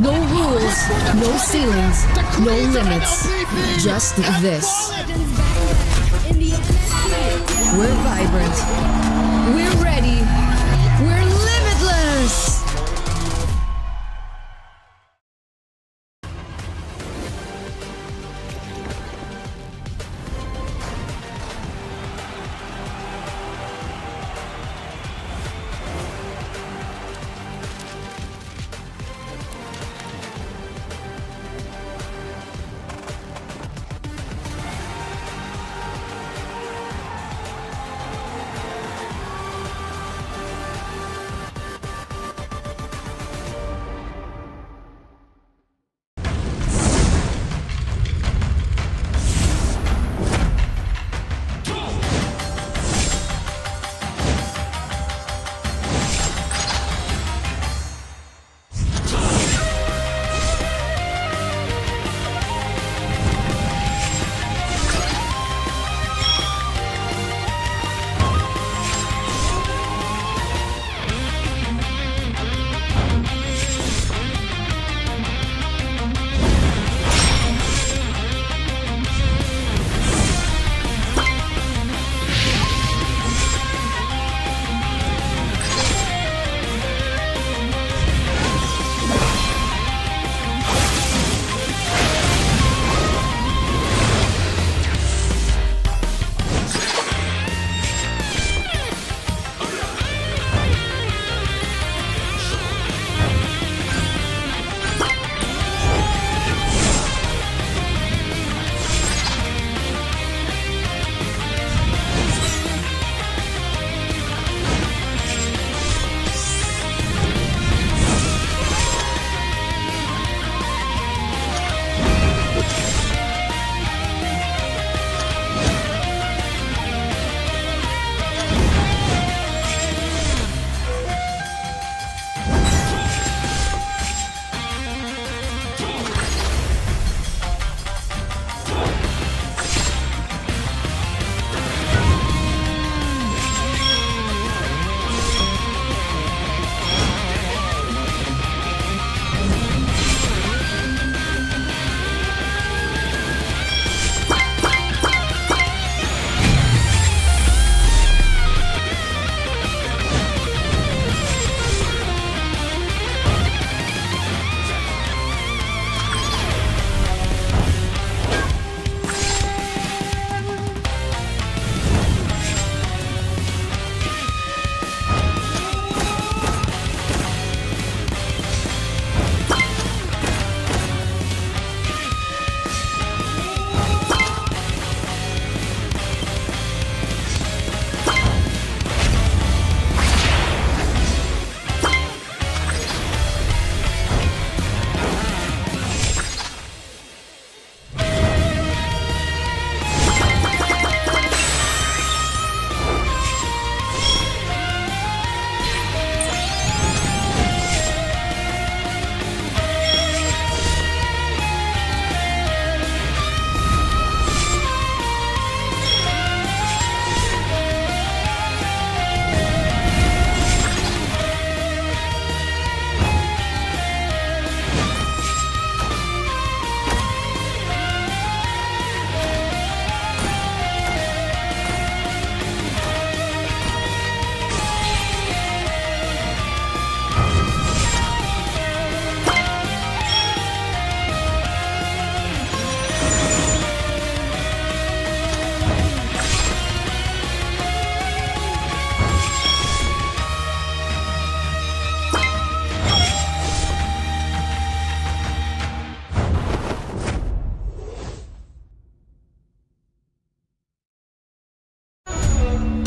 No rules, no ceilings, no limits. Just this. We're vibrant. We're ready. We're limitless.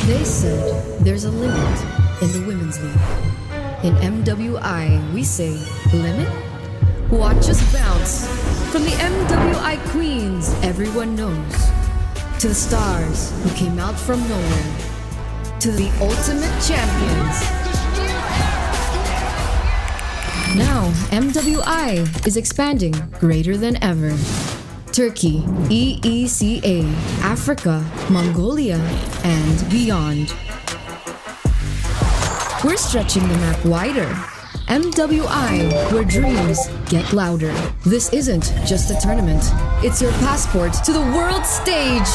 They said there's a limit in the Women's League. In MWI, we say, limit? Watch us bounce from the MWI queens everyone knows, to the stars who came out from nowhere, to the ultimate champions. Now, MWI is expanding greater than ever. Turkey, EECA, Africa, Mongolia, and beyond. We're stretching the map wider MWI, where dreams get louder. This isn't just a tournament, it's your passport to the world stage.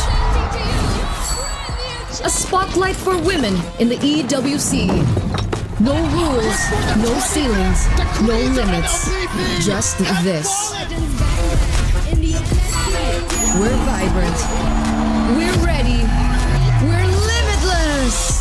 A spotlight for women in the EWC. No rules, no ceilings, no limits. Just this. We're vibrant. We're ready. We're limitless.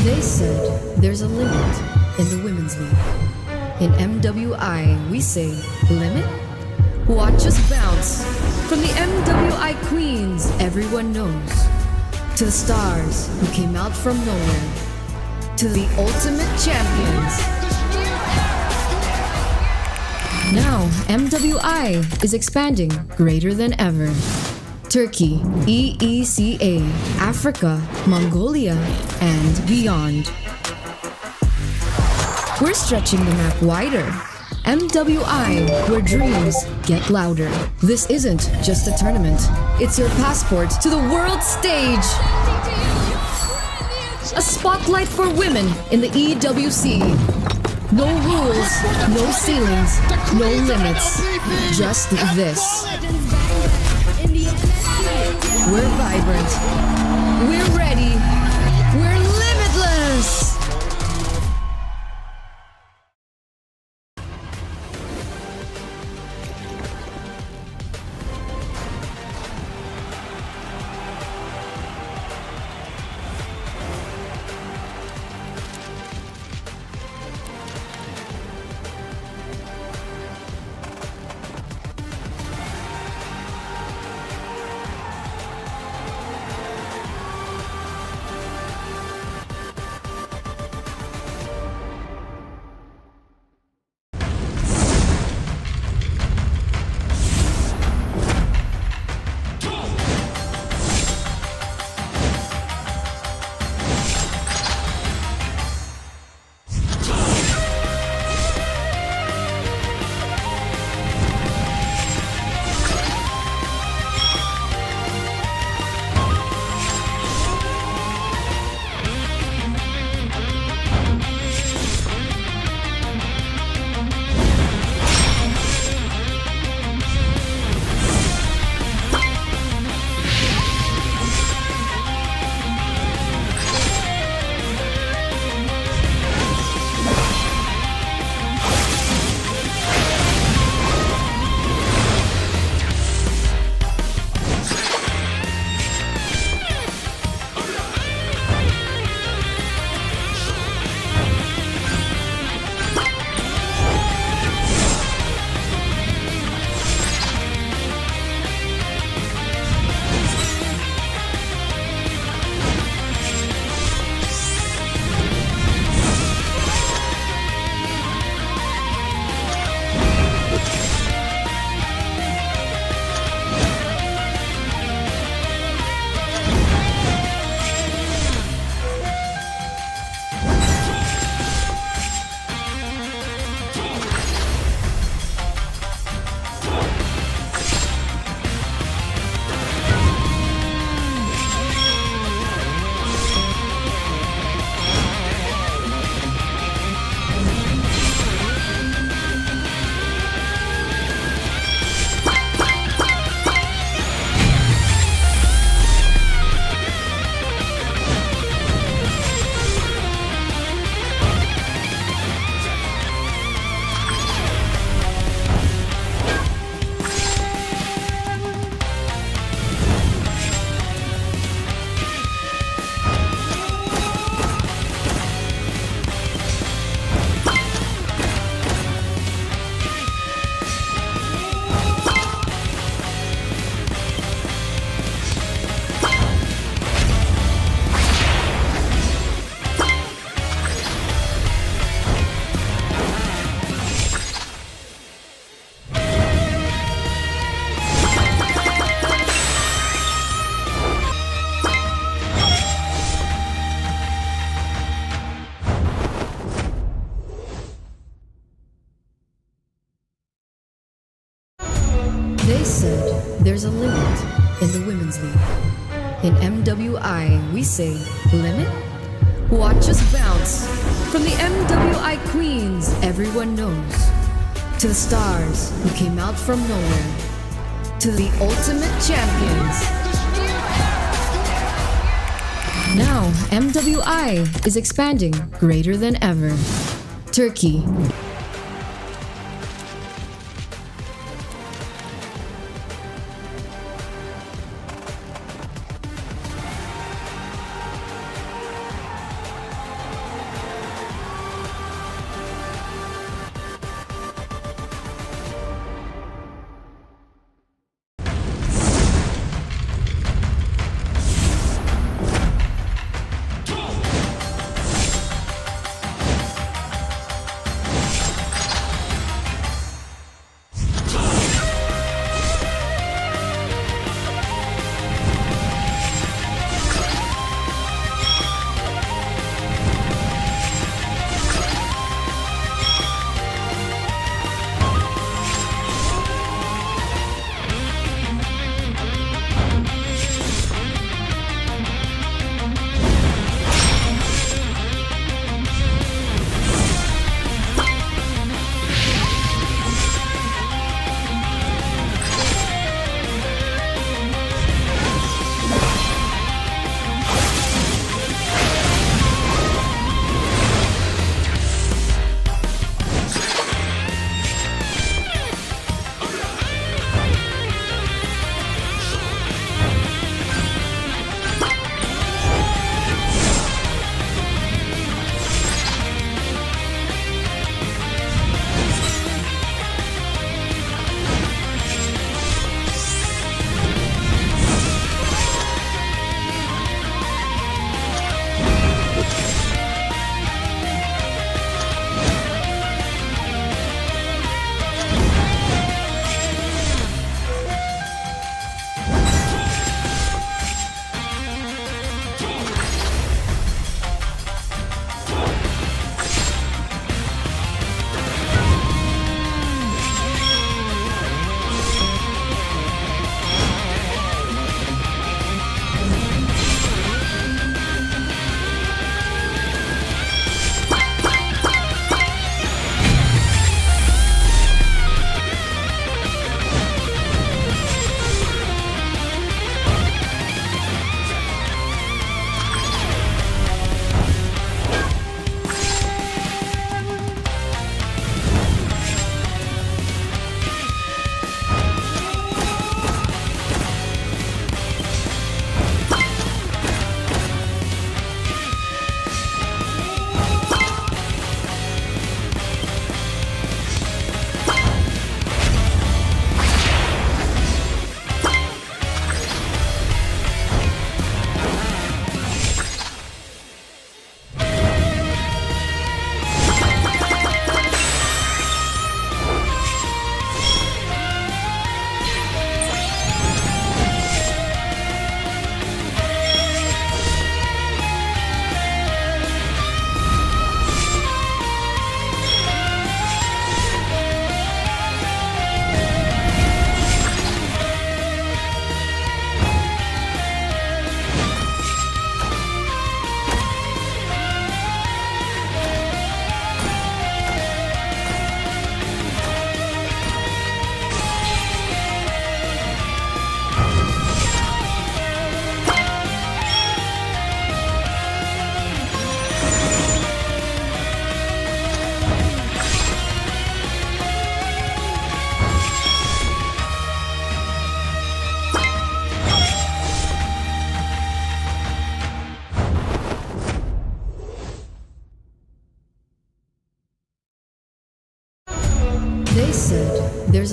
They said there's a limit in the women's league. In MWI, we say, limit? Watch us bounce from the MWI queens everyone knows, to the stars who came out from nowhere, to the ultimate champions. Now, MWI is expanding greater than ever. Turkey, EECA, Africa, Mongolia, and beyond. We're stretching the map wider. MWI, where dreams get louder. This isn't just a tournament. It's your passport to the world stage. A spotlight for women in the EWC. No rules, no ceilings, no limits. Just this. We're vibrant. We're ready. We're limitless. They said there's a limit in the women's league. In MWI, we say, limit? Watch us bounce. From the MWI queens everyone knows, to the stars who came out from nowhere, to the ultimate champions. Now, MWI is expanding greater than ever. Turkey,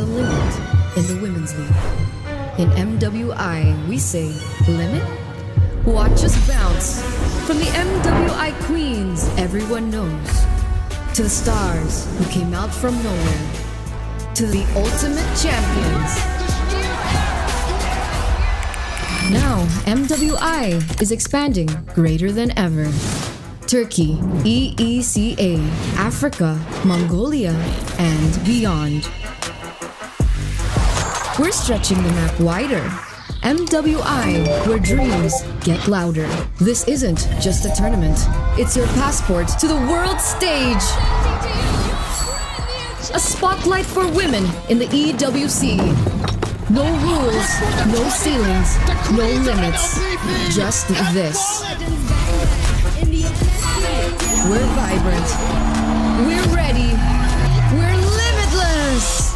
there's a limit in the women's league. In MWI, we say, limit? Watch us bounce. From the MWI queens everyone knows, to the stars who came out from nowhere, to the ultimate champions. Now, MWI is expanding greater than ever. Turkey, EECA, Africa, Mongolia, and beyond. We're stretching the map wider. MWI, where dreams get louder. This isn't just a tournament. It's your passport to the world stage. A spotlight for women in the EWC. No rules, no ceilings, no limits. Just this. We're vibrant. We're ready. We're limitless.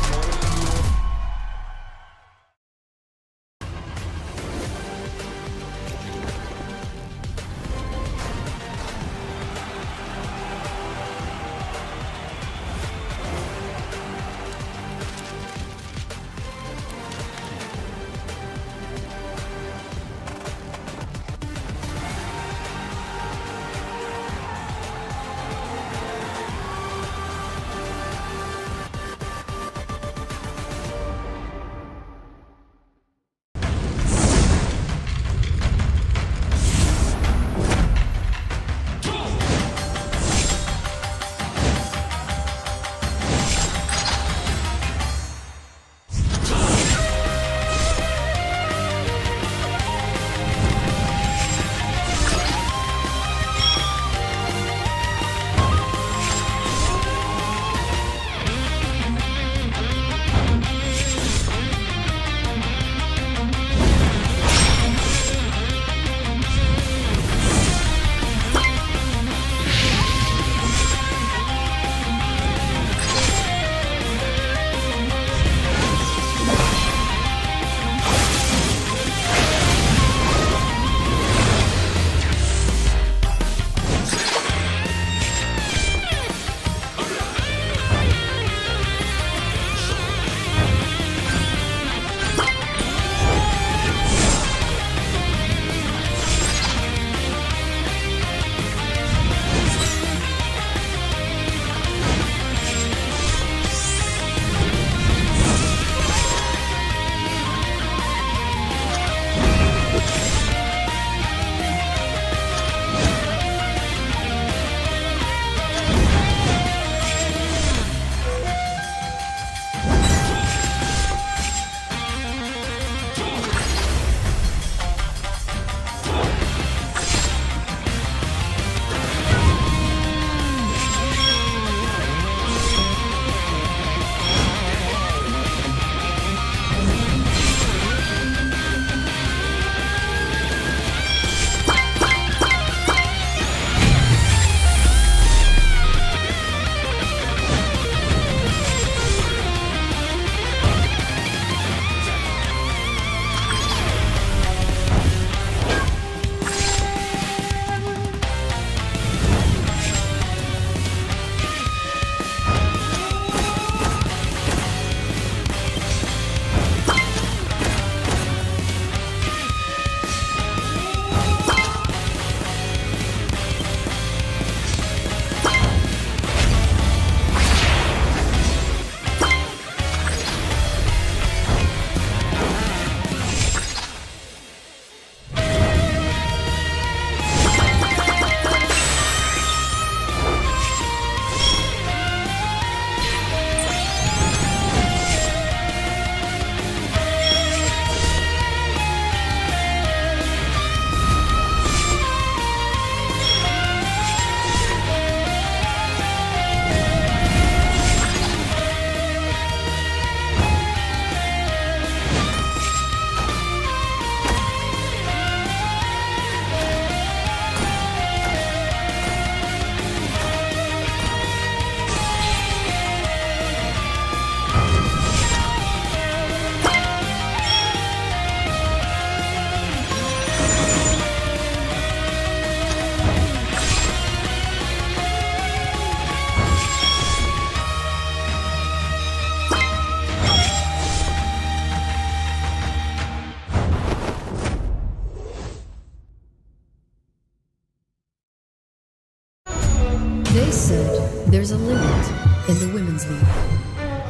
They said there's a limit in the women's league.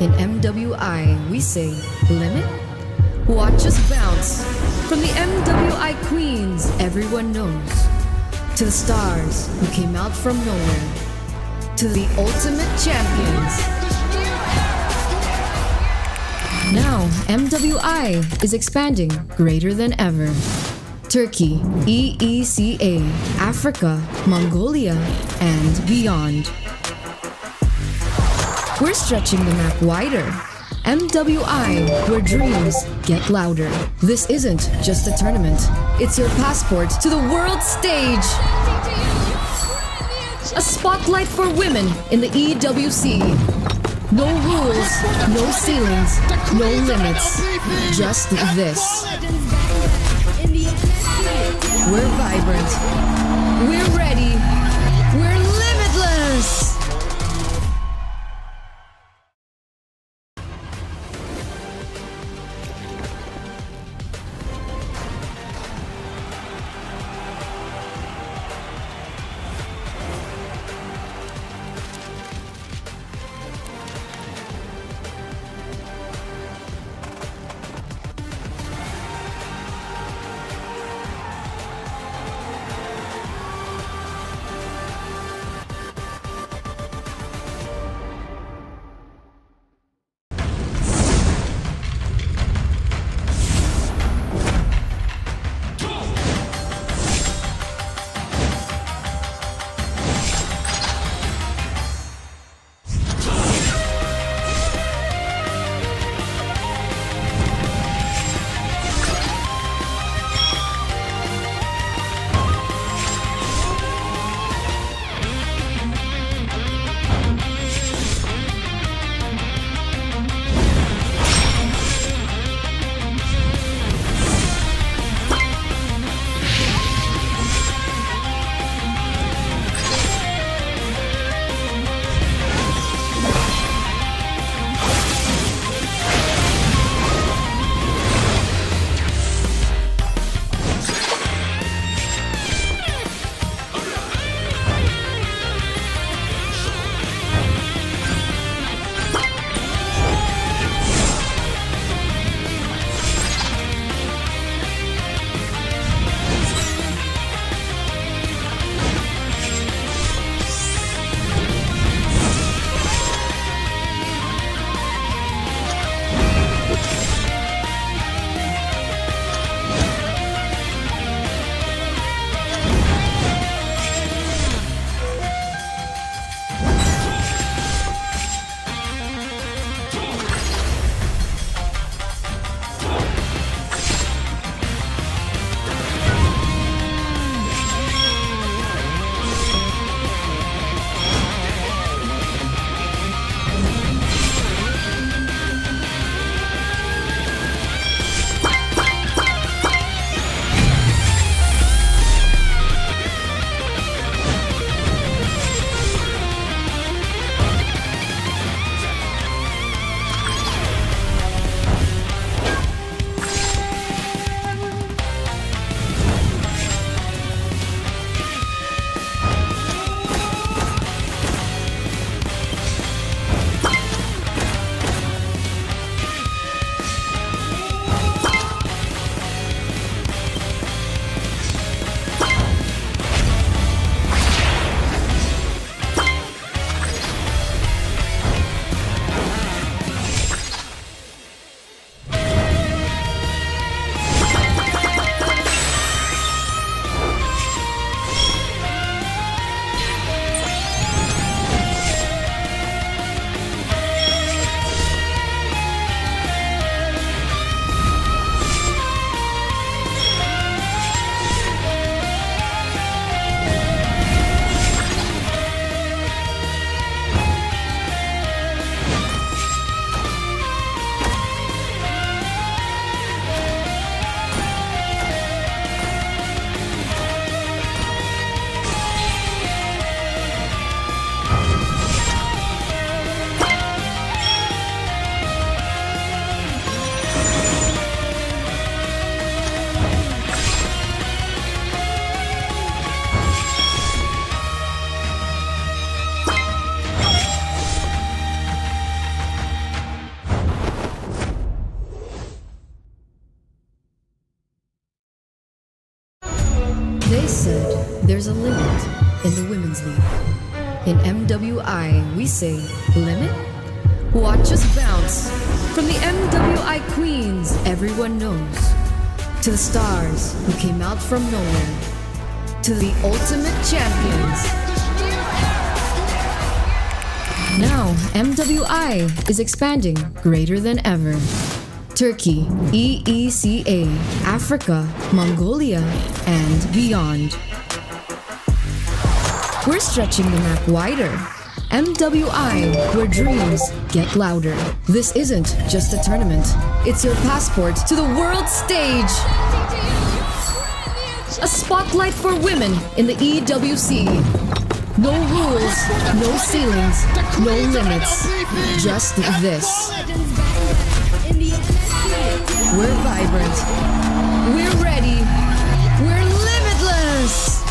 In MWI, we say limit? Watch us bounce from the MWI queens everyone knows, to the stars who came out from nowhere, to the ultimate champions. Now, MWI is expanding greater than ever. Turkey, EECA, Africa, Mongolia, and beyond. We're stretching the map wider. MWI, where dreams get louder. This isn't just a tournament. It's your passport to the world stage. A spotlight for women in the EWC. No rules, no ceilings, no limits. Just this. We're vibrant. We're ready. We're limitless. They said there's a limit in the women's league. In MWI, we say limit? Watch us bounce from the MWI queens everyone knows, to the stars who came out from nowhere, to the ultimate champions. Now, MWI is expanding greater than ever. Turkey, EECA, Africa, Mongolia, and beyond. We're stretching the map wider. MWI, where dreams get louder. This isn't just a tournament. It's your passport to the world stage. A spotlight for women in the EWC. No rules, no ceilings, no limits. Just this. We're vibrant. We're ready. We're limitless.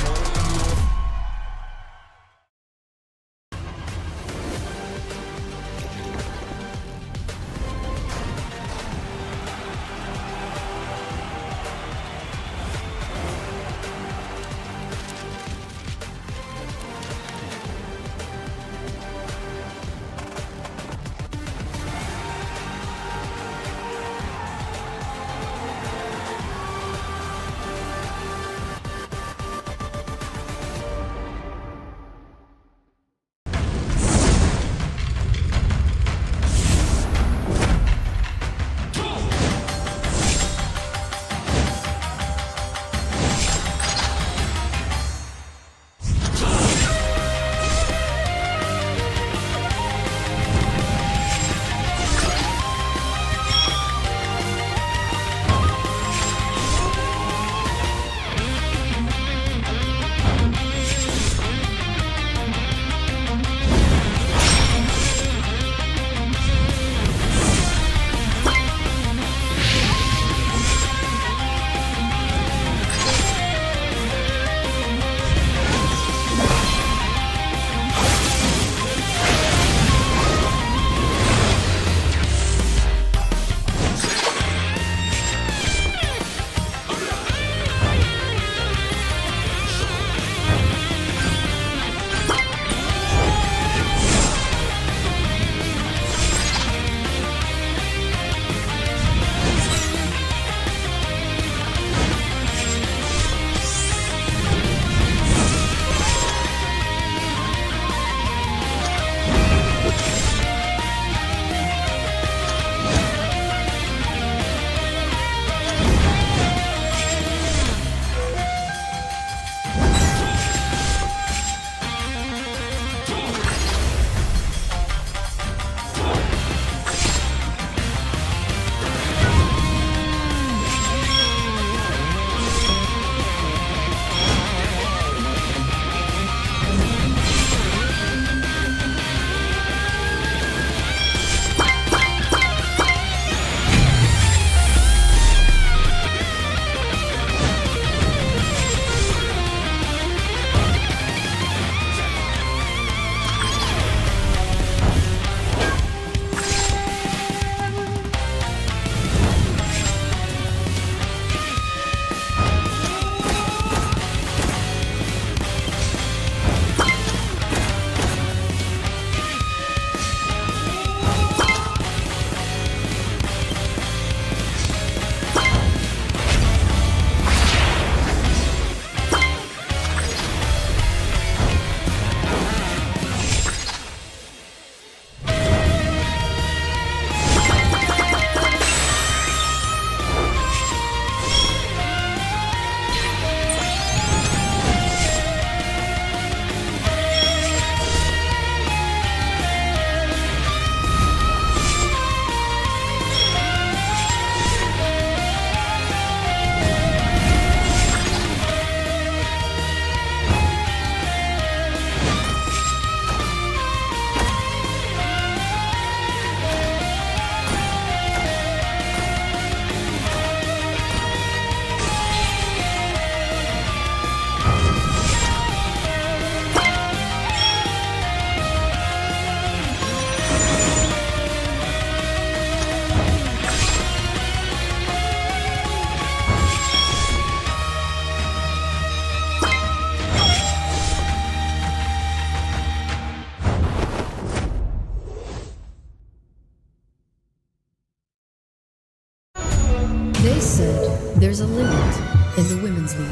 There's a limit in the women's league.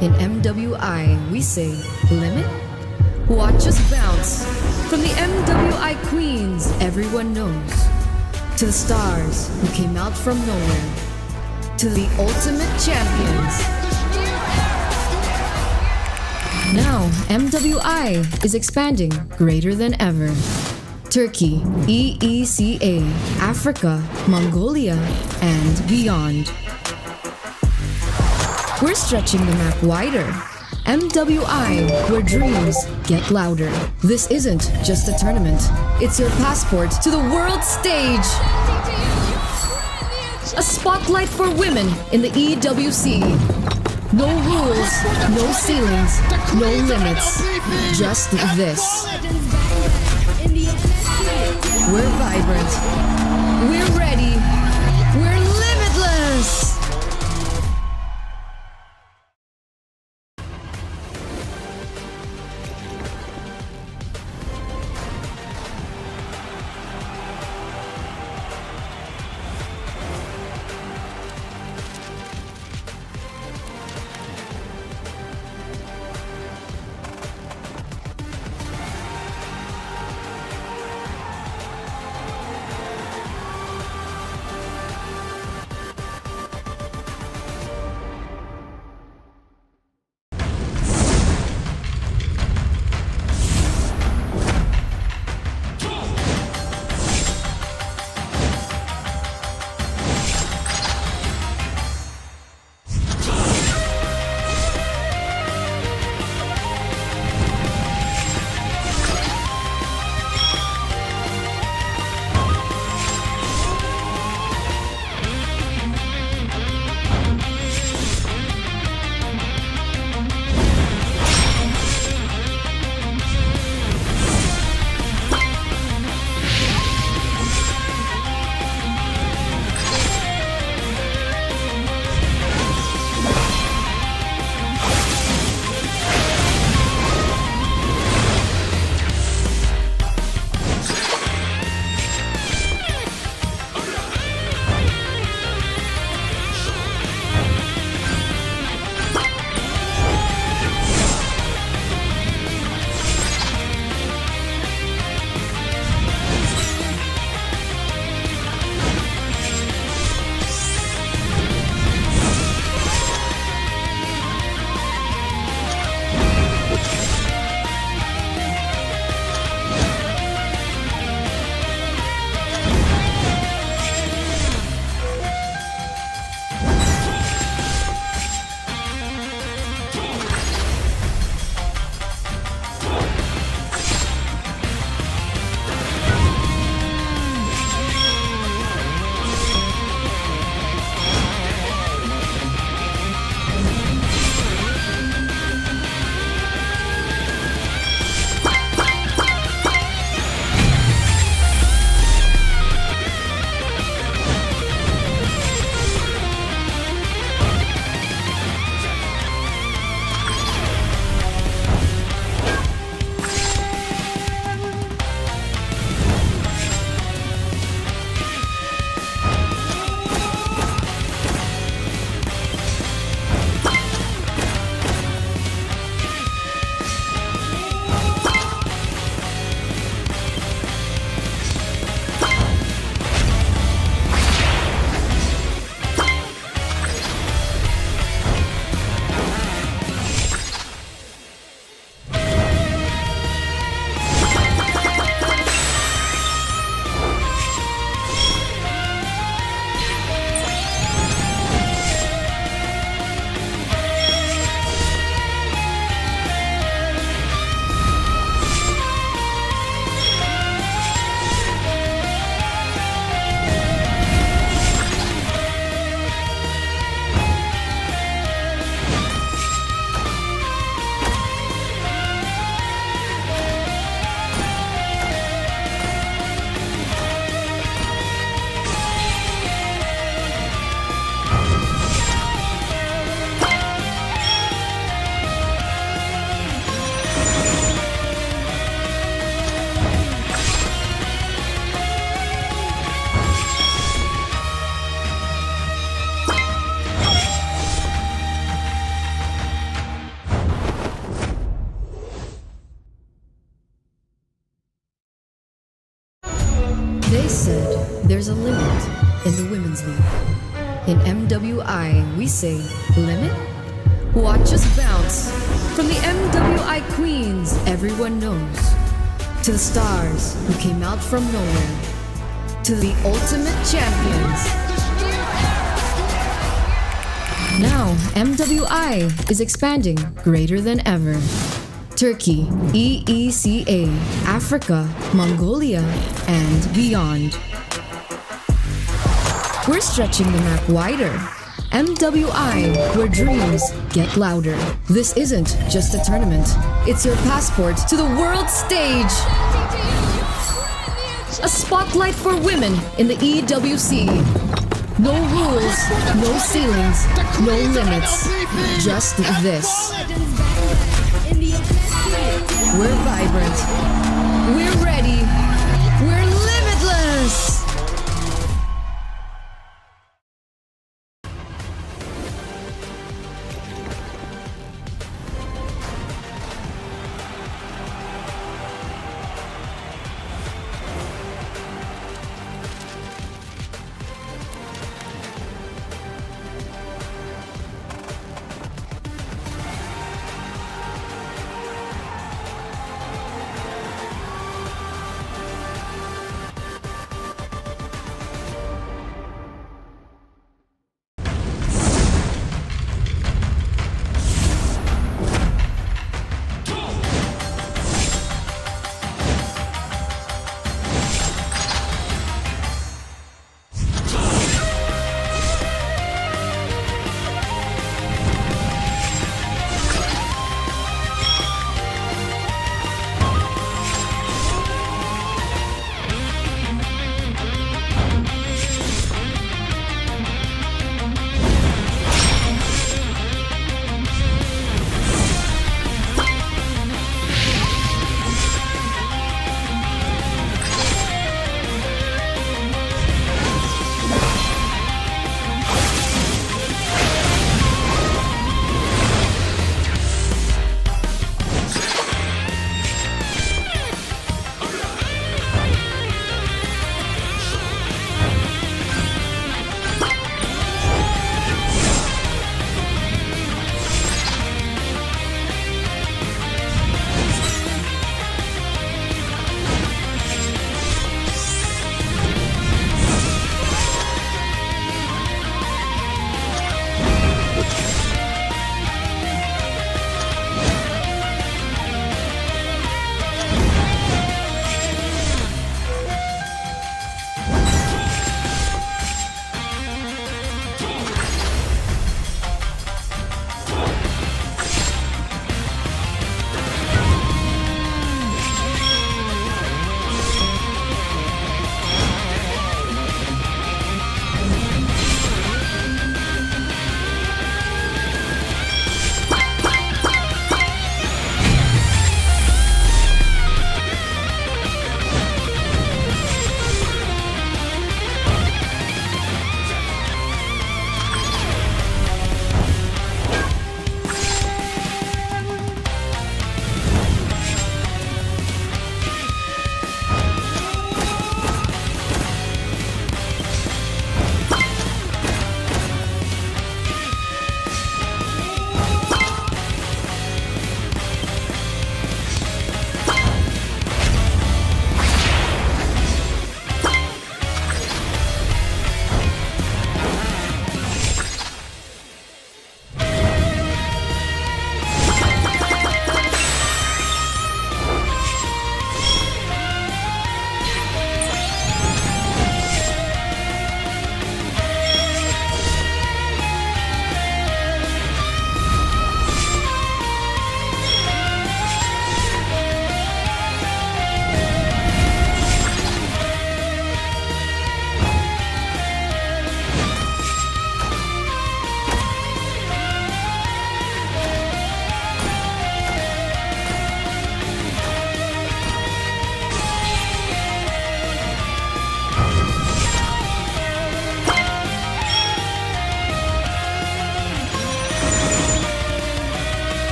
In MWI, we say, limit? Watch us bounce. From the MWI queens everyone knows, to the stars who came out from nowhere, to the ultimate champions. Now, MWI is expanding greater than ever. Turkey, EECA, Africa, Mongolia, and beyond. We're stretching the map wider. MWI, where dreams get louder. This isn't just a tournament. It's your passport to the world stage. A spotlight for women in the EWC. No rules, no ceilings, no limits. Just this. We're vibrant. We're ready. We're limitless. There's a limit in the women's league. In MWI, we say, limit? Watch us bounce. From the MWI queens everyone knows, to the stars who came out from nowhere, to the ultimate champions. Now, MWI is expanding greater than ever. Turkey, EECA, Africa, Mongolia, and beyond. We're stretching the map wider. MWI, where dreams get louder. This isn't just a tournament. It's your passport to the world stage. A spotlight for women in the EWC. No rules, no ceilings, no limits. Just this. We're vibrant. We're ready. We're limitless.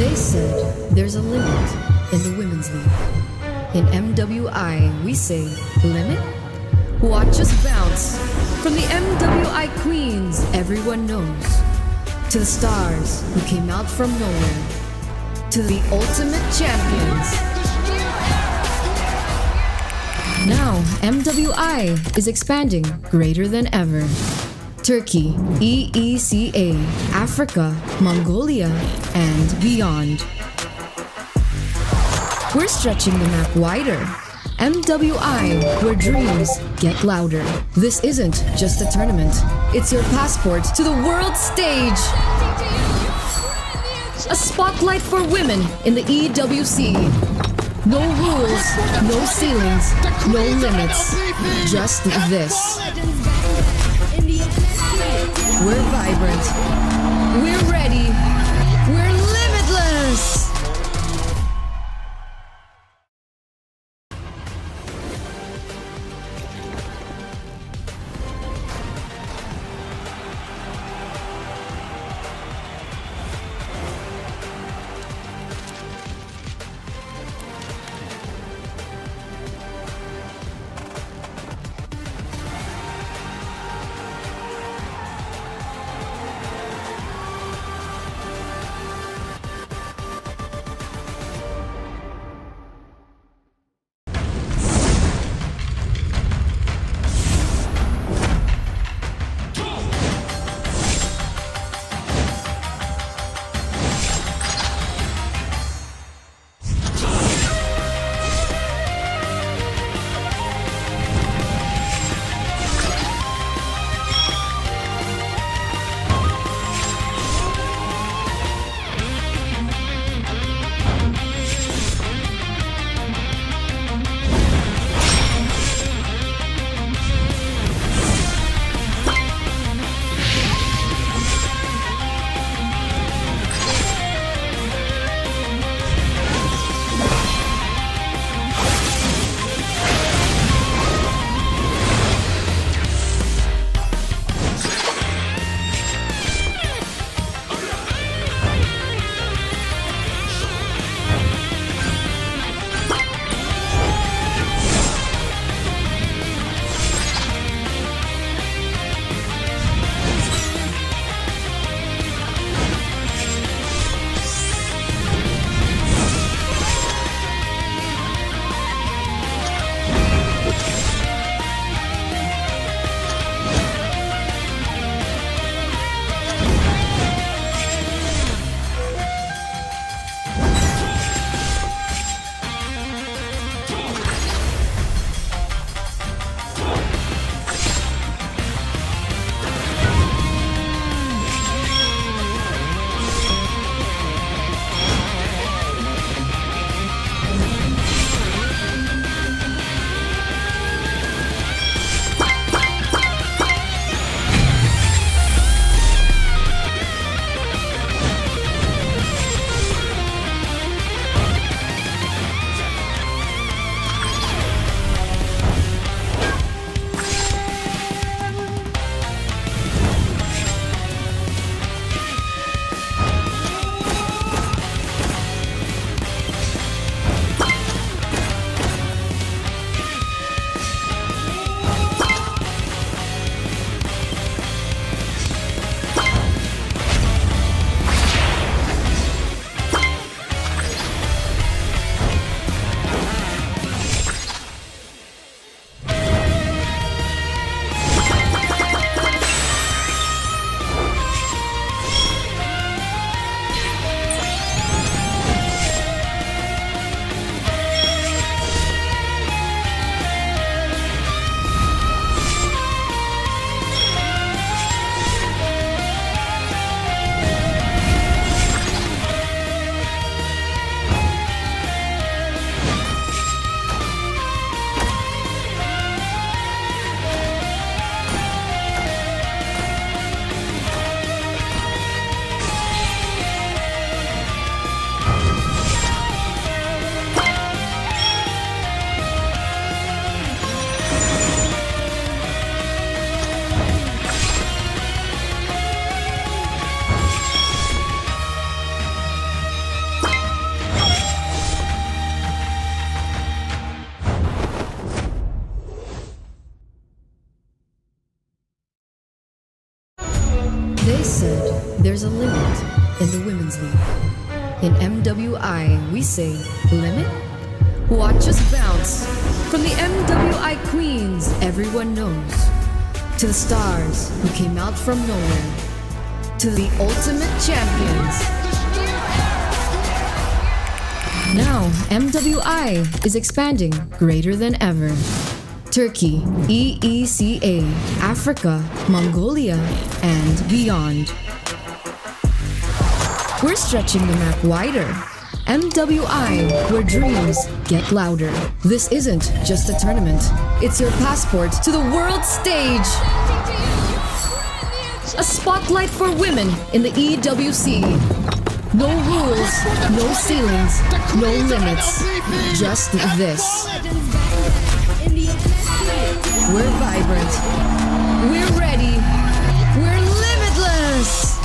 They said there's a limit in the women's league. In MWI, we say limit? Watch us bounce from the MWI queens everyone knows, to the stars who came out from nowhere, to the ultimate champions. Now, MWI is expanding greater than ever. Turkey, EECA, Africa, Mongolia, and beyond. We're stretching the map wider. MWI, where dreams get louder. This isn't just a tournament. It's your passport to the world stage. A spotlight for women in the EWC. No rules, no ceilings, no limits. Just this. We're vibrant. We're ready. We're limitless. there's a limit in the women's league. In MWI, we say, limit? Watch us bounce from the MWI queens everyone knows, to the stars who came out from nowhere, to the ultimate champions. Now, MWI is expanding greater than ever. Turkey, EECA, Africa, Mongolia, and beyond. We're stretching the map wider. MWI, where dreams get louder. This isn't just a tournament. It's your passport to the world stage. A spotlight for women in the EWC. No rules, no ceilings, no limits. Just this. We're vibrant. We're ready. We're limitless.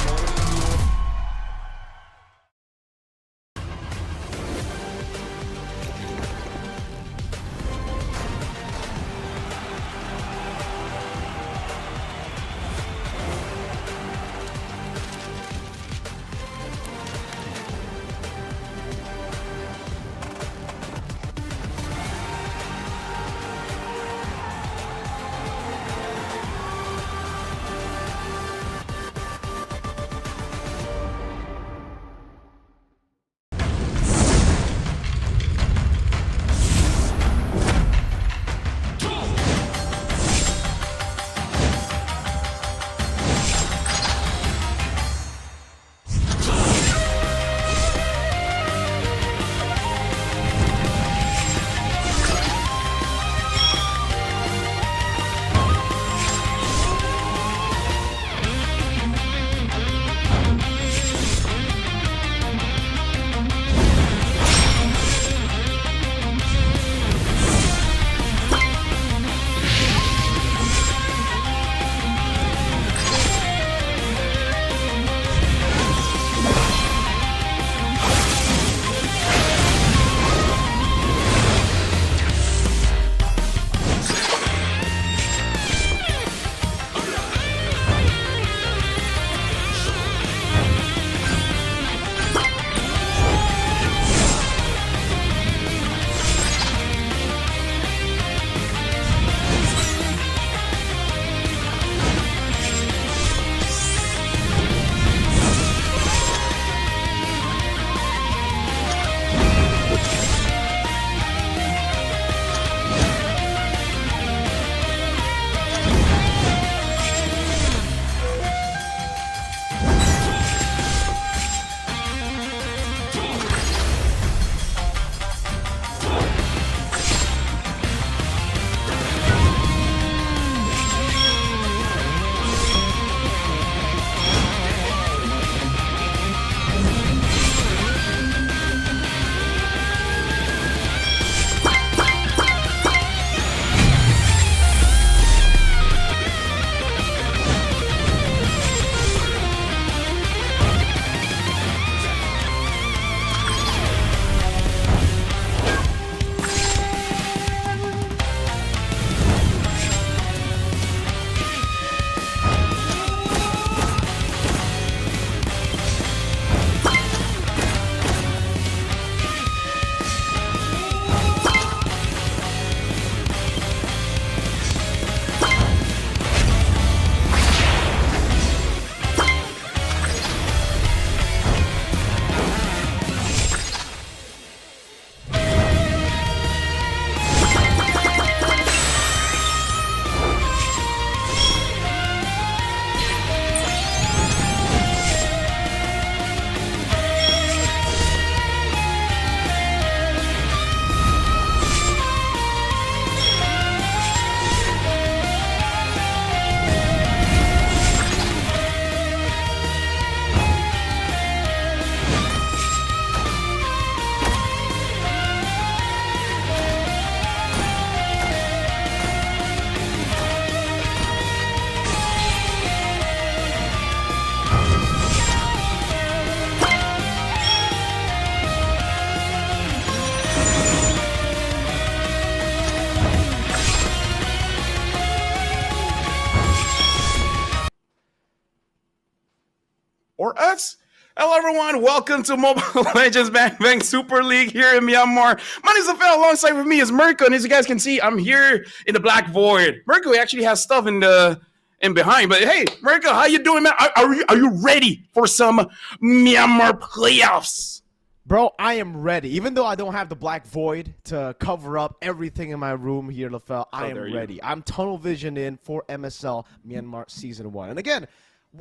or us. Hello, everyone. Welcome to Mobile Legends Bang Bang Super League here in Myanmar. My name is Afel. Alongside with me is Mirko, and as you guys can see, I'm here in the Black Void. Mirko actually has stuff in behind, but hey, Mirko, how you doing, man? Are you ready for some Myanmar playoffs? Bro, I am ready. Even though I don't have the black void to cover up everything in my room here, LaFell, I am ready. I'm tunnel visioned in for MSL Myanmar Season 1. And again,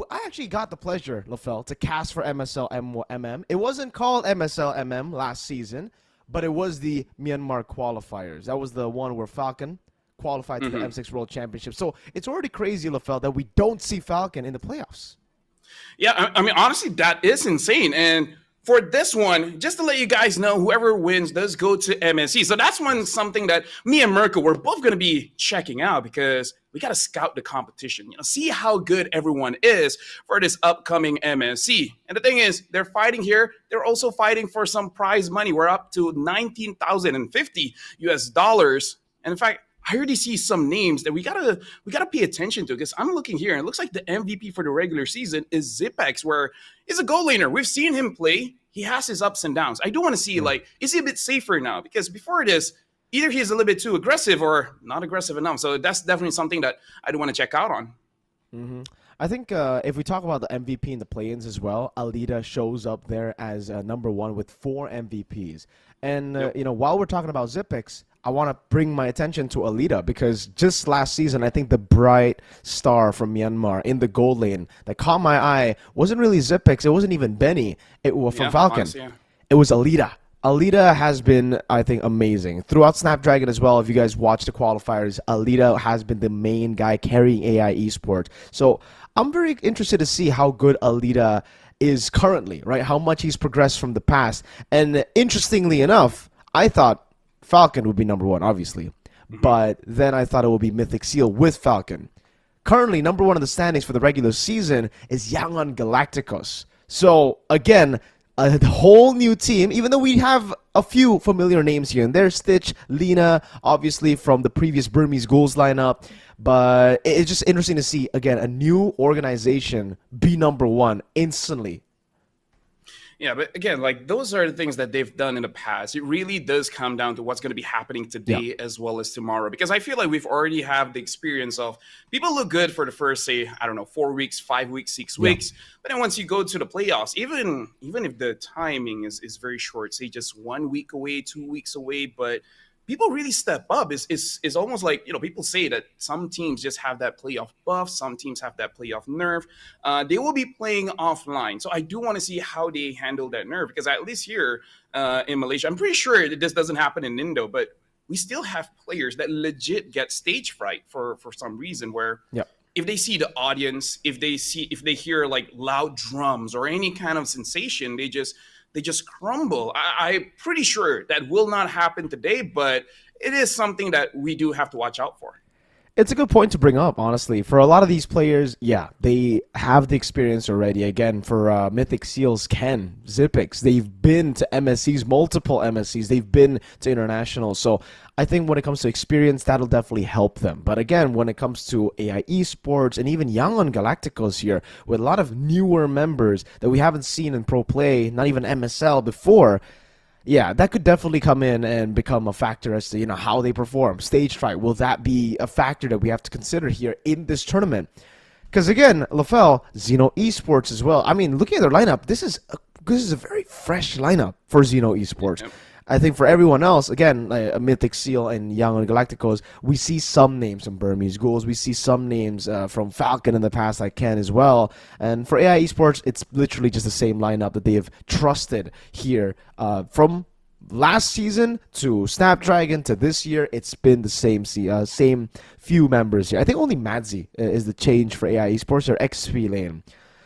I actually got the pleasure, LaFell, to cast for MSL MM. It wasn't called MSL MM last season, but it was the Myanmar qualifiers. That was the one where Falcon qualified to the M6 World Championship. So it's already crazy, LaFell, that we don't see Falcon in the playoffs. Yeah, I mean, honestly, that is insane. And for this one, just to let you guys know, whoever wins does go to MSC. So that's something that me and Mirko, we're both going to be checking out because we got to scout the competition, see how good everyone is for this upcoming MSC. And the thing is, they're fighting here. They're also fighting for some prize money. We're up to $19,050. And in fact, I already see some names that we gotta pay attention to because I'm looking here and it looks like the MVP for the regular season is Zipex, where he's a goal laner. We've seen him play. He has his ups and downs. I do want to see is he a bit safer now? Because before this, either he's a little bit too aggressive or not aggressive enough. So that's definitely something that I do want to check out on. I think if we talk about the MVP in the play-ins as well, Alita shows up there as number one with 4 MVPs. And, while we're talking about Zipex, I want to bring my attention to Alita because just last season, I think the bright star from Myanmar in the gold lane that caught my eye wasn't really Zipex. It wasn't even Benny. It was from Falcon. Honestly, yeah. It was Alita. Alita has been, I think, amazing. Throughout Snapdragon as well, if you guys watch the qualifiers, Alita has been the main guy carrying AI esports. So I'm very interested to see how good Alita is currently, right? How much he's progressed from the past. And interestingly enough, I thought Falcon would be number one, obviously. But then I thought it would be Mythic Seal with Falcon. Currently, number one in the standings for the regular season is Yangon Galacticos. So, again, a whole new team, even though we have a few familiar names here and there. Stitch, Lena, obviously from the previous Burmese Ghouls lineup. But it's just interesting to see, again, a new organization be number one instantly. Yeah, but again, those are the things that they've done in the past. It really does come down to what's going to be happening today as well as tomorrow. Because I feel like we've already have the experience of people look good for the first, say, 4 weeks, 5 weeks, 6 weeks. But then once you go to the playoffs, even if the timing is very short, say just 1 week away, 2 weeks away, but people really step up. It's almost like, people say that some teams just have that playoff buff. Some teams have that playoff nerve. They will be playing offline. So I do want to see how they handle that nerve because at least here in Malaysia, I'm pretty sure that this doesn't happen in Indo, but we still have players that legit get stage fright for some reason where if they see the audience, if they hear loud drums or any kind of sensation, they just crumble. I'm pretty sure that will not happen today, but it is something that we do have to watch out for. It's a good point to bring up, honestly. For a lot of these players, they have the experience already. Again, for Mythic Seals, Ken, Zipex, they've been to MSCs, multiple MSCs. They've been to international. So I think when it comes to experience, that'll definitely help them. But again, when it comes to AI esports and even Yangon Galacticos here, with a lot of newer members that we haven't seen in pro play, not even MSL before, that could definitely come in and become a factor as to how they perform. Stage fright, will that be a factor that we have to consider here in this tournament? Because again, LaFell, Xeno Esports as well. I mean, looking at their lineup, this is a very fresh lineup for Xeno Esports. Yep. I think for everyone else, again, like Mythic Seal and Young Galacticos, we see some names from Burmese Ghouls. We see some names from Falcon in the past, like Ken as well. And for AI Esports, it's literally just the same lineup that they have trusted here from last season to Snapdragon to this year. It's been the same few members here. I think only Madzi is the change for AI Esports or XP lane.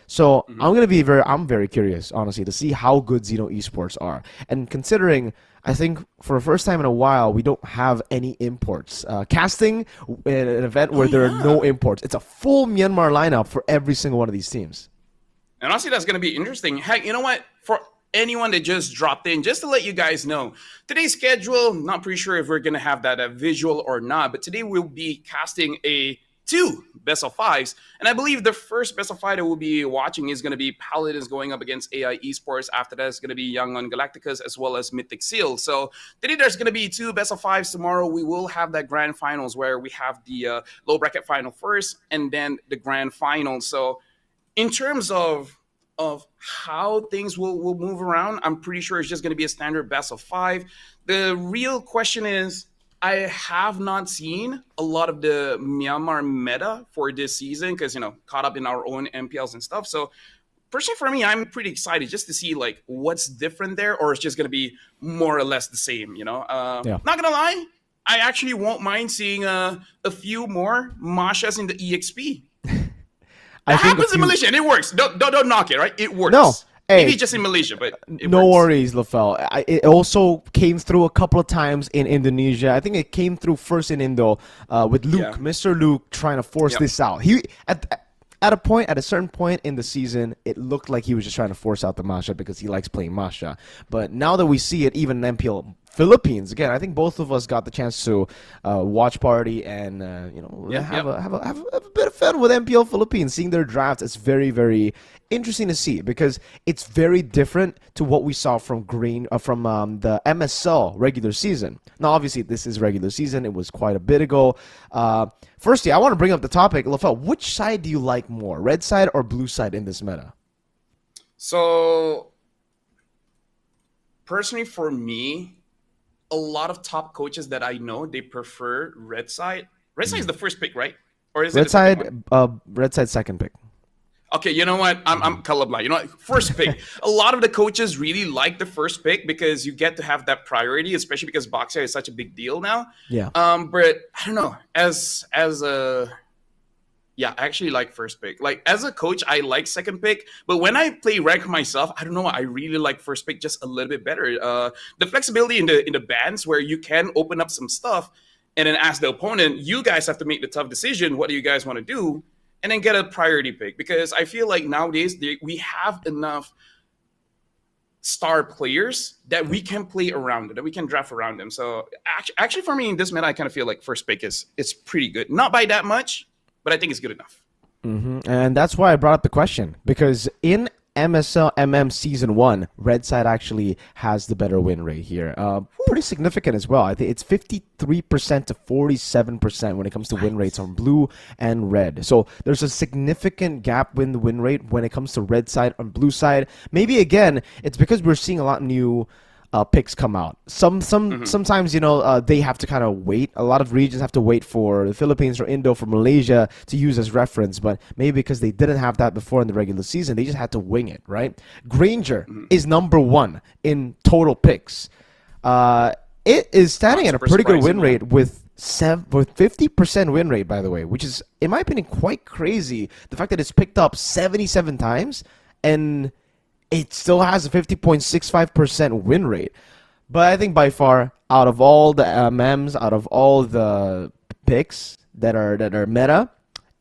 So I'm very curious, honestly, to see how good Xeno Esports are. And considering, I think for the first time in a while, we don't have any imports. Casting in an event where there are no imports. It's a full Myanmar lineup for every single one of these teams. And honestly, that's going to be interesting. Heck, you know what? For anyone that just dropped in, just to let you guys know, today's schedule, not pretty sure if we're going to have that visual or not, but today we'll be casting a two best of fives. And I believe the first best of five that we'll be watching is going to be Paladins going up against AI Esports. After that, it's going to be Young on Galacticus as well as Mythic Seal. So today there's going to be two best of fives. Tomorrow we will have that grand finals where we have the low bracket final first and then the grand final. So in terms of how things will move around, I'm pretty sure it's just going to be a standard best of five. The real question is, I have not seen a lot of the Myanmar meta for this season because, caught up in our own MPLs and stuff. So personally for me, I'm pretty excited just to see like what's different there, or it's just going to be more or less the same, Not going to lie, I actually won't mind seeing a few more Mashas in the EXP. That happens in Malaysia, and it works. Don't knock it, right? It works. No. Hey, maybe just in Malaysia, but no worries, Lafel. It also came through a couple of times in Indonesia. I think it came through first in Indo with Luke, Mr. Luke, trying to force this out. He at a certain point in the season, it looked like he was just trying to force out the Masha because he likes playing Masha. But now that we see it, even in MPL Philippines, again, I think both of us got the chance to watch party and have a bit of fun with MPL Philippines, seeing their drafts. It's very, very interesting to see because it's very different to what we saw from the MSL regular season. Now, obviously, this is regular season. It was quite a bit ago. Firstly, I want to bring up the topic, Lafel. Which side do you like more, red side or blue side in this meta? So, personally, for me, a lot of top coaches that I know, they prefer red side. Red side is the first pick, right? Or is red it the second one? Red side second pick. Okay, you know what? I'm colorblind. You know what? First pick. A lot of the coaches really like the first pick because you get to have that priority, especially because Boxer is such a big deal now. Yeah. But I don't know. I actually like first pick. Like as a coach, I like second pick, but when I play rank myself, I don't know. I really like first pick just a little bit better. The flexibility in the bands where you can open up some stuff and then ask the opponent. You guys have to make the tough decision. What do you guys want to do? And then get a priority pick, because I feel like nowadays we have enough star players that we can play around it, that we can draft around them. So actually for me in this meta, I kind of feel like first pick is pretty good. Not by that much, but I think it's good enough. And that's why I brought up the question, because in MSL Season 1, red side actually has the better win rate here. Pretty significant as well. I think it's 53% to 47% when it comes to win rates on blue and red. So there's a significant gap in the win rate when it comes to red side and blue side. Maybe, again, it's because we're seeing a lot of new picks come out. Sometimes, they have to kind of wait. A lot of regions have to wait for the Philippines or Indo for Malaysia to use as reference, but maybe because they didn't have that before in the regular season, they just had to wing it, right? Granger is number 1 in total picks. It is standing at a pretty good win rate with 50% win rate, by the way, which is, in my opinion, quite crazy. The fact that it's picked up 77 times and it still has a 50.65% win rate. But I think by far, out of all the MEMs, out of all the picks that are meta,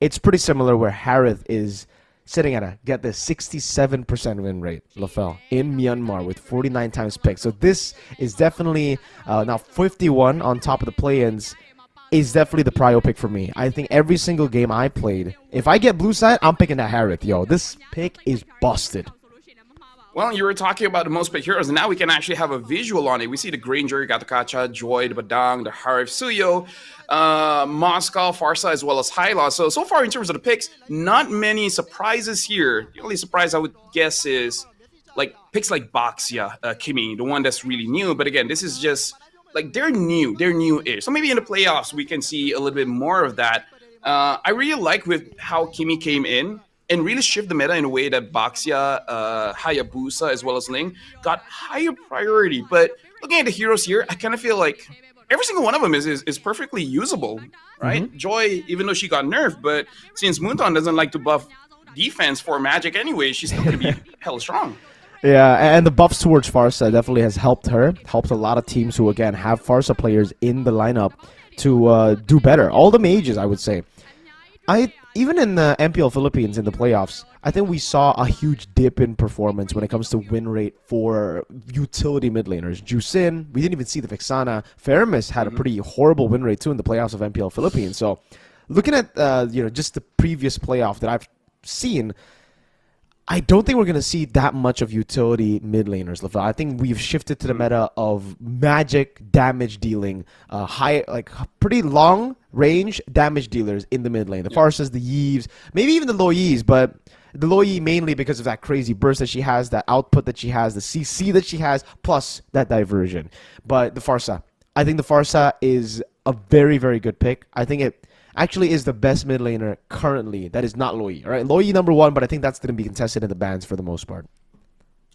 it's pretty similar where Harith is sitting at get this 67% win rate, Lafel, in Myanmar with 49 times picked. So this is definitely, now 51 on top of the play-ins, is definitely the prio pick for me. I think every single game I played, if I get blue side, I'm picking that Harith. Yo, this pick is busted. Well, you were talking about the most picked heroes, and now we can actually have a visual on it. We see the Granger, Gatakacha, Joy, the Badang, the Harith, Suyo, Moscow, Farsa, as well as Hyla. So far in terms of the picks, not many surprises here. The only surprise I would guess is picks like Baxia, Kimi, the one that's really new. But again, this is just they're new-ish. So maybe in the playoffs we can see a little bit more of that. I really like with how Kimi came in and really shift the meta in a way that Baxia, Hayabusa, as well as Ling got higher priority. But looking at the heroes here, I kind of feel like every single one of them is perfectly usable, right? Joy, even though she got nerfed, but since Moonton doesn't like to buff defense for Magic anyway, she's still going to be hella strong. Yeah, and the buffs towards Farsa definitely has helped her. Helped a lot of teams who, again, have Farsa players in the lineup to do better. All the mages, I would say. Even in the MPL Philippines in the playoffs, I think we saw a huge dip in performance when it comes to win rate for utility mid laners. Jusin, we didn't even see the Vexana. Feramis had a pretty horrible win rate too in the playoffs of MPL Philippines. So looking at just the previous playoff that I've seen, I don't think we're going to see that much of utility mid laners, LaFell. I think we've shifted to the meta of magic damage dealing, pretty long range damage dealers in the mid lane. The Farsas, the Yeeves, maybe even the low Yees, but the low Yee mainly because of that crazy burst that she has, that output that she has, the CC that she has, plus that diversion. But the Farsa, I think the Farsa is a very, very good pick. I think it actually is the best mid laner currently that is not Loi. All right, Loi number one, but I think that's going to be contested in the bans for the most part.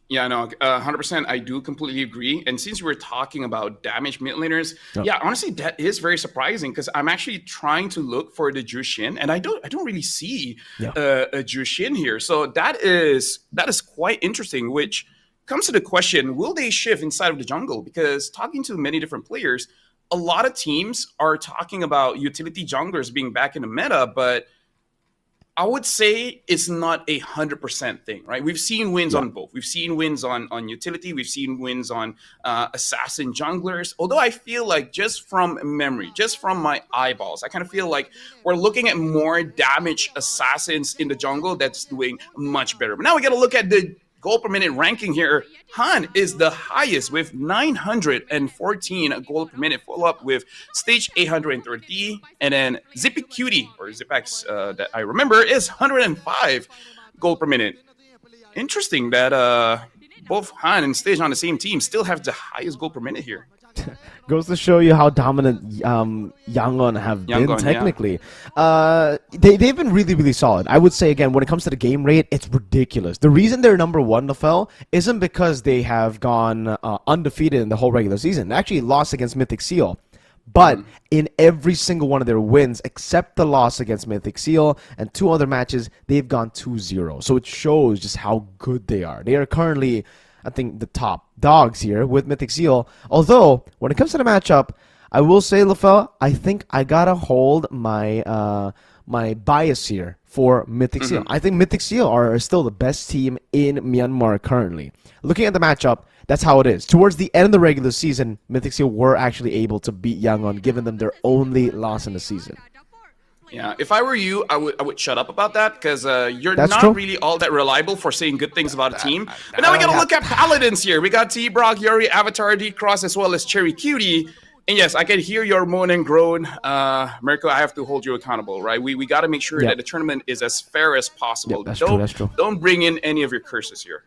Yeah, no, 100%. I do completely agree. And since we're talking about damage mid laners, yeah, honestly, that is very surprising because I'm actually trying to look for the Jushin, and I don't really see a Jushin here. So that is quite interesting. Which comes to the question: will they shift inside of the jungle? Because talking to many different players, a lot of teams are talking about utility junglers being back in the meta, but I would say it's not 100% thing, right? We've seen wins on both. We've seen wins on utility. We've seen wins on assassin junglers. Although I feel like just from memory, just from my eyeballs, I kind of feel like we're looking at more damage assassins in the jungle that's doing much better. But now we got to look at the gold per minute ranking here. Han is the highest with 914 gold per minute, follow up with stage 830, and then Zippy Cutie or Zipex that I remember is 105 gold per minute. Interesting that both Han and Stage on the same team still have the highest gold per minute here. Goes to show you how dominant Yangon have been technically. Yeah. They've been really, really solid. I would say, again, when it comes to the game rate, it's ridiculous. The reason they're number one, LaFell, isn't because they have gone undefeated in the whole regular season. They actually lost against Mythic Seal. But in every single one of their wins, except the loss against Mythic Seal and 2 other matches, they've gone 2-0. So it shows just how good they are. They are currently, I think, the top dogs here with Mythic Seal. Although, when it comes to the matchup, I will say, LaFell, I think I gotta hold my my bias here for Mythic Seal. I think Mythic Seal are still the best team in Myanmar currently. Looking at the matchup, that's how it is. Towards the end of the regular season, Mythic Seal were actually able to beat Yangon, giving them their only loss in the season. Yeah, if I were you, I would shut up about that because you're not really all that reliable for saying good things about a team. But now we gotta look at Paladins here. We got T-Brock, Yuri, Avatar, D-Cross, as well as Cherry Cutie. And yes, I can hear your moan and groan. Mirko, I have to hold you accountable, right? We got to make sure that the tournament is as fair as possible. That's true. Don't bring in any of your curses here.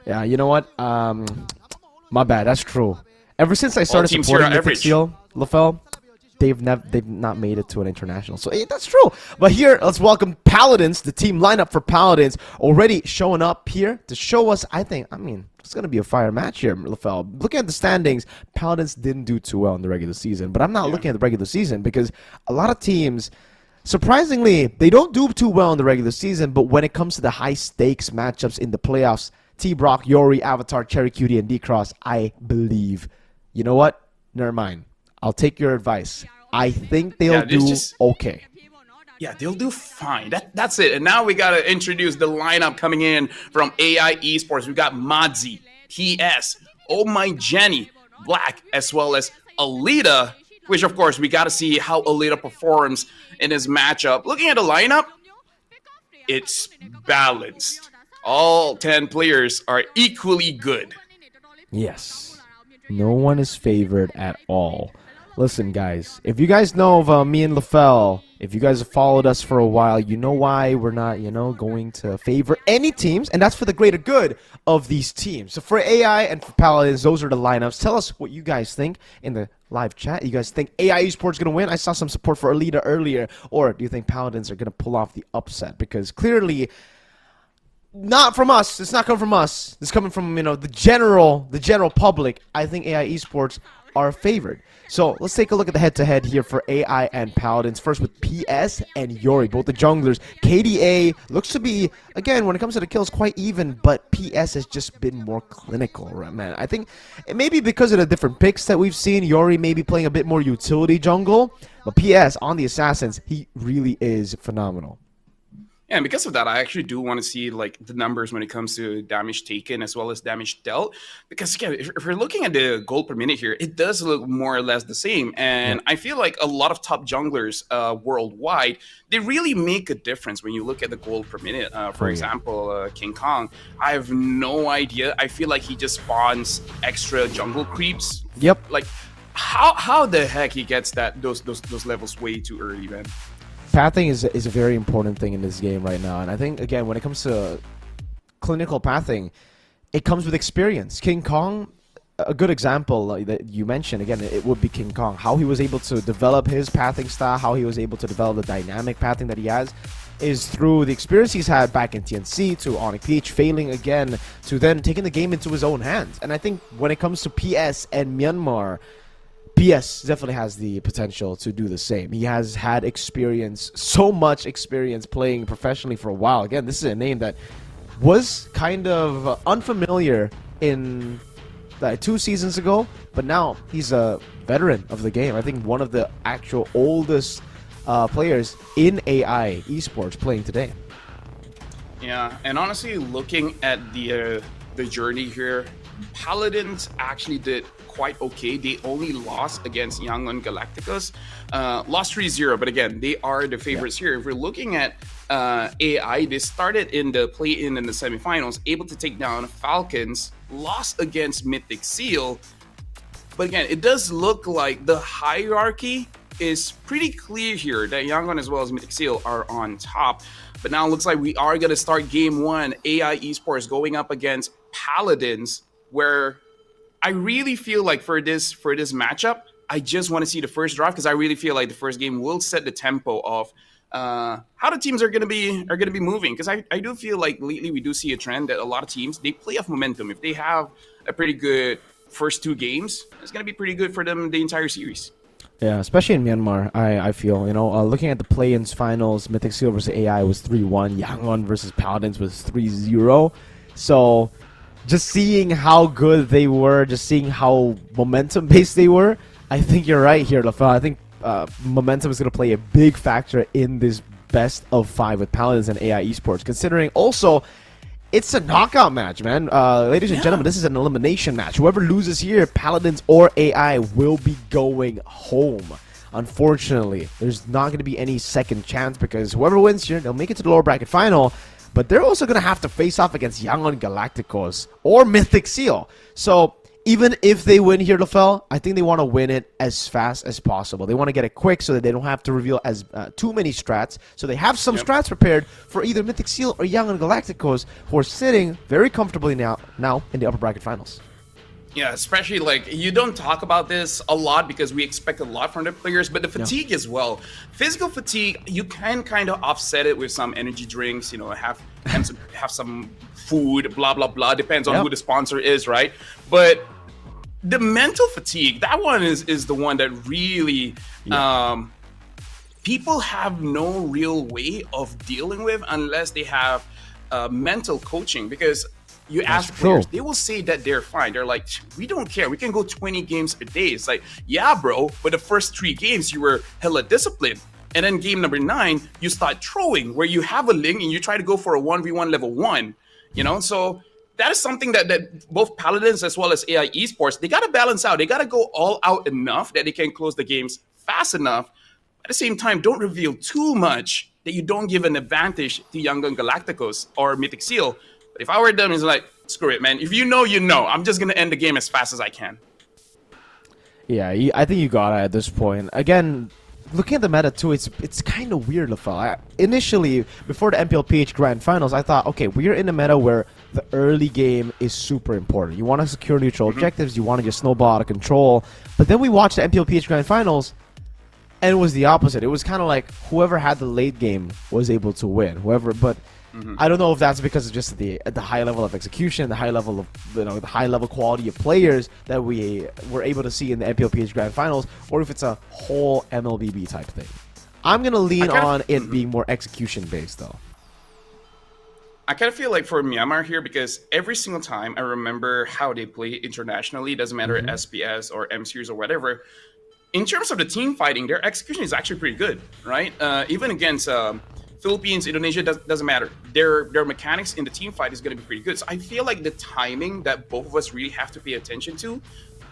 Yeah, you know what? My bad. That's true. Ever since I started supporting Mythic Seal, LaFell, they've not made it to an international. So that's true. But here, let's welcome Paladins, the team lineup for Paladins, already showing up here to show us. I mean, it's going to be a fire match here, LaFell. Looking at the standings, Paladins didn't do too well in the regular season. But I'm not looking at the regular season because a lot of teams, surprisingly, they don't do too well in the regular season. But when it comes to the high-stakes matchups in the playoffs, T-Brock, Yori, Avatar, Cherry Cutie, and D-Cross, I believe. You know what? Never mind. I'll take your advice. I think they'll do okay. Yeah, they'll do fine. That's it. And now we got to introduce the lineup coming in from AI Esports. We got Madzi, TS, Oh My Jenny, Black, as well as Alita, which, of course, we got to see how Alita performs in this matchup. Looking at the lineup, it's balanced. All 10 players are equally good. Yes. No one is favored at all. Listen, guys, if you guys know of me and LaFell, if you guys have followed us for a while, you know why we're not, going to favor any teams, and that's for the greater good of these teams. So for AI and for Paladins, those are the lineups. Tell us what you guys think in the live chat. You guys think AI Esports is going to win? I saw some support for Alita earlier. Or do you think Paladins are going to pull off the upset? Because clearly, not from us. It's not coming from us. It's coming from, the general public. I think AI Esports are favored. So let's take a look at the head-to-head here for AI and Paladins. First with PS and Yori, both the junglers. KDA looks to be, again, when it comes to the kills, quite even, but PS has just been more clinical, right, man? I think it may be because of the different picks that we've seen. Yori may be playing a bit more utility jungle, but PS on the Assassins, he really is phenomenal. Yeah, and because of that, I actually do want to see like the numbers when it comes to damage taken as well as damage dealt. Because again, if we're looking at the gold per minute here, it does look more or less the same. Yep. And I feel like a lot of top junglers worldwide, they really make a difference when you look at the gold per minute. For Oh, yeah. example, King Kong, I have no idea. I feel like he just spawns extra jungle creeps. Yep. Like how the heck he gets those levels way too early, man. Pathing is a very important thing in this game right now, and I think again when it comes to clinical pathing, it comes with experience. King Kong, a good example that you mentioned again, it would be King Kong. How he was able to develop his pathing style, how he was able to develop the dynamic pathing that he has, is through the experience he's had back in TNC to Onyx Peach, failing again, to then taking the game into his own hands. And I think when it comes to PS and Myanmar, PS definitely has the potential to do the same. He has had experience, so much experience playing professionally for a while. Again, this is a name that was kind of unfamiliar in 2 seasons ago, but now he's a veteran of the game. I think one of the actual oldest players in AI esports playing today. Yeah, and honestly, looking at the journey here, Paladins actually did quite okay. They only lost against Yangon Galacticos, lost 3-0, but again, they are the favorites here. If we're looking at AI, they started in the play-in and the semifinals, able to take down Falcons, lost against Mythic Seal, but again, it does look like the hierarchy is pretty clear here that Yangon as well as Mythic Seal are on top. But now it looks like we are going to start game one. AI Esports going up against Paladins, where I really feel like for this matchup, I just want to see the first draft because I really feel like the first game will set the tempo of how the teams are gonna be moving. Because I do feel like lately we do see a trend that a lot of teams, they play off momentum. If they have a pretty good first 2 games, it's gonna be pretty good for them the entire series. Yeah, especially in Myanmar, I feel, looking at the play-ins finals, Mythic Seal versus AI was 3-1, Yangon versus Paladins was 3-0. So just seeing how good they were, just seeing how momentum-based they were, I think you're right here, LaFell. I think momentum is going to play a big factor in this best of 5 with Paladins and AI Esports, considering also it's a knockout match, man. Ladies and gentlemen, this is an elimination match. Whoever loses here, Paladins or AI, will be going home. Unfortunately, there's not going to be any second chance because whoever wins here, they'll make it to the lower bracket final. But they're also going to have to face off against Yangon Galacticos or Mythic Seal. So even if they win here, LaFell, I think they want to win it as fast as possible. They want to get it quick so that they don't have to reveal as too many strats. So they have some strats prepared for either Mythic Seal or Yangon Galacticos, who are sitting very comfortably now in the upper bracket finals. Yeah, especially like you don't talk about this a lot because we expect a lot from the players, but the fatigue as well. Physical fatigue, you can kind of offset it with some energy drinks, have some food, blah, blah, blah. Depends on who the sponsor is, right? But the mental fatigue, that one is the one that really people have no real way of dealing with unless they have mental coaching, because you ask players, they will say that they're fine. They're like, we don't care. We can go 20 games a day. It's like, yeah, bro. But the first 3 games, you were hella disciplined. And then game number 9, you start throwing, where you have a Ling and you try to go for a 1v1 level 1. So that is something that both Paladins as well as AI Esports, they got to balance out. They got to go all out enough that they can close the games fast enough. At the same time, don't reveal too much that you don't give an advantage to Yangon Galacticos or Mythic Seal. But if I were them, it's like, screw it, man. If you know, you know. I'm just going to end the game as fast as I can. Yeah, I think you got it at this point. Again, looking at the meta too, it's kind of weird, LaFell. Initially, before the MPLPH Grand Finals, I thought, okay, we're in a meta where the early game is super important. You want to secure neutral objectives, you want to just snowball out of control. But then we watched the MPLPH Grand Finals, and it was the opposite. It was kind of like whoever had the late game was able to win. But I don't know if that's because of just the high level of execution, the high level of the high level quality of players that we were able to see in the MPLPH Grand Finals, or if it's a whole MLBB type thing. I'm gonna lean on it being more execution based, though. I kind of feel like for Myanmar here, because every single time I remember how they play internationally, doesn't matter SPS or M Series or whatever. In terms of the team fighting, their execution is actually pretty good, right? Even against Philippines, Indonesia, doesn't matter. Their mechanics in the team fight is going to be pretty good. So I feel like the timing that both of us really have to pay attention to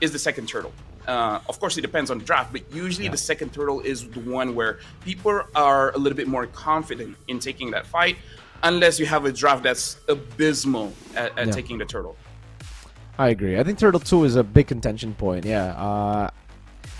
is the second turtle. Of course, it depends on the draft, but usually the second turtle is the one where people are a little bit more confident in taking that fight, unless you have a draft that's abysmal at taking the turtle. I agree. I think Turtle 2 is a big contention point,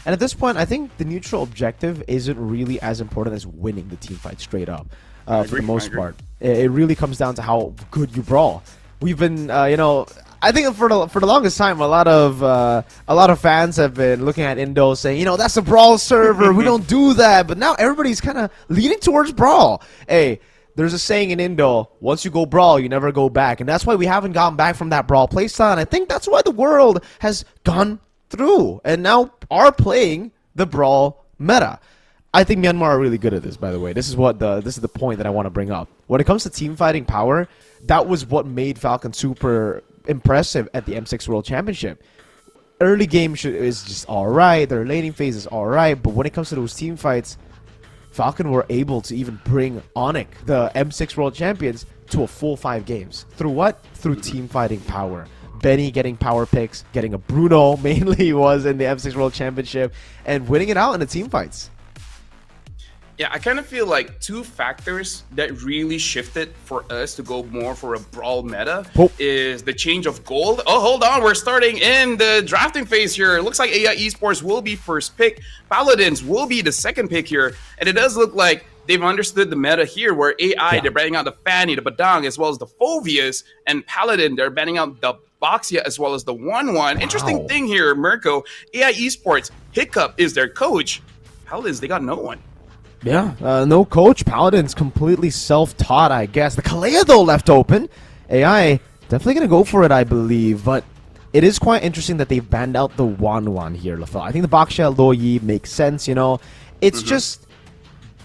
and at this point, I think the neutral objective isn't really as important as winning the team fight straight up. For the most part, it really comes down to how good you brawl. We've been, I think for the longest time, a lot of fans have been looking at Indo saying, that's a brawl server. We don't do that. But now everybody's kind of leaning towards brawl. Hey, there's a saying in Indo: once you go brawl, you never go back, and that's why we haven't gone back from that brawl playstyle. And I think that's why the world has gone through and now are playing the brawl meta. I think Myanmar are really good at this, by the way. This is the point that I want to bring up. When it comes to team fighting power, that was what made Falcon super impressive at the M6 World Championship. Early game is just alright, their laning phase is alright, but when it comes to those team fights, Falcon were able to even bring Onyx, the M6 World Champions, to a full 5 games. Through what? Through team fighting power. Benny getting power picks, getting a Bruno, mainly was in the M6 World Championship, and winning it out in the team fights. Yeah, I kind of feel like two factors that really shifted for us to go more for a brawl meta is the change of gold. Oh, hold on. We're starting in the drafting phase here. It looks like AI Esports will be first pick. Paladins will be the second pick here. And it does look like they've understood the meta here where AI, they're banning out the Fanny, the Badang, as well as the Phovius. And Paladin, they're banning out the Boxia as well as the 1-1. Wow. Interesting thing here, Mirko. AI Esports, Hiccup is their coach. Paladins, they got no one. Yeah, no coach. Paladin's completely self-taught, I guess. The Kalea, though, left open. AI definitely going to go for it, I believe. But it is quite interesting that they've banned out the 1-1 here, Lafel. I think the Baksha Loyi makes sense, It's just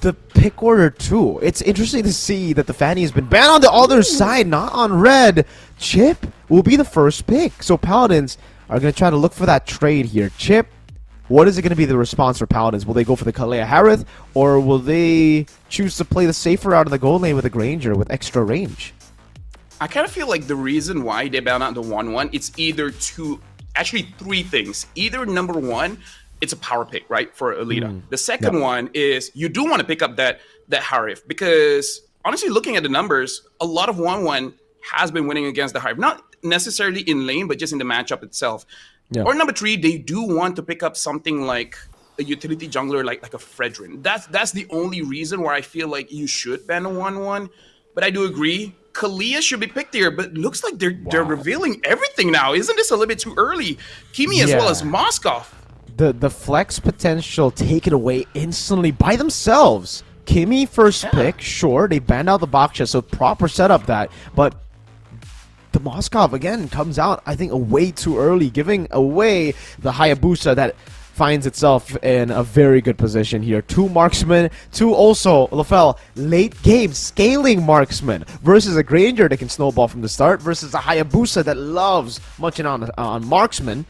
the pick order, too. It's interesting to see that the Fanny has been banned on the other side, not on red. Chip will be the first pick. So Paladins are going to try to look for that trade here. Chip, what is it going to be the response for Paladins? Will they go for the Kalea Harith, or will they choose to play the safer out of the gold lane with a Granger with extra range? I kind of feel like the reason why they ban out the 1-1, it's either three things. Either number one, it's a power pick, right, for Alita. The second one is you do want to pick up that Harith, because honestly, looking at the numbers, a lot of 1-1 has been winning against the Harith. Not necessarily in lane, but just in the matchup itself. Yeah. Or number three, they do want to pick up something like a utility jungler like a Fredrin. That's the only reason where I feel like you should ban a 1-1. But I do agree, Kalea should be picked here, but looks like they're revealing everything now. Isn't this a little bit too early? Kimi as well as Moskov. The flex potential taken away instantly by themselves. Kimi first pick, sure, they banned out the Baksha, so proper setup that, but the Moskov again comes out, I think, way too early, giving away the Hayabusa that finds itself in a very good position here. 2 marksmen, 2 also, Lafel, late game scaling marksman versus a Granger that can snowball from the start versus a Hayabusa that loves munching on marksman.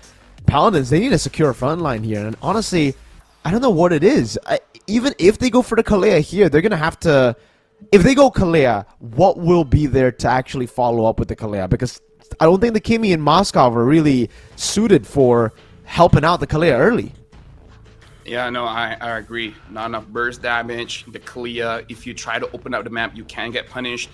Paladins, they need a secure front line here, and honestly, I don't know what it is. Even if they go for the Kalea here, they're going to have to... If they go Kalea, what will be there to actually follow up with the Kalea? Because I don't think the Kimi and Moskov are really suited for helping out the Kalea early. Yeah, no, I agree. Not enough burst damage. The Kalea, if you try to open up the map, you can get punished.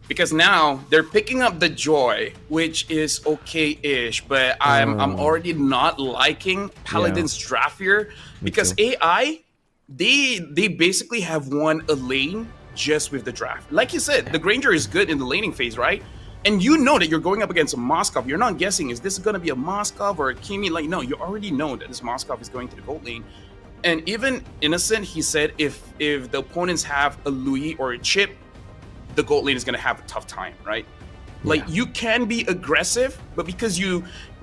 Because now they're picking up the Joy, which is okay-ish, but I'm already not liking Paladin's draft here. Because AI, they basically have won a lane just with the draft. Like you said, the Granger is good in the laning phase, right? And you know that you're going up against a Moskov. You're not guessing, is this going to be a Moskov or a Kimi? Like, no, you already know that this Moskov is going to the gold lane. And even Innocent, he said if the opponents have a Louis or a Chip, the gold lane is going to have a tough time, right? Like, you can be aggressive, but because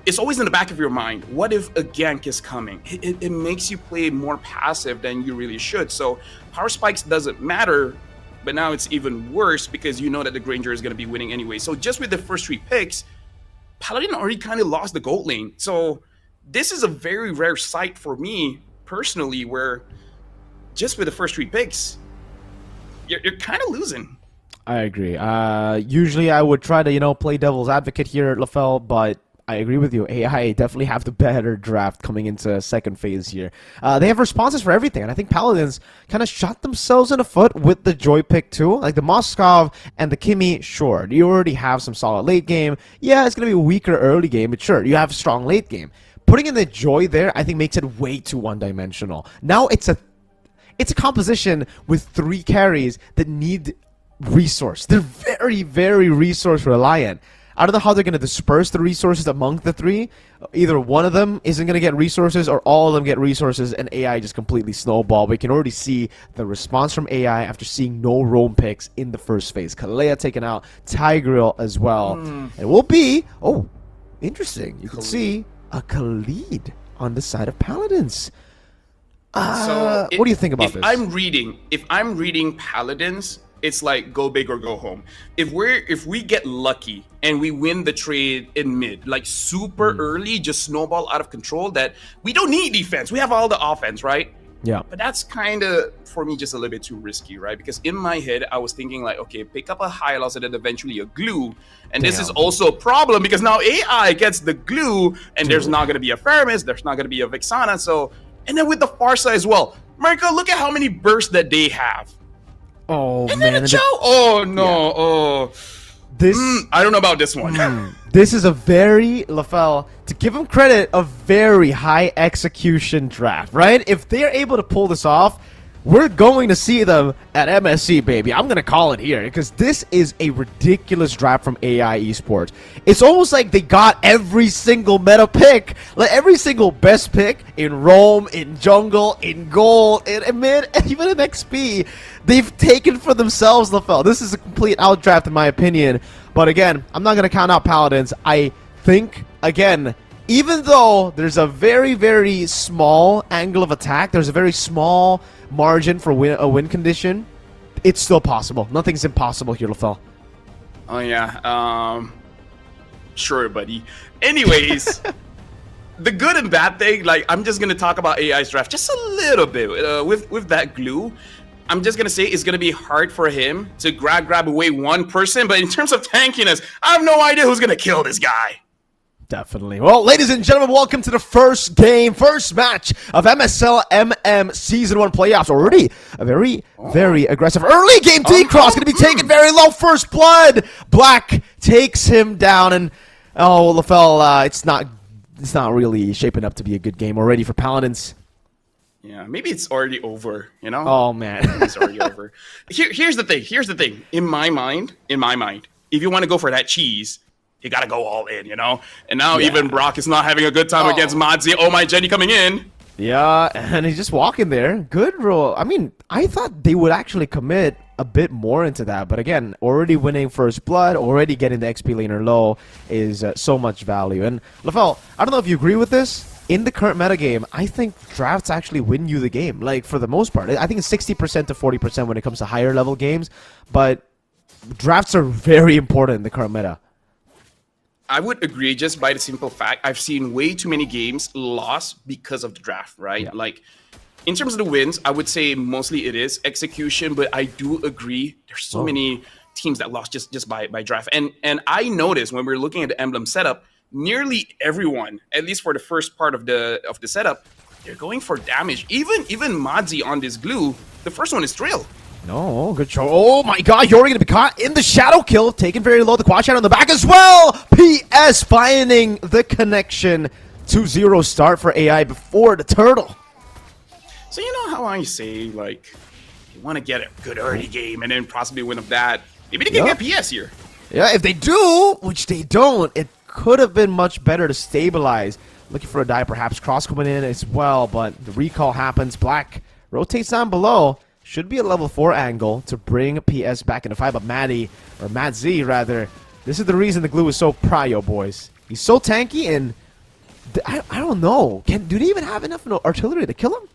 it's always in the back of your mind, what if a gank is coming? It makes you play more passive than you really should. So power spikes doesn't matter, but now it's even worse because you know that the Granger is going to be winning anyway. So just with the first 3 picks, Paladin already kind of lost the gold lane. So this is a very rare sight for me personally, where just with the first 3 picks, you're kind of losing. I agree. Usually I would try to, play devil's advocate here at LaFell, but I agree with you. AI definitely have the better draft coming into second phase here. They have responses for everything, and I think Paladins kind of shot themselves in the foot with the Joy pick too. Like the Moskov and the Kimi, sure, you already have some solid late game. Yeah, it's going to be a weaker early game, but sure, you have strong late game. Putting in the Joy there, I think makes it way too one-dimensional. Now it's a composition with 3 carries that need resource. They're very, very resource reliant. I don't know how they're going to disperse the resources among the 3. Either one of them isn't going to get resources, or all of them get resources, and AI just completely snowball. We can already see the response from AI after seeing no roam picks in the first phase. Kalea taken out, Tigreal as well. And it will be, interesting. You can see a Khalid on the side of Paladins. What do you think about this? If I'm reading Paladins, it's like go big or go home. If we get lucky and we win the trade in mid, like super early, just snowball out of control, that we don't need defense. We have all the offense, right? Yeah. But that's kind of, for me, just a little bit too risky, right? Because in my head, I was thinking like, okay, pick up a high loss and then eventually a glue. And this is also a problem because now AI gets the glue and there's not going to be a Faramis, there's not going to be a Vexana. So, and then with the Farsa as well. Marco, look at how many bursts that they have. Oh, and man. then a Chow. Oh, no. Yeah. Oh. This I don't know about this one. This is a very, LaFell, to give him credit, a very high execution draft, right? If they're able to pull this off, we're going to see them at MSC, baby. I'm going to call it here because this is a ridiculous draft from AI Esports. It's almost like they got every single meta pick, like every single best pick in Roam, in Jungle, in Gold, in Mid, and even in XP. They've taken for themselves, LaFell. This is a complete outdraft in my opinion. But again, I'm not going to count out Paladins. I think, again, even though there's a very, very small angle of attack, there's a very small margin for a win condition, it's still possible. Nothing's impossible here, LaFell. Oh, yeah. Sure, buddy. Anyways, the good and bad thing, like, I'm just going to talk about AI's draft just a little bit. With that glue, I'm just going to say it's going to be hard for him to grab away one person. But in terms of tankiness, I have no idea who's going to kill this guy. Definitely. Well, ladies and gentlemen, welcome to the first match of MSL MM Season 1 playoffs. Already a very, very aggressive early game. D-Cross going to be taken very low. First blood. Black takes him down. And, LaFell, it's not really shaping up to be a good game already for Paladins. Yeah, maybe it's already over, you know? Oh, man. It's already over. Here's the thing. In my mind, if you want to go for that cheese, you gotta go all in, you know? And now even Brock is not having a good time against Madzi. Oh my Jenny coming in. Yeah, and he's just walking there. Good roll. I mean, I thought they would actually commit a bit more into that. But again, already winning first blood, already getting the XP laner low is so much value. And LaFell, I don't know if you agree with this. In the current metagame, I think drafts actually win you the game. Like, for the most part. I think it's 60% to 40% when it comes to higher level games. But drafts are very important in the current meta. I would agree just by the simple fact I've seen way too many games lost because of the draft, right? Yeah. Like, in terms of the wins, I would say mostly it is execution, but I do agree there's so many teams that lost just by draft. And I noticed when we were looking at the emblem setup, nearly everyone, at least for the first part of the setup, they're going for damage. Even Madzi on this glue, the first one is Drill. No, good show. Oh my god, Yori gonna be caught in the shadow kill, taken very low. The quad shadow on the back as well. PS finding the connection. 2-0 start for AI before the turtle. So you know how I say, like, you want to get a good early game and then possibly win of that. Maybe they can get PS here. Yeah, if they do, which they don't, it could have been much better to stabilize. Looking for a dive, perhaps Cross coming in as well, but the recall happens. Black rotates down below. Should be a level 4 angle to bring PS back into fight, but Madzi rather, this is the reason the glue is so prio, boys. He's so tanky, and I don't know. Do they even have enough artillery to kill him?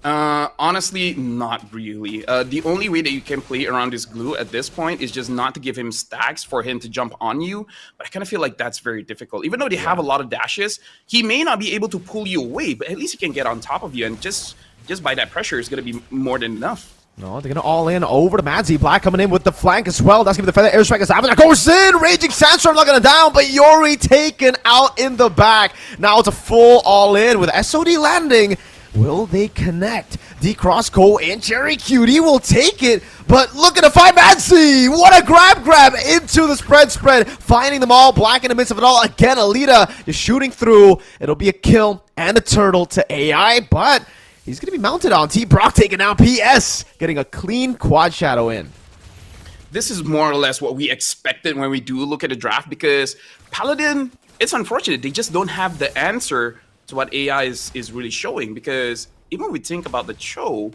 Honestly, not really. The only way that you can play around this glue at this point is just not to give him stacks for him to jump on you. But I kind of feel like that's very difficult. Even though they have a lot of dashes, he may not be able to pull you away, but at least he can get on top of you, and just by that pressure is going to be more than enough. No, they're gonna all in over to Madzy. Black coming in with the flank as well. That's gonna be the feather airstrike as Avatar goes in. Raging Sandstorm not gonna down, but Yori taken out in the back. Now it's a full all in with SOD landing. Will they connect? D-Cross go in. Cherry Cutie will take it, but look at the fight, Madzy! What a grab into the spread, finding them all. Black in the midst of it all. Again, Alita is shooting through. It'll be a kill and a turtle to AI, but he's going to be mounted on. T-Brock taking out PS, getting a clean quad shadow in. This is more or less what we expected when we do look at the draft, because Paladin, it's unfortunate. They just don't have the answer to what AI is really showing, because even when we think about the Cho,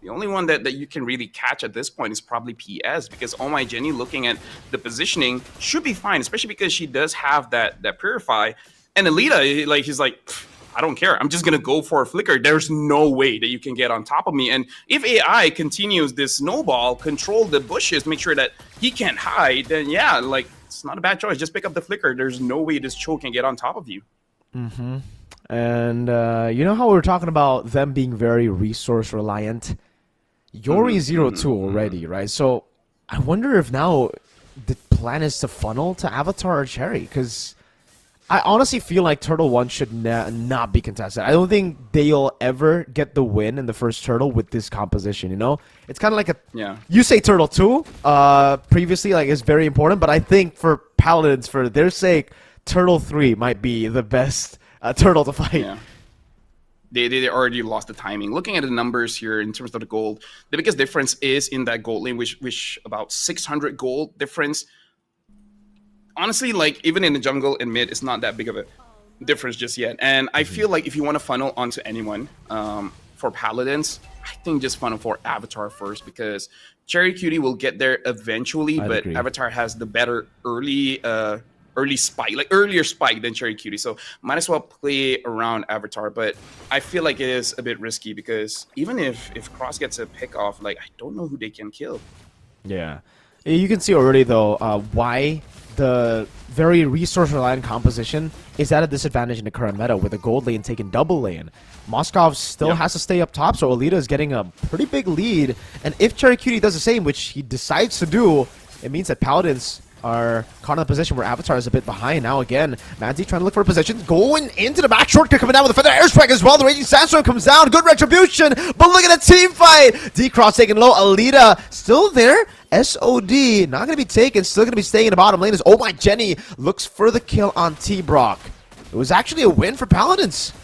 the only one that you can really catch at this point is probably PS, because Oh My Jenny, looking at the positioning, should be fine, especially because she does have that Purify. And Alita, like, he's like, I don't care. I'm just going to go for a flicker. There's no way that you can get on top of me. And if AI continues this snowball, control the bushes, make sure that he can't hide, then yeah, like, it's not a bad choice. Just pick up the flicker. There's no way this Cho can get on top of you. Mm-hmm. And you know how we were talking about them being very resource reliant? Yori 0-2 already, right? So I wonder if now the plan is to funnel to Avatar or Cherry, because I honestly feel like Turtle 1 should not be contested. I don't think they'll ever get the win in the first Turtle with this composition, you know? It's kind of like a... Yeah. You say Turtle 2 previously, like, is very important, but I think for Paladins, for their sake, Turtle 3 might be the best Turtle to fight. Yeah. They already lost the timing. Looking at the numbers here in terms of the gold, the biggest difference is in that gold lane, which about 600 gold difference. Honestly, like, even in the jungle and mid, it's not that big of a difference just yet. And I feel like if you want to funnel onto anyone for Paladins, I think just funnel for Avatar first, because Cherry Cutie will get there eventually, but agree. Avatar has the better early spike, like earlier spike than Cherry Cutie. So might as well play around Avatar. But I feel like it is a bit risky, because even if Cross gets a pick off, like, I don't know who they can kill. Yeah. You can see already, though, why the very resource-reliant composition is at a disadvantage in the current meta, with the gold lane taking double lane. Moskov still has to stay up top, so Alita is getting a pretty big lead. And if Cherry Cutie does the same, which he decides to do, it means that Paladins are caught in a position where Avatar is a bit behind. Now again, Madzy trying to look for a position, going into the back shortcut, coming down with a feather airstrike as well. The Raging Sandstorm comes down, good retribution, but look at the team fight. D-Cross taking low, Alita still there. SOD not going to be taken, still going to be staying in the bottom lane as Oh My Jenny looks for the kill on T-Brock. It was actually a win for Paladins.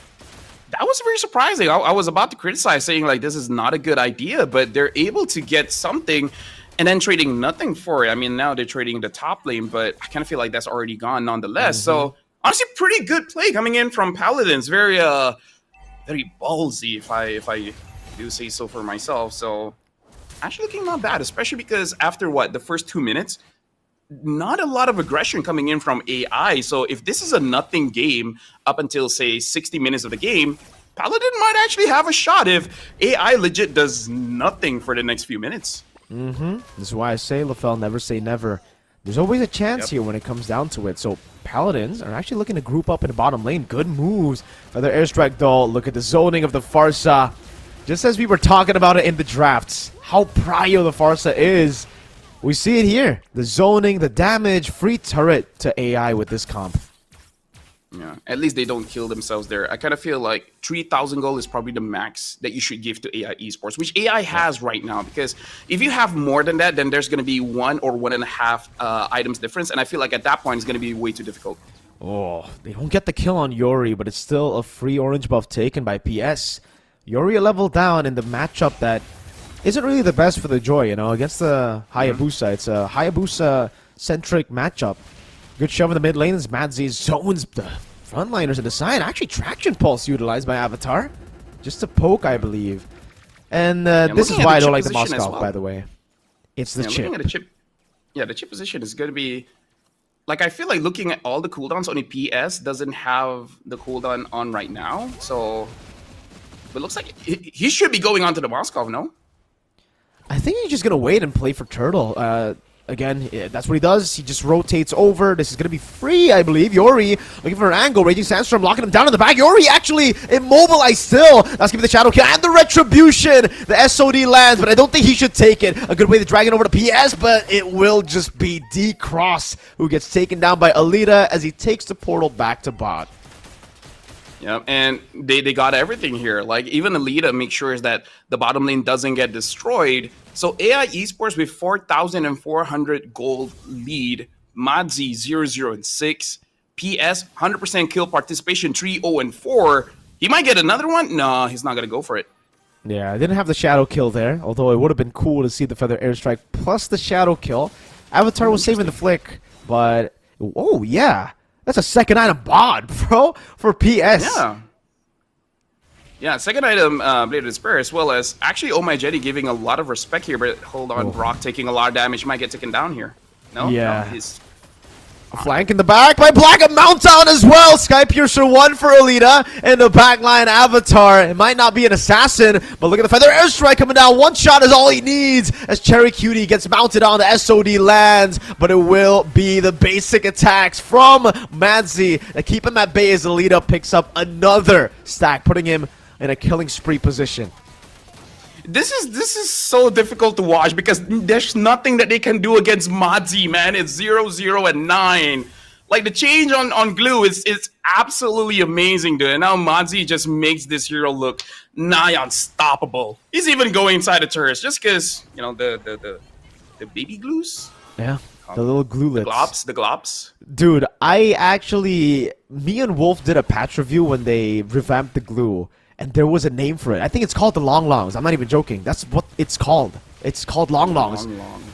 That was very surprising. I was about to criticize, saying like this is not a good idea, but they're able to get something and then trading nothing for it. I mean, now they're trading the top lane, but I kind of feel like that's already gone nonetheless. So honestly, pretty good play coming in from Paladins. Very very ballsy, if I do say so for myself. So actually looking not bad, especially because after the first 2 minutes, not a lot of aggression coming in from AI. So if this is a nothing game up until, say, 60 minutes of the game, Paladin might actually have a shot if AI legit does nothing for the next few minutes. This is why I say, LaFell, never say never. There's always a chance here when it comes down to it. So Paladins are actually looking to group up in the bottom lane. Good moves. Feather airstrike, though. Look at the zoning of the Farsa. Just as we were talking about it in the drafts, how prio the Farsa is. We see it here. The zoning, the damage, free turret to AI with this comp. Yeah, at least they don't kill themselves there. I kind of feel like 3,000 gold is probably the max that you should give to AI esports, which AI has right now. Because if you have more than that, then there's going to be 1 or 1.5 items difference. And I feel like at that point, it's going to be way too difficult. Oh, they don't get the kill on Yori, but it's still a free orange buff taken by PS. Yori a level down in the matchup that isn't really the best for the Joy, you know, against the Hayabusa. It's a Hayabusa-centric matchup. Good shove in the mid lane as Madzy zones the frontliners in the side. Actually, Traction Pulse utilized by Avatar. Just a poke, I believe. And this is why I don't like the Moskov, by the way. It's the chip. Looking at the chip. Yeah, the chip position is going to be... Like, I feel like looking at all the cooldowns, only PS doesn't have the cooldown on right now. So, but it looks like he should be going on to the Moskov, no? I think he's just going to wait and play for Turtle. again, that's what he does. He just rotates over. This is going to be free, I believe. Yori looking for an angle. Raging Sandstorm locking him down in the back. Yori actually immobilized still. That's going to be the shadow kill and the retribution. The SOD lands, but I don't think he should take it. A good way to drag it over to PS, but it will just be D-Cross who gets taken down by Alita as he takes the portal back to bot. Yeah, and they got everything here. Like, even Alita makes sure that the bottom lane doesn't get destroyed. So AI Esports with 4,400 gold lead, Madzi 0-0-6, PS 100% kill participation 3-0-4. He might get another one. No, he's not gonna go for it. Yeah, I didn't have the shadow kill there, although it would have been cool to see the feather airstrike plus the shadow kill. Avatar was saving the flick, but oh yeah. That's a second item bod, bro, for PS. Yeah. Yeah, second item, Blade of Despair, as well as actually Oh My Jetty giving a lot of respect here, but hold on, Brock taking a lot of damage, might get taken down here. No? Yeah. No, he's... A flank in the back by Black and Mount down as well. Sky Piercer 1 for Alita. And the backline Avatar. It might not be an assassin, but look at the feather airstrike coming down. One shot is all he needs as Cherry Cutie gets mounted on the SOD lands. But it will be the basic attacks from Madzi that keep him at bay as Alita picks up another stack, putting him in a killing spree position. This is so difficult to watch because there's nothing that they can do against Madzi, man. It's 0-0 and 9. Like, the change on Glue is absolutely amazing, dude. And now Madzi just makes this hero look nigh unstoppable. He's even going inside the turrets just because, you know, the baby glues. Yeah, the little glulets. The glops. Dude, me and Wolf did a patch review when they revamped the glue. And there was a name for it. I think it's called the Long Longs. I'm not even joking. That's what it's called. It's called Long Longs.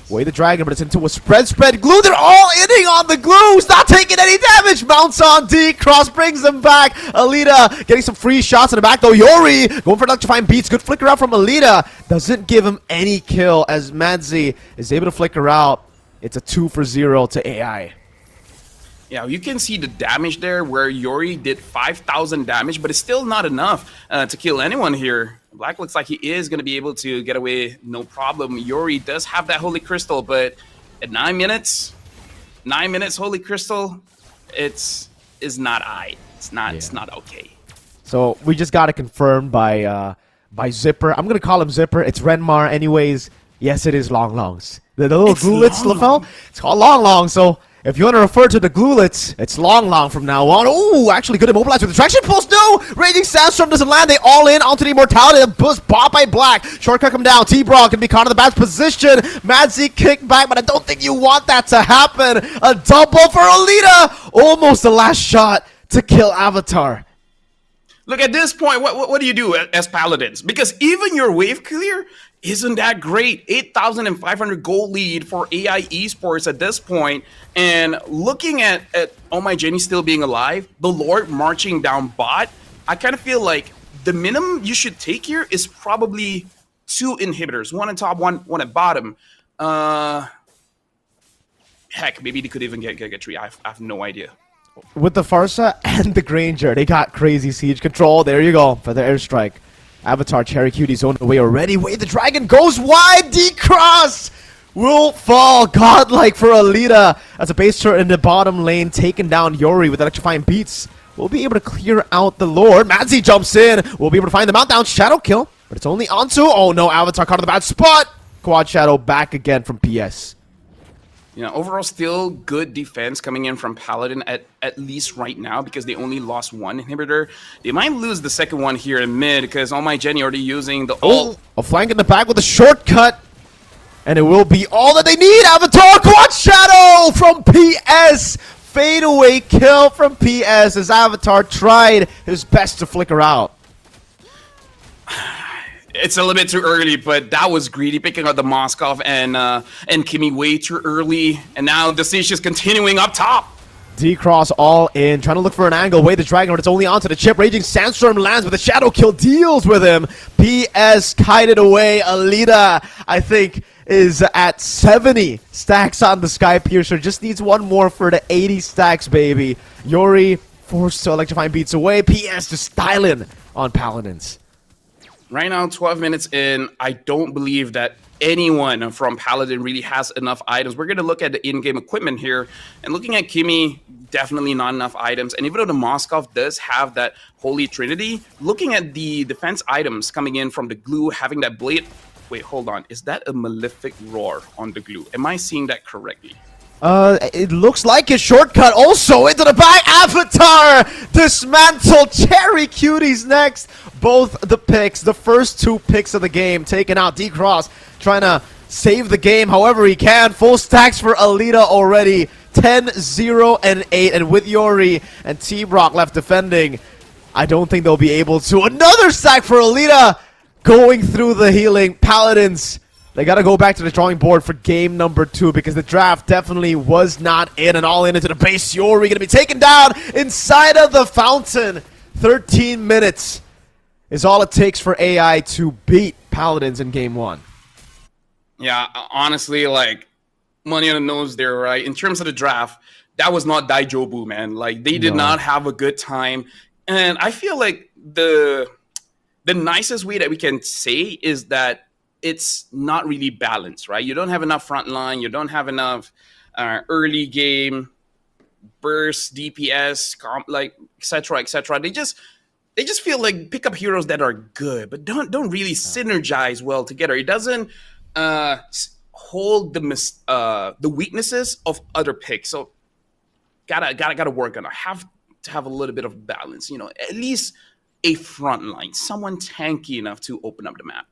Way the dragon, but it's into a spread glue. They're all inning on the glue. He's not taking any damage. Mounts on D. Cross brings them back. Alita getting some free shots in the back though. Yori going for electrifying beats. Good flicker out from Alita. Doesn't give him any kill as Madzi is able to flicker out. It's a 2-for-0 to AI. Yeah, you can see the damage there where Yori did 5,000 damage, but it's still not enough to kill anyone here. Black looks like he is going to be able to get away no problem. Yori does have that Holy Crystal, but at 9 minutes, Holy Crystal, is not aight. It's not okay. So we just got it confirmed by Zipper. I'm going to call him Zipper. It's Renmar anyways. Yes, it is Long Longs. The little glulets, LaFell, it's called Long Long, so... If you want to refer to the glulets, it's Long Long from now on. Ooh, actually good immobilize with the traction pulse. No! Raging Sandstorm doesn't land. They all in onto the immortality. A boost bought by Black. Shortcut come down. T-Brawl can be caught in the bad position. Madzi kick back, but I don't think you want that to happen. A double for Alita. Almost the last shot to kill Avatar. Look, at this point, what do you do as Paladins? Because even your wave clear isn't that great. 8,500 gold lead for AI Esports at this point. And looking at Oh My Jenny still being alive, the Lord marching down bot, I kind of feel like the minimum you should take here is probably 2 inhibitors. One on top, one at bottom. Heck, maybe they could even get 3. I have no idea. With the Farsa and the Granger, they got crazy siege control. There you go for the airstrike. Avatar Cherry Cutie's on the way already. Wait, the dragon goes wide. D-Cross will fall. Godlike for Alita. As a base turret in the bottom lane, taking down Yori with electrifying beats. We'll be able to clear out the Lord. Madzi jumps in. We'll be able to find the Mountdown Shadow kill. But it's only onto. Oh no, Avatar caught in the bad spot. Quad Shadow back again from PS. You know, overall, still good defense coming in from Paladin at least right now because they only lost 1 inhibitor. They might lose the second one here in mid because Oh My Jenny already using the ult. A flank in the back with a shortcut. And it will be all that they need. Avatar Quad Shadow from PS. Fadeaway kill from PS as Avatar tried his best to flicker out. It's a little bit too early, but that was greedy, picking up the Moskov and Kimmy way too early. And now the siege is continuing up top. D-Cross all in, trying to look for an angle. Way the dragon, but it's only onto the chip. Raging Sandstorm lands with a shadow kill, deals with him. PS kited away. Alita, I think, is at 70 stacks on the Sky Piercer. Just needs 1 more for the 80 stacks, baby. Yori forced to electrifying beats away. PS just styling on Paladins. right now, 12 minutes in, I don't believe that anyone from Paladin really has enough items. We're going to look at the in-game equipment here, and looking at Kimi, definitely not enough items. And even though the Moskov does have that Holy Trinity, looking at the defense items coming in from the glue, having that blade. Wait, hold on. Is that a Malefic Roar on the glue? Am I seeing that correctly? It looks like a shortcut also into the back. Avatar dismantled. Cherry Cuties next. Both the picks, the first 2 picks of the game, taken out. D-Cross trying to save the game however he can. Full stacks for Alita already. 10, 0, and 8. And with Yori and T-Brock left defending, I don't think they'll be able to. Another stack for Alita going through the healing. Paladins, they got to go back to the drawing board for game number 2 because the draft definitely was not in. And all in into the base. Yori going to be taken down inside of the fountain. 13 minutes is all it takes for AI to beat Paladins in game 1. Yeah, honestly, like, money on the nose there, right? In terms of the draft, that was not Daijobu, man. Like, they did not have a good time. And I feel like the nicest way that we can say is that it's not really balanced, right? You don't have enough front line. You don't have enough early game burst, DPS, like etc. etc. They just feel like pick up heroes that are good, but don't really synergize well together. It doesn't hold the weaknesses of other picks. So gotta work on it. Have to have a little bit of balance. You know, at least a front line, someone tanky enough to open up the map.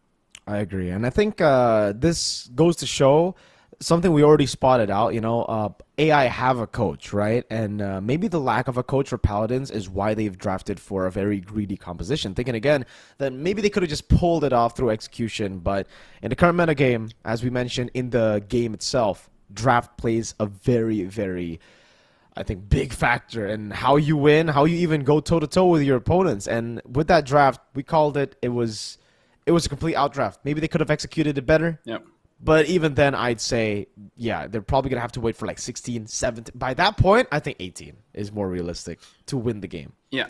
I agree, and I think this goes to show something we already spotted out. You know, AI have a coach, right? And maybe the lack of a coach for Paladins is why they've drafted for a very greedy composition. Thinking again that maybe they could have just pulled it off through execution, but in the current meta game, as we mentioned in the game itself, draft plays a very, very, I think, big factor in how you win, how you even go toe-to-toe with your opponents. And with that draft, we called it was a complete outdraft. Maybe they could have executed it better. Yep. But even then, I'd say, yeah, they're probably going to have to wait for like 16, 17. By that point, I think 18 is more realistic to win the game. Yeah.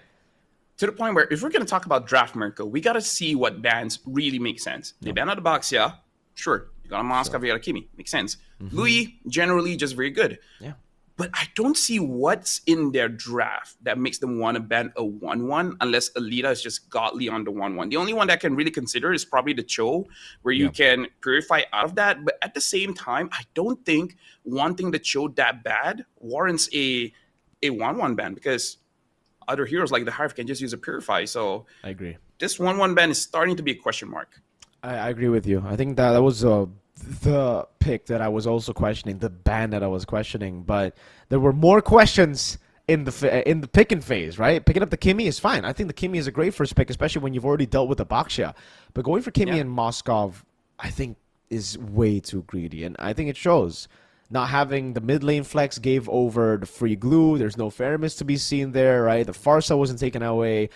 To the point where if we're going to talk about draft, Mirko, we got to see what bans really make sense. They ban out the box, yeah. Sure. You got a Moskov, you got a Kimi. Makes sense. Louis, generally just very good. Yeah. But I don't see what's in their draft that makes them want to ban a 1-1 unless Alita is just godly on the 1-1. The only one that I can really consider is probably the Cho, where you can purify out of that. But at the same time, I don't think wanting the Cho that bad warrants a 1-1 ban because other heroes like the Hive can just use a purify. So I agree. This 1-1 ban is starting to be a question mark. I agree with you. I think that was the pick that I was also questioning, the ban that I was questioning, but there were more questions in the picking phase, right? Picking up the Kimi is fine. I think the Kimi is a great first pick, especially when you've already dealt with the Baxia. But going for Kimi and Moskov, I think, is way too greedy, and I think it shows. Not having the mid lane flex gave over the free glue. There's no Faramis to be seen there, right? The Farsa wasn't taken away.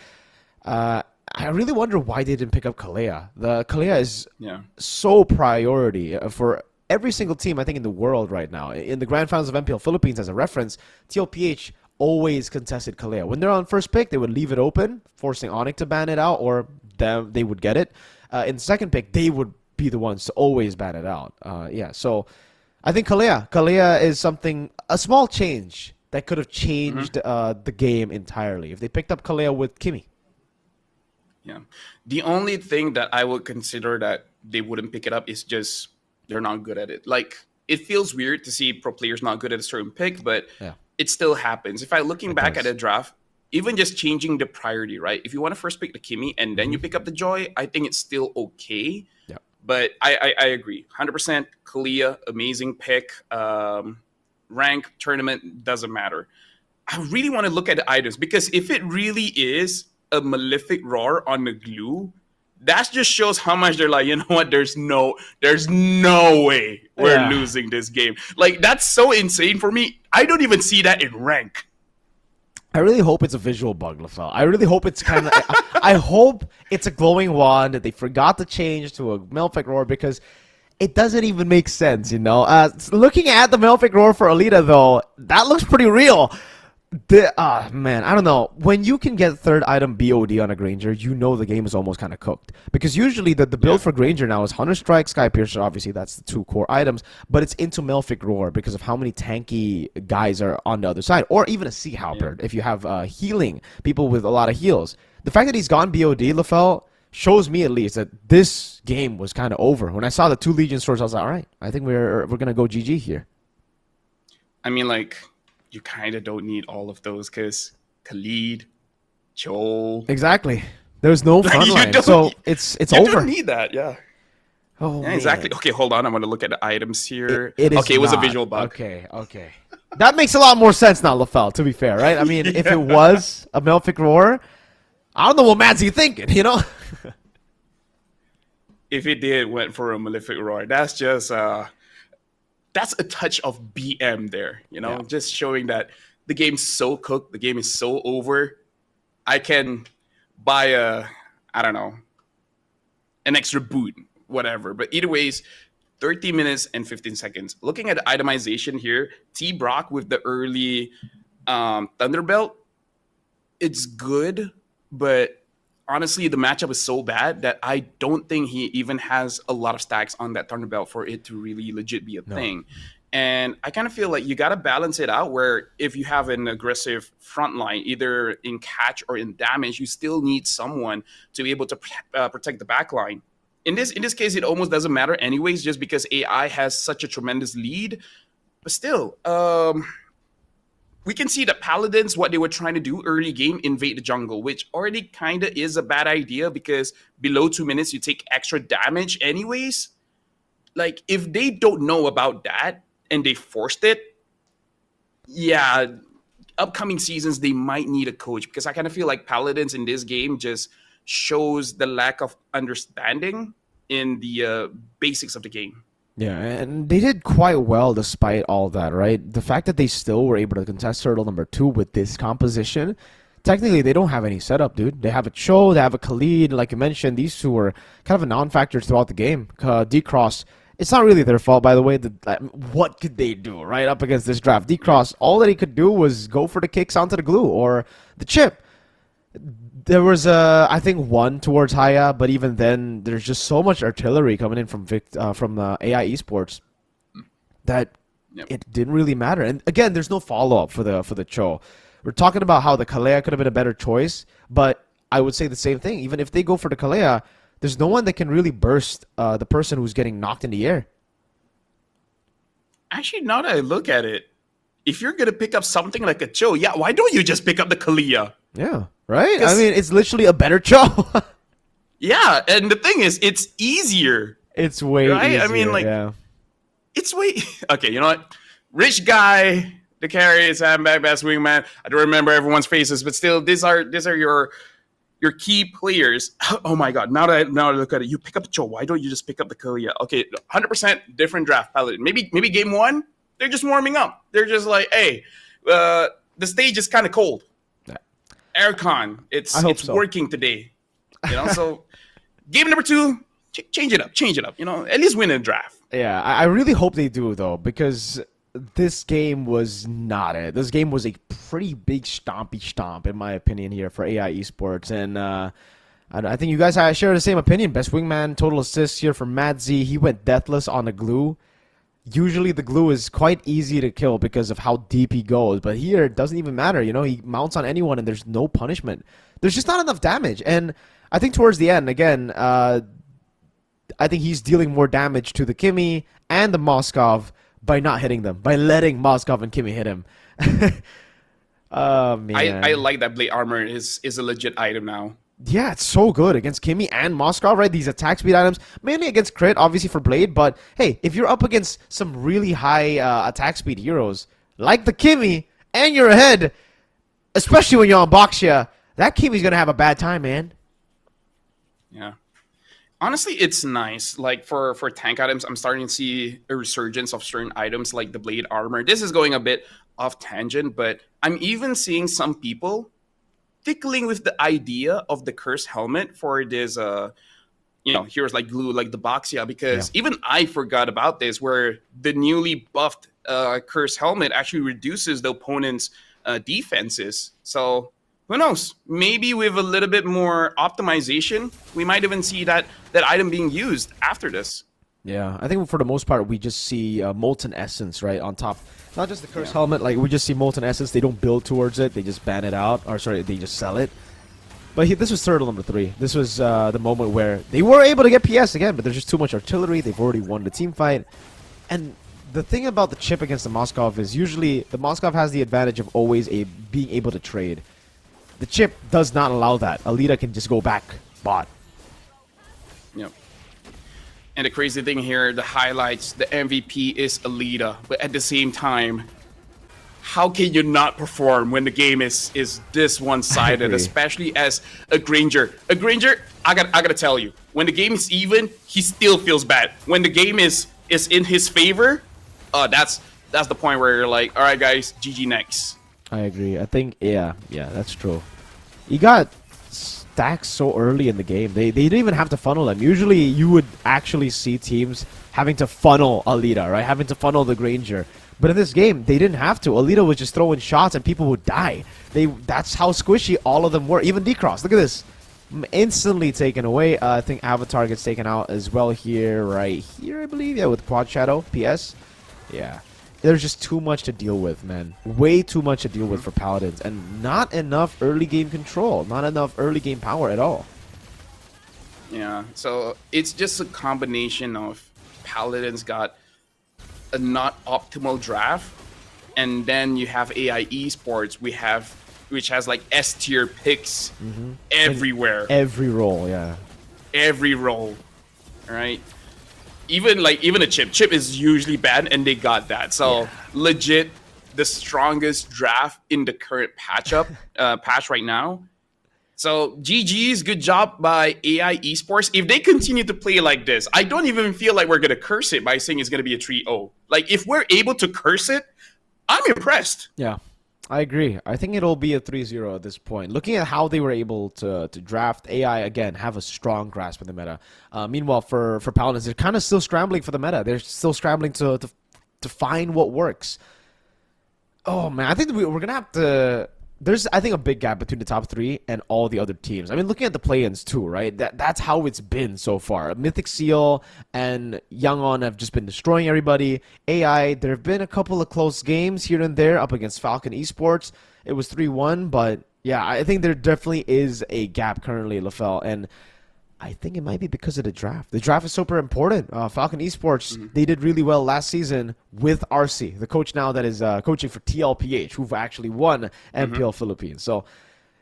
I really wonder why they didn't pick up Kalea. The Kalea is so priority for every single team, I think, in the world right now. In the Grand Finals of MPL Philippines, as a reference, TLPH always contested Kalea. When they're on first pick, they would leave it open, forcing Onyx to ban it out, or they would get it. In second pick, they would be the ones to always ban it out. So I think Kalea is something, a small change that could have changed the game entirely if they picked up Kalea with Kimi. Yeah. The only thing that I would consider that they wouldn't pick it up is just they're not good at it. Like, it feels weird to see pro players not good at a certain pick, but it still happens. If I'm looking back at a draft, even just changing the priority, right? If you want to first pick the Kimi and then you pick up the Joy, I think it's still okay. Yeah. But I agree. 100% Kalea, amazing pick. Rank, tournament, doesn't matter. I really want to look at the items because if it really is a Malefic Roar on the glue, that just shows how much they're like, you know what, there's no way we're losing this game. Like, that's so insane for me. I don't even see that in rank. I really hope it's a visual bug, LaFell. I really hope it's kind of I hope it's a glowing wand that they forgot to change to a Malefic Roar because it doesn't even make sense, you know. Looking at the Malefic Roar for Alita, though, that looks pretty real. Man, I don't know. When you can get third item BOD on a Granger, you know the game is almost kind of cooked. Because usually the build for Granger now is Hunter Strike, Sky Piercer, obviously that's the two core items, but it's into Melphic Roar because of how many tanky guys are on the other side. Or even a Sea Halberd if you have healing, people with a lot of heals. The fact that he's gone BOD, LaFell, shows me at least that this game was kind of over. When I saw the 2 Legion swords, I was like, all right, I think we're going to go GG here. I mean, like, you kind of don't need all of those because Khalid, Joel. Exactly. There's no front line, so it's you over. You don't need that, yeah. Oh, yeah, exactly. Okay, hold on. I'm going to look at the items here. It was a visual bug. Okay. That makes a lot more sense now, LaFell, to be fair, right? I mean, if it was a Melphic Roar, I don't know what Madsy thinking, you know? If it went for a Malefic Roar, that's just... that's a touch of BM there, just showing that the game's so cooked, the game is so over. I can buy an extra boot, whatever. But either ways, 30 minutes and 15 seconds. Looking at the itemization here, T-Brock with the early Thunderbelt, it's good, but honestly, the matchup is so bad that I don't think he even has a lot of stacks on that Thunderbelt for it to really legit be a thing. And I kind of feel like you got to balance it out where if you have an aggressive front line, either in catch or in damage, you still need someone to be able to protect the back line. In this case, it almost doesn't matter anyways, just because AI has such a tremendous lead. But still, we can see that Paladins, what they were trying to do early game, invade the jungle, which already kind of is a bad idea because below 2 minutes, you take extra damage anyways. Like, if they don't know about that and they forced it, yeah, upcoming seasons, they might need a coach because I kind of feel like Paladins in this game just shows the lack of understanding in the basics of the game. Yeah, and they did quite well despite all that, right? The fact that they still were able to contest Turtle number 2 with this composition, technically they don't have any setup, dude. They have a Cho, they have a Khalid, like you mentioned, these two were kind of a non-factor throughout the game. D-Cross, it's not really their fault, by the way. What could they do, right, up against this draft? D-Cross, all that he could do was go for the kicks onto the glue or the chip. There was, I think, one towards Haya, but even then, there's just so much artillery coming in from AI Esports that it didn't really matter. And again, there's no follow-up for the Cho. We're talking about how the Kalea could have been a better choice, but I would say the same thing. Even if they go for the Kalea, there's no one that can really burst the person who's getting knocked in the air. Actually, now that I look at it, if you're going to pick up something like a Cho, why don't you just pick up the Kalea? Yeah. Right? I mean, it's literally a better Cho. Yeah, and the thing is, it's easier. It's way easier. I mean, like, it's way... Okay, you know what? Rich guy, the carry, sandbag, best wingman. I don't remember everyone's faces, but still, these are your key players. Oh my god! Now that I look at it, you pick up the Cho. Why don't you just pick up the Kalia? Okay, 100% different draft Paladin. Maybe game one, they're just warming up. They're just like, hey, the stage is kind of cold. Aircon, it's so. Working today, So game number 2, change it up, At least win a draft. Yeah, I really hope they do though, because this game was not it. This game was a pretty big stomp, in my opinion, here for AI Esports, and I think you guys share the same opinion. Best wingman, total assists here for Madsy. He went deathless on the glue. Usually the glue is quite easy to kill because of how deep he goes, but here it doesn't even matter. He mounts on anyone and there's no punishment. There's just not enough damage, and I think towards the end, again, I think he's dealing more damage to the Kimmy and the Moskov by not hitting them, by letting Moskov and Kimmy hit him. Oh, man. I like that blade armor is a legit item now. Yeah, it's so good against Kimmy and Moskov, right? These attack speed items, mainly against crit, obviously for Blade, but hey, if you're up against some really high attack speed heroes, like the Kimmy, and you're ahead, especially when you're on Boxia, that Kimmy's gonna have a bad time, man. Yeah. Honestly, it's nice. Like, for tank items, I'm starting to see a resurgence of certain items like the Blade armor. This is going a bit off tangent, but I'm even seeing some people tickling with the idea of the cursed helmet for this heroes like Glue, like the Boxia, because even I forgot about this, where the newly buffed cursed helmet actually reduces the opponent's defenses. So who knows? Maybe with a little bit more optimization, we might even see that item being used after this. Yeah, I think for the most part, we just see Molten Essence, right, on top. Not just the Curse Helmet, like, we just see Molten Essence. They don't build towards it. They just ban it out. Or, sorry, they just sell it. But this was Turtle number 3. This was the moment where they were able to get PS again, but there's just too much artillery. They've already won the team fight. And the thing about the chip against the Moskov is usually the Moskov has the advantage of always being able to trade. The chip does not allow that. Alita can just go back bot. Yep. And the crazy thing here, the highlights, the MVP is Alita, but at the same time, how can you not perform when the game is this one-sided, especially as a Granger? A Granger, I gotta tell you, when the game is even, he still feels bad. When the game is in his favor, that's the point where you're like, all right, guys, GG next. I agree. I think, yeah, that's true. He got stacks so early in the game. They didn't even have to funnel them. Usually, you would actually see teams having to funnel Alita, right? Having to funnel the Granger. But in this game, they didn't have to. Alita was just throwing shots and people would die. That's how squishy all of them were. Even D-Cross. Look at this. Instantly taken away. I think Avatar gets taken out as well here, right here, I believe. Yeah, with Quad Shadow. PS. Yeah. There's just too much to deal with, man. Way too much to deal with for Paladins. And not enough early game control. Not enough early game power at all. Yeah, so it's just a combination of Paladins got a not optimal draft, and then you have AI Esports, which has like S tier picks everywhere. Every role, yeah. Every role, right? Even a chip is usually bad, and they got that. So legit, the strongest draft in the current patch right now. So GG's, good job by AI Esports. If they continue to play like this, I don't even feel like we're gonna curse it by saying it's gonna be a 3-0. Like, if we're able to curse it, I'm impressed. Yeah, I agree. I think it'll be a 3-0 at this point. Looking at how they were able to draft, AI, again, have a strong grasp of the meta. Meanwhile, for Paladins, they're kind of still scrambling for the meta. They're still scrambling to find what works. Oh, man, I think we're going to have to... There's, I think, a big gap between the top 3 and all the other teams. I mean, looking at the play-ins too, right? That's how it's been so far. Mythic Seal and Youngon have just been destroying everybody. AI, there have been a couple of close games here and there up against Falcon Esports. It was 3-1, but yeah, I think there definitely is a gap currently, LaFell, and I think it might be because of the draft. The draft is super important. Falcon Esports, they did really well last season with RC, the coach now that is coaching for TLPH, who've actually won MPL Philippines. So,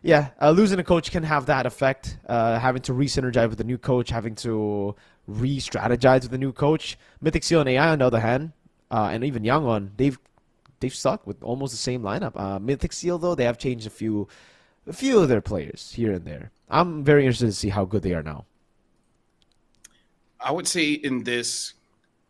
yeah, losing a coach can have that effect. Having to re-synergize with the new coach, having to re-strategize with the new coach. Mythic Seal and AI, on the other hand, and even Youngon, they've stuck with almost the same lineup. Mythic Seal, though, they have changed a few of their players here and there. I'm very interested to see how good they are now. I would say in this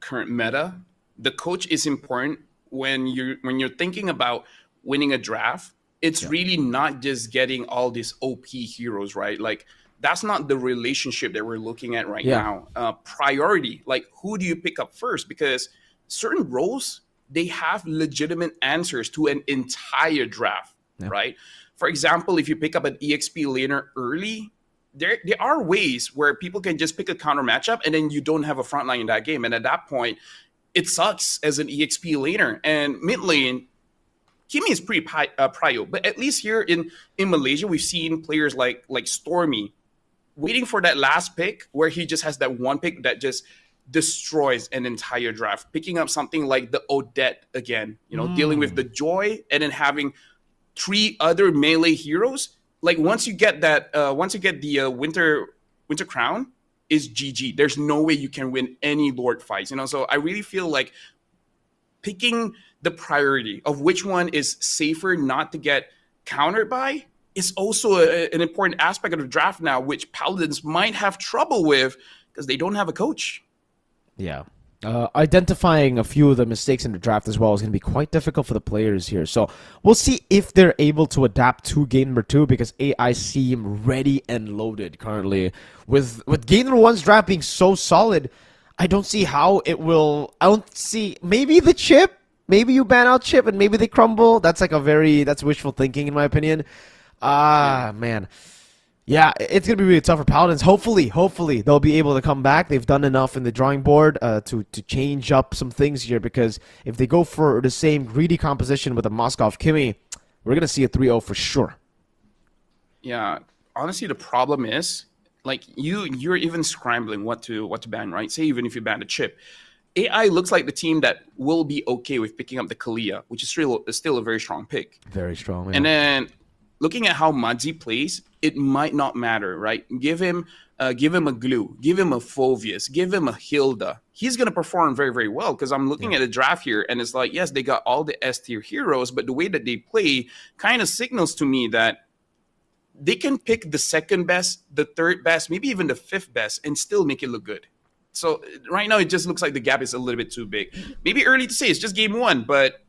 current meta, the coach is important when you're thinking about winning a draft. It's really not just getting all these OP heroes, right? Like, that's not the relationship that we're looking at right now. Priority, like, who do you pick up first? Because certain roles, they have legitimate answers to an entire draft, right? For example, if you pick up an EXP laner early, there are ways where people can just pick a counter matchup and then you don't have a front line in that game. And at that point, it sucks as an EXP laner. And mid lane, Kimi is pretty prio. But at least here in Malaysia, we've seen players like Stormy waiting for that last pick where he just has that one pick that just destroys an entire draft. Picking up something like the Odette again, dealing with the Joy and then having 3 other melee heroes. Like, once you get the Winter Crown, is GG. There's no way you can win any Lord fights. So I really feel like picking the priority of which one is safer not to get countered by is also an important aspect of the draft now, which Paladins might have trouble with because they don't have a coach. Yeah. Identifying a few of the mistakes in the draft as well is going to be quite difficult for the players here. So we'll see if they're able to adapt to game number 2 because AI seem ready and loaded currently. With game number 1's draft being so solid, I don't see how it will... I don't see... Maybe the chip maybe you ban out Chip and maybe they crumble. That's like that's wishful thinking in my opinion. Man. Yeah, it's going to be really tough for Paladins. Hopefully they'll be able to come back. They've done enough in the drawing board to change up some things here, because if they go for the same greedy composition with a Moskov Kimi, we're going to see a 3-0 for sure. Yeah, honestly, the problem is, like, you're even scrambling what to ban, right? Say even if you ban a Chip. AI looks like the team that will be okay with picking up the Kalia, which is still a very strong pick. Very strong, yeah. And then looking at how Madzi plays, it might not matter, right? Give him a Glue, give him a Phovius, give him a Hilda. He's going to perform very, very well, because I'm looking at the draft here, and it's like, yes, they got all the S-tier heroes, but the way that they play kind of signals to me that they can pick the second best, the third best, maybe even the fifth best, and still make it look good. So right now, it just looks like the gap is a little bit too big. Maybe early to say, it's just game one, but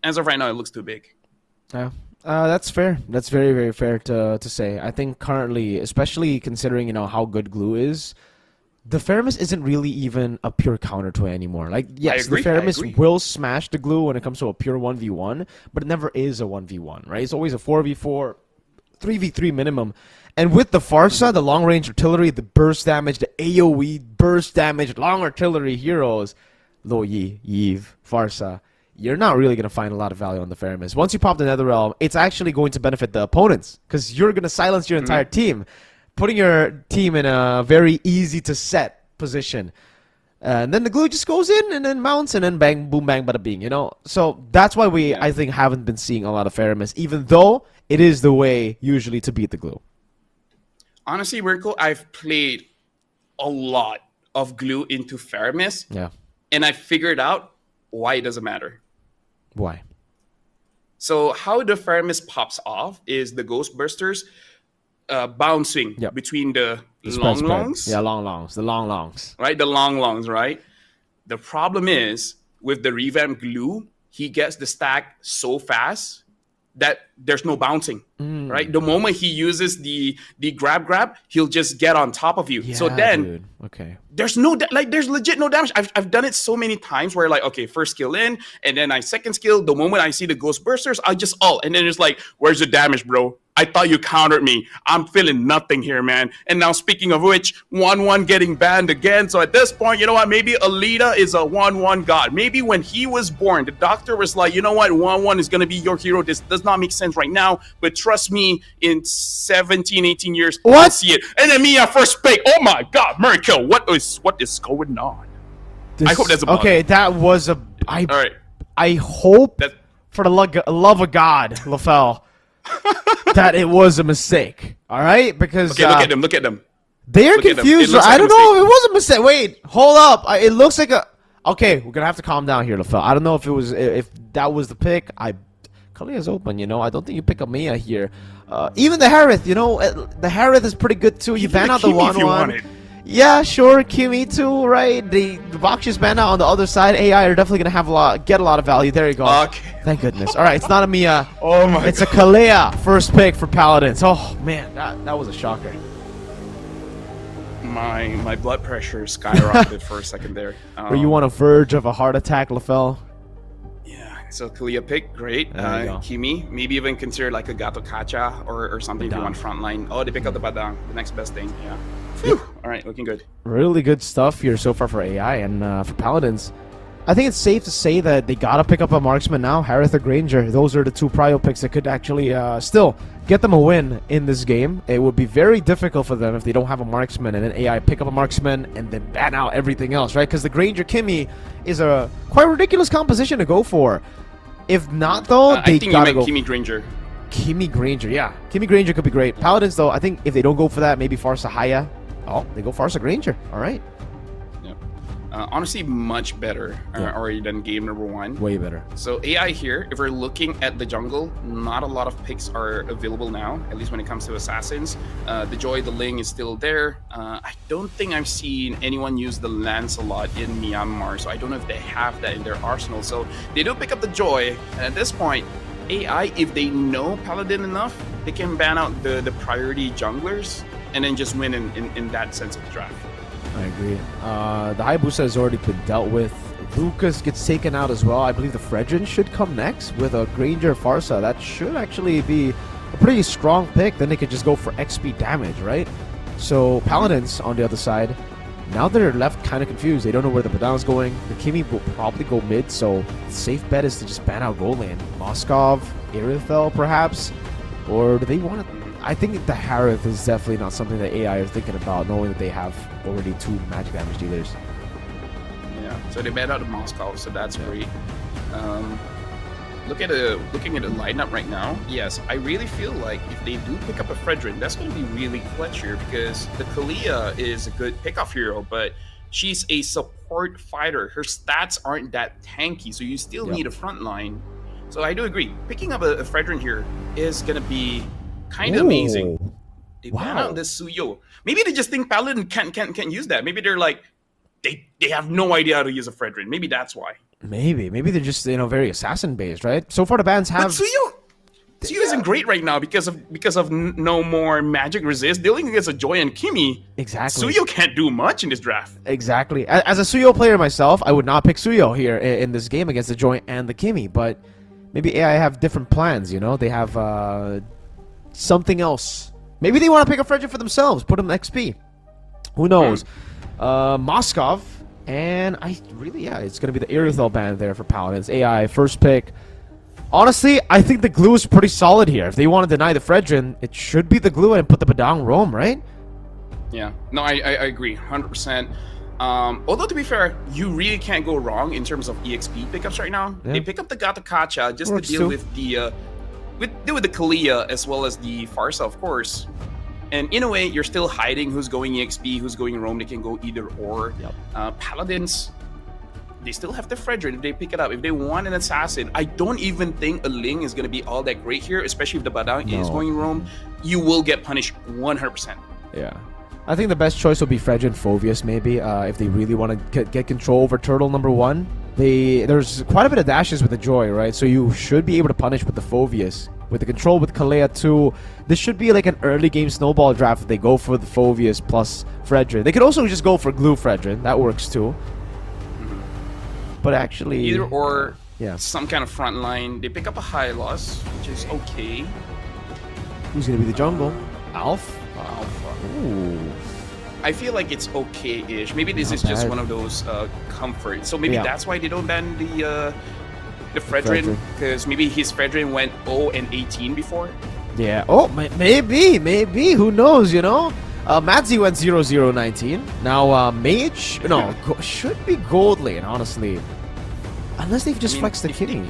as of right now, it looks too big. Yeah. That's fair. That's very, very fair to say. I think currently, especially considering, how good Glue is, the Feramis isn't really even a pure counter to it anymore. Like, yes, the Feramis will smash the Glue when it comes to a pure 1v1, but it never is a 1v1, right? It's always a 4v4, 3v3 minimum. And with the Farsa, the long-range artillery, the burst damage, the AoE burst damage, long artillery heroes, Lo Yi, Yves, Farsa, you're not really going to find a lot of value on the Feramis. Once you pop the Netherrealm, it's actually going to benefit the opponents, because you're going to silence your entire team, putting your team in a very easy-to-set position. And then the Glue just goes in and then mounts and then bang, boom, bang, bada bing, So that's why I think, haven't been seeing a lot of Feramis, even though it is the way usually to beat the Glue. Honestly, Mirko, I've played a lot of Glue into Feramis. Yeah. And I figured out why it doesn't matter. Why? So how the Feramis pops off is the Ghost Bursters bouncing between the long longs. Yeah, long longs. The long longs. Right? The long longs, right? The problem is, with the revamped Glue, he gets the stack so fast that there's no bouncing, right? The moment he uses the grab, he'll just get on top of you. Yeah, so then, dude. Okay, there's there's legit no damage. I've done it so many times where, like, okay, first skill in, and then I second skill. The moment I see the Ghost Bursters, I just ult, and then it's like, where's the damage, bro? I thought you countered me. I'm feeling nothing here, man. And now, speaking of which, 1-1 getting banned again. So at this point, you know what? Maybe Alita is a 1-1 god. Maybe when he was born, the doctor was like, you know what? 1-1 is going to be your hero. This does not make sense right now. But trust me, in 17, 18 years, I'll see it. And then me, I first pick. Oh my God, Mirko, what is going on? I hope that's a bug. Okay, that was a... All right. I hope, for the love of God, LaFell, that it was a mistake. All right? Because... Okay, look at them. They're confused. I don't know if it was a mistake. Wait, hold up. It looks like a... Okay, we're going to have to calm down here, LaFell. I don't know if that was the pick. Kalia's open, I don't think you pick up Mia here. Even the Harith, the Harith is pretty good too. You ban out the 1-1. Yeah, sure, Kimi too, right? The Bakshis ban out on the other side. AI are definitely gonna have get a lot of value. There you go. Okay. Thank goodness. All right, it's not a Mia. Oh my! It's a Kalia first pick for Paladins. Oh man, that was a shocker. My blood pressure skyrocketed for a second there. Were you on a verge of a heart attack, LaFell? So Kalia pick, great. Kimi, maybe even consider like a Gato Kacha or something to one front line. Oh, they pick up the Badang, the next best thing. Yeah. Phew. All right, looking good. Really good stuff here so far for AI and for Paladins. I think it's safe to say that they gotta pick up a marksman now, Harith or Granger. Those are the two prio picks that could actually still get them a win in this game. It would be very difficult for them if they don't have a marksman and then AI pick up a marksman and then ban out everything else, right? Because the Granger Kimi is a quite ridiculous composition to go for. If not, though, they gotta go. Kimi Granger. Kimi Granger, yeah. Kimi Granger could be great. Paladins, though, I think if they don't go for that, maybe Farsa Haya. Oh, they go Farsa Granger. All right. Honestly, much better already than game number 1. Way better. So AI here, if we're looking at the jungle, not a lot of picks are available now, at least when it comes to assassins. The Joy, the Ling is still there. I don't think I've seen anyone use the Lance a lot in Myanmar, so I don't know if they have that in their arsenal. So they do pick up the Joy, and at this point, AI, if they know Paladin enough, they can ban out the priority junglers and then just win in that sense of the draft. I agree. The Hayabusa has already been dealt with. Lucas gets taken out as well. I believe the Fredrin should come next with a Granger Farsa. That should actually be a pretty strong pick. Then they could just go for XP damage, right? So Paladins on the other side, now they're left kind of confused. They don't know where the Badang's going. The Kimi will probably go mid, so the safe bet is to just ban out gold lane. Moskov, Irithel perhaps? Or do they want to... I think the Harith is definitely not something that AI are thinking about, knowing that they have already 2 magic damage dealers. Yeah, so they ban out the Moscow, so that's great. Looking at the lineup right now, yes, I really feel like if they do pick up a Fredrin, that's going to be really clutch here because the Kalia is a good pickoff hero, but she's a support fighter. Her stats aren't that tanky, so you still need a front line. So I do agree. Picking up a Fredrin here is going to be kind of amazing. They ban out this Suyo. Maybe they just think Paladin can't use that. Maybe they're like, they have no idea how to use a Fredrin. Maybe that's why. Maybe they're just very assassin based, right? So far the bans have. But Suyo isn't great right now because of no more magic resist. Dealing against a Joy and Kimi, exactly. Suyo can't do much in this draft. Exactly. As a Suyo player myself, I would not pick Suyo here in this game against the Joy and the Kimi. But maybe AI have different plans. They have something else. Maybe they want to pick a Fredrin for themselves, put them XP. Who knows? Moskov. And it's going to be the Irithel band there for Paladins. AI, first pick. Honestly, I think the glue is pretty solid here. If they want to deny the Fredrin, it should be the glue and put the Badang roam, right? Yeah. No, I agree. 100%. Although, to be fair, you really can't go wrong in terms of EXP pickups right now. Yeah. They pick up the Gatakacha just to deal with the Kalia as well as the Farsa, of course. And in a way, you're still hiding who's going EXP, who's going Roam. They can go either or. Yep. Paladins, they still have the Fredrin if they pick it up. If they want an assassin, I don't even think a Ling is going to be all that great here, especially if the Badang is going Roam. You will get punished 100%. Yeah. I think the best choice will be Fredrin Phoveus, maybe, if they really want to get control over Turtle #1. There's quite a bit of dashes with the Joy, right? So you should be able to punish with the Phoveus. With the control with Kalea too, this should be like an early game snowball draft if they go for the Phoveus plus Fredrin. They could also just go for Glue Fredrin. That works too. But actually... Either or, some kind of front line. They pick up a Hylos, which is okay. Who's going to be the jungle? Alpha. Ooh. I feel like it's okay-ish. Maybe this is just one of those comfort. So maybe that's why they don't ban the Fredrin, because maybe his Fredrin went 0-18 before. Yeah. Oh, maybe. Who knows? Madzi went 0-0-19. Now Mage, should be gold lane, honestly, unless they've just flexed the Kimi.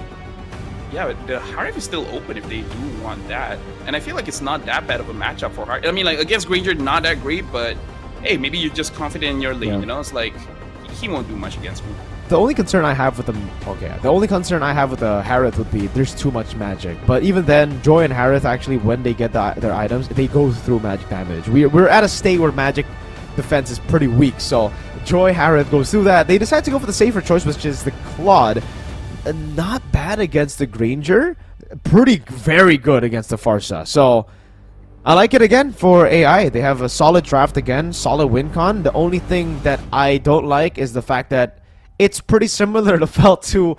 Yeah, but the Harith is still open if they do want that, and I feel like it's not that bad of a matchup for Harith. I mean, like against Granger, not that great, but hey, maybe you're just confident in your lane. It's like he won't do much against me. The only concern I have with the Harith would be there's too much magic. But even then, Joy and Harith actually, when they get their items, they go through magic damage. We're at a state where magic defense is pretty weak. So Joy, Harith goes through that. They decide to go for the safer choice, which is the Claude. Not bad against the Granger. Very good against the Farsa. So I like it again for AI. They have a solid draft again, solid win con. The only thing that I don't like is the fact that it's pretty similar to felt to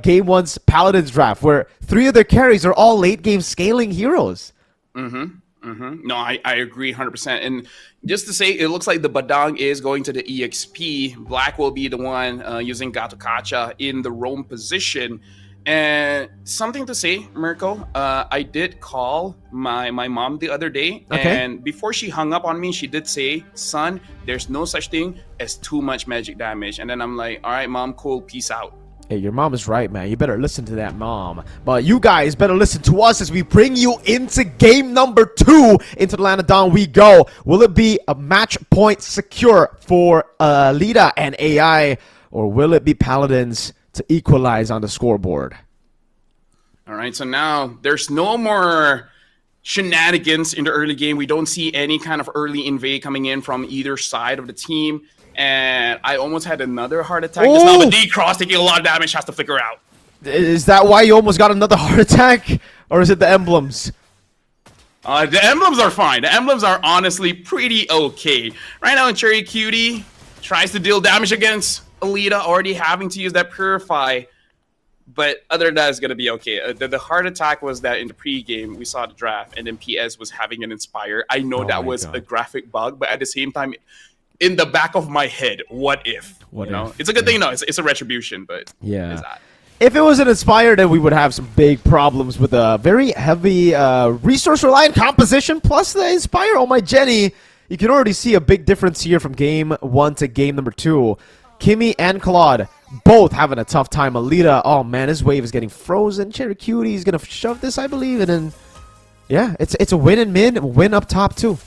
Game 1's Paladins draft, where 3 of their carries are all late game scaling heroes. No, I agree 100%. And just to say, it looks like the Badang is going to the EXP. Black will be the one using Gatakacha in the roam position. And something to say, Mirko, I did call my mom the other day, and before she hung up on me, she did say, son, there's no such thing as too much magic damage. And then I'm like, all right, mom, cool, peace out. Hey, your mom is right, man. You better listen to that, mom. But you guys better listen to us as we bring you into game number 2. Into the Land of Dawn we go. Will it be a match point secure for Lita and AI, or will it be Paladins to equalize on the scoreboard? All right, so now there's no more shenanigans in the early game. We don't see any kind of early invade coming in from either side of the team. And I almost had another heart attack. Just now the D-Cross taking a lot of damage, has to flicker out. Is that why you almost got another heart attack? Or is it the emblems? The emblems are fine. The emblems are honestly pretty okay. Right now, Cherry Cutie tries to deal damage against Alita already having to use that Purify. But other than that, it's going to be okay. The heart attack was that in the pregame, we saw the draft, and then PS was having an Inspire. I know that was a graphic bug, but at the same time, in the back of my head, what if? What you know? if? It's a good thing, no, it's a retribution, but Yeah. is that? If it was an Inspire, then we would have some big problems with a very heavy resource-reliant composition, plus the Inspire. Oh my Jenny, you can already see a big difference here from game 1 to game number 2. Kimmy and Claude both having a tough time. Alita, oh man, his wave is getting frozen. Cherry Cutie is going to shove this, I believe, and then, yeah, it's a win in mid, win up top too.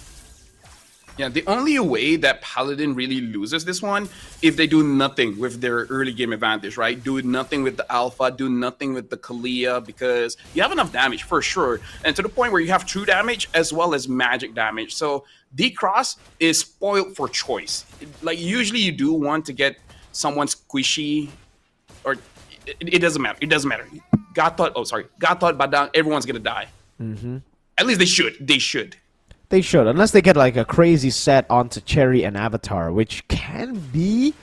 Yeah, the only way that Paladin really loses this one, if they do nothing with their early game advantage, right? Do nothing with the Alpha, do nothing with the Kalia, because you have enough damage for sure. And to the point where you have true damage as well as magic damage. So D-Cross is spoiled for choice. Like, usually you do want to get someone squishy, or it doesn't matter. It doesn't matter. God thought, Badang, everyone's going to die. At least they should. They should. They should, unless they get like a crazy set onto Cherry and Avatar, which can be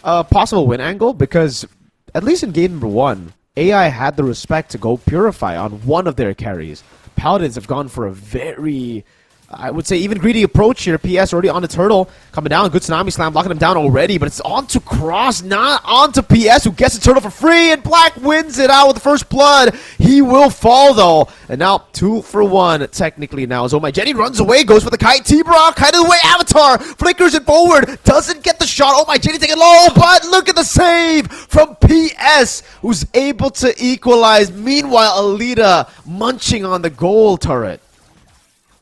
a possible win angle, because at least in game number 1, AI had the respect to go Purify on one of their carries. Paladins have gone for a very, I would say, even greedy approach here. PS already on the turtle, coming down, good Tsunami Slam, blocking him down already, but it's on to Cross, not on to PS, who gets the turtle for free, and Black wins it out with the first blood. He will fall, though, and now 2 for 1, technically now, as Oh My Jenny runs away, goes for the kite, T-Brock, kite of the way, Avatar, flickers it forward, doesn't get the shot, Oh My Jenny taking low, but look at the save from PS, who's able to equalize. Meanwhile, Alita munching on the goal turret.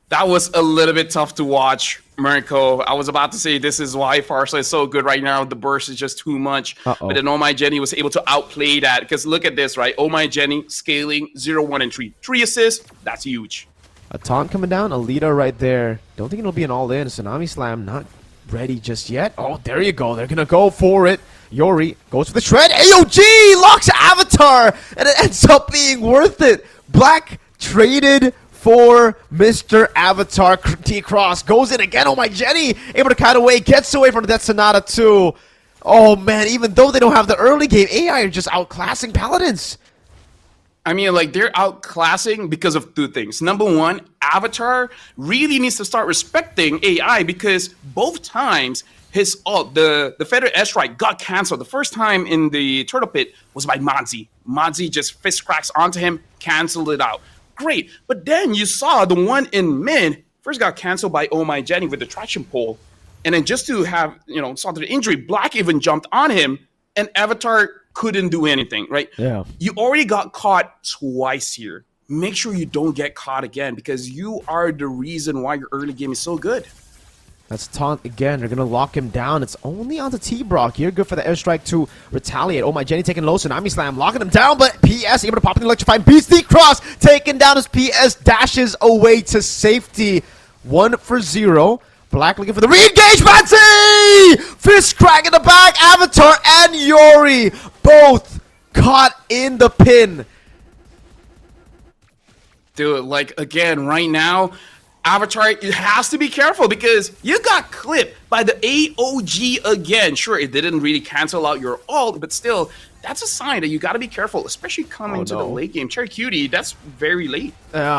That was a little bit tough to watch, Mirko. I was about to say this is why Farsa is so good right now. The burst is just too much. But then Oh My Jenny was able to outplay that. Because look at this, right? Oh My Jenny scaling 0, 1, and 3. 3 assists. That's huge. A taunt coming down. Alita right there. Don't think it'll be an all-in. Tsunami Slam not ready just yet. Oh, there you go. They're going to go for it. Yori goes for the shred. AOG locks Avatar. And it ends up being worth it. Black traded for Mr. Avatar. T-Cross goes in again. Oh my Jenny, able to cut away, gets away from the Death Sonata too. Oh man, even though they don't have the early game, AI are just outclassing Paladins. I mean, like, they're outclassing because of 2 things. Number 1, Avatar really needs to start respecting AI, because both times his ult, the Feather S-Strike, got canceled. The first time in the Turtle Pit was by Madzi. Madzi just fist cracks onto him, canceled it out. Great, but then you saw the one in mid first got canceled by Oh My Jenny with the traction pole, and then just to have, saw the injury, Black even jumped on him, and Avatar couldn't do anything, right? Yeah. You already got caught twice here. Make sure you don't get caught again, because you are the reason why your early game is so good. That's taunt again. They're going to lock him down. It's only onto T-Brock here. Good for the airstrike to retaliate. Oh My Jenny taking low. Tsunami Slam locking him down, but PS able to pop an electrifying beast. Cross taken down as PS dashes away to safety. 1 for 0. Black looking for the re-engage. Matty! Fist crack in the back. Avatar and Yori both caught in the pin. Dude, like, again, right now, Avatar, it has to be careful, because you got clipped by the AOG again. Sure, it didn't really cancel out your ult, but still, that's a sign that you got to be careful, especially coming to the late game. Cherry Cutie, that's very late.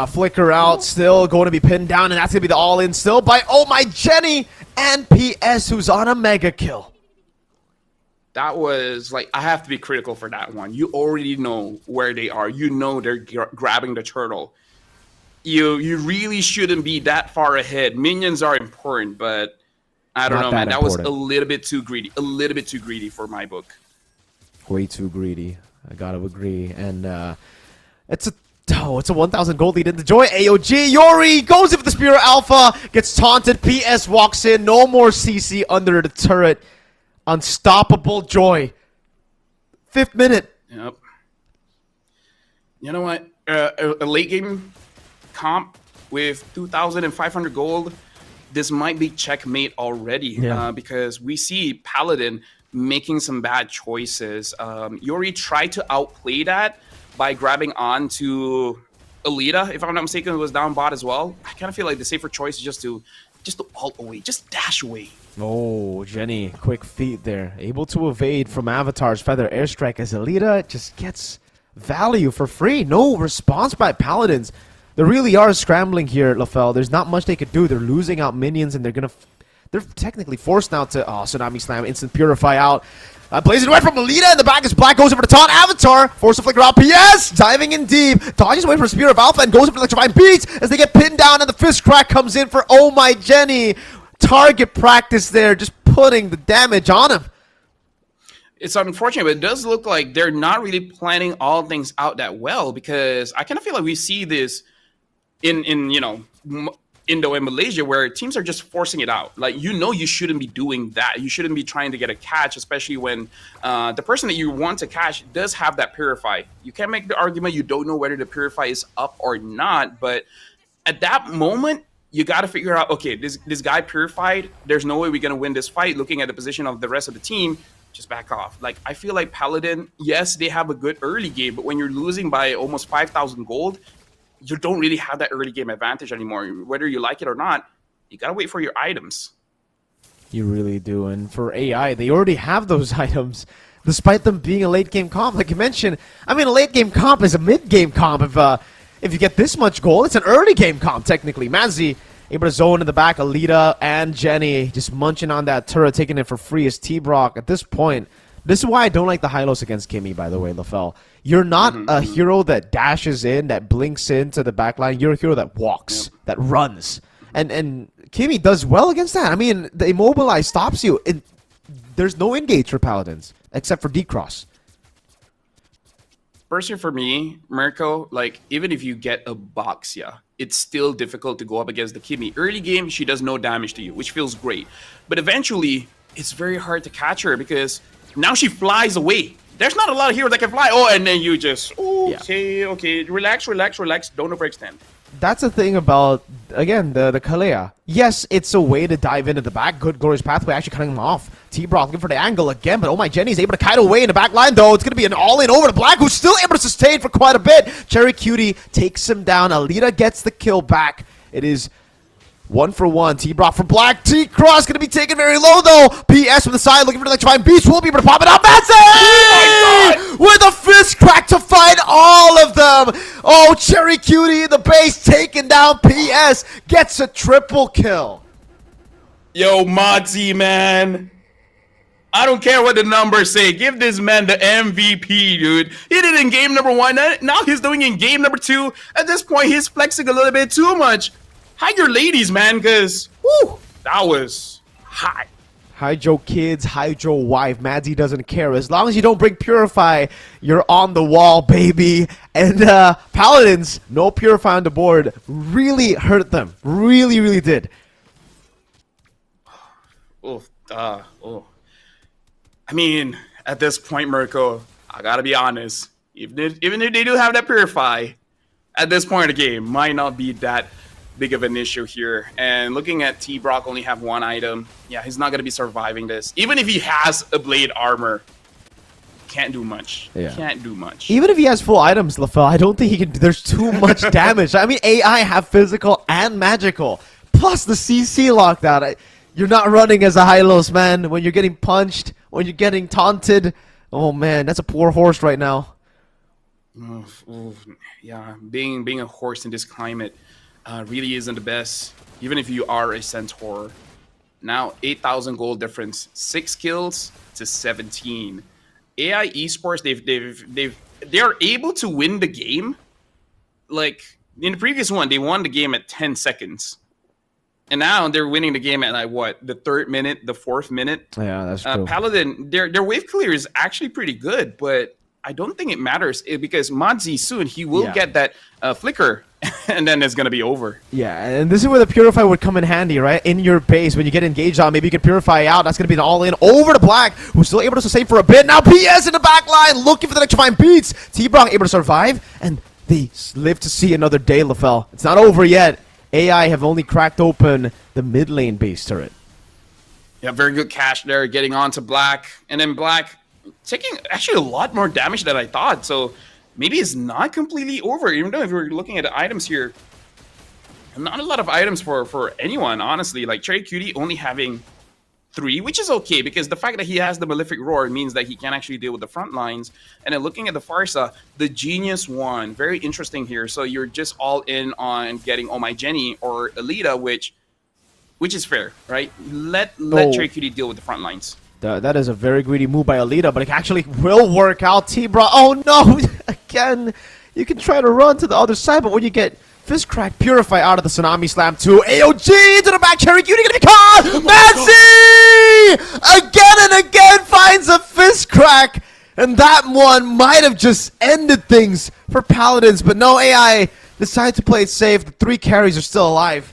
Flicker out, still going to be pinned down, and that's going to be the all-in still by Oh My Jenny and PS, who's on a mega kill. That was, like, I have to be critical for that one. You already know where they are. You know they're grabbing the turtle. You really shouldn't be that far ahead. Minions are important, but I don't know, man. That was a little bit too greedy. A little bit too greedy for my book. Way too greedy. I gotta agree. And it's a 1,000 gold lead into Joy. AOG. Yori goes in for the Spear Alpha. Gets taunted. PS walks in. No more CC under the turret. Unstoppable Joy. 5th minute. Yep. You know what? A late game comp with 2,500 gold, this might be checkmate already. Because we see Paladin making some bad choices. Yori tried to outplay that by grabbing on to Alita, if I'm not mistaken, who was down bot as well. I kind of feel like the safer choice is just to ult away, just dash away. Oh, Jenny, quick feet there. Able to evade from Avatar's Feather Airstrike as Alita just gets value for free. No response by Paladins. They really are scrambling here, LaFell. There's not much they could do. They're losing out minions, and they're technically forced now to... Oh, Tsunami Slam, Instant Purify out. Blazing away from Alita in the back as Black goes over to taunt Avatar. Force to flicker out PS. Diving in deep. Dodges away from Spear of Alpha and goes over to Electrifying Beats as they get pinned down, and the Fist Crack comes in for Oh My Jenny. Target practice there, just putting the damage on him. It's unfortunate, but it does look like they're not really planning all things out that well, because I kind of feel like we see this in Indo and Malaysia, where teams are just forcing it out. Like, you shouldn't be doing that. You shouldn't be trying to get a catch, especially when the person that you want to catch does have that Purify. You can make the argument you don't know whether the Purify is up or not, but at that moment, you got to figure out, okay, this guy purified. There's no way we're going to win this fight. Looking at the position of the rest of the team, just back off. Like, I feel like Paladin, yes, they have a good early game, but when you're losing by almost 5,000 gold, you don't really have that early game advantage anymore. Whether you like it or not, you got to wait for your items. You really do. And for AI, they already have those items, despite them being a late game comp. Like you mentioned, I mean, a late game comp is a mid game comp. If you get this much gold, it's an early game comp, technically. Manzi able to zone in the back. Alita and Jenny just munching on that turret, taking it for free as T-Brock. At this point, this is why I don't like the Hylos against Kimmy, by the way, LaFell. You're not a hero that dashes in, that blinks into the backline. You're a hero that walks, that runs. And Kimmy does well against that. I mean, the Immobilize stops you. There's no engage for Paladins, except for D-Cross. Personally, for me, Mirko, like, even if you get a Boxia, it's still difficult to go up against the Kimmy. Early game, she does no damage to you, which feels great. But eventually, it's very hard to catch her because now she flies away. There's not a lot of heroes that can fly. Oh, and then you just, okay, relax, don't overextend. That's the thing about, again, the Kalea. Yes, it's a way to dive into the back. Good glorious pathway, actually cutting him off. T-Brock looking for the angle again, but oh my, Jenny's able to kite away in the back line, though. It's going to be an all-in over to Black, who's still able to sustain for quite a bit. Cherry Cutie takes him down. Alita gets the kill back. It is 1-for-1. T-Brock for Black. T-Cross going to be taken very low, though. PS from the side looking for the electrifying beast. Will be able to pop it up. That's it! Oh my God! With a fist crack to find all of them. Oh, Cherry Cutie in the base taking down PS. Gets a triple kill. Yo, Mozzie, man. I don't care what the numbers say. Give this man the MVP, dude. He did it in game number 1. Now he's doing it in game number 2. At this point, he's flexing a little bit too much. Hide your ladies, man, because that was hot. Hide your kids, hide your wife. Madsy doesn't care. As long as you don't bring Purify, you're on the wall, baby. And Paladins, no Purify on the board, really hurt them. Really, really did. I mean, at this point, Mirko, I gotta be honest. Even if they do have that Purify, at this point of the game, might not be that big of an issue here. And looking at T-Brock only have one item, yeah, he's not going to be surviving this. Even if he has a blade armor, can't do much. Yeah. Can't do much. Even if he has full items, LaFell, I don't think he can. There's too much damage. I mean, AI have physical and magical. Plus the CC lockdown. You're not running as a Hylos, man. When you're getting punched, when you're getting taunted. Oh, man, that's a poor horse right now. Yeah, being a horse in this climate really isn't the best, even if you are a centaur. Now 8,000 gold difference, 6 kills to 17. AI esports, they are able to win the game. Like in the previous one, they won the game at 10 seconds, and now they're winning the game at like what, the 3rd minute, the 4th minute. Yeah, that's true. Paladin, their wave clear is actually pretty good, but I don't think it matters because Modzi soon he will get that flicker, and then it's gonna be over. Yeah, and this is where the Purify would come in handy, right? In your base, when you get engaged on, maybe you can Purify out. That's gonna be an all-in over to Black, who's still able to sustain for a bit. Now PS in the back line, looking for the electrifying beats. T-Brock able to survive, and they live to see another day, LaFell. It's not over yet. AI have only cracked open the mid lane base turret. Yeah, very good cash there, getting on to Black, and then Black taking actually a lot more damage than I thought, so maybe it's not completely over, even though if we're looking at the items here, not a lot of items for anyone, honestly. Like Cherry Cutie only having 3, which is okay because the fact that he has the Malefic Roar means that he can actually deal with the front lines. And then looking at the Farsa, the Genius one, very interesting here. So you're just all in on getting Oh My Jenny or Alita, which is fair, right? Let Cherry Cutie deal with the front lines. That is a very greedy move by Alita, but it actually will work out. T-Bra, oh no! Again, you can try to run to the other side, but when you get Fist Crack Purify out of the Tsunami Slam 2, AOG into the back, Cherry Cutie gonna be caught! Manzi! Again and again finds a Fist Crack, and that one might have just ended things for Paladins, but no, AI decided to play it safe. The 3 carries are still alive.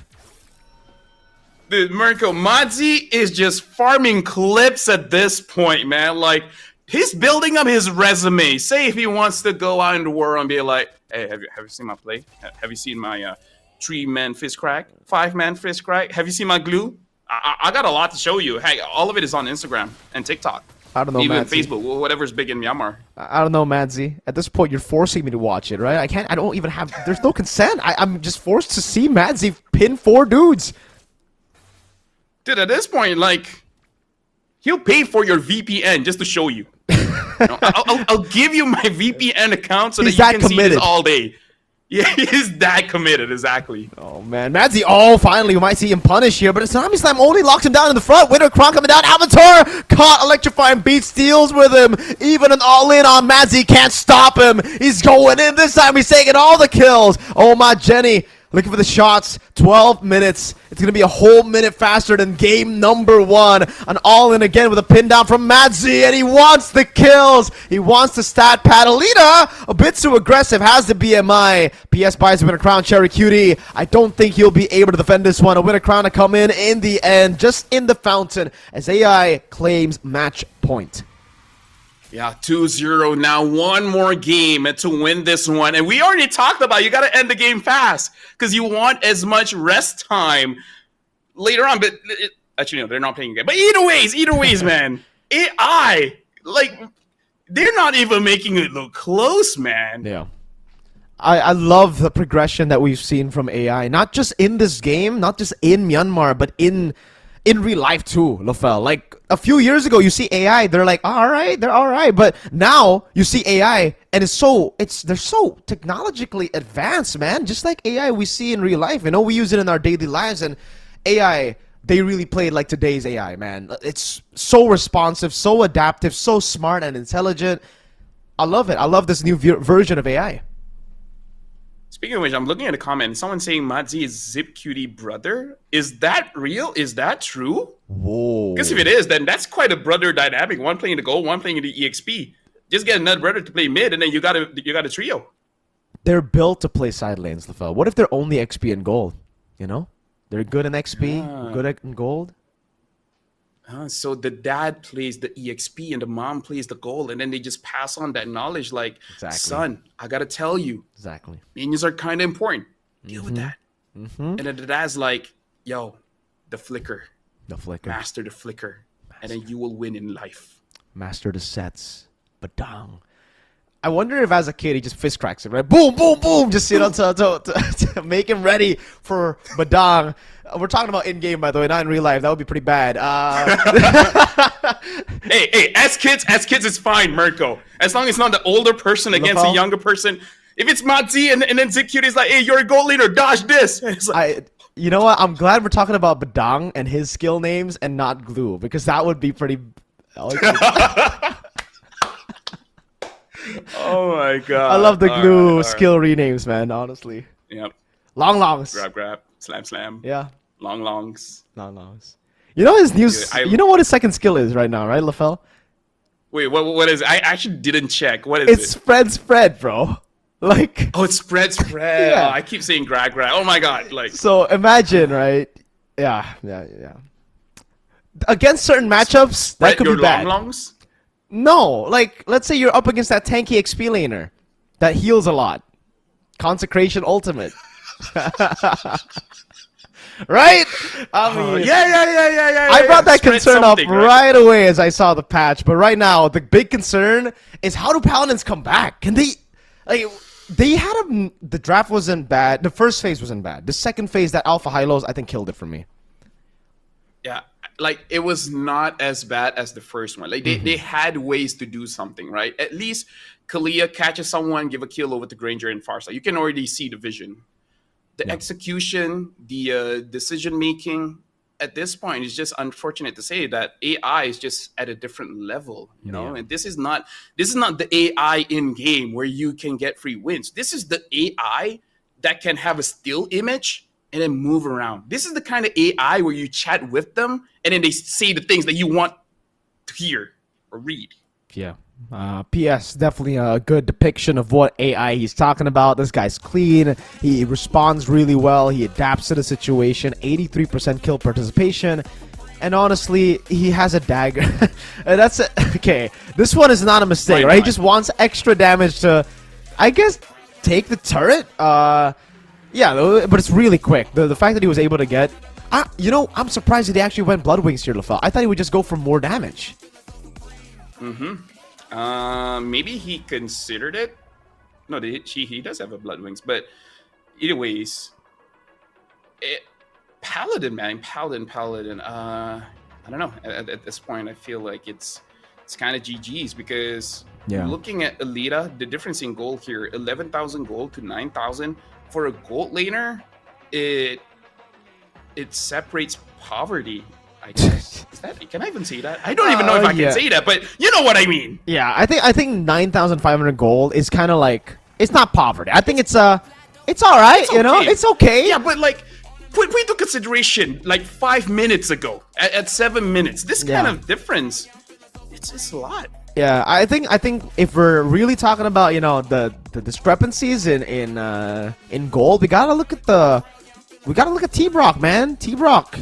Dude, Mirko, Madzi is just farming clips at this point, man. Like, he's building up his resume. Say if he wants to go out into war and be like, hey, have you seen my play? Have you seen my 3-man fist crack? 5-man fist crack? Have you seen my glue? I got a lot to show you. Hey, all of it is on Instagram and TikTok. I don't know, even Madzi. Facebook, whatever's big in Myanmar. I don't know, Madzi. At this point, you're forcing me to watch it, right? I don't even have, there's no consent. I'm just forced to see Madzi pin 4 dudes. Dude, at this point, like, he'll pay for your VPN just to show you. I'll give you my VPN account so that you can see this all day. Yeah, he's that committed, exactly. Oh, man. Madzi, finally, we might see him punish here, but Tsunami Slam only locks him down in the front. Winter Kron coming down. Avatar caught, electrifying beat, steals with him. Even an all-in on Madzi can't stop him. He's going in this time. He's taking all the kills. Oh, my Jenny. Looking for the shots, 12 minutes. It's going to be a whole minute faster than game number 1. An all-in again with a pin down from Madzi, and he wants the kills. He wants the stat pad. Alita, a bit too aggressive, has the BMI. PS buys a Winter Crown, Cherry Cutie. I don't think he'll be able to defend this one. A Winter Crown to come in the end, just in the fountain, as AI claims match point. Yeah, 2-0 now. One more game to win this one. And we already talked about you got to end the game fast because you want as much rest time later on. But actually, no, they're not playing again. But either ways, man. AI, like, they're not even making it look close, man. Yeah. I love the progression that we've seen from AI. Not just in this game, not just in Myanmar, but in real life too, Lofel. Like, a few years ago, you see AI, they're like, they're all right. But now you see AI, and they're so technologically advanced, man. Just like AI we see in real life. You know, we use it in our daily lives, and AI, they really played like today's AI, man. It's so responsive, so adaptive, so smart and intelligent. I love it. I love this new version of AI. Speaking of which, I'm looking at a comment. Someone saying Madzi is Zip Cutie brother. Is that real? Is that true? Whoa. Because if it is, then that's quite a brother dynamic. One playing the goal, one playing the EXP. Just get another brother to play mid, and then you got a trio. They're built to play side lanes, Lafel. What if they're only XP and gold? You know, they're good in XP, good at gold. So the dad plays the EXP and the mom plays the gold, and then they just pass on that knowledge. Like, son, I gotta tell you, exactly. Minions are kind of important. Deal with that. And then the dad's like, yo, the flicker, master the flicker, and then you will win in life. Master the sets, badang. I wonder if as a kid he just fist cracks it, right? Boom, boom, boom, just to make him ready for badang. We're talking about in game, by the way, not in real life. That would be pretty bad. Hey, as kids, it's fine, Mirko. As long as it's not the older person against a younger person. If it's Madzi and then Zip Cutie is like, hey, you're a gold leader, dodge this. It's like, you know what? I'm glad we're talking about Badang and his skill names and not Glue, because that would be pretty. Oh my god! I love the Glue skill renames, man. Honestly. Yep. Long longs. Grab, slam. Yeah. Long longs. You know his new. You know what his second skill is right now, right, Lafel? Wait, what is it? I actually didn't check. What is it? It's spread, bro. Like. Oh, it's spread. Yeah. Oh, I keep saying grab. Oh my god! Like. So imagine, right? Yeah. Against certain matchups, that could be bad. Long longs? No, like, let's say you're up against that tanky XP laner that heals a lot. Consecration Ultimate. Right? I mean, yeah. I brought that concern up right away as I saw the patch, but right now, the big concern is how do Paladins come back? Can they, like, they had the draft wasn't bad, the first phase wasn't bad. The second phase, that Alpha Hylos, I think killed it for me. Yeah, like it was not as bad as the first one. Like they had ways to do something, right? At least Kalia catches someone, give a kill over to Granger and Farsight. You can already see the vision. The execution, the decision making at this point is just unfortunate to say that AI is just at a different level, you know. And this is not the AI in game where you can get free wins. This is the AI that can have a still image and then move around. This is the kind of AI where you chat with them and then they say the things that you want to hear or read. Yeah. PS, definitely a good depiction of what AI he's talking about. This guy's clean. He responds really well. He adapts to the situation. 83% kill participation. And honestly, he has a dagger. That's okay. This one is not a mistake, right? He just wants extra damage to, I guess, take the turret. Yeah, but it's really quick. The fact that he was able to get... you know, I'm surprised that he actually went Blood Wings here, LaFell. I thought he would just go for more damage. Maybe he considered it. No, he does have a Blood Wings, but either ways, Paladin, man, Paladin. I don't know. At this point, I feel like it's kind of GG's because looking at Alita, the difference in gold here, 11,000 gold to 9,000 for a gold laner, it separates poverty. I guess. Can I even say that? I don't even know if I can say that, but you know what I mean. Yeah, I think 9,500 gold is kind of like, it's not poverty. I think it's all right, you know, it's okay. Yeah, but like put into consideration like 5 minutes ago at 7 minutes, this kind of difference, it's a lot. Yeah, I think if we're really talking about, you know, the discrepancies in gold, we gotta look at T-Brock, man. T-Brock.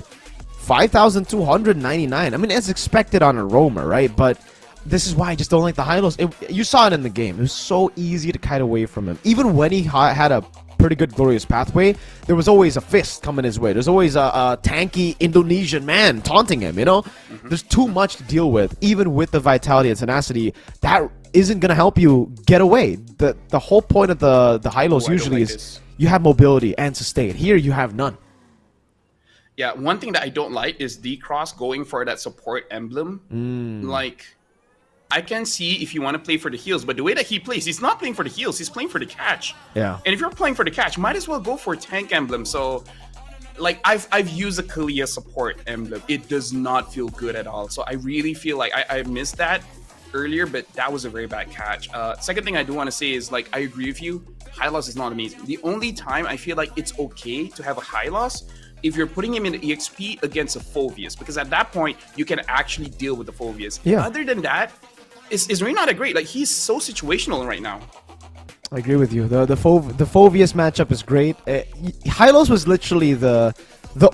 5,299. I mean, it's expected on a roamer, right? But this is why I just don't like the high-lows. You saw it in the game. It was so easy to kite away from him. Even when he had a pretty good glorious pathway, there was always a fist coming his way. There's always a tanky Indonesian man taunting him, you know? There's too much to deal with. Even with the vitality and tenacity, that isn't going to help you get away. The whole point of the high-lows usually is you have mobility and sustain. Here, you have none. Yeah, one thing that I don't like is D-Cross going for that support emblem. Like, I can see if you want to play for the heals, but the way that he plays, he's not playing for the heals, he's playing for the catch. Yeah. And if you're playing for the catch, might as well go for a tank emblem. So, like, I've used a Kalia support emblem. It does not feel good at all. So I really feel like I missed that earlier, but that was a very bad catch. Second thing I do want to say is, like, I agree with you. High loss is not amazing. The only time I feel like it's okay to have a high loss if you're putting him in the EXP against a Phoveus, because at that point, you can actually deal with the Phoveus. Yeah. Other than that, it's really not that great. Like, he's so situational right now. I agree with you. The Phoveus matchup is great. Hylos was literally the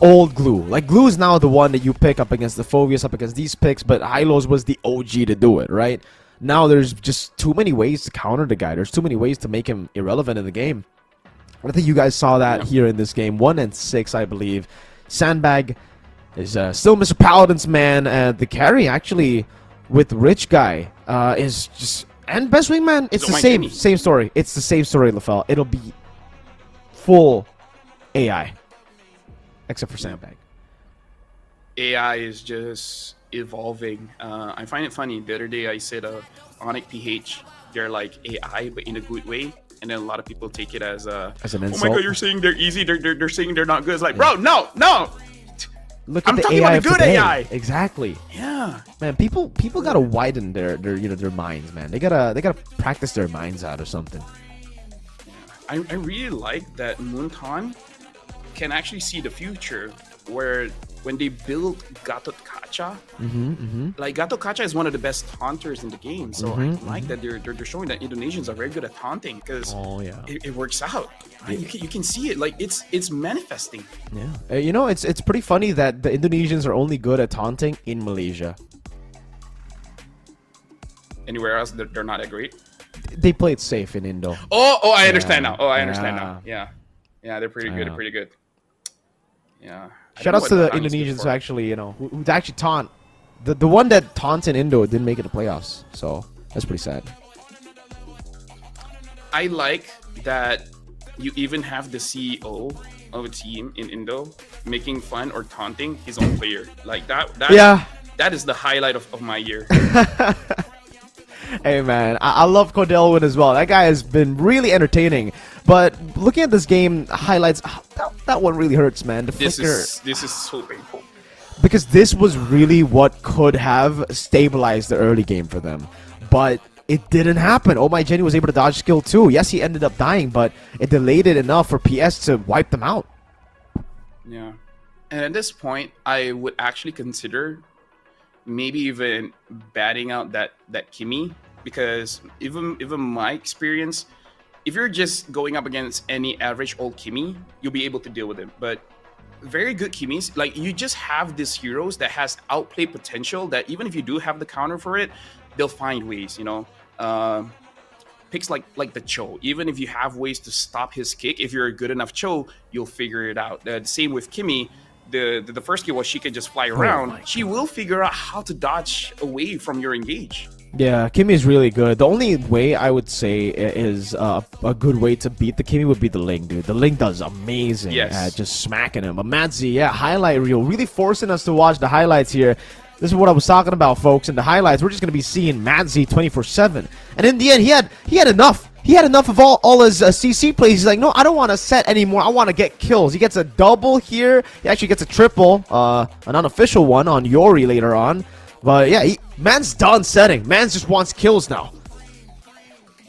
old glue. Like, glue is now the one that you pick up against the Phoveus, up against these picks, but Hylos was the OG to do it, right? Now there's just too many ways to counter the guy. There's too many ways to make him irrelevant in the game. I think you guys saw that here in this game. 1 and 6, I believe. Sandbag is still Mr. Paladin's man. The carry, actually, with Rich Guy, is just... And Best Wingman, it's the same story. It's the same story, LaFell. It'll be full AI. Except for Sandbag. AI is just evolving. I find it funny. The other day I said Onyx PH, they're like AI, but in a good way. And then a lot of people take it as an insult. Oh my god, you're saying they're easy. They're saying they're not good. It's like, bro, no. Look at I'm talking AI about the good AI. Exactly. Yeah. Man, people gotta widen their minds, man. They gotta practice their minds out or something. I really like that Moonton can actually see the future, where when they build Gatot Kacha, like Gatot Kacha is one of the best taunters in the game. So I like that they're showing that Indonesians are very good at taunting, because it works out. Right? You can see it, like it's manifesting. Yeah, you know, it's pretty funny that the Indonesians are only good at taunting in Malaysia. Anywhere else, they're not that great. They play it safe in Indo. Oh, I understand now. I understand now. Yeah, they're pretty good. They're pretty good. Yeah. Shout outs to the Indonesians who actually, who actually taunt. The one that taunts in Indo didn't make it to playoffs, so that's pretty sad. I like that you even have the CEO of a team in Indo making fun or taunting his own player. Like that Yeah. that is the highlight of my year. Hey man, I love Codelwin as well. That guy has been really entertaining. But looking at this game highlights, that one really hurts, man. The This flicker, is so painful. because this was really what could have stabilized the early game for them, but it didn't happen. Oh My Jenny was able to dodge skill too. Yes, he ended up dying, but it delayed it enough for PS to wipe them out. Yeah. And at this point, I would actually consider maybe even batting out that Kimmy, because even my experience, if you're just going up against any average old Kimmy, you'll be able to deal with him. But very good Kimmys, like you just have these heroes that has outplay potential that even if you do have the counter for it, they'll find ways, you know. Picks like the Cho, even if you have ways to stop his kick, if you're a good enough Cho, you'll figure it out. The same with Kimmy. The first skill was she could just fly around. She will figure out how to dodge away from your engage. Yeah, Kimmy is really good. The only way I would say is a good way to beat the Kimmy would be the Ling, dude. The Ling does amazing at just smacking him. But Madzi, yeah, highlight reel, really forcing us to watch the highlights here. This is what I was talking about, folks. In the highlights, we're just going to be seeing Madzi 24/7. And in the end, he had enough. He had enough of all his CC plays. He's like, no, I don't want to set anymore. I want to get kills. He gets a double here. He actually gets a triple, an unofficial one on Yori later on. But yeah, man's done setting. Man just wants kills now.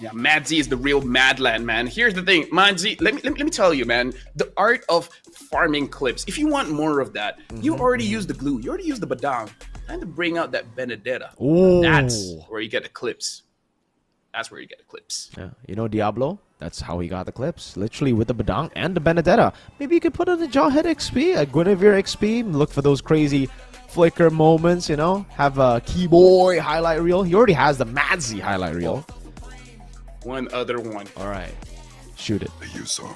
Yeah, Madzi is the real Madland, man. Here's the thing, Madzi, let me tell you, man, the art of farming clips. If you want more of that, you already used the glue. You already used the badang. Time to bring out that Benedetta. Ooh. That's where you get the clips. That's where you get the clips. Yeah, you know Diablo? That's how he got the clips. Literally with the Badang and the Benedetta. Maybe you could put on a Jawhead XP, a Guinevere XP, look for those crazy flicker moments, you know? Have a Keyboy highlight reel. He already has the Madzi highlight reel. One other one. All right. Shoot it. You saw.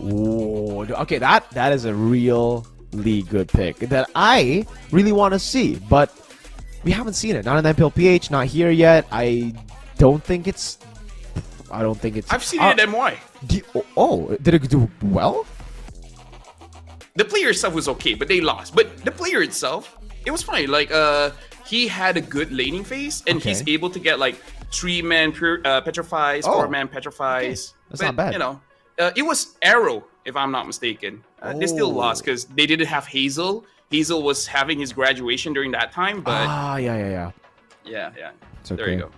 Ooh, okay, that is a really good pick that I really want to see, but we haven't seen it. Not in MPLPH, not here yet. I don't think it's. I've seen it at MY. Did it do well? The player itself was okay, but they lost. But the player itself, it was fine. Like, he had a good laning phase, and he's able to get like 3-man petrifies, 4-man petrifies. Okay. That's not bad. You know, it was Arrow, if I'm not mistaken. They still lost because they didn't have Hazel. Hazel was having his graduation during that time, but yeah. There you go.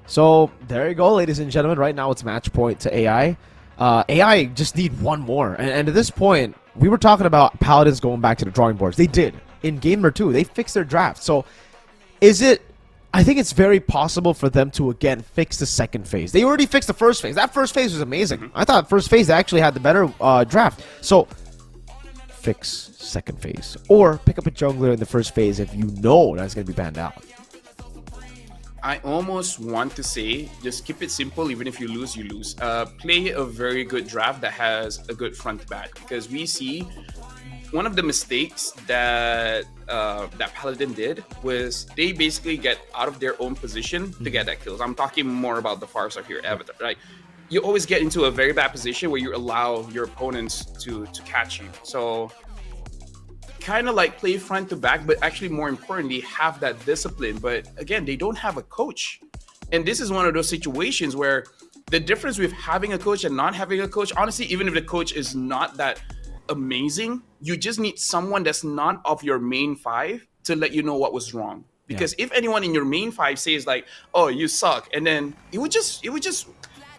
So there you go, ladies and gentlemen. Right now it's match point to AI. AI just need one more, and at this point, we were talking about Paladins going back to the drawing boards. They did in game number 2. They fixed their draft. So is it? I think it's very possible for them to again fix the second phase. They already fixed the first phase. That first phase was amazing. I thought first phase they actually had the better draft. So fix second phase, or pick up a jungler in the first phase if you know that's going to be banned out. I almost want to say, just keep it simple. Even if you lose, you lose. Play a very good draft that has a good front to back, because we see one of the mistakes that that Paladin did was they basically get out of their own position to get that kills. I'm talking more about the Farsa here, Avatar, right? You always get into a very bad position where you allow your opponents to catch you. So kind of like play front to back, but actually more importantly, have that discipline. But again, they don't have a coach. And this is one of those situations where the difference with having a coach and not having a coach, honestly, even if the coach is not that amazing, you just need someone that's not of your main 5 to let you know what was wrong. Because if anyone in your main 5 says like, oh, you suck, and then it would just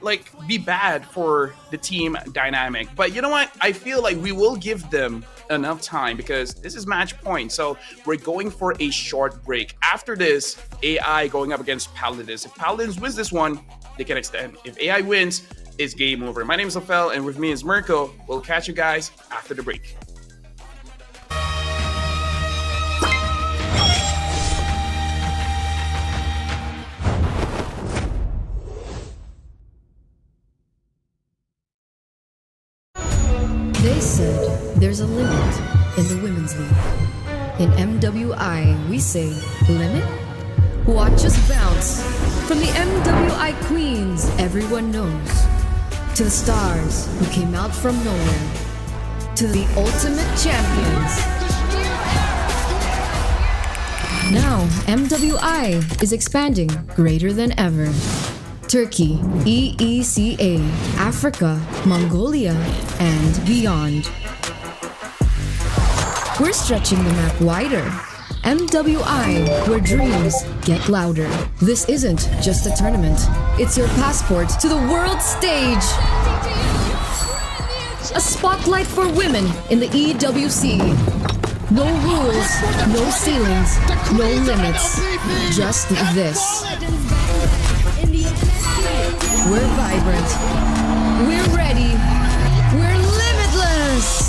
like be bad for the team dynamic. But you know what? I feel like we will give them enough time because this is match point. So we're going for a short break. After this, AI going up against Paladins. If Paladins wins this one, they can extend. If AI wins, it's game over. My name is Ophel, and with me is Mirko. We'll catch you guys after the break. They said there's a limit in the women's league. In MWI, we say limit? Watch us bounce from the MWI queens everyone knows, to the stars who came out from nowhere, to the ultimate champions. Now, MWI is expanding greater than ever. Turkey, EECA, Africa, Mongolia, and beyond. We're stretching the map wider. MWI, where dreams get louder. This isn't just a tournament. It's your passport to the world stage. A spotlight for women in the EWC. No rules, no ceilings, no limits. Just this. We're vibrant. We're ready. We're limitless.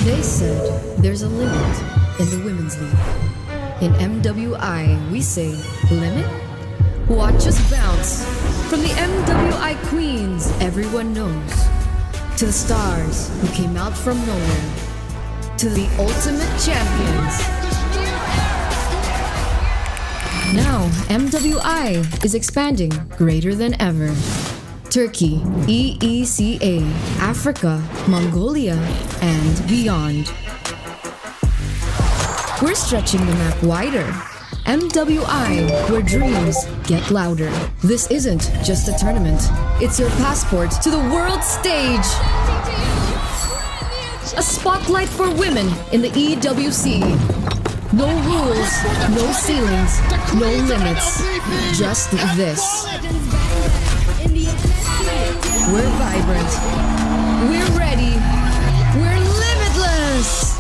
They said there's a limit in the women's league. In MWI, we say limit? Watch us bounce. From the MWI queens everyone knows, to the stars who came out from nowhere, to the ultimate champions. Now, MWI is expanding greater than ever. Turkey, EECA, Africa, Mongolia, and beyond. We're stretching the map wider. MWI, where dreams get louder. This isn't just a tournament. It's your passport to the world stage. A spotlight for women in the EWC. No rules, no ceilings, no limits. Just this. We're vibrant. We're ready. We're limitless.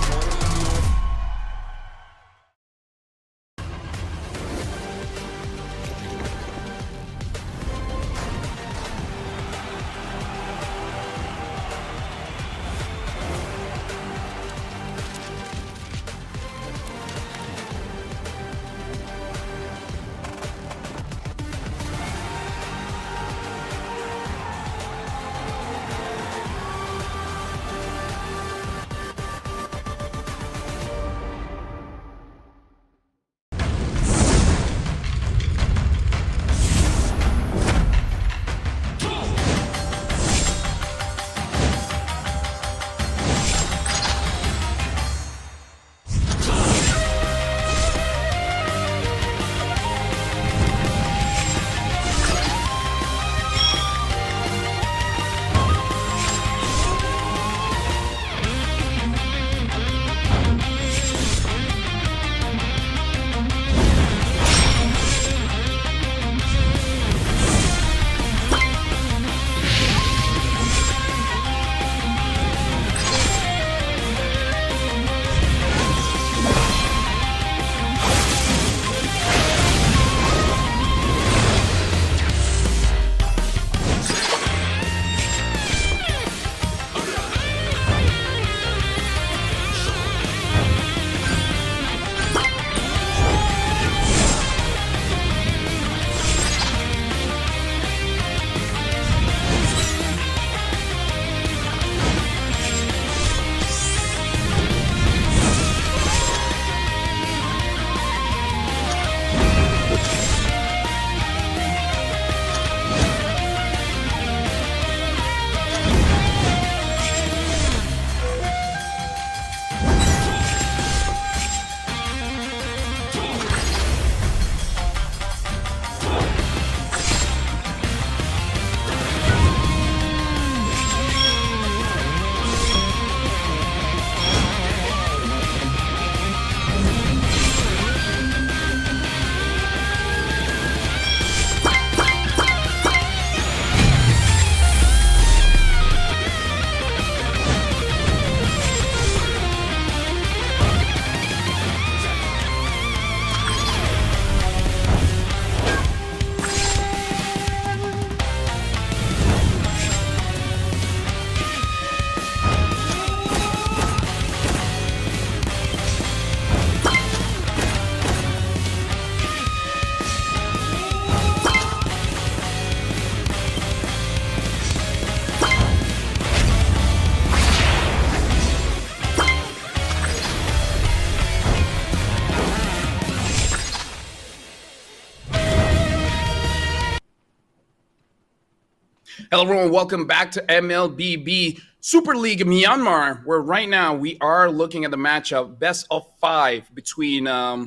Hello, everyone. Welcome back to MLBB Super League Myanmar, where right now we are looking at the matchup best of 5 between, AI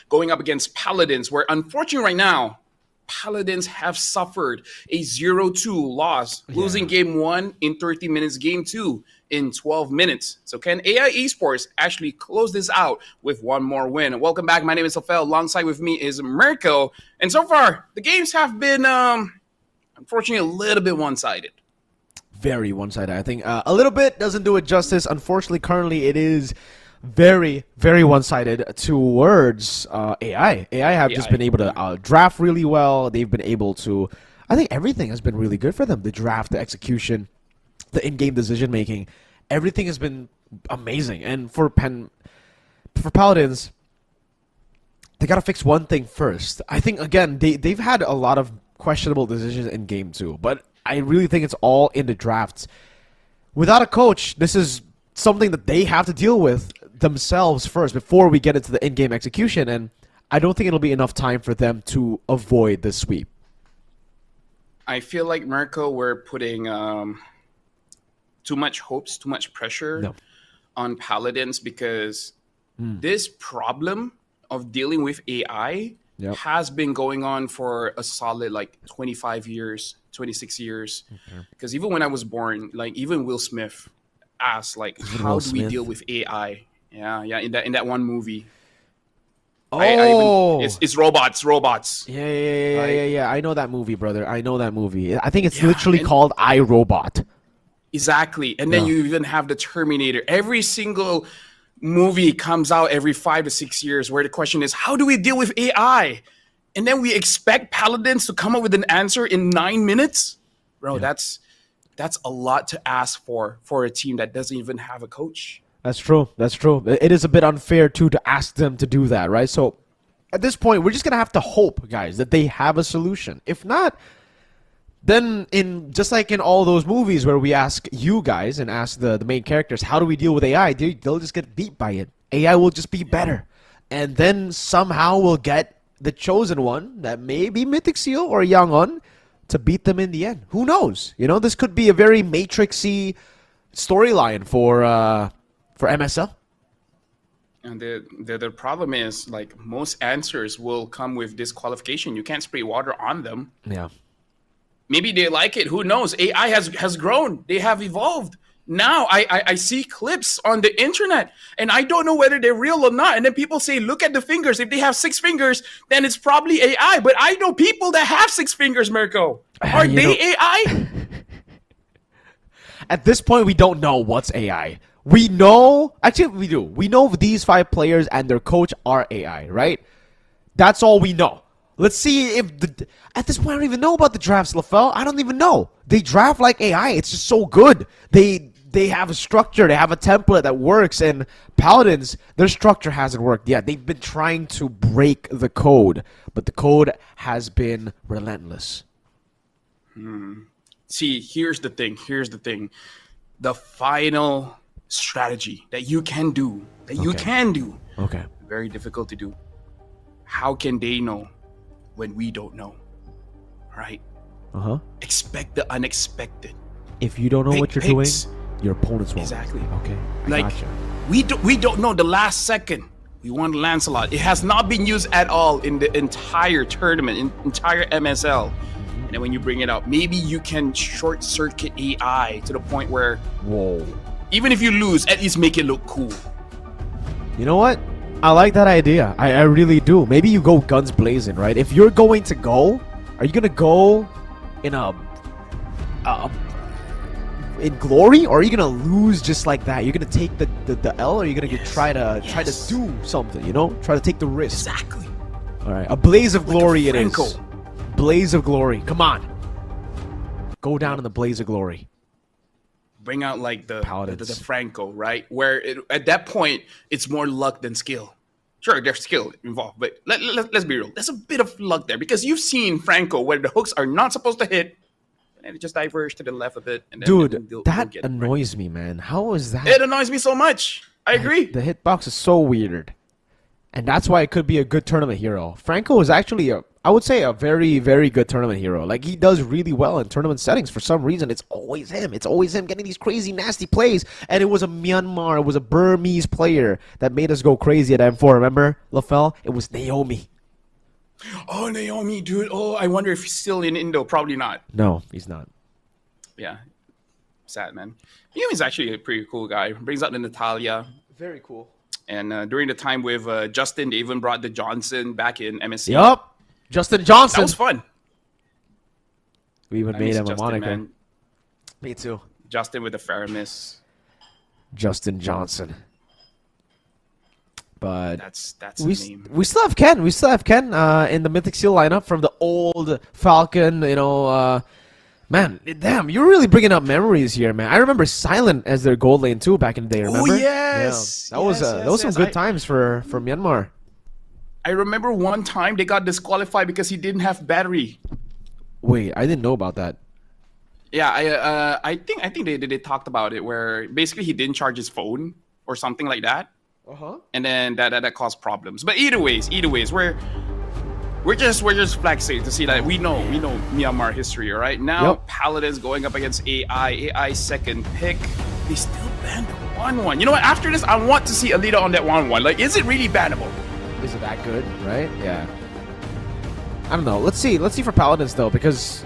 going up against Paladins, where unfortunately right now, Paladins have suffered a 0-2 loss, losing game 1 in 30 minutes, game 2 in 12 minutes. So can AI Esports actually close this out with one more win? Welcome back. My name is Safel. Alongside with me is Mirko. And so far, the games have been, unfortunately, a little bit one-sided. Very one-sided. I think a little bit doesn't do it justice. Unfortunately, currently it is very, very one-sided towards AI. AI have just been able to draft really well. They've been able to, I think everything has been really good for them. The draft, the execution, the in-game decision-making, everything has been amazing. And for for Paladins, they gotta fix one thing first. I think again they've had a lot of questionable decisions in game 2, but I really think it's all in the drafts. Without a coach, this is something that they have to deal with themselves first before we get into the in-game execution, and I don't think it'll be enough time for them to avoid the sweep. I feel like Mirko, we're putting too much hopes, too much pressure on Paladins because this problem of dealing with AI has been going on for a solid like 25 years, 26 years. Because even when I was born, like even Will Smith asked, like, how do we deal with AI? Yeah, in that one movie. It's robots. Yeah. I know that movie, brother. I know that movie. I think it's literally called iRobot. Exactly. And then you even have the Terminator. Every single movie comes out every 5 to 6 years where the question is, how do we deal with AI? And then we expect Paladins to come up with an answer in 9 minutes? Bro, that's a lot to ask for a team that doesn't even have a coach. That's true. It is a bit unfair, too, to ask them to do that, right? So, at this point, we're just going to have to hope, guys, that they have a solution. If not, then just like in all those movies where we ask you guys and ask the main characters, how do we deal with AI? They'll just get beat by it. AI will just be better. And then somehow we'll get the chosen one, that may be Mythic Seal or Yangon, to beat them in the end. Who knows? You know, this could be a very Matrix-y storyline for MSL. And the problem is, like, most answers will come with disqualification. You can't spray water on them. Yeah. Maybe they like it. Who knows? AI has grown. They have evolved. Now I see clips on the internet, and I don't know whether they're real or not. And then people say, look at the fingers. If they have 6 fingers, then it's probably AI. But I know people that have 6 fingers, Mirko. Are they AI? At this point, we don't know what's AI. We know, actually we do. We know these 5 players and their coach are AI, right? That's all we know. Let's see if at this point I don't even know about the drafts, LaFell. I don't even know. They draft like AI. It's just so good. They have a structure. They have a template that works. And Paladins, their structure hasn't worked yet. They've been trying to break the code, but the code has been relentless. See, here's the thing. The final strategy that you can do, Okay. very difficult to do. How can they know when we don't know? Right? Expect the unexpected. If you don't know what you're doing, your opponents won't. Exactly. Okay. Like, we don't know the last second. We want Lancelot. It has not been used at all in the entire tournament, entire MSL. And then when you bring it up, maybe you can short circuit AI to the point where, even if you lose, at least make it look cool. You know what? I like that idea. I really do. Maybe you go guns blazing, right? If you're going to go, are you gonna go in in glory, or are you gonna lose just like that? You're gonna take the L, or are you gonna try to do something? You know, try to take the risk. Exactly. All right, a blaze of glory like it is. Blaze of glory. Come on, go down in the blaze of glory. Bring out like the Paladins. Franco, right? Where at that point it's more luck than skill. Sure, there's skill involved, but let's be real. There's a bit of luck there because you've seen Franco where the hooks are not supposed to hit, and it just diverge to the left a bit. And then Dude, they'll that get annoys me, man. How is that? It annoys me so much. I agree. The hitbox is so weird. And that's why it could be a good tournament hero. Franco is actually, I would say, a very, very good tournament hero. Like, he does really well in tournament settings. For some reason, it's always him. It's always him getting these crazy, nasty plays. And it was a Myanmar, it was a Burmese player that made us go crazy at M4. Remember, LaFell? It was Naomi. Oh, Naomi, dude. Oh, I wonder if he's still in Indo. Probably not. No, he's not. Yeah. Sad, man. Naomi's actually a pretty cool guy. Brings out the Natalia. Very cool. And during the time with Justin, they even brought the Johnson back in MSC. Yup. Justin Johnson. That was fun. We even made him a moniker. Man. Me too. Justin with the Faramis. Justin Johnson. But that's the name. We still have Ken. We still have Ken in the Mythic Seal lineup from the old Falcon, Man, damn, you're really bringing up memories here, man. I remember Silent as their gold lane too back in the day. Remember? Oh yes, Yeah. That was some good times for Myanmar. I remember one time they got disqualified because he didn't have battery. Wait, I didn't know about that. Yeah, I think they talked about it where basically he didn't charge his phone or something like that, and then that caused problems. But either ways, we're just flexing to see that we know Myanmar history. All right, now Yep. Paladins going up against AI second pick. They still banned the 1-1. You know what? After this, I want to see Alita on that 1-1. Like, is it really bannable? Is it that good? Right? Yeah. I don't know. Let's see for Paladins though, because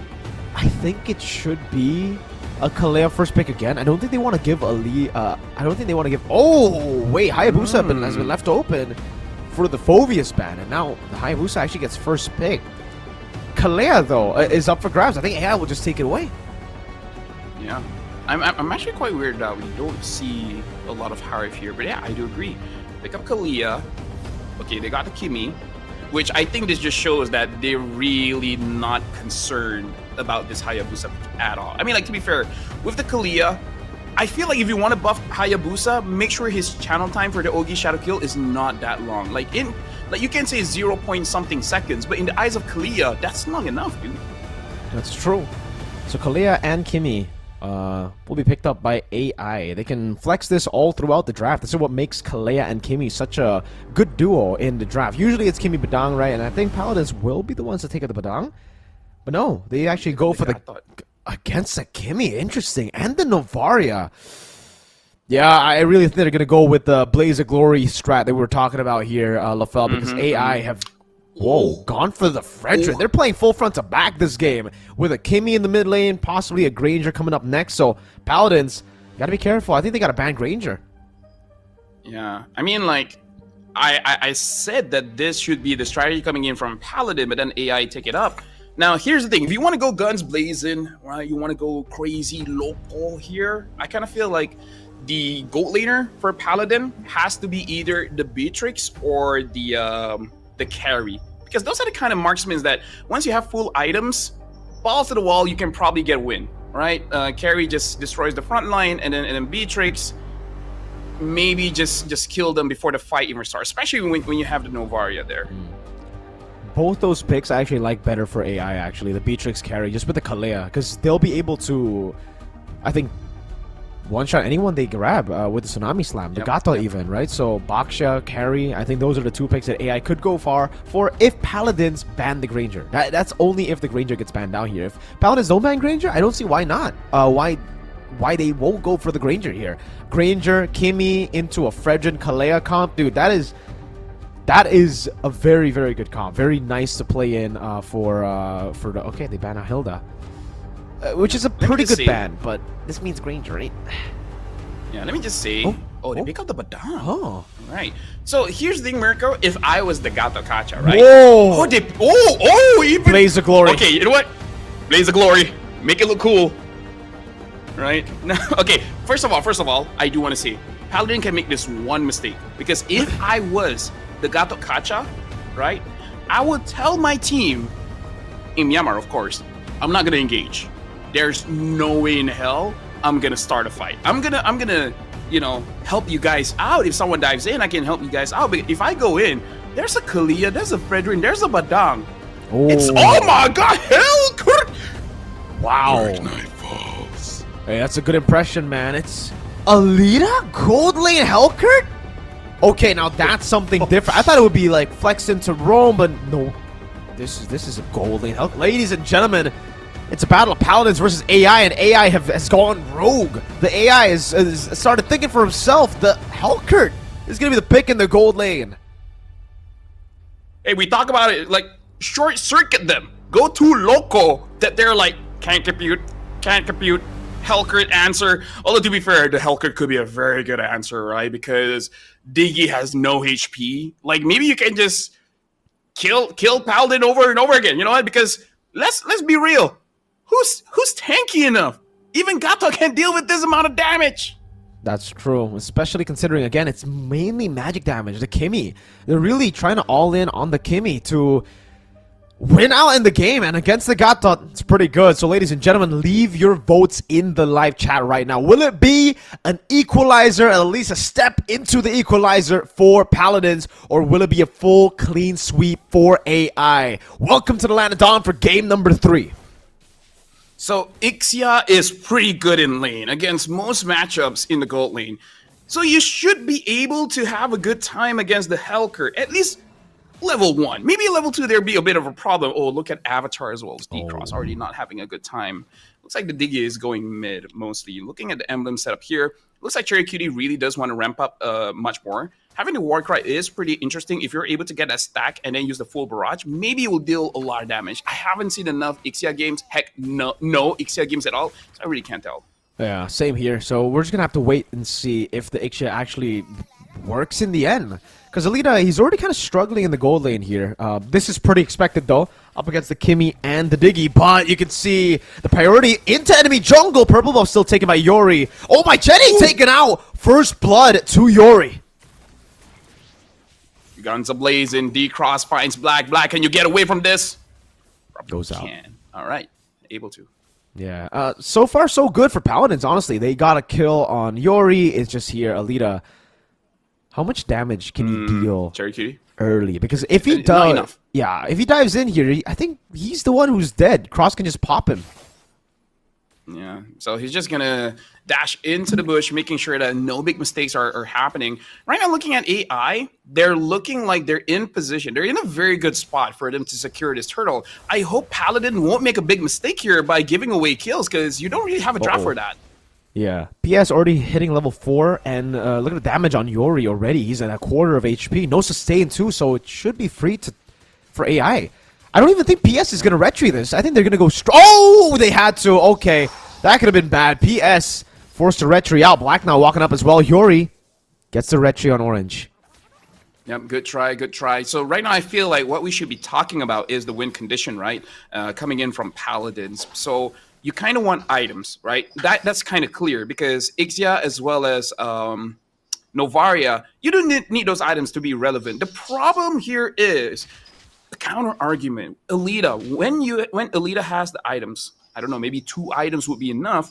I think it should be a Kalea first pick again. I don't think they want to give I don't think they want to give. Oh wait, Hayabusa has been left open for the Phoveus ban, and now the Hayabusa actually gets first pick. Kalea though is up for grabs. I think AI will just take it away. Yeah, I'm actually quite weird that we don't see a lot of Harif here, but yeah, I do agree. Pick up Kalia. Okay, they got the Kimi, which I think this just shows that they're really not concerned about this Hayabusa at all. I mean, like, to be fair, with the Kalia, I feel like if you want to buff Hayabusa, make sure his channel time for the Ogi Shadow Kill is not that long. Like you can say 0 point something seconds, but in the eyes of Kalia, that's long enough, dude. That's true. So Kalea and Kimi will be picked up by AI. They can flex this all throughout the draft. This is what makes Kalea and Kimi such a good duo in the draft. Usually it's Kimi Badang, right? And I think Paladins will be the ones to take out the Badang. But no, they actually go for against the Kimi. Interesting. And the Novaria. Yeah, I really think they're going to go with the Blaze of Glory strat that we were talking about here, LaFell, because AI have gone for the Fredrin. They're playing full front to back this game with a Kimi in the mid lane, possibly a Granger coming up next. So Paladins, got to be careful. I think they got to ban Granger. Yeah, I mean, like, I said that this should be the strategy coming in from Paladin, but then AI take it up. Now, here's the thing. If you want to go guns blazing, right, you want to go crazy local here, I kind of feel like the gold laner for Paladin has to be either the Beatrix or the carry. Because those are the kind of marksmen that once you have full items, balls to the wall, you can probably get a win, right? Carry just destroys the front line, and then Beatrix maybe just kill them before the fight even starts, especially when you have the Novaria there. Both those picks I actually like better for AI, actually. The Beatrix carry, just with the Kalea, because they'll be able to, I think, one-shot anyone they grab with the Tsunami Slam. The Gata even, right? So Baksha, carry, I think those are the two picks that AI could go for if Paladins ban the Granger. That's only if the Granger gets banned down here. If Paladins don't ban Granger, I don't see why not. Why they won't go for the Granger here. Granger, Kimi into a Fredrin Kalea comp. Dude, that is a very, very good comp. Very nice to play in for the... Okay, they ban a Hilda. Which is a pretty good ban, but this means Granger, right? Yeah, let me just say... they pick up the Badang. Oh. Right. So here's the thing, Mirko. If I was the Gato Kacha, right? Whoa! Even... Blaze of Glory. Okay, you know what? Blaze of Glory. Make it look cool. Right? Now, okay, first of all, I do want to say, Paladin can make this one mistake. Because if I was the Gato Kacha, right, I would tell my team, in Myanmar, of course, I'm not going to engage. There's no way in hell I'm going to start a fight. I'm gonna, help you guys out. If someone dives in, I can help you guys out. But if I go in, there's a Kalia, there's a Fredrin, there's a Badang. It's, oh my god, hell, Kurt! Wow. Dark Night Falls. Hey, that's a good impression, man. It's Alita? Gold lane Hellkurt? Okay, now that's something different. I thought it would be like flex into Rome, but no. This is a gold lane Hellkurt. Ladies and gentlemen, it's a battle of Paladins versus AI, and AI has gone rogue. The AI has started thinking for himself. The Hellkurt is going to be the pick in the gold lane. Hey, we talk about it, like, short circuit them. Go too loco that they're like, can't compute. Hellkurt answer. Although, to be fair, the Hellkurt could be a very good answer, right? Because Diggy has no HP. Like, maybe you can just kill Paladin over and over again. You know what? Because let's be real. Who's tanky enough? Even Gato can deal with this amount of damage. That's true, especially considering, again, it's mainly magic damage. The Kimi, they're really trying to all in on the Kimi to win out in the game, and against the Gatot, it's pretty good. So ladies and gentlemen, leave your votes in the live chat right now. Will it be an equalizer, at least a step into the equalizer for Paladins, or will it be a full clean sweep for AI? Welcome to the Land of Dawn for game number 3. So Ixia is pretty good in lane against most matchups in the gold lane. So you should be able to have a good time against the Helker, at least level 1. Maybe level 2 there'd be a bit of a problem. Oh, look at Avatar as well as D-Cross already not having a good time. Looks like the Diggy is going mid mostly. Looking at the emblem setup here, looks like Cherry Cutie really does want to ramp up much more. Having the Warcry is pretty interesting. If you're able to get that stack and then use the full barrage, maybe it will deal a lot of damage. I haven't seen enough Ixia games. Heck, no Ixia games at all. So I really can't tell. Yeah, same here. So we're just gonna have to wait and see if the Ixia actually works in the end. Because Alita, he's already kind of struggling in the gold lane here. This is pretty expected, though, up against the Kimmy and the Diggy. But you can see the priority into enemy jungle. Purple buff still taken by Yori. Oh, my Jenny taken out. First blood to Yori. Guns ablazing. D-Cross finds Black. Black, can you get away from this? Probably Goes out. can. All right. Able to. Yeah. So far, so good for Paladins, honestly. They got a kill on Yori. It's just here, Alita. How much damage can he deal Cherry Cutie? early? Because if he Not does, enough. yeah, if he dives in here, I think he's the one who's dead. Cross can just pop him. Yeah, so he's just gonna dash into the bush, making sure that no big mistakes are happening. Right now, looking at AI, they're looking like they're in position. They're in a very good spot for them to secure this turtle. I hope Paladin won't make a big mistake here by giving away kills, because you don't really have a draft for that. Yeah, PS already hitting level 4, and look at the damage on Yori already. He's at a quarter of HP, no sustain too, so it should be free for AI. I don't even think PS is gonna retry this. I think they're gonna go oh, they had to. Okay, that could have been bad. PS forced to retry out. Black now walking up as well. Yori gets the retry on orange. Yep, good try, good try. So right now I feel like what we should be talking about is the win condition, right? Coming in from Paladins. So you kind of want items, right? That's kind of clear, because Ixia as well as Novaria, you don't need those items to be relevant. The problem here is the counter argument. Alita, when Alita has the items, I don't know, maybe 2 items would be enough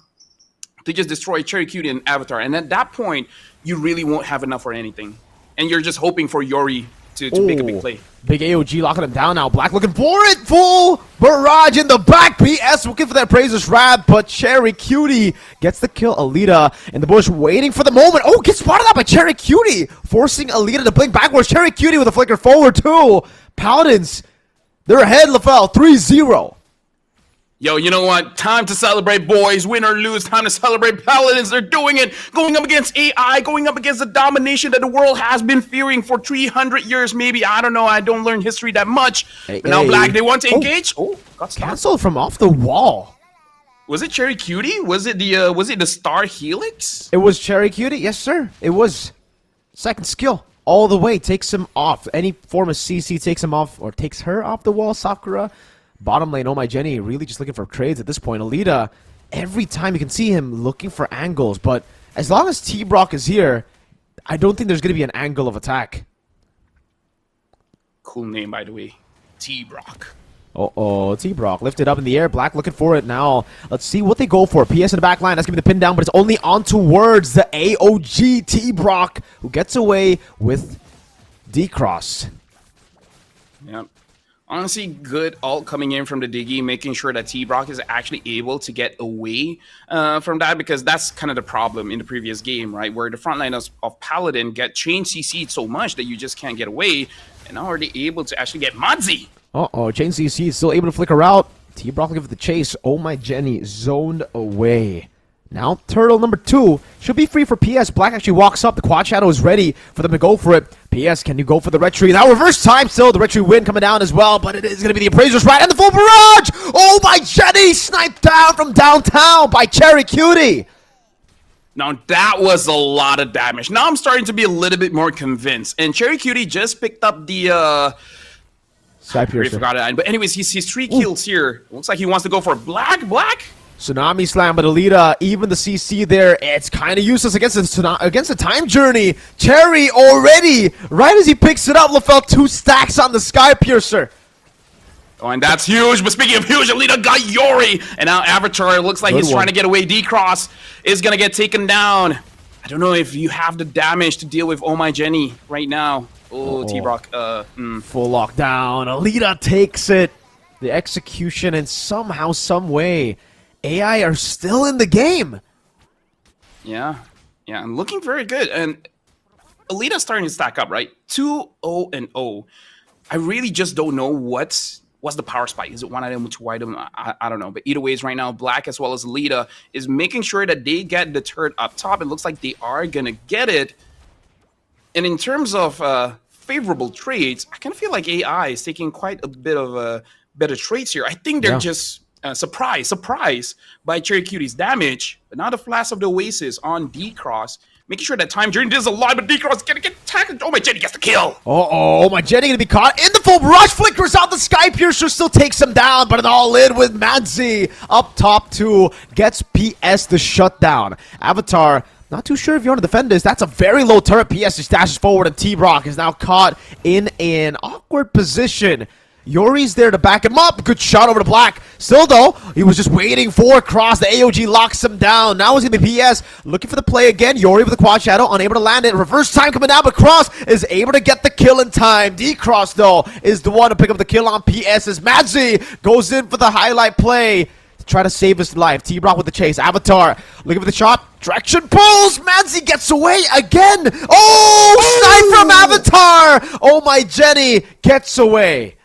to just destroy Cherry Cutie and Avatar. And at that point, you really won't have enough for anything. And you're just hoping for Yori to make a big play. Big AOG locking him down now. Black looking for it. Full barrage in the back. PS looking for that Praiser's Wrath, but Cherry Cutie gets the kill. Alita in the bush waiting for the moment. Oh, gets spotted out by Cherry Cutie, forcing Alita to blink backwards. Cherry Cutie with a flicker forward too. Paladins, they're ahead, LaFell, 3-0. Yo, you know what? Time to celebrate, boys. Win or lose, time to celebrate. Paladins, they're doing it. Going up against AI, going up against the domination that the world has been fearing for 300 years, maybe. I don't know. I don't learn history that much. But now Black, they want to engage. Oh, got stopped. Cancelled from off the wall. Was it Cherry Cutie? Was it the Star Helix? It was Cherry Cutie. Yes, sir. It was. Second skill. All the way. Takes him off. Any form of CC takes him off, or takes her off the wall. Sakura. Bottom lane, oh my Jenny, really just looking for trades at this point. Alita, every time you can see him looking for angles, but as long as T-Brock is here, I don't think there's going to be an angle of attack. Cool name, by the way. T-Brock. Uh-oh, T-Brock lifted up in the air. Black looking for it now. Let's see what they go for. PS in the back line, that's going to be the pin down, but it's only on towards the AOG T-Brock, who gets away with D-Cross. Yep. Honestly, good ult coming in from the Diggy, making sure that T-Brock is actually able to get away from that, because that's kind of the problem in the previous game, right? Where the frontliners of Paladin get chain CC'd so much that you just can't get away, and now are they able to actually get Madzi? Uh-oh, chain CC is still able to flicker out. T-Brock looking for the chase. Oh my Jenny, zoned away. Now, turtle number 2 should be free for PS. Black actually walks up. The quad shadow is ready for them to go for it. PS, can you go for the retry? Now, reverse time still. The retry win coming down as well, but it is going to be the Appraiser's right and the full barrage. Oh, my Jenny, sniped down from downtown by Cherry Cutie. Now, that was a lot of damage. Now I'm starting to be a little bit more convinced. And Cherry Cutie just picked up the... I already forgot it. But anyways, he sees 3 kills here. Looks like he wants to go for Black. Tsunami Slam, but Alita, even the CC there, it's kind of useless against the time journey. Cherry already, right as he picks it up, LaFell 2 stacks on the Sky Piercer. Oh, and that's huge. But speaking of huge, Alita got Yori. And now Avatar looks like he's trying to get away. D-Cross is going to get taken down. I don't know if you have the damage to deal with Oh My Jenny right now. Oh, T-Brock. Full lockdown. Alita takes it. The execution, and somehow, some way, AI are still in the game. Yeah, and looking very good. And Alita's starting to stack up, right? 2-0-0. I really just don't know what's the power spike. Is it one item, 2 item? I don't know. But either ways, right now, Black as well as Alita is making sure that they get the turret up top. It looks like they are going to get it. And in terms of favorable trades, I kind of feel like AI is taking quite a bit of better trades here. I think they're just surprised by Cherry Cutie's damage. But now the Flash of the Oasis on D-Cross, making sure that time journey is alive, but D-Cross is gonna get tackled. Oh, my Jenny gets the kill. Oh, my Jenny gonna be caught in the full rush. Flickers out. The Sky Piercer still takes him down, but an all-in with Madzi up top 2 gets PS the shutdown. Avatar, not too sure if you want to defend this. That's a very low turret. PS stashes forward, and T-Brock is now caught in an awkward position. Yori's there to back him up. Good shot over to Black. Still, though, he was just waiting for a cross. The AOG locks him down. Now it's going to be PS looking for the play again. Yori with the quad shadow, unable to land it. Reverse time coming down, but Cross is able to get the kill in time. D-Cross, though, is the one to pick up the kill on PS as Madzi goes in for the highlight play to try to save his life. T-Brock with the chase. Avatar looking for the shot. Direction pulls. Madzi gets away again. Oh, snipe from Avatar. Oh, my Jenny gets away.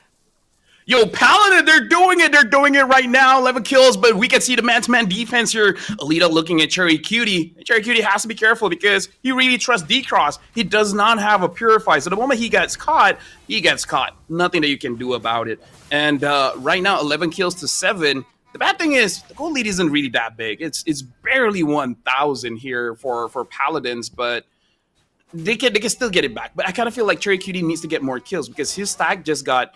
Yo, Paladin, they're doing it. They're doing it right now. 11 kills, but we can see the man-to-man defense here. Alita looking at Cherry Cutie. Cherry Cutie has to be careful because he really trusts D-Cross. He does not have a Purify. So the moment he gets caught, he gets caught. Nothing that you can do about it. And right now, 11 kills to 7. The bad thing is, the gold lead isn't really that big. It's barely 1,000 here for Paladins, but they can still get it back. But I kind of feel like Cherry Cutie needs to get more kills because his stack just got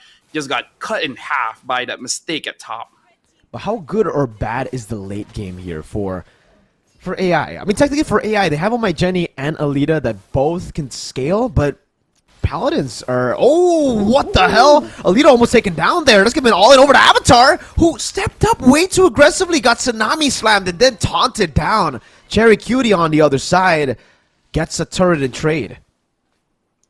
cut in half by that mistake at top. But how good or bad is the late game here for AI? I mean, technically for AI, they have on my Jenny and Alita that both can scale, but Paladins are... Oh, what the hell? Alita almost taken down there. Let's give it all in over to Avatar, who stepped up way too aggressively, got Tsunami slammed, and then taunted down. Cherry Cutie on the other side gets a turret in trade.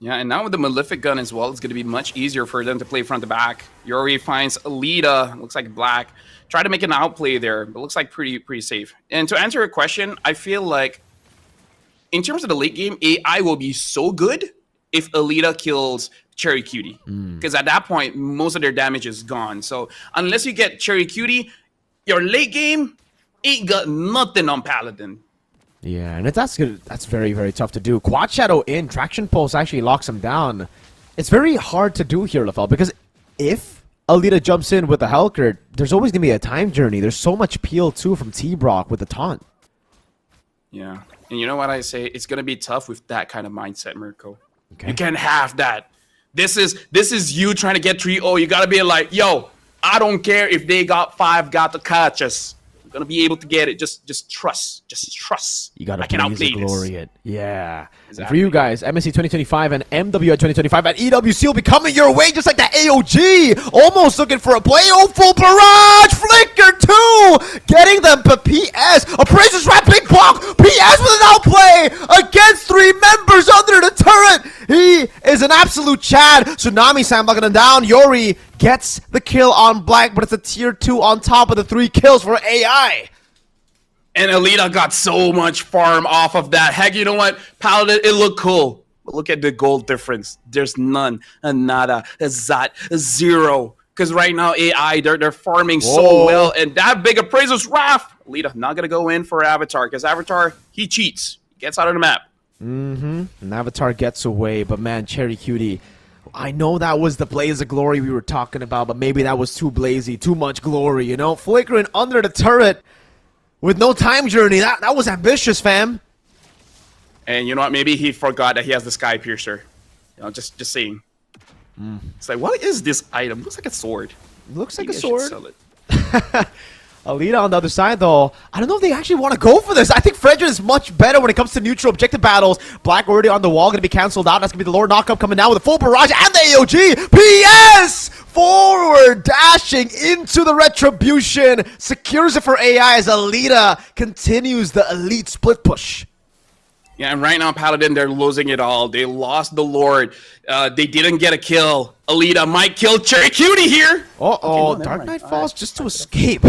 Yeah, and now with the Malefic gun as well, it's going to be much easier for them to play front to back. Yori finds Alita, looks like Black. Try to make an outplay there, but looks like pretty safe. And to answer your question, I feel like in terms of the late game, AI will be so good if Alita kills Cherry Cutie. Because at that point, most of their damage is gone. So unless you get Cherry Cutie, your late game ain't got nothing on Paladin. Yeah, and that's good. That's very, very tough to do. Quad Shadow in, Traction Pulse actually locks him down. It's very hard to do here, Lafel, because if Alita jumps in with the Helker, there's always going to be a time journey. There's so much peel, too, from T-Brock with the taunt. Yeah, and you know what I say? It's going to be tough with that kind of mindset, Mirko. Okay. You can't have that. This is you trying to get 3-0. You got to be like, yo, I don't care if they got 5, got to catch us. Gonna be able to get it. Just trust. You gotta blaze the glory it. Yeah. Exactly. And for you guys, MSC 2025 and MWI 2025 at EWC will be coming your way just like that AOG. Almost looking for a play. Oh, full barrage. Flicker 2. Getting them, but PS. Appraiser's right, big block. PS with an outplay against 3 members under the turret. He is an absolute Chad. Tsunami Sam knocking him down. Yori gets the kill on Black, but it's a tier 2 on top of the 3 kills for AI. And Alita got so much farm off of that. Heck, you know what? Paladin, it looked cool. But look at the gold difference. There's none, a nada, a zot, a 0. Because right now, AI, they're farming so well. And that big appraiser's Wrath. Alita not going to go in for Avatar. Because Avatar, he cheats. He gets out of the map. And Avatar gets away. But man, Cherry Cutie... I know that was the blaze of glory we were talking about, but maybe that was too blazy, too much glory, you know? Flickering under the turret with no time journey. That was ambitious, fam. And you know what? Maybe he forgot that he has the Sky Piercer. You know, just saying. It's like, what is this item? Looks like a sword. Looks like Maybe a I should sword. sell it. Alita on the other side, though, I don't know if they actually want to go for this. I think Fredrin is much better when it comes to neutral objective battles. Black already on the wall, going to be canceled out. That's going to be the Lord Knockup coming down with a full barrage and the AOG. PS! Forward dashing into the Retribution. Secures it for AI as Alita continues the elite split push. Yeah, and right now, Paladin, they're losing it all. They lost the Lord. They didn't get a kill. Alita might kill Cherry Cutie here. Uh-oh, Okay, no, Dark Knight All falls right. just to escape.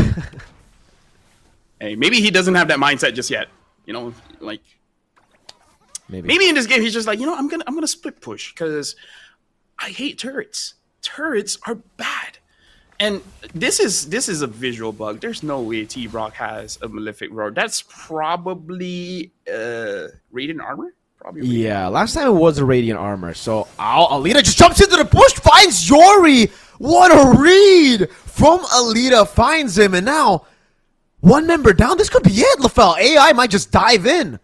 Hey, maybe he doesn't have that mindset just yet. You know, like maybe in this game he's just like, you know, I'm gonna split push because I hate turrets. Turrets are bad. And this is a visual bug. There's no way T-Brock has a Malefic Roar. That's probably Radiant Armor? Probably. Yeah, last time it was a Radiant Armor. So Alita just jumps into the bush, finds Yori. What a read from Alita, finds him, and now one member down. This could be it, LaFell. AI might just dive in.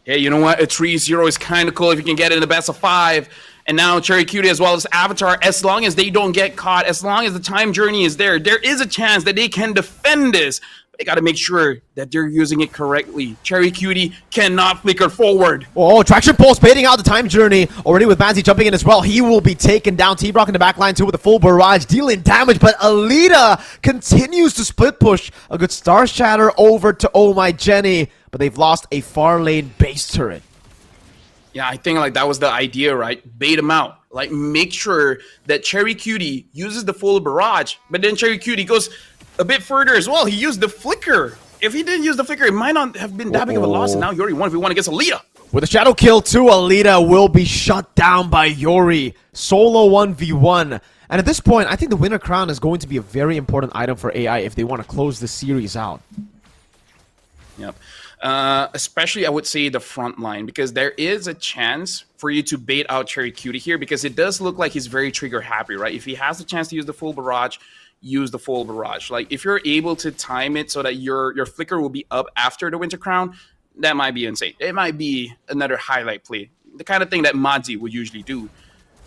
Hey, you know what? A 3-0 is kind of cool if you can get it in the best of 5. And now Cherry Cutie as well as Avatar, as long as they don't get caught, as long as the time journey is there is a chance that they can defend this. But they got to make sure that they're using it correctly. Cherry Cutie cannot flicker forward. Oh, Traction Pulse baiting out the time journey. Already with Banzi jumping in as well. He will be taken down. T-Brock in the back line too with a full barrage, dealing damage. But Alita continues to split push. A good Star Shatter over to Oh My Jenny. But they've lost a far lane base turret. Yeah, I think like that was the idea, right? Bait him out. Like make sure that Cherry Cutie uses the full barrage, but then Cherry Cutie goes a bit further as well. He used the flicker. If he didn't use the flicker, it might not have been that big of a loss. And now Yori won if he won against Alita. With a shadow kill too, Alita will be shut down by Yori. Solo 1v1. And at this point, I think the winner crown is going to be a very important item for AI if they want to close the series out. Yep. Especially, I would say the front line, because there is a chance for you to bait out Cherry Cutie here, because it does look like he's very trigger happy, right? If he has the chance to use the full barrage, use the full barrage. Like if you're able to time it so that your flicker will be up after the Winter Crown, that might be insane. It might be another highlight play, the kind of thing that Madzi would usually do.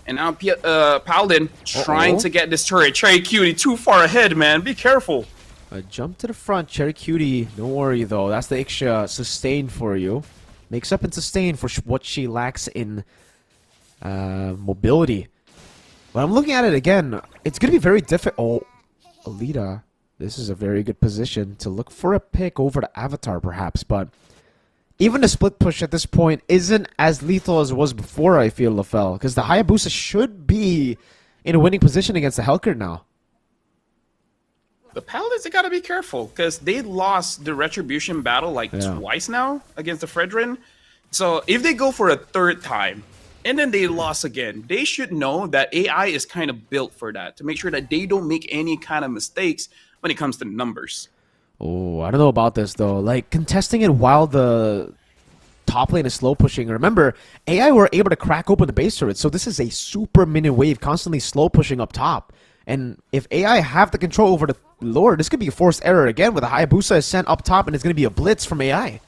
And now Paladin trying to get this turret. Cherry Cutie too far ahead, man. Be careful. A jump to the front, Cherry Cutie. Don't worry though, that's the Iksha sustain for you. Makes up in sustain for what she lacks in mobility. But I'm looking at it again. It's gonna be very difficult. Oh, Alita, this is a very good position to look for a pick over to Avatar, perhaps. But even the split push at this point isn't as lethal as it was before. I feel LaFell, because the Hayabusa should be in a winning position against the Helker now. The Paladins, they gotta be careful because they lost the Retribution battle like twice now against the Fredrin. So if they go for a third time and then they lost again, they should know that AI is kind of built for that, to make sure that they don't make any kind of mistakes when it comes to numbers. Oh, I don't know about this though. Like contesting it while the top lane is slow pushing. Remember, AI were able to crack open the base turret, so this is a super mini wave constantly slow pushing up top. And if AI have the control over the Lord, this could be a forced error again, where the Hayabusa is sent up top and it's going to be a blitz from AI.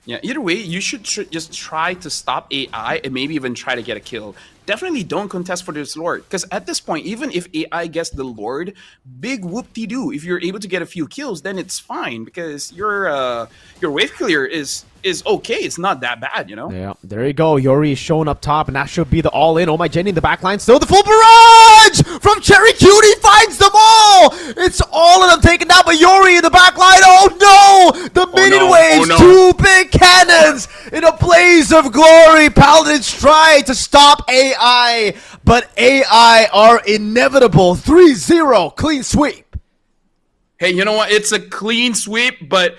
Yeah, either way, you should just try to stop AI and maybe even try to get a kill. Definitely don't contest for this Lord, because at this point, even if AI gets the Lord, big whoop-de-doo. If you're able to get a few kills, then it's fine, because your wave clear is okay. It's not that bad, you know? Yeah, there you go. Yori is showing up top, and that should be the all-in. Oh my Jenny in the backline. Still the full barrage from Cherry Cutie finds them all. It's all of them taken down by Yori in the backline. Oh no! The minion waves, two big cannons in a blaze of glory. Paladins try to stop AI, but AI are inevitable. 3-0, clean sweep. Hey, you know what? It's a clean sweep, but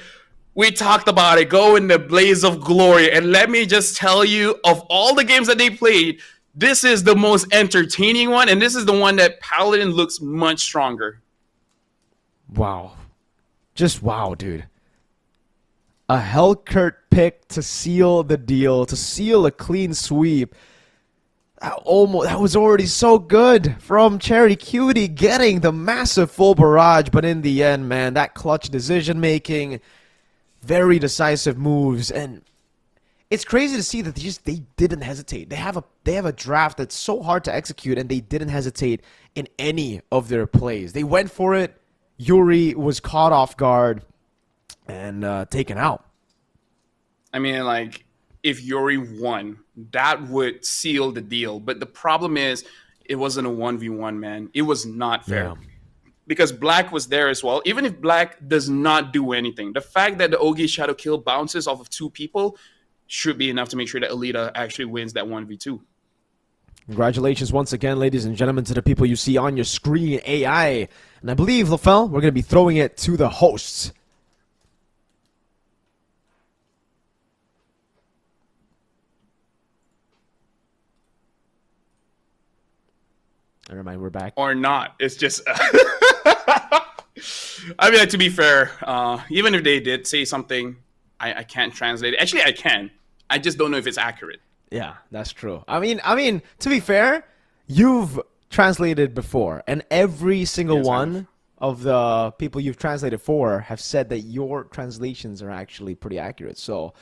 we talked about it. Go in the blaze of glory. And let me just tell you, of all the games that they played, this is the most entertaining one, and this is the one that Paladin looks much stronger. Wow. Just wow, dude. A Hellkurt pick to seal the deal, to seal a clean sweep. That was already so good from Cherry Cutie getting the massive full barrage, but in the end, man, that clutch decision making, very decisive moves, and it's crazy to see that they didn't hesitate. They have a draft that's so hard to execute, and they didn't hesitate in any of their plays. They went for it, Yuri was caught off guard and taken out. I mean, like, if Yuri won, that would seal the deal. But the problem is, it wasn't a 1v1, man. It was not fair. Yeah. Because Black was there as well. Even if Black does not do anything, the fact that the Ogi Shadow Kill bounces off of 2 people should be enough to make sure that Alita actually wins that 1v2. Congratulations once again, ladies and gentlemen, to the people you see on your screen, AI. And I believe, LaFell, we're going to be throwing it to the hosts. Never mind, we're back. Or not. It's just... I mean, like, to be fair, even if they did say something, I can't translate it. Actually, I can. I just don't know if it's accurate. Yeah, that's true. I mean, to be fair, you've translated before, and every single one of the people you've translated for have said that your translations are actually pretty accurate. So,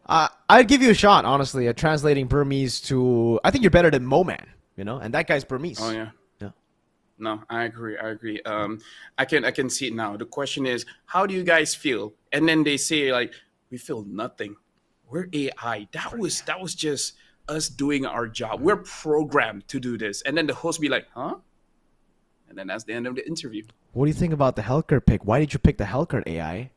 I'd give you a shot, honestly, at translating Burmese to... I think you're better than Moman, you know? And that guy's Burmese. Oh, yeah. Yeah. No, I agree. I can see it now. The question is, how do you guys feel? And then they say, like, we feel nothing. We're AI. That was just us doing our job. We're programmed to do this. And then the host be like, huh? And then that's the end of the interview. What do you think about the Helker pick? Why did you pick the Helker, AI?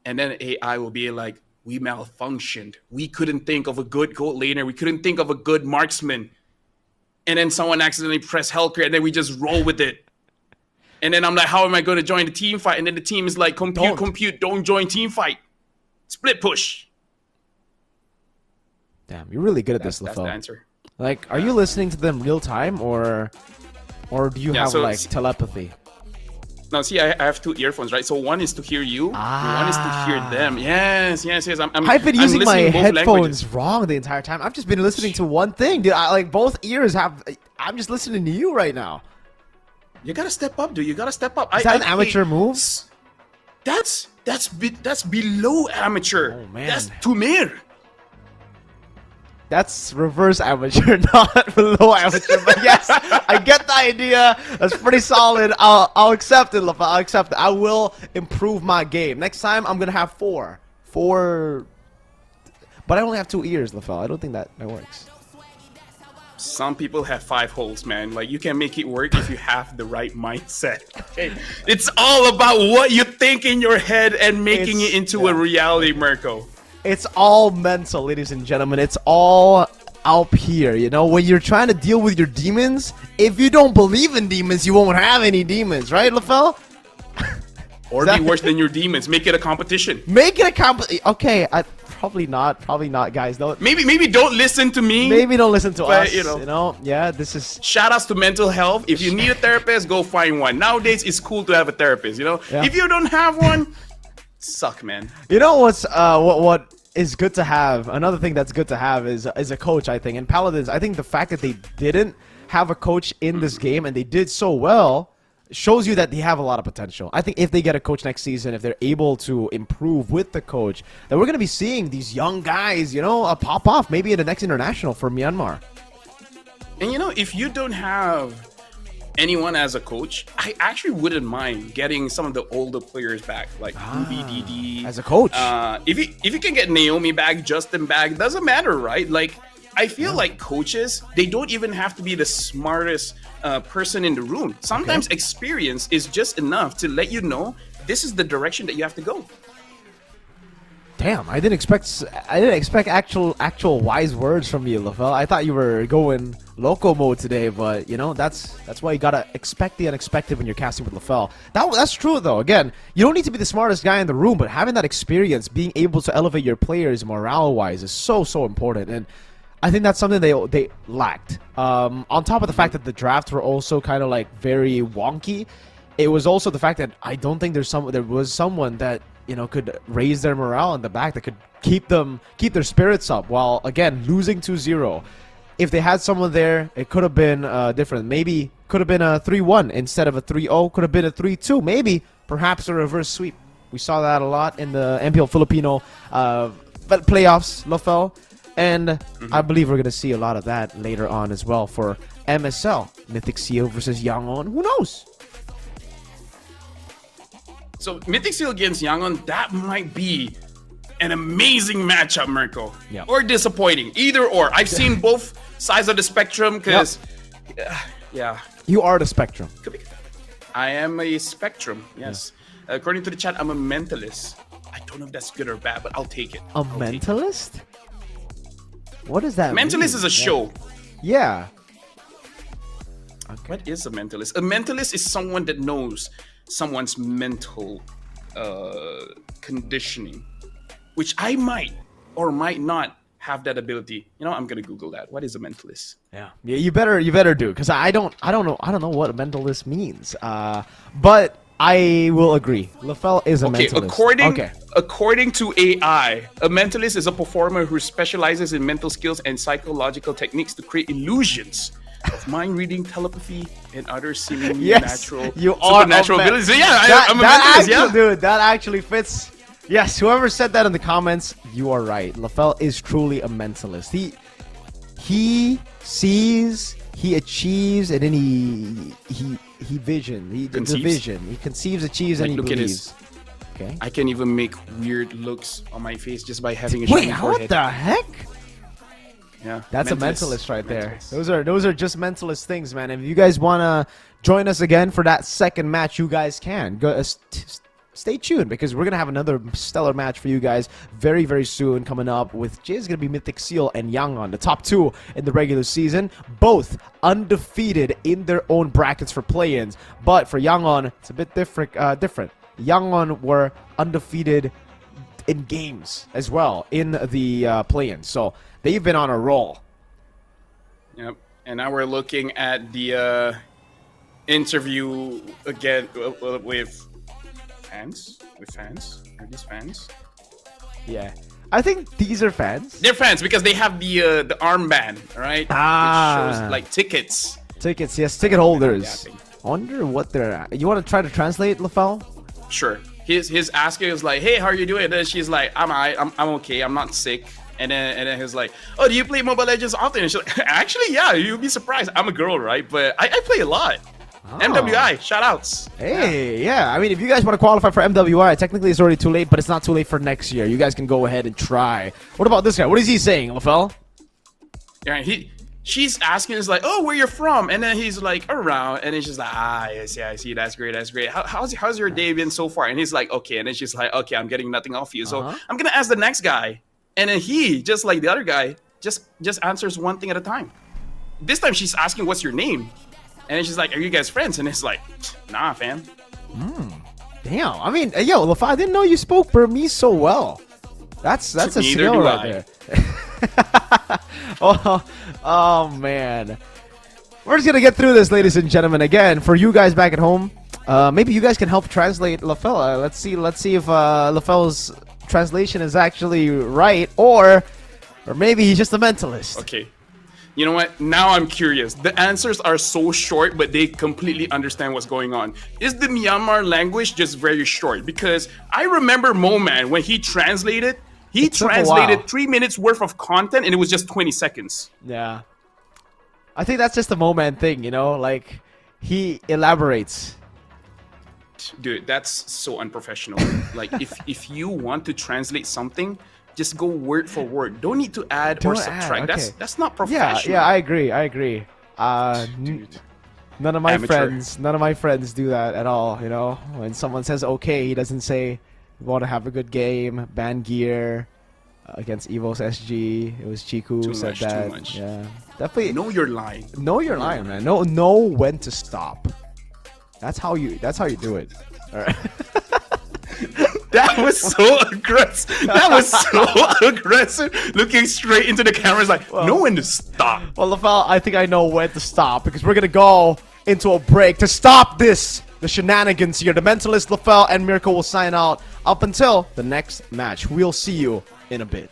And then AI will be like, we malfunctioned. We couldn't think of a good gold laner. We couldn't think of a good marksman. And then someone accidentally pressed Helker, and then we just roll with it. And then I'm like, how am I going to join the team fight? And then the team is like, compute, don't join team fight. Split push. Damn, you're really good at this, LaFell. That's the answer. Like, are you listening to them real time, or do you have like telepathy? No, see, I have 2 earphones, right? So one is to hear you, and one is to hear them. Yes. I've been using my headphones languages. wrong the entire time. I've just been listening to one thing, dude. Like both ears have. I'm just listening to you right now. You gotta step up, dude. You gotta step up. Is that an amateur move? That's below amateur. Oh man, that's Tumir. That's reverse amateur, not below amateur. But yes, I get the idea. That's pretty solid. I'll accept it, LaFell. I'll accept it. I will improve my game. Next time, I'm gonna have 4. But I only have 2 ears, LaFell. I don't think that works. Some people have 5 holes, man. Like, you can make it work if you have the right mindset. Okay? It's all about what you think in your head and making it into a reality, Mirko. It's all mental, ladies and gentlemen. It's all up here, you know? When you're trying to deal with your demons, if you don't believe in demons, you won't have any demons, right, LaFell? Or be worse than your demons. Make it a competition. Make it a competition. Okay, probably not, guys. Don't. Maybe don't listen to me. Maybe don't listen to us, you know. Yeah, this is... Shout outs to mental health. If you need a therapist, go find one. Nowadays, it's cool to have a therapist, you know? Yeah. If you don't have one, suck, man. You know what is good to have? Another thing that's good to have is a coach, I think. And Paladins, I think the fact that they didn't have a coach in this game and they did so well shows you that they have a lot of potential. I think if they get a coach next season, if they're able to improve with the coach, then we're going to be seeing these young guys, you know, pop off maybe at the next international for Myanmar. And you know, if you don't have anyone as a coach, I actually wouldn't mind getting some of the older players back, like UBDD as a coach. If you can get Naomi back, Justin back, doesn't matter, right? Like, I feel like coaches, they don't even have to be the smartest person in the room. Sometimes experience is just enough to let you know this is the direction that you have to go. Damn, I didn't expect actual wise words from you, LaFell. I thought you were going loco mode today, but you know that's why you gotta expect the unexpected when you're casting with LaFell. That's true though. Again, you don't need to be the smartest guy in the room, but having that experience, being able to elevate your players morale-wise, is so important. And I think that's something they lacked. On top of the fact that the drafts were also kind of like very wonky, it was also the fact that I don't think there was someone that, you know, could raise their morale in the back, that could keep their spirits up while, again, losing 2-0. If they had someone there, it could have been different. Maybe could have been a 3-1 instead of a 3-0. Could have been a 3-2. Maybe, perhaps a reverse sweep. We saw that a lot in the MPL Filipino playoffs, LaFell. And I believe we're going to see a lot of that later on as well for MSL. Mythic Seal versus Yangon. Who knows? So Mythic Seal against Yangon, that might be an amazing matchup, Mirko. Yeah. Or disappointing. Either or. I've seen both sides of the spectrum because, yeah. You are the spectrum. Could be. I am a spectrum, yes. According to the chat, I'm a mentalist. I don't know if that's good or bad, but I'll take it. A mentalist? What does that mean? Mentalist is a show. Yeah. Okay. What is a mentalist? A mentalist is someone that knows someone's mental conditioning, which I might or might not have that ability. You know, I'm gonna Google that. What is a mentalist? Yeah, you better do, because I don't know what a mentalist means. But I will agree. LaFell is a mentalist. According to AI, a mentalist is a performer who specializes in mental skills and psychological techniques to create illusions of mind reading, telepathy, and other seemingly supernatural abilities. So yeah, I'm a mentalist. Yeah, dude, that actually fits. Yes, whoever said that in the comments, you are right. LaFell is truly a mentalist. He sees, he achieves, and then he conceives, achieves, and he believes. Okay. I can even make weird looks on my face just by having a shiny forehead. What the heck? Yeah, that's a mentalist right there. Those are just mentalist things, man. If you guys wanna join us again for that second match, you guys can go. Stay tuned, because we're gonna have another stellar match for you guys very, very soon coming up. With Jay's gonna be Mythic Seal and Yangon, the top two in the regular season, both undefeated in their own brackets for play-ins. But for Yangon, it's a bit different. Yangon were undefeated in games as well in the play-ins, so they've been on a roll. Yep, and now we're looking at the interview again with fans. Are these fans? Yeah, I think these are fans. They're fans because they have the armband, right? Which shows like tickets. Tickets, yes, ticket holders. I wonder what they're. You want to try to translate, LaFell? Sure. His asking is like, "Hey, how are you doing?" And then she's like, I'm okay. I'm not sick." And then he's like, "Oh, do you play Mobile Legends often?" And she's like, "Actually, yeah. You'd be surprised. I'm a girl, right? But I play a lot." Oh. MWI, shoutouts. Hey, yeah. I mean, if you guys want to qualify for MWI, technically it's already too late, but it's not too late for next year. You guys can go ahead and try. What about this guy? What is he saying, LaFell? Yeah, she's asking, is like, "Oh, where you're from?" And then he's like, "Around." And then she's like, yes, yeah, I see. That's great. How's your day been so far? And he's like, "Okay." And then she's like, "Okay, I'm getting nothing off you. So I'm gonna ask the next guy." And then he, just like the other guy, just answers one thing at a time. This time she's asking, "What's your name?" And then she's like, "Are you guys friends?" And it's like, "Nah, fam." Damn. I mean, yo, LaFell, I didn't know you spoke Burmese so well. That's a skill right there. Oh man, we're just gonna get through this, ladies and gentlemen. Again, for you guys back at home, maybe you guys can help translate LaFell. Let's see if LaFell's translation is actually right, or maybe he's just a mentalist. Okay, you know what? Now I'm curious. The answers are so short, but they completely understand what's going on. Is the Myanmar language just very short? Because I remember Moman when he translated. He translated 3 minutes worth of content, and it was just 20 seconds. Yeah. I think that's just a moment thing, you know? Like, he elaborates. Dude, that's so unprofessional. Like, if you want to translate something, just go word for word. Don't need to add or subtract. Okay. That's not professional. Yeah, I agree. None of my friends do that at all, you know? When someone says okay, he doesn't say, "We want to have a good game, ban gear," against Evo's SG. It was Chiku who said that. Too much. Yeah, definitely. Know your line. Know your line, man. Know when to stop. That's how you do it. All right. That was so aggressive. Looking straight into the cameras, like, know when to stop. Well, LaFell, I think I know when to stop, because we're gonna go into a break to stop the shenanigans here. The Mentalist, LaFell, and Mirko will sign out up until the next match. We'll see you in a bit.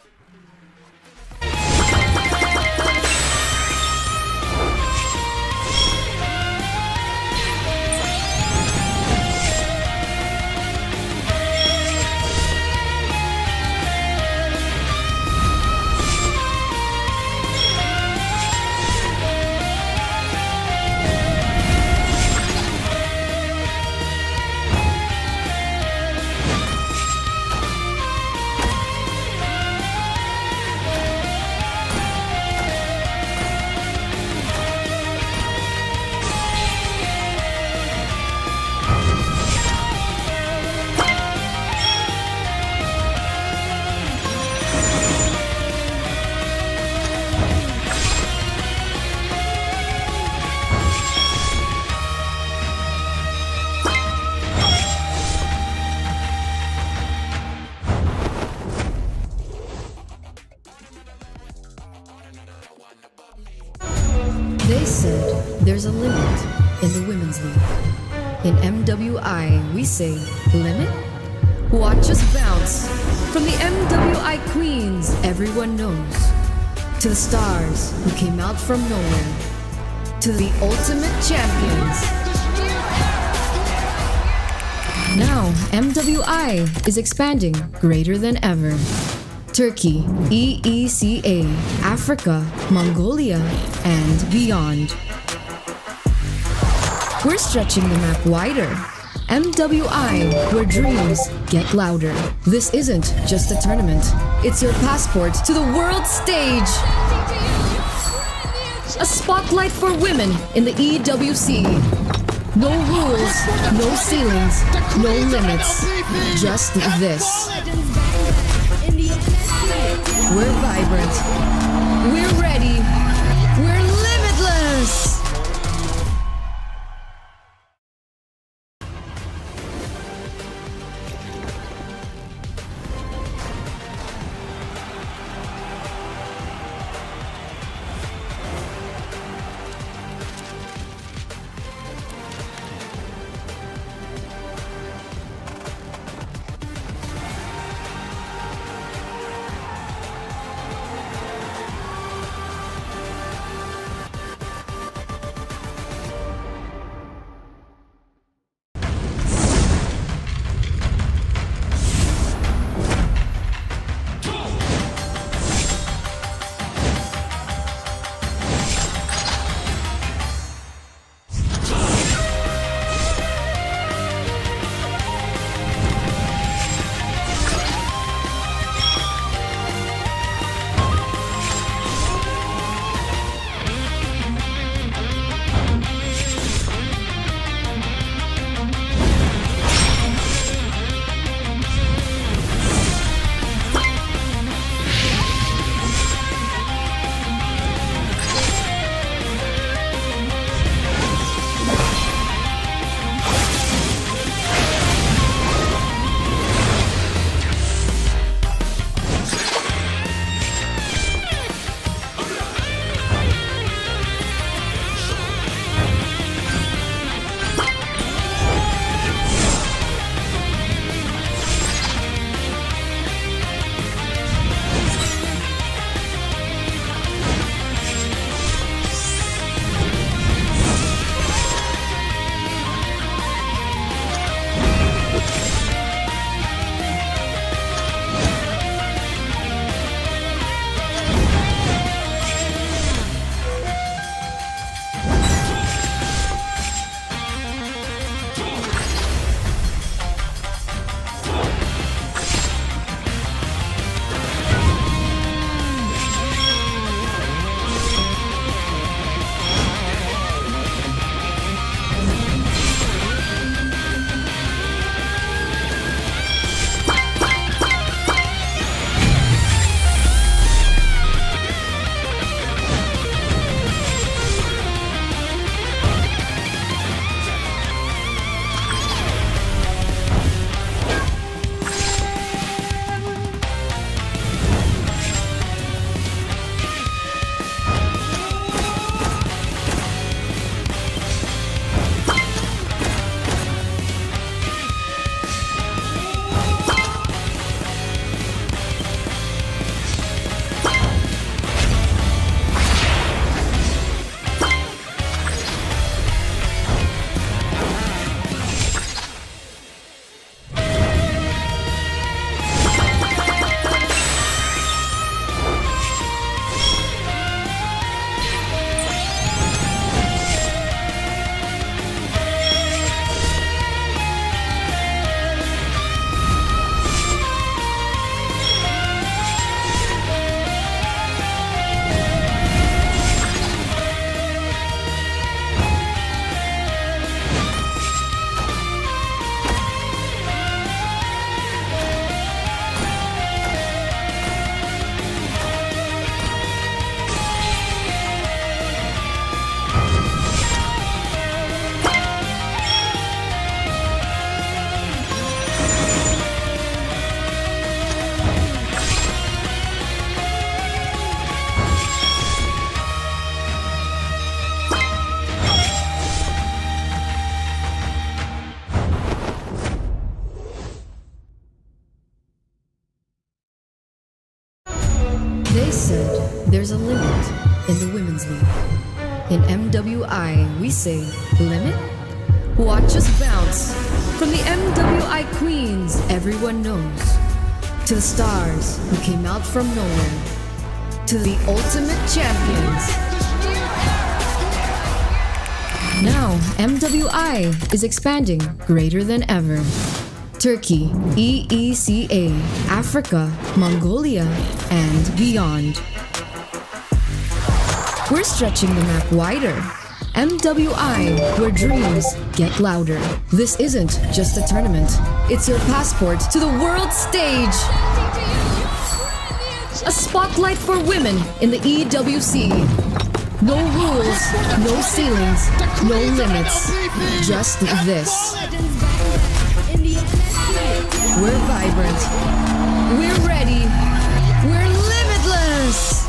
In MWI, we say limit? Watch us bounce. From the MWI queens everyone knows, to the stars who came out from nowhere, to the ultimate champions. Now, MWI is expanding greater than ever. Turkey, EECA, Africa, Mongolia, and beyond. We're stretching the map wider. MWI, where dreams get louder. This isn't just a tournament. It's your passport to the world stage. A spotlight for women in the EWC. No rules, no ceilings, no limits. Just this. We're vibrant. We're ready. We're limitless. There's a limit in the women's league. In MWI, we say, limit? Watch us bounce. From the MWI queens everyone knows, to the stars who came out from nowhere, to the ultimate champions. Now, MWI is expanding greater than ever. Turkey, EECA, Africa, Mongolia, and beyond. We're stretching the map wider. MWI, where dreams get louder. This isn't just a tournament. It's your passport to the world stage. A spotlight for women in the EWC. No rules, no ceilings, no limits. Just this. We're vibrant. We're ready. We're limitless.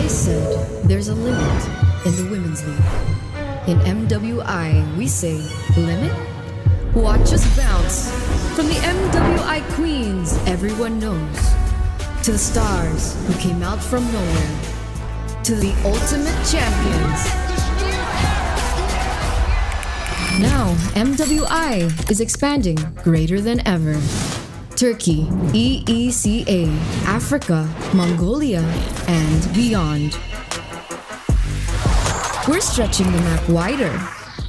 They said there's a limit in the women's league. In MWI, we say limit? Watch us bounce from the MWI queens everyone knows, to the stars who came out from nowhere, to the ultimate champions. Now, MWI is expanding greater than ever. Turkey, EECA, Africa, Mongolia, and beyond. We're stretching the map wider.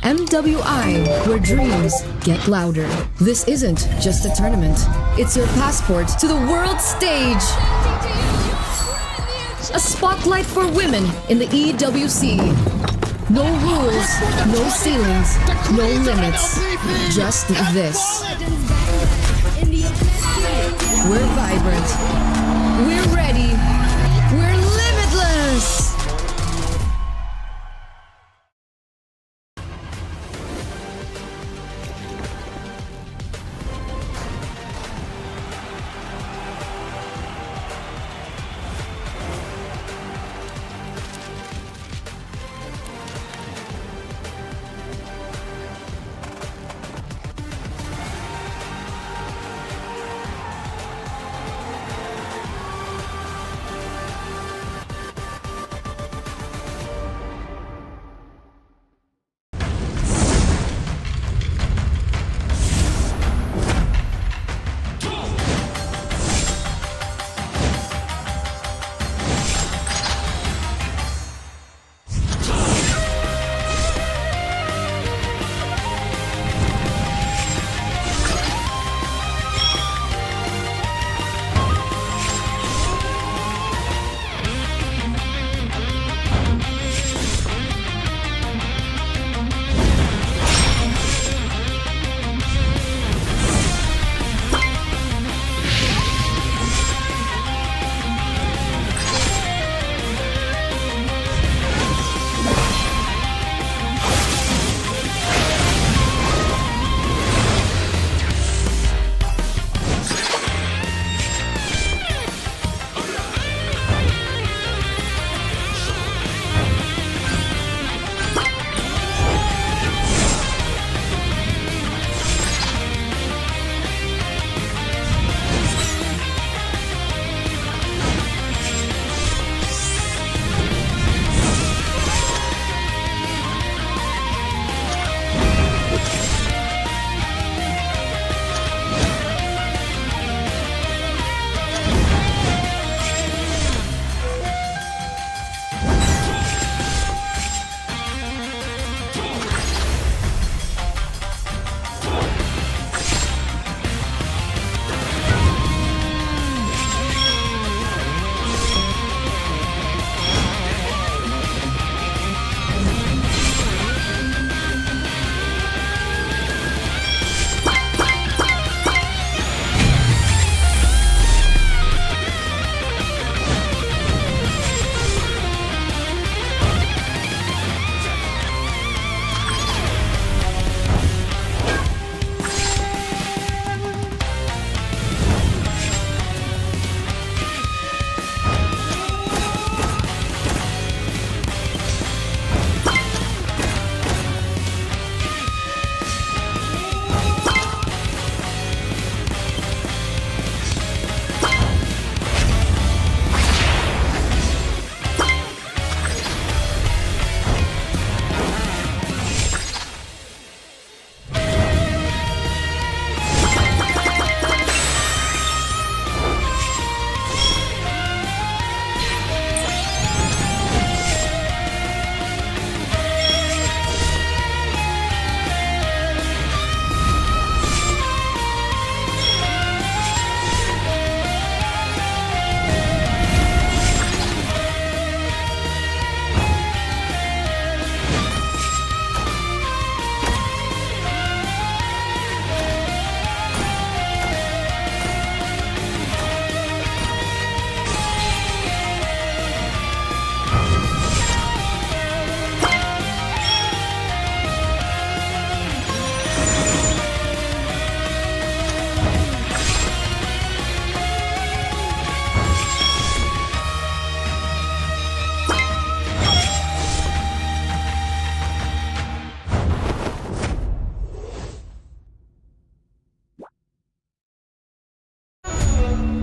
MWI, where dreams get louder. This isn't just a tournament. It's your passport to the world stage. A spotlight for women in the EWC. No rules, no ceilings, no limits. Just this. We're vibrant. We're ready. We're limitless.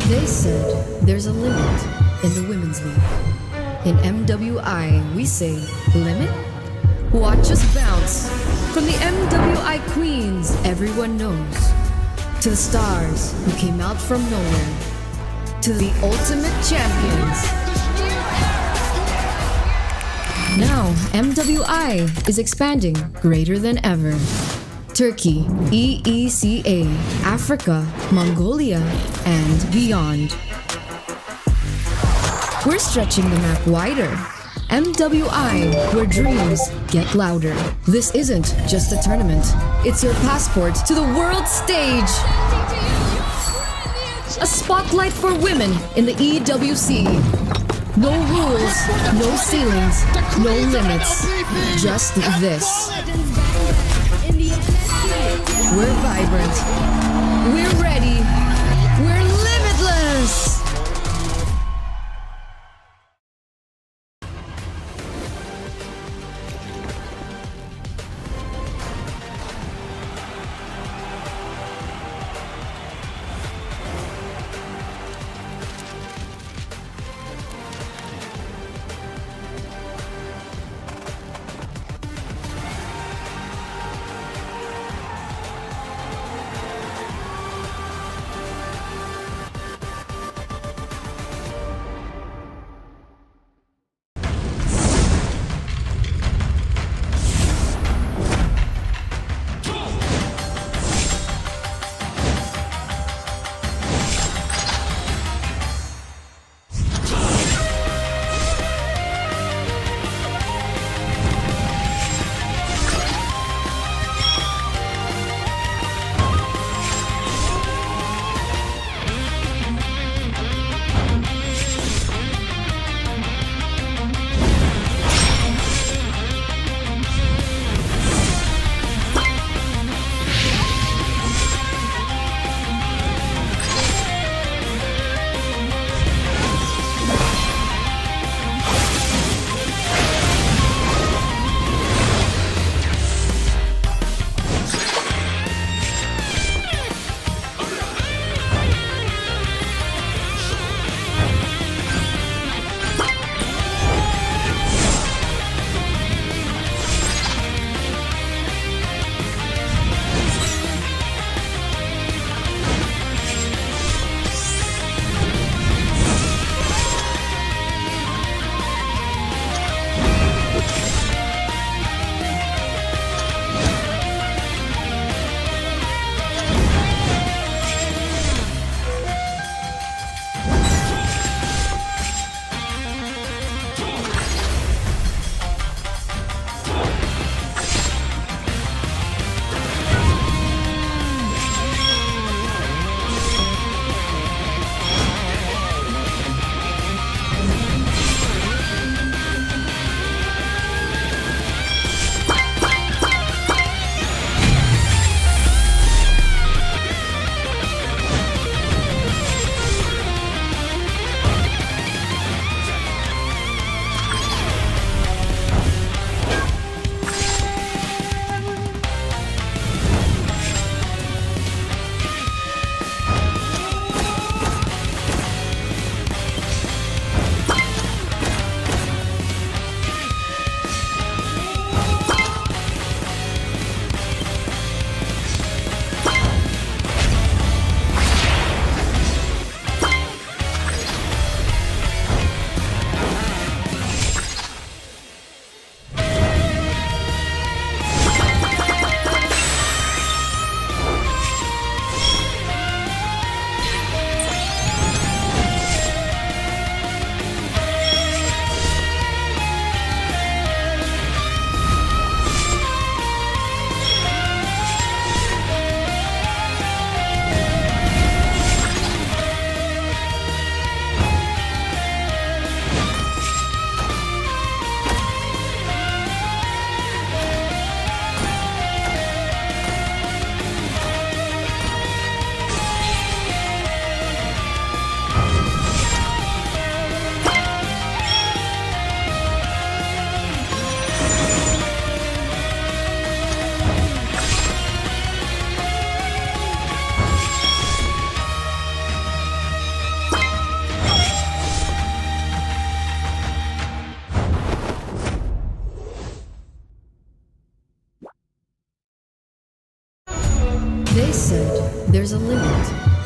They said there's a limit in the women's league. In MWI, we say limit? Watch us bounce from the MWI queens everyone knows, to the stars who came out from nowhere, to the ultimate champions. Now, MWI is expanding greater than ever. Turkey, EECA, Africa, Mongolia, and beyond. We're stretching the map wider. MWI, where dreams get louder. This isn't just a tournament. It's your passport to the world stage. A spotlight for women in the EWC. No rules, no ceilings, no limits. Just this. We're vibrant. We're ready. We're limitless.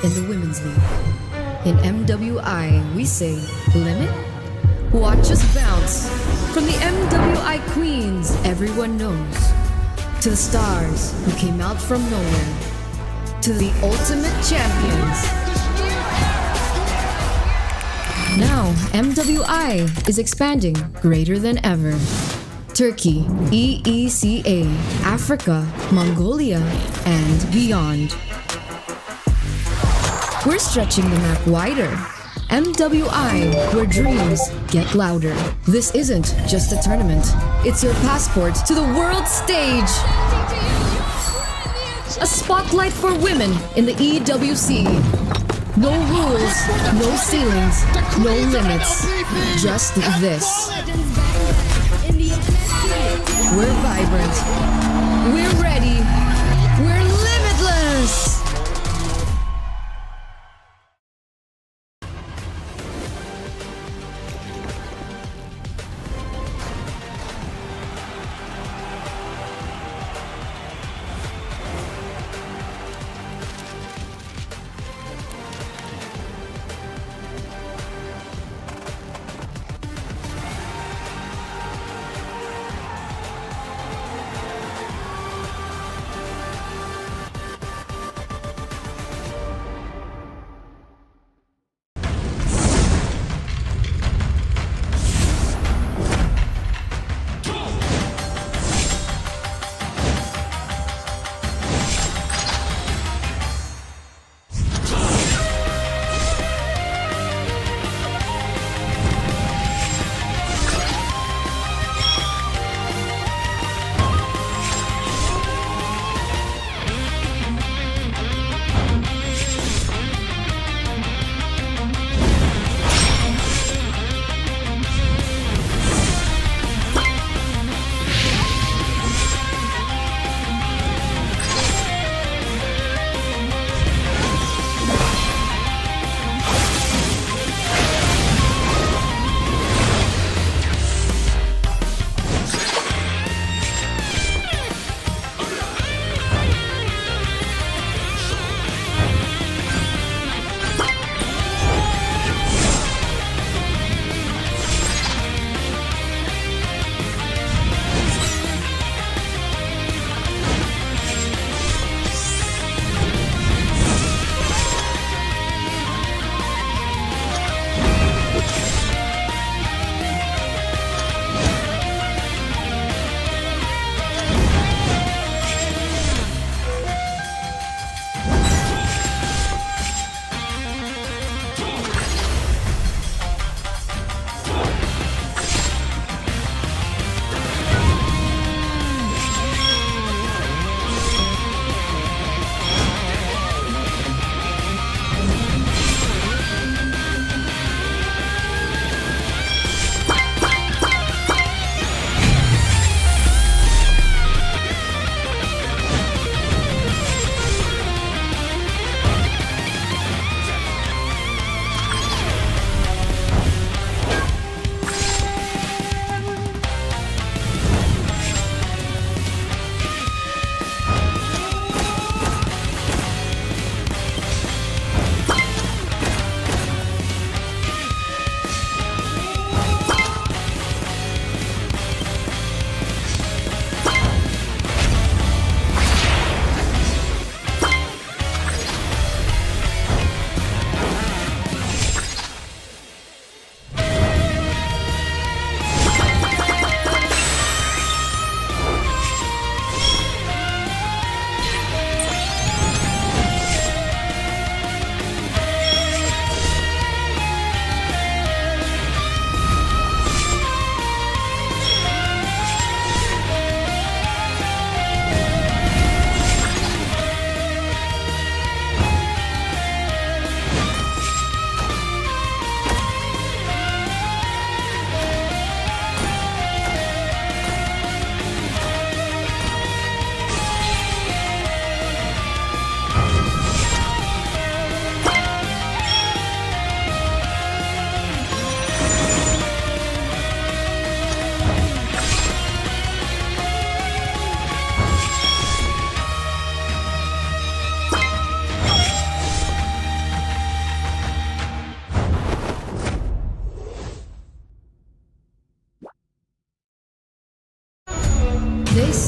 in the Women's League. In MWI, we say limit? Watch us bounce from the MWI Queens everyone knows, to the stars who came out from nowhere, to the ultimate champions. Now, MWI is expanding greater than ever. Turkey, EECA, Africa, Mongolia, and beyond. We're stretching the map wider. MWI, where dreams get louder. This isn't just a tournament. It's your passport to the world stage. A spotlight for women in the EWC. No rules, no ceilings, no limits. Just this. We're vibrant. We're ready. We're limitless.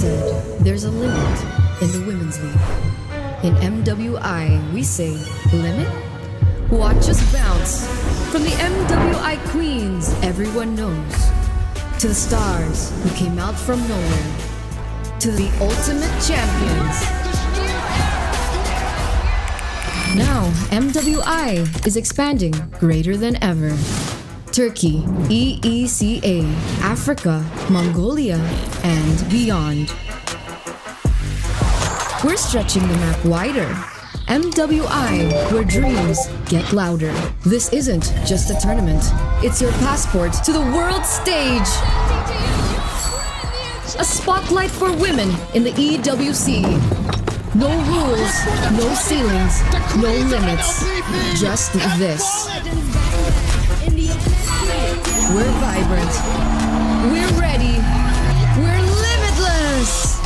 said there's a limit in the women's league. In MWI, we say limit? Watch us bounce from the MWI queens everyone knows, to the stars who came out from nowhere, to the ultimate champions. Now, MWI is expanding greater than ever. Turkey, EECA, Africa, Mongolia, and beyond. We're stretching the map wider. MWI, where dreams get louder. This isn't just a tournament. It's your passport to the world stage. A spotlight for women in the EWC. No rules, no ceilings, no limits. Just this. We're vibrant. We're ready. We're limitless.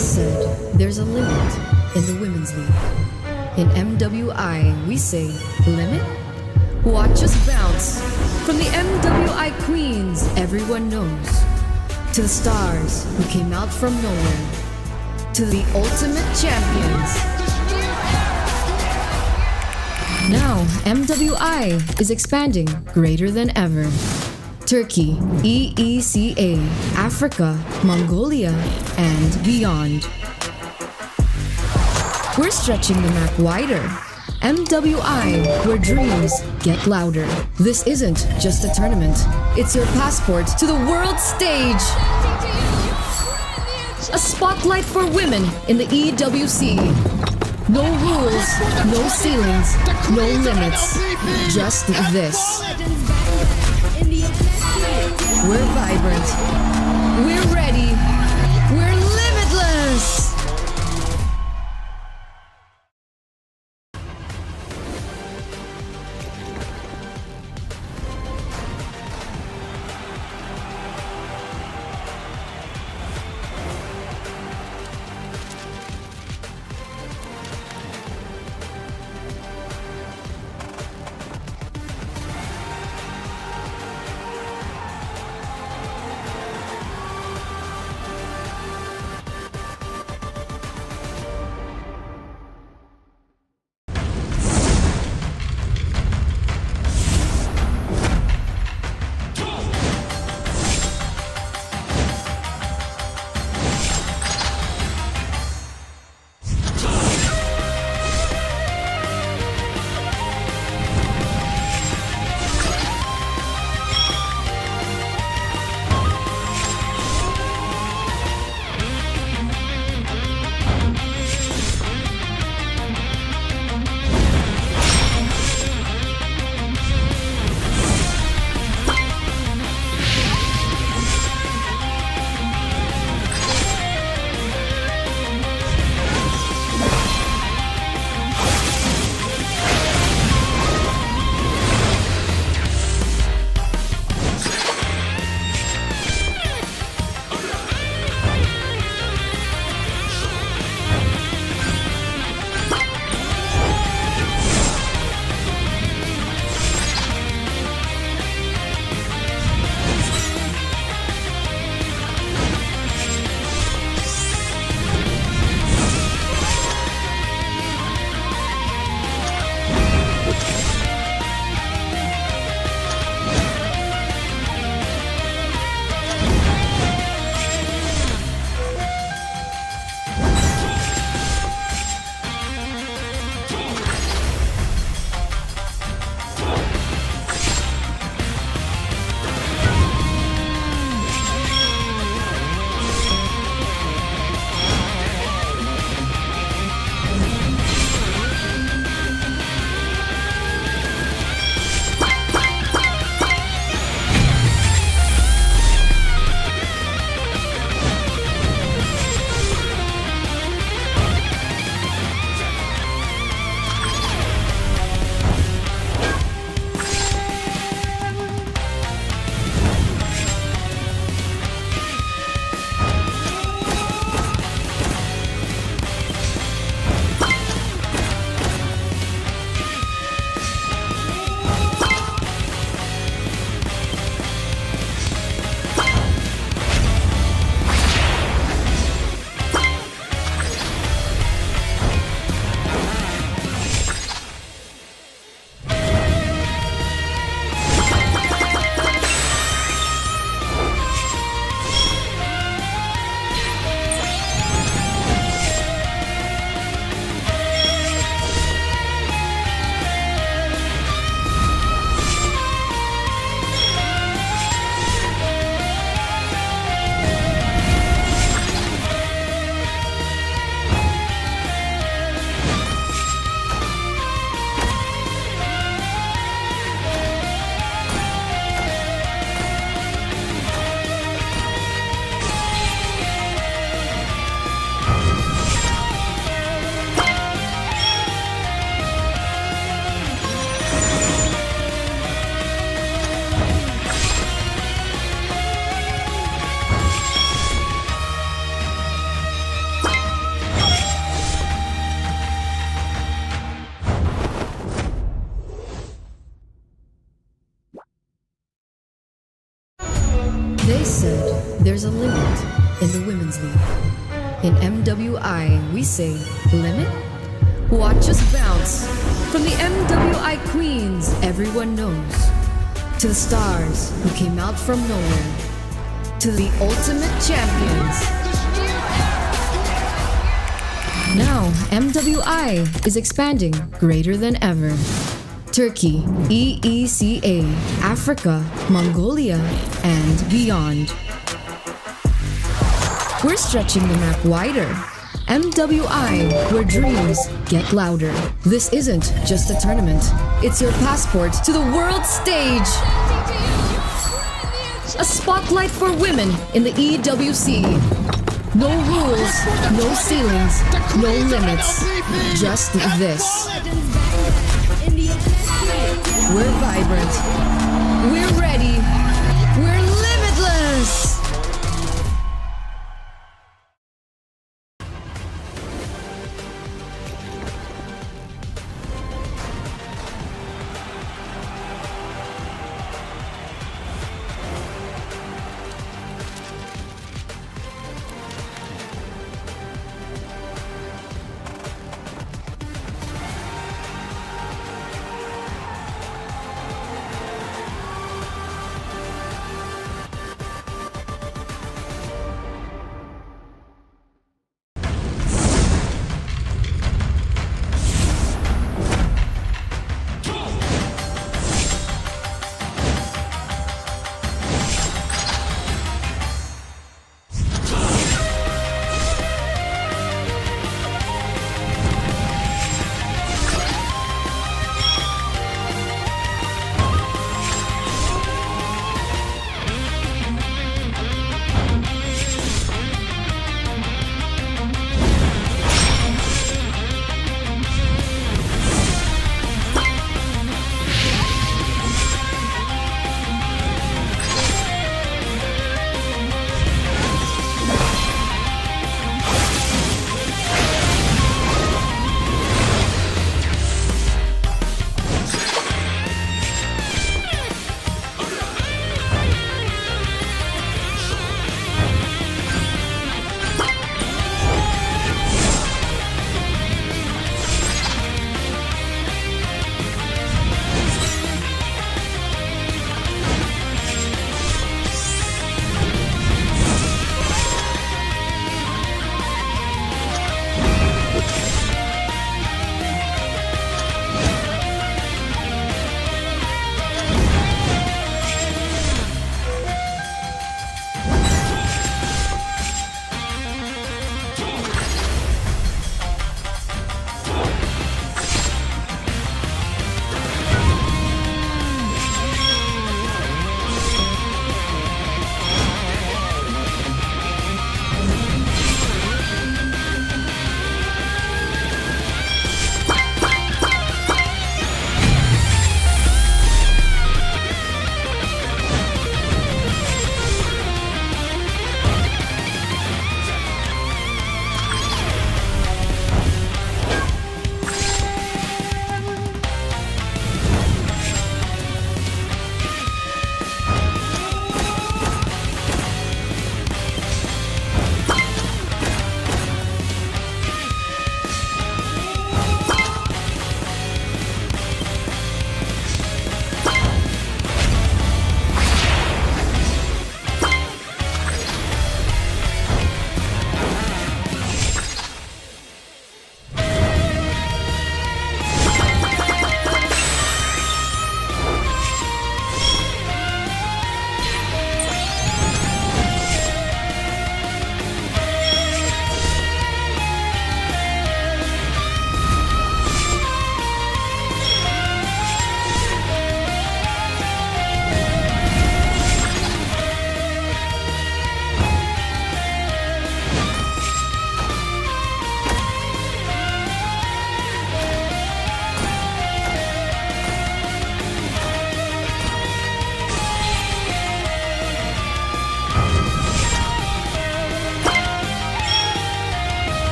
said there's a limit in the women's league. In MWI, we say limit? Watch us bounce from the MWI queens everyone knows, to the stars who came out from nowhere, to the ultimate champions. Now, MWI is expanding greater than ever. Turkey, EECA, Africa, Mongolia, and beyond. We're stretching the map wider. MWI, where dreams get louder. This isn't just a tournament. It's your passport to the world stage. A spotlight for women in the EWC. No rules, no ceilings, no limits. Just this. We're vibrant. We're ready. We're limitless. They said there's a limit in the women's league. In MWI, we say limit? Watch us bounce from the MWI queens everyone knows, to the stars who came out from nowhere, to the ultimate champions. Now, MWI is expanding greater than ever. Turkey, EECA, Africa, Mongolia, and beyond. We're stretching the map wider. MWI, where dreams get louder. This isn't just a tournament. It's your passport to the world stage. A spotlight for women in the EWC. No rules, no ceilings, no limits. Just this. We're vibrant. We're ready. We're limitless.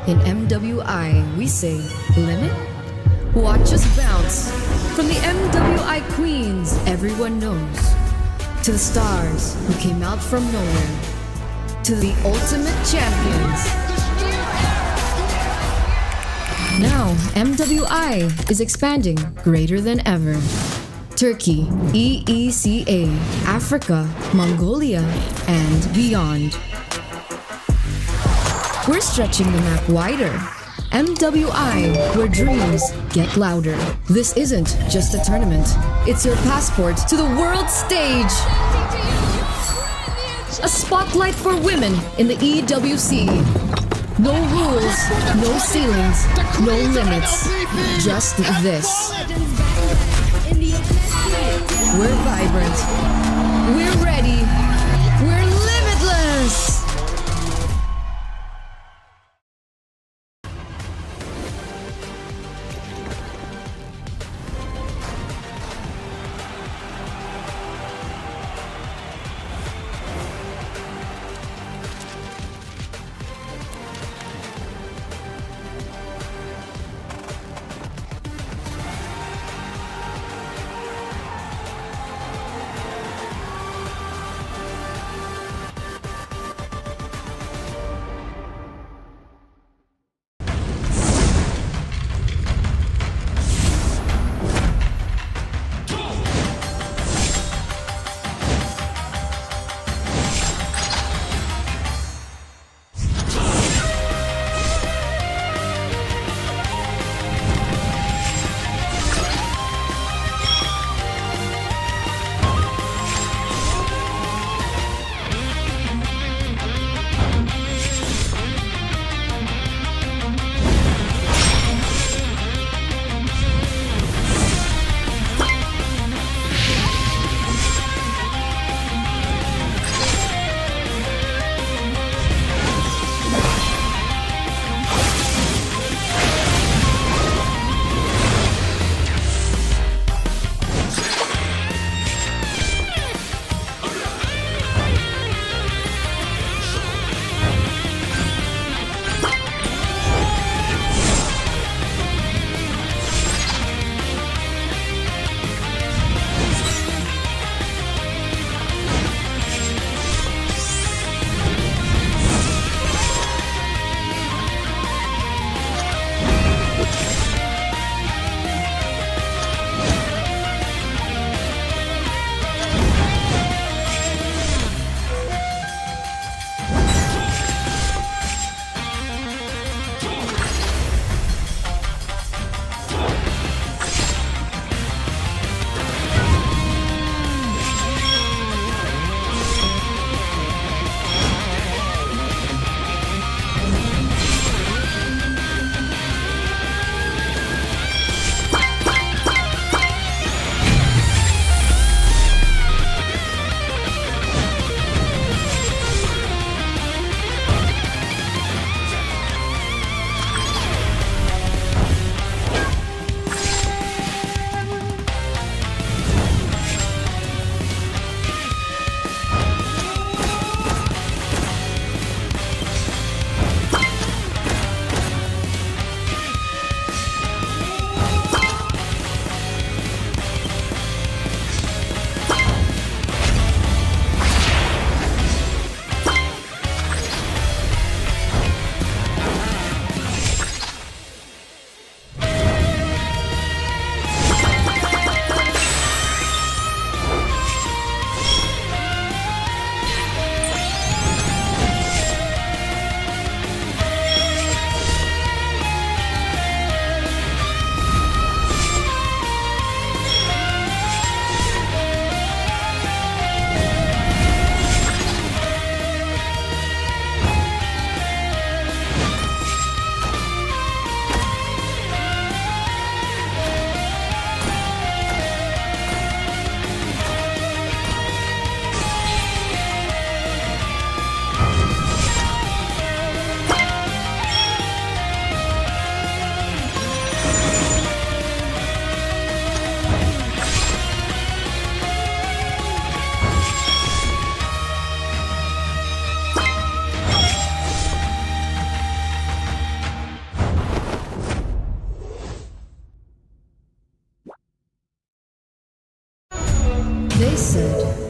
In MWI, we say, limit? Watch us bounce. From the MWI queens everyone knows, to the stars who came out from nowhere, to the ultimate champions. Now, MWI is expanding greater than ever. Turkey, EECA, Africa, Mongolia, and beyond. We're stretching the map wider. MWI, where dreams get louder. This isn't just a tournament. It's your passport to the world stage. A spotlight for women in the EWC. No rules, no ceilings, no limits. Just this. We're vibrant. We're ready. We're limitless.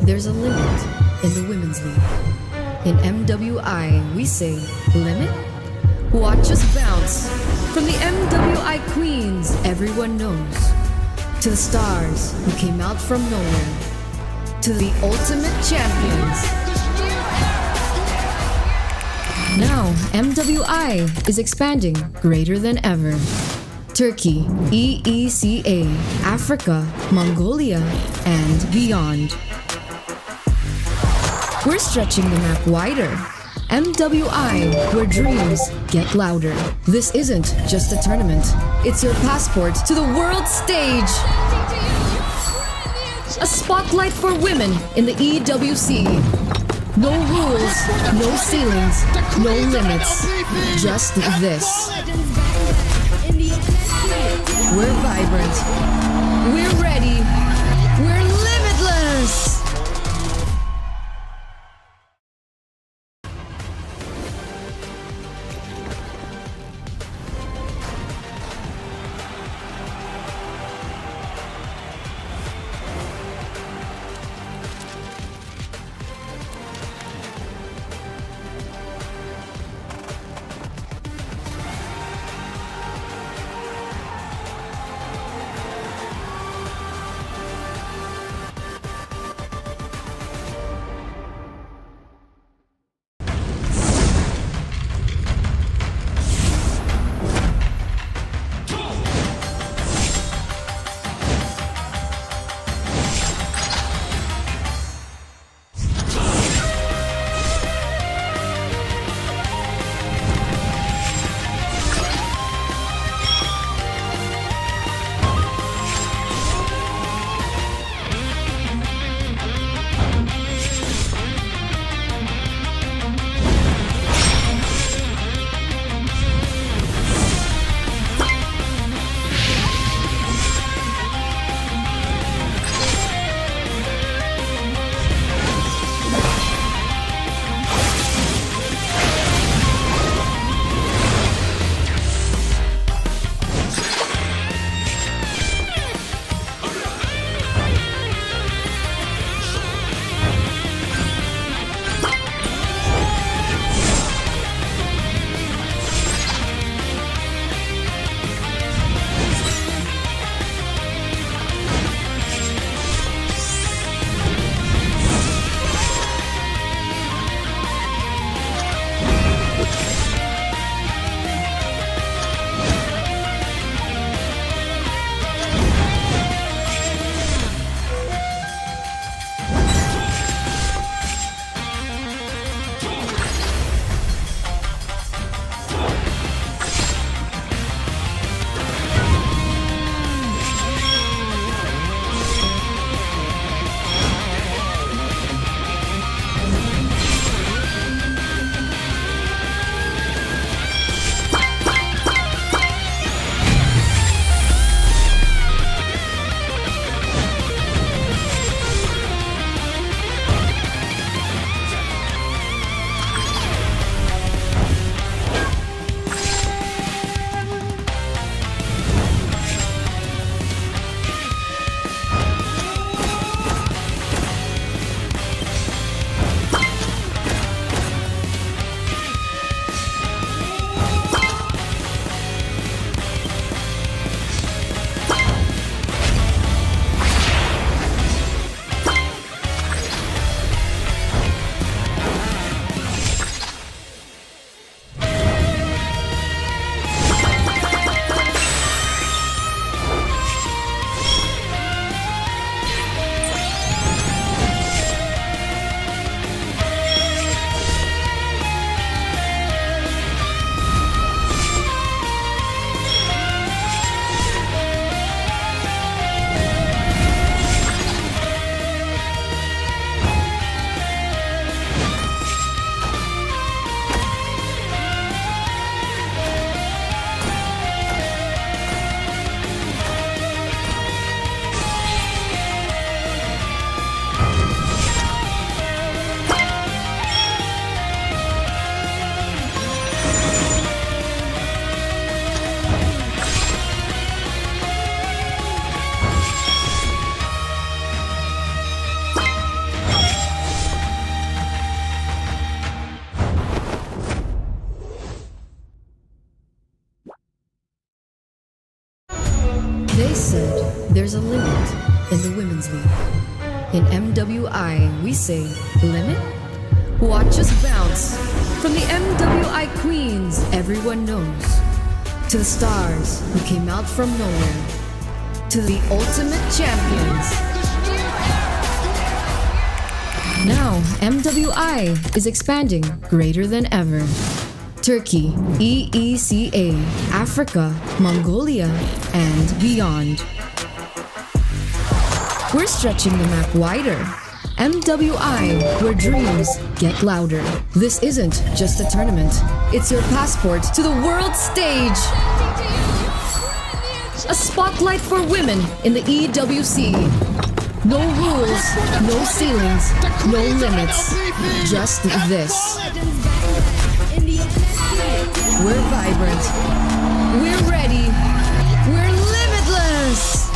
There's a limit in the women's league. In MWI, we say, limit? Watch us bounce. From the MWI queens everyone knows, to the stars who came out from nowhere, to the ultimate champions. Now, MWI is expanding greater than ever. Turkey, EECA, Africa, Mongolia, and beyond. We're stretching the map wider. MWI, where dreams get louder. This isn't just a tournament. It's your passport to the world stage. A spotlight for women in the EWC. No rules, no ceilings, no limits. Just this. We're vibrant. We're ready. We're limitless. They said there's a limit in the women's league. In MWI, we say limit? Watch us bounce from the MWI queens everyone knows, to the stars who came out from nowhere, to the ultimate champions. Now, MWI is expanding greater than ever. Turkey, EECA, Africa, Mongolia, and beyond. We're stretching the map wider. MWI, where dreams get louder. This isn't just a tournament. It's your passport to the world stage. A spotlight for women in the EWC. No rules, no ceilings, no limits. Just this. We're vibrant. We're ready. We're limitless.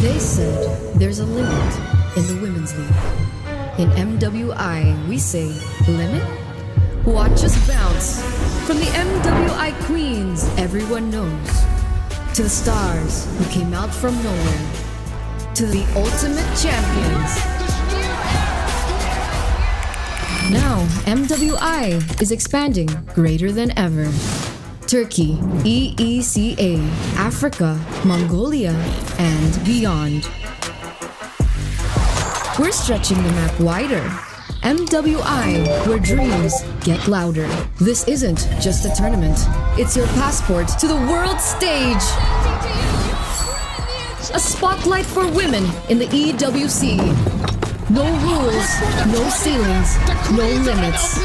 They said there's a limit in the women's league. In MWI, we say limit? Watch us bounce from the MWI queens everyone knows, to the stars who came out from nowhere, to the ultimate champions. Now, MWI is expanding greater than ever. Turkey, EECA, Africa, Mongolia, and beyond. We're stretching the map wider. MWI, where dreams get louder. This isn't just a tournament. It's your passport to the world stage. A spotlight for women in the EWC. No rules, no ceilings, no limits.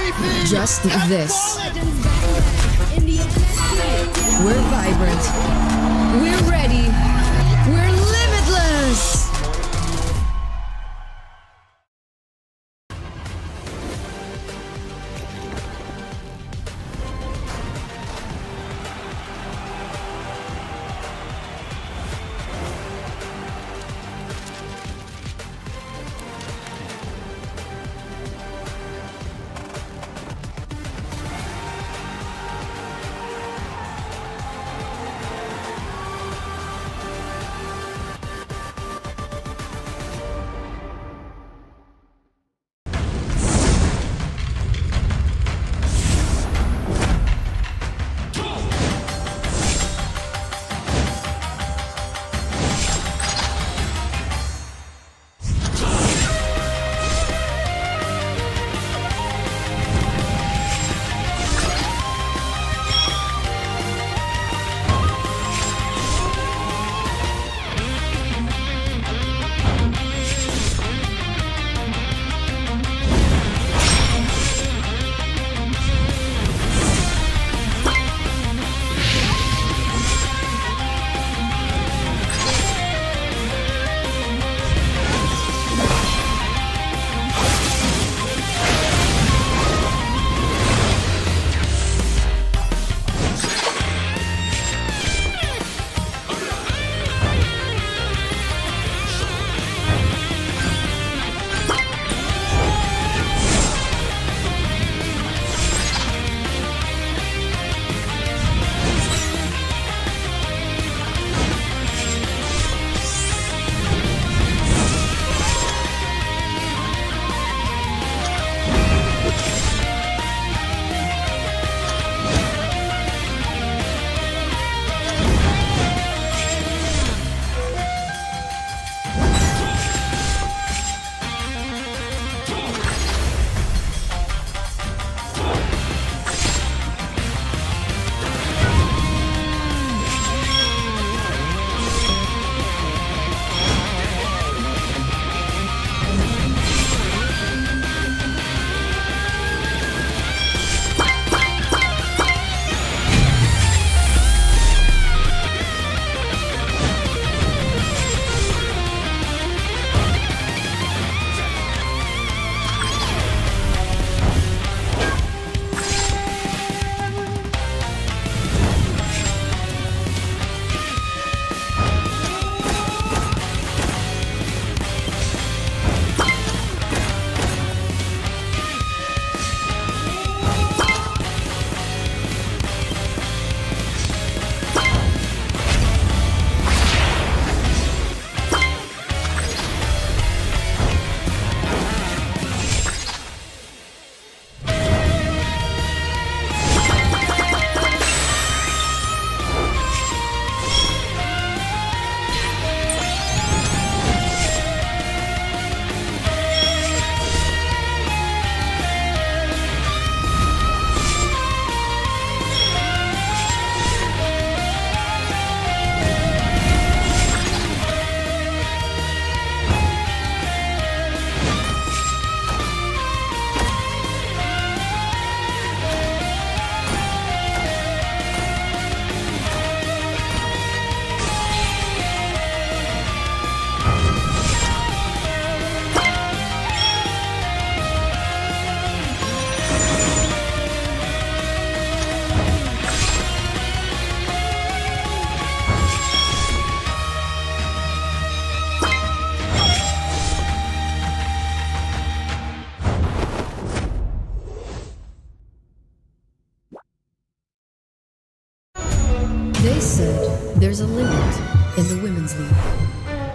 Just this. We're vibrant. We're ready. We're limitless.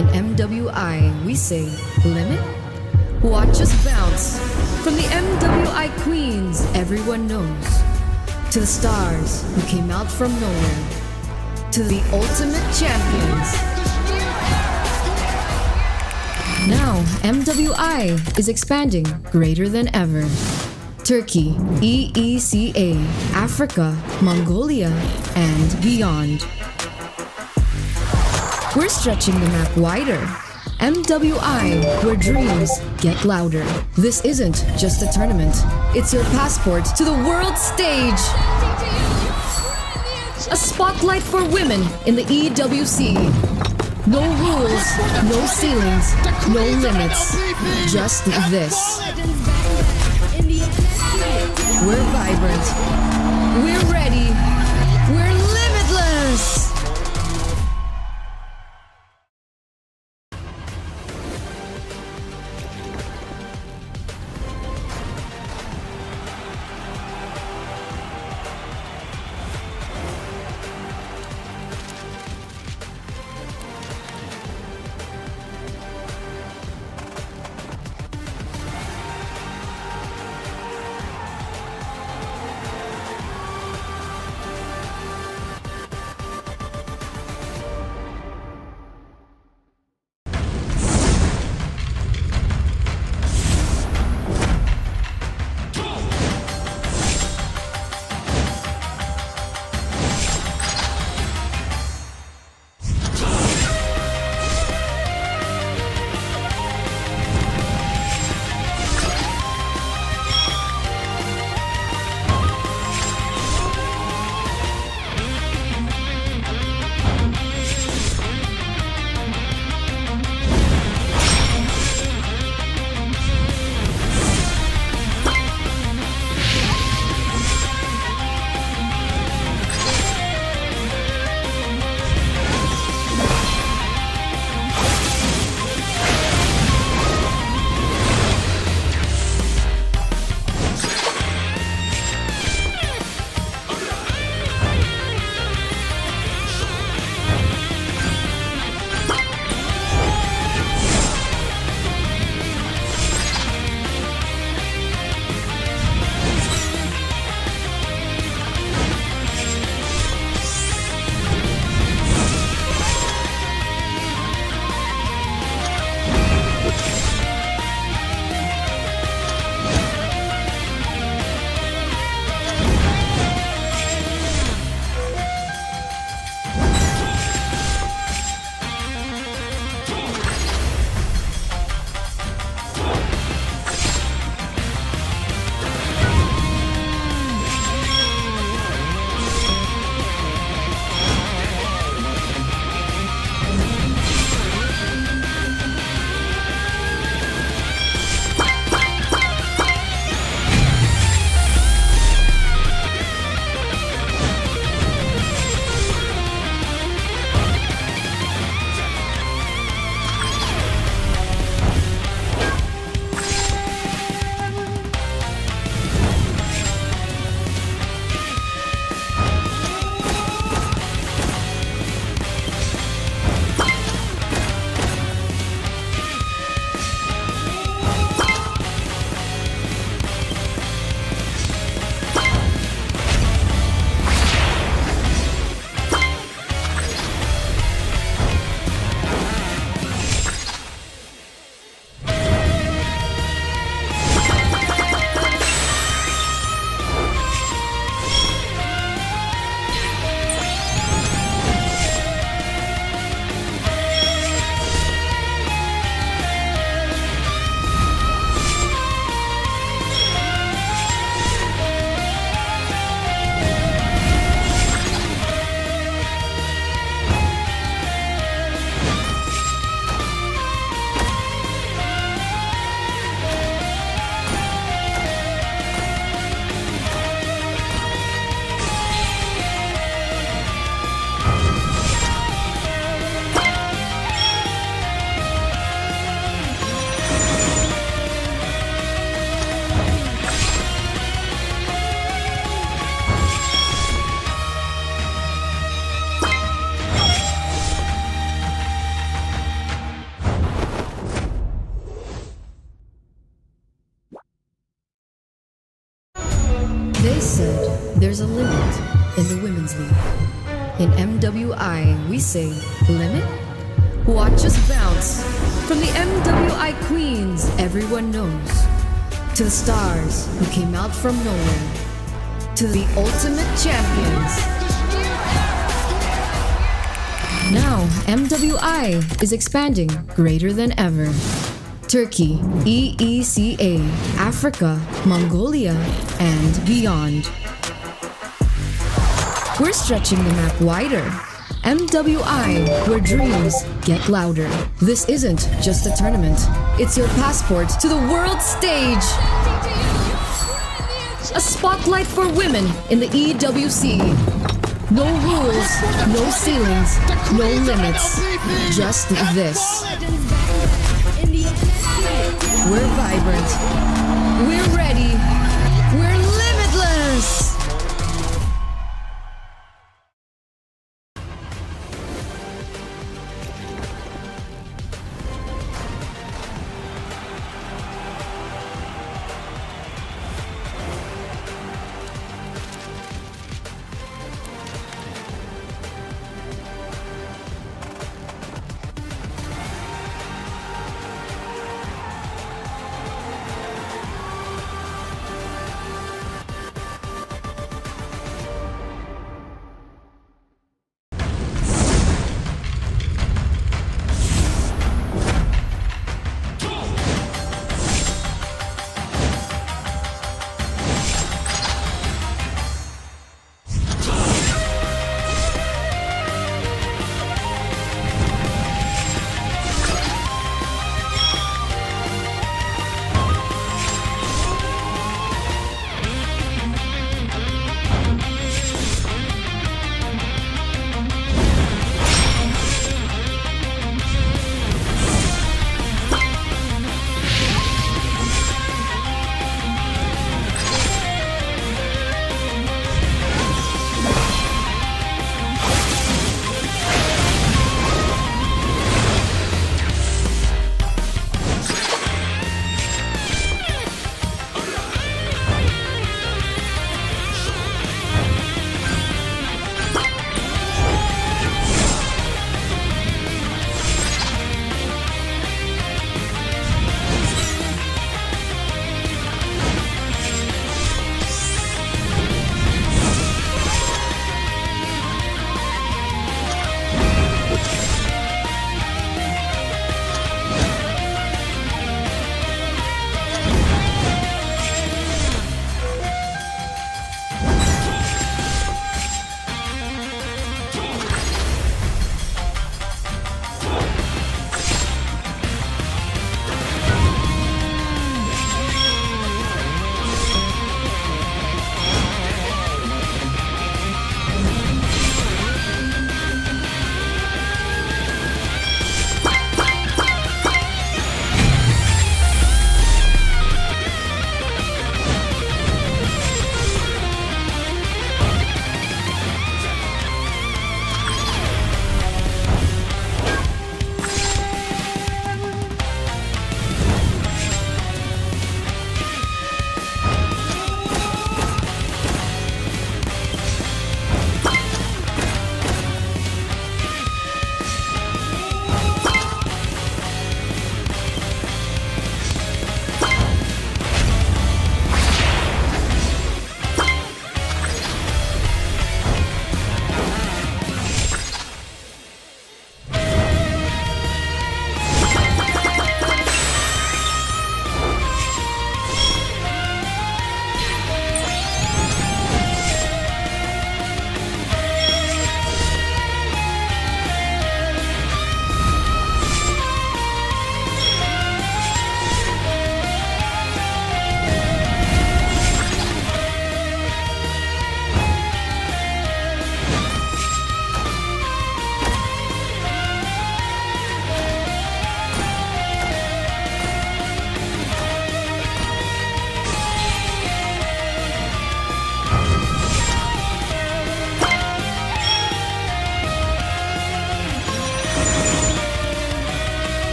In MWI, we say limit? Watch us bounce. From the MWI queens everyone knows, to the stars who came out from nowhere, to the ultimate champions. Now, MWI is expanding greater than ever. Turkey, EECA, Africa, Mongolia, and beyond. We're stretching the map wider. MWI, where dreams get louder. This isn't just a tournament. It's your passport to the world stage. A spotlight for women in the EWC. No rules, no ceilings, no limits. Just this. We're vibrant. We're ready. We're limitless. always said there's a limit in the women's league. In MWI, we say limit? Watch us bounce from the MWI queens everyone knows, to the stars who came out from nowhere, to the ultimate champions. Now, MWI is expanding greater than ever. Turkey, EECA, Africa, Mongolia, and beyond. We're stretching the map wider. MWI, where dreams get louder. This isn't just a tournament. It's your passport to the world stage. A spotlight for women in the EWC. No rules, no ceilings, no limits. Just this. We're vibrant. We're ready. We're limitless.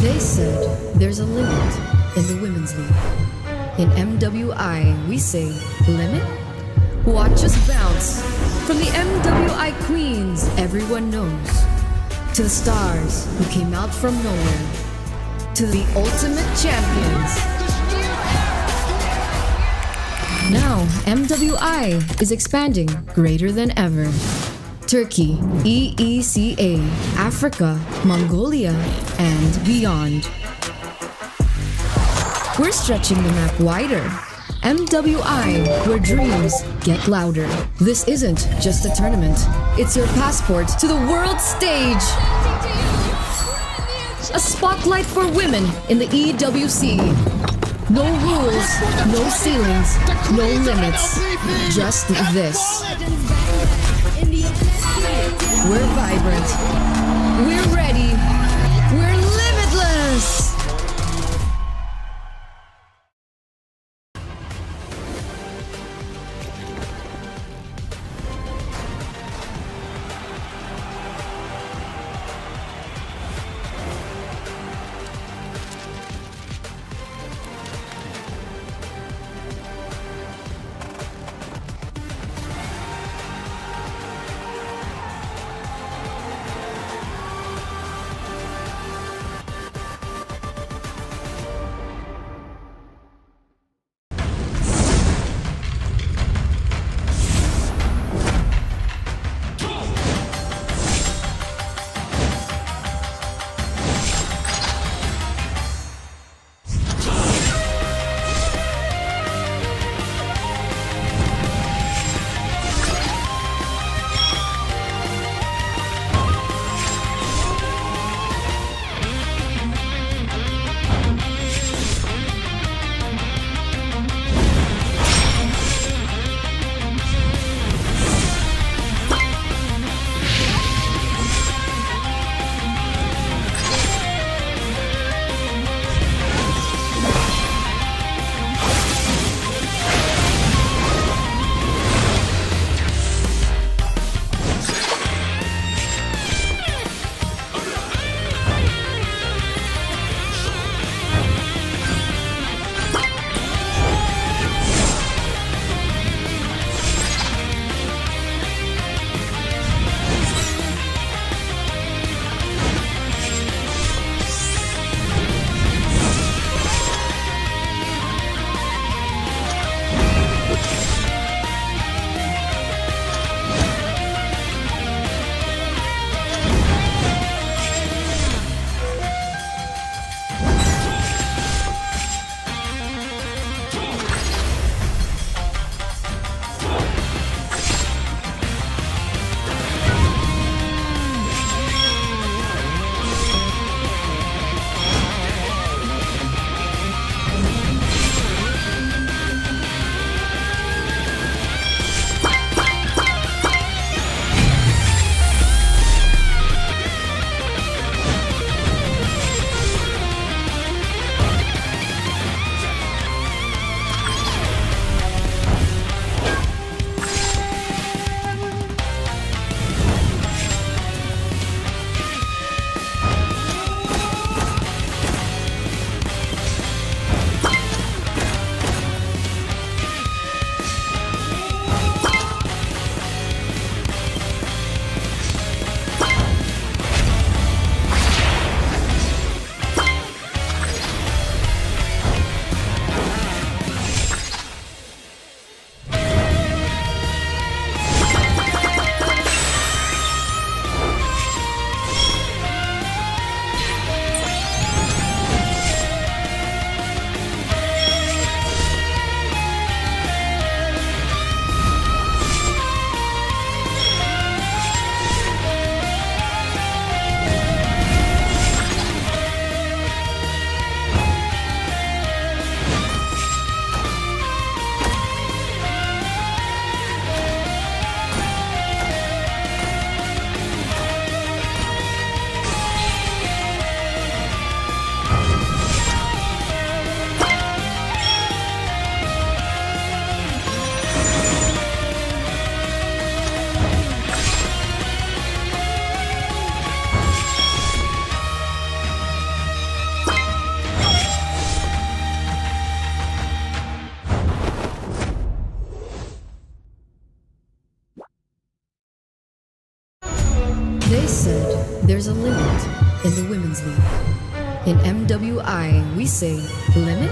They said there's a limit in the women's league. In MWI, we say limit? Watch us bounce from the MWI queens everyone knows, to the stars who came out from nowhere, to the ultimate champions. Now, MWI is expanding greater than ever. Turkey, EECA, Africa, Mongolia, and beyond. We're stretching the map wider. MWI, where dreams get louder. This isn't just a tournament. It's your passport to the world stage. A spotlight for women in the EWC. No rules, no ceilings, no limits. Just this. We're vibrant. We're ready. We're limitless. in the Women's League. In MWI, we say, limit?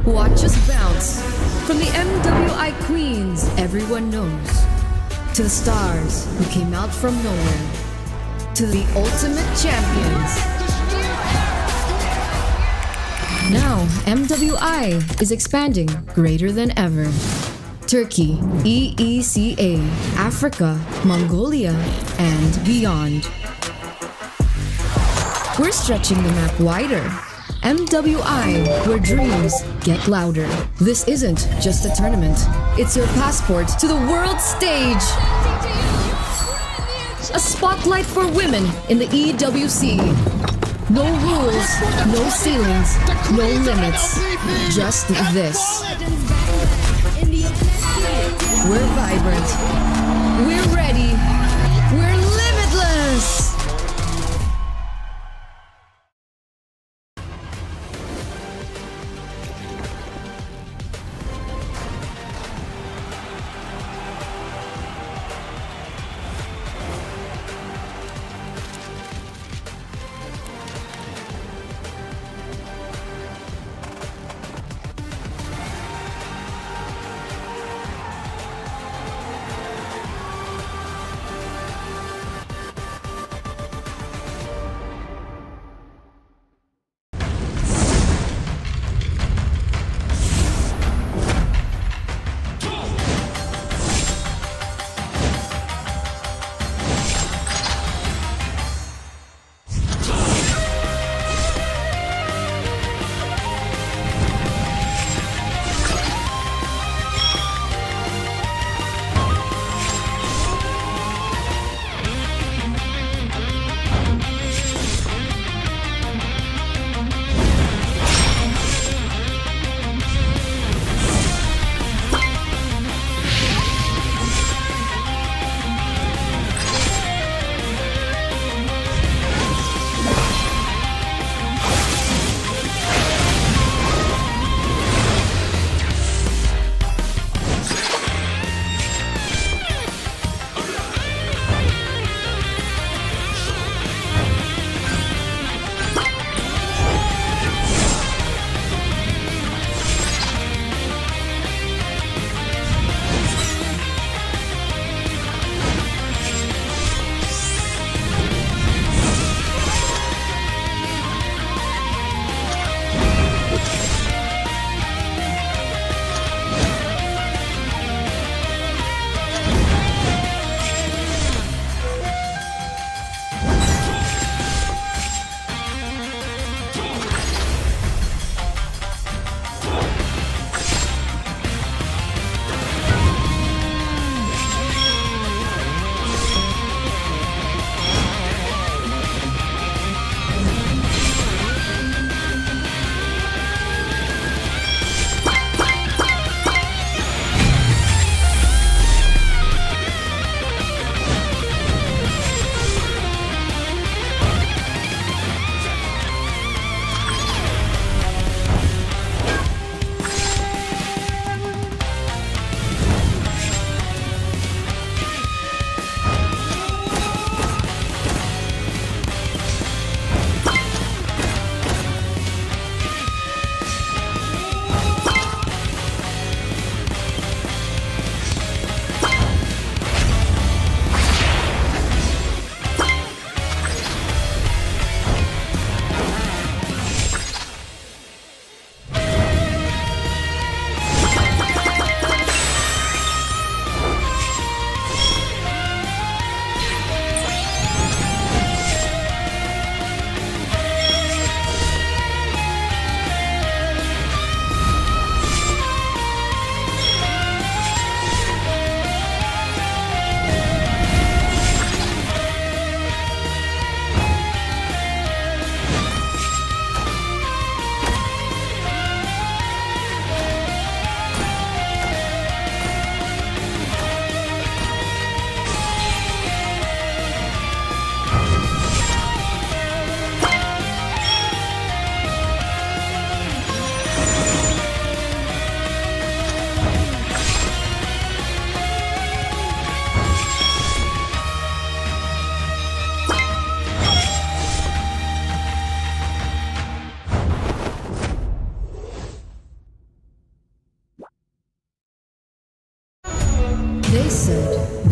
Watch us bounce. From the MWI Queens everyone knows, to the stars who came out from nowhere, to the ultimate champions. Now, MWI is expanding greater than ever. Turkey, EECA, Africa, Mongolia, and beyond. We're stretching the map wider. MWI, where dreams get louder. This isn't just a tournament. It's your passport to the world stage. A spotlight for women in the EWC. No rules, no ceilings, no limits. Just this. We're vibrant. We're ready. We're limitless.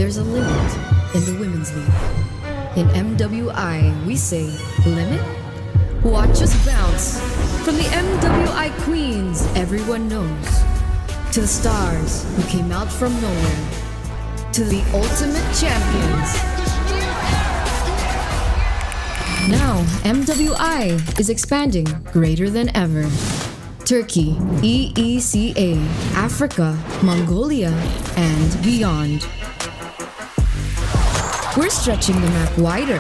There's a limit in the women's league. In MWI, we say limit? Watch us bounce from the MWI queens everyone knows, to the stars who came out from nowhere, to the ultimate champions. Now, MWI is expanding greater than ever. Turkey, EECA, Africa, Mongolia, and beyond. We're stretching the map wider.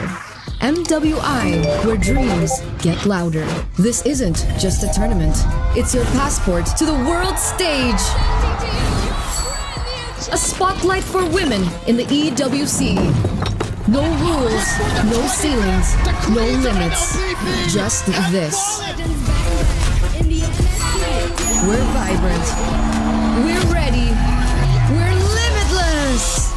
MWI, where dreams get louder. This isn't just a tournament. It's your passport to the world stage. A spotlight for women in the EWC. No rules, no ceilings, no limits. Just this. We're vibrant. We're ready. We're limitless.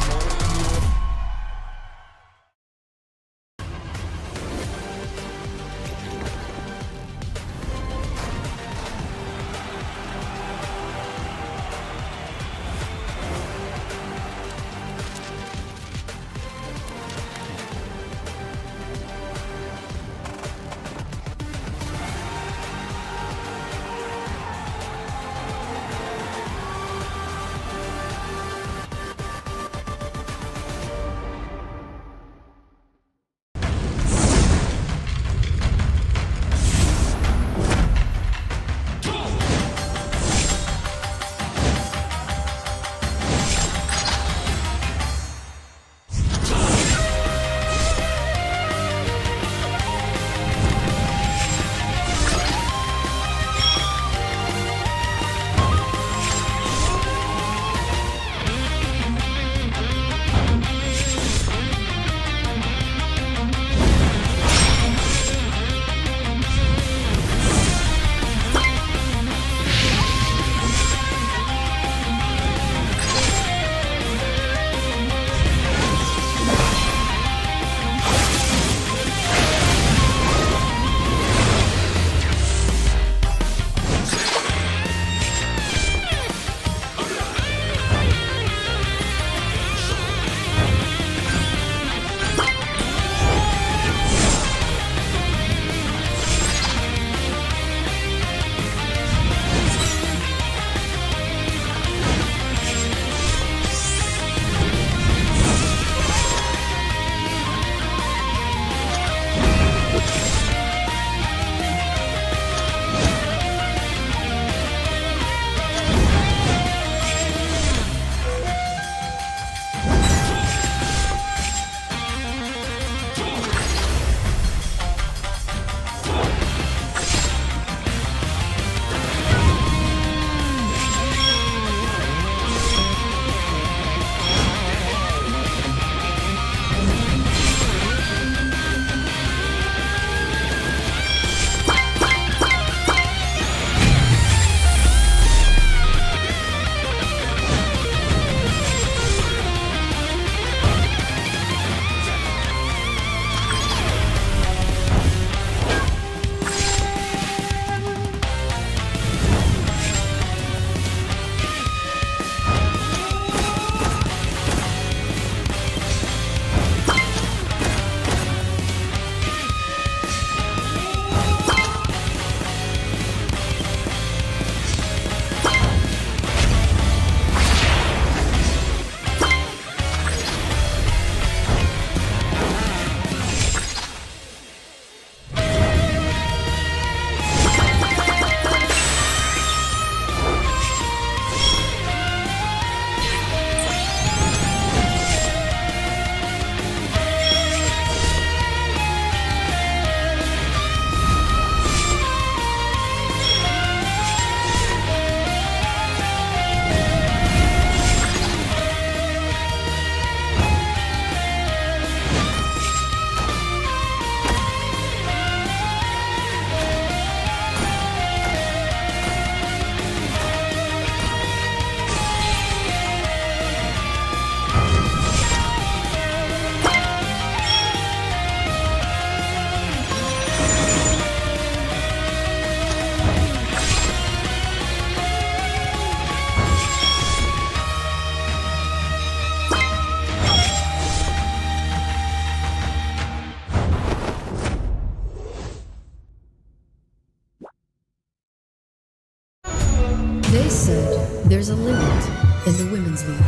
always said there's a limit in the women's league.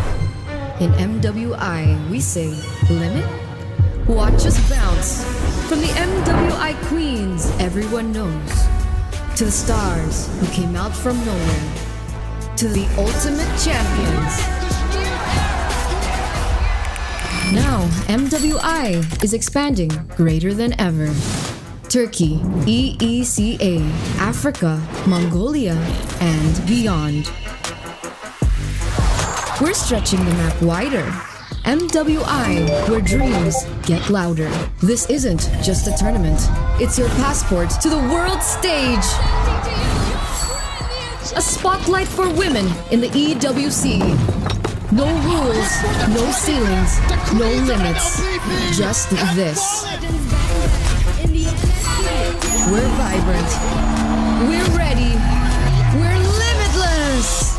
In MWI, we say limit? Watch us bounce from the MWI queens everyone knows, to the stars who came out from nowhere, to the ultimate champions. Now, MWI is expanding greater than ever. Turkey, EECA, Africa, Mongolia, and beyond. We're stretching the map wider. MWI, where dreams get louder. This isn't just a tournament. It's your passport to the world stage. A spotlight for women in the EWC. No rules, no ceilings, no limits. Just this. We're vibrant. We're ready. We're limitless.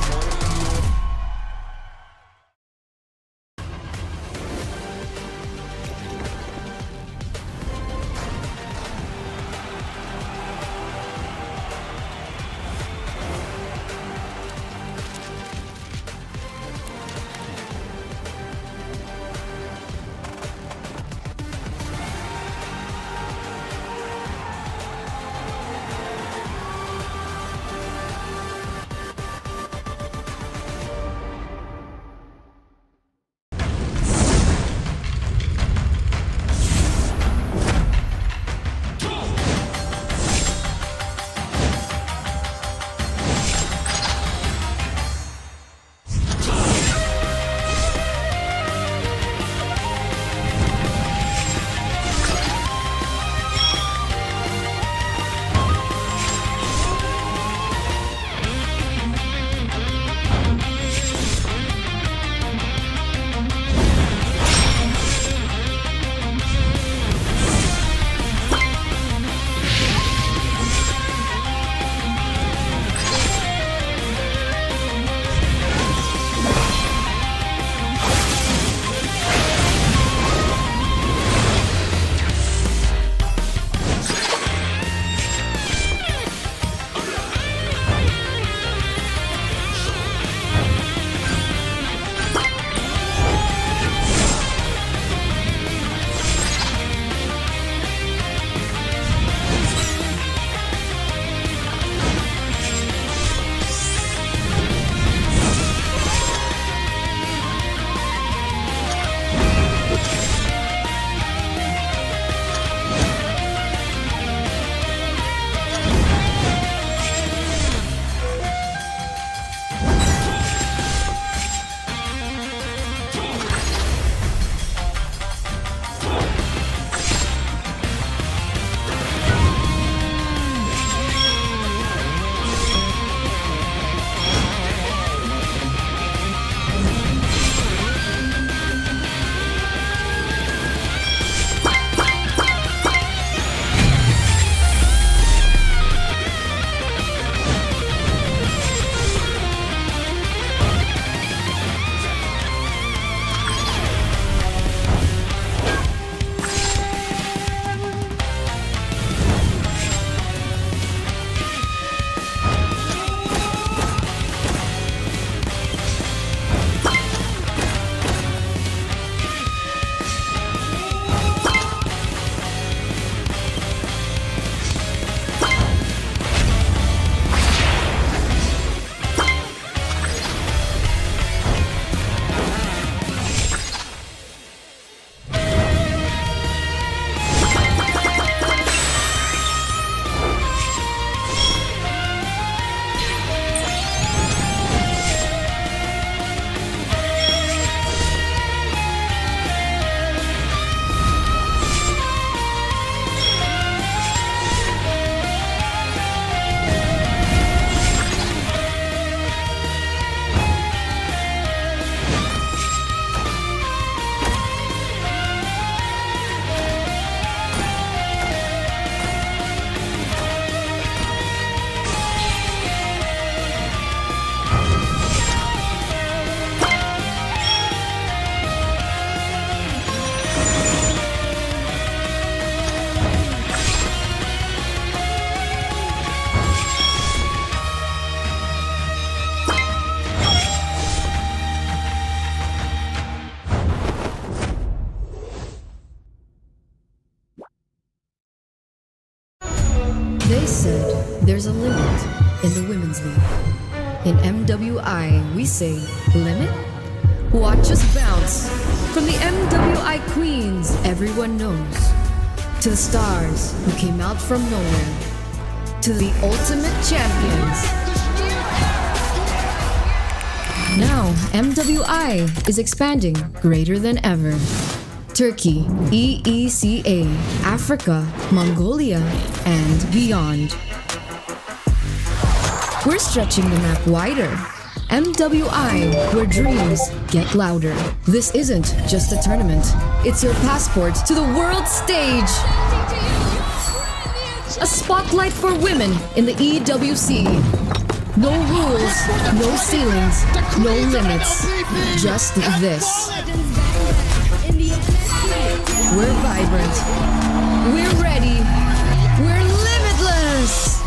They said there's a limit in the women's league. In MWI, we say limit? Watch us bounce from the MWI queens everyone knows, to the stars who came out from nowhere, to the ultimate champions. Now, MWI is expanding greater than ever. Turkey, EECA, Africa, Mongolia, and beyond. We're stretching the map wider. MWI, where dreams get louder. This isn't just a tournament. It's your passport to the world stage. A spotlight for women in the EWC. No rules, no ceilings, no limits. Just this. We're vibrant. We're ready. We're limitless.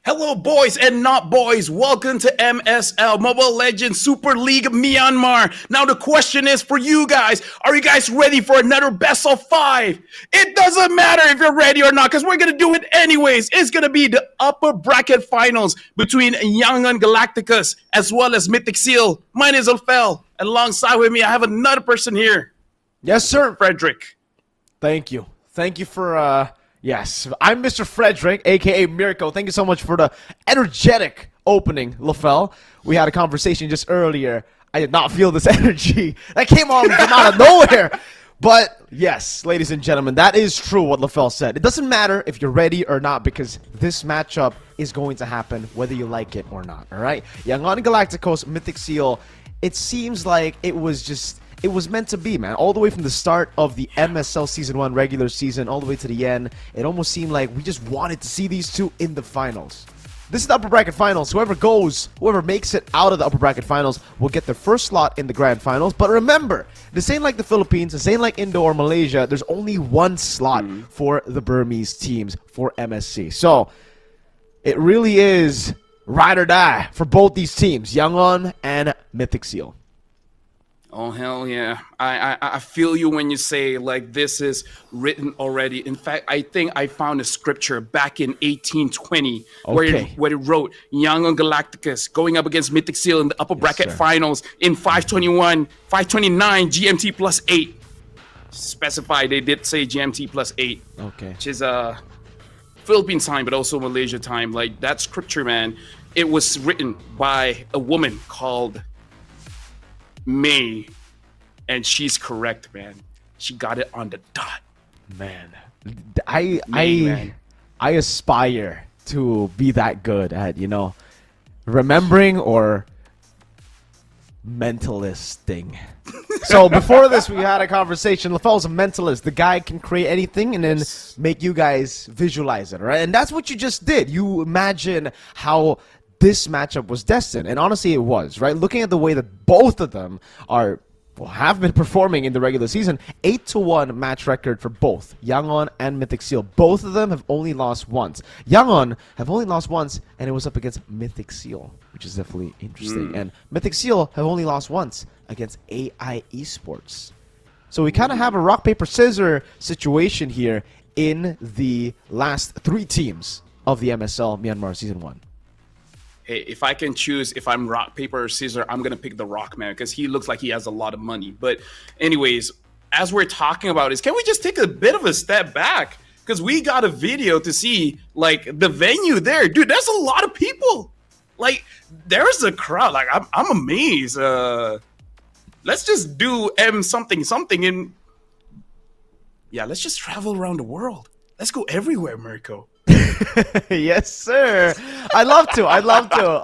Hello, boys and not boys. Welcome to MSL, Mobile Legends Super League Myanmar. Now, the question is for you guys, are you guys ready for another best of 5? It doesn't matter if you're ready or not, because we're going to do it anyways. It's going to be the upper bracket finals between Yangon Galacticus as well as Mythic Seal. Mine is Alfel. And alongside with me, I have another person here. Yes, sir. Frederick. Thank you. Thank you for, yes. I'm Mr. Frederick, a.k.a. Mirko. Thank you so much for the energetic opening, LaFell. We had a conversation just earlier. I did not feel this energy. That came on from out of nowhere. But, yes, ladies and gentlemen, that is true what LaFell said. It doesn't matter if you're ready or not, because this matchup is going to happen whether you like it or not, all right? Yangon Galacticos, Mythic Seal, it seems like it was meant to be, man. All the way from the start of the MSL Season 1 regular season, all the way to the end, it almost seemed like we just wanted to see these two in the finals. This is the upper bracket finals. Whoever makes it out of the upper bracket finals will get their first slot in the grand finals. But remember, this ain't like the Philippines, this ain't like Indo or Malaysia. There's only one slot for the Burmese teams for MSC. So, it really is ride or die for both these teams, Yangon and Mythic Seal. Oh, hell yeah. I feel you when you say, like, this is written already. In fact, I think I found a scripture back in 1820 where it wrote, Yangon Galacticus going up against Mythic Seal in the upper bracket finals in 529 GMT plus 8. Specified, they did say GMT plus 8. Okay. Which is Philippine time, but also Malaysia time. Like, that scripture, man, it was written by a woman called May, and she's correct, man. She got it on the dot. Man, I aspire to be that good at, remembering or mentalisting. So before this, we had a conversation. LaFell's a mentalist. The guy can create anything and then make you guys visualize it, right? And that's what you just did. You imagine how this matchup was destined, and honestly it was, right? Looking at the way that both of them have been performing in the regular season, 8-1 match record for both Yangon and Mythic Seal. Both of them have only lost once. Yangon have only lost once, and it was up against Mythic Seal, which is definitely interesting. And Mythic Seal have only lost once against AI Esports. So we kind of have a rock, paper, scissors situation here in the last 3 teams of the MSL Myanmar Season 1. Hey, if I can choose, if I'm rock, paper, or scissors, I'm going to pick the rock, man, because he looks like he has a lot of money. But anyways, as we're talking about this, can we just take a bit of a step back? Because we got a video to see, like, the venue there. Dude, there's a lot of people. Like, there's a crowd. Like, I'm amazed. Let's just do something, and yeah, let's just travel around the world. Let's go everywhere, Mirko. Yes, sir. I'd love to. LaFell,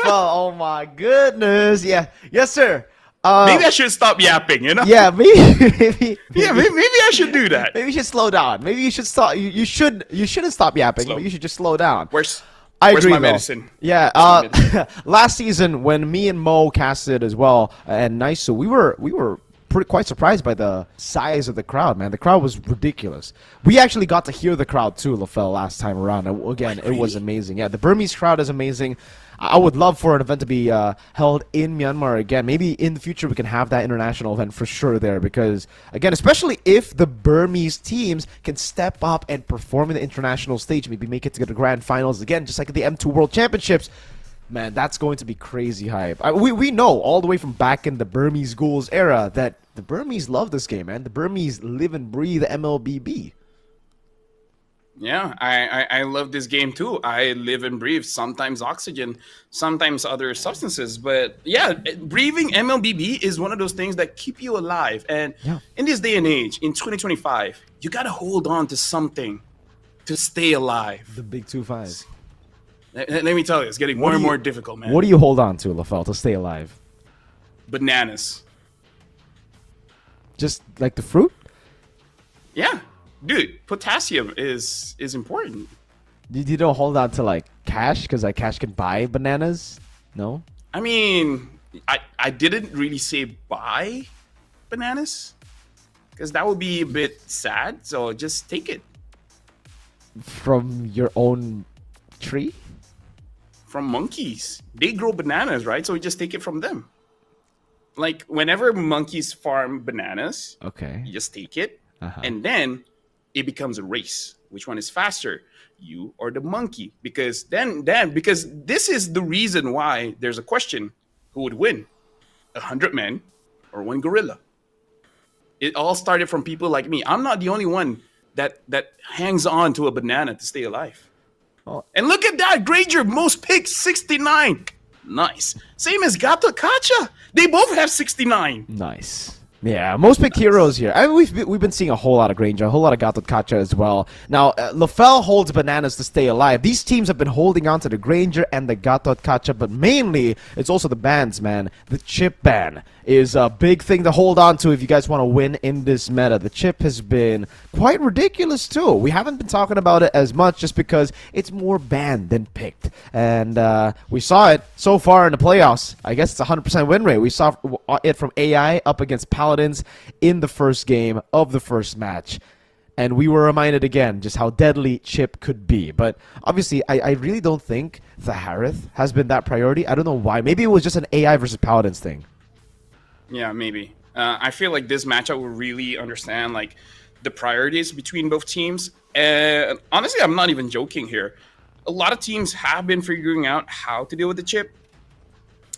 oh my goodness. Yeah. Yes, sir. Maybe I should stop yapping, Yeah, maybe I should do that. Maybe you should slow down. Maybe you should stop. You shouldn't stop yapping, but you should just slow down. Where's agree, my though. medicine? Yeah. Last season when me and Mo casted as well, and Naisu, we were quite surprised by the size of the crowd, man. The crowd was ridiculous. We actually got to hear the crowd too, LaFell, last time around. Again, it was amazing. Yeah, the Burmese crowd is amazing. I would love for an event to be held in Myanmar again. Maybe in the future we can have that international event for sure there, because, again, especially if the Burmese teams can step up and perform in the international stage, maybe make it to the grand finals again, just like the M2 World Championships. Man, that's going to be crazy hype. We know all the way from back in the Burmese Ghouls era that the Burmese love this game, man. The Burmese live and breathe MLBB. Yeah, I love this game too. I live and breathe, sometimes oxygen, sometimes other substances. But yeah, breathing MLBB is one of those things that keep you alive. And in this day and age, in 2025, you got to hold on to something to stay alive. The big 2-5. Let me tell you, it's getting more and more difficult, man. What do you hold on to, LaFell, to stay alive? Bananas. Just like the fruit? Yeah. Dude, potassium is important. You don't hold on to, like, cash? Because, like, cash can buy bananas? No? I mean, I didn't really say buy bananas. Because that would be a bit sad. So just take it. From your own tree? From monkeys. They grow bananas, right? So we just take it from them. Like whenever monkeys farm bananas, Okay. you just take it, Uh-huh. and then it becomes a race. Which one is faster, you or the monkey? Because because this is the reason why there's a question: who would win, 100 men or one gorilla? It all started from people like me. I'm not the only one that hangs on to a banana to stay alive. Oh. And look at that, Granger, most picks 69. Nice. Same as Gato Kacha. They both have 69. Nice. Yeah, most picked heroes here. I mean, we've been seeing a whole lot of Granger, a whole lot of Gatot Kacha as well. Now, LaFell holds bananas to stay alive. These teams have been holding on to the Granger and the Gatot Kacha, but mainly it's also the bans, man. The chip ban is a big thing to hold on to if you guys want to win in this meta. The chip has been quite ridiculous too. We haven't been talking about it as much just because it's more banned than picked. And we saw it so far in the playoffs. I guess it's a 100% win rate. We saw it from AI up against Paladins in the first game of the first match. And we were reminded again just how deadly chip could be. But obviously, I really don't think the Harith has been that priority. I don't know why. Maybe it was just an AI versus Paladins thing. Yeah, maybe. I feel like this matchup will really understand like the priorities between both teams. And honestly, I'm not even joking here. A lot of teams have been figuring out how to deal with the chip,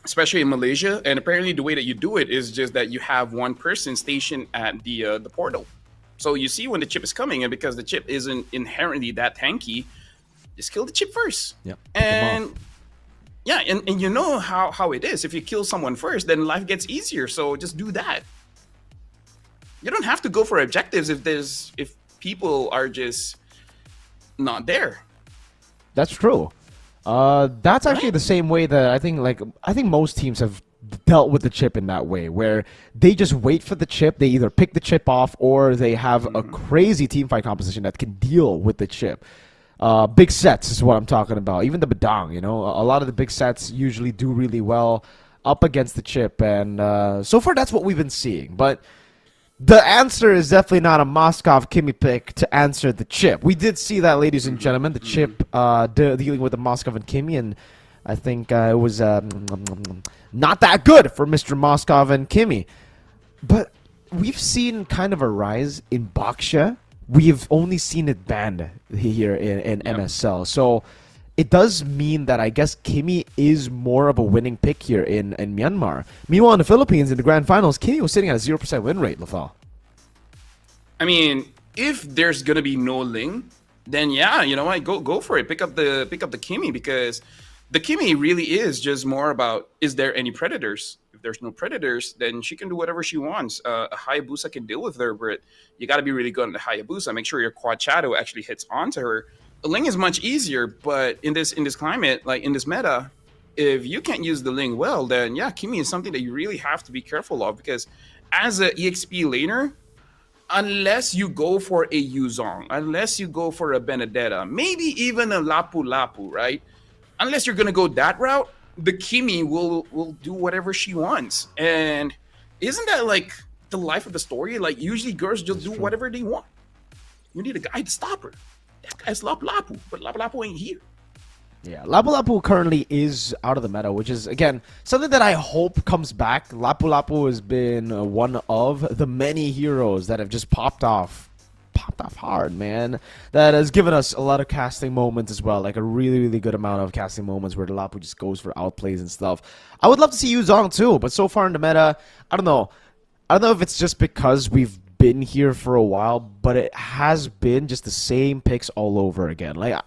especially in Malaysia. And apparently, the way that you do it is just that you have one person stationed at the portal. So you see when the chip is coming, and because the chip isn't inherently that tanky, just kill the chip first. Yep. And yeah, and you know how it is. If you kill someone first, then life gets easier. So just do that. You don't have to go for objectives if people are just not there. That's true. That's actually the same way that I think most teams have dealt with the chip in that way, where they just wait for the chip. They either pick the chip off or they have a crazy team fight composition that can deal with the chip. Big sets is what I'm talking about. Even the Badang, you know, a lot of the big sets usually do really well up against the chip, and so far that's what we've been seeing. But the answer is definitely not a Moskov Kimi pick to answer the chip. We did see that, ladies and gentlemen, the chip dealing with the Moskov and Kimi, and I think it was not that good for Mr. Moskov and Kimi. But we've seen kind of a rise in Baksha. We've only seen it banned here in MSL. So it does mean that I guess Kimi is more of a winning pick here in Myanmar. Meanwhile, in the Philippines, in the grand finals, Kimi was sitting at a 0% win rate, Lafal. I mean, if there's gonna be no Ling, then yeah, you know what, go for it. Pick up the Kimi, because the Kimi really is just more about, is there any predators? If there's no predators, then she can do whatever she wants. A Hayabusa can deal with her, but you got to be really good on the Hayabusa. Make sure your Quad Shadow actually hits onto her. The Ling is much easier, but in this climate, like in this meta, if you can't use the Ling well, then yeah, Kimi is something that you really have to be careful of, because as a EXP laner, unless you go for a Yuzong, unless you go for a Benedetta, maybe even a Lapu Lapu, right? Unless you're gonna go that route, the Kimi will do whatever she wants. And isn't that like the life of the story? Like usually girls just do whatever they want. You need a guy to stop her. That guy's Lapu Lapu, but Lapu Lapu ain't here. Yeah, Lapu Lapu currently is out of the meta, which is, again, something that I hope comes back. Lapu Lapu has been one of the many heroes that have just popped off hard, man. That has given us a lot of casting moments as well, like a really, really good amount of casting moments where the Lapu just goes for outplays and stuff. I would love to see Yuzong too, but so far in the meta, I don't know. I don't know if it's just because we've been here for a while, but it has been just the same picks all over again. Like,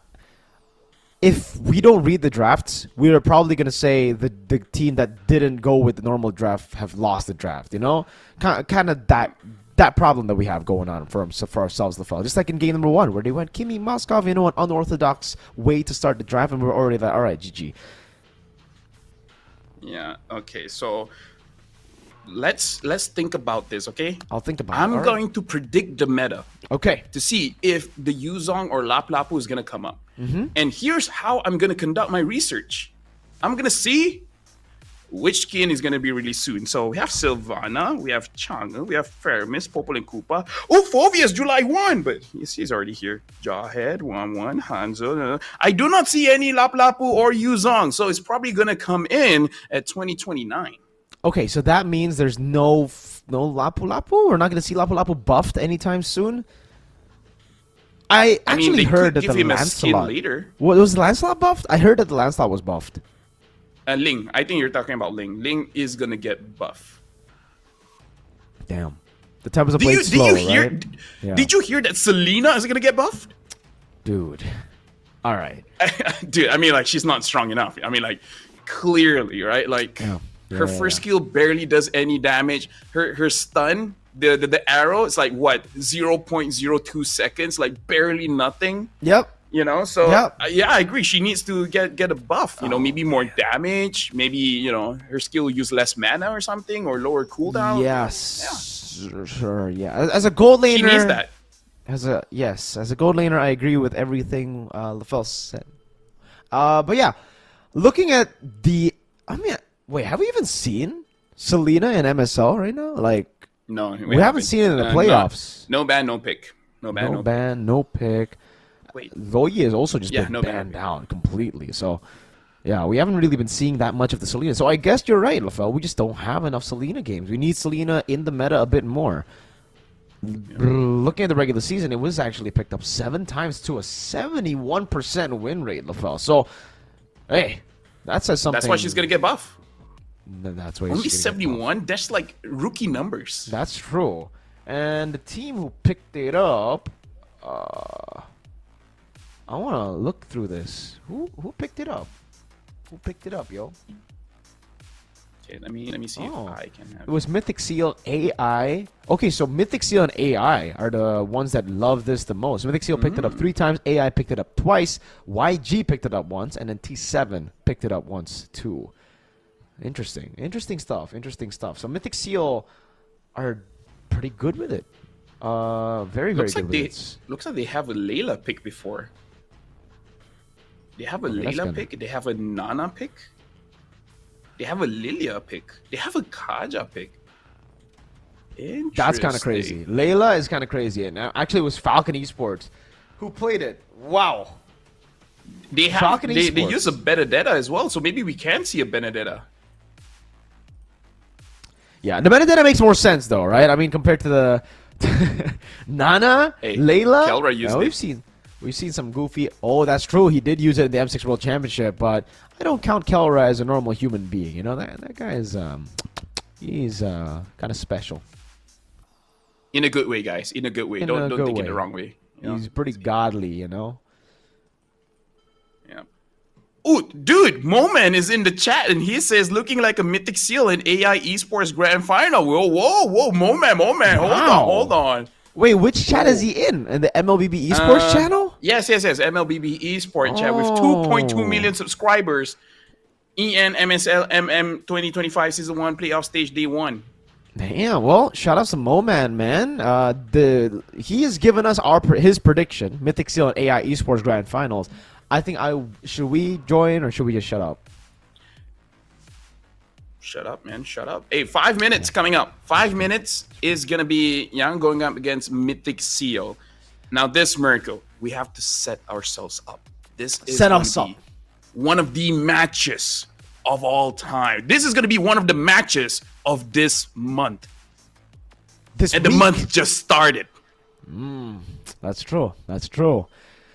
if we don't read the drafts, we're probably going to say the team that didn't go with the normal draft have lost the draft, you know? Kind of that problem that we have going on for ourselves, the fall. Just like in game number 1, where they went Kimi, Moskov, you know, an unorthodox way to start the draft, and we're already like, all right, GG. Yeah, okay, so let's think about this, okay? I'll think about it. I'm going to predict the meta. Okay. To see if the Yuzong or Lapu Lapu is going to come up. And here's how I'm going to conduct my research. I'm going to see which skin is going to be released soon. So we have Sylvana, we have Chang'e, we have Fermis, Popol and Koopa. Oh, Fovia's July 1, but he's already here. Jawhead, 1-1, Hanzo. I do not see any Lapu-Lapu or Yuzong, so it's probably going to come in at 2029. Okay, so that means there's no Lapu-Lapu? We're not going to see Lapu-Lapu buffed anytime soon? I actually heard that the Lancelot... later. What, was Lancelot buffed? I heard that the Lancelot was buffed. Ling. I think you're talking about Ling. Ling is going to get buff. Damn. The Tempest of Blade slow, right? Yeah. Did you hear that Selena is going to get buffed? Dude. All right. Dude, I mean, like, she's not strong enough. I mean, like, clearly, right? Like, her first skill barely does any damage. Her stun, the arrow, is like, what, 0.02 seconds? Like, barely nothing. Yep. You know, so, yeah, I agree. She needs to get a buff. You know, maybe more damage. Maybe, you know, her skill will use less mana or something, or lower cooldown. Yes. Yeah. Sure, yeah. As a gold laner... She needs that. As a gold laner, I agree with everything Lefel said. But yeah, looking at the... I mean, wait, have we even seen Selena in MSL right now? Like, no, we haven't seen it in the playoffs. No ban, no pick. No ban, no pick. Wait, Zoe has also just been banned down completely. So, yeah, we haven't really been seeing that much of the Selena. So I guess you're right, Lefel. We just don't have enough Selena games. We need Selena in the meta a bit more. Looking at the regular season, it was actually picked up 7 times to a 71% win rate, Lefel. So, hey, that says something. That's why she's gonna get buff. That's why only 71. That's like rookie numbers. That's true. And the team who picked it up, I want to look through this. Who picked it up? Who picked it up, yo? Okay, let me see if I can have it. Was Mythic Seal AI. Okay, so Mythic Seal and AI are the ones that love this the most. Mythic Seal picked it up 3 times, AI picked it up twice, YG picked it up once, and then T7 picked it up once too. Interesting stuff. So Mythic Seal are pretty good with it. Very good with it. Looks like they have a Layla pick before. They have a Layla pick. They have a Nana pick. They have a Lilia pick. They have a Kaja pick. Interesting. That's kind of crazy. Layla is kind of crazy. And actually, it was Falcon Esports who played it. Wow. They use a Benedetta as well, so maybe we can see a Benedetta. Yeah, the Benedetta makes more sense though, right? I mean, compared to the Nana, Layla. Kelra used it. We've seen some goofy... Oh, that's true. He did use it in the M6 World Championship, but I don't count Kelra as a normal human being. You know, that guy is... he's kind of special. In a good way, guys. In a good way. Don't take it the wrong way. He's pretty godly, you know? Yeah. Oh, dude, Moman is in the chat, and he says, looking like a Mythic Seal in AI Esports Grand Final. Whoa, Moman. Hold on. Wait, which chat is he in? In the MLBB Esports channel? Yes. MLBB Esports chat with 2.2 million subscribers. EN MSL MM 2025 Season 1 Playoff Stage Day 1. Damn, well, shout out to Moman, man. He has given us his prediction, Mythic Seal and AI Esports Grand Finals. I think should we join or should we just shut up? Shut up, man. Shut up. Hey, 5 minutes coming up. 5 minutes is going to be Yang going up against Mythic Seal. Now, this, Mirko, we have to set ourselves up. This is one of the matches of all time. This is going to be one of the matches of this month. The month just started. That's true.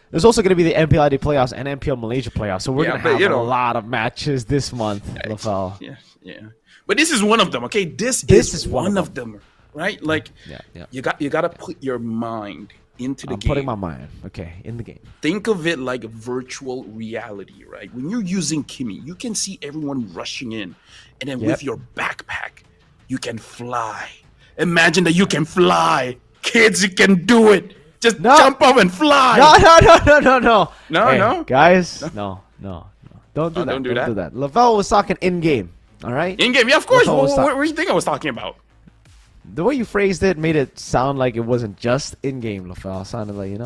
There's also going to be the MPLID playoffs and MPL Malaysia playoffs, so we're going to have a lot of matches this month, Lefel. Yeah. But this is one of them, okay? This is one of them, right? Like, you got to put your mind into the game. I'm putting my mind, in the game. Think of it like a virtual reality, right? When you're using Kimi, you can see everyone rushing in, and then with your backpack, you can fly. Imagine that you can fly. Kids, you can do it. Just jump up and fly. No, guys, no. Don't do that. Don't do that. Lefel was talking in-game. All right. In-game, yeah, of course. What do you think I was talking about? The way you phrased it made it sound like it wasn't just in-game, Lefel. Sounded like,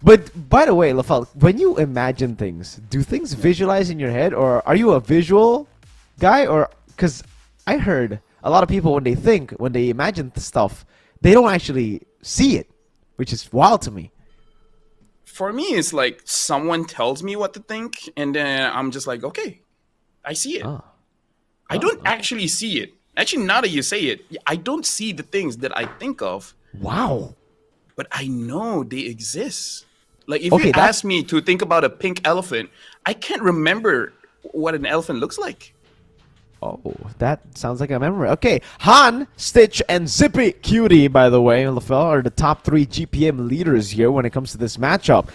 But by the way, Lefel, when you imagine things, do things visualize in your head, or are you a visual guy, or because I heard a lot of people when they imagine the stuff, they don't actually see it, which is wild to me. For me, it's like someone tells me what to think, and then I'm just like, okay, I see it. Oh. I don't actually see it. Actually, now that you say it, I don't see the things that I think of, Wow. but I know they exist. Like if Okay, you that- ask me to think about a pink elephant, I can't remember what an elephant looks like. Oh, that sounds like a memory. Okay, Han, Stitch, and Zippy Cutie, by the way, LaFell, are the top 3 GPM leaders here when it comes to this matchup.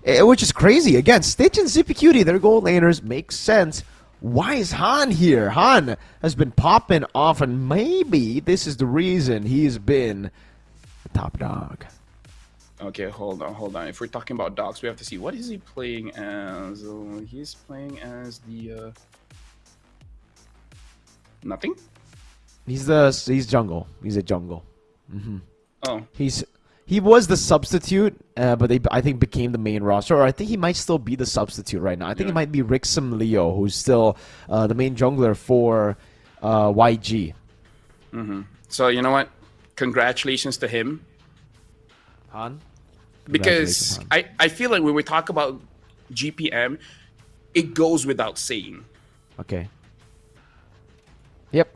Which is crazy. Again, Stitch and Zippy Cutie, they're gold laners. Makes sense. Why is Han here? Han has been popping off, and maybe this is the reason he's been the top dog. Okay, hold on. If we're talking about dogs, we have to see what is he playing as. He's playing as the nothing. He's jungle. He's a jungle. Oh, He was the substitute, but they I think became the main roster, or I think he might still be the substitute right now. I think it might be Rixum Leo, who's still the main jungler for YG. so you know what? Congratulations to him, Han? because Congratulations, I feel like when we talk about GPM, it goes without saying. Okay. Yep,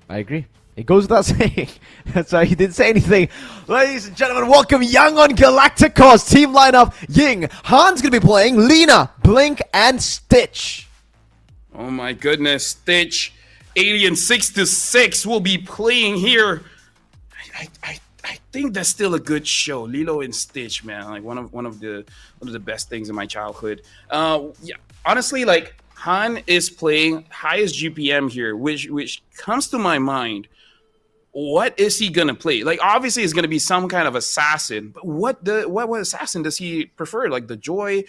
I agree. It goes without saying. That's why he didn't say anything. Ladies and gentlemen, welcome Young on Galacticos team lineup. Ying, Han's gonna be playing Lina, Blink, and Stitch. Oh my goodness, Stitch, Alien 626 will be playing here. I think that's still a good show. Lilo and Stitch, man, like one of the best things in my childhood. Yeah, honestly, like Han is playing highest GPM here, which comes to my mind. What is he gonna play? Like, obviously, it's gonna be some kind of assassin. But what assassin does he prefer? Like the Joy?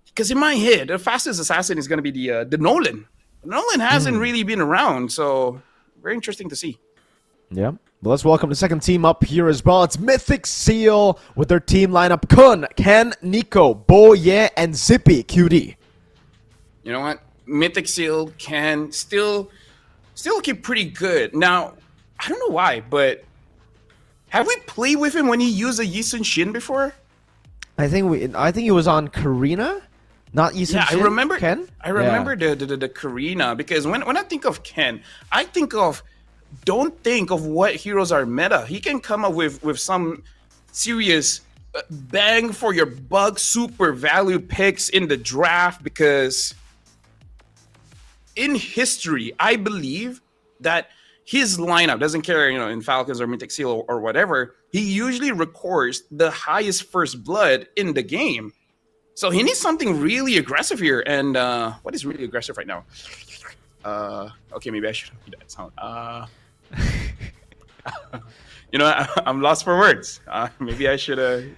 Because in my head, the fastest assassin is gonna be the Nolan. Nolan hasn't really been around, so very interesting to see. Yeah. Well, let's welcome the second team up here as well. It's Mythic Seal with their team lineup: Kun, Ken, Nico, Boye, and Zippy QD. You know what? Mythic Seal can still looking pretty good. Now, I don't know why, but have we played with him when he used a Yisun Shin before? I think it was on Karina, not Yisun Yeah, Shin, I remember. Ken. I remember the Karina, because when I think of Ken, I think of don't think of what heroes are meta. He can come up with some serious bang for your buck, super value picks in the draft, because in history, I believe that his lineup doesn't care, in Falcons or Mythic Seal or whatever. He usually records the highest first blood in the game. So he needs something really aggressive here. And what is really aggressive right now? Okay, maybe I shouldn't do that sound. I'm lost for words. Maybe I should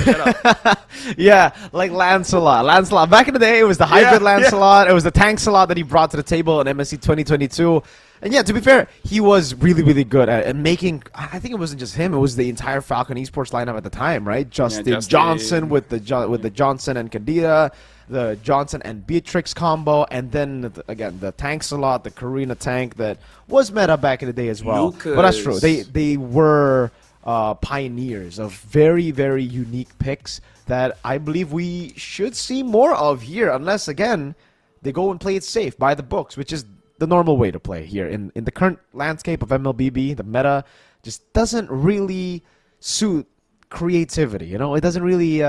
shut up. Yeah, like Lancelot. Lancelot. Back in the day, it was the hybrid Lancelot. It was the Tankcelot that he brought to the table in MSC 2022. And yeah, to be fair, he was really, really good at making. I think it wasn't just him; it was the entire Falcon Esports lineup at the time, right? Justin Johnson with the Johnson and Candida, the Johnson and Beatrix combo, and then again the Tankcelot, the Karina tank that was meta back in the day as well. Lucas. But that's true; they were pioneers of very, very unique picks that I believe we should see more of here, unless again they go and play it safe by the books, which is the normal way to play here in the current landscape of MLBB. The meta just doesn't really suit creativity. It doesn't really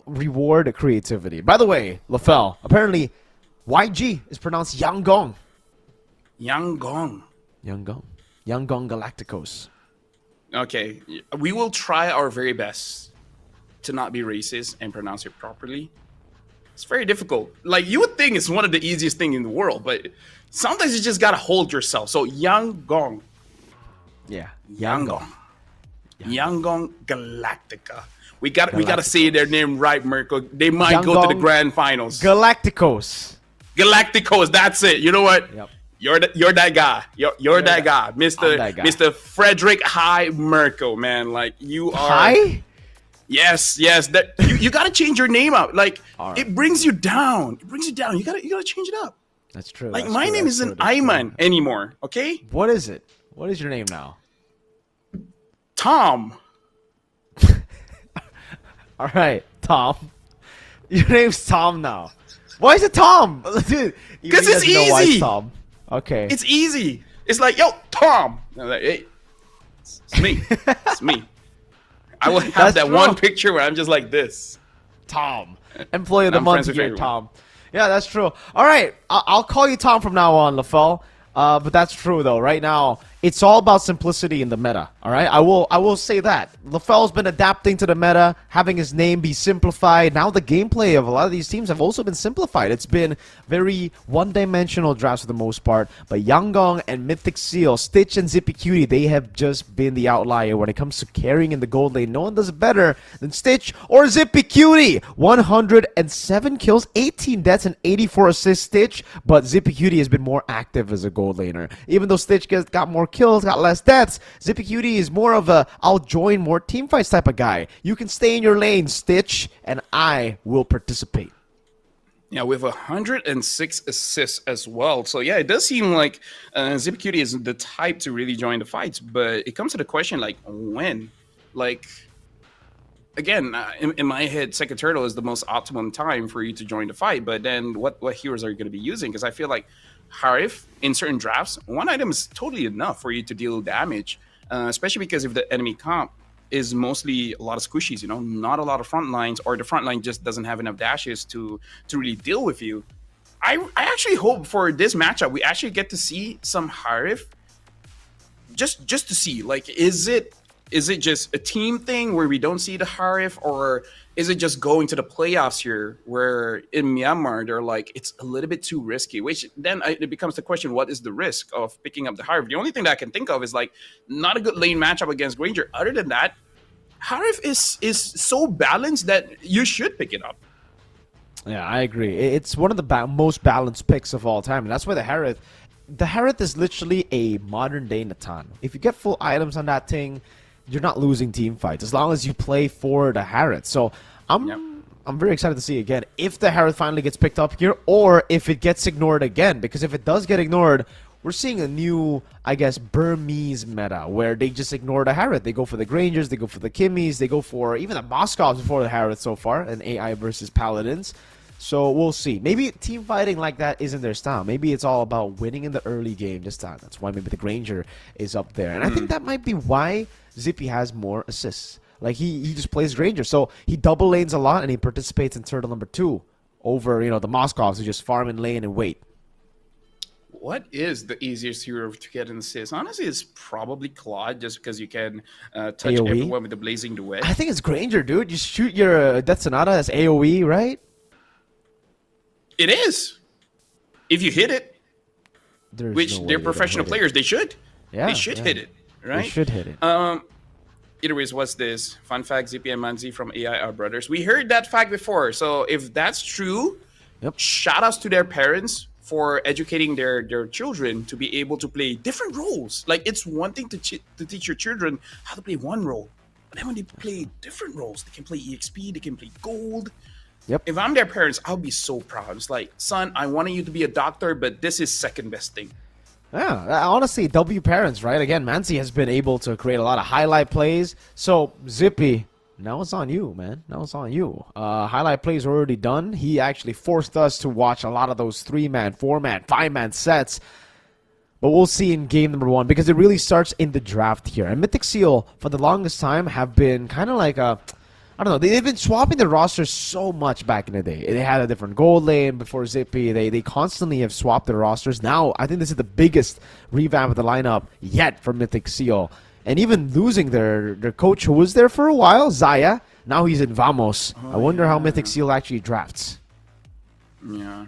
reward creativity. By the way, LaFell, apparently YG is pronounced Yanggong. Yanggong. Yanggong Galacticos. Okay, we will try our very best to not be racist and pronounce it properly. It's very difficult. Like, you would think it's one of the easiest things in the world, but sometimes you just gotta hold yourself. So Yanggong. Yeah, Yanggong Galactica. We gotta say their name right, Mirko. They might go to the Yanggong grand finals. Galacticos. Galacticos, that's it. You know what? Yep. You're that guy. You're that guy, Mr. Frederick High Mirko, man. Like, you are. Hi? Yes. That you gotta change your name up. Like, Right. it brings you down. You gotta change it up. That's true. Like, That's my true. name That's isn't true. That's true. Ayman anymore, okay? What is it? What is your name now? Tom. All right, Tom. Your name's Tom now. Why is it Tom? Dude, even 'Cause he it's doesn't know why it's easy. Tom. Okay. It's easy. It's like, yo, Tom. And I'm like, hey, it's me. It's me. I will have That's that true. one picture where I'm just like this. Tom. Employee of the I'm month friends with here, everyone. Tom. Yeah, that's true. All right, I'll call you Tom from now on, LaFell. But that's true though. Right now, it's all about simplicity in the meta. All right, I will say that LaFell's been adapting to the meta, having his name be simplified. Now the gameplay of a lot of these teams have also been simplified. It's been very one-dimensional drafts for the most part. But Yanggong and Mythic Seal, Stitch and Zippy Cutie, they have just been the outlier when it comes to carrying in the gold lane. No one does it better than Stitch or Zippy Cutie. 107 kills, 18 deaths, and 84 assists. Stitch, but Zippy Cutie has been more active as a gold laner. Even though Stitch got more kills, got less deaths, Zippy Cutie is more of a I'll join more teamfights type of guy. You can stay in your lane, Stitch, and I will participate. Yeah, with 106 assists as well. So yeah, it does seem like Zip Cutie is the type to really join the fights. But it comes to the question, like, when? Like, again, in my head, Second Turtle is the most optimum time for you to join the fight. But then what heroes are you going to be using? Because I feel like Harif, in certain drafts, one item is totally enough for you to deal damage. Especially because if the enemy comp is mostly a lot of squishies, you know, not a lot of front lines, or the front line just doesn't have enough dashes to really deal with you. I actually hope for this matchup we actually get to see some Harif, just to see, like, is it just a team thing where we don't see the Harif, or is it just going to the playoffs here where in Myanmar they're like, it's a little bit too risky, which then it becomes the question, what is the risk of picking up the Harif? The only thing that I can think of is like not a good lane matchup against Granger. Other than that, Harif is so balanced that you should pick it up. Yeah, I agree. It's one of the most balanced picks of all time, and that's why the Harith is literally a modern day Natan. If you get full items on that thing, you're not losing team fights as long as you play for the Harith. So I'm very excited to see again if the Harith finally gets picked up here, or if it gets ignored again. Because if it does get ignored, we're seeing a new, I guess, Burmese meta where they just ignore the Harith. They go for the Grangers, they go for the Kimmies, they go for even the Moscovs before the Harith so far, and AI versus Paladins. So we'll see. Maybe team fighting like that isn't their style. Maybe it's all about winning in the early game this time. That's why maybe the Granger is up there. And I think that might be why Zippy has more assists. Like he just plays Granger. So he double lanes a lot and he participates in turtle number 2 over, you know, the Moscovs who just farm and lane and wait. What is the easiest hero to get an assist? Honestly, it's probably Claude, just because you can touch AoE? everyone with the Blazing Duet. I think it's Granger, dude. You shoot your Death Sonata as AoE, right? It is. If you hit it, There's which no way they're you're gonna professional hit it. players, they should. Yeah, They should yeah. hit it, right? They should hit it. Either ways, what's this? Fun fact, Zippy and Manzi from AI are brothers. We heard that fact before. So if that's true, Yep. shout outs to their parents for educating their children to be able to play different roles. Like, it's one thing to teach your children how to play one role, but then when they play different roles, they can play EXP, they can play gold. Yep. If I'm their parents, I'll be so proud. It's like, son, I wanted you to be a doctor, but this is second best thing. Yeah, honestly, W parents, right? Again, Mansi has been able to create a lot of highlight plays. So, Zippy, now it's on you, man. Now it's on you. Highlight plays are already done. He actually forced us to watch a lot of those 3-man, 4-man, 5-man sets. But we'll see in game number 1 because it really starts in the draft here. And Mythic Seal, for the longest time, have been kind of like a... I don't know. They've been swapping the rosters so much back in the day. They had a different gold lane before Zippy. They constantly have swapped their rosters. Now, I think this is the biggest revamp of the lineup yet for Mythic Seal. And even losing their coach who was there for a while, Zaya. Now he's in Vamos. I wonder how Mythic Seal actually drafts. Yeah,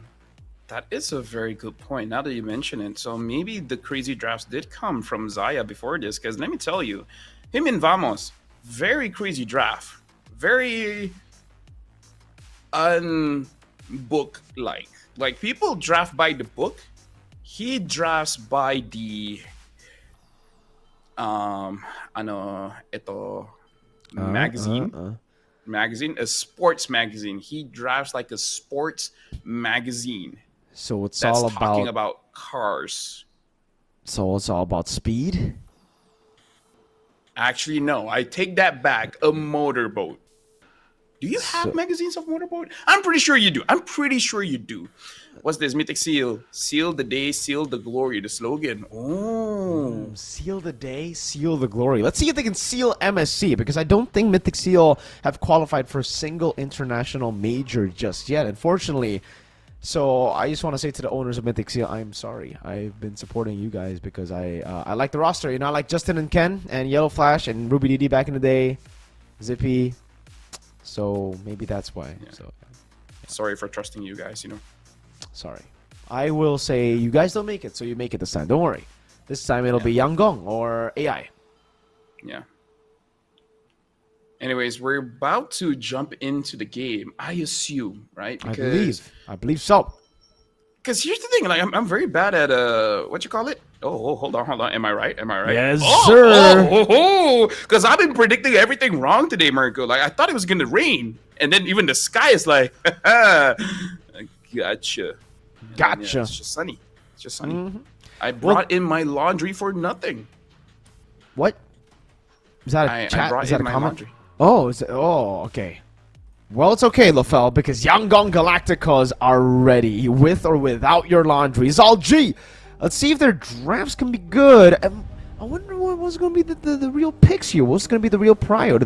that is a very good point. Now that you mention it, so maybe the crazy drafts did come from Zaya before this. Because let me tell you, him in Vamos, very crazy draft. Very unbook-like. Like, people draft by the book. He drafts by the magazine, a sports magazine. He drafts like a sports magazine. So it's that's all talking about. about cars. So it's all about speed. Actually, no, I take that back. A motorboat. Do you have So magazines of motorboat? I'm pretty sure you do. I'm pretty sure you do. What's this? Mythic Seal. Seal the day, seal the glory. The slogan. Oh. seal the day, seal the glory. Let's see if they can seal MSC, because I don't think Mythic Seal have qualified for a single international major just yet, unfortunately. So I just want to say to the owners of Mythic Seal, I'm sorry. I've been supporting you guys because I like the roster. You know, I like Justin and Ken and Yellow Flash and Ruby DD back in the day, Zippy. So maybe that's why. Yeah. So Sorry for trusting you guys, sorry. I will say you guys don't make it, so you make it this time. Don't worry. This time it'll be Yanggong or AI. Yeah. Anyways, we're about to jump into the game, I assume, right? I believe so. Because here's the thing, like I'm very bad at what you call it? Oh, hold on. Am I right? Yes, oh, sir. Because I've been predicting everything wrong today, Marco. Like I thought it was gonna rain, and then even the sky is like, gotcha. Gotcha. Yeah, it's just sunny. I brought in my laundry for nothing. What? Is that a I chat? brought Is that in a my comment? laundry. Okay. Well, it's okay, LaFell, because Yanggong Galacticos are ready, with or without your laundry. Zal G! Let's see if their drafts can be good. I wonder what's going to be the real picks here. What's going to be the real prio? Do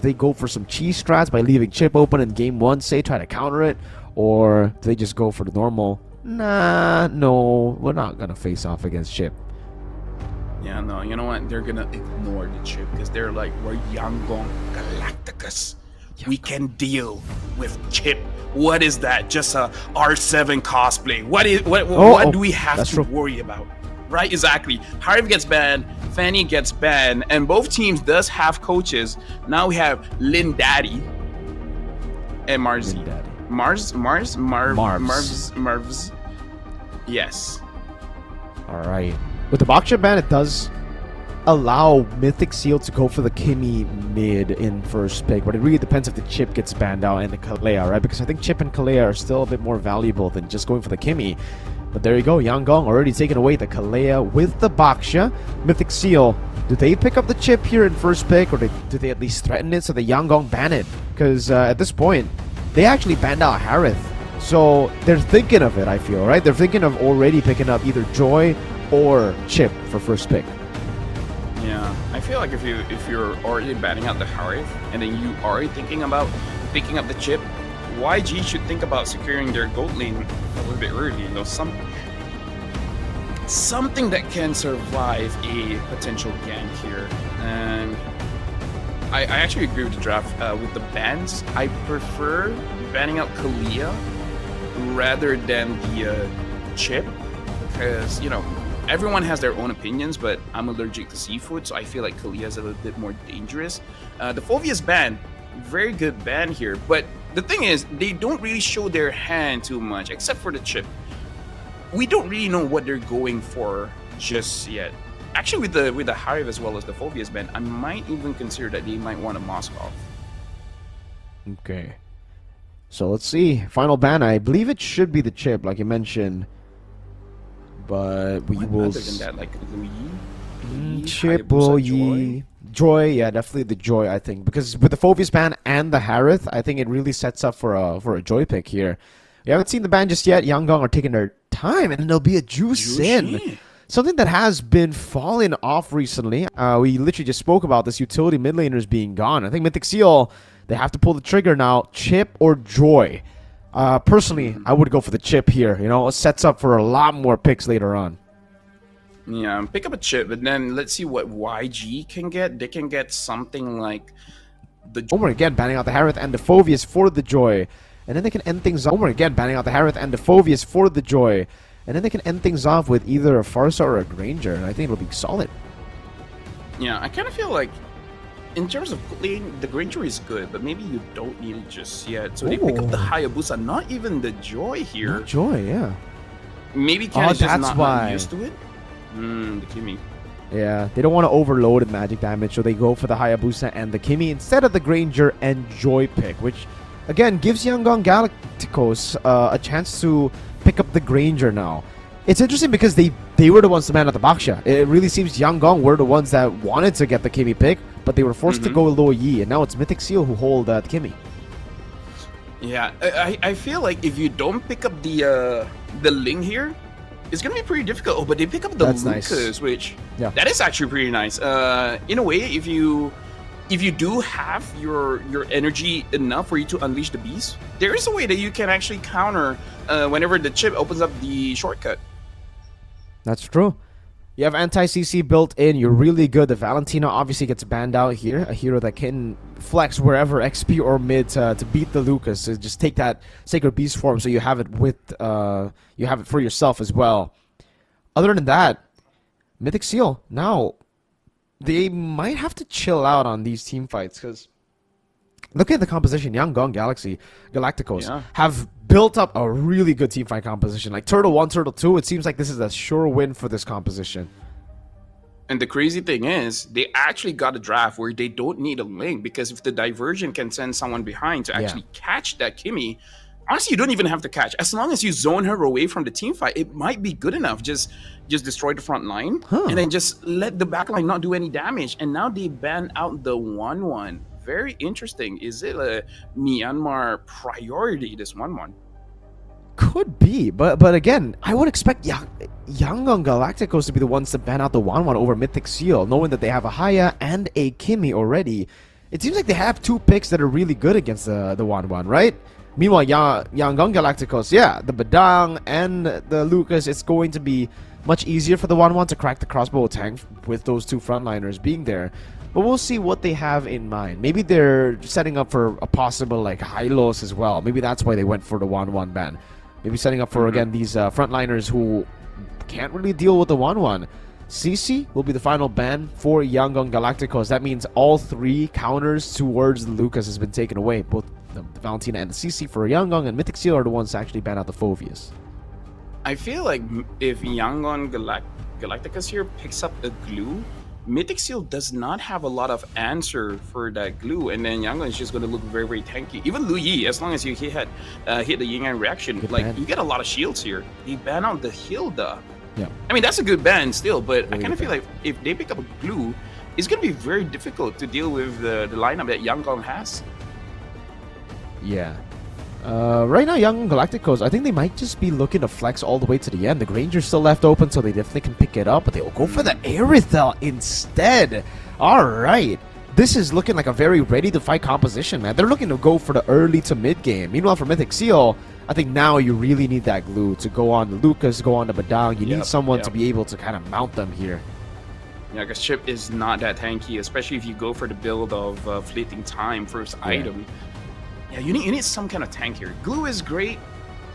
they go for some cheese strats by leaving Chip open in game 1, say, try to counter it? Or do they just go for the normal, nah, no, we're not going to face off against Chip? Yeah, no, you know what? They're gonna ignore the chip because they're like, we're Yanggong Galacticus. We can deal with chip. What is that? Just a R7 cosplay. What do we have to worry about? Right, exactly. Harv gets banned, Fanny gets banned, and both teams does have coaches. Now we have Lin Daddy and Marzi. Marvs. Yes. Alright. With the Baksha ban, it does allow Mythic Seal to go for the Kimmy mid in first pick, but it really depends if the Chip gets banned out and the Kalea, right? Because I think Chip and Kalea are still a bit more valuable than just going for the Kimmy. But there you go, Yanggong already taking away the Kalea with the Baksha. Mythic Seal, do they pick up the Chip here in first pick, or do they at least threaten it so the Yanggong ban it? Because at this point, they actually banned out Harith. So they're thinking of it, I feel, right? They're thinking of already picking up either Joy or Chip for first pick. Yeah, I feel like if you're already banning out the Harith and then you are thinking about picking up the chip, YG should think about securing their gold lane a little bit early. You know, something that can survive a potential gank here. And I actually agree with the draft with the bans. I prefer banning out Kalia rather than the chip, because everyone has their own opinions, but I'm allergic to seafood, so I feel like Kalia is a little bit more dangerous. The Phoveus ban, very good ban here, but the thing is, they don't really show their hand too much, except for the chip. We don't really know what they're going for just yet. Actually, with the Hive as well as the Phoveus ban, I might even consider that they might want a Moskov. Okay. So let's see. Final ban, I believe it should be the chip, like you mentioned. But we will. Other than that, like Louis, Chip, Hayabusa, Joy, yeah, definitely the Joy, I think, because with the Phoveus ban and the Harith, I think it really sets up for a Joy pick here. We haven't seen the ban just yet. Yanggong are taking their time, and then there'll be a Juice in. Something that has been falling off recently. We literally just spoke about this utility mid laners being gone. I think Mythic Seal, they have to pull the trigger now. Chip or Joy. Personally, I would go for the chip here. It sets up for a lot more picks later on. Yeah, pick up a chip, but then let's see what YG can get. They can get something like the Over again, banning out the Harith and the Phoveus for the Joy. And then they can end things off. Over again, banning out the Harith and the Phoveus for the Joy. And then they can end things off with either a Farsa or a Granger. And I think it'll be solid. Yeah, I kind of feel like in terms of lane, the Granger is good, but maybe you don't need it just yet. So they pick up the Hayabusa, not even the Joy here. Not Joy, yeah. Maybe Ken is just that's not used to it. The Kimmy. Yeah, they don't want to overload in magic damage, so they go for the Hayabusa and the Kimmy instead of the Granger and Joy pick, which, again, gives Yanggong Galacticos a chance to pick up the Granger now. It's interesting because they were the ones to man at the Baksha. It really seems Yangon were the ones that wanted to get the Kimi pick, but they were forced to go Lo Yi, and now it's Mythic Seal who hold Kimi. Yeah, I feel like if you don't pick up the Ling here, it's gonna be pretty difficult. Oh, but they pick up the Lucas, nice. which that is actually pretty nice. In a way, if you do have your energy enough for you to unleash the beast, there is a way that you can actually counter whenever the chip opens up the shortcut. That's true. You have anti-CC built in. You're really good. The Valentina obviously gets banned out here. A hero that can flex wherever XP or mid to beat the Lucas. So just take that Sacred Beast form so you have it with you have it for yourself as well. Other than that, Mythic Seal now they might have to chill out on these team fights because look at the composition. Yangon Galacticos have built up a really good team fight composition. Like Turtle 1, Turtle 2, it seems like this is a sure win for this composition. And the crazy thing is, they actually got a draft where they don't need a link, because if the diversion can send someone behind to actually catch that Kimi, honestly, you don't even have to catch. As long as you zone her away from the team fight, it might be good enough. Just destroy the front line and then just let the back line not do any damage. And now they ban out the 1-1. Very interesting. Is it a Myanmar priority, this 1-1? Could be, but again, I would expect Yangon Galacticos to be the ones to ban out the 1-1 over Mythic Seal, knowing that they have a Haya and a Kimi already. It seems like they have two picks that are really good against the 1-1, right? Meanwhile, Yangon Galacticos, the Badang and the Lucas, it's going to be much easier for the 1-1 to crack the crossbow tank with those two frontliners being there. But we'll see what they have in mind. Maybe they're setting up for a possible like Hylos as well. Maybe that's why they went for the 1-1 ban. Maybe setting up for, again, these frontliners who can't really deal with the 1-1. CC will be the final ban for Yangon Galacticos. That means all three counters towards the Lucas has been taken away. Both the Valentina and the CC for Yangon and Mythic Seal are the ones to actually ban out the Phovius. I feel like if Yangon Galacticus here picks up a glue, Mythic Seal does not have a lot of answer for that glue, and then Yangon is just going to look very, very tanky. Even Lu Yi, as long as you hit the Yin Yang reaction, you get a lot of shields here. They ban out the Hilda. Yeah. I mean, that's a good ban still, but I kind of feel like if they pick up a glue, it's going to be very difficult to deal with the lineup that Yangon has. Yeah. Right now, Young Galacticos, I think they might just be looking to flex all the way to the end. The Granger's still left open, so they definitely can pick it up, but they will go for the Aerithel instead. All right. This is looking like a very ready-to-fight composition, man. They're looking to go for the early to mid-game. Meanwhile, for Mythic Seal, I think now you really need that glue to go on to Lucas, go on to Badang. You need someone to be able to kind of mount them here. Yeah, because Chip is not that tanky, especially if you go for the build of Fleeting Time first item. Yeah, you need some kind of tank here. Glue is great.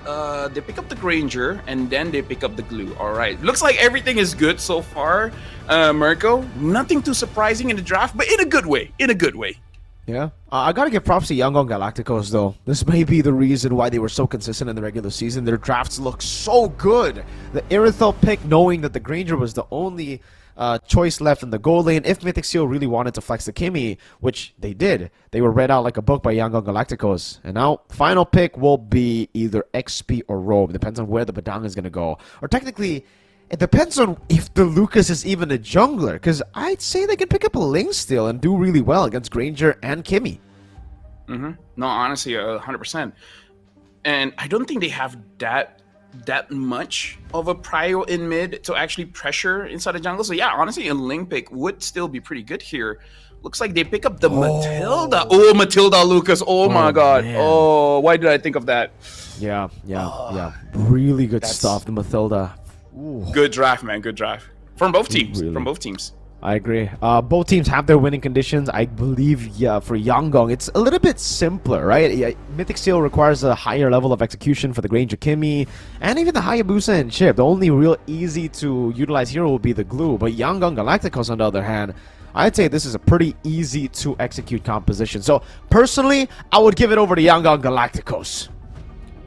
They pick up the Granger, and then they pick up the glue. All right. Looks like everything is good so far, Mirko. Nothing too surprising in the draft, but in a good way. In a good way. Yeah. I got to give props to Yangon Galacticos, though. This may be the reason why they were so consistent in the regular season. Their drafts look so good. The Aerithel pick, knowing that the Granger was the only choice left in the goal lane. If Mythic Seal really wanted to flex the Kimi, which they did, they were read out like a book by Yangon Galacticos. And now, final pick will be either XP or Roam. Depends on where the Badang is going to go. Or technically, it depends on if the Lucas is even a jungler. Because I'd say they can pick up a Ling still and do really well against Granger and Kimi. No, honestly, 100%. And I don't think they have that much of a prio in mid to actually pressure inside the jungle. So yeah, honestly, a Ling pick would still be pretty good here. Looks like they pick up the Matilda. Oh, Matilda Lucas. Oh my god. Man. Oh, why did I think of that? Yeah. Really good stuff, the Matilda. Ooh. Good draft, man. Good draft. From both teams. Really? From both teams. I agree. Both teams have their winning conditions. I believe, for Yangon, it's a little bit simpler, right? Yeah, Mythic Seal requires a higher level of execution for the Granger Kimi, and even the Hayabusa and Chip. The only real easy to utilize hero will be the glue, but Yangon Galacticos, on the other hand, I'd say this is a pretty easy to execute composition. So, personally, I would give it over to Yangon Galacticos.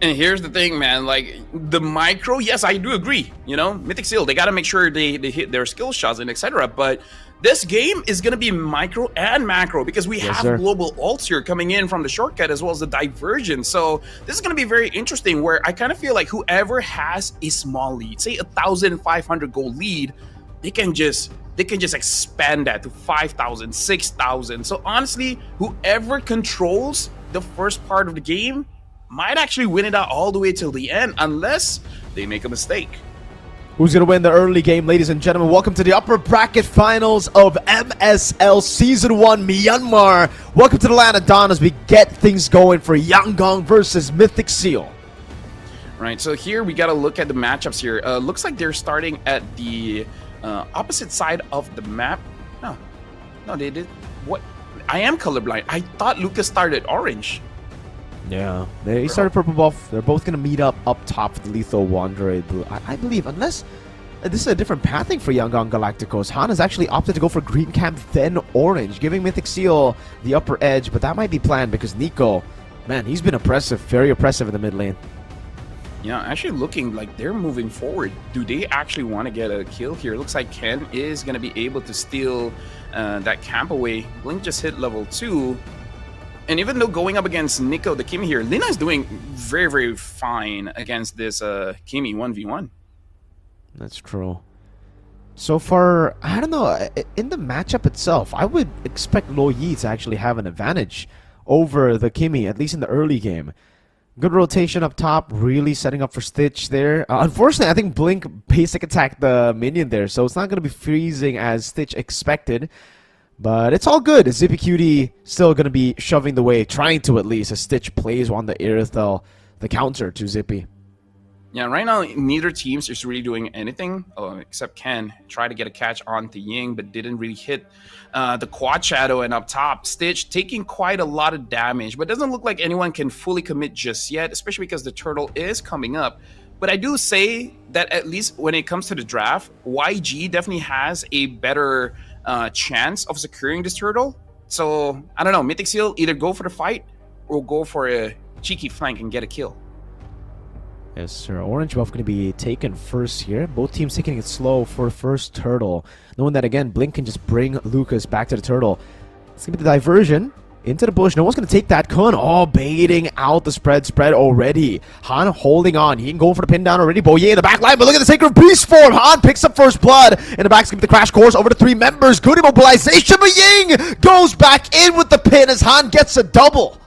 And here's the thing, man, like the micro, yes, I do agree. You know, Mythic Seal, they got to make sure they hit their skill shots and etc. But this game is going to be micro and macro because we Yes, have sir. global ults here coming in from the shortcut as well as the divergence. So this is going to be very interesting where I kind of feel like whoever has a small lead, say 1,500 gold lead, they can just expand that to 5,000, 6,000. So honestly, whoever controls the first part of the game might actually win it out all the way till the end unless they make a mistake. Who's going to win the early game, ladies and gentlemen? Welcome to the upper bracket finals of MSL Season 1 Myanmar. Welcome to the land of dawn as we get things going for Yangon versus Mythic Seal. Right, so here we got to look at the matchups here. Looks like they're starting at the opposite side of the map. No, they did. What? I am colorblind. I thought Lucas started orange. Yeah, they started purple buff. They're both going to meet up top for the Lethal Wanderer. I believe, unless this is a different pathing for Yangon Galacticos. Han has actually opted to go for green camp, then orange, giving Mythic Seal the upper edge. But that might be planned because Nico, man, he's been oppressive, very oppressive in the mid lane. Yeah, actually looking like they're moving forward. Do they actually want to get a kill here? Looks like Ken is going to be able to steal that camp away. Blink just hit level 2. And even though going up against Nico the Kimi here, Lina is doing very, very fine against this Kimi 1v1. That's true. So far, I don't know, in the matchup itself, I would expect Lo Yi to actually have an advantage over the Kimi, at least in the early game. Good rotation up top, really setting up for Stitch there. Unfortunately, I think Blink basic attacked the minion there, so it's not going to be freezing as Stitch expected. But it's all good. Zippy Cutie still going to be shoving the way, trying to at least, as Stitch plays on the Irithel, the counter to Zippy. Yeah, right now, neither teams is really doing anything, except Ken. Tried to get a catch onto Ying, but didn't really hit the quad shadow. And up top, Stitch taking quite a lot of damage, but doesn't look like anyone can fully commit just yet, especially because the turtle is coming up. But I do say that at least when it comes to the draft, YG definitely has a better chance of securing this turtle. So, I don't know, Mythic Seal either go for the fight or go for a cheeky flank and get a kill. Yes, sir. Orange buff going to be taken first here. Both teams taking it slow for first turtle. Knowing that, again, Blink can just bring Lucas back to the turtle. It's going to be the diversion into the bush. No one's going to take that. Kun, baiting out the spread already. Han holding on. He can go for the pin down already. Boye in the back line, but look at the Sacred Beast form. Han picks up first blood. In the back, going to be the crash course over to 3 members. Good immobilization, but Ying goes back in with the pin as Han gets a double.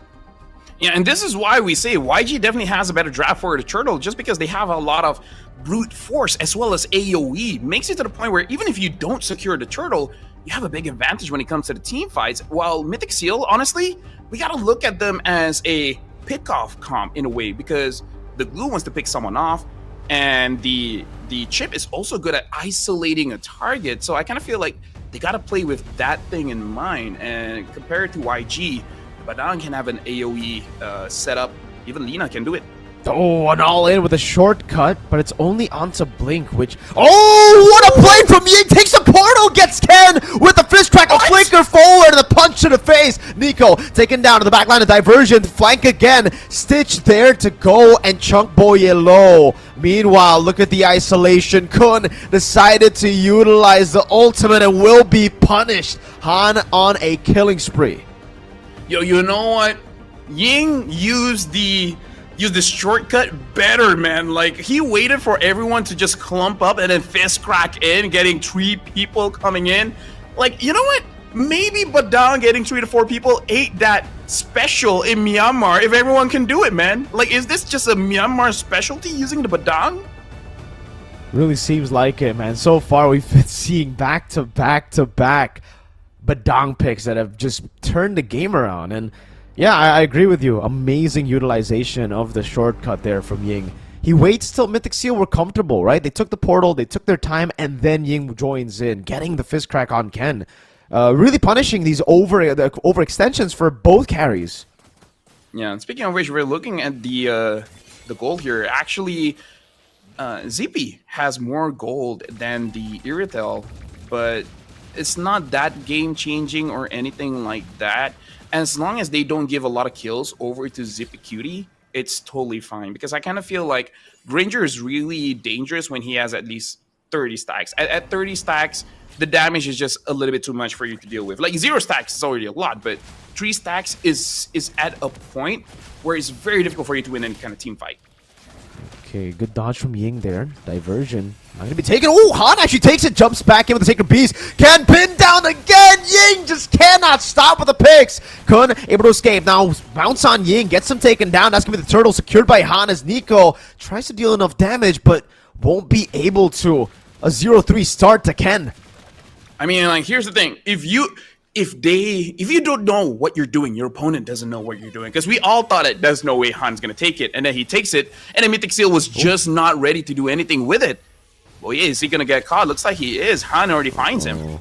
Yeah, and this is why we say YG definitely has a better draft for the turtle, just because they have a lot of brute force as well as AoE. Makes it to the point where even if you don't secure the turtle, you have a big advantage when it comes to the team fights. While Mythic Seal, honestly, we gotta look at them as a pick-off comp in a way, because the glue wants to pick someone off, and the chip is also good at isolating a target. So I kind of feel like they gotta play with that thing in mind. And compared to YG, Badang can have an AoE setup. Even Lina can do it. Oh, an all-in with a shortcut, but it's only onto Blink, which... Oh, what a play from Ying! Takes a portal, gets Ken with the fist crack, a flinker forward, and a punch to the face. Nico taken down to the back line of diversion, flank again. Stitch there to go and chunk Boye low. Meanwhile, look at the isolation. Kun decided to utilize the ultimate and will be punished. Han on a killing spree. Yo, you know what? Ying used the shortcut better, man. Like, he waited for everyone to just clump up and then fist crack in, getting 3 people coming in. Like, you know what? Maybe Badang getting 3 to 4 people ain't that special in Myanmar if everyone can do it, man. Like, is this just a Myanmar specialty using the Badang? Really seems like it, man. So far, we've been seeing back-to-back Badang picks that have just turned the game around. And yeah, I agree with you. Amazing utilization of the shortcut there from Ying. He waits till Mythic Seal were comfortable, right? They took the portal, they took their time, and then Ying joins in, getting the fist crack on Ken. Really punishing these overextensions for both carries. Yeah, and speaking of which, we're looking at the gold here. Actually, Zippy has more gold than the Irithel, but it's not that game-changing or anything like that. As long as they don't give a lot of kills over to Zippy Cutie, it's totally fine. Because I kind of feel like Granger is really dangerous when he has at least 30 stacks. At 30 stacks, the damage is just a little bit too much for you to deal with. Like 0 stacks is already a lot, but 3 stacks is at a point where it's very difficult for you to win any kind of team fight. Okay, good dodge from Ying there. Diversion. Not gonna be taken. Oh, Han actually takes it, jumps back in with the Sacred Beast. Can pin down again. Ying just cannot stop with the picks. Kun able to escape. Now bounce on Ying, gets him taken down. That's gonna be the turtle secured by Han as Nico tries to deal enough damage, but won't be able to. A 0-3 start to Ken. I mean, like, here's the thing. If you don't know what you're doing, your opponent doesn't know what you're doing. Because we all thought that there's no way Han's gonna take it, and then he takes it, and then Mythic Seal was just not ready to do anything with it. Well, yeah, is he gonna get caught? Looks like he is. Han already finds him. There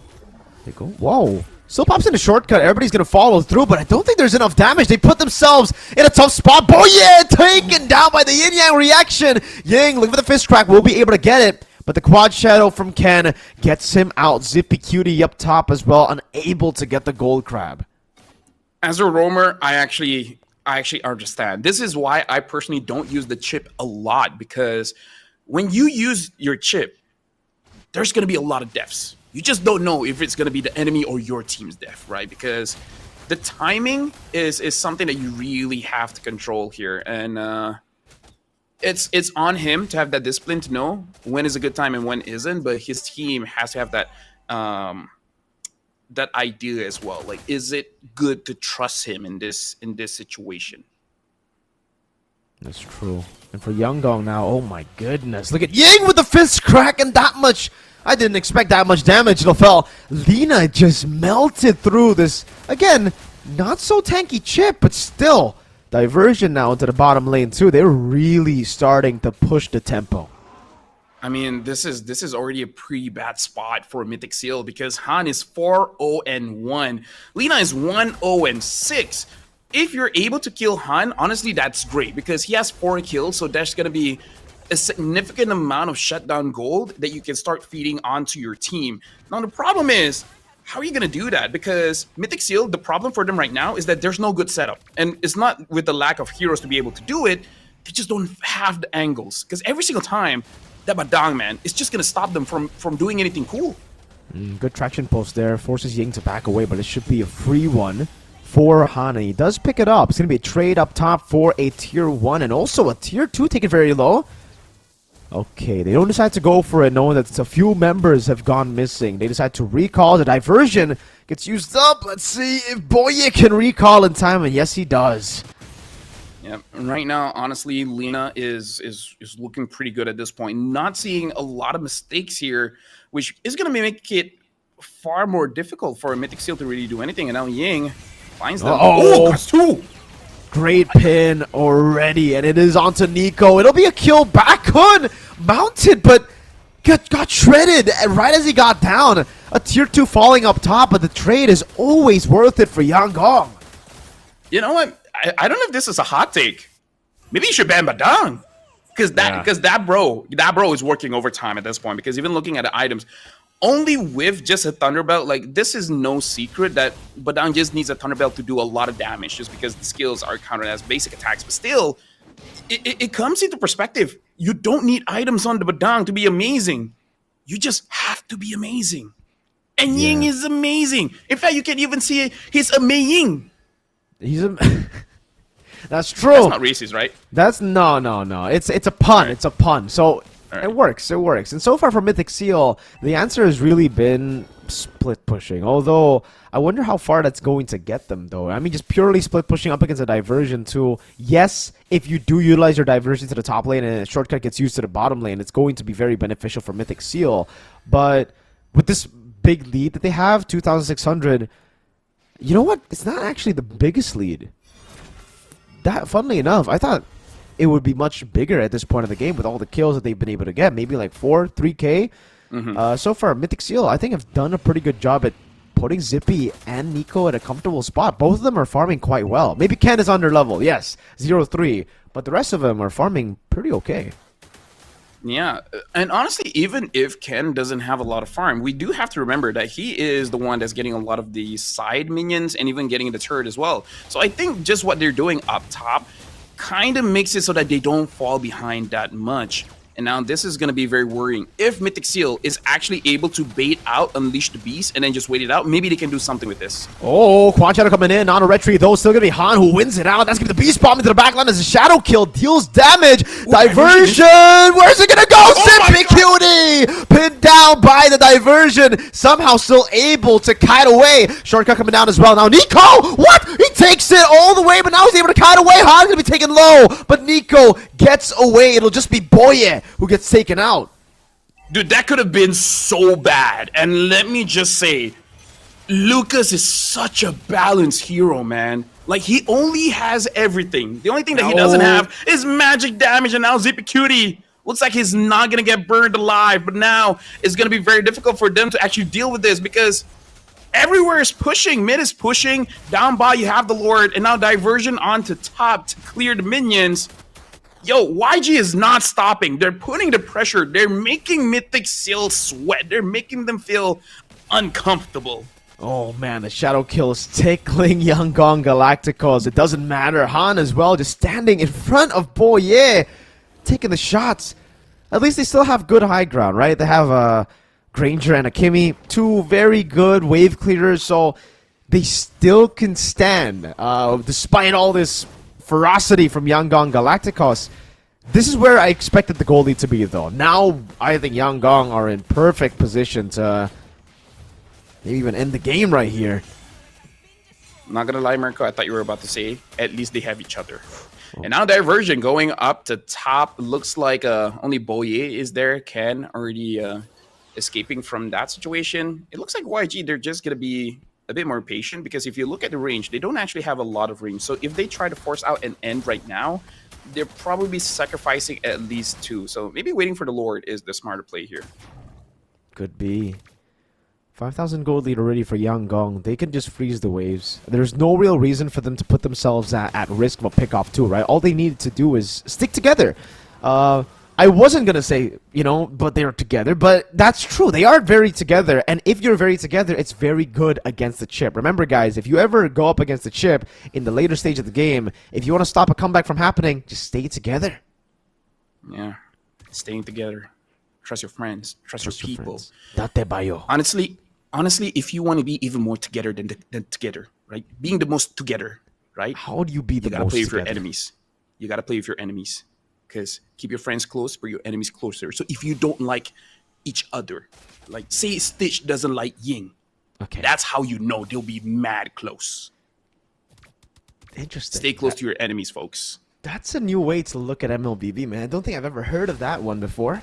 you go. Whoa. Still pops in a shortcut. Everybody's gonna follow through, but I don't think there's enough damage. They put themselves in a tough spot. Boye taken down by the Yin Yang reaction. Ying, looking for the fist crack, will be able to get it. But the quad shadow from Ken gets him out. Zippy Cutie up top as well, unable to get the gold crab. As a roamer, I actually understand. This is why I personally don't use the chip a lot, because when you use your chip, there's going to be a lot of deaths. You just don't know if it's going to be the enemy or your team's death, right? Because the timing is something that you really have to control here. And it's on him to have that discipline to know when is a good time and when isn't, but his team has to have that that idea as well. Like, is it good to trust him in this situation? That's true. And for Youngdong now, oh my goodness. Look at Ying with the fist crack and that much. I didn't expect that much damage. It'll fell. Lina just melted through this. Again, not so tanky chip, but still. Diversion now into the bottom lane too. They're really starting to push the tempo. I mean, this is already a pretty bad spot for Mythic Seal, because Han is 4-0-1. Lina is 1-0-6. If you're able to kill Han, honestly, that's great, because he has 4 kills, so there's going to be a significant amount of shutdown gold that you can start feeding onto your team. Now, the problem is, how are you going to do that? Because Mythic Seal, the problem for them right now is that there's no good setup. And it's not with the lack of heroes to be able to do it. They just don't have the angles. Because every single time, that Badang, man, is just going to stop them from doing anything cool. Good traction post there. Forces Ying to back away, but it should be a free one for Han. He does pick it up. It's going to be a trade up top for a tier 1 and also a tier 2. Take it very low. Okay, they don't decide to go for it, knowing that a few members have gone missing. They decide to recall. The diversion gets used up. Let's see if Boye can recall in time, and yes, he does. Yeah, right now, honestly, Lina is looking pretty good at this point. Not seeing a lot of mistakes here, which is going to make it far more difficult for a Mythic Seal to really do anything. And now Ying finds them. Oh, that's 2! Great pin already, and it is onto Nico. It'll be a kill back. Kun mounted, but got shredded right as he got down. A tier 2 falling up top, but the trade is always worth it for Yanggong. You know what? I don't know if this is a hot take. Maybe you should ban Badang. Because that bro is working overtime at this point. Because even looking at the items, only with just a Thunderbelt, like, this is no secret that Badang just needs a Thunderbelt to do a lot of damage, just because the skills are counted as basic attacks. But still, it comes into perspective. You don't need items on the Badang to be amazing. You just have to be amazing. And Ying is amazing. In fact, you can even see he's amazing. That's true. That's not racist, right? That's no. It's a pun. Right. It's a pun. So Right. it works. It works. And so far for Mythic Seal, the answer has really been split pushing. Although I wonder how far that's going to get them, though. I mean, just purely split pushing up against a diversion too. Yes, if you do utilize your diversion to the top lane and a shortcut gets used to the bottom lane, it's going to be very beneficial for Mythic Seal. But with this big lead that they have, 2,600. You know what? It's not actually the biggest lead. That, funnily enough, I thought it would be much bigger at this point of the game with all the kills that they've been able to get. Maybe like 3K. So far, Mythic Seal, I think, have done a pretty good job at putting Zippy and Nico at a comfortable spot. Both of them are farming quite well. Maybe Ken is under level, yes, 0-3. But the rest of them are farming pretty okay. Yeah, and honestly, even if Ken doesn't have a lot of farm, we do have to remember that he is the one that's getting a lot of the side minions and even getting the turret as well. So I think just what they're doing up top kind of makes it so that they don't fall behind that much. And now this is going to be very worrying. If Mythic Seal is actually able to bait out Unleash the Beast and then just wait it out, maybe they can do something with this. Oh, Quan Shadow coming in on a retreat though. Still gonna be Han who wins it out. That's gonna be the Beast Bomb into the backline as a Shadow Kill deals damage. Diversion! Where's it gonna go? Zippy Cutie! Pinned down by the diversion. Somehow still able to kite away. Shortcut coming down as well. Now Nico! What? He takes it all the way, but now he's able to kite away. Han's gonna be taken low, but Nico gets away. It'll just be Boye who gets taken out. Dude, that could have been so bad. And let me just say, Lucas is such a balanced hero, man. Like, he only has everything. The only thing that he doesn't have is magic damage, and now Zippy Cutie looks like he's not going to get burned alive. But now it's going to be very difficult for them to actually deal with this because everywhere is pushing. Mid is pushing. Down by, you have the Lord, and now Diversion onto top to clear the minions. Yo, YG is not stopping. They're putting the pressure. They're making Mythic Seal sweat. They're making them feel uncomfortable. Oh man, the Shadow Kill is tickling Yangon Galacticos. It doesn't matter. Han as well, just standing in front of Boye, taking the shots. At least they still have good high ground, right? They have Granger and Akimi, two very good wave clearers, so they still can stand despite all this ferocity from Yangon Galacticos. This is where I expected the goalie to be, though. Now, I think Yangon are in perfect position to maybe even end the game right here. Not gonna lie, Mirko, I thought you were about to say, at least they have each other. And now Diversion going up to top. Looks like only Boye is there. Ken already escaping from that situation. It looks like YG, they're just gonna be a bit more patient because if you look at the range, they don't actually have a lot of range. So if they try to force out an end right now, they're probably sacrificing at least two. So maybe waiting for the Lord is the smarter play here. Could be. 5,000 gold lead already for Yangon. They can just freeze the waves. There's no real reason for them to put themselves at risk of a pick-off too, right? All they needed to do is stick together. I wasn't going to say, but they're together, but that's true. They are very together, and if you're very together, it's very good against the chip. Remember, guys, if you ever go up against the chip in the later stage of the game, if you want to stop a comeback from happening, just stay together. Yeah, staying together. Trust your friends. Trust your people. Date bayo. Honestly, if you want to be even more together than together, right? Being the most together, right? How do you be the most You gotta play with together? your enemies. You gotta play with your enemies. Because keep your friends close, but your enemies closer. So if you don't like each other, like say Stitch doesn't like Ying, Okay. that's how you know they'll be mad close. Interesting. Stay close to your enemies, folks. That's a new way to look at MLBB, man. I don't think I've ever heard of that one before.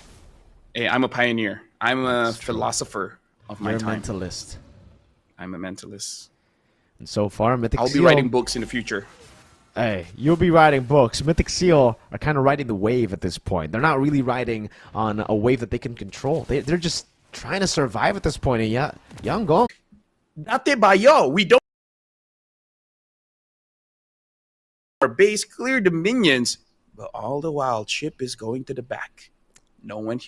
Hey, I'm a pioneer. I'm a That's true. philosopher of my You're a time. mentalist. I'm a mentalist. And so far, Mythic I'll be Seal... writing books in the future. Hey, you'll be riding books. Mythic Seal are kind of riding the wave at this point. They're not really riding on a wave that they can control. They're just trying to survive at this point. And yeah, Yangon. Date bayo. We don't. Our base clear the minions, but all the while, Chip is going to the back. No one.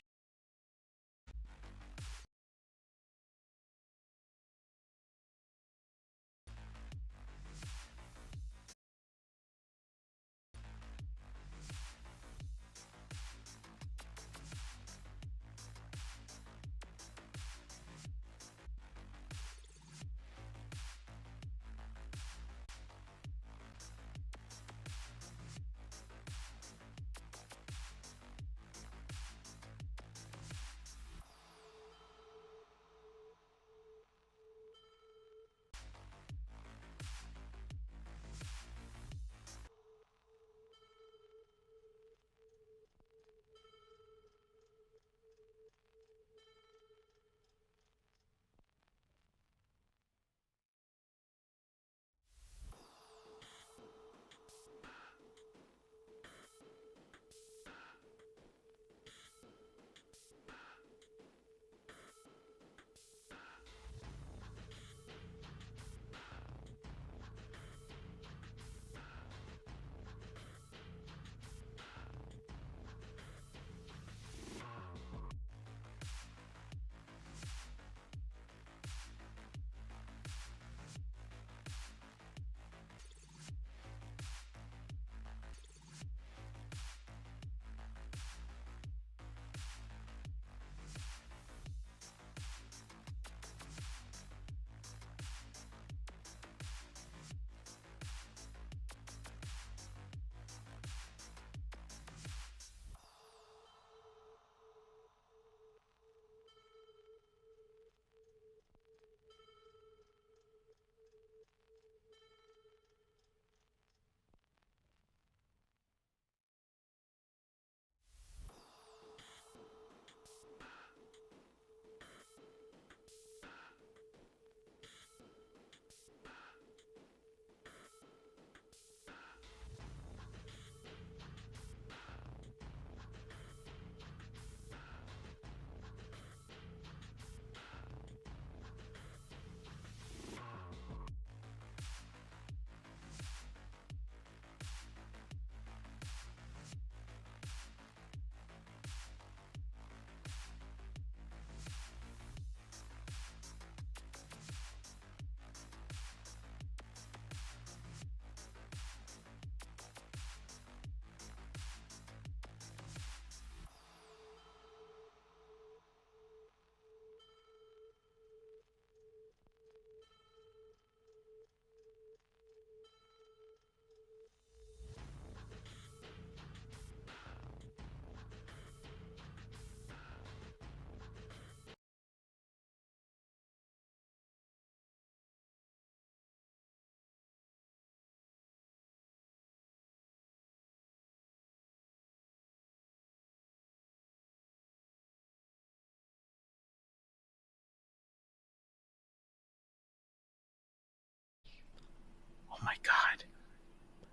my god.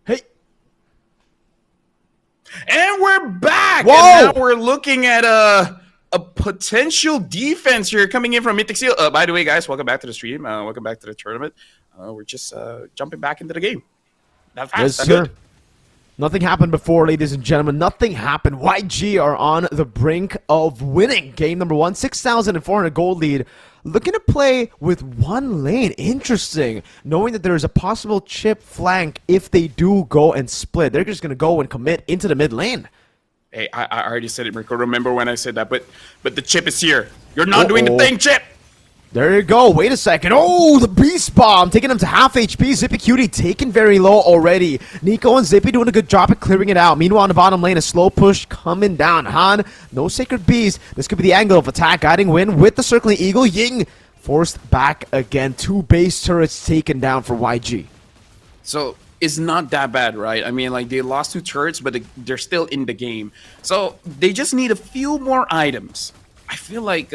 Hey. And we're back. Whoa! And now we're looking at a potential defense here coming in from Mythic Seal. By the way, guys, welcome back to the stream. Welcome back to the tournament. We're just jumping back into the game. That fast. Yes, That sir. good. Nothing happened before, ladies and gentlemen. Nothing happened. YG are on the brink of winning game number 1. 6,400 gold lead. Looking to play with one lane. Interesting. Knowing that there is a possible chip flank if they do go and split. They're just going to go and commit into the mid lane. Hey, I already said it, Mirko. Remember when I said that? But the chip is here. You're not doing the thing, chip. There you go. Wait a second. Oh, the Beast Bomb taking him to half HP. Zippy Cutie taken very low already. Nico and Zippy doing a good job at clearing it out. Meanwhile, in the bottom lane, a slow push coming down. Han, no Sacred Beast. This could be the angle of attack. Guiding win with the Circling Eagle. Ying forced back again. 2 base turrets taken down for YG. So it's not that bad, right? I mean, like, they lost 2 turrets, but they're still in the game. So they just need a few more items. I feel like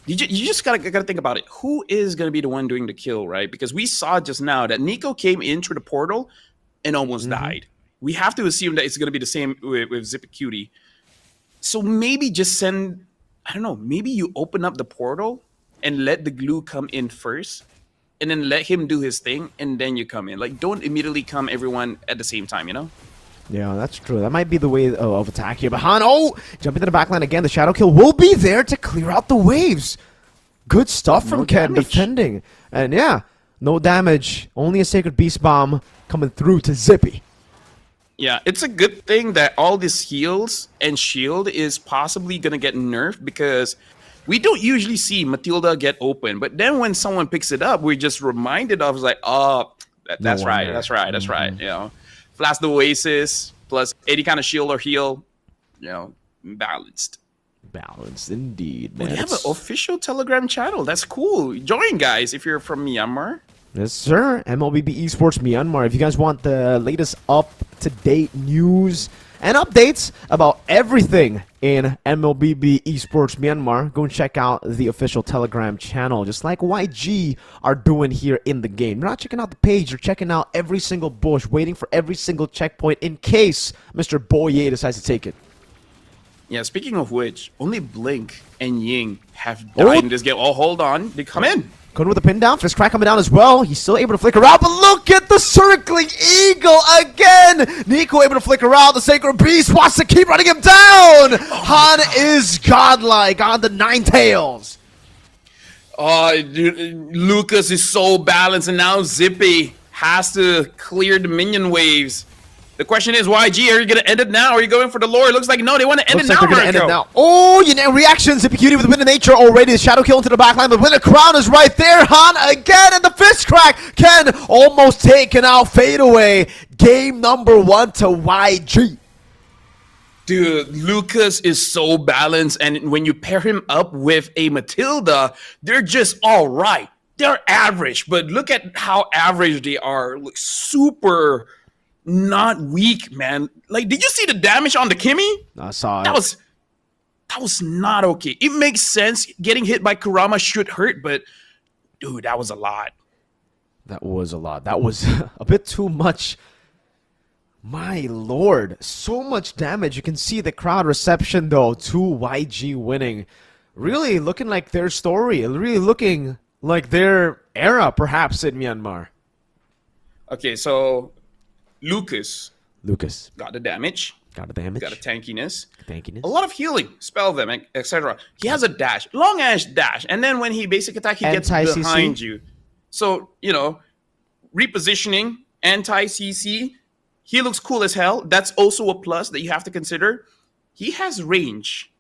you just gotta think about it. Who is gonna be the one doing the kill, right? Because we saw just now that Nico came in through the portal and almost died. We have to assume that it's gonna be the same with Zippy Cutie. So maybe just send, I don't know, maybe you open up the portal and let the glue come in first, and then let him do his thing, and then you come in. Like, don't immediately come everyone at the same time, you know? Yeah, that's true. That might be the way of attack here. But Han, jump into the backline again. The Shadow Kill will be there to clear out the waves. Good stuff from Ken defending. And yeah, no damage. Only a Sacred Beast Bomb coming through to Zippy. Yeah, it's a good thing that all this heals and shield is possibly going to get nerfed, because we don't usually see Matilda get open. But then when someone picks it up, we're just reminded of, like, oh, that's right. You know, Flash the Oasis plus any kind of shield or heal, you know, balanced. Balanced indeed, man. We have an official Telegram channel. That's cool. Join, guys, if you're from Myanmar. Yes, sir. MLBB Esports Myanmar. If you guys want the latest up-to-date news and updates about everything in MLBB Esports Myanmar, go and check out the official Telegram channel, just like YG are doing here in the game. You're not checking out the page, you're checking out every single bush, waiting for every single checkpoint in case Mr. Boye decides to take it. Yeah, speaking of which, only Blink and Ying have died in this game. Oh, hold on. They come in. Going with the pin down. Fist crack coming down as well. He's still able to flicker out, but look at the Circling Eagle again. Nico able to flicker out. The Sacred Beast wants to keep running him down. Han is godlike on the 9 tails. Oh, dude, Lucas is so balanced, and now Zippy has to clear the minion waves. The question is, YG, are you going to end it now? Or are you going for the lore? It looks like no, they want to end it now, Marco. Oh, you know, reaction. Zippy Cutie with the Wind of Nature already. The Shadow Kill into the backline, but Winter Crown is right there. Han again, and the fist crack. Ken almost taken out. Fade away. Game number 1 to YG. Dude, Lucas is so balanced, and when you pair him up with a Matilda, they're just all right. They're average, but look at how average they are. Look, super not weak, man. Like, did you see the damage on the Kimmy? I saw it. That was not okay. It makes sense. Getting hit by Kurama should hurt, but dude, that was a lot. That was a lot. That was a bit too much. My lord, so much damage. You can see the crowd reception though to YG winning. Really looking like their story. Really looking like their era, perhaps, in Myanmar. Okay, so Lucas got the damage. Got the damage. Got a tankiness. Tankiness. A lot of healing, spell them, etc. He has a dash, long ass dash, and then when he basic attack, he gets behind you. So, you know, repositioning, anti-CC. He looks cool as hell. That's also a plus that you have to consider. He has range.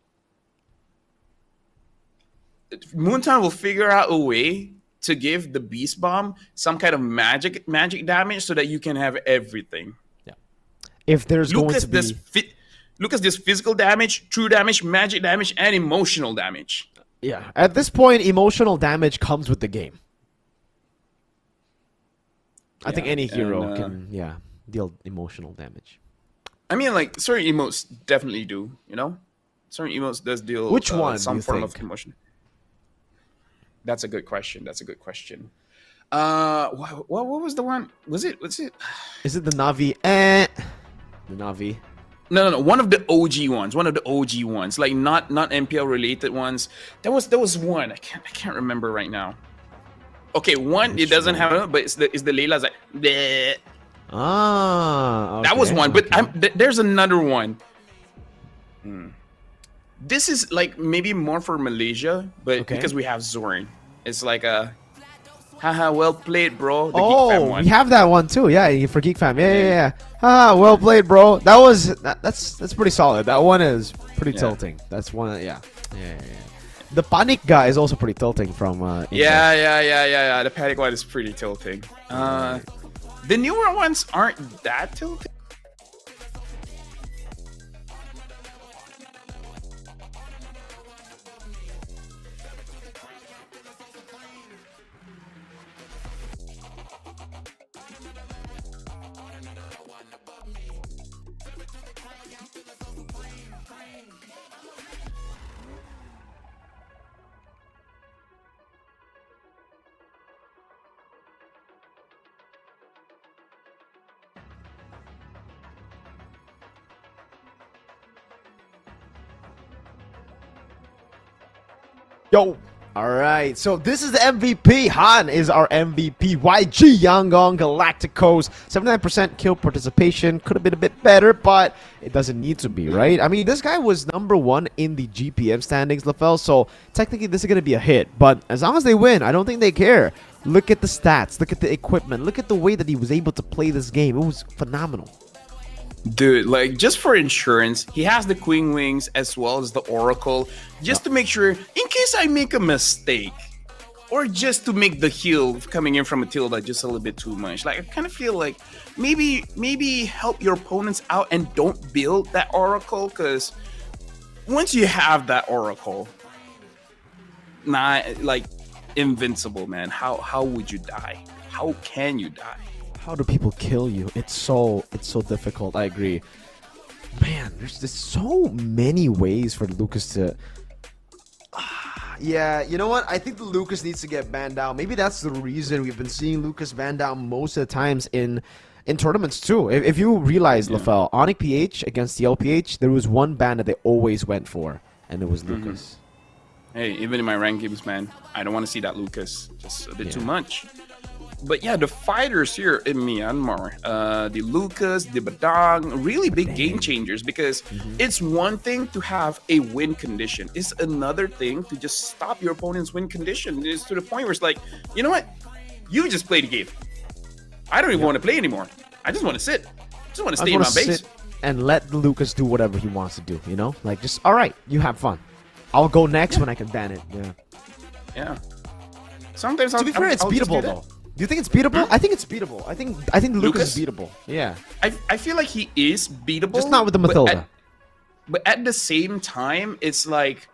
Moontown will figure out a way to give the Beast Bomb some kind of magic damage so that you can have everything. Yeah. If there's Lucas going to be... Lucas does physical damage, true damage, magic damage, and emotional damage. Yeah. At this point, emotional damage comes with the game. I think any hero can, deal emotional damage. I mean, like, certain emotes definitely do, you know? Certain emotes does deal Which one some you form think? of emotion. That's a good question. What was the one? Was it? Is it the Navi? The Navi. No. One of the OG ones. One of the OG ones. Like not MPL related ones. There was one. I can't remember right now. Okay, one it doesn't have it, but it's the Layla's like. Bleh. Okay, That was one, but there's another one. This is like maybe more for Malaysia, but because we have Zorn, it's like a. Haha, well played, bro. The Geek Fam one. We have that one too. Yeah, for Geek Fam. Yeah. Haha, well played, bro. That's pretty solid. That one is pretty tilting. That's one. Yeah. The Panic guy is also pretty tilting from. Yeah. The Panic one is pretty tilting. The newer ones aren't that tilting. Yo. Alright, so this is the MVP. Han is our MVP. YG Yangon Galacticos. 79% kill participation. Could have been a bit better, but it doesn't need to be, right? I mean, this guy was #1 in the GPM standings, LaFell, so technically this is going to be a hit. But as long as they win, I don't think they care. Look at the stats. Look at the equipment. Look at the way that he was able to play this game. It was phenomenal. Dude, like, just for insurance, he has the Queen Wings as well as the Oracle, just to make sure, in case I make a mistake, or just to make the heal coming in from Matilda just a little bit too much. Like, I kind of feel like maybe help your opponents out and don't build that Oracle, because once you have that Oracle, not like invincible, man. How would you die? How can you die? How do people kill you? It's so difficult. I agree. Man, there's so many ways for Lucas to. Yeah, you know what? I think the Lucas needs to get banned out. Maybe that's the reason we've been seeing Lucas banned out most of the times in tournaments too. If you realize, LaFell, Onic PH against the LPH, there was one ban that they always went for, and it was Lucas. Hey, even in my ranked games, man, I don't want to see that Lucas. Just a bit too much. But yeah, the fighters here in Myanmar, the Lucas, the Badang, really big game changers, because it's one thing to have a win condition. It's another thing to just stop your opponent's win condition. It's to the point where it's like, you know what? You just play the game. I don't even want to play anymore. I just want to sit. I just want to stay in my base. And let the Lucas do whatever he wants to do, you know? Like, just, all right, you have fun. I'll go next when I can ban it. Yeah. Sometimes to be fair, it's beatable, though. Do you think it's beatable? I think it's beatable. I think Lucas is beatable. Yeah. I feel like he is beatable. Just not with the Matilda. But at the same time, it's like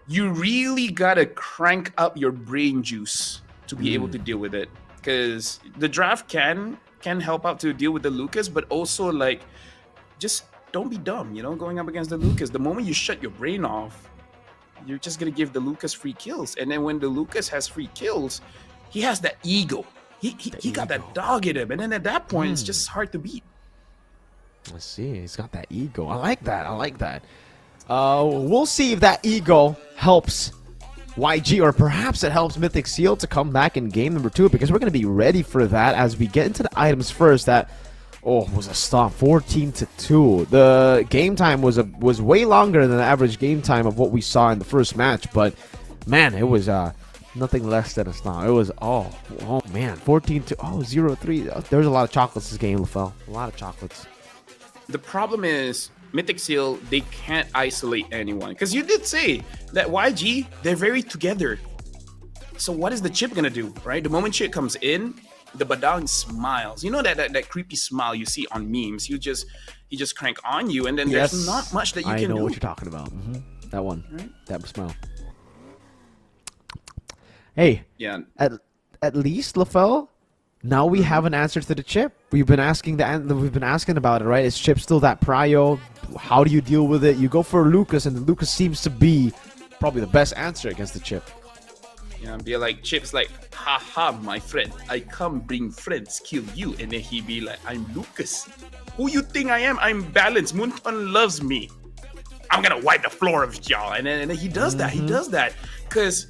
you really gotta crank up your brain juice to be able to deal with it. Because the draft can help out to deal with the Lucas, but also like just don't be dumb, you know, going up against the Lucas. The moment you shut your brain off, you're just gonna give the Lucas free kills. And then when the Lucas has free kills, he has that ego. He got that dog in him, and then at that point, it's just hard to beat. Let's see. He's got that ego. I like that. We'll see if that ego helps YG, or perhaps it helps Mythic Seal to come back in game number 2, because we're going to be ready for that as we get into the items first. That was a stomp, 14-2. The game time was way longer than the average game time of what we saw in the first match, but man, it was nothing less than a stomp. It was, oh man, 0-3. There's a lot of chocolates this game, LaFell. A lot of chocolates. The problem is, Mythic Seal, they can't isolate anyone. Because you did say that YG, they're very together. So what is the chip going to do, right? The moment chip comes in, the Badang smiles. You know that creepy smile you see on memes. He just crank on you, and then there's not much that you can do. I know what you're talking about. That one. Right? That smile. Hey, yeah. At least, LaFell, now we have an answer to the chip. We've been asking about it, right? Is chip still that prio? How do you deal with it? You go for Lucas, and Lucas seems to be probably the best answer against the chip. be like Chip's like, ha ha, my friend, I come bring friends, kill you. And then he be like, I'm Lucas. Who you think I am? I'm balanced. Moonton loves me. I'm gonna wipe the floor of y'all. And then he does that. He does that. Because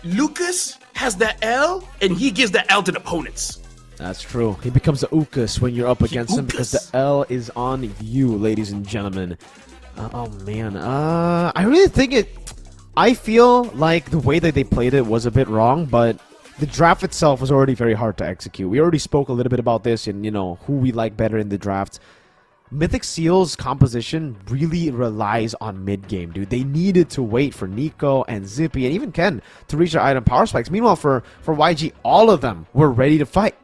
Lucas has that L and he gives that L to the opponents. That's true. He becomes a Ukas when you're up against him because the L is on you, ladies and gentlemen. Oh man, I really think I feel like the way that they played it was a bit wrong, but the draft itself was already very hard to execute. We already spoke a little bit about this and, who we like better in the draft. Mythic Seal's composition really relies on mid-game, dude. They needed to wait for Nico and Zippy and even Ken to reach their item power spikes. Meanwhile, for YG, all of them were ready to fight.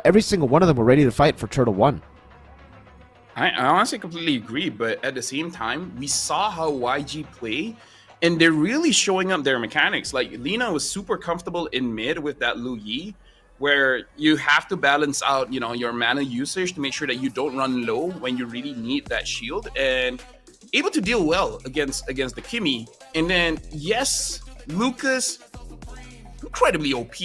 Every single one of them were ready to fight for Turtle 1. I honestly completely agree, but at the same time, we saw how YG play, and they're really showing up their mechanics. Like, Lina was super comfortable in mid with that Lu Yi, where you have to balance out, your mana usage to make sure that you don't run low when you really need that shield, and able to deal well against the Kimmy. And then, yes, Lucas, incredibly OP,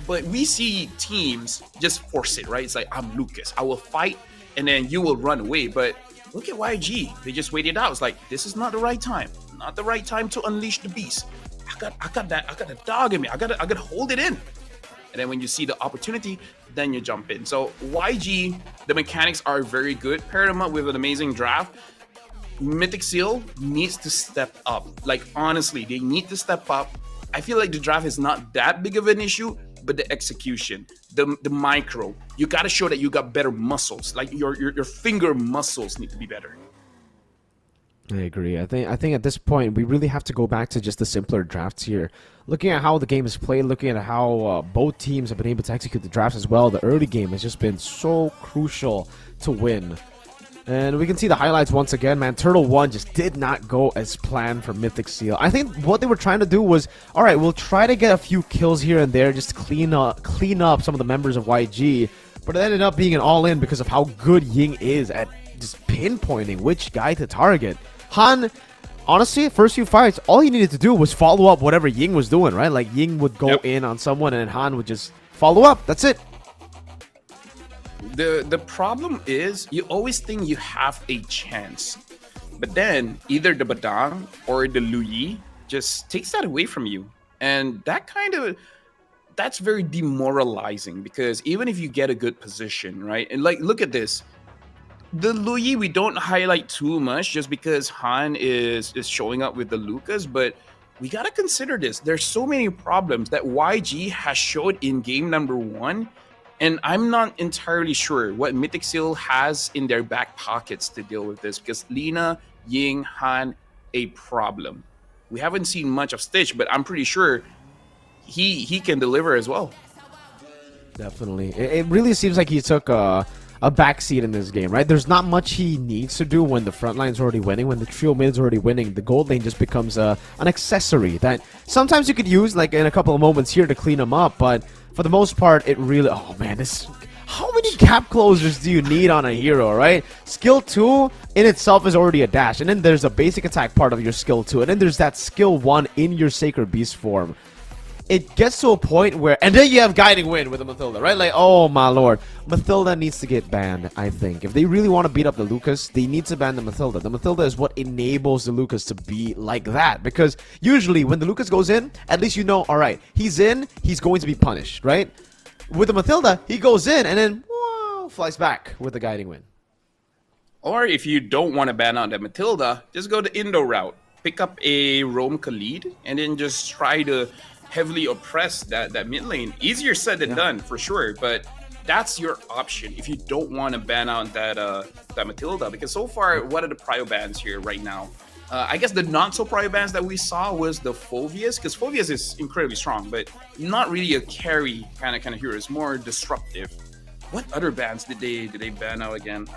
but we see teams just force it, right? It's like, I'm Lucas, I will fight, and then you will run away. But look at YG. They just waited out. It's like, this is not the right time. Not the right time to unleash the beast. I got a dog in me. I gotta hold it in. And then when you see the opportunity, then you jump in. So YG, the mechanics are very good. Pair them up with an amazing draft. Mythic Seal needs to step up. Like, honestly, they need to step up. I feel like the draft is not that big of an issue, but the execution, the micro, you got to show that you got better muscles. Like your finger muscles need to be better. I agree. I think at this point we really have to go back to just the simpler drafts here. Looking at how the game is played, looking at how both teams have been able to execute the drafts as well. The early game has just been so crucial to win. And we can see the highlights once again, man. Turtle 1 just did not go as planned for Mythic Seal. I think what they were trying to do was, alright, we'll try to get a few kills here and there, just clean up some of the members of YG. But it ended up being an all-in because of how good Ying is at just pinpointing which guy to target. Han, honestly, first few fights, all he needed to do was follow up whatever Ying was doing, right? Like, Ying would go in on someone and Han would just follow up. That's it. The problem is you always think you have a chance, but then either the Badang or the Lu Yi just takes that away from you, and that's very demoralizing, because even if you get a good position, right, and like, look at this, the Lu Yi we don't highlight too much just because Han is showing up with the Lucas, but we gotta consider this. There's so many problems that YG has showed in game number 1. And I'm not entirely sure what Mythic Seal has in their back pockets to deal with this, because Lina, Ying, Han, a problem. We haven't seen much of Stitch, but I'm pretty sure he can deliver as well. Definitely. It really seems like he took a backseat in this game, right? There's not much he needs to do when the front line's already winning. When the trio mid's already winning, the gold lane just becomes an accessory that sometimes you could use, like in a couple of moments here, to clean them up, but for the most part, it really... Oh, man, how many cap closers do you need on a hero, right? Skill 2 in itself is already a dash, and then there's a basic attack part of your skill 2, and then there's that skill 1 in your Sacred Beast form. It gets to a point where... And then you have Guiding Wind with the Mathilda, right? Like, oh my lord. Mathilda needs to get banned, I think. If they really want to beat up the Lucas, they need to ban the Mathilda. The Mathilda is what enables the Lucas to be like that. Because usually when the Lucas goes in, at least you know, alright, he's in, he's going to be punished, right? With the Mathilda, he goes in and then whoa, flies back with the Guiding Wind. Or if you don't want to ban out that Mathilda, just go the Indo route. Pick up a Roam Khalid and then just try to heavily oppress that mid lane. Easier said than done, for sure, but that's your option if you don't want to ban out that Mathilda, because so far, what are the prio bans here right now? I guess the not so prio bans that we saw was the Phoveus, because Phoveus is incredibly strong, but not really a carry kind of hero. It's more disruptive. What other bans did they ban out again?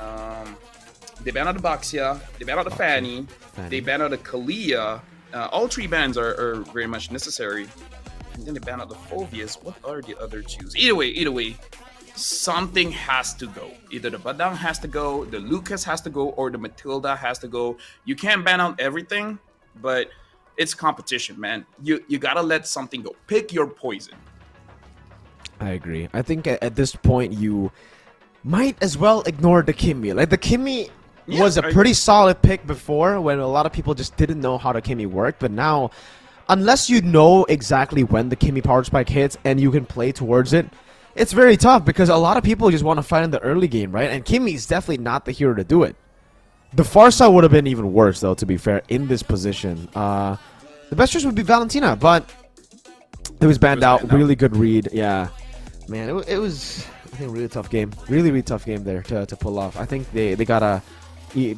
They banned out the Baxia, they banned out the Fanny, they banned out the Kalia. All 3 bans are very much necessary. And then they ban out the Phoveus. What are the other 2s? Either way, something has to go. Either the Badang has to go, the Lucas has to go, or the Mathilda has to go. You can't ban out everything, but it's competition, man. You gotta let something go. Pick your poison. I agree. I think at this point you might as well ignore the Kimmy. Like the Kimmy Yeah, was a I pretty agree. solid pick before when a lot of people just didn't know how the Kimmy worked, but now unless you know exactly when the Kimmy power spike hits and you can play towards it, it's very tough because a lot of people just want to fight in the early game, right? And Kimmy's definitely not the hero to do it. The Farsa would have been even worse, though, to be fair, in this position. The best choice would be Valentina, but it was banned out. Really good read. Yeah. Man, it was, I think, a really tough game. Really, really tough game there to pull off. I think they gotta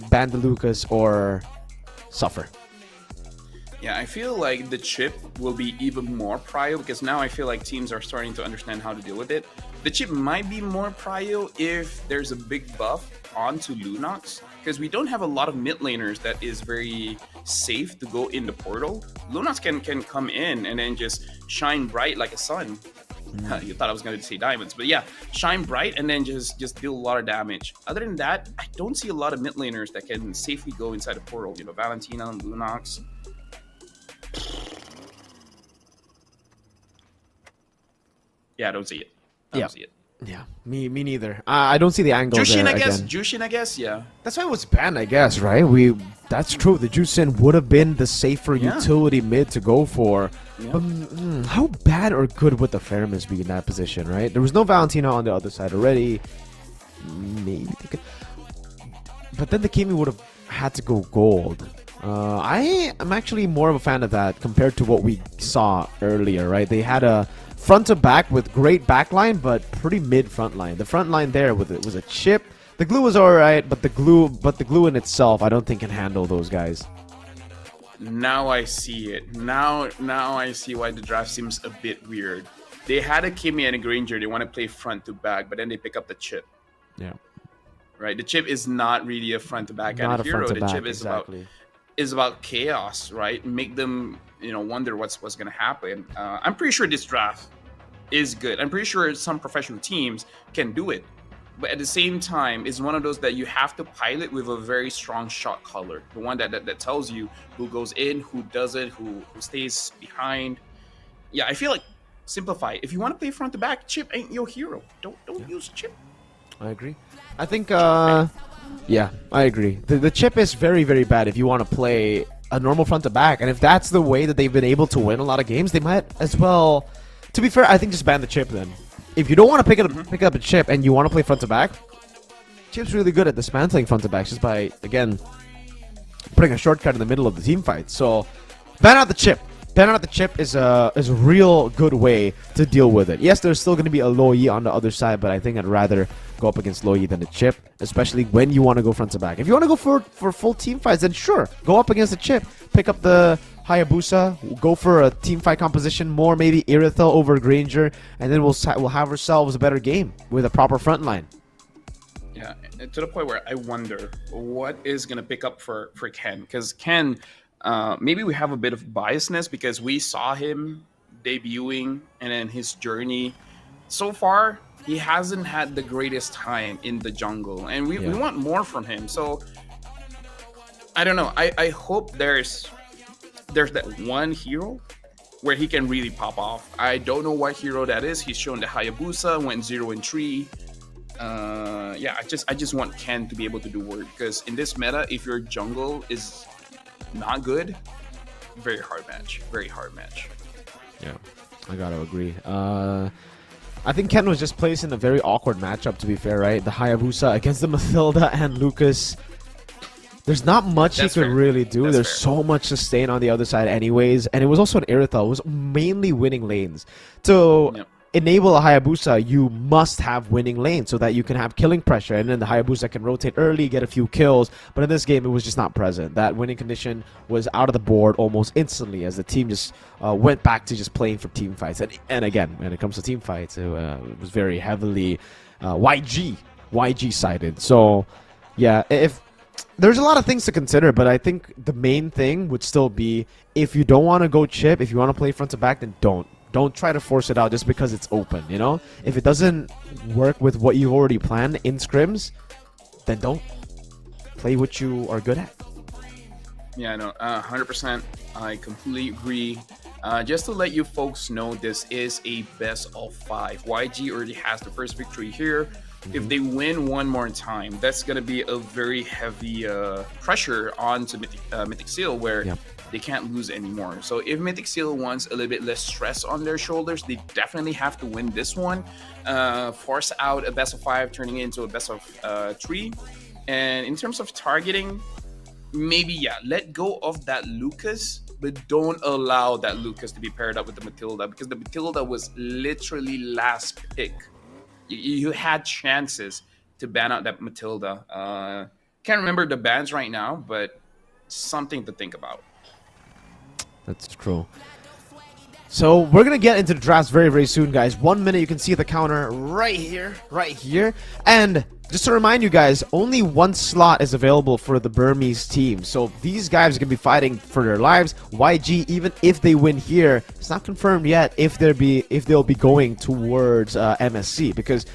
ban the Lucas or suffer. Yeah, I feel like the chip will be even more prio because now I feel like teams are starting to understand how to deal with it. The chip might be more prio if there's a big buff onto Lunox because we don't have a lot of mid laners that is very safe to go in the portal. Lunox can come in and then just shine bright like a sun. You thought I was going to say diamonds, but yeah, shine bright and then just deal a lot of damage. Other than that, I don't see a lot of mid laners that can safely go inside the portal. You know, Valentina and Lunox. Yeah, I don't see it. I don't see it. Yeah, me neither. I don't see the angle Jushin, there I guess. again. Jushin, I guess. Yeah. That's why it was banned, I guess, right? That's true. The Jushin would have been the safer utility mid to go for. Yeah. But how bad or good would the Faramis be in that position, right? There was no Valentina on the other side already. Maybe they could... But then the Kimi would have had to go gold. I am actually more of a fan of that compared to what we saw earlier, right? They had a front to back with great backline, but pretty mid front line. The front line there was a chip. The glue was alright, but the glue in itself, I don't think can handle those guys. Now I see it. Now I see why the draft seems a bit weird. They had a Kimmy and a Granger. They want to play front to back, but then they pick up the chip. Yeah. Right. The chip is not really a front to back kind Not of a hero. front to The back, chip is exactly. about chaos, right? Make them wonder what's going to happen. I'm pretty sure this draft is good. I'm pretty sure some professional teams can do it. But at the same time, it's one of those that you have to pilot with a very strong shot caller. The one that tells you who goes in, who doesn't, who stays behind. Yeah, I feel like simplify. If you want to play front to back, chip ain't your hero. Don't use chip. I agree. I think, yeah, I agree. The chip is very, very bad if you want to play a normal front to back. And if that's the way that they've been able to win a lot of games, they might as well... To be fair, I think just ban the chip then. If you don't want to pick up a chip and you want to play front to back, chip's really good at dismantling front to back just by, again, putting a shortcut in the middle of the team fight. So, ban out the chip. Ban out the chip is a real good way to deal with it. Yes, there's still going to be a Loyi on the other side, but I think I'd rather go up against Loyi than the chip, especially when you want to go front to back. If you want to go for full team fights, then sure, go up against the chip. Pick up the Hayabusa, go for a team fight composition, more maybe Irithel over Granger, and then we'll have ourselves a better game with a proper front line. Yeah, to the point where I wonder what is going to pick up for Ken. Because Ken, maybe we have a bit of biasness because we saw him debuting and then his journey. So far, he hasn't had the greatest time in the jungle. And we want more from him. So, I don't know. I hope there's that one hero where he can really pop off. I don't know what hero that is. He's shown the Hayabusa, went 0-3. Yeah, I just want Ken to be able to do work because in this meta, if your jungle is not good, very hard match. Very hard match. Yeah, I gotta agree. I think Ken was just placed in a very awkward matchup, to be fair, right? The Hayabusa against the Mathilda and Lucas. There's not much he could really do. There's so much sustain on the other side anyways. And it was also an Irithel. It was mainly winning lanes. To enable a Hayabusa, you must have winning lanes so that you can have killing pressure. And then the Hayabusa can rotate early, get a few kills. But in this game, it was just not present. That winning condition was out of the board almost instantly as the team just went back to just playing for team fights. And again, when it comes to team fights, it was very heavily YG sided. So, yeah, there's a lot of things to consider, but I think the main thing would still be if you don't want to go chip, if you want to play front to back, then don't. Don't try to force it out just because it's open, you know? If it doesn't work with what you've already planned in scrims, then don't. Play what you are good at. Yeah, no, 100%. I completely agree. Just to let you folks know, this is a best of 5. YG already has the first victory here. If they win one more time, that's going to be a very heavy pressure onto Mythic Seal, where Yep. they can't lose anymore. So if Mythic Seal wants a little bit less stress on their shoulders, they definitely have to win this one. Force out a best of 5, turning it into a best of 3. And in terms of targeting, maybe, yeah, let go of that Lucas, but don't allow that Lucas to be paired up with the Matilda, because the Matilda was literally last pick. You had chances to ban out that Matilda. Can't remember the bans right now, but something to think about. That's true. So we're going to get into the drafts very, very soon, guys. 1 minute, you can see the counter right here, right here. And just to remind you guys, only one slot is available for the Burmese team. So these guys are going to be fighting for their lives. YG, even if they win here, it's not confirmed yet if they'll be going towards MSC, because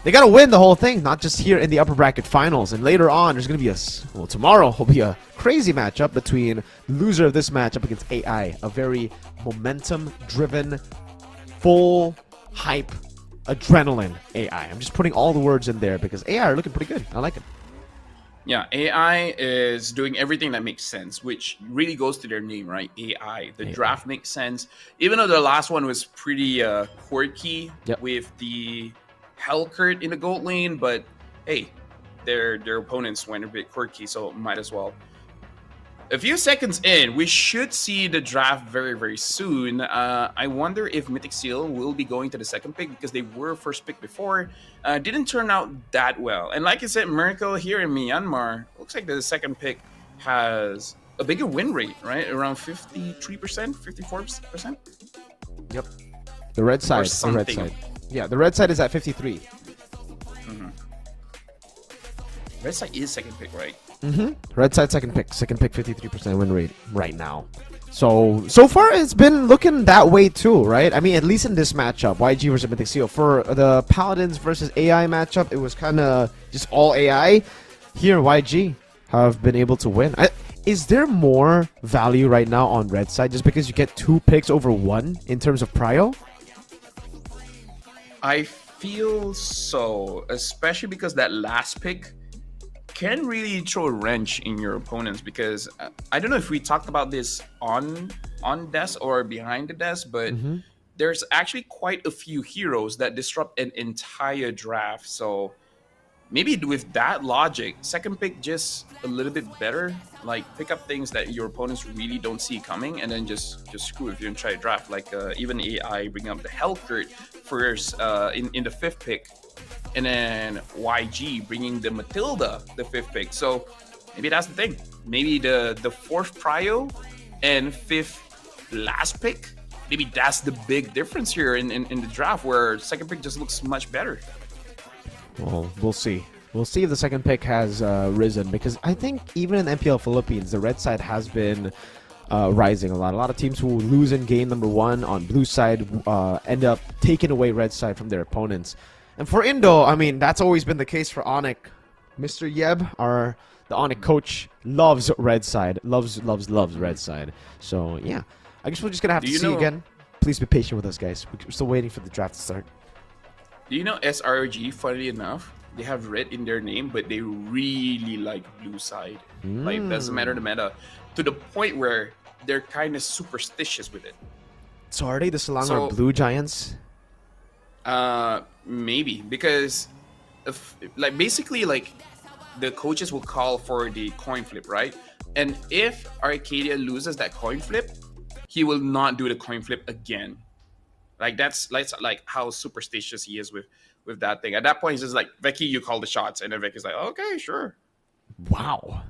they got to win the whole thing, not just here in the upper bracket finals. And later on, there's going to be tomorrow will be a crazy matchup between the loser of this match up against AI, a very momentum-driven, full hype, adrenaline AI. I'm just putting all the words in there because AI are looking pretty good. I like it. Yeah, AI is doing everything that makes sense, which really goes to their name, right? AI. The draft makes sense. Even though the last one was pretty quirky with the Hellcurt in the gold lane, but hey, their opponents went a bit quirky, so might as well. A few seconds in, we should see the draft very, very soon. I wonder if Mythic Seal will be going to the second pick, because they were first pick before. Didn't turn out that well. And like I said, Miracle here in Myanmar, looks like the second pick has a bigger win rate, right? Around 53%, 54%? Yep. The red side. The red side. Yeah, the red side is at 53. Red side is second pick, right? Red side second pick. Second pick, 53% win rate right now. So far it's been looking that way too, right? I mean, at least in this matchup, YG versus Mythic Seal. For the Paladins versus AI matchup, it was kind of just all AI. Here, YG have been able to win. Is there more value right now on red side just because you get 2 picks over 1 in terms of prio? I feel so, especially because that last pick can really throw a wrench in your opponents, because I don't know if we talked about this on desk or behind the desk, but there's actually quite a few heroes that disrupt an entire draft. So maybe with that logic, second pick just a little bit better, like pick up things that your opponents really don't see coming, and then just screw if you try to draft. Like even AI bringing up the Hellcurt first in the 5th pick, and then YG bringing the Matilda the 5th pick. So maybe that's the thing. Maybe the 4th prio and 5th last pick, maybe that's the big difference here in the draft, where second pick just looks much better. Well, we'll see. We'll see if the second pick has risen, because I think even in MPL Philippines, the red side has been rising a lot. A lot of teams who lose in game number 1 on blue side end up taking away red side from their opponents. And for Indo, I mean, that's always been the case for Onic. Mr. Yeb, the Onic coach, loves red side. Loves red side. So, yeah. I guess we're just going to have to see again. Please be patient with us, guys. We're still waiting for the draft to start. Do you know SRG, funny enough, they have red in their name, but they really like blue side. Like, doesn't matter the meta. To the point where they're kind of superstitious with it. So are they the Selangor Blue Giants? Maybe, because basically the coaches will call for the coin flip, right? And if Arcadia loses that coin flip, he will not do the coin flip again. Like that's like how superstitious he is with that thing. At that point, he's just like, Veki, you call the shots, and then Veki's like, okay, sure. Wow.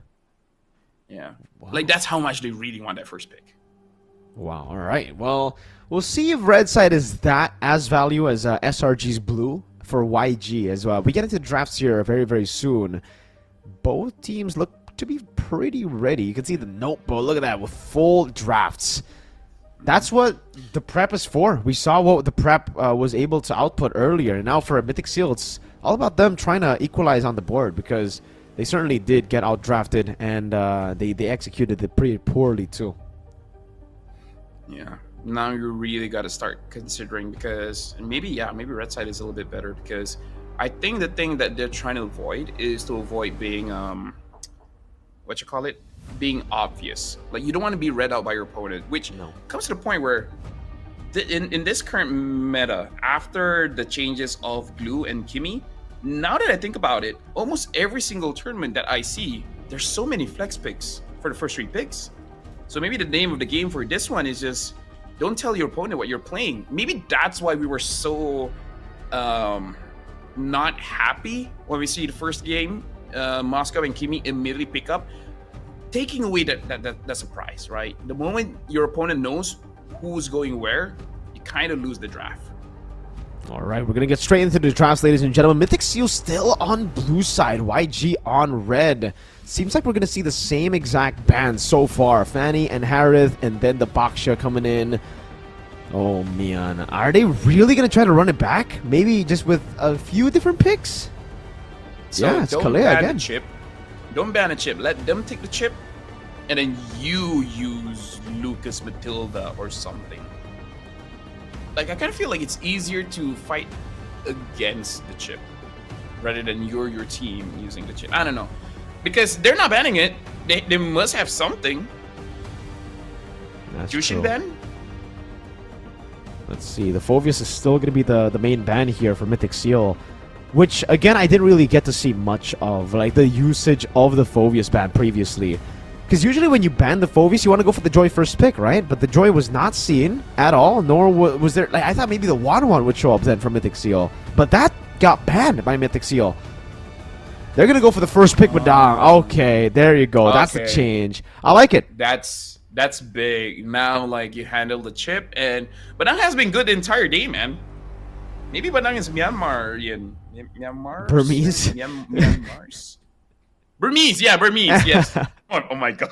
Yeah. Wow. Like that's how much they really want that first pick. Wow. All right. Well, we'll see if red side is that as value as SRG's blue for YG as well. We get into drafts here very, very soon. Both teams look to be pretty ready. You can see the notebook. Look at that, with full drafts. That's what the prep is for. We saw what the prep was able to output earlier. And now for a Mythic Seal, it's all about them trying to equalize on the board, because They certainly did get outdrafted, and they executed it pretty poorly too. Yeah. Now you really got to start considering, because maybe red side is a little bit better, because I think the thing that they're trying to avoid is to avoid being what you call it, being obvious. Like, you don't want to be read out by your opponent, which comes to the point where in this current meta, after the changes of Glue and Kimmy, now that I think about it, almost every single tournament that I see, there's so many flex picks for the first 3 picks. So maybe the name of the game for this one is just, don't tell your opponent what you're playing. Maybe that's why we were so not happy when we see the first game, Moscow and Kimmy immediately pick up, taking away that surprise, right? The moment your opponent knows who's going where, you kind of lose the draft. All right, we're going to get straight into the drafts, ladies and gentlemen. Mythic Seal still on blue side, YG on red. Seems like we're going to see the same exact band so far. Fanny and Harith, and then the Baksha coming in. Oh, man. Are they really going to try to run it back? Maybe just with a few different picks? So yeah, it's don't Kalea ban again. the chip. Don't ban a chip. Let them take the chip, and then you use Lucas Matilda or something. Like, I kind of feel like it's easier to fight against the chip rather than your team using the chip. I don't know. Because they're not banning it. They must have something. That's Jushin true. ban? Let's see. The Phoveus is still going to be the main ban here for Mythic Seal. Which, again, I didn't really get to see much of. Like, the usage of the Phoveus ban previously. Because usually when you ban the Phoveus, you want to go for the Joy first pick, right? But the Joy was not seen at all, nor was there... Like, I thought maybe the 1-1 would show up then for Mythic Seal. But that got banned by Mythic Seal. They're going to go for the first pick with Dong. Okay, there you go. That's the Okay. change. I like it. That's big. Now, like, you handle the chip, and Badang has been good the entire day, man. Maybe Badang is Myanmar. Myanmar? Burmese? Myanmar's? Burmese, yeah, Burmese, yes. Oh my god.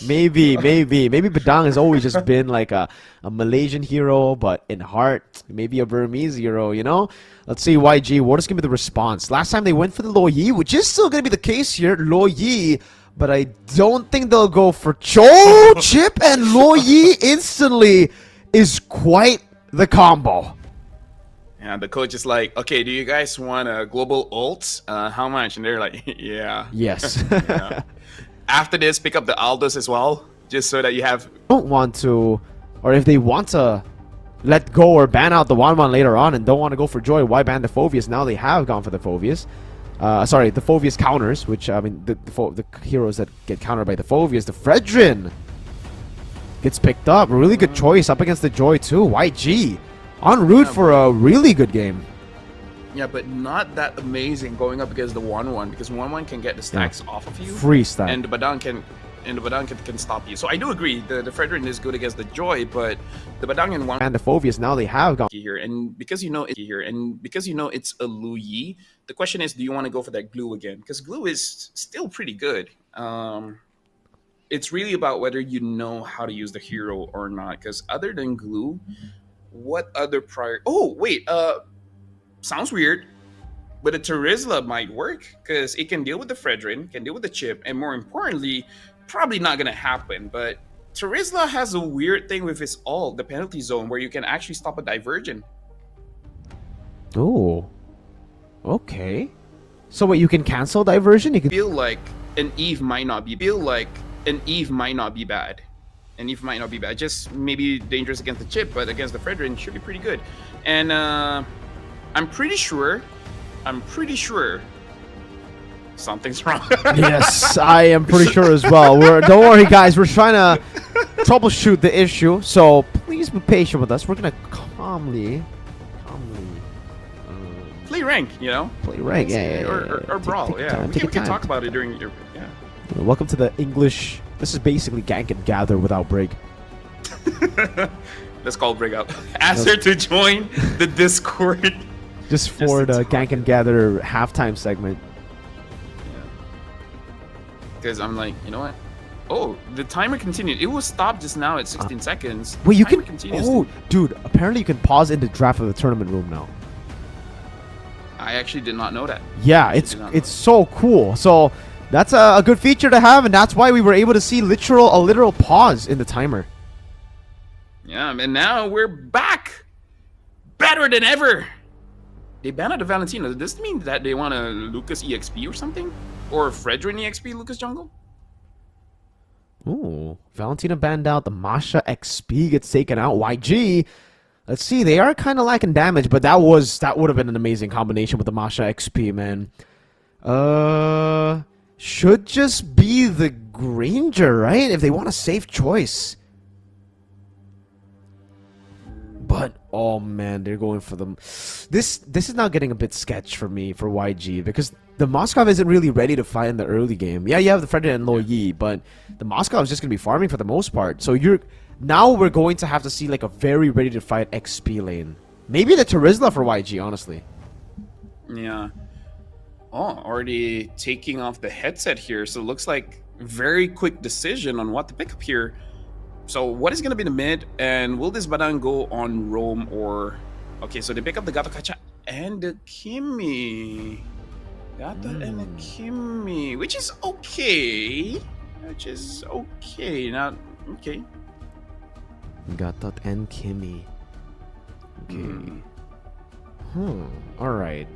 Maybe Badang has always just been like a Malaysian hero, but in heart, maybe a Burmese hero, you know? Let's see, YG, what is going to be the response? Last time they went for the Lo Yi, which is still going to be the case here, Lo Yi, but I don't think they'll go for Cho Chip, and Lo Yi instantly is quite the combo. And the coach is like, okay, do you guys want a global ult? How much? And they're like, yeah. Yes. Yeah. After this, pick up the Aldous as well, just so that you have... Don't want to, or if they want to let go or ban out the 1-1 later on and don't want to go for Joy, why ban the Phoveus? Now they have gone for the Phoveus. Sorry, the Phoveus counters, which, I mean, the heroes that get countered by the Phoveus. The Fredrin gets picked up. A really good choice up against the Joy, too. YG en route for a really good game. Yeah, but not that amazing going up against the 1-1, because 1-1 can get the stacks off of you. Free stack. And the Badang can stop you. So I do agree, the Fredrin is good against the Joy, but the Badang and 1 And the Phoveus, now they have gone. here, and because you know it's a Lu Yi, the question is, do you want to go for that Glue again? Because Glue is still pretty good. It's really about whether you know how to use the hero or not, because other than Glue, what other prior... Oh, wait, sounds weird, but a Terizla might work, because it can deal with the Fredrin, can deal with the chip, and more importantly, probably not going to happen, but Terizla has a weird thing with his ult, the penalty zone, where you can actually stop a diversion. Oh. Okay. So what, you can cancel diversion? You can... Feel like an Eve might not be bad. And Eve might not be bad. Just maybe dangerous against the chip, but against the Fredrin should be pretty good. And I'm pretty sure something's wrong. Yes, I am pretty sure as well. Don't worry, guys. We're trying to troubleshoot the issue, so please be patient with us. We're gonna calmly Play rank, you know? play rank. Yeah. Or brawl, take your yeah. time, We take can your talk time. about it during your... Yeah. Welcome to the English. This is basically gank and gather without break. Let's call Brig up. Ask her to join the Discord. Just for to the talk. gank and gather halftime segment. Because I'm like, you know what? Oh, the timer continued. It was stopped just now at 16 seconds. Wait, you Timer can. continues. Oh, dude! Apparently, you can pause in the draft of the tournament room now. I actually did not know that. Yeah, it's so cool. So that's a good feature to have, and that's why we were able to see a literal pause in the timer. Yeah, and now we're back, better than ever. They banned the Valentino. Does this mean that they want a Lucas EXP or something, or Fredrin EXP Lucas Jungle? Ooh, Valentina banned out. The Masha XP gets taken out. YG. Let's see. They are kind of lacking damage, but that would have been an amazing combination with the Masha XP, man. Should just be the Granger, right? If they want a safe choice. But oh man, they're going for them. This is now getting a bit sketch for me for YG because the Moskov isn't really ready to fight in the early game. Yeah, you have the Fredrin and Lo Yi, but the Moskov is just gonna be farming for the most part. So we're going to have to see like a very ready to fight XP lane. Maybe the Terizla for YG, honestly. Yeah. Oh, already taking off the headset here. So it looks like very quick decision on what to pick up here. So what is going to be the mid, and will this Badang go on Roam or... Okay, so they pick up the Gato Kacha and the Kimi. Gato and the Kimi, which is okay. Not okay. Gatot and Kimi. Okay. Alright.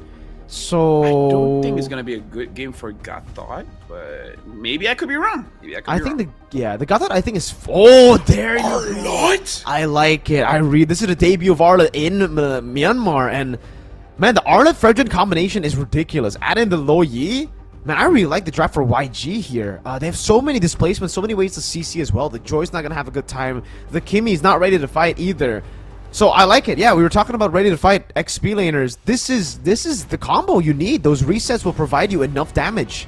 So... I don't think it's going to be a good game for Gatot, but maybe I could be wrong. I think the Gatot I think is... Oh, there you go. Arlott? I like it. This is the debut of Arlott in Myanmar, and man, the Arlott Fredrin combination is ridiculous. Add in the Lo Yi. Man, I really like the draft for YG here. They have so many displacements, so many ways to CC as well. The Joy's not going to have a good time. The Kimi's not ready to fight either. So I like it. Yeah, we were talking about ready to fight XP laners. This is the combo you need. Those resets will provide you enough damage.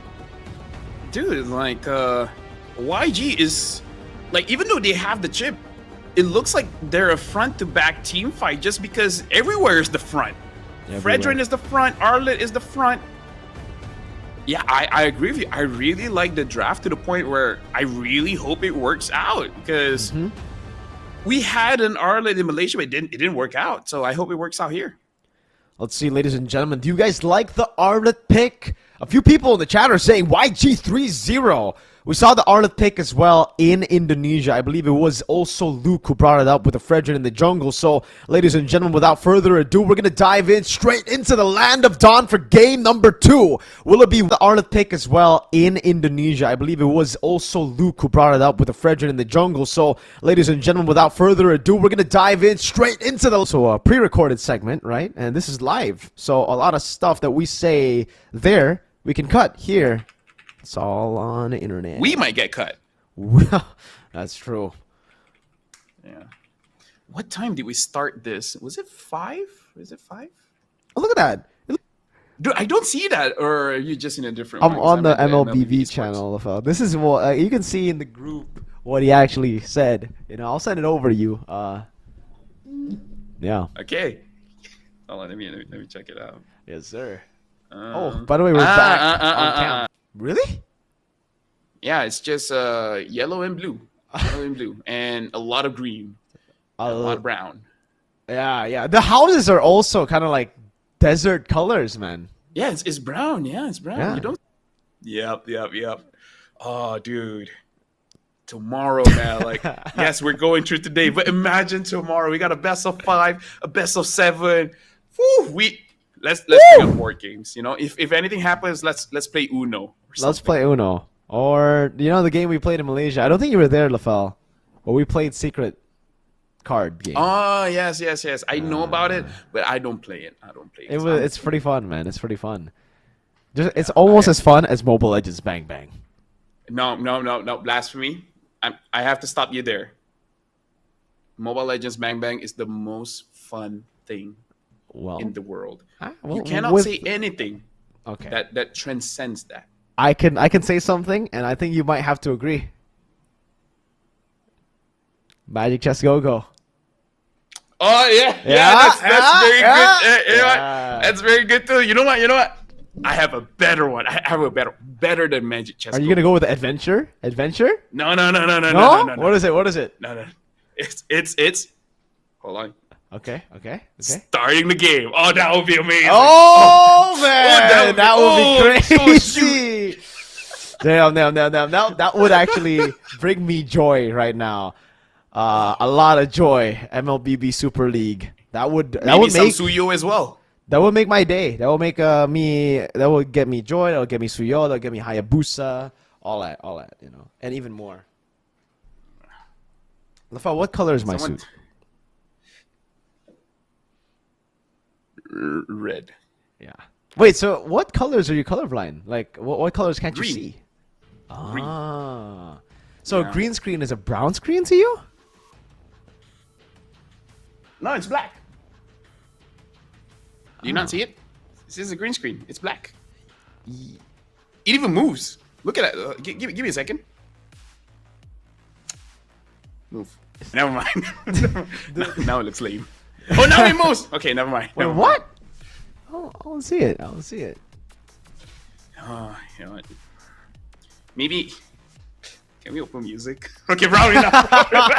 Dude, like YG is like, even though they have the chip, it looks like they're a front to back team fight just because everywhere is the front. Fredrin is the front, Arlott is the front. Yeah, I agree with you. I really like the draft to the point where I really hope it works out because we had an Arlott in Malaysia, but it didn't work out. So I hope it works out here. Let's see, ladies and gentlemen. Do you guys like the Arlott pick? A few people in the chat are saying YG 3-0. We saw the Arlott pick as well in Indonesia. I believe it was also Luke who brought it up with the Fredrin in the jungle. So, ladies and gentlemen, without further ado, we're going to dive in straight into the Land of Dawn for game number 2. Will it be the Arlott pick as well in Indonesia? I believe it was also Luke who brought it up with the Fredrin in the jungle. So, ladies and gentlemen, without further ado, we're going to dive in straight into the... So, a pre-recorded segment, right? And this is live. So, a lot of stuff that we say there, we can cut here. It's all on the internet. We might get cut. That's true. Yeah. What time did we start this? Was it 5? Is it 5? Oh, look at that. Dude, I don't see that. Or are you just in a different I'm one? on the MLBV channel. This is what you can see in the group what he actually said. You know, I'll send it over to you. Yeah. Okay. Hold on, let me check it out. Yes, sir. Oh, by the way, we're back on cam. Really? Yeah, it's just yellow and blue. Yellow and blue. And a lot of green. A lot of brown. Yeah. The houses are also kind of like desert colors, man. Yeah, it's brown. Yeah, it's brown. Yeah. You don't... Yep. Oh, dude. Tomorrow, man. Like, yes, we're going through today, but imagine tomorrow. We got a best of 5, a best of 7. Woo, let's bring up board games. You know, if anything happens, let's play Uno. Let's play Uno. Or, you know, the game we played in Malaysia. I don't think you were there, Lafel. But we played Secret card game. Oh, yes. I know about it, but I don't play it. It's pretty fun, man. It's pretty fun. It's almost as fun as Mobile Legends Bang Bang. No. Blasphemy. I have to stop you there. Mobile Legends Bang Bang is the most fun thing in the world. You cannot say anything that transcends that. I can say something, and I think you might have to agree. Magic Chess Go-Go. Oh yeah, that's very good. That's very good too. You know what? I have a better one. I have a better than Magic Chess. Are you gonna go with the Adventure? No. What is it? No. It's. Hold on. Okay. Starting the game. Oh, that would be amazing. Oh man, that would be oh, crazy. Damn. That would actually bring me joy right now. A lot of joy. MLBB Super League. That would Maybe some make Suyo as well. that would make my day. That would make me. That would get me joy. That would get me Suyo. That would get me Hayabusa. All that. You know, and even more. Lafa, what color is my suit? Red. Yeah. Wait. So what colors are you colorblind? Like what colors can't you Green. see? Green. Ah. So Yeah. a green screen is a brown screen to you? No, it's black. Do you not see it? This is a green screen. It's black. It even moves. Look at that. Give me a second. Move. Never mind. Now it looks lame. Oh, now it moves. Okay, never mind. Wait, Never what? Oh, I don't see it. Mind. You know what? Maybe. Can we open music? Okay, probably not. All right.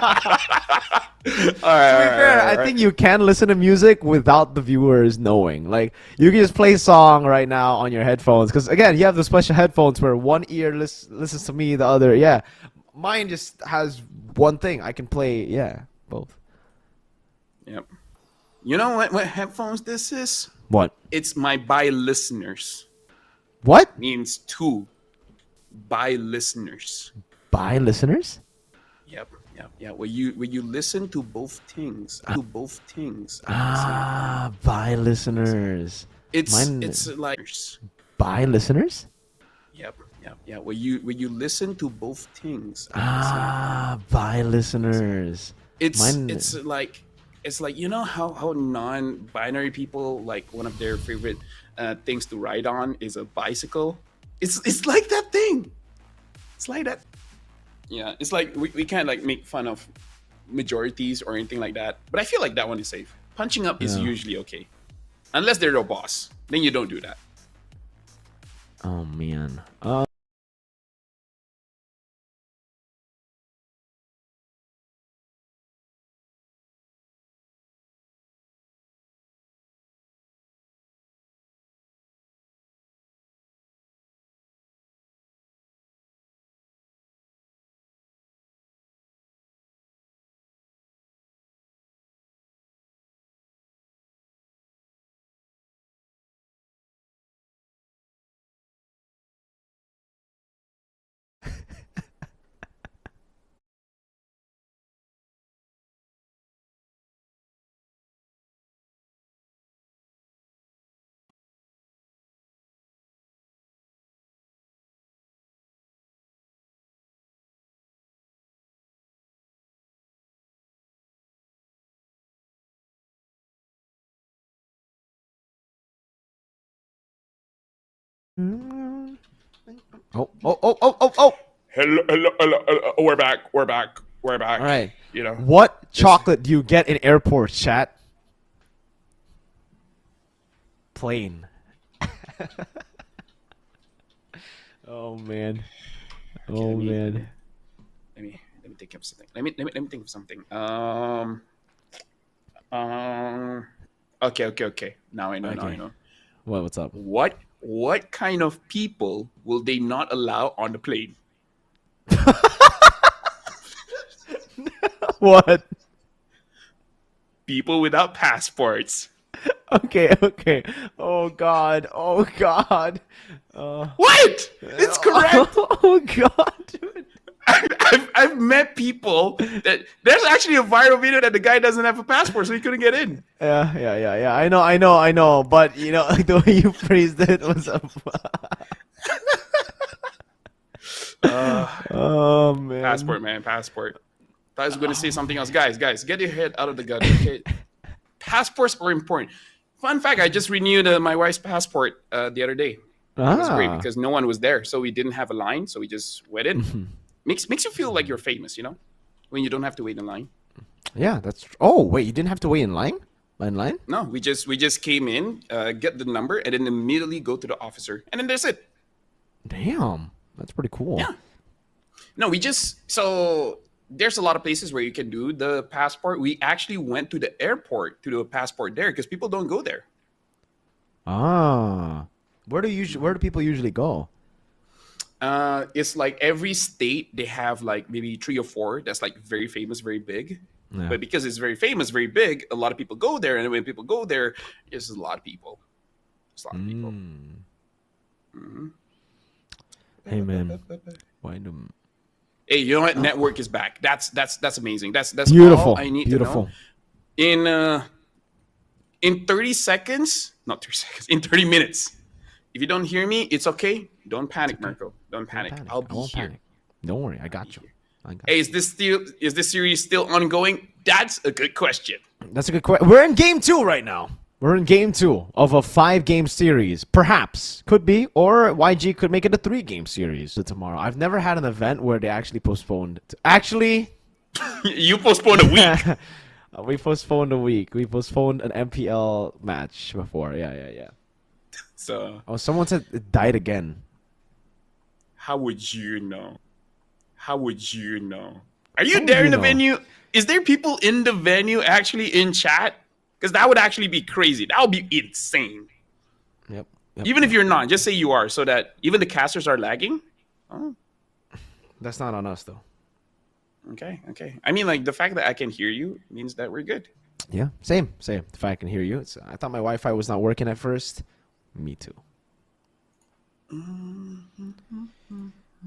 To be fair, I think you can listen to music without the viewers knowing. Like, you can just play a song right now on your headphones. Because, again, you have the special headphones where one ear listens to me, the other, yeah. Mine just has one thing. I can play, both. Yep. You know what headphones this is? What? It's my by listeners. What? Means two. By listeners. By listeners? Yep. Where you listen to both things. By listeners. It's like By listeners? Yep. Where you listen to both things. By listeners. It's like you know how non-binary people like one of their favorite things to ride on is a bicycle. It's like that thing. It's like that. Yeah, it's like we can't like make fun of majorities or anything like that. But I feel like that one is safe. Punching up is usually okay. Unless they're the boss. Then you don't do that. Oh, man. Oh. Hello. We're back. All right. You know. What chocolate do you get in airports, chat? Plain. Oh, man. Let me think of something. Let me think of something. Okay. Now I know. What's up? What kind of people will they not allow on the plane? What? People without passports. Okay. Oh, God. What? It's correct. Oh, God, dude. I've met people that there's actually a viral video that the guy doesn't have a passport, so he couldn't get in. Yeah. I know. But, you know, like the way you phrased it was oh, man. Passport. I was going to say something else. Guys, get your head out of the gutter, okay? Passports are important. Fun fact, I just renewed my wife's passport the other day. It was great because no one was there, so we didn't have a line, so we just went in. Makes you feel like you're famous, you know? When you don't have to wait in line. Yeah, that's... Oh, wait, you didn't have to wait in line? No, we just came in, get the number, and then immediately go to the officer. And then that's it. Damn. That's pretty cool. Yeah. No, so there's a lot of places where you can do the passport. We actually went to the airport to do a passport there because people don't go there. Ah, where do people usually go? It's like every state they have like maybe 3 or 4 that's like very famous, very big. Yeah. But because it's very famous, very big, a lot of people go there, and when people go there, there's a lot of people. There's a lot of people. Mm. Hey man, why do? Hey, you know what? Network is back. That's amazing. That's Beautiful. all I need Beautiful. to know. In 30 seconds, not 30 seconds, in 30 minutes. If you don't hear me, it's okay. Don't panic, Marco. Don't panic. I'll be I won't here. panic. Don't worry, I got you. Hey, is this series still ongoing? That's a good question. That's a good question. We're in game 2 right now. We're in game 2 of a 5-game series. Perhaps. Could be. Or YG could make it a 3-game series tomorrow. I've never had an event where they actually postponed. Actually, You postponed a week. we postponed a week. We postponed an MPL match before. Yeah. So Oh, someone said it died again. how would you know? How would you know? Are you How would there you in the know? venue? Is there people in the venue actually in chat? Because that would actually be crazy. That would be insane. Yep. Even if you're not, just say you are, so that even the casters are lagging. Oh, That's not on us, though. okay. I mean, like the fact that I can hear you means that we're good. Yeah, same. If I can hear you. I thought my Wi-Fi was not working at first. Me too.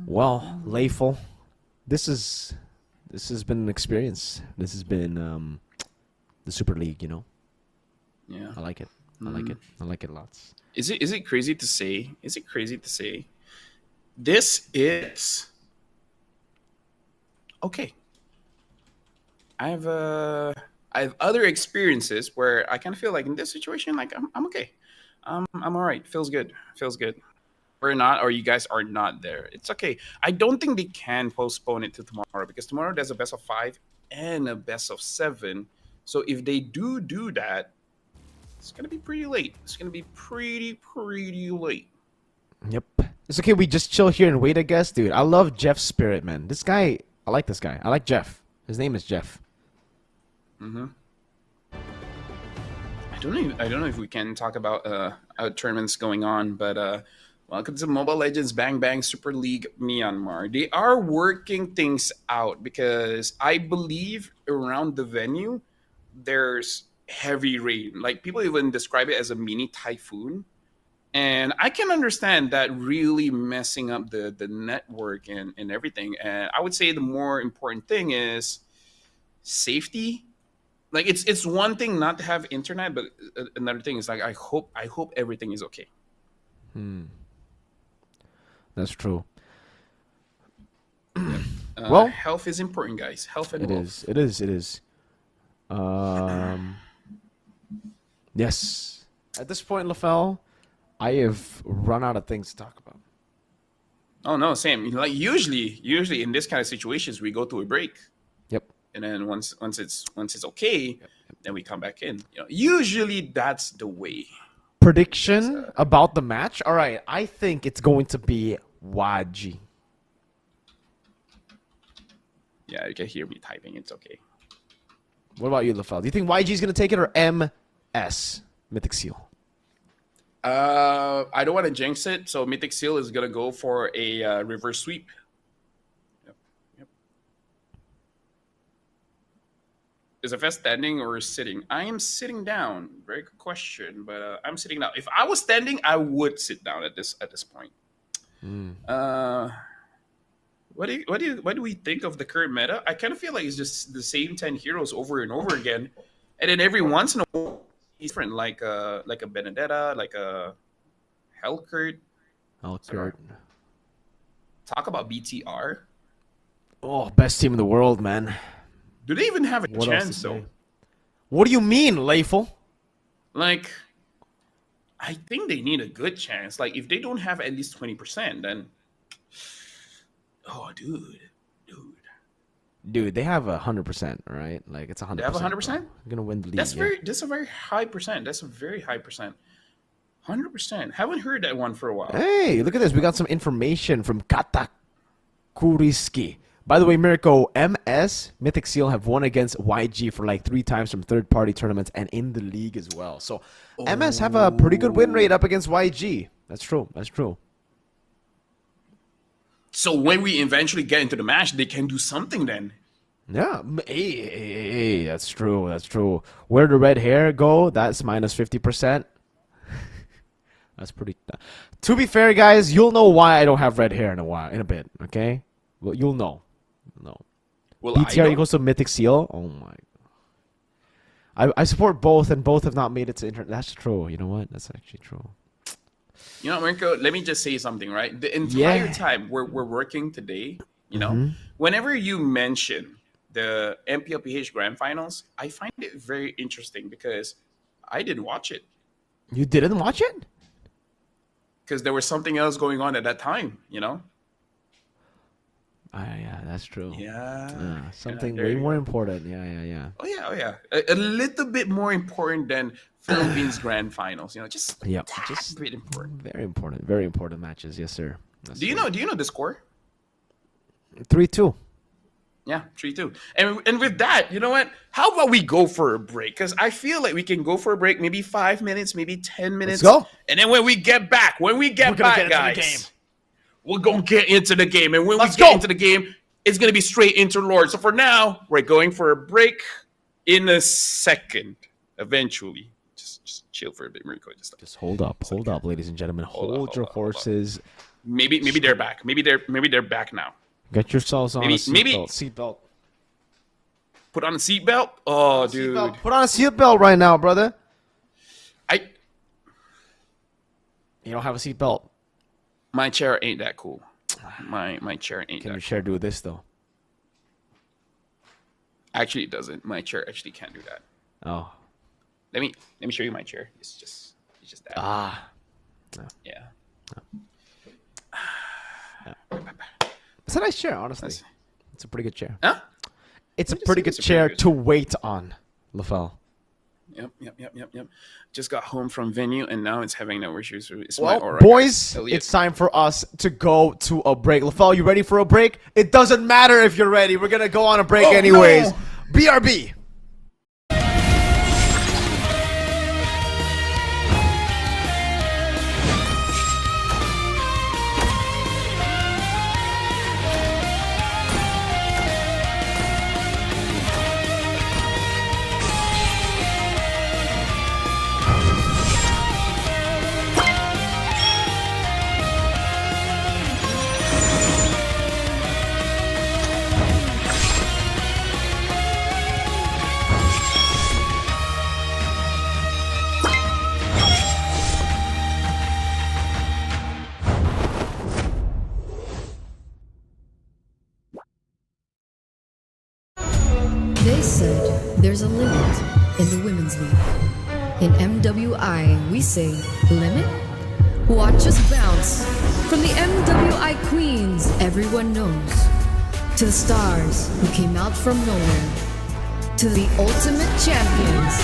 Well, Leifel, this has been an experience. This has been the Super League, you know. Yeah. I like it. I like it. I like it lots. Is it crazy to say? Is it crazy to say? This is okay. I have other experiences where I kind of feel like in this situation, like I'm okay. I'm all right. Feels good. We're not, or you guys are not there. It's okay. I don't think they can postpone it to tomorrow because tomorrow there's a best of 5 and a best of 7. So if they do that, it's gonna be pretty late. It's gonna be pretty late. Yep. It's okay. We just chill here and wait, I guess, dude. I love Jeff's spirit, man. This guy, I like this guy. I like Jeff. His name is Jeff. Mm-hmm. I don't know if we can talk about tournaments going on, but welcome to Mobile Legends Bang Bang Super League Myanmar. They are working things out because I believe around the venue there's heavy rain. Like people even describe it as a mini typhoon. And I can understand that really messing up the network and everything. And I would say the more important thing is safety. Like it's one thing not to have internet, but another thing is like I hope everything is okay. That's true. Well, health is important, guys. Health and It wealth. is. It is. Yes. At this point, LaFell, I have run out of things to talk about. Oh no, same. Like usually in this kind of situations, we go to a break, Yep. and then once it's okay, then we come back in. You know, usually that's the way. Prediction about the match? All right. I think it's going to be YG. Yeah, you can hear me typing. It's okay. What about you, LaFell? Do you think YG is going to take it or MS, Mythic Seal? I don't want to jinx it, so Mythic Seal is gonna go for a reverse sweep. Yep. Is FS standing or sitting? I am sitting down. Very good question, but I'm sitting down. If I was standing, I would sit down at this point. What do we think of the current meta? I kind of feel like it's just the same 10 heroes over and over again, and then every once in a while, he's different, like a Benedetta, like a Hellkurt. Hellkurt. Talk about BTR. Oh, best team in the world, man. Do they even have a What else to chance say? though? What do you mean, Leifel? Like, I think they need a good chance. Like, if they don't have at least 20%, then oh, Dude, they have 100%, right? Like it's 100%. They have 100%? They're gonna win the league. that's yeah. that's a very high percent. That's a very high percent. 100%. Haven't heard that one for a while. Hey, look at this. We got some information from Katakuriski. By the way, Mirko, MS, Mythic Seal have won against YG for like 3 times from third-party tournaments and in the league as well. So MS have a pretty good win rate up against YG. That's true. That's true. So when we eventually get into the match, they can do something then. Yeah, hey, that's true. That's true. Where the red hair go? That's minus 50%. That's pretty. To be fair, guys, you'll know why I don't have red hair in a bit. Okay, well, you'll know. No. Well, BTR equals to Mythic Seal. Oh my. I support both, and both have not made it to internet. That's true. You know what? That's actually true. You know, Mirko, let me just say something, right? The entire time we're working today, you know, whenever you mention the MPLPH Grand Finals, I find it very interesting because I didn't watch it. You didn't watch it? Because there was something else going on at that time, you know? Yeah, that's true. Yeah. Something way more important. Yeah. Oh, yeah. A little bit more important than Philippines Grand Finals, you know, just a bit important. Very important matches. Yes, sir. Do you know the score? 3-2. Yeah, 3-2. And with that, you know what? How about we go for a break? Because I feel like we can go for a break, maybe 5 minutes, maybe 10 minutes. Let's go. And then when we get back, guys, we're going to get into the game. And when we get into the game, it's going to be straight into Lord. So for now, we're going for a break in a second, eventually. Just chill for a bit, Mirko. Just hold up, ladies and gentlemen. Hold your horses. Maybe they're back. Maybe they're back now. Get yourselves on a seatbelt. Put on a seatbelt? Oh, dude. Put on a seatbelt right now, brother. You don't have a seatbelt. My chair ain't that cool. My chair ain't that cool. Can your chair do this, though? Actually, it doesn't. My chair actually can't do that. Oh. Let me show you my chair. It's just that. No. Yeah. It's a nice chair, honestly. It's a pretty good chair. Huh? It's a pretty good chair to wait on, LaFell. Yep. Just got home from venue and now it's having no issues. Well, boys, it's time for us to go to a break. LaFell, you ready for a break? It doesn't matter if you're ready. We're gonna go on a break anyways. No. BRB. They said there's a limit in the women's league. In MWI, we say limit? Watch us bounce from the MWI queens everyone knows, to the stars who came out from nowhere, to the ultimate champions.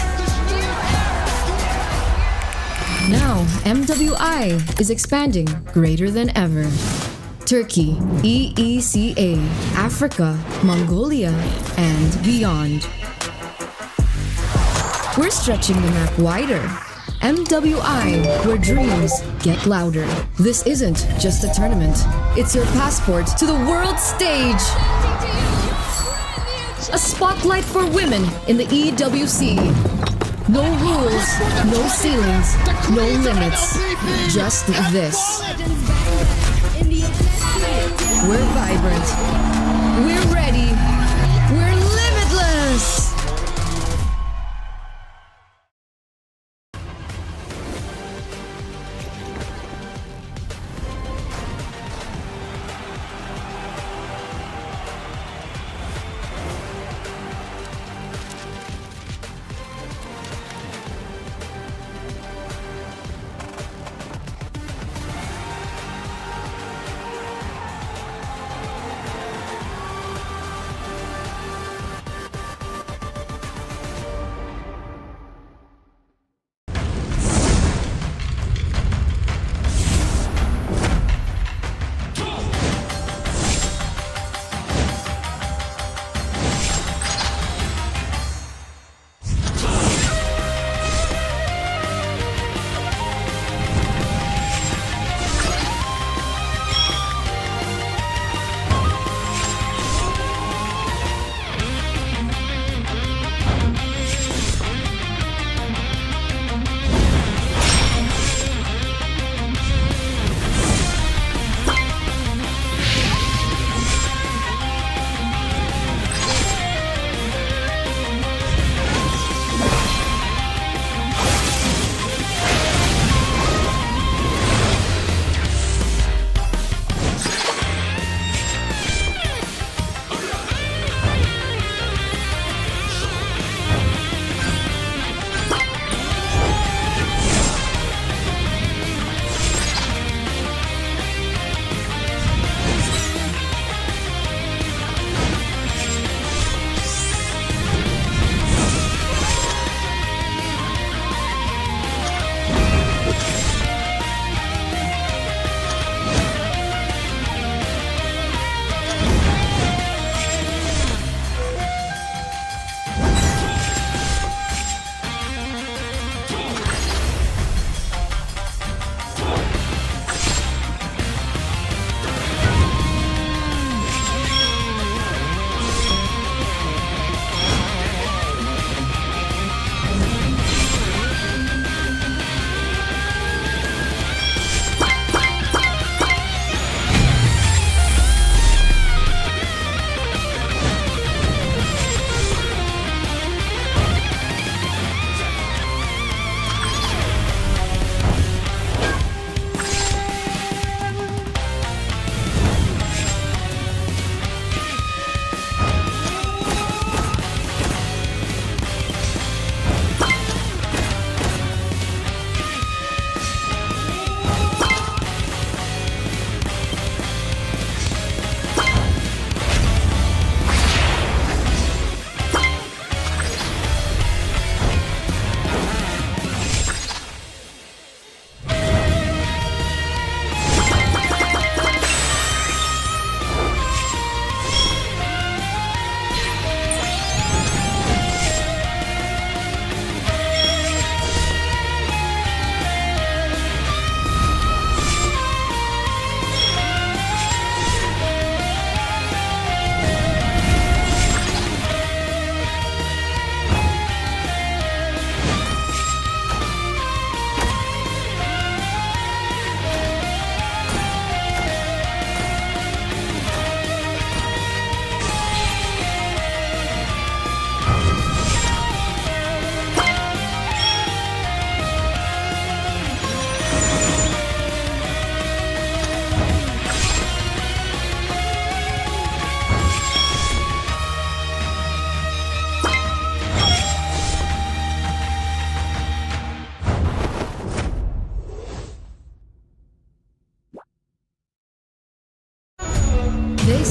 Now, MWI is expanding greater than ever. Turkey, EECA, Africa, Mongolia, and beyond. We're stretching the map wider. MWI, where dreams get louder. This isn't just a tournament. It's your passport to the world stage. A spotlight for women in the EWC. No rules, no ceilings, no limits. Just this. We're vibrant. We're ready. We're limitless.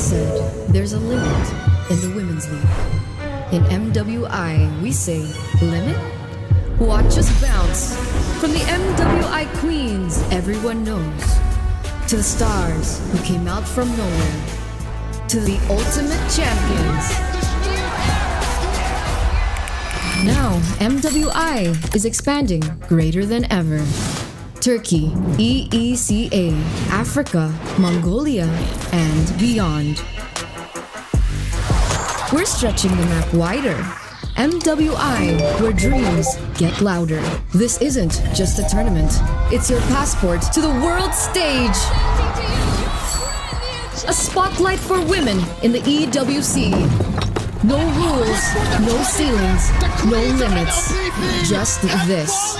said there's a limit in the women's league. In MWI, we say limit? Watch us bounce from the MWI queens everyone knows, to the stars who came out from nowhere, to the ultimate champions. Now, MWI is expanding greater than ever. Turkey, EECA, Africa, Mongolia, and beyond. We're stretching the map wider. MWI, where dreams get louder. This isn't just a tournament. It's your passport to the world stage. A spotlight for women in the EWC. No rules, no ceilings, no limits. Just this.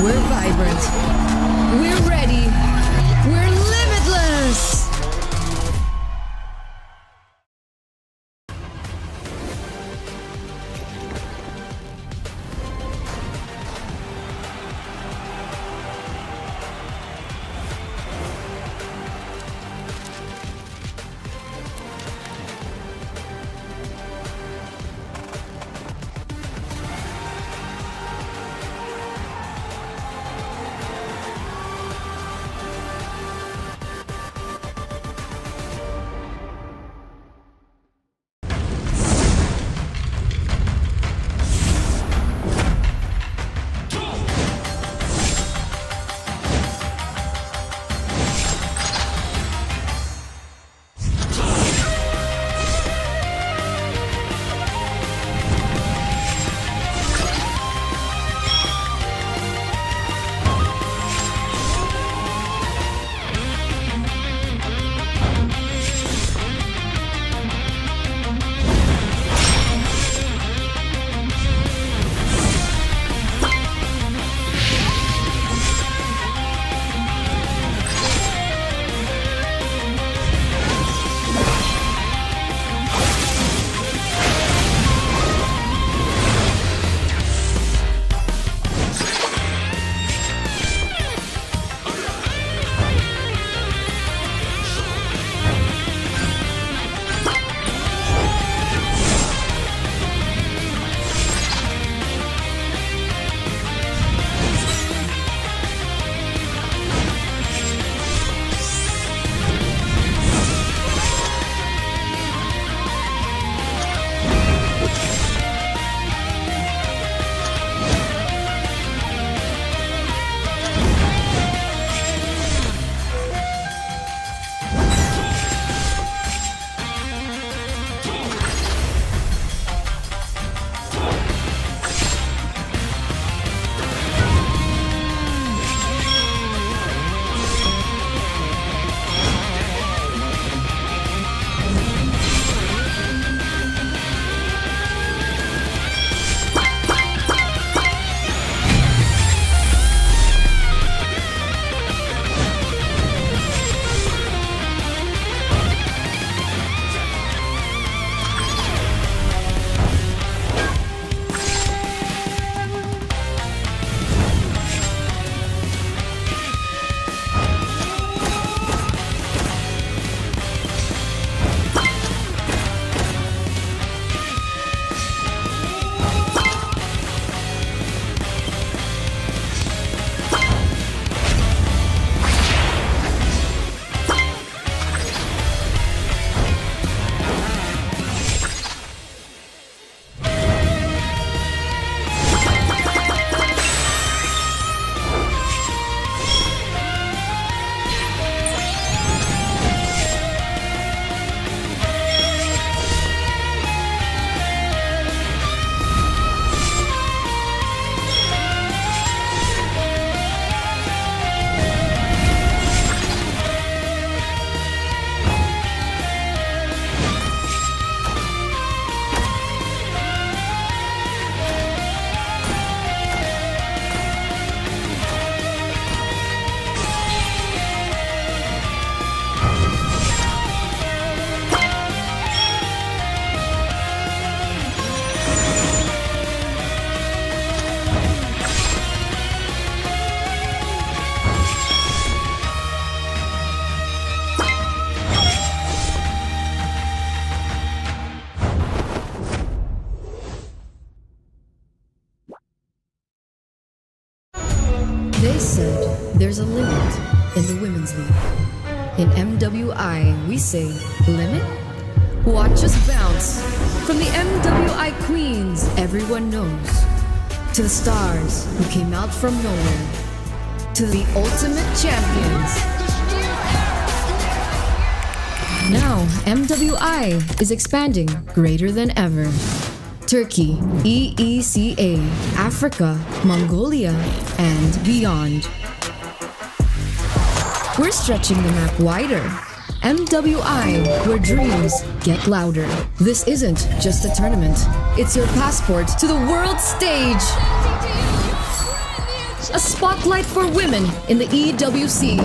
We're vibrant. We're ready. We're limitless. In MWI, we say limit? Watch us bounce. From the MWI queens everyone knows, to the stars who came out from nowhere, to the ultimate champions. Now, MWI is expanding greater than ever. Turkey, EECA, Africa, Mongolia, and beyond. We're stretching the map wider. MWI, where dreams get louder. This isn't just a tournament. It's your passport to the world stage. A spotlight for women in the EWC.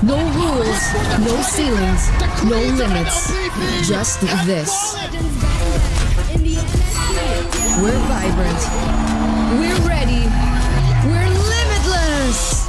No rules, no ceilings, no limits. Just this. We're vibrant. We're ready. We're limitless.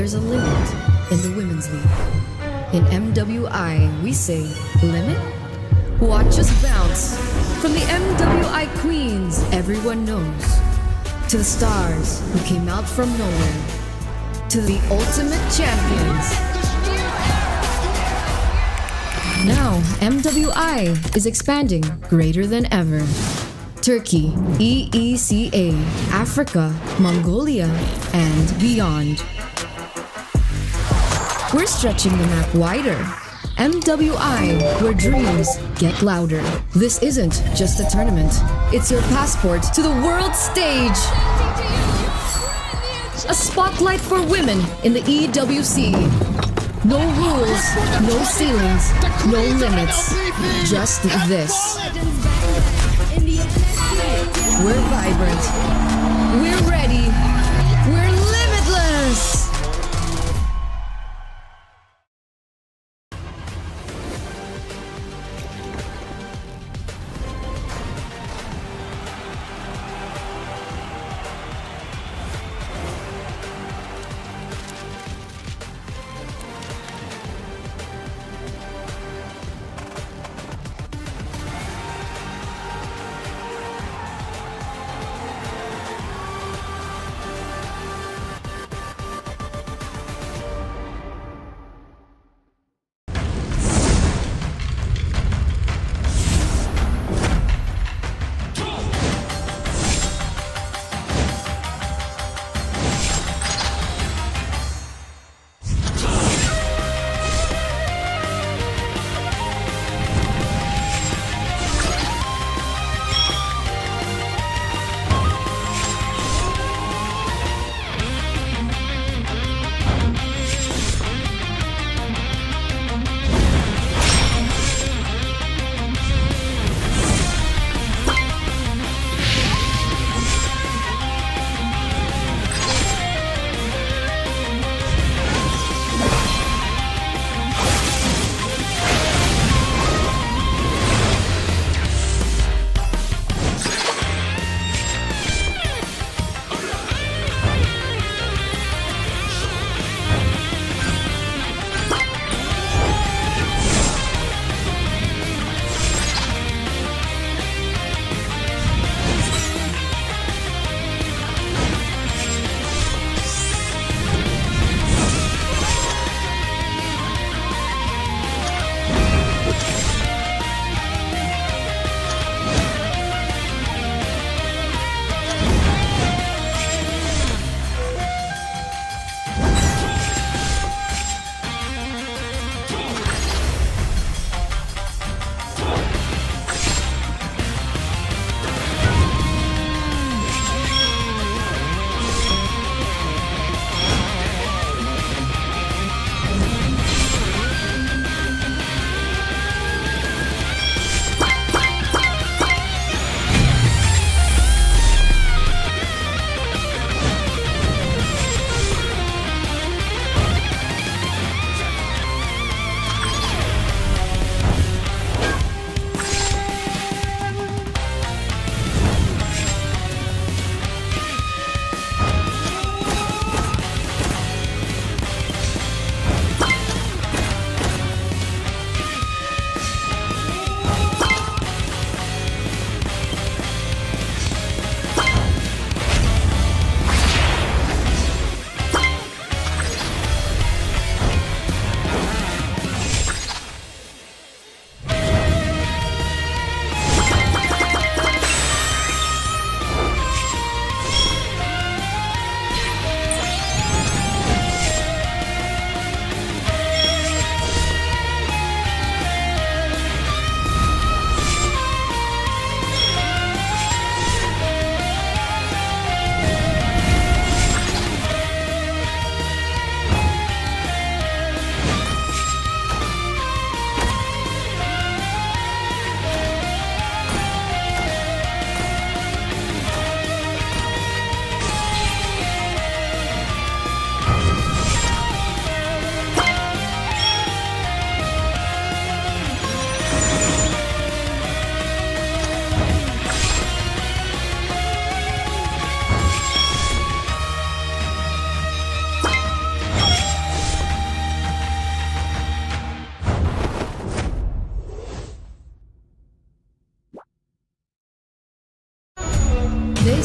There's a limit in the women's league. In MWI, we say, limit? Watch us bounce. From the MWI queens everyone knows, to the stars who came out from nowhere, to the ultimate champions. Now, MWI is expanding greater than ever. Turkey, EECA, Africa, Mongolia, and beyond. We're stretching the map wider. MWI, where dreams get louder. This isn't just a tournament. It's your passport to the world stage. A spotlight for women in the EWC. No rules, no ceilings, no limits. Just this. We're vibrant. We're ready. We're limitless.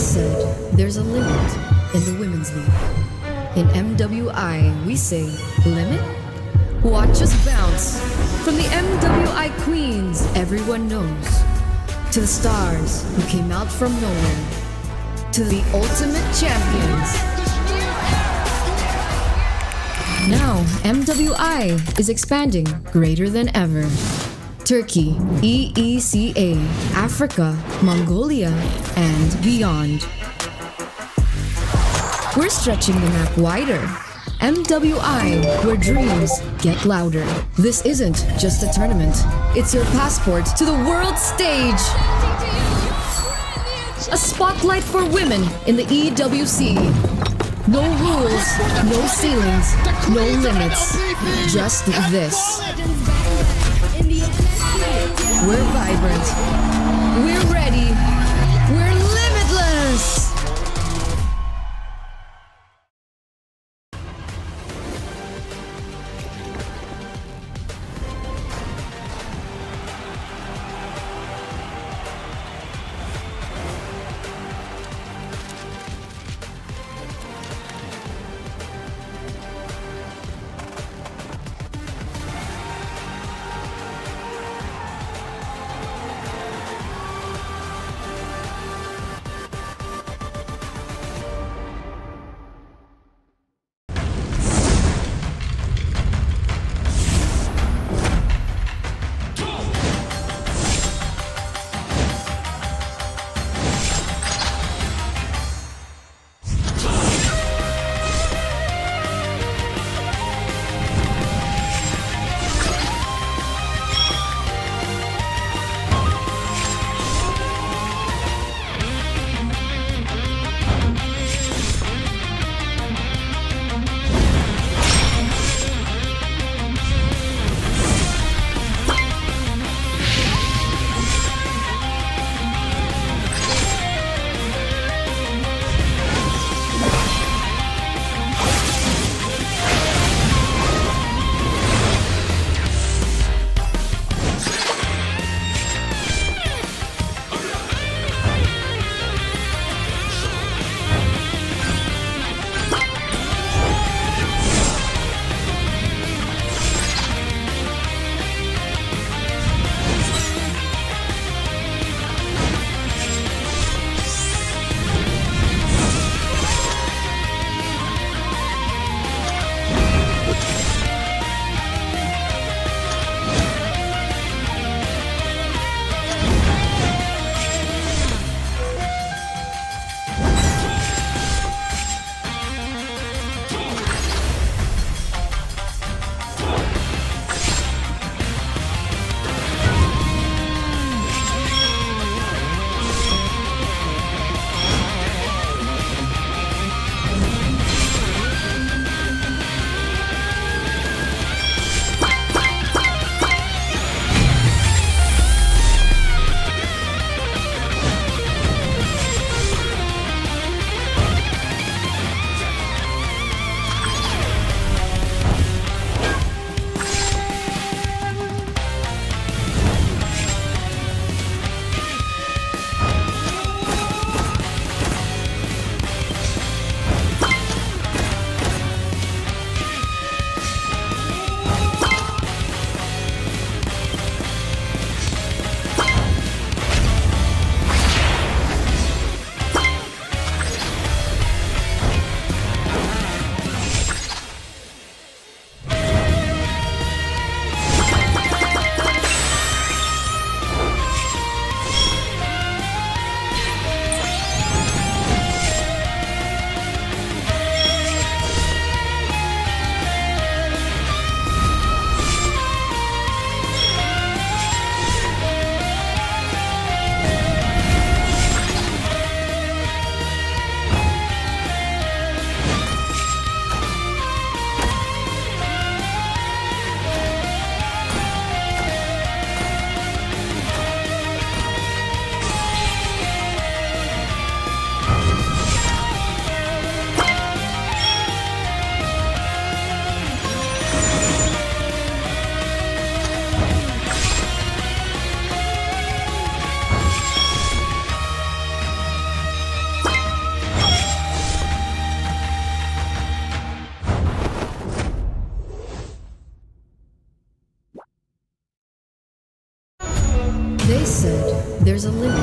said there's a limit in the women's league. In MWI, we say limit? Watch us bounce from the MWI queens everyone knows, to the stars who came out from nowhere, to the ultimate champions. Now, MWI is expanding greater than ever. Turkey, EECA, Africa, Mongolia, and beyond. We're stretching the map wider. MWI, where dreams get louder. This isn't just a tournament. It's your passport to the world stage. A spotlight for women in the EWC. No rules, no ceilings, no limits. Just this. We're vibrant. We're ready. We're limitless.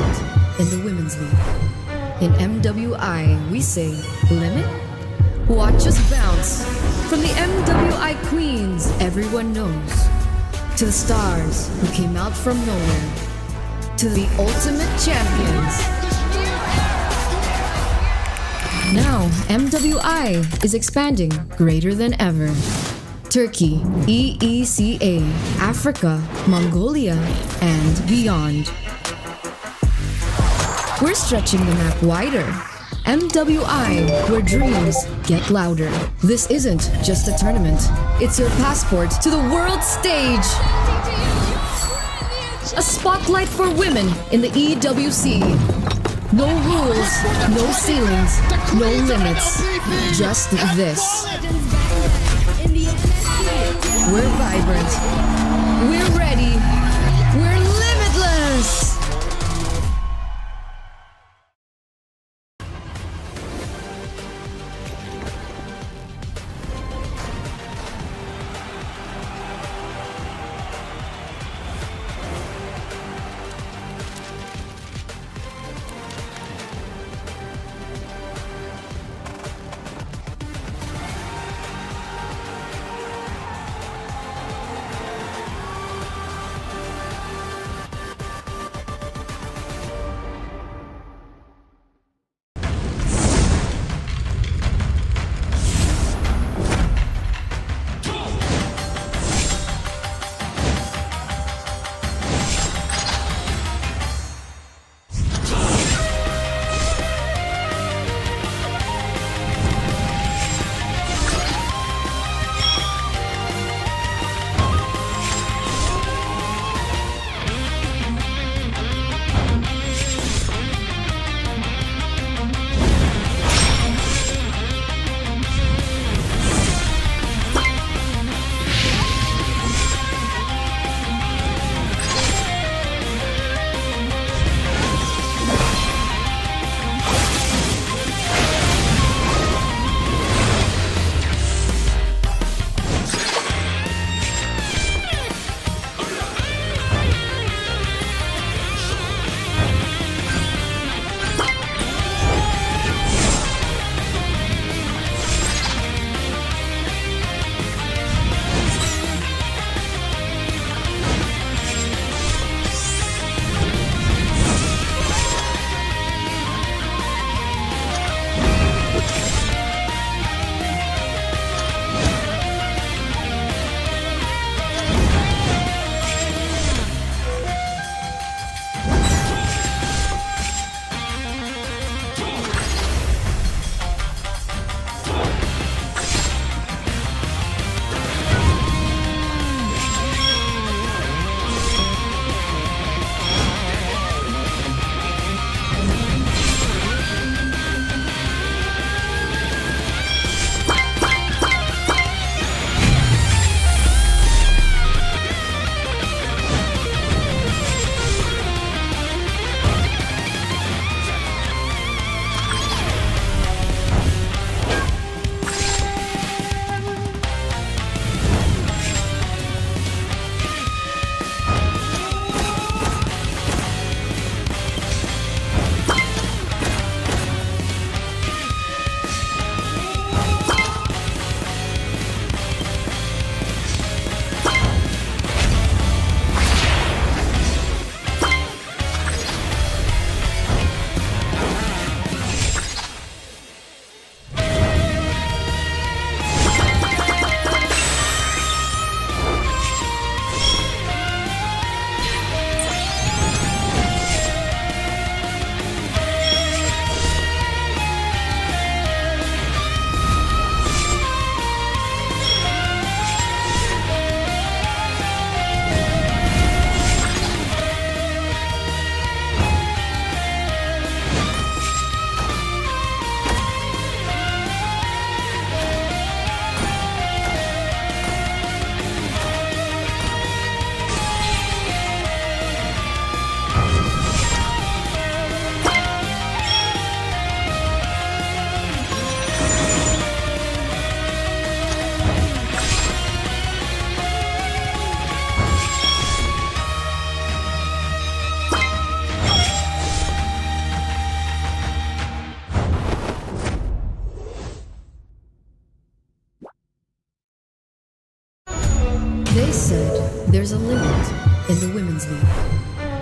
limit in the Women's League. In MWI, we say limit? Watch us bounce from the MWI Queens everyone knows, to the stars who came out from nowhere, to the ultimate champions. Now, MWI is expanding greater than ever. Turkey, EECA, Africa, Mongolia, and beyond. We're stretching the map wider. MWI, where dreams get louder. This isn't just a tournament. It's your passport to the world stage. A spotlight for women in the EWC. No rules, no ceilings, no limits. Just this. We're vibrant. We're ready. We're limitless.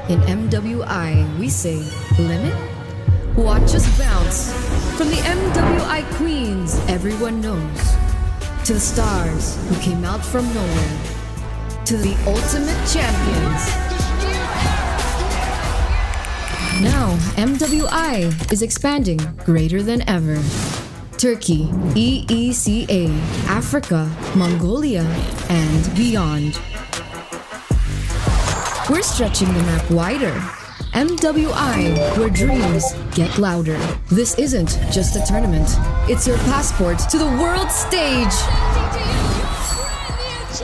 In MWI, we say limit? Watch us bounce. From the MWI queens everyone knows, to the stars who came out from nowhere, to the ultimate champions. Now, MWI is expanding greater than ever. Turkey, EECA, Africa, Mongolia, and beyond. We're stretching the map wider. MWI, where dreams get louder. This isn't just a tournament. It's your passport to the world stage.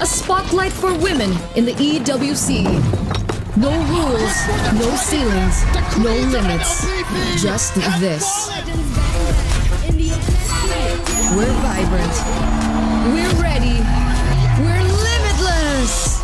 A spotlight for women in the EWC. No rules, no ceilings, no limits. Just this. We're vibrant. We're ready. We're limitless.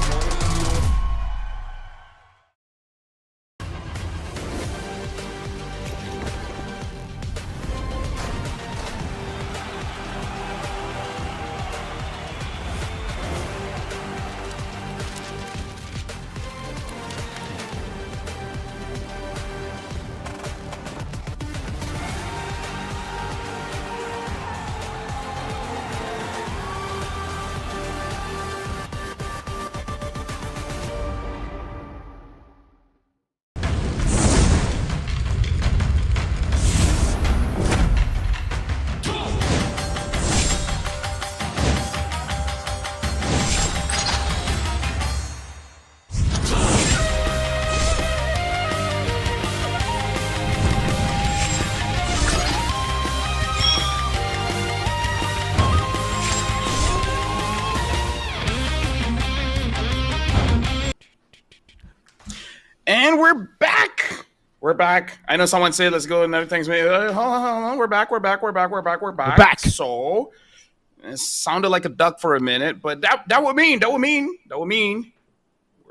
And we're back. We're back. I know someone said, let's go and other things. Hold on. We're back. We're back. So it sounded like a duck for a minute, but that would mean we're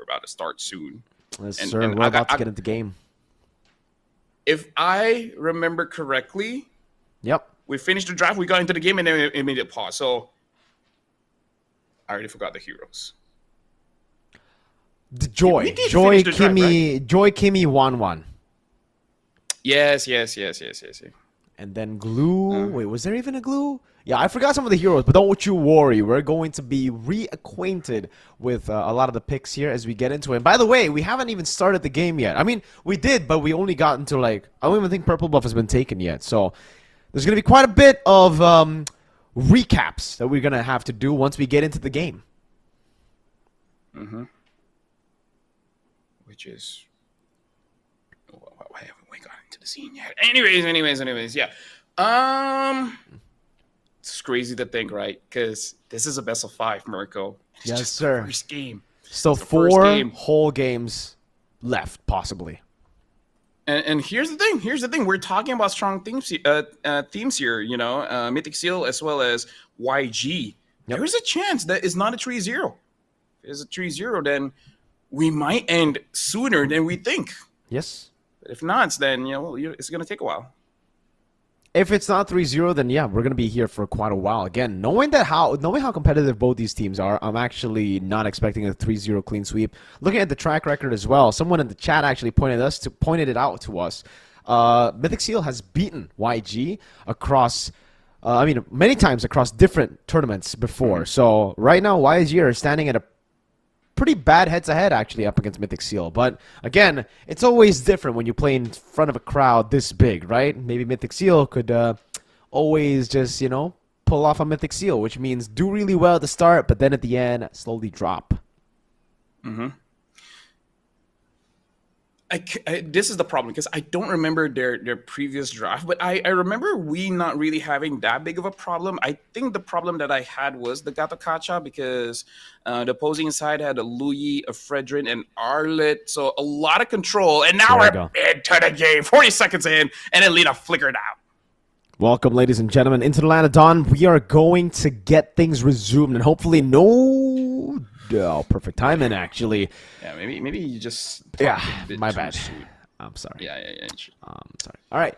about to start soon. Yes, sir. We're about to get into the game. If I remember correctly, yep, we finished the draft, we got into the game, and then immediate pause. So I already forgot the heroes. The Joy Kimmy 1-1. Yes. And then Glue. Wait, was there even a Glue? Yeah, I forgot some of the heroes, but don't you worry. We're going to be reacquainted with a lot of the picks here as we get into it. And by the way, we haven't even started the game yet. I mean, we did, but we only got into, like, I don't even think Purple Buff has been taken yet. So there's going to be quite a bit of recaps that we're going to have to do once we get into the game. Mm-hmm. Which is, why haven't we gotten into the scene yet? Anyways, yeah. It's crazy to think, right? Because this is a best of 5, Mirko. It's yes, just sir. The first game. So 4 whole games left, possibly. And here's the thing. We're talking about strong themes here, you know, Mythic Seal as well as YG. Yep. There is a chance that it's not a 3-0. If it's a 3-0, then we might end sooner than we think. Yes. But if not, then, you know, it's going to take a while. If it's not 3-0, then yeah, we're going to be here for quite a while. Again, knowing how competitive both these teams are, I'm actually not expecting a 3-0 clean sweep. Looking at the track record as well, someone in the chat actually pointed it out to us. Mythic Seal has beaten YG across, many times across different tournaments before. Mm-hmm. So right now, YG are standing at a pretty bad head-to-head actually up against Mythic Seal. But again, it's always different when you play in front of a crowd this big, right? Maybe Mythic Seal could always just, you know, pull off a Mythic Seal, which means do really well at the start, but then at the end, slowly drop. Mm-hmm. This is the problem, because I don't remember their previous draft, but I remember we not really having that big of a problem. I think the problem that I had was the Gato Kacha, because the opposing side had a Louis, a Fredrin, and Arlet, so a lot of control. And now we're into the game, 40 seconds in, and then Lena flickered out. Welcome, ladies and gentlemen, into the land of dawn. We are going to get things resumed, and hopefully perfect timing, actually. Yeah, maybe you just... Yeah, my bad. I'm sorry. Yeah. Sorry. All right.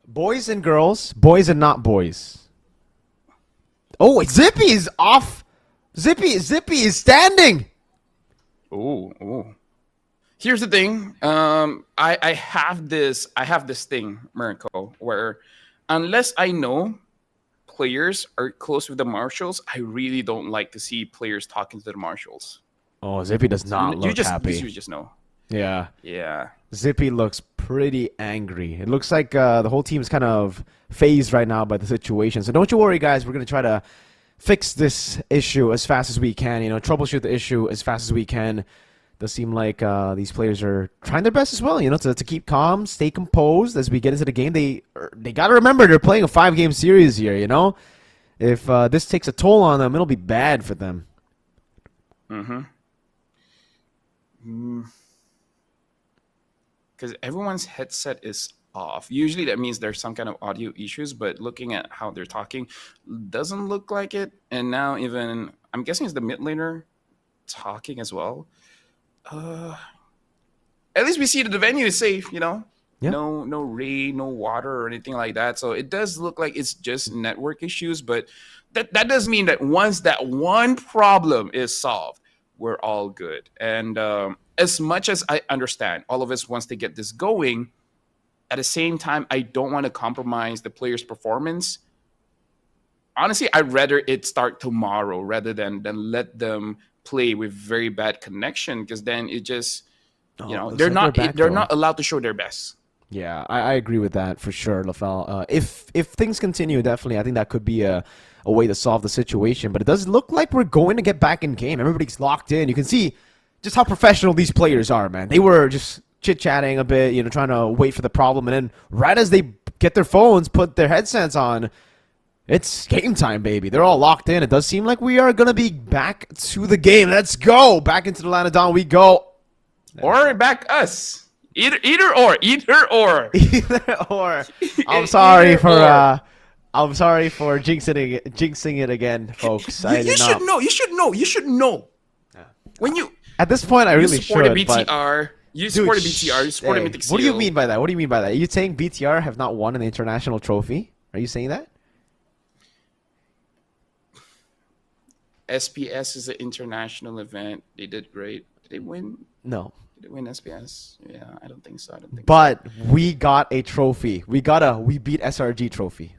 Boys and girls, boys and not boys. Oh, Zippy is off. Zippy is standing. Ooh. Here's the thing. I have this thing, Mirko, where unless I know players are close with the marshals, I really don't like to see players talking to the marshals. Oh, Zippy does So you, not you look just happy. you just know. Yeah. Yeah. Zippy looks pretty angry. It looks like the whole team is kind of phased right now by the situation. So don't you worry, guys. We're going to try to fix this issue as fast as we can. Troubleshoot the issue as fast as we can. Does seem like these players are trying their best as well, to keep calm, stay composed as we get into the game. They got to remember they're playing a 5-game series here, If this takes a toll on them, it'll be bad for them. Because everyone's headset is off. Usually that means there's some kind of audio issues, but looking at how they're talking, doesn't look like it. And now even, I'm guessing it's the mid laner talking as well. At least we see that the venue is safe, Yeah. No rain, no water or anything like that. So it does look like it's just network issues, but that does mean that once that one problem is solved, we're all good. And as much as I understand, all of us wants to get this going, at the same time, I don't want to compromise the players' performance. Honestly, I'd rather it start tomorrow rather than let them play with very bad connection, because then it just they're not allowed to show their best. Yeah, I agree with that for sure, LaFell. If things continue, definitely, I think that could be a way to solve the situation. But it does look like we're going to get back in game. Everybody's locked in. You can see just how professional these players are, man. They were just chit-chatting a bit, trying to wait for the problem. And then right as they get their phones, put their headsets on, it's game time, baby. They're all locked in. It does seem like we are going to be back to the game. Let's go. Back into the Land of Dawn we go. Or back us. Either or. Either or. I'm sorry for jinxing it again, folks. You should know. You should know. When you at this point, I really support should. BTR. You support BTR. You support Mythic Seal. What do you mean by that? What do you mean by that? Are you saying BTR have not won an international trophy? Are you saying that? SPS is an international event. They did great. Did they win? No. Did they win SPS? Yeah, I don't think so. But we got a trophy. We beat SRG trophy.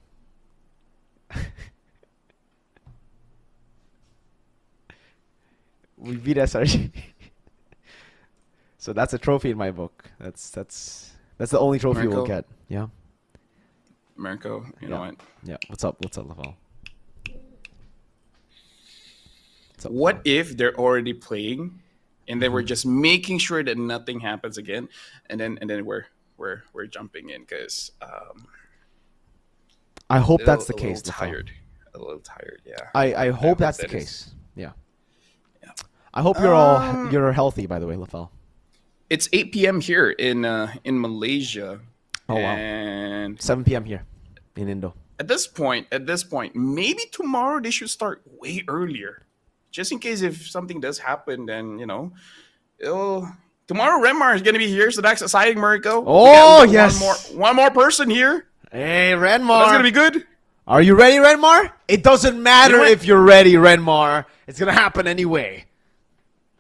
We beat SRG. So that's a trophy in my book. That's the only trophy we'll get. Yeah. Mirko, you know what? Yeah. What's up, Laval? What if they're already playing, and then we're just making sure that nothing happens again, and then we're jumping in because I hope that's the case. A little tired, yeah. I hope that's the case. Yeah. I hope you're healthy, by the way, LaFell. It's 8 p.m. here in Malaysia. Oh wow. And 7 p.m. here in Indo. At this point, maybe tomorrow they should start way earlier. Just in case if something does happen, then, tomorrow Renmar is going to be here, so that's exciting, Mirko. Oh, yes. One more person here. Hey, Renmar. So that's going to be good. Are you ready, Renmar? It doesn't matter if you're ready, Renmar. It's going to happen anyway.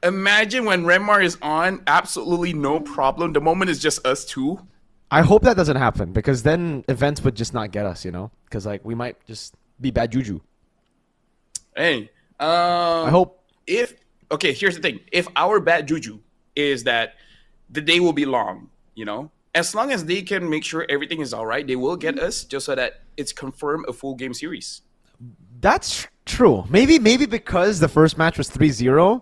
Imagine when Renmar is on, absolutely no problem. The moment is just us two. I hope that doesn't happen, because then events would just not get us, Because, we might just be bad juju. Hey. I hope. Here's the thing. If our bad juju is that the day will be long, as long as they can make sure everything is all right, they will get us just so that it's confirmed a full game series. That's true. Maybe because the first match was 3-0,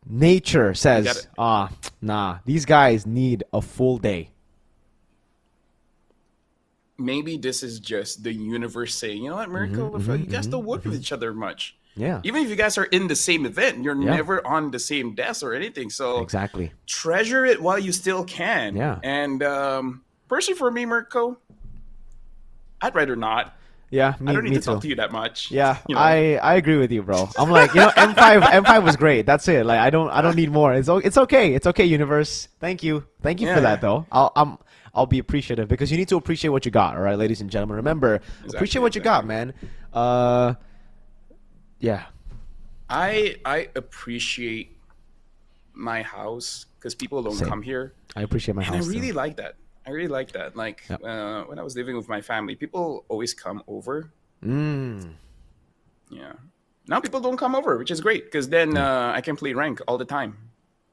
nature says, nah, these guys need a full day. Maybe this is just the universe saying, you know what, Mirko, you guys don't work with each other much. Yeah. Even if you guys are in the same event, you're never on the same desk or anything. So exactly. Treasure it while you still can. Yeah. And personally for me, Mirko, I'd rather not. Yeah, I don't need to talk to you that much. Yeah, I agree with you, bro. I'm like, M5 was great. That's it. Like I don't need more. It's okay. It's okay, universe. Thank you for that though. I'll be appreciative, because you need to appreciate what you got. All right, ladies and gentlemen. Remember, appreciate what you got, man. Yeah. I appreciate my house because people don't Same. come here. I appreciate my And I house really too. like that. I really like that. Like Yep. when I was living with my family, people always come over. Mm. Yeah. Now people don't come over, which is great because then Yeah. I can play rank all the time,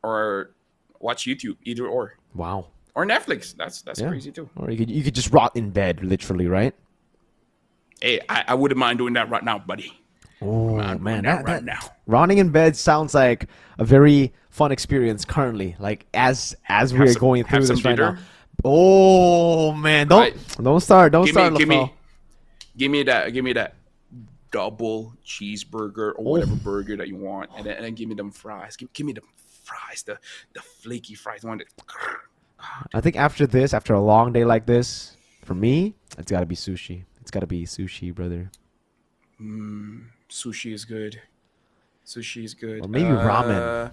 or watch YouTube, either Wow. or Netflix. That's Yeah. crazy too. Or you could just rot in bed, literally, right? Hey, I wouldn't mind doing that right now, buddy. Oh I'm doing man, that that, right that now. rotting in bed sounds like a very fun experience currently. Like as we're going Have through some this right now. dinner. Oh man, Right. don't start, Give me, give LaFell. me, give me that double cheeseburger or Oh. whatever burger that you want, and then give me them fries. Give me the fries, the flaky fries. The one that. I think after this, after a long day like this, for me, it's got to be sushi. It's got to be sushi, brother. Sushi is good. Sushi is good. Or maybe ramen.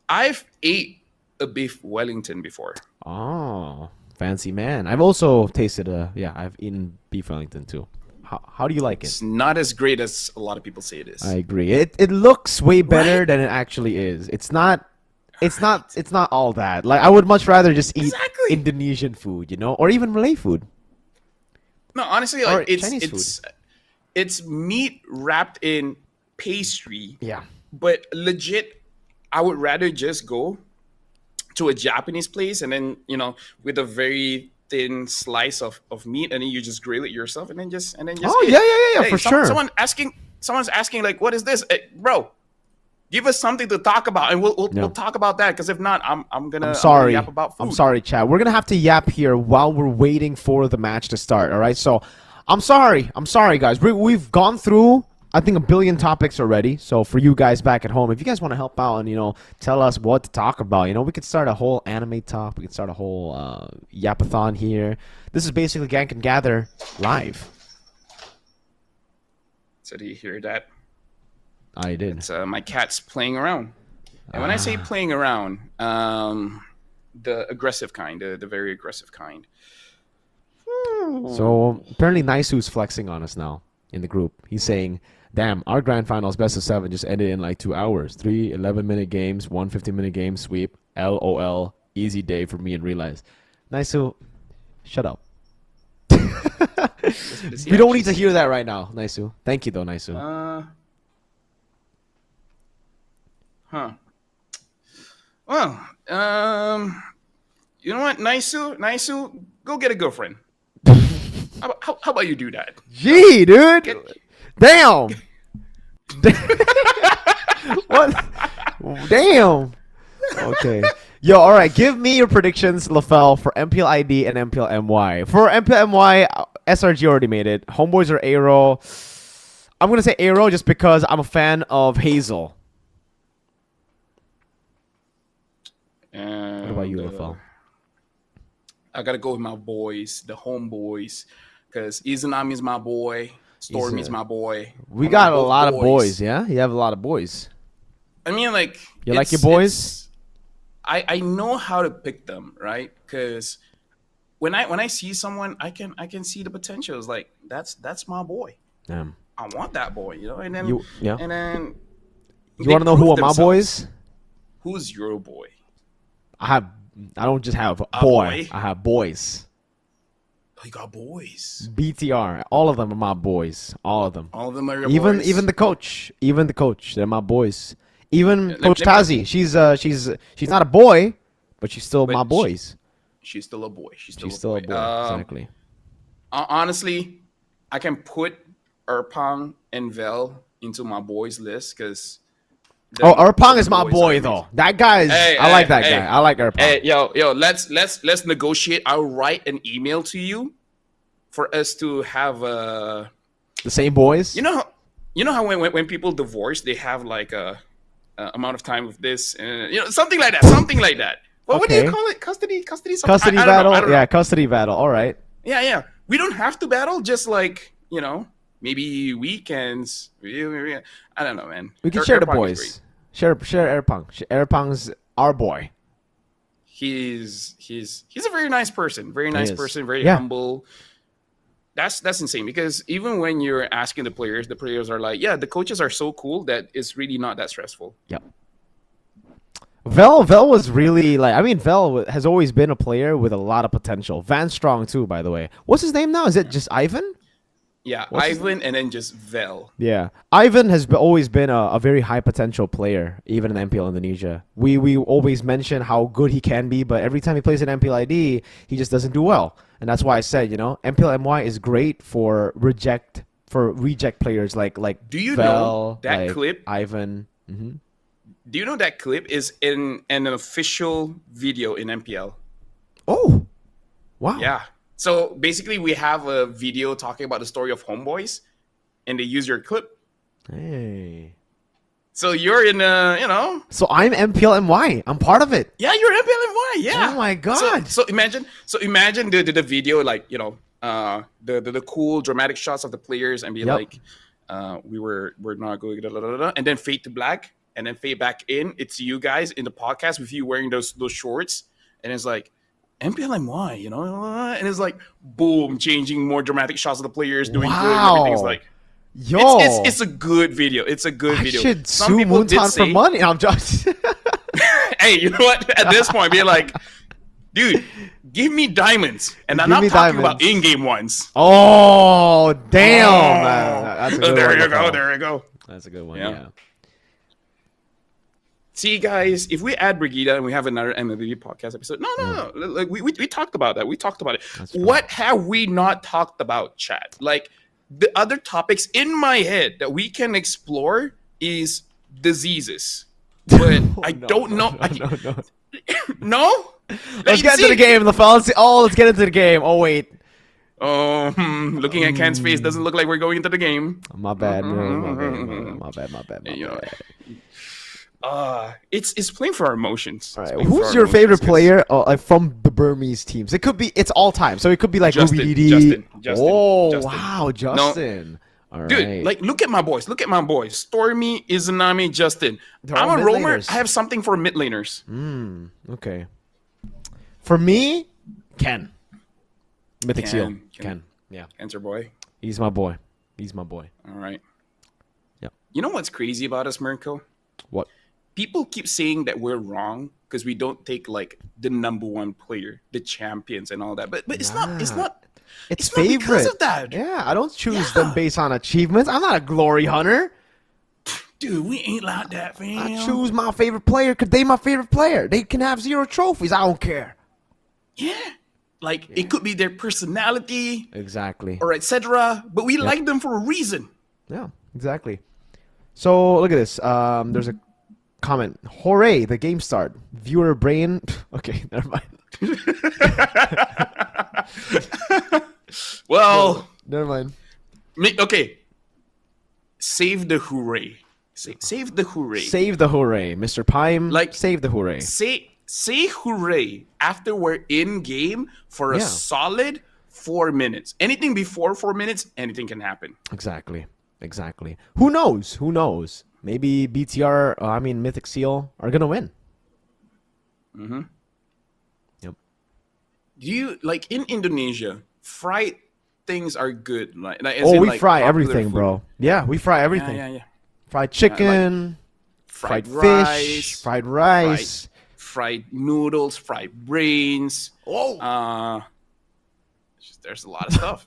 I've ate a beef Wellington before. Oh, fancy man. I've also tasted I've eaten beef Wellington too. How do you like it? It's not as great as a lot of people say it is. I agree. It looks way better Right? than it actually is. It's not all that. Like I would much rather just eat Exactly. Indonesian food, or even Malay food. No, honestly, Or like it's Chinese it's meat wrapped in pastry. Yeah. But legit, I would rather just go to a Japanese place and then, with a very thin slice of meat, and then you just grill it yourself and then just Oh, eat. yeah, Hey, for sure. Someone's asking like, what is this? Hey, bro, give us something to talk about and we'll talk about that, because if not, I'm gonna yap about food. I'm sorry, Chad. We're gonna have to yap here while we're waiting for the match to start. All right. So, I'm sorry, guys. We've gone through, I think, a billion topics already. So for you guys back at home, if you guys want to help out and tell us what to talk about, we could start a whole anime talk. We could start a whole yapathon here. This is basically Gank and Gather live. So do you hear that? I did. It's my cat's playing around. And when I say playing around, the aggressive kind, the very aggressive kind. So apparently Naisu's flexing on us now in the group. He's saying, damn, our grand finals best of 7 just ended in like 2 hours. 3 11-minute games, 1 15-minute game sweep. LOL. Easy day for me and Realize. Naisu, shut up. We don't need to hear that right now, Naisu. Thank you though, Naisu. Well, you know what, Naisu, go get a girlfriend. How about you do that? Gee, dude. Damn. What? Damn. Okay. Yo, all right. Give me your predictions, LaFell, for MPL ID and MPL MY. For MPL MY, SRG already made it. Homeboys or Aero. I'm gonna say Aero just because I'm a fan of Hazel. What about you, LaFell? I gotta go with my boys, the homeboys, because Izanami is my boy, Stormy is my boy. We I got like a both lot of boys, yeah? You have a lot of boys. I mean, like, You like your boys? I know how to pick them, right? Because when I see someone, I can see the potentials. Like that's my boy. Damn. I want that boy, and then You they want to know who are prove my themselves. boys? Who's your boy? I don't just have a boy? I have boys. Oh, you got boys. BTR. All of them are my boys. All of them. All of them are your Even boys. even the coach. Even the coach. They're my boys. Even let- Coach let me- Tazi. She's not a boy, but she's still But my boys. She's still a boy. She's She's still a boy. Exactly. Honestly, I can put Erpang and Vel into my boys list because. Oh, Erpang is my boy though. That guy is. I like that guy. I like Erpang. Hey, yo, let's negotiate. I'll write an email to you for us to have The same boys. You know how when people divorce, they have like a amount of time with this, and something like that. Well, what do Okay. you call it? Custody. Custody I don't battle. know, I don't Yeah, know. custody battle. All right. Yeah. We don't have to battle. Just like maybe weekends. I don't know, man. We can share the Erpang is boys. Share Erpang. Erpang's our boy. He's a very nice person. Very nice is. person. Very Yeah. humble. That's insane, because even when you're asking the players are like, yeah, the coaches are so cool that it's really not that stressful. Yep. Vel was really like, I mean, has always been a player with a lot of potential. Van Strong too, by the way. What's his name now? Is it just Ivan? Yeah, What's his Ivan, and then just Vel. Yeah, Ivan has always been a very high potential player, even in MPL Indonesia. We always mention how good he can be, but every time he plays in MPL ID, he just doesn't do well. And that's why I said, MPL MY is great for reject players like Do you Vel, know that like clip? Ivan. Do you know that clip is in an official video in MPL? Oh, wow. Yeah. So basically, we have a video talking about the story of Homeboys, and they use your clip. Hey. So you're in So I'm MPL MY. I'm part of it. yeah, you're MPLMY. Yeah. Oh my God. So imagine the video, like the cool dramatic shots of the players, and be Yep. like, we're not going, da, da, da, da, and then fade to black, and then fade back in. It's you guys in the podcast with you wearing those shorts, and it's like MPLMY, and it's like boom, changing more dramatic shots of the players doing good. And Wow. everything's like. Yo, It's a good video. It's a good I video. should Some sue people did Moonton for say, money. I'm just. hey, you know what? At this point, be like, dude, give me diamonds, and I'm Give not me talking diamonds. about in-game ones. Oh, damn. Oh. That's a good There one, you go. Rafael. There you go. That's a good one. Yeah. Yeah. See, guys, if we add Brigida and we have another MLB podcast episode, no. Like we talked about that. We talked about it. That's fine. What have we not talked about, chat? Like the other topics in my head that we can explore is diseases, but I don't know. No. No? Let's get into the game, LaFell. Let's get into the game. Oh wait. Oh, looking at Ken's face doesn't look like we're going into the game. My bad. My bad. You know, it's playing for our emotions. All It's right. playing for Who's our your emotions, favorite 'cause player like from the Burmese teams? It's all time. So it could be like Justin, Ruby DD. Justin, Oh, Justin. wow, Justin. All right. Dude, like, look at my boys. Stormy, Izanami, Justin. They're I'm all a mid roamer. laners. I have something for mid laners. Okay. For me, Ken. Mythic Ken, Seal. Ken. Ken. Yeah. Answer boy. He's my boy. All right. Yep. You know what's crazy about us, Mirko? What? People keep saying that we're wrong because we don't take like the number one player, the champions, and all that. But it's not. It's not. It's not favorite. because of that. Yeah, I don't choose Yeah. them based on achievements. I'm not a glory hunter. Dude, we ain't like that, fam. I choose my favorite player because they my favorite player. They can have 0 trophies. I don't care. Yeah. Like it could be their personality Exactly. or etc. But we like them for a reason. Yeah, exactly. So look at this. There's a comment. Hooray! The game start. Viewer brain. Okay, never mind. Well, Never mind. okay. Save the hooray. Save the hooray. Save the hooray, Mr. Pime. Like- Save the hooray. Say hooray after we're in game for a Yeah. solid 4 minutes. Anything before 4 minutes, anything can happen. Exactly. Who knows? Maybe BTR. Mythic Seal are gonna win. Yep. Do you like in Indonesia? Fried things are good. Like as Oh, in, we like, fry popular everything, food. bro. Yeah, we fry everything. Yeah. Fried chicken, Fried fish, rice, fried rice. fried noodles, fried brains. Oh, There's a lot of stuff.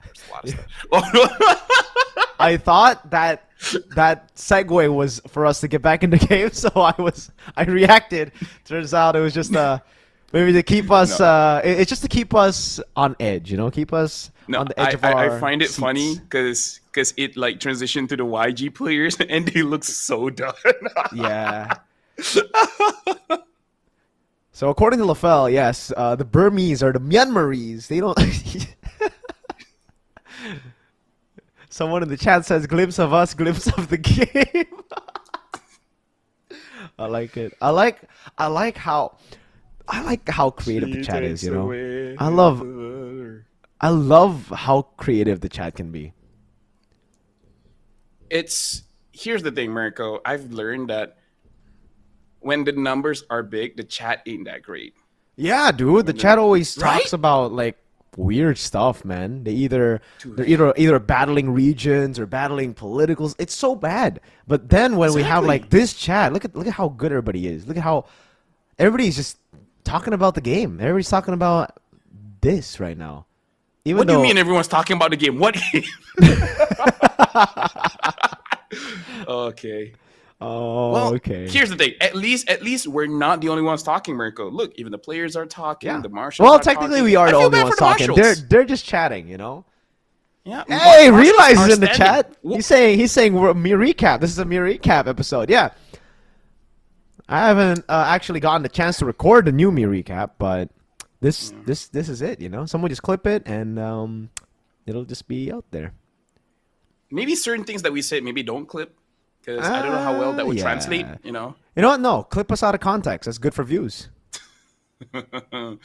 I thought that segue was for us to get back in the game, so I reacted. Turns out it was just maybe to keep us. It's just to keep us on edge, keep us on the edge of our. I find it seats. funny because it like transitioned to the YG players and they look so done. Yeah. So according to LaFell, yes, the Burmese are the Myanmarese. They don't. Someone in the chat says, "Glimpse of us, glimpse of the game." I like it. I like how creative the chat is. I love how creative the chat can be. Here's the thing, Mirko. I've learned that when the numbers are big, the chat ain't that great. Yeah, dude. The chat always Right? talks about like weird stuff, man. They're either battling regions or battling politicals. It's so bad. But then when we have Exactly. like this chat, look at how good everybody is. Look at how everybody's just talking about the game. Everybody's talking about this right now. Even What do you though- mean everyone's talking about the game? What game? Okay. Oh, Well, okay. here's the thing. At least we're not the only ones talking, Mirko. Look, even the players are talking. Yeah. The marshals. Well, are technically, talking. we are I the feel only bad ones for the talking. marshals. They're just chatting, you know. Yeah. Hey, Marshals Realize are is in the standing. chat. He's saying we're a mere recap. This is a mere recap episode. Yeah. I haven't actually gotten the chance to record the new mere recap, but this is it. You know, someone just clip it and it'll just be out there. Maybe certain things that we say maybe don't clip because I don't know how well that would yeah. translate. You know. You know what? No, clip us out of context. That's good for views. well,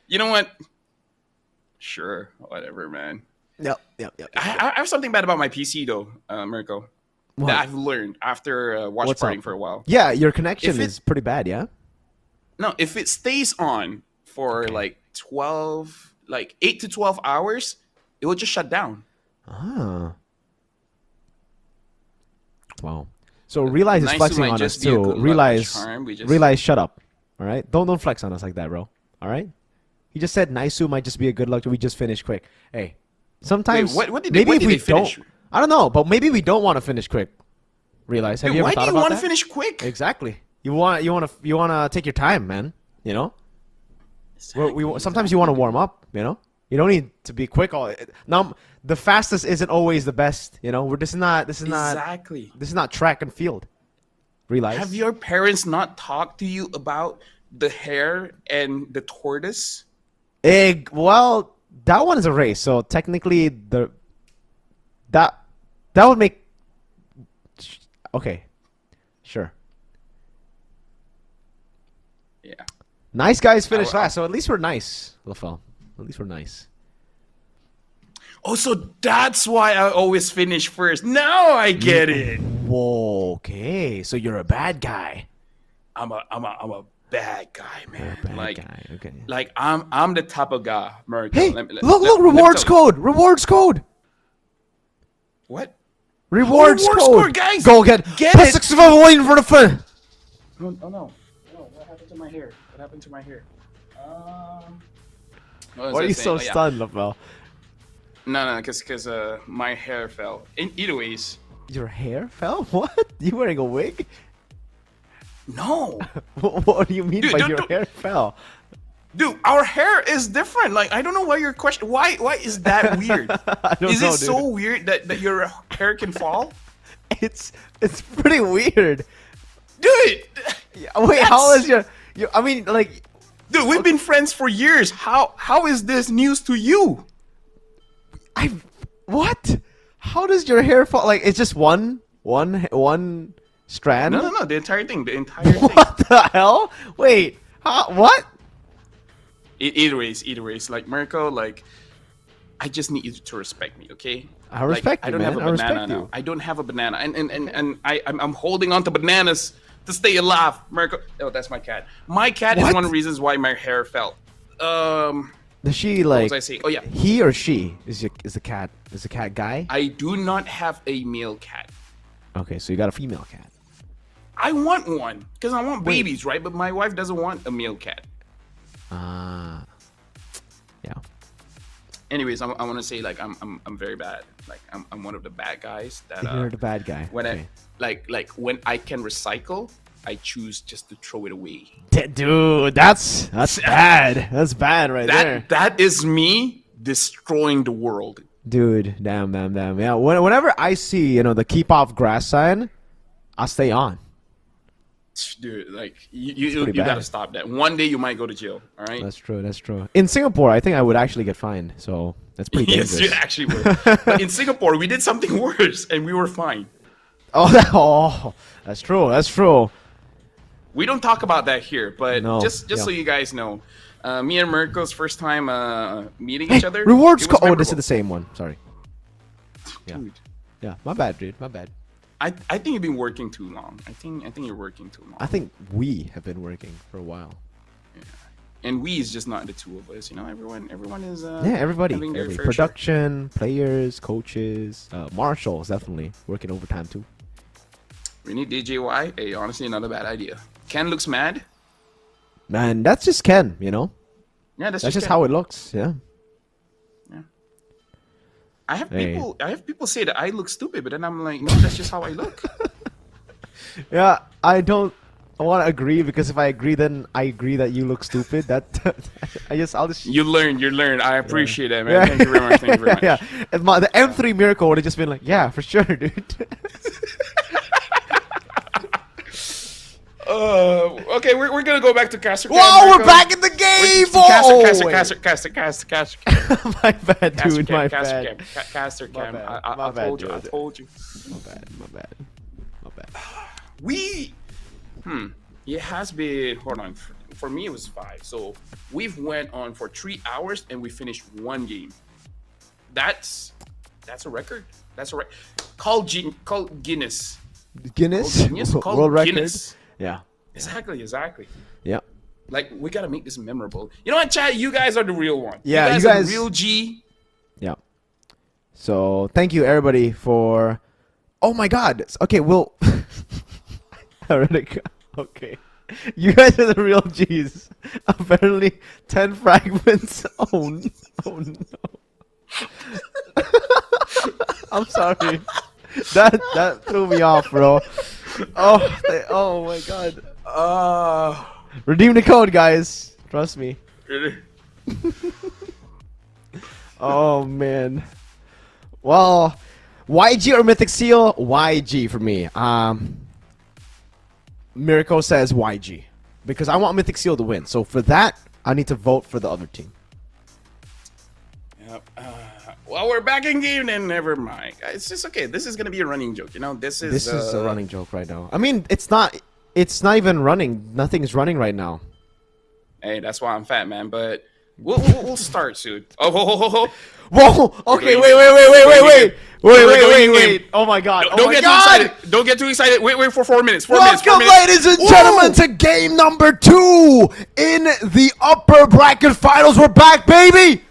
you know what? Sure, whatever, man. Yep. I have something bad about my PC though, Mirko. What? That I've learned after watch What's partying up? for a while. Yeah, your connection If it- is pretty bad. Yeah. No, if it stays on for like 8 to 12 hours, it will just shut down. Ah. Wow. So Realize is Nice flexing might on us just be a good too. luck Realize, charm. We just- Realize, shut up. All right. Don't flex on us like that, bro. All right. He just said Naisu might just be a good luck. We just finished quick. Hey, sometimes Wait, what did maybe what if did we they finish? don't, I don't know, but maybe we don't want to finish quick. Realize. Have Dude, you ever why thought do you about want to that? finish quick? Exactly. You want to take your time, man. You know. Sometimes you want to warm up. You know. You don't need to be quick. Now the fastest isn't always the best. You know. This is not Exactly. This is not track and field. Realize. Have your parents not talked to you about the hare and the tortoise? Well, that one is a race, so technically that would make okay, sure. Yeah. Nice guys finished I- last, so at least we're nice, LaFell. At least we're nice. Oh, so that's why I always finish first. Now I get it. Whoa, okay, so you're a bad guy. I'm a bad guy, man. Bad like, guy, okay. like I'm the type of guy, America. Hey, Let me rewards tell you. code, rewards code. What? Rewards rewards code. code, guys. Go get Get it. 6 waiting for the fun. Oh no. What happened to my hair? What happened to my hair? Why are you so stunned, LaFell? No, because my hair fell. Either ways. Your hair fell? What? You wearing a wig? No. What do you mean Dude, by don't- your don't- hair fell? Dude, our hair is different. Like, I don't know why your question. Why is that weird? I don't Is know, it so weird that your hair can fall? It's pretty weird. Dude, Wait, how That's- is your I mean, like, dude, we've been friends for years. How is this news to you? what? How does your hair fall? Like, it's just one strand? No, the entire thing, the entire thing. What the hell? Wait, what? Either ways, like Mirko, like I just need you to respect me, okay? I respect I you, don't have man. a I banana respect now. you. I don't have a banana, and I'm holding on to bananas to stay alive, Mirko. Oh, that's my cat. My cat is What? one of the reasons why my hair fell. Does she, What like, was I saying? Oh yeah, he or she is the cat guy? I do not have a male cat. Okay, so you got a female cat. I want one because I want babies, right? But my wife doesn't want a male cat. Ah. Yeah. Anyways, I want to say like I'm very bad. Like I'm one of the bad guys that You're the bad guy. when Okay. like when I can recycle, I choose just to throw it away. Dude, that's bad. That's bad right there. That is me destroying the world. Dude, damn. Yeah, whenever I see, the keep off grass sign, I'll stay on. Dude, like you pretty gotta bad. stop that. One day you might go to jail. All right. That's true. In Singapore, I think I would actually get fined, so that's pretty Yes, dangerous. you actually would. But in Singapore, we did something worse, and we were fine. Oh, that's true. We don't talk about that here, but No, just yeah. so you guys know, me and Mirko's first time meeting each other. Rewards it was code. Oh, this is memorable. the same one. Sorry. Yeah. Dude, Yeah, my bad, dude. My bad. I think you've been working too long. I think you're working too long. I think we have been working for a while. And we is just not the two of us. Everyone is Yeah, everybody. having their fair share. Production, players, coaches, marshals, definitely working overtime too. We need DJY. Hey, honestly, not a bad idea. Ken looks mad. Man, that's just Ken, you know? Yeah, that's That's just Ken. how it looks, yeah. I have Hey. people say that I look stupid, but then I'm like, no, that's just how I look. Yeah, I don't want to agree because if I agree, then I agree that you look stupid. That I'll just. You learn. I appreciate that, man. Yeah. Thank you very much. Thank you very much. Yeah, if the M3 Miracle would have just been like, yeah, for sure, dude. Okay, we're gonna go back to Caster. Whoa, we're back in the game! Caster. My bad, dude. My bad. Caster Cam. bad, I my bad, told you. I dude. told you. My bad. It has been. Hold on. For me, it was 5. So we've went on for 3 hours and we finished 1 game. That's a record. That's a record. Call Guinness. Guinness? Call World record? Guinness. Yeah. Exactly. Yeah. Like, we gotta make this memorable. You know what, chat? You guys are the real one. Yeah, you you are guys- the real G. Yeah. So, thank you, everybody, for... Oh, my God. Okay, well... Okay. You guys are the real G's. Apparently, 10 fragments. Oh no. I'm sorry. That threw me off, bro. Oh my God. Redeem the code, guys. Trust me. Oh man. Well, YG or Mythic Seal? YG for me. Miracle says YG because I want Mythic Seal to win. So for that, I need to vote for the other team. Yep. Well, we're back in game, then never mind. It's just okay. This is gonna be a running joke. You know, this is a running joke right now. I mean, it's not even running. Nothing's running right now. Hey, that's why I'm fat, man. But we'll start soon. Oh, ho. Whoa! Okay, wait. Oh my God! Don't get too excited. Don't get too excited. Wait for 4 minutes. 4 minutes. Welcome, ladies and gentlemen, to game number 2 in the upper bracket finals. We're back, baby.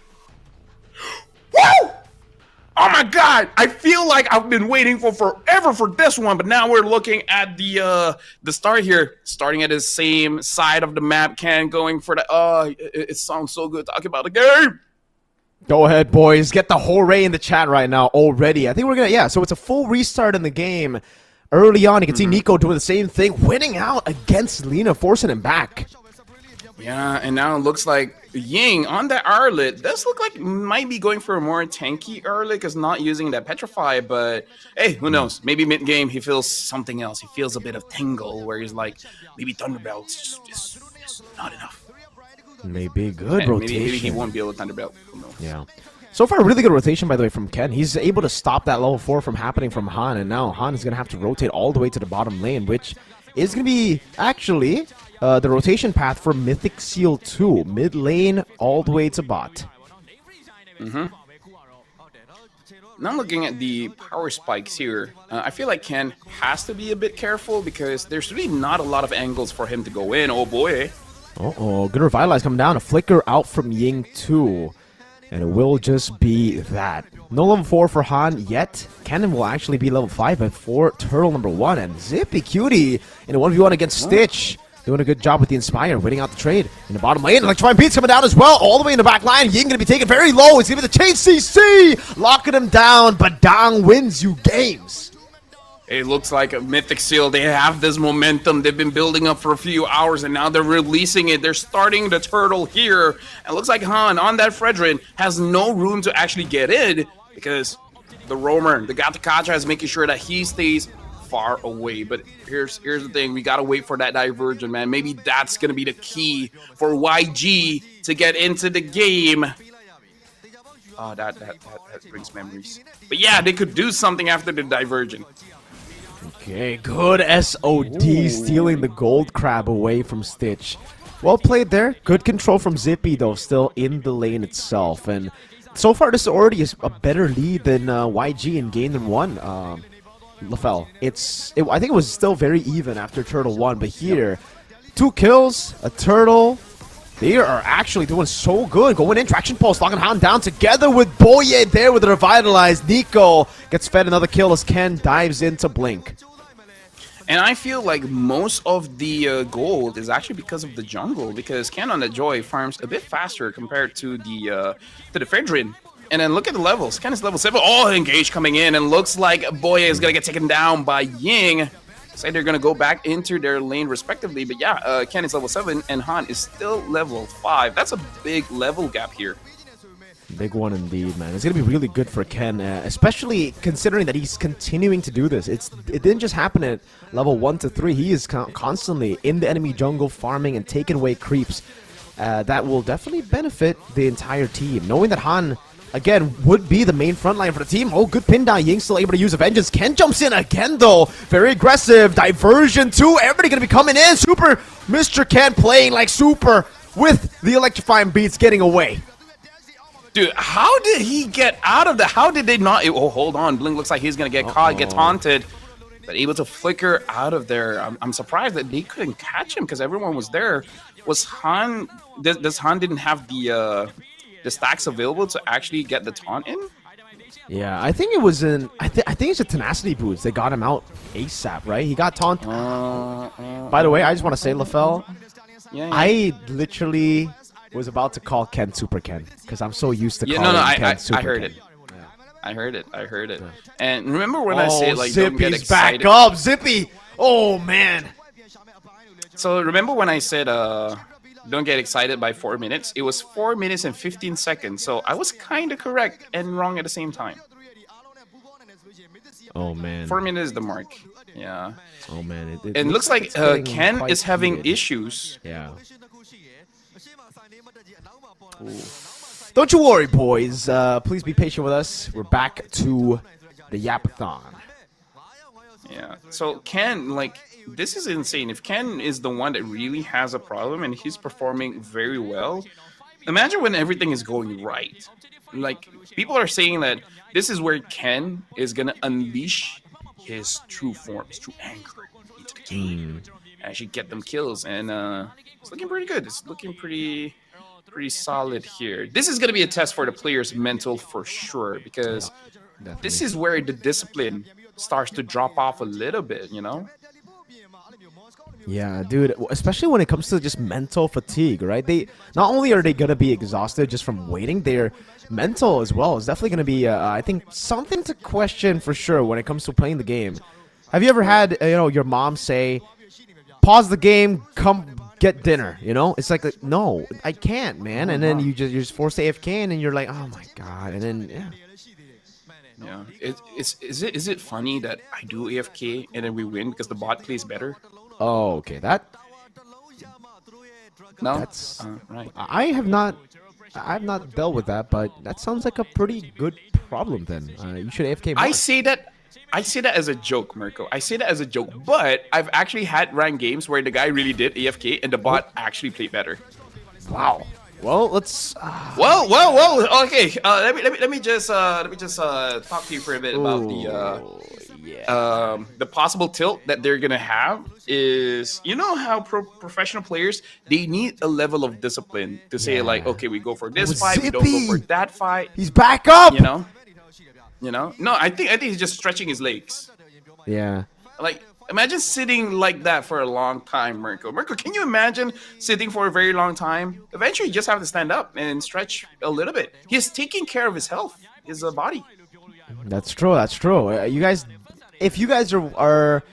Woo! Oh my God! I feel like I've been waiting for forever for this one, but now we're looking at the start here, starting at the same side of the map. Going for the it sounds so good talking about the game. Go ahead, boys. Get the hooray in the chat right now already. I think we're gonna so it's a full restart in the game. Early on, you can see Nico doing the same thing, winning out against Lina, forcing him back. Yeah, and now it looks like Ying on the Arlet does look like might be going for a more tanky Arlet because not using that Petrify, but hey, who knows? Maybe mid-game he feels something else. He feels a bit of tingle where he's like, maybe Thunderbolt's just not enough. Maybe good And rotation. maybe he won't be able to Thunderbolt. Who knows? Yeah. So far, really good rotation, by the way, from Ken. He's able to stop that level 4 from happening from Han, and now Han is going to have to rotate all the way to the bottom lane, which is going to be, actually, the rotation path for Mythic Seal 2. Mid lane, all the way to bot. Now I'm looking at the power spikes here. I feel like Ken has to be a bit careful because there's really not a lot of angles for him to go in. Oh boy. Uh-oh, good revitalize coming down. A flicker out from Ying 2. And it will just be that. No level 4 for Han yet. Cannon will actually be level 5 before Turtle number 1. And Zippy Cutie in a 1v1 against Stitch. Doing a good job with the Inspire, winning out the trade. In the bottom lane, Electrifying Beats coming down as well. All the way in the back line. Ying going to be taken very low. It's going to be the Chain CC. Locking him down, but Dang wins you games. It looks like a Mythic Seal. They have this momentum. They've been building up for a few hours, and now they're releasing it. They're starting the turtle here. And it looks like Han on that Fredrin has no room to actually get in because the roamer, the Gatakacha, is making sure that he stays far away. But here's the thing. We got to wait for that diversion, man. Maybe that's going to be the key for YG to get into the game. Oh, that brings memories. But yeah, they could do something after the diversion. Okay, good SOD, stealing the gold crab away from Stitch. Well played there. Good control from Zippy, though, still in the lane itself. And so far, this already is a better lead than YG in game 1. LaFell. I think it was still very even after Turtle 1, but here, 2 kills, a Turtle. They are actually doing so good. Going in, Traction Pulse, locking Han down together with Boye there with the Revitalized. Nico gets fed another kill as Ken dives into Blink. And I feel like most of the gold is actually because of the jungle, because Ken on the Joy farms a bit faster compared to the Fedrin. And then look at the levels. Ken is level 7. Oh, engage coming in, and looks like Boya is gonna get taken down by Ying. Say they're gonna go back into their lane respectively. But yeah, Ken is level 7 and Han is still level 5. That's a big level gap here. Big one indeed, man. It's gonna be really good for Ken, especially considering that he's continuing to do this. It didn't just happen at level 1 to 3. He is constantly in the enemy jungle farming and taking away creeps. That will definitely benefit the entire team. Knowing that Han, again, would be the main front line for the team. Oh, good pin down. Ying still able to use a vengeance. Ken jumps in again, though. Very aggressive. Diversion, too. Everybody gonna be coming in. Super Mr. Ken playing like super with the electrifying beats getting away. Dude, how did he get out of that? How did they not? Oh, hold on. Blink looks like he's going to get caught, get taunted, but able to flicker out of there. I'm surprised that they couldn't catch him because everyone was there. Was Han... Does Han didn't have the stacks available to actually get the taunt in? Yeah, I think it was in... I think it's a tenacity boost. They got him out ASAP, right? He got taunted. By the way, I just want to say, LaFell, Yeah. I literally was about to call Ken Super Ken because I'm so used to calling Ken Super I heard Ken. it. I heard it. I heard it. And remember when I said like Zippy's don't get excited? back up, Zippy. Oh man. So remember when I said don't get excited by 4 minutes? It was 4 minutes and 15 seconds. So I was kind of correct and wrong at the same time. Oh man. 4 minutes is the mark. Yeah. Oh man. It looks like it's getting Ken quite is having heated. issues. Yeah. Ooh. Don't you worry, boys. Please be patient with us. We're back to the Yapathon. Yeah. So Ken, like, this is insane. If Ken is the one that really has a problem and he's performing very well, imagine when everything is going right. Like, people are saying that this is where Ken is gonna unleash his true form, his true anger into the game, and actually get them kills. And it's looking pretty good. It's looking pretty solid here. This is gonna be a test for the player's mental for sure, because this is where the discipline starts to drop off a little bit, you know? Yeah, dude, especially when it comes to just mental fatigue, right? They not only are they gonna be exhausted just from waiting, their mental as well is definitely gonna be, I think, something to question for sure when it comes to playing the game. Have you ever had, your mom say, "Pause the game, come get dinner"? You know, it's like, no, I can't, man. And then you're just forced to AFK, and then you're like, oh my god, and then Yeah. Is it funny that I do AFK and then we win because the bot plays better? Oh, okay, No, that's right. I have not dealt with that, but that sounds like a pretty good problem. Then you should AFK more. I say that as a joke, Mirko. I say that as a joke, but I've actually had ranked games where the guy really did AFK and the bot actually played better. Wow. Well, let's. Well. Okay. Let me just talk to you for a bit about the possible tilt that they're gonna have is, you know how professional players, they need a level of discipline to say like, okay, we go for this fight, we don't go for that fight. He's back up. You know. No, I think he's just stretching his legs. Yeah. Like, imagine sitting like that for a long time, Mirko. Mirko, can you imagine sitting for a very long time? Eventually, you just have to stand up and stretch a little bit. He's taking care of his health, his body. That's true. That's true. You guys, if you guys are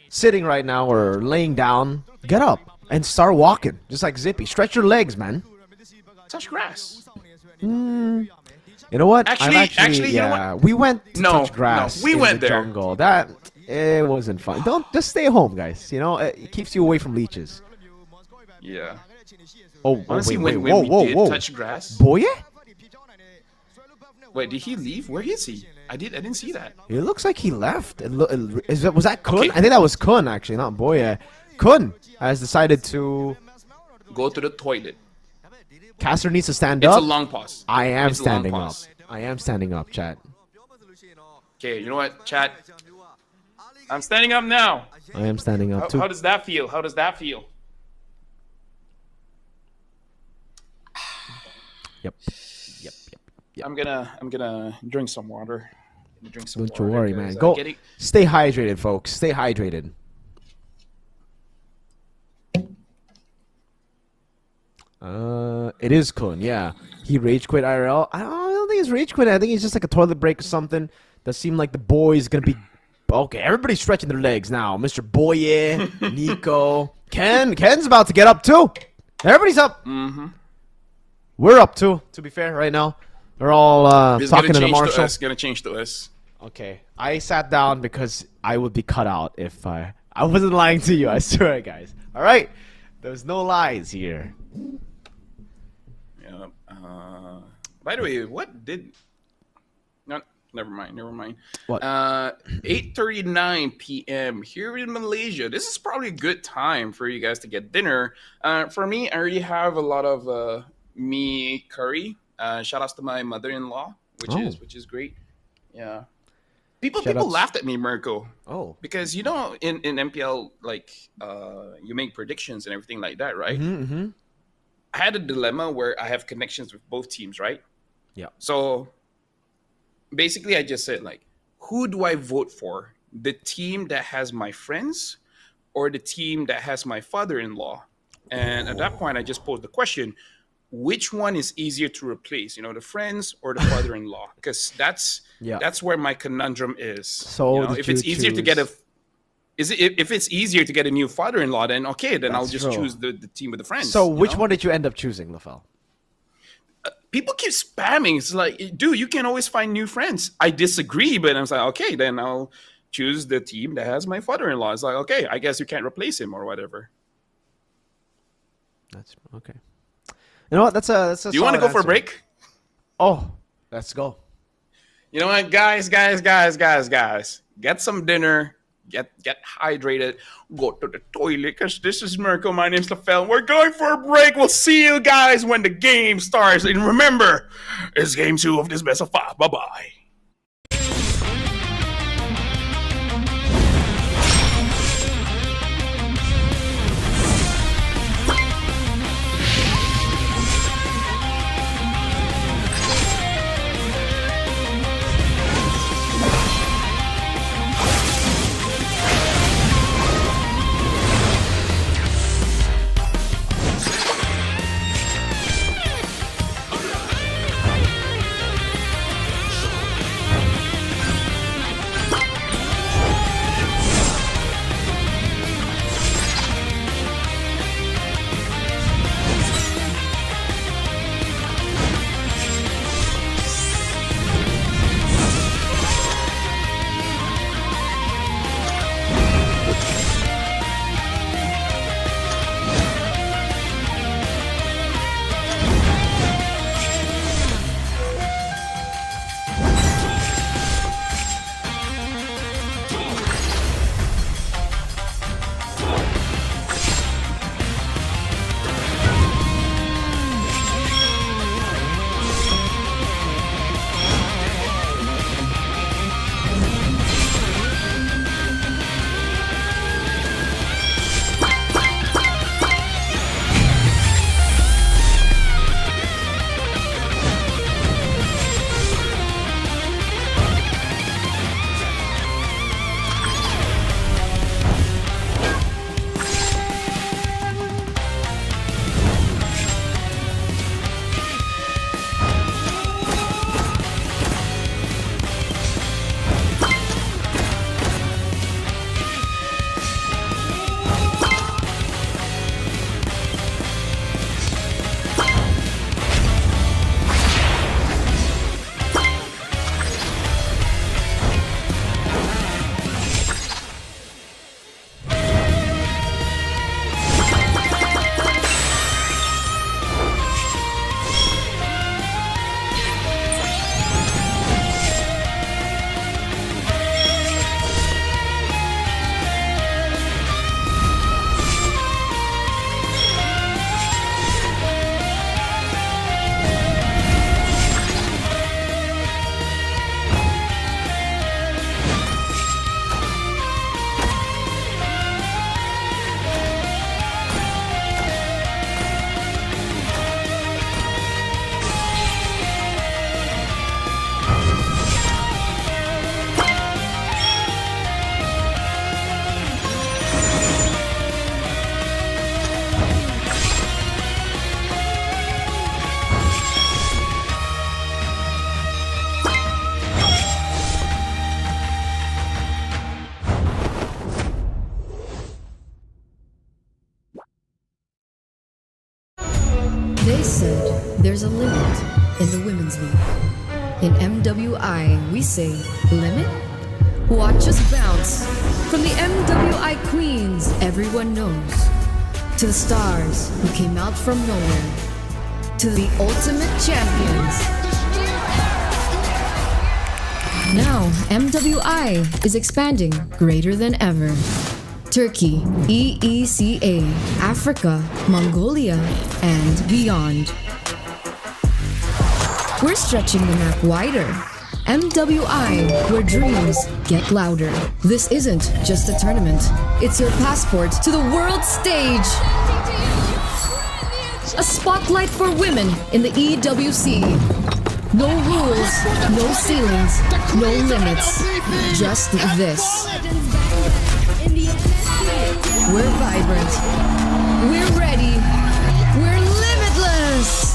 sitting right now or laying down, get up and start walking, just like Zippy. Stretch your legs, man. Touch grass. You know what? Actually, you know what? We went to touch grass. we in went the there. Jungle. That it wasn't fun. Don't just stay home, guys. You know, it keeps you away from leeches. Yeah. Oh, Honestly, wait, when we did whoa. touch grass. Boye? Wait, did he leave? Where is he? I didn't see that. It looks like he left. Was that Kun? Okay. I think that was Kun, actually, not Boye. Kun has decided to. Go to the toilet. Caster needs to stand It's up. a long pause. I am It's a long standing up. pause. I am standing up, chat. Okay, you know what, chat? I'm standing up now. I am standing up too. How does that feel? How does that feel? Yep. I'm gonna drink some water. Don't you worry, man. Go. Stay hydrated, folks. Stay hydrated. It is Kun, yeah. He rage quit IRL. I don't think it's rage quit. I think he's just like a toilet break or something. That seemed like the boys gonna be okay. Everybody's stretching their legs now. Mr. Boye, Nico, Ken's about to get up too. Everybody's up. Mm-hmm. We're up too. To be fair, right now, they're all talking to the marshal. It's gonna change to us. Okay, I sat down because I would be cut out if I wasn't lying to you. I swear, guys. All right, there's no lies here. Yeah. By the way, what did? No, never mind. What? 8:39 p.m. here in Malaysia. This is probably a good time for you guys to get dinner. For me, I already have a lot of mee curry. Shout outs to my mother-in-law, which is great. Yeah. People laughed at me, Mirko. Oh. Because in MPL, like you make predictions and everything like that, right? Mm-hmm. I had a dilemma where I have connections with both teams, right? Yeah. So basically, I just said, like, who do I vote for? The team that has my friends or the team that has my father-in-law? And at that point, I just posed the question, which one is easier to replace? The friends or the father-in-law? Because that's where my conundrum is. So if it's easier to get if it's easier to get a new father-in-law, then okay, then I'll just choose the team with the friends. So which one did you end up choosing, Lafel? People keep spamming. It's like, dude, you can always find new friends. I disagree, but I was like, okay, then I'll choose the team that has my father-in-law. It's like, okay, I guess you can't replace him or whatever. That's okay. You know what? That's a. Do you want to go for a break? Oh, let's go. You know what, guys, get some dinner. Get hydrated. Go to the toilet, because this is Mirko. My name's Lafel. We're going for a break. We'll see you guys when the game starts. And remember, it's game 2 of this best of 5. Bye-bye. There's a limit in the women's league. In MWI, we say limit? Watch us bounce from the MWI queens everyone knows, to the stars who came out from nowhere, to the ultimate champions. Now, MWI is expanding greater than ever. Turkey, EECA, Africa, Mongolia, and beyond. We're stretching the map wider. MWI, where dreams get louder. This isn't just a tournament. It's your passport to the world stage. A spotlight for women in the EWC. No rules, no ceilings, no limits. Just this. We're vibrant. We're ready. We're limitless.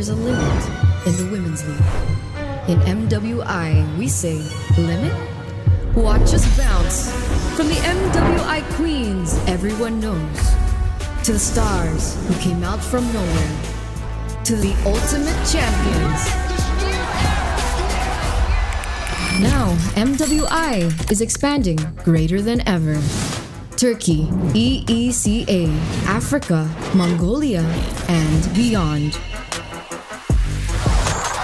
There's a limit in the women's league. In MWI, we say, limit? Watch us bounce. From the MWI queens everyone knows, to the stars who came out from nowhere, to the ultimate champions. Now, MWI is expanding greater than ever. Turkey, EECA, Africa, Mongolia, and beyond.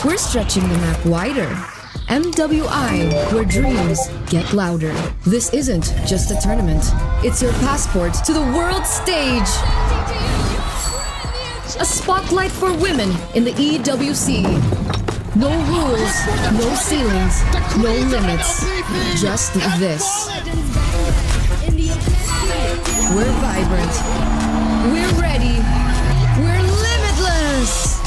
We're stretching the map wider. MWI, where dreams get louder. This isn't just a tournament. It's your passport to the world stage. A spotlight for women in the EWC. No rules, no ceilings, no limits. Just this. We're vibrant. We're ready. We're limitless.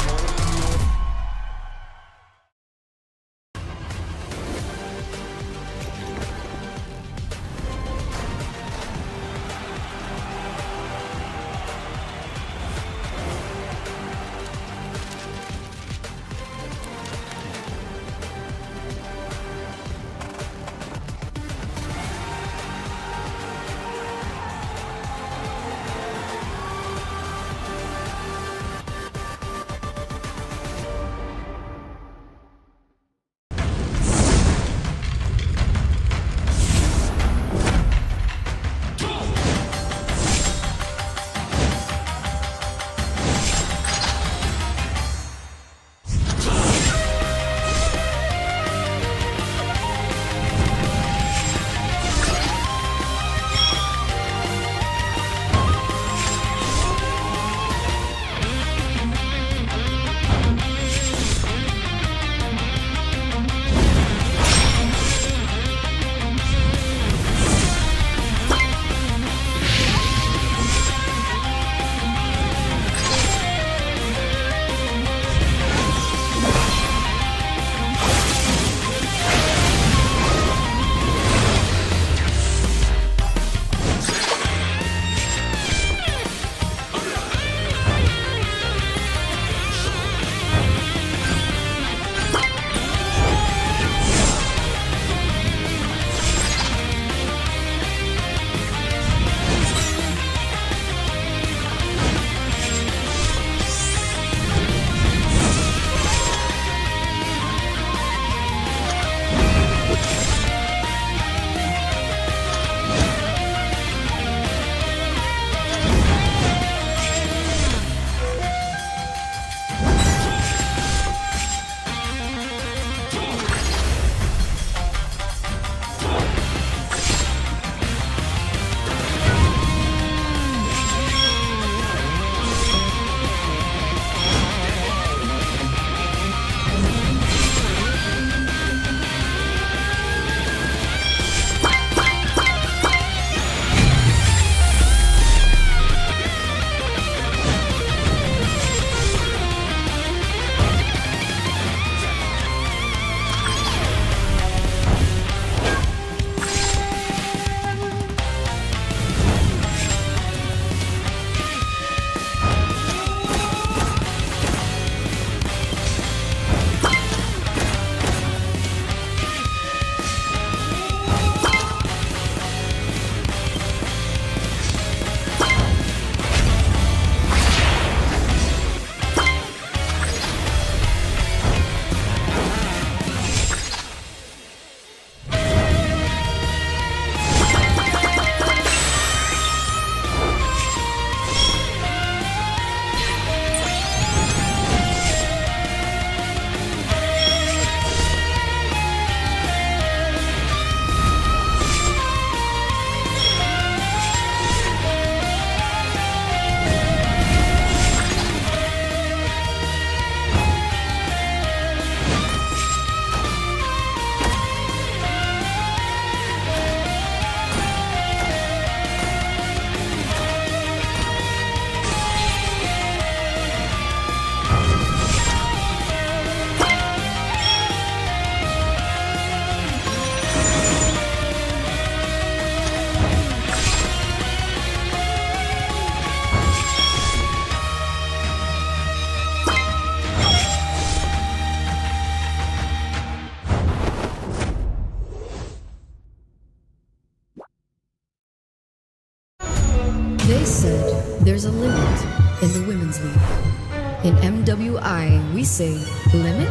They said there's a limit in the women's league. In MWI, we say limit?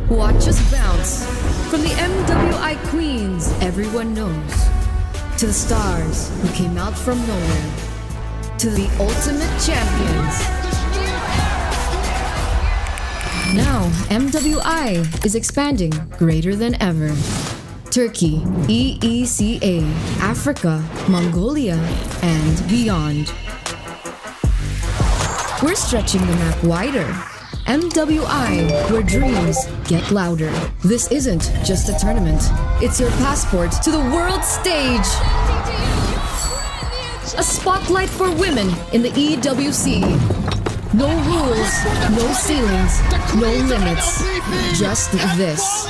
Watch us bounce from the MWI queens everyone knows, to the stars who came out from nowhere, to the ultimate champions. Now, MWI is expanding greater than ever. Turkey, EECA, Africa, Mongolia, and beyond. We're stretching the map wider. MWI, where dreams get louder. This isn't just a tournament. It's your passport to the world stage. A spotlight for women in the EWC. No rules, no ceilings, no limits. Just this.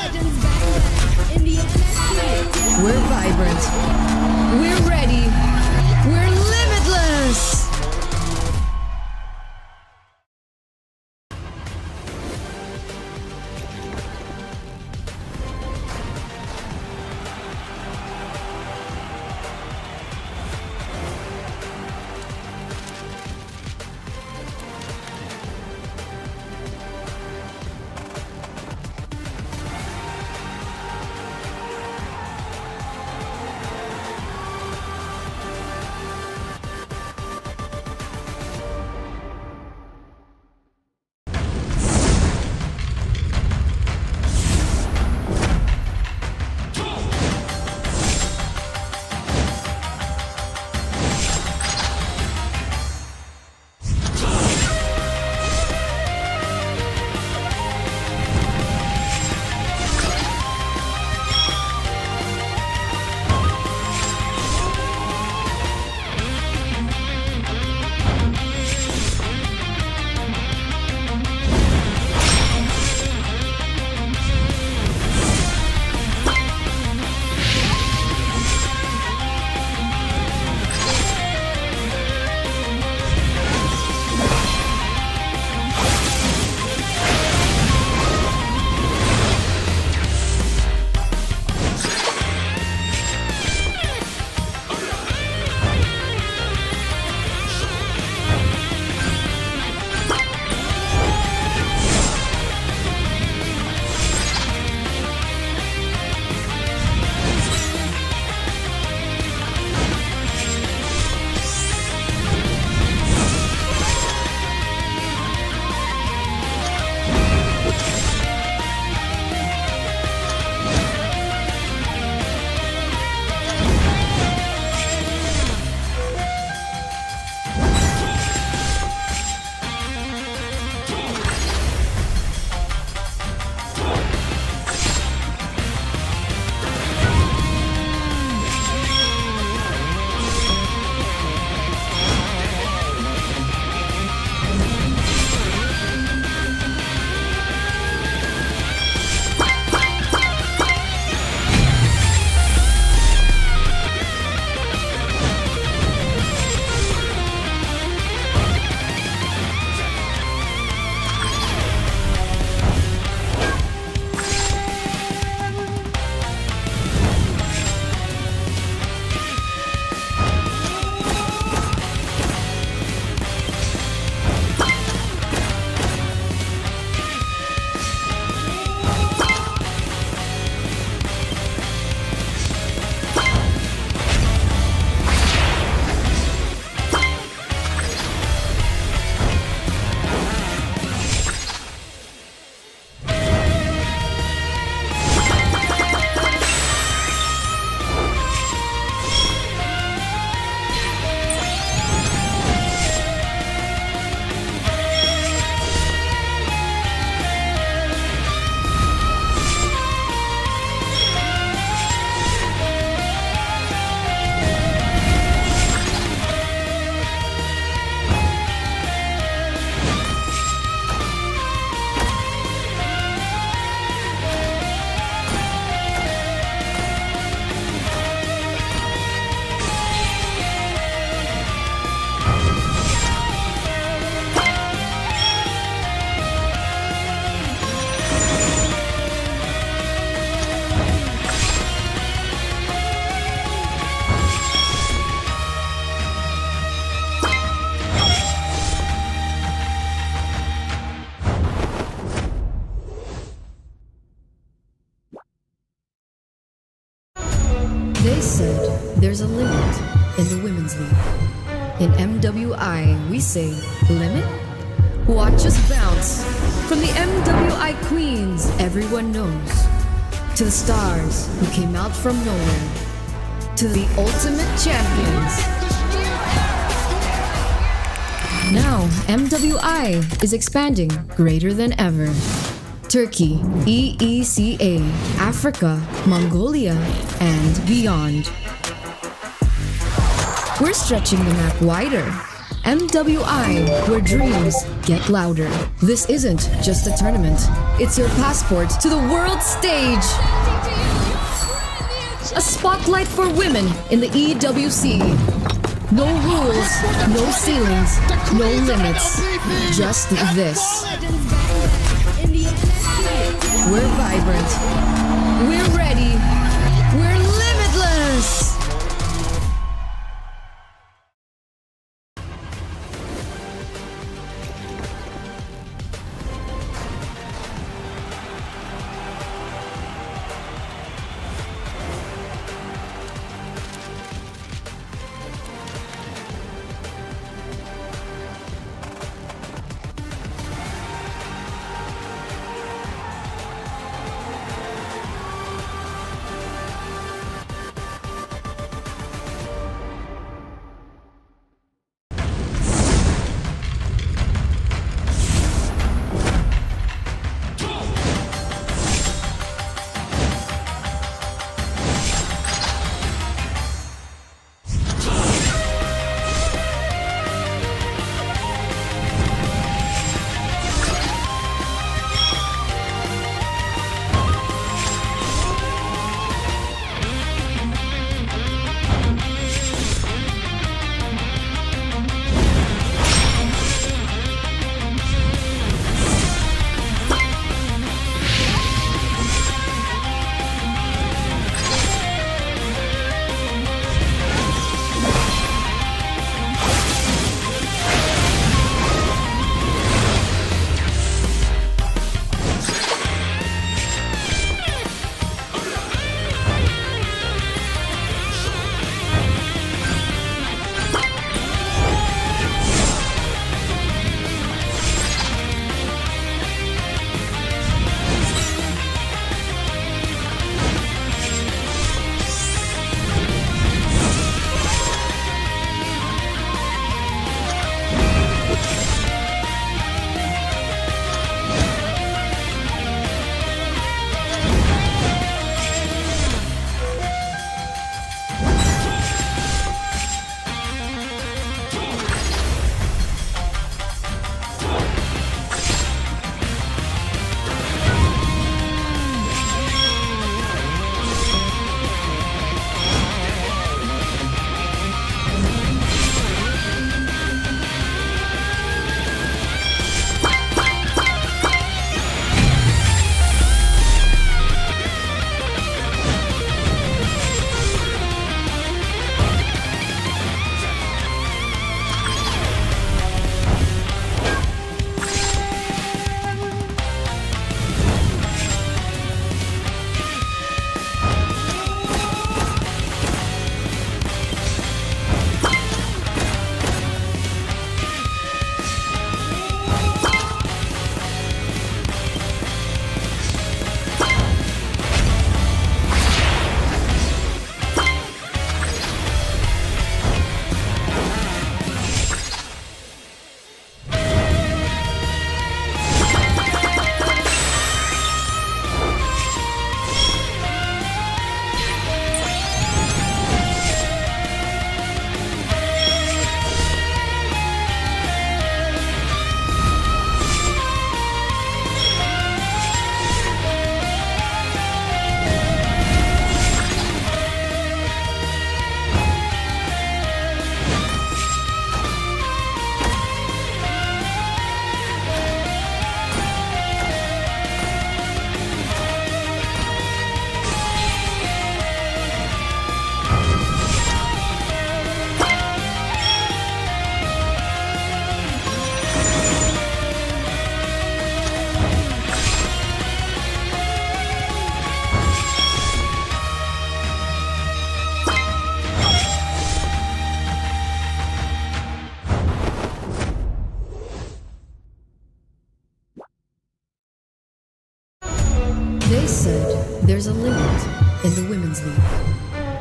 We're vibrant. We're ready. We're limitless. They said there's a limit in the women's league. In MWI, we say limit? Watch us bounce from the MWI queens everyone knows, to the stars who came out from nowhere, to the ultimate champions. Now, MWI is expanding greater than ever. Turkey, EECA, Africa, Mongolia, and beyond. We're stretching the map wider. MWI, where dreams get louder. This isn't just a tournament. It's your passport to the world stage. A spotlight for women in the EWC. No rules, no ceilings, no limits. Just this. We're vibrant. We're ready. We're limitless.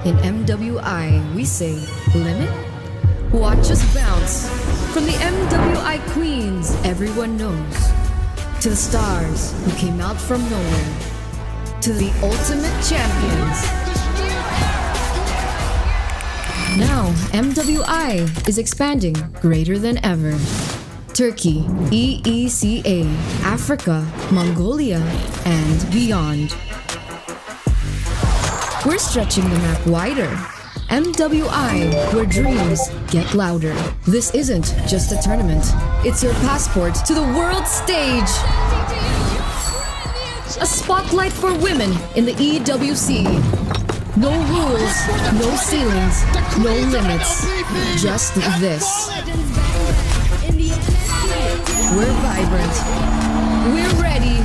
In MWI, we say limit? Watch us bounce. From the MWI queens everyone knows, to the stars who came out from nowhere, to the ultimate champions. Now, MWI is expanding greater than ever. Turkey, EECA, Africa, Mongolia, and beyond. We're stretching the map wider. MWI, where dreams get louder. This isn't just a tournament. It's your passport to the world stage. A spotlight for women in the EWC. No rules, no ceilings, no limits. Just this. We're vibrant. We're ready.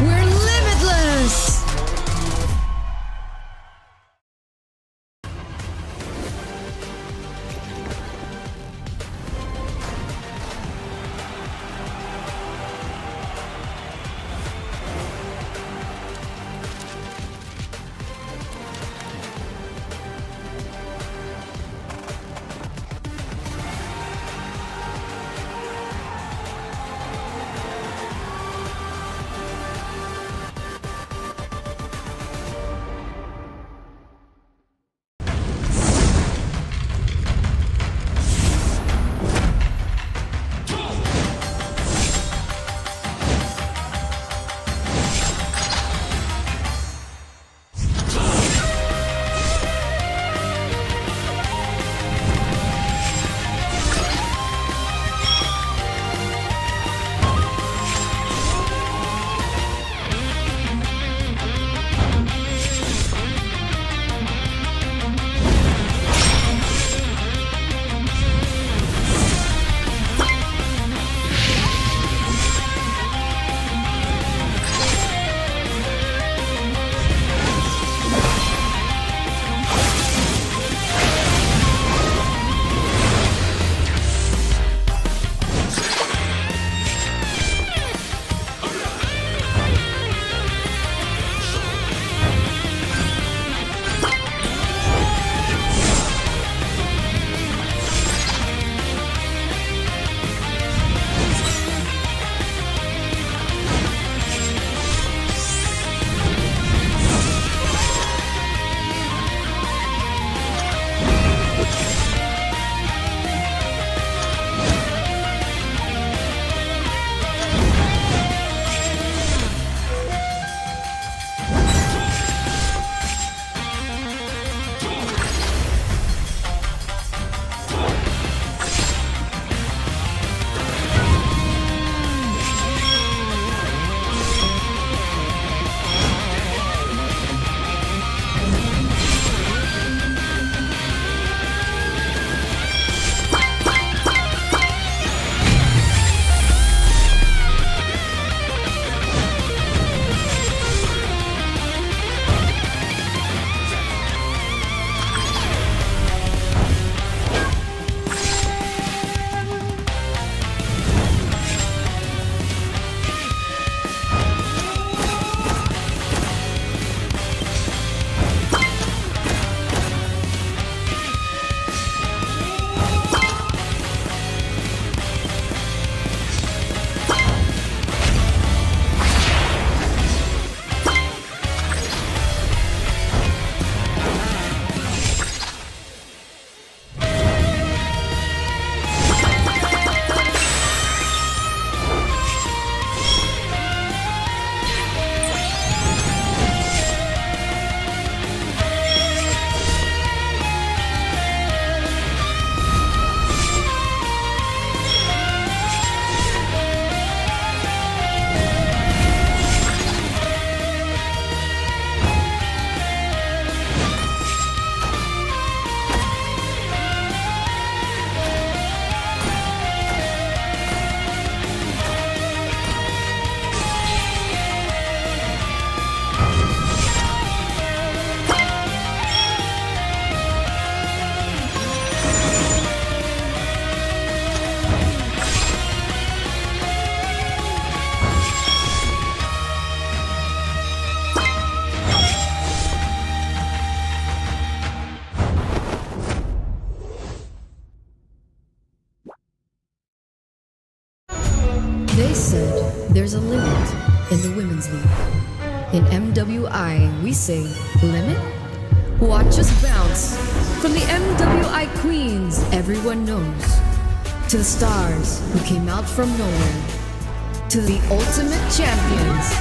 We're limitless. They said there's a limit in the women's league. In MWI, we say limit? Watch us bounce from the MWI queens everyone knows, to the stars who came out from nowhere, to the ultimate champions.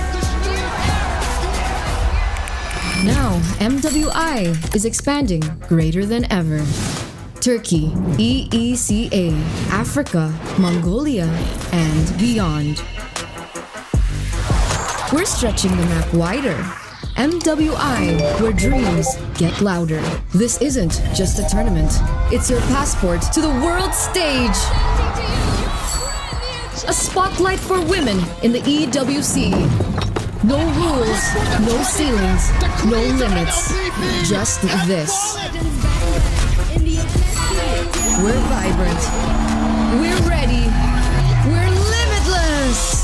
Now, MWI is expanding greater than ever. Turkey, EECA, Africa, Mongolia, and beyond. We're stretching the map wider. MWI, where dreams get louder. This isn't just a tournament. It's your passport to the world stage. A spotlight for women in the EWC. No rules, no ceilings, no limits. Just this. We're vibrant. We're ready. We're limitless.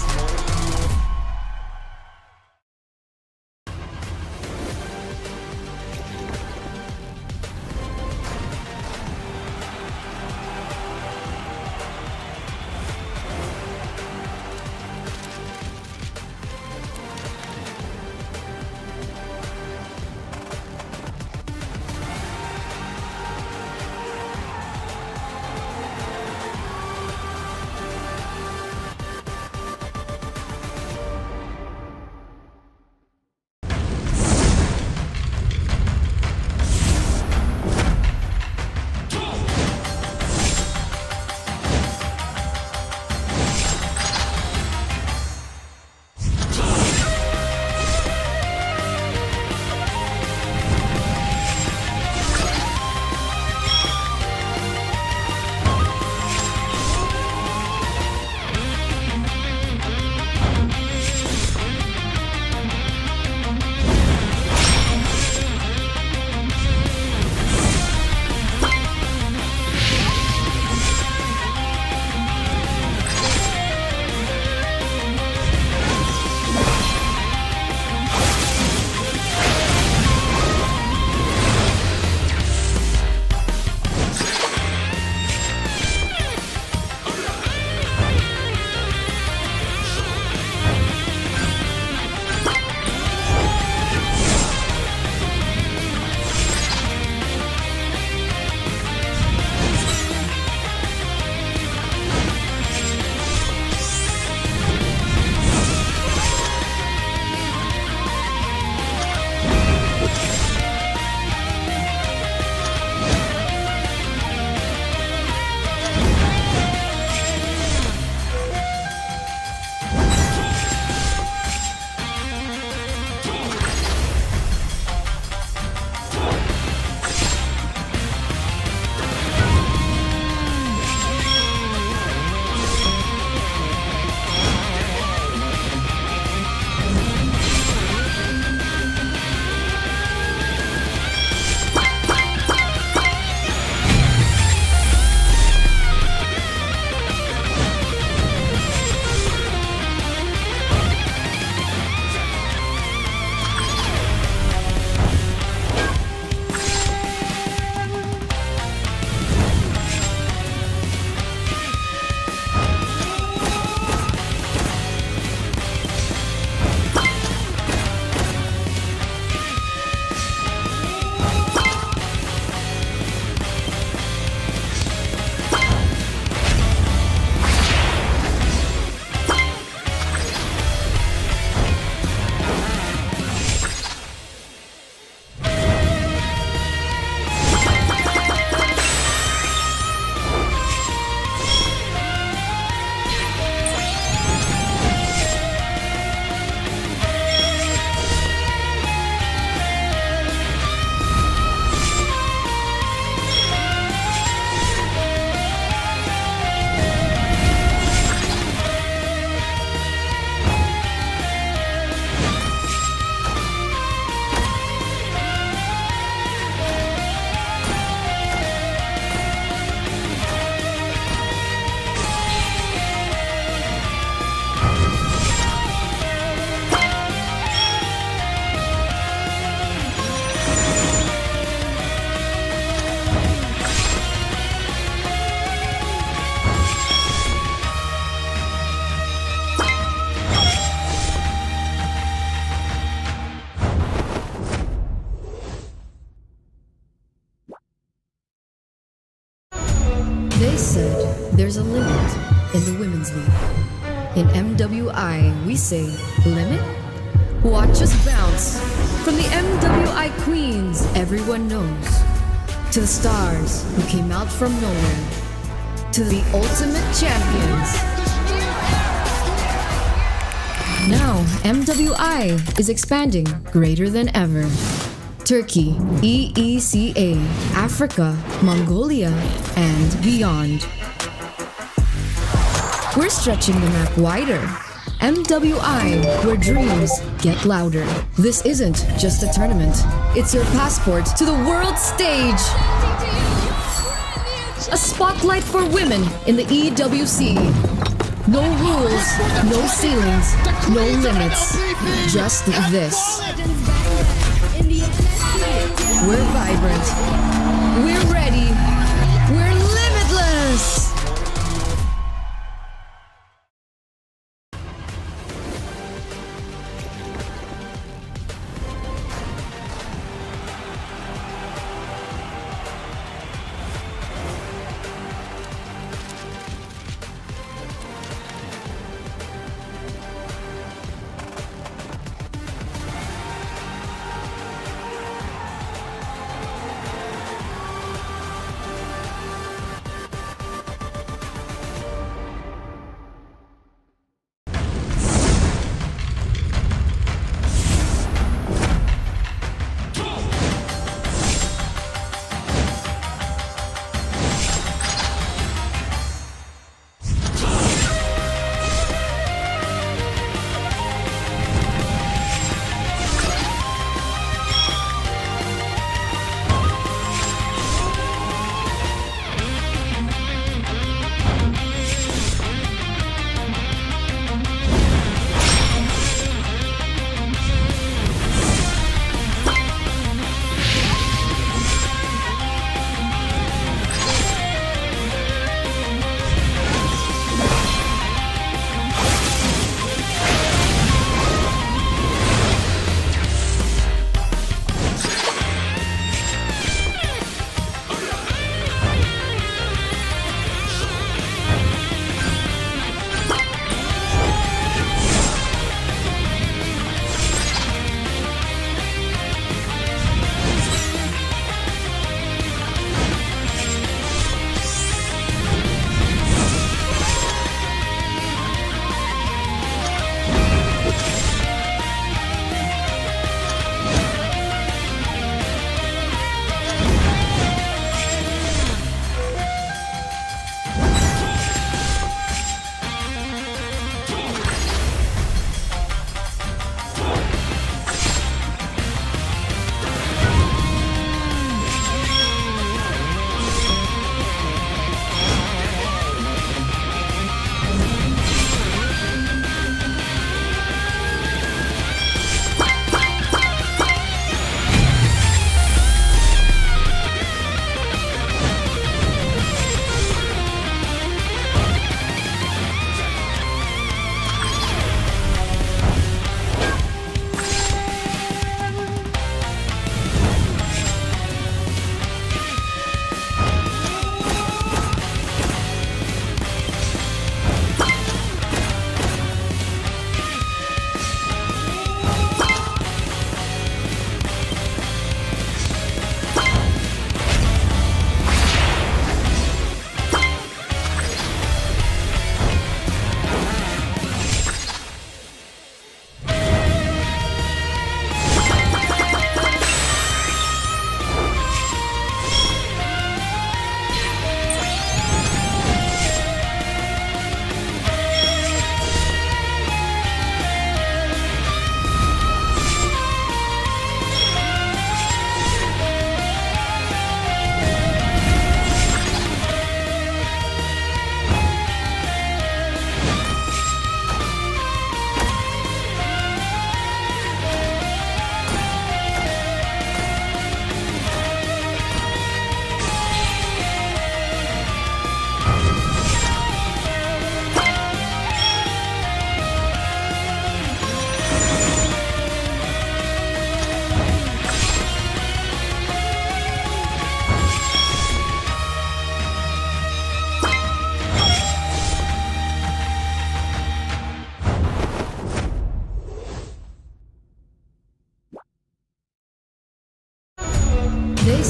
They said there's a limit in the women's league. In MWI, we say limit? Watch us bounce from the MWI queens everyone knows, to the stars who came out from nowhere, to the ultimate champions. Now, MWI is expanding greater than ever. Turkey, EECA, Africa, Mongolia, and beyond. We're stretching the map wider. MWI, where dreams get louder. This isn't just a tournament. It's your passport to the world stage. A spotlight for women in the EWC. No rules, no ceilings, no limits. Just this. We're vibrant. We're ready. We're limitless.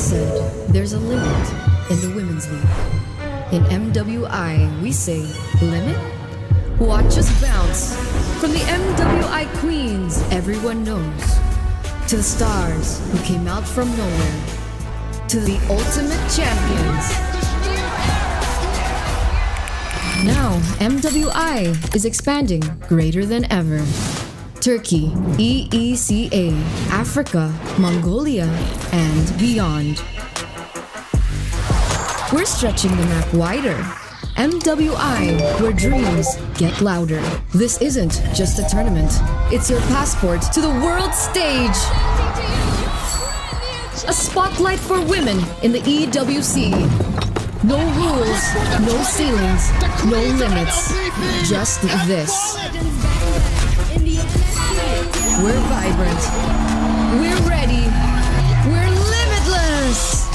said there's a limit in the women's league. In MWI, we say limit? Watch us bounce from the MWI queens everyone knows, to the stars who came out from nowhere, to the ultimate champions. Now, MWI is expanding greater than ever. Turkey, EECA, Africa, Mongolia, and beyond. We're stretching the map wider. MWI, where dreams get louder. This isn't just a tournament. It's your passport to the world stage. A spotlight for women in the EWC. No rules, no ceilings, no limits. Just this. We're vibrant. We're ready. We're limitless.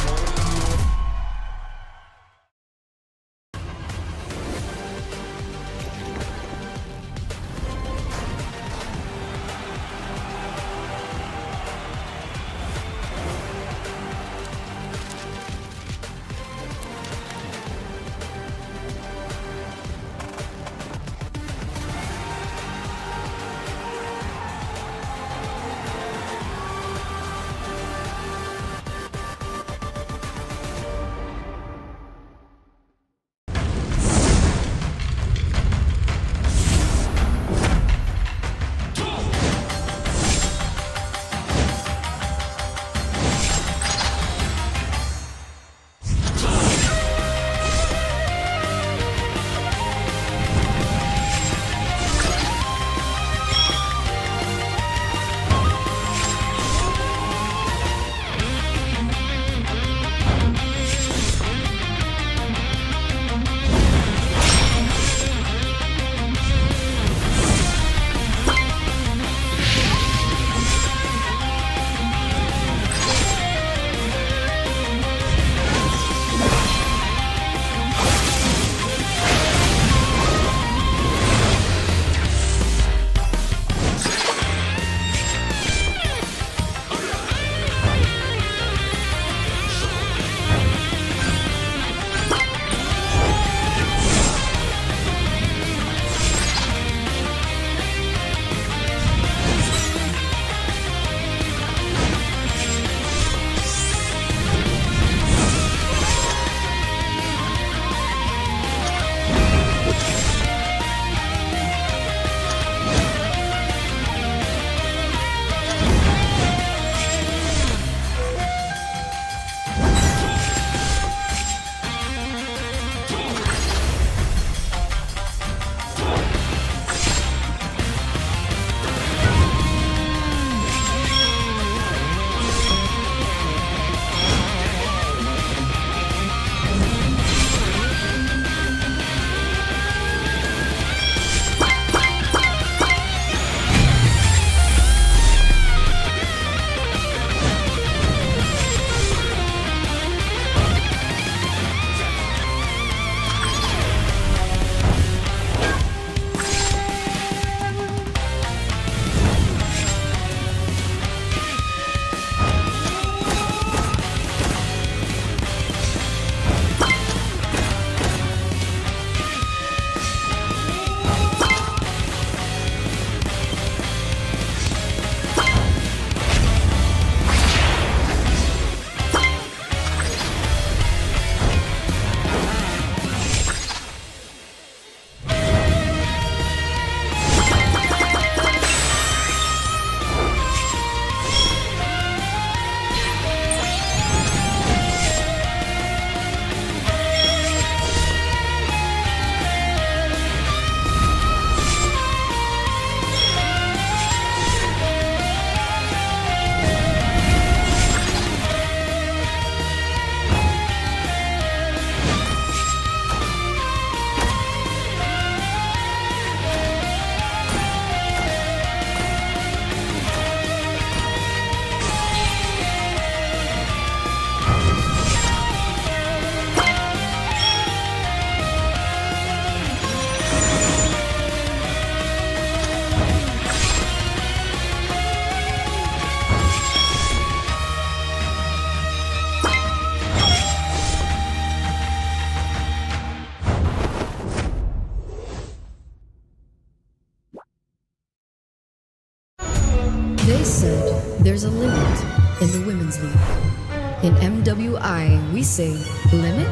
In MWI, we say limit?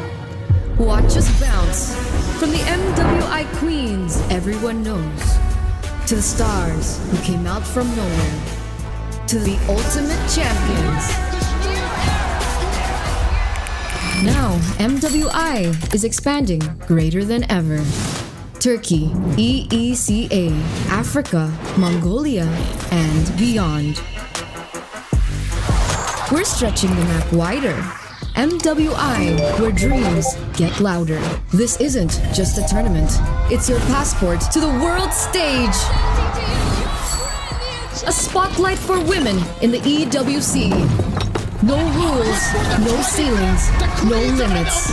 Watch us bounce. From the MWI queens everyone knows, to the stars who came out from nowhere, to the ultimate champions. Now, MWI is expanding greater than ever. Turkey, EECA, Africa, Mongolia, and beyond. We're stretching the map wider. MWI, where dreams get louder. This isn't just a tournament. It's your passport to the world stage. A spotlight for women in the EWC. No rules, no ceilings, no limits.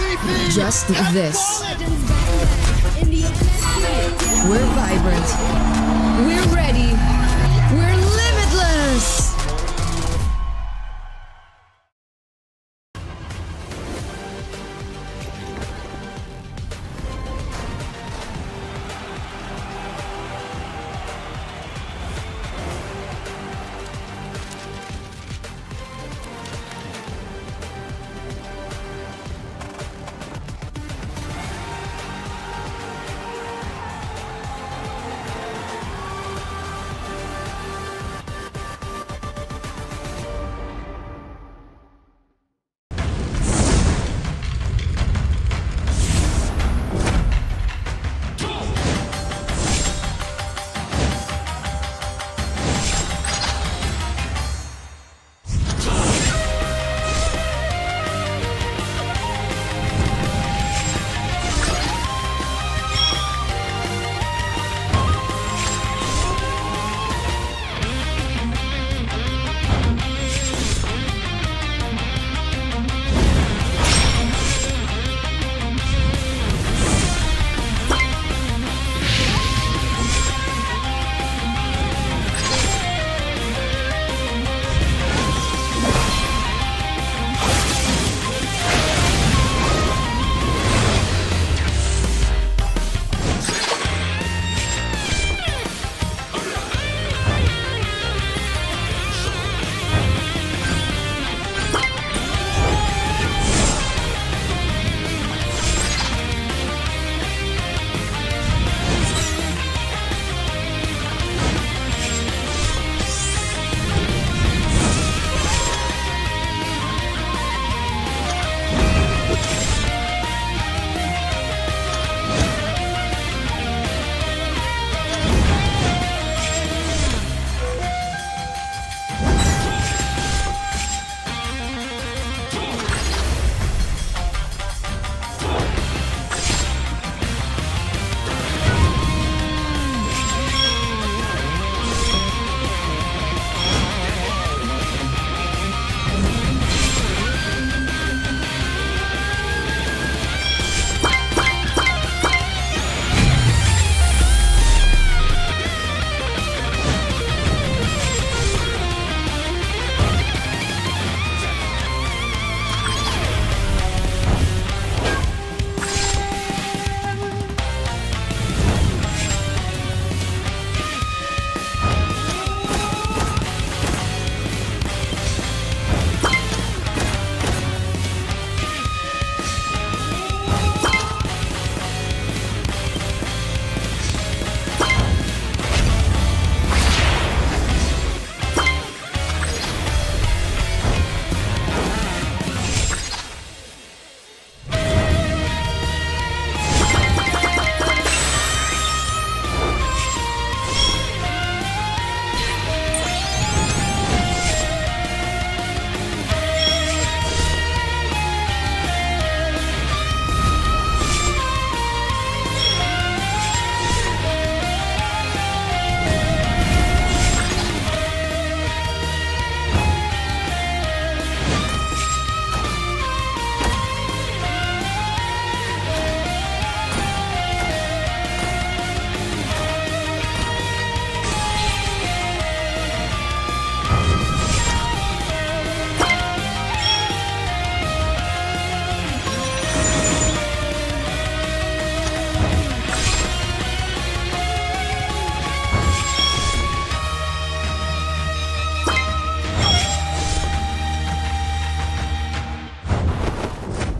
Just this. We're vibrant. We're ready. We're limitless.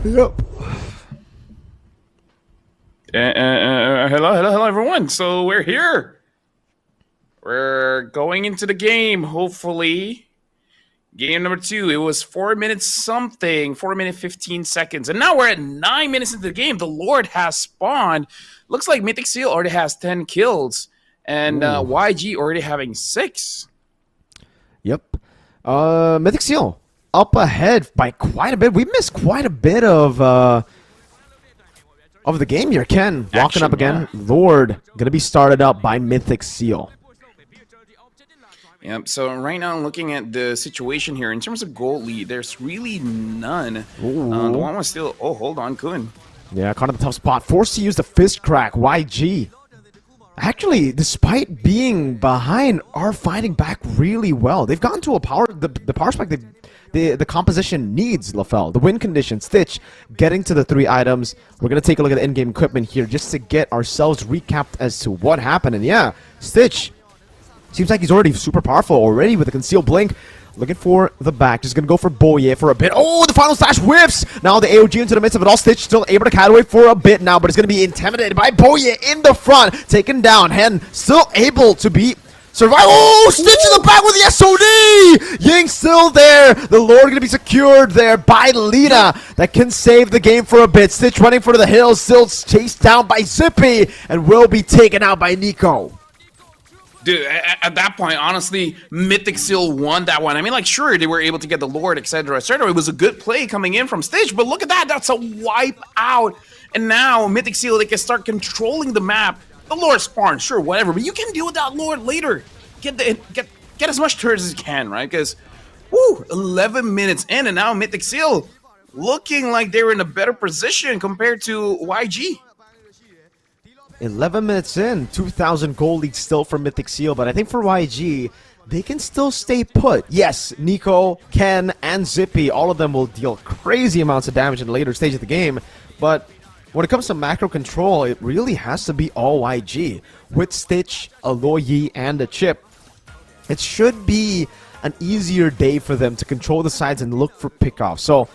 Yep. Hello, everyone. So we're here. We're going into the game, hopefully. Game number 2. It was 4 minutes something, 4 minutes 15 seconds. And now we're at 9 minutes into the game. The Lord has spawned. Looks like Mythic Seal already has 10 kills. And YG already having 6. Yep. Mythic Seal up ahead by quite a bit. We missed quite a bit of the game here. Ken walking up again. Yeah. Lord gonna be started up by Mythic Seal. Yep, so right now looking at the situation here, in terms of goal lead, there's really none. The one was still... Oh, hold on, Kun. Yeah, caught in the tough spot. Forced to use the fist crack. YG. Actually, despite being behind, are fighting back really well. They've gotten to a the power spike the composition needs, LaFell. The win condition, Stitch, getting to the 3 items. We're going to take a look at the in-game equipment here just to get ourselves recapped as to what happened. And yeah, Stitch seems like he's already super powerful already with a concealed blink. Looking for the back. Just going to go for Boye for a bit. Oh, the final slash whiffs. Now the AOG into the midst of it all. Stitch still able to cat away for a bit now, but it's going to be intimidated by Boye in the front. Taken down. Hen still able to be survive. Oh, Stitch in the back with the SOD. Ying still there. The Lord going to be secured there by Lina. That can save the game for a bit. Stitch running for the hills. Still chased down by Zippy and will be taken out by Nico. Dude, at that point, honestly, Mythic Seal won that one. I mean, like, sure, they were able to get the Lord, etc., etc. It was a good play coming in from Stitch, but look at that. That's a wipe out. And now, Mythic Seal, they can start controlling the map. The Lord spawn, sure, whatever, but you can deal with that Lord later. Get as much turrets as you can, right? Because, woo, 11 minutes in, and now Mythic Seal looking like they're in a better position compared to YG. 11 minutes in, 2,000 gold lead still for Mythic Seal, but I think for YG, they can still stay put. Yes, Nico, Ken, and Zippy, all of them will deal crazy amounts of damage in the later stage of the game, but when it comes to macro control, it really has to be all YG. With Stitch, Aloyi, and the chip, it should be an easier day for them to control the sides and look for pickoffs. So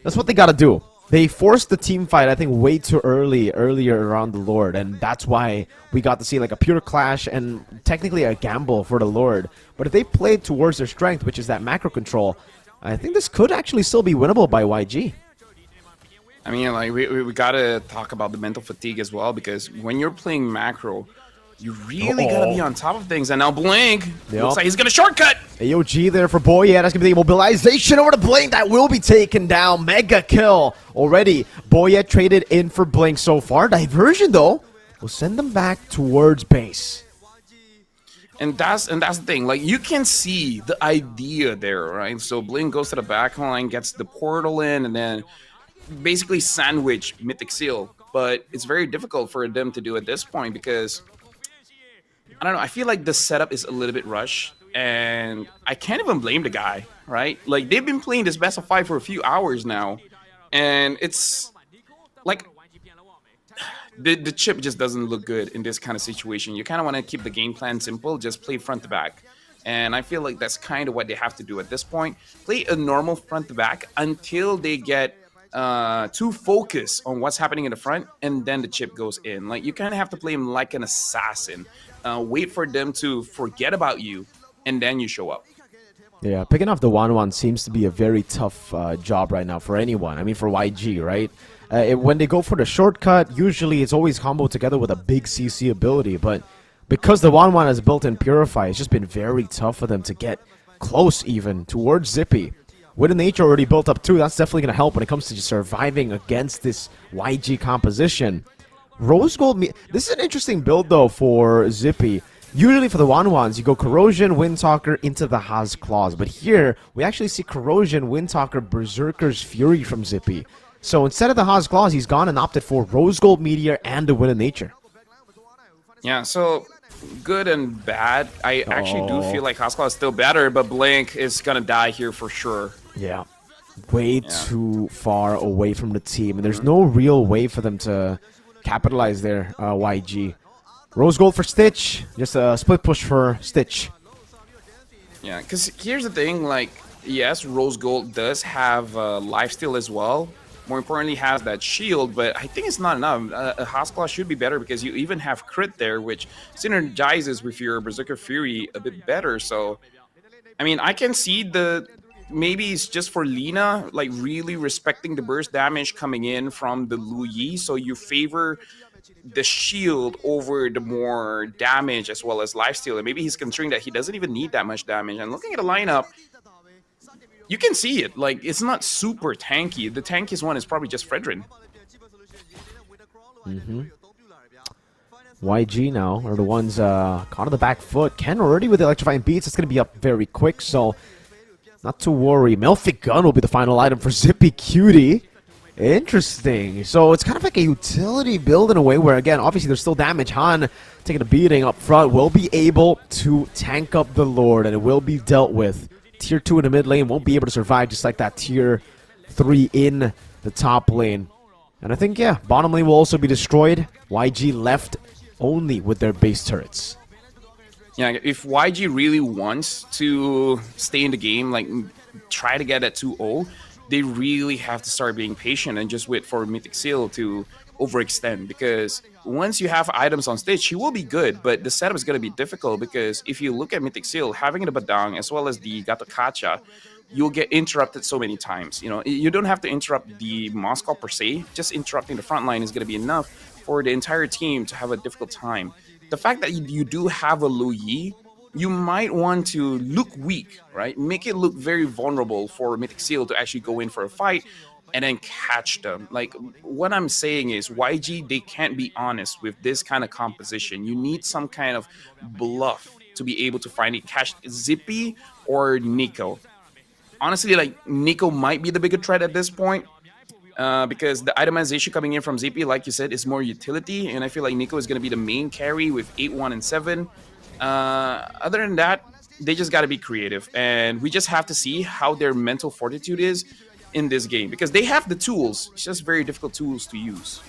that's what they got to do. They forced the team fight, I think, way too earlier around the Lord, and that's why we got to see like a pure clash and technically a gamble for the Lord. But if they played towards their strength, which is that macro control, I think this could actually still be winnable by YG. I mean, like, we gotta talk about the mental fatigue as well, because when you're playing macro, you really gotta be on top of things. And now Blink looks like he's gonna shortcut. AOG there for Boye. That's gonna be the immobilization over to Blink. That will be taken down. Mega kill already. Boye traded in for Blink so far. Diversion though will send them back towards base. And that's the thing. Like, you can see the idea there, right? So Blink goes to the back line, gets the portal in, and then basically sandwich Mythic Seal. But it's very difficult for them to do at this point because, I don't know, I feel like the setup is a little bit rushed, and I can't even blame the guy, right? Like, they've been playing this best of 5 for a few hours now, and it's like the chip just doesn't look good in this kind of situation. You kind of want to keep the game plan simple, just play front to back. And I feel like that's kind of what they have to do at this point. Play a normal front to back until they get to focus on what's happening in the front, and then the chip goes in. Like, you kind of have to play him like an assassin. Wait for them to forget about you, and then you show up. Yeah, picking off the 1-1 seems to be a very tough job right now for anyone. I mean, for YG, right? When they go for the shortcut, usually it's always comboed together with a big CC ability, but because the 1-1 has built-in Purify, it's just been very tough for them to get close even towards Zippy. With a nature already built up too, that's definitely going to help when it comes to just surviving against this YG composition. Rose Gold, this is an interesting build though for Zippy. Usually for the 1-1s, you go Corrosion, Windtalker into the Haas Claws. But here, we actually see Corrosion, Windtalker, Berserker's Fury from Zippy. So instead of the Haas Claws, he's gone and opted for Rose Gold Meteor and the Wind of Nature. Yeah, so good and bad. I actually do feel like Haas Claw is still better, but Blink is going to die here for sure. Yeah. Way too far away from the team. And there's no real way for them to capitalize there, YG. Rose Gold for Stitch. Just a split push for Stitch. Yeah, because here's the thing, like, yes, Rose Gold does have lifesteal as well, More importantly, has that shield, but I think it's not enough. A House should be better because you even have crit there, which synergizes with your Berserker Fury a bit better. So, I mean, I can see the maybe it's just for Lina, like really respecting the burst damage coming in from the Lu Yi. So you favor the shield over the more damage as well as lifesteal. And maybe he's considering that he doesn't even need that much damage. And looking at the lineup, you can see it. Like, it's not super tanky. The tankiest one is probably just Fredrin. YG now are the ones caught on the back foot. Ken already with electrifying beats. It's going to be up very quick, so not to worry. Melfic Gun will be the final item for Zippy Cutie. Interesting. So it's kind of like a utility build in a way where, again, obviously there's still damage. Han taking a beating up front will be able to tank up the Lord, and it will be dealt with. Tier 2 in the mid lane won't be able to survive just like that Tier 3 in the top lane. And I think, yeah, bottom lane will also be destroyed. YG left only with their base turrets. Yeah, if YG really wants to stay in the game, like try to get at 2-0, they really have to start being patient and just wait for Mythic Seal to overextend, because once you have items on stage, she will be good, but the setup is going to be difficult because if you look at Mythic Seal, having the Badang as well as the Gato Kacha, you'll get interrupted so many times. You know, you don't have to interrupt the Moscow per se, just interrupting the front line is going to be enough for the entire team to have a difficult time. The fact that you do have a Lu Yi, you might want to look weak, right? Make it look very vulnerable for Mythic Seal to actually go in for a fight and then catch them. Like, what I'm saying is YG, they can't be honest with this kind of composition. You need some kind of bluff to be able to finally catch Zippy or Nico. Honestly, like, Nico might be the bigger threat at this point. Because the itemization coming in from Zippy, like you said, is more utility, and I feel like Nico is going to be the main carry with 8, 1, and 7. Other than that, they just got to be creative, and we just have to see how their mental fortitude is in this game, because they have the tools. It's just very difficult tools to use.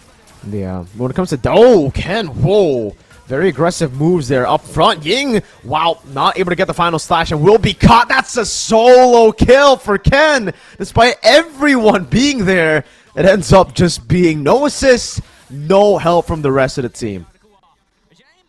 Yeah, when it comes to Ken, whoa, very aggressive moves there up front. Ying, wow, not able to get the final slash and will be caught. That's a solo kill for Ken, despite everyone being there. It ends up just being no assists, no help from the rest of the team.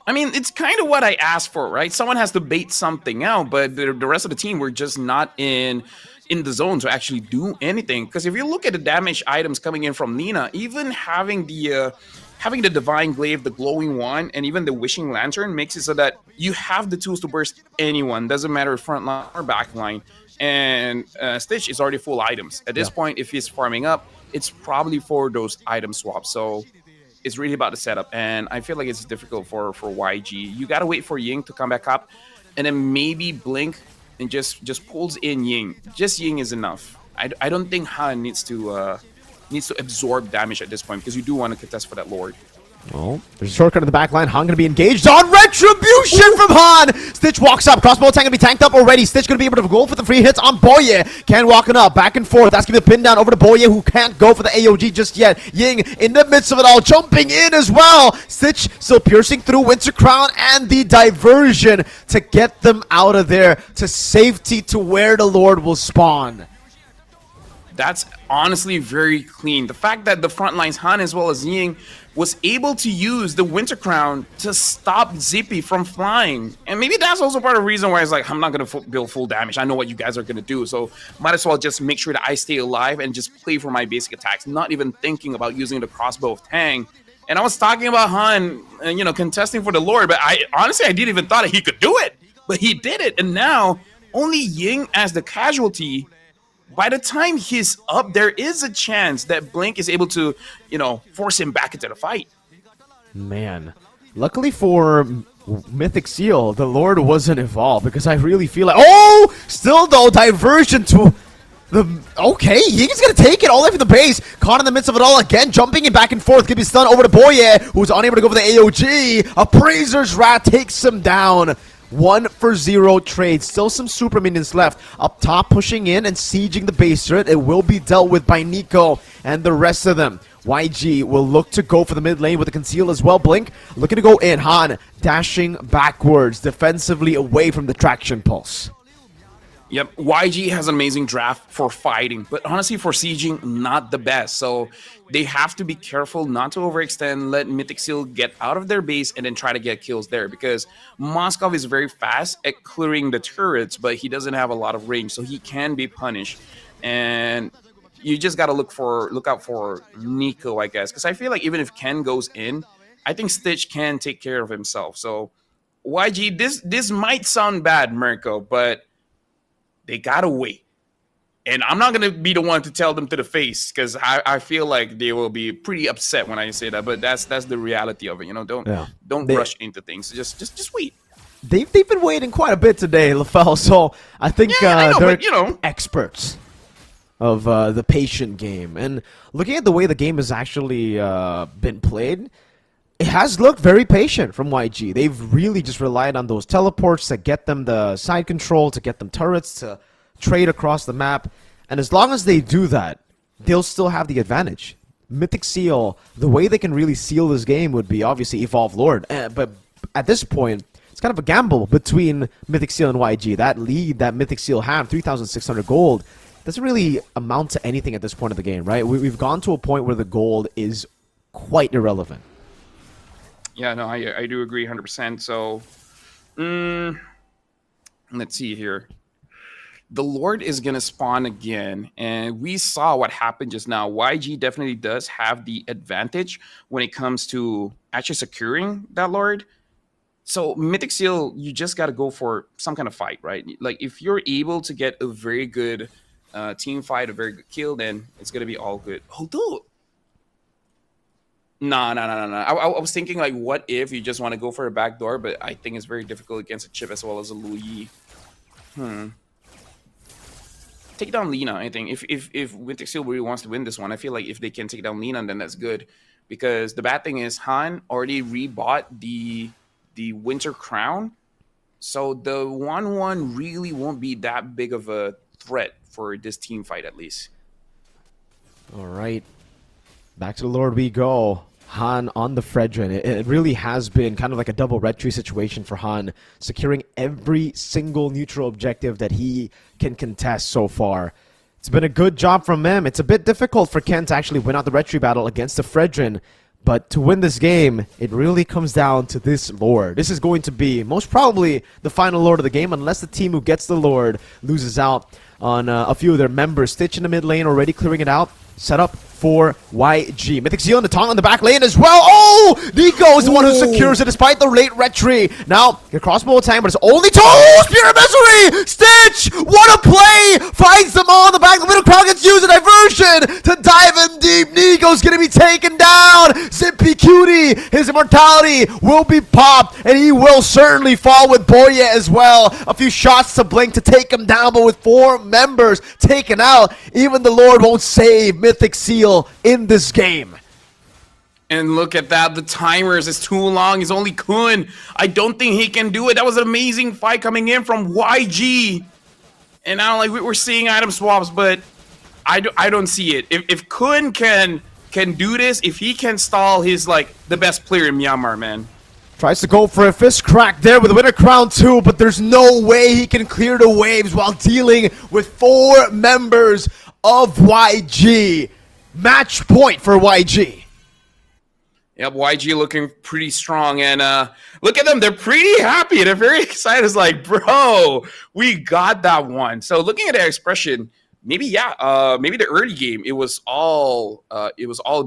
I mean, it's kind of what I asked for, right? Someone has to bait something out, but the rest of the team were just not in the zone to actually do anything. Because if you look at the damage items coming in from Nina, even having the Divine Glaive, the Glowing Wand, and even the Wishing Lantern makes it so that you have the tools to burst anyone. Doesn't matter front line or back line. And Stitch is already full items. At this point, if he's farming up, it's probably for those item swaps. So it's really about the setup. And I feel like it's difficult for YG. You got to wait for Ying to come back up. And then maybe Blink and just pulls in Ying. Just Ying is enough. I don't think Han needs to absorb damage at this point, because you do want to contest for that Lord. Well, there's a shortcut in the back line. Han gonna be engaged on Retribution from Han! Stitch walks up. Crossbow tank gonna be tanked up already. Stitch gonna be able to go for the free hits on Boye. Ken walking up, back and forth. That's gonna be the pin down over to Boye, who can't go for the AOG just yet. Ying in the midst of it all, jumping in as well. Stitch still piercing through Winter Crown and the diversion to get them out of there to safety to where the Lord will spawn. That's honestly very clean. The fact that the front lines, Han as well as Ying, was able to use the Winter Crown to stop Zippy from flying. And maybe that's also part of the reason why it's like, I'm not going to build full damage. I know what you guys are going to do. So might as well just make sure that I stay alive and just play for my basic attacks, not even thinking about using the crossbow of Tang. And I was talking about Han, contesting for the Lord, but I didn't even thought that he could do it. But he did it. And now only Ying as the casualty. By the time he's up, there is a chance that Blink is able to, force him back into the fight. Man, luckily for Mythic Seal, the Lord wasn't involved, because I really feel like... Still though, diversion to the... Okay, Ying's gonna take it all the way from the base. Caught in the midst of it all again, jumping it back and forth. Gonna be stunned over to Boye, who's unable to go for the AOG. Appraiser's Wrath takes him down. 1-for-0 trade. Still some super minions left. Up top, pushing in and sieging the base turret. It will be dealt with by Nico and the rest of them. YG will look to go for the mid lane with the conceal as well. Blink looking to go in. Han dashing backwards, defensively away from the traction pulse. Yep, YG has an amazing draft for fighting, but honestly, for sieging, not the best. So they have to be careful not to overextend, let Mythic Seal get out of their base, and then try to get kills there. Because Moskov is very fast at clearing the turrets, but he doesn't have a lot of range, so he can be punished. And you just got to look out for Nico, I guess, because I feel like even if Ken goes in, I think Stitch can take care of himself. So YG, this might sound bad, Mirko, but they gotta wait. And I'm not gonna be the one to tell them to the face because I feel like they will be pretty upset when I say that. But that's the reality of it. You know, don't rush into things. Just wait. They've been waiting quite a bit today, LaFell. So I think I know, they're but, experts of the patient game. And looking at the way the game has actually been played, it has looked very patient from YG. They've really just relied on those teleports to get them the side control, to get them turrets, to trade across the map. And as long as they do that, they'll still have the advantage. Mythic Seal, the way they can really seal this game would be obviously Evolve Lord. But at this point, it's kind of a gamble between Mythic Seal and YG. That lead that Mythic Seal have, 3,600 gold, doesn't really amount to anything at this point of the game, right? We've gone to a point where the gold is quite irrelevant. Yeah, no, I do agree 100%. So, let's see here. The Lord is going to spawn again, and we saw what happened just now. YG definitely does have the advantage when it comes to actually securing that Lord. So, Mythic Seal, you just got to go for some kind of fight, right? Like, if you're able to get a very good team fight, a very good kill, then it's going to be all good. Although, no. I was thinking, like, what if you just want to go for a backdoor, but I think it's very difficult against a Chip as well as a Louis. Take down Lina, I think. If Mythic Seal really wants to win this one, I feel like if they can take down Lina, then that's good. Because the bad thing is Han already rebought the Winter Crown. So the 1-1 really won't be that big of a threat for this team fight, at least. All right. Back to the Lord we go. Han on the Fredrin. It really has been kind of like a double red tree situation for Han, securing every single neutral objective that he can contest so far. It's been a good job from him. It's a bit difficult for Ken to actually win out the red tree battle against the Fredrin, but to win this game, it really comes down to this Lord. This is going to be most probably the final Lord of the game, unless the team who gets the Lord loses out on a few of their members. Stitch in the mid lane, already clearing it out. Set up for YG. Mythic Seal and the Tong on the back lane as well. Oh! Nico is the one who secures it despite the late retry. Now, your crossbow attack, but it's only to Spear of Misery! Stitch! What a play! Finds them all in the back. The middle crowd gets used a diversion to dive in deep. Nico's gonna be taken down. Zippy Cutie, his immortality will be popped, and he will certainly fall with Boya as well. A few shots to blink to take him down, but with 4 members taken out, even the Lord won't save Mythic Seal in this game. And look at that. The timers is too long. It's only Kun. I don't think he can do it. That was an amazing fight coming in from YG. And now, like, we're seeing item swaps, but I don't see it. If Kun can do this, if he can stall his, like, the best player in Myanmar, man. Tries to go for a fist crack there with the Winter Crown too, but there's no way he can clear the waves while dealing with 4 members of YG. Match point for YG. Yep, YG looking pretty strong. And look at them. They're pretty happy. They're very excited. It's like, bro, we got that one. So looking at their expression, maybe, maybe the early game, it was all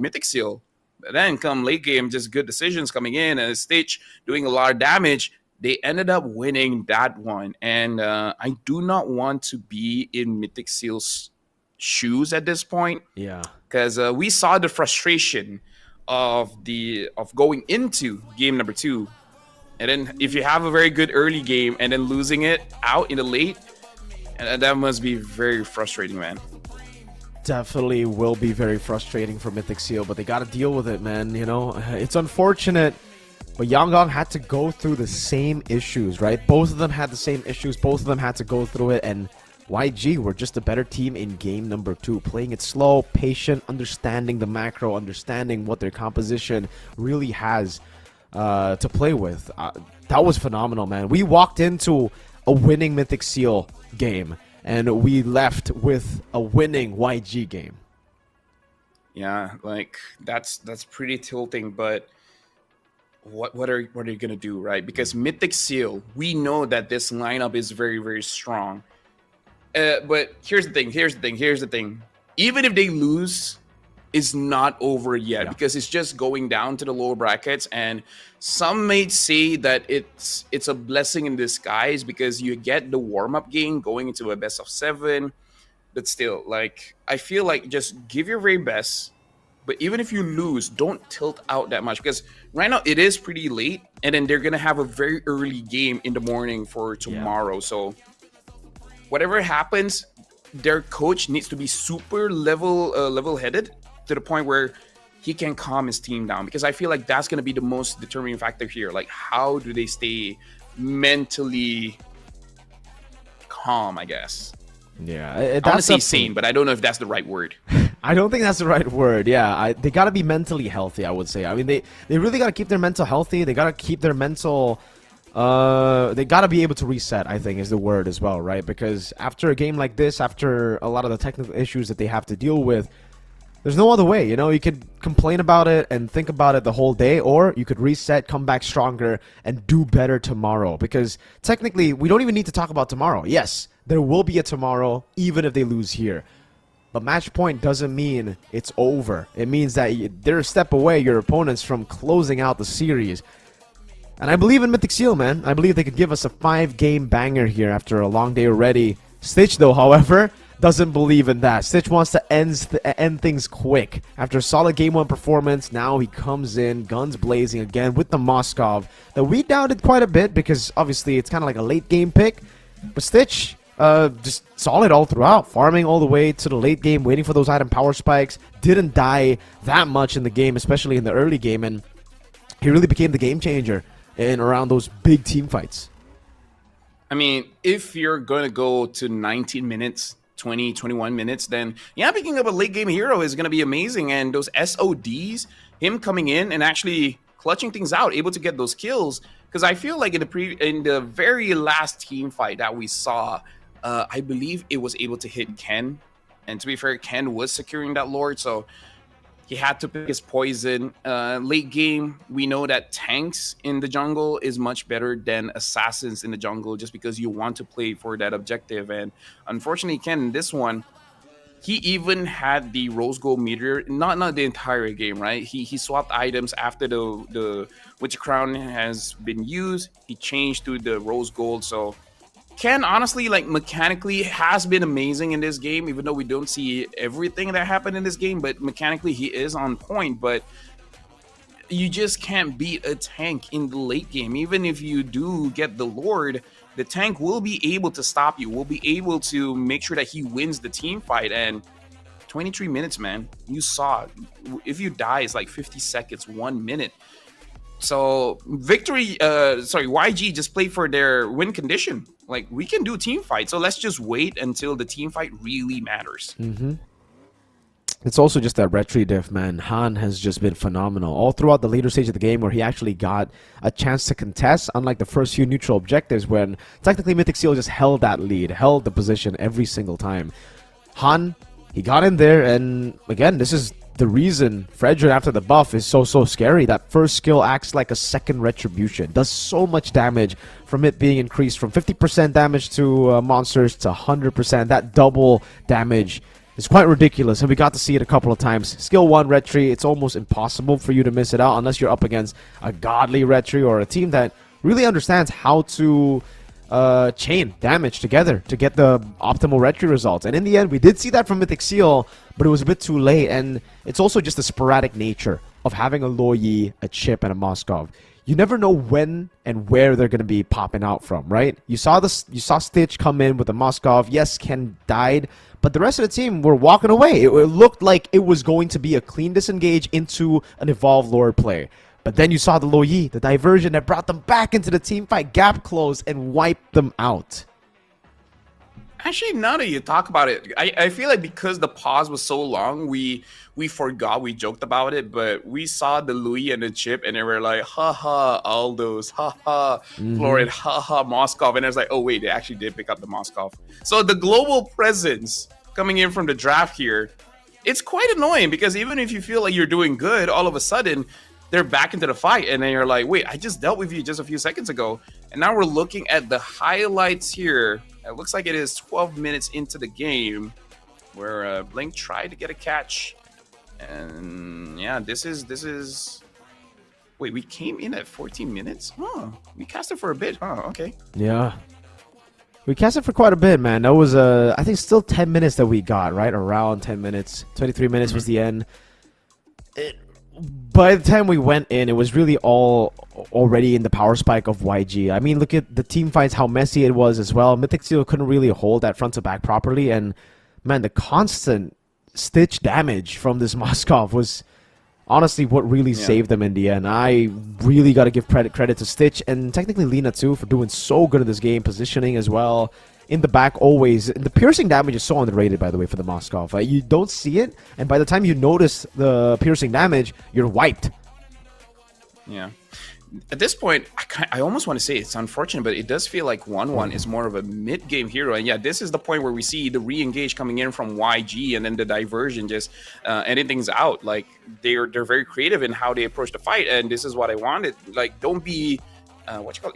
Mythic Seal. But then come late game, just good decisions coming in and Stitch doing a lot of damage. They ended up winning that one. And I do not want to be in Mythic Seal's shoes at this point. Yeah. Because we saw the frustration of going into game number 2, and then if you have a very good early game and then losing it out in the late, and that must be very frustrating, man. Definitely will be very frustrating for Mythic Seal, but they got to deal with it, man. You know, it's unfortunate, but Yangon had to go through the same issues, right? Both of them had the same issues. Both of them had to go through it, and YG were just a better team in game number 2, playing it slow, patient, understanding the macro, understanding what their composition really has to play with. That was phenomenal, man. We walked into a winning Mythic Seal game, and we left with a winning YG game. Yeah, like that's pretty tilting, but what are you gonna do, right? Because Mythic Seal, we know that this lineup is very, very strong. But here's the thing. Even if they lose, it's not over yet because it's just going down to the lower brackets, and some may say that it's a blessing in disguise because you get the warm-up game going into a best of 7. But still, like, I feel like just give your very best. But even if you lose, don't tilt out that much because right now it is pretty late, and then they're gonna have a very early game in the morning for tomorrow. So whatever happens, their coach needs to be super level-headed to the point where he can calm his team down, because I feel like that's gonna be the most determining factor here. Like, how do they stay mentally calm? I guess. Yeah, I want to say sane, but I don't know if that's the right word. I don't think that's the right word. Yeah, they got to be mentally healthy, I would say. I mean, they really got to keep their mental healthy. They got to keep their mental... they got to be able to reset, I think, is the word as well, right? Because after a game like this, after a lot of the technical issues that they have to deal with, there's no other way. You know, you could complain about it and think about it the whole day, or you could reset, come back stronger, and do better tomorrow. Because technically, we don't even need to talk about tomorrow. Yes, there will be a tomorrow, even if they lose here. But match point doesn't mean it's over. It means that they're a step away, your opponents, from closing out the series. And I believe in Mythic Seal, man. I believe they could give us a 5-game banger here after a long day already. Stitch, though, however, doesn't believe in that. Stitch wants to end things quick. After a solid Game 1 performance, now he comes in, guns blazing again with the Moskov that we doubted quite a bit because, obviously, it's kind of like a late-game pick. But Stitch... just solid all throughout, farming all the way to the late game, waiting for those item power spikes. Didn't die that much in the game, especially in the early game, and he really became the game changer in around those big team fights. I mean, if you're going to go to 19 minutes, 20, 21 minutes, then yeah, picking up a late game hero is going to be amazing. And those SODs, him coming in and actually clutching things out, able to get those kills. Because I feel like in the very last team fight that we saw, I believe it was able to hit Ken. And to be fair, Ken was securing that Lord, so he had to pick his poison. Late game, we know that tanks in the jungle is much better than assassins in the jungle just because you want to play for that objective. And unfortunately, Ken, in this one, he even had the rose gold meteor, not the entire game, right? He swapped items after the Witch Crown has been used. He changed to the rose gold, so Ken, honestly, like, mechanically has been amazing in this game, even though we don't see everything that happened in this game, but mechanically he is on point. But you just can't beat a tank in the late game. Even if you do get the Lord, the tank will be able to stop you, will be able to make sure that he wins the team fight. And 23 minutes, man, you saw, if you die, it's like 50 seconds, 1 minute. So YG just played for their win condition. Like, we can do team fight, so let's just wait until the team fight really matters. It's also just that retry diff, man. Han has just been phenomenal all throughout the later stage of the game, where he actually got a chance to contest, unlike the first few neutral objectives when technically Mythic Seal just held that lead, held the position every single time. Han, he got in there, and again, this is the reason Fredrin after the buff is so scary. That first skill acts like a second retribution, does so much damage from it being increased from 50% damage to monsters to 100%. That double damage is quite ridiculous, and we got to see it a couple of times. Skill 1 retry, it's almost impossible for you to miss it out unless you're up against a godly retry or a team that really understands how to chain damage together to get the optimal retry results. And in the end, we did see that from Mythic Seal, but it was a bit too late. And it's also just the sporadic nature of having a Loyi, a Chip, and a Moskov. You never know when and where they're going to be popping out from, right? You saw Stitch come in with the Moskov. Yes, Ken died, but the rest of the team were walking away. It looked like it was going to be a clean disengage into an Evolved Lord play. But then you saw the Loyi, the diversion that brought them back into the team fight, gap closed, and wiped them out. Actually, now that you talk about it, I feel like because the pause was so long, we forgot, we joked about it, but we saw the Louis and the chip, and they were like, haha, Aldos, haha, Florid, haha, Moskov. And it's like, oh, wait, they actually did pick up the Moskov. So the global presence coming in from the draft here, it's quite annoying because even if you feel like you're doing good, all of a sudden they're back into the fight, and then you're like, wait, I just dealt with you just a few seconds ago. And now we're looking at the highlights here. It looks like it is 12 minutes into the game where Blink tried to get a catch. And yeah, this is. Wait, we came in at 14 minutes? Huh. We casted for a bit, huh? Okay. Yeah. We casted for quite a bit, man. That was, I think, still 10 minutes that we got, right? Around 10 minutes. 23 minutes was the end. By the time we went in, it was really all already in the power spike of YG. I mean, look at the team fights, how messy it was as well. Mythic Steel couldn't really hold that front to back properly. And, man, the constant stitch damage from this Moskov was honestly what really saved them in the end. I really got to give credit to Stitch and technically Lina too for doing so good in this game, positioning as well. In the back always. And the piercing damage is so underrated, by the way, for the Moskov. You don't see it, and by the time you notice the piercing damage, you're wiped. Yeah. At this point, I almost want to say it's unfortunate, but it does feel like 1-1 is more of a mid-game hero. And yeah, this is the point where we see the re-engage coming in from YG, and then the diversion just ending things out. Like, they're very creative in how they approach the fight, and this is what I wanted. Like, don't be...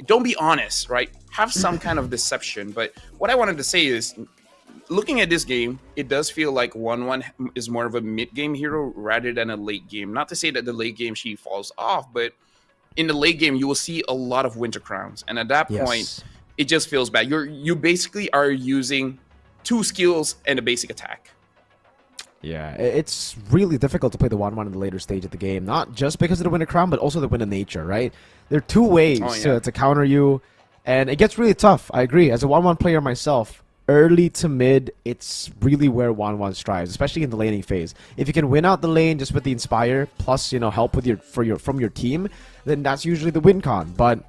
don't be honest, right? Have some kind of deception. But what I wanted to say is, looking at this game, it does feel like 1-1 is more of a mid-game hero rather than a late game. Not to say that the late game she falls off, but in the late game, you will see a lot of Winter Crowns. And at that point, it just feels bad. You basically are using 2 skills and a basic attack. Yeah, it's really difficult to play the 1-1 in the later stage of the game. Not just because of the Winter Crown, but also the Wind of Nature, right? There are 2 ways to counter you, and it gets really tough. I agree. As a 1-1 player myself, early to mid, it's really where 1-1 strives, especially in the laning phase. If you can win out the lane just with the Inspire, plus, help with from your team, then that's usually the win con. But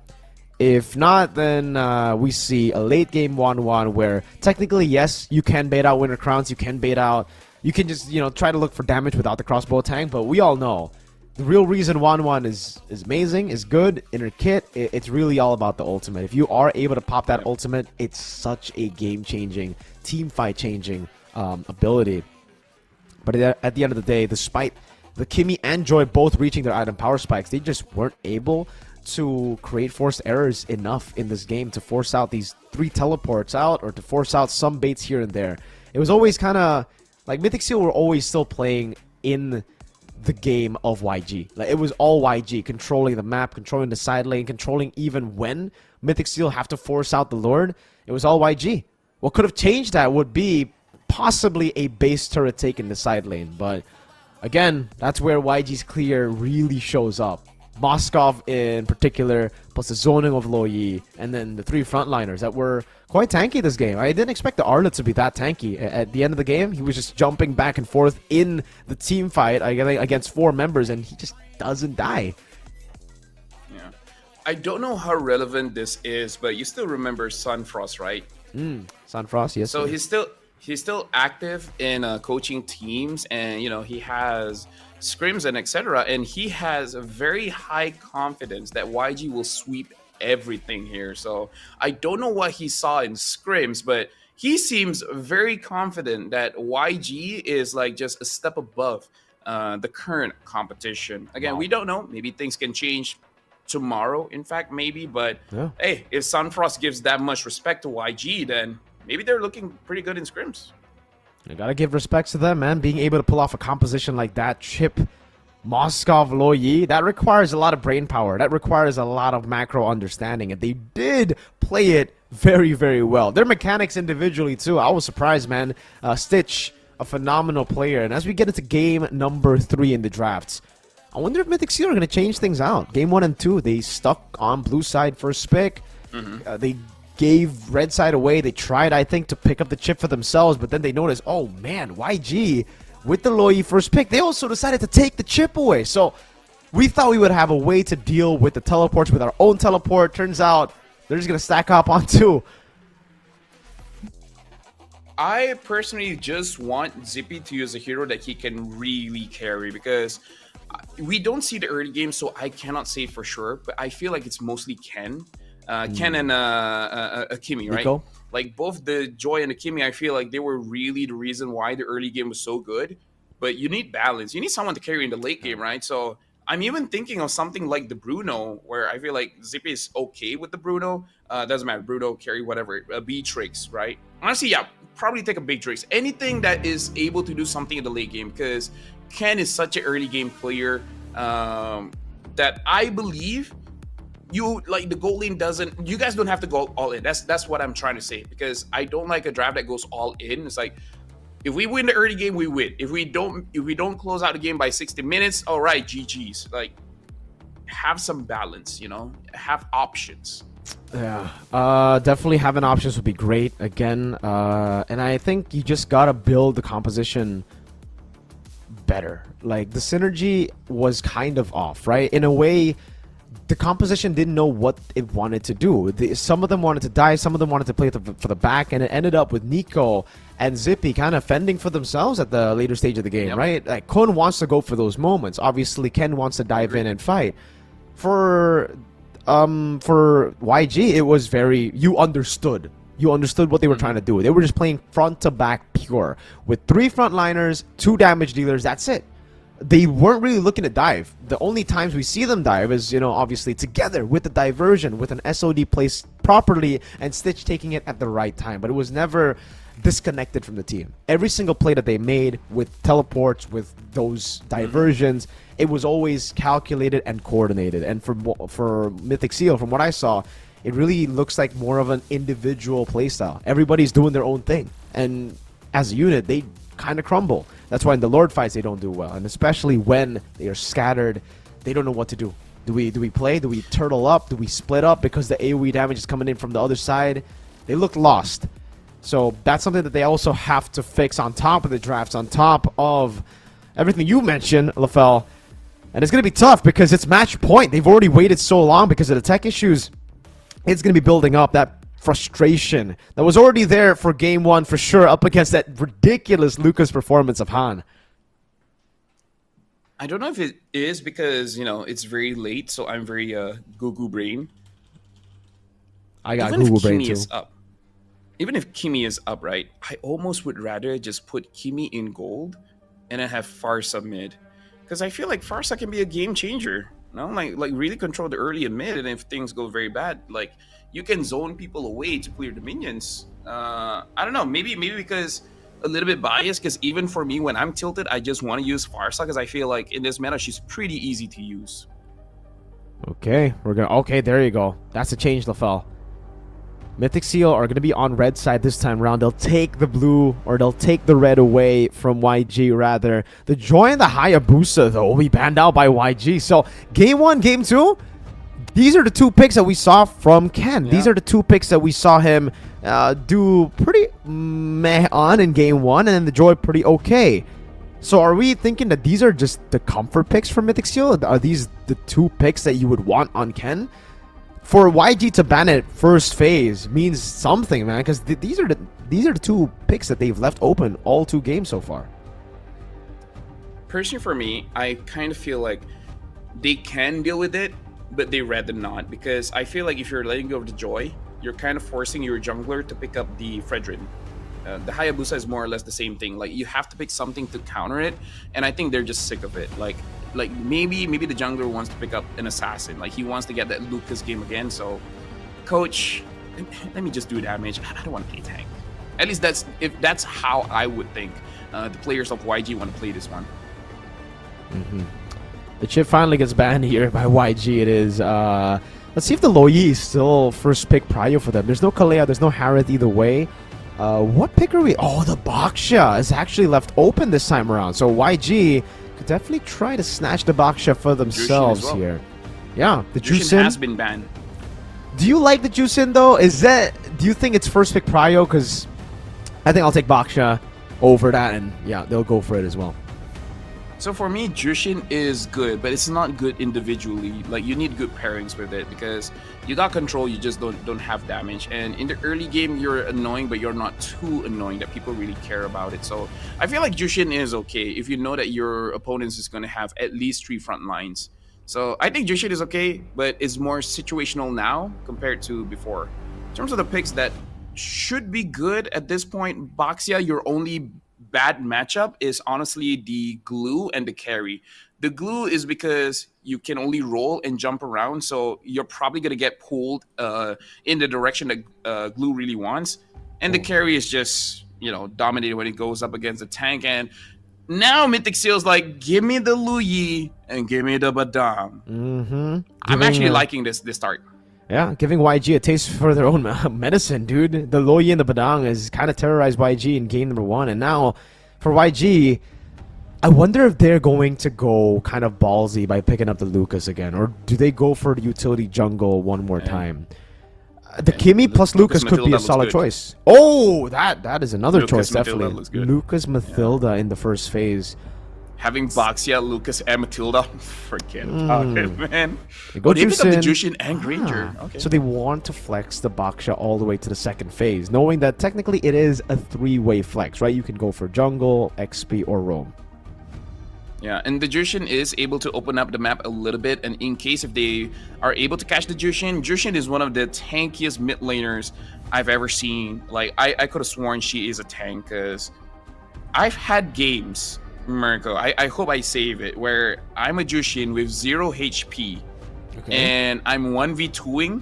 if not, then we see a late game 1-1 where technically, yes, you can bait out Winter Crowns, you can just, try to look for damage without the crossbow tank, but we all know the real reason 1-1 is amazing, is good in her kit. It's really all about the ultimate. If you are able to pop that ultimate, it's such a game-changing, team fight-changing ability. But at the end of the day, despite the Kimmy and Joy both reaching their item power spikes, they just weren't able to create forced errors enough in this game to force out these 3 teleports out or to force out some baits here and there. It was always kind of like Mythic Steel were always still playing in the game of YG. Like, it was all YG, controlling the map, controlling the side lane, controlling even when Mythic Steel have to force out the Lord. It was all YG. What could have changed that would be possibly a base turret take in the side lane. But again, that's where YG's clear really shows up. Moskov in particular, plus the zoning of Loyi, and then the 3 frontliners that were quite tanky this game. I didn't expect the Arlet to be that tanky. At the end of the game, he was just jumping back and forth in the team fight against 4 members, and he just doesn't die. Yeah. I don't know how relevant this is, but you still remember Sunfrost, right? Sunfrost, yes. So he's still active in coaching teams, and he has scrims and etc. And he has a very high confidence that YG will sweep everything here. So I don't know what he saw in scrims, but he seems very confident that YG is like just a step above the current competition. Again, we don't know. Maybe things can change tomorrow, in fact, maybe. But hey, if Sunfrost gives that much respect to YG, then maybe they're looking pretty good in scrims. You gotta give respects to them, man. Being able to pull off a composition like that, Chip, Moskov, Loyi, that requires a lot of brain power. That requires a lot of macro understanding, and they did play it very, very well. Their mechanics individually, too. I was surprised, man. Stitch, a phenomenal player. And as we get into game number 3 in the drafts, I wonder if Mythic Steel are going to change things out. Game 1 and 2, they stuck on blue side first pick. They gave red side away. They tried, I think, to pick up the chip for themselves, but then they noticed, oh man, YG with the Loyi first pick, they also decided to take the chip away. So we thought we would have a way to deal with the teleports with our own teleport. Turns out they're just going to stack up on 2. I personally just want Zippy to use a hero that he can really carry, because we don't see the early game, so I cannot say for sure. But I feel like it's mostly Ken, Ken and Akimi, right? Nico? Like both the Joy and Akimi, I feel like they were really the reason why the early game was so good. But you need balance. You need someone to carry in the late game, right? So I'm even thinking of something like the Bruno, where I feel like Zippy is okay with the Bruno. Doesn't matter, Bruno, carry, whatever. Beatrix, right? Honestly, yeah, probably take a Beatrix. Anything that is able to do something in the late game, because Ken is such an early game player that I believe you like the goal lane doesn't. You guys don't have to go all in. That's what I'm trying to say, because I don't like a draft that goes all in. It's like, if we win the early game, we win. If we don't close out the game by 60 minutes, all right, GG's. Like, have some balance, have options. Yeah, definitely having options would be great again. And I think you just gotta build the composition better. Like, the synergy was kind of off, right? In a way, the composition didn't know what it wanted to do. Some of them wanted to die, some of them wanted to play for the back, and it ended up with Nico and Zippy kind of fending for themselves at the later stage of the game, right? Like, Kun wants to go for those moments. Obviously, Ken wants to dive in and fight. For YG, it was very, you understood what they were trying to do. They were just playing front to back pure with 3 frontliners, 2 damage dealers. That's it. They weren't really looking to dive. The only times we see them dive is, obviously together with the diversion, with an SOD placed properly and Stitch taking it at the right time. But it was never disconnected from the team. Every single play that they made with teleports, with those diversions, it was always calculated and coordinated. And for Mythic Seal, from what I saw, it really looks like more of an individual playstyle. Everybody's doing their own thing. And as a unit, they kind of crumble. That's why in the Lord fights they don't do well. And especially when they are scattered, they don't know what to do. Do we play? Do we turtle up? Do we split up because the AoE damage is coming in from the other side? They look lost. So that's something that they also have to fix on top of the drafts, on top of everything you mentioned, LaFell. And it's going to be tough because it's match point. They've already waited so long because of the tech issues. It's going to be building up that frustration that was already there for game 1 for sure, up against that ridiculous Lucas performance of Han. I don't know if it is because, it's very late, so I'm very goo brain. I got Google brain too. Even if Kimi is up, right, I almost would rather just put Kimi in gold and then have Farsa mid. Because I feel like Farsa can be a game changer. Like really control the early and mid, and if things go very bad, like, you can zone people away to clear the minions. I don't know, maybe because a little bit biased, because even for me, when I'm tilted, I just want to use Farsa, because I feel like in this meta, she's pretty easy to use. Okay, there you go. That's a change, LaFell. Mythic Seal are going to be on red side this time around. They'll take the blue, or they'll take the red away from YG, rather. The Joy and the Hayabusa, though, will be banned out by YG. So, game 1, game 2, these are the 2 picks that we saw from Ken. Yeah. These are the 2 picks that we saw him do pretty meh on in game 1, and then the Joy pretty okay. So are we thinking that these are just the comfort picks for Mythic Seal? Are these the 2 picks that you would want on Ken? For YG to ban it first phase means something, man, because these are the 2 picks that they've left open all 2 games so far. Personally, for me, I kind of feel like they can deal with it, but they rather not, because I feel like if you're letting go of the Joy, you're kind of forcing your jungler to pick up the Fredrin. The Hayabusa is more or less the same thing. Like, you have to pick something to counter it, and I think they're just sick of it. Like maybe the jungler wants to pick up an assassin. Like, he wants to get that Lucas game again. So, coach, let me just do damage. I don't want to play tank. At least that's how I would think the players of YG want to play this one. The chip finally gets banned here by YG. It is. Let's see if the Loyi is still first pick prio for them. There's no Kalea, there's no Harith either way. What pick are we? Oh, the Baksha is actually left open this time around. So YG could definitely try to snatch the Baksha for themselves here. Yeah, the Jusin has been banned. Do you like the Jusin though? Do you think it's first pick prio? Because I think I'll take Baksha over that, and yeah, they'll go for it as well. So for me, Jushin is good, but it's not good individually. Like you need good pairings with it because you got control, you just don't have damage. And in the early game, you're annoying, but you're not too annoying that people really care about it. So I feel like Jushin is okay if you know that your opponent is going to have at least 3 front lines. So I think Jushin is okay, but is more situational now compared to before. In terms of the picks that should be good at this point, Baxia, your only bad matchup is honestly the glue and the carry. The glue is because you can only roll and jump around, so you're probably gonna get pulled in the direction that glue really wants. And the carry is just dominated when it goes up against the tank. And now Mythic Seal's like, give me the Luyi and give me the Badang. I'm actually liking this start. Yeah, giving YG a taste for their own medicine, dude. The Luyi and the Badang has kind of terrorized YG in game number 1. And now, for YG, I wonder if they're going to go kind of ballsy by picking up the Lucas again. Or do they go for the utility jungle one more time? The Kimmy plus Lucas could be a solid choice. Oh, that is another choice, definitely. Lucas Mathilda in the first phase. Having Baxia, Lucas, and Matilda, forget about it, man. They go they pick up the Jushin and Granger. Okay. So they want to flex the Baxia all the way to the second phase, knowing that technically it is a 3-way flex, right? You can go for jungle, XP, or roam. Yeah, and the Jushin is able to open up the map a little bit, and in case if they are able to catch the Jushin is one of the tankiest mid laners I've ever seen. Like, I could have sworn she is a tank, because I've had games, Mirko, I hope I save it, where I'm a Jushin with 0 HP, and I'm 1v2ing,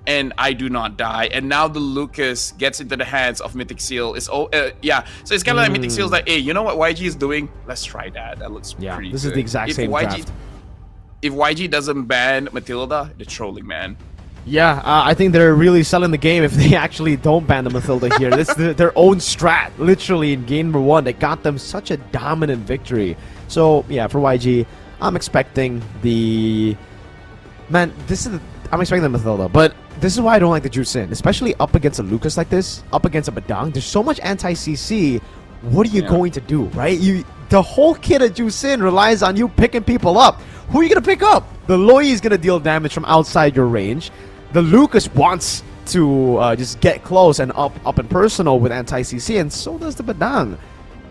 and I do not die. And now the Lucas gets into the hands of Mythic Seal. So it's kind of like Mythic Seal's like, hey, you know what YG is doing? Let's try that. That looks pretty this good. is the exact same draft. If YG doesn't ban Matilda, the trolling, man. Yeah, I think they're really selling the game if they actually don't ban the Mathilda here. This is their own strat, literally, in game number 1 that got them such a dominant victory. So, yeah, for YG, I'm expecting the... Man, I'm expecting the Mathilda, but this is why I don't like the Jushin, especially up against a Lucas like this, up against a Badang. There's so much anti-CC. What are you going to do, right? The whole kit of Jushin relies on you picking people up. Who are you going to pick up? The Luyi is going to deal damage from outside your range. The Lucas wants to just get close and up and personal with anti-CC, and so does the Badang.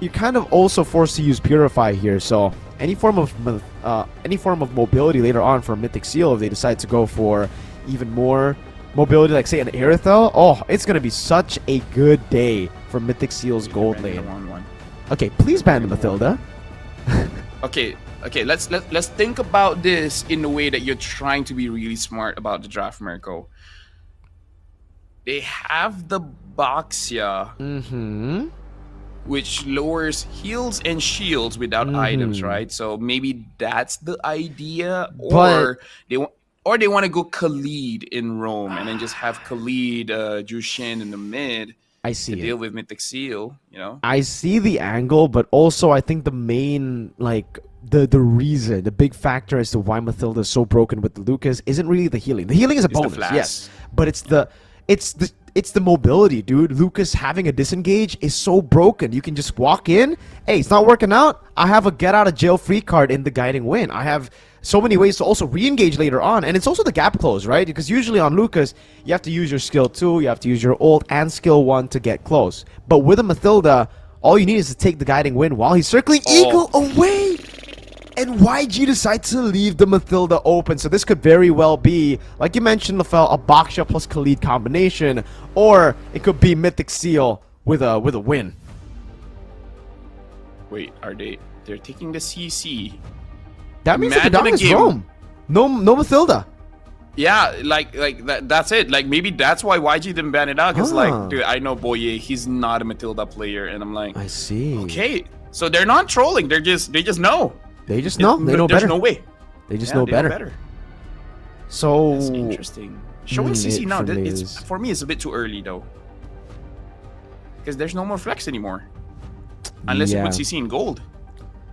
You're kind of also forced to use Purify here, so any form of mobility later on for Mythic Seal, if they decide to go for even more mobility, like say an Aerithel, oh, it's gonna be such a good day for Mythic Seal's gold lane. Okay, please ban the Mathilda. Okay, let's think about this in the way that you're trying to be really smart about the draft, Mirko. They have the Baxia, which lowers heals and shields without items, right? So maybe that's the idea, or they want to go Khalid in Rome and then just have Khalid, Jushin in the mid. I see to deal with Mythic Seal, I see the angle, but also I think the main, like, the reason, the big factor as to why Mathilda is so broken with the Lucas isn't really the healing. The healing is a bonus, yes, but it's the mobility, dude. Lucas having a disengage is so broken. You can just walk in. Hey, it's not working out. I have a get out of jail free card in the Guiding Wind. I have so many ways to also re-engage later on, and it's also the gap close, right? Because usually on Lucas, you have to use your skill 2, you have to use your ult and skill 1 to get close. But with a Mathilda, all you need is to take the Guiding Wind while he's circling Eagle away. And YG decides to leave the Mathilda open. So this could very well be, like you mentioned, Lafel, a Baxia plus Khalid combination, or it could be Mythic Seal with a win. Wait, they're taking the CC? That means the Badang is Rome. No Mathilda. Yeah, like that's it. Like maybe that's why YG didn't ban it out. Because like, dude, I know Boye, he's not a Matilda player, and I'm like, I see. Okay, so they're not trolling. They just know. They just know. They know better. There's no way. They just know better. So that's interesting. Showing CC now, for me, it's a bit too early though. Because there's no more flex anymore, unless you put CC in gold.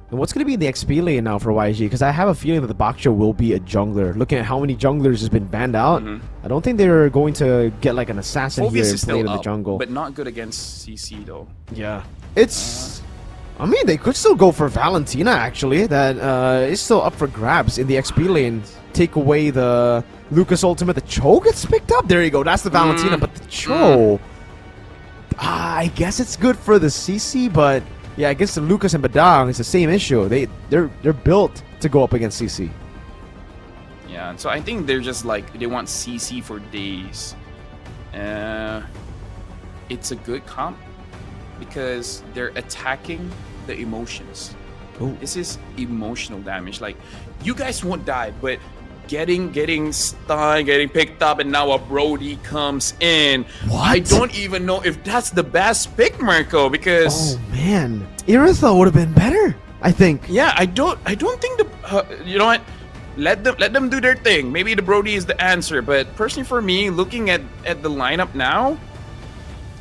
And what's going to be in the XP lane now for YG? Because I have a feeling that the Baxia will be a jungler. Looking at how many junglers has been banned out, I don't think they're going to get like an assassin here and play in the jungle. But not good against CC though. Yeah, it's I mean, they could still go for Valentina, actually. That is still up for grabs in the XP lane. Take away the Lucas ultimate. The Cho gets picked up. There you go. That's the Valentina, but the Cho... I guess it's good for the CC, but... Yeah, I guess the Lucas and Badang is the same issue. They're built to go up against CC. Yeah, so I think they're just like, they want CC for days. It's a good comp because they're attacking the emotions. Ooh. This is emotional damage. Like, you guys won't die, but getting stunned, getting picked up, and now a Brody comes in. What? I don't even know if that's the best pick, Marco, because... Oh, man. Iritha would have been better, I think. Yeah, I don't think the... you know what? Let them do their thing. Maybe the Brody is the answer, but personally for me, looking at the lineup now,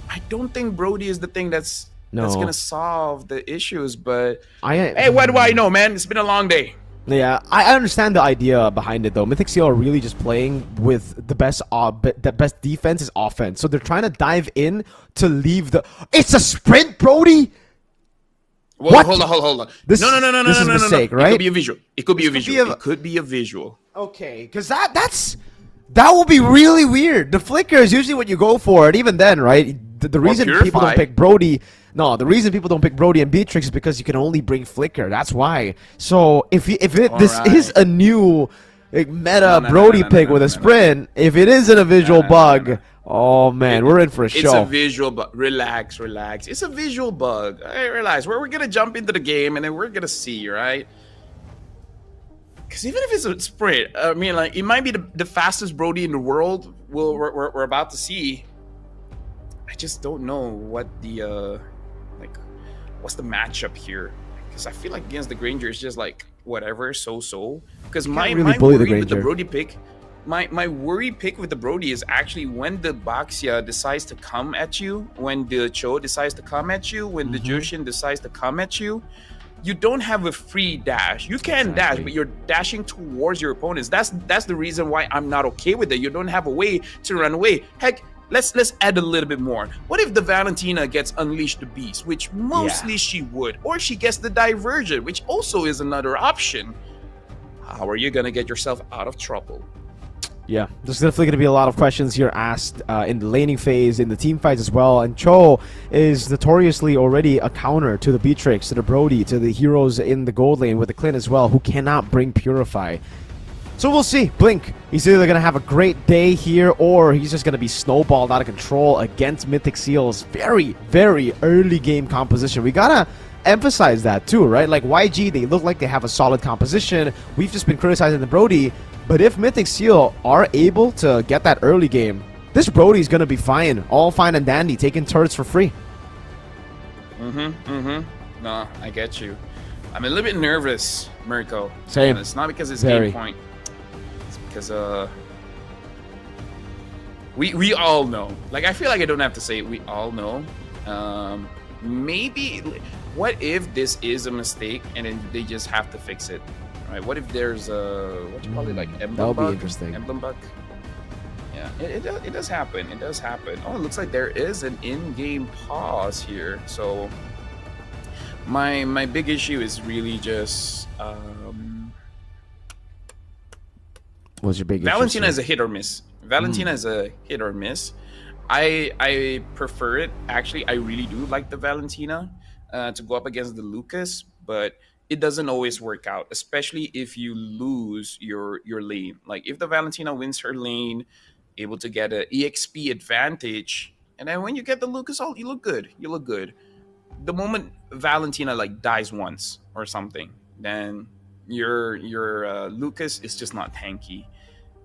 I don't think Brody is the thing that's gonna solve the issues. But hey, what do I know, man? It's been a long day. Yeah, I understand the idea behind it though. Mythic Seal are really just playing with the best defense is offense. So they're trying to dive in to leave the... It's a sprint, Brody! Well, what? Hold on. This, no. This is a mistake, right? It could be a visual. It could be a visual. Okay, because that will be really weird. The flicker is usually what you go for, and even then, right? The reason people don't pick Brody... No, the reason people don't pick Brody and Beatrix is because you can only bring flicker. That's why. So if this is a new meta Brody pick with a sprint, if it isn't a visual bug, oh man, we're in for a show. It's a visual bug. Relax. It's a visual bug. Hey, relax. We're gonna jump into the game and then we're gonna see, right? Because even if it's a sprint, I mean, like, it might be the fastest Brody in the world. We're about to see. I just don't know what the what's the matchup here? Because I feel like against the Granger it's just like whatever, so. Because my worry with the Brody pick, my worry pick with the Brody is actually when the Baxia decides to come at you, when the Cho decides to come at you, when the Jushin decides to come at you, you don't have a free dash. You can dash, but you're dashing towards your opponents. That's the reason why I'm not okay with it. You don't have a way to run away. Heck, let's add a little bit more. What if the Valentina gets Unleash the Beast, which mostly she would, or she gets the Divergent, which also is another option? How are you gonna get yourself out of trouble? Yeah, there's definitely going to be a lot of questions here asked in the laning phase, in the team fights as well. And Cho is notoriously already a counter to the Beatrix, to the Brody, to the heroes in the gold lane with the Clint as well, who cannot bring Purify. So we'll see. Blink, he's either going to have a great day here, or he's just going to be snowballed out of control against Mythic Seal's very, very early game composition. We got to emphasize that too, right? Like YG, they look like they have a solid composition. We've just been criticizing the Brody. But if Mythic Seal are able to get that early game, this Brody is going to be fine. All fine and dandy, taking turrets for free. No, I get you. I'm a little bit nervous, Mirko. Same. And it's not because it's Very. game point. It's because we all know. Like, I feel like I don't have to say it. We all know. Maybe, what if this is a mistake and then they just have to fix it? Right? What if there's a, what you call it, like emblem That'll bug? be interesting. Emblem bug. Yeah, it does happen. It does happen. Oh, it looks like there is an in-game pause here. So my big issue is really just What's your big issue? Valentina is a hit or miss. Valentina is a hit or miss. I prefer it. Actually, I really do like the Valentina to go up against the Lucas, but it doesn't always work out, especially if you lose your lane. Like, if the Valentina wins her lane, able to get an EXP advantage, and then when you get the Lucas ult, you look good. You look good. The moment Valentina like dies once or something, then your Lucas is just not tanky.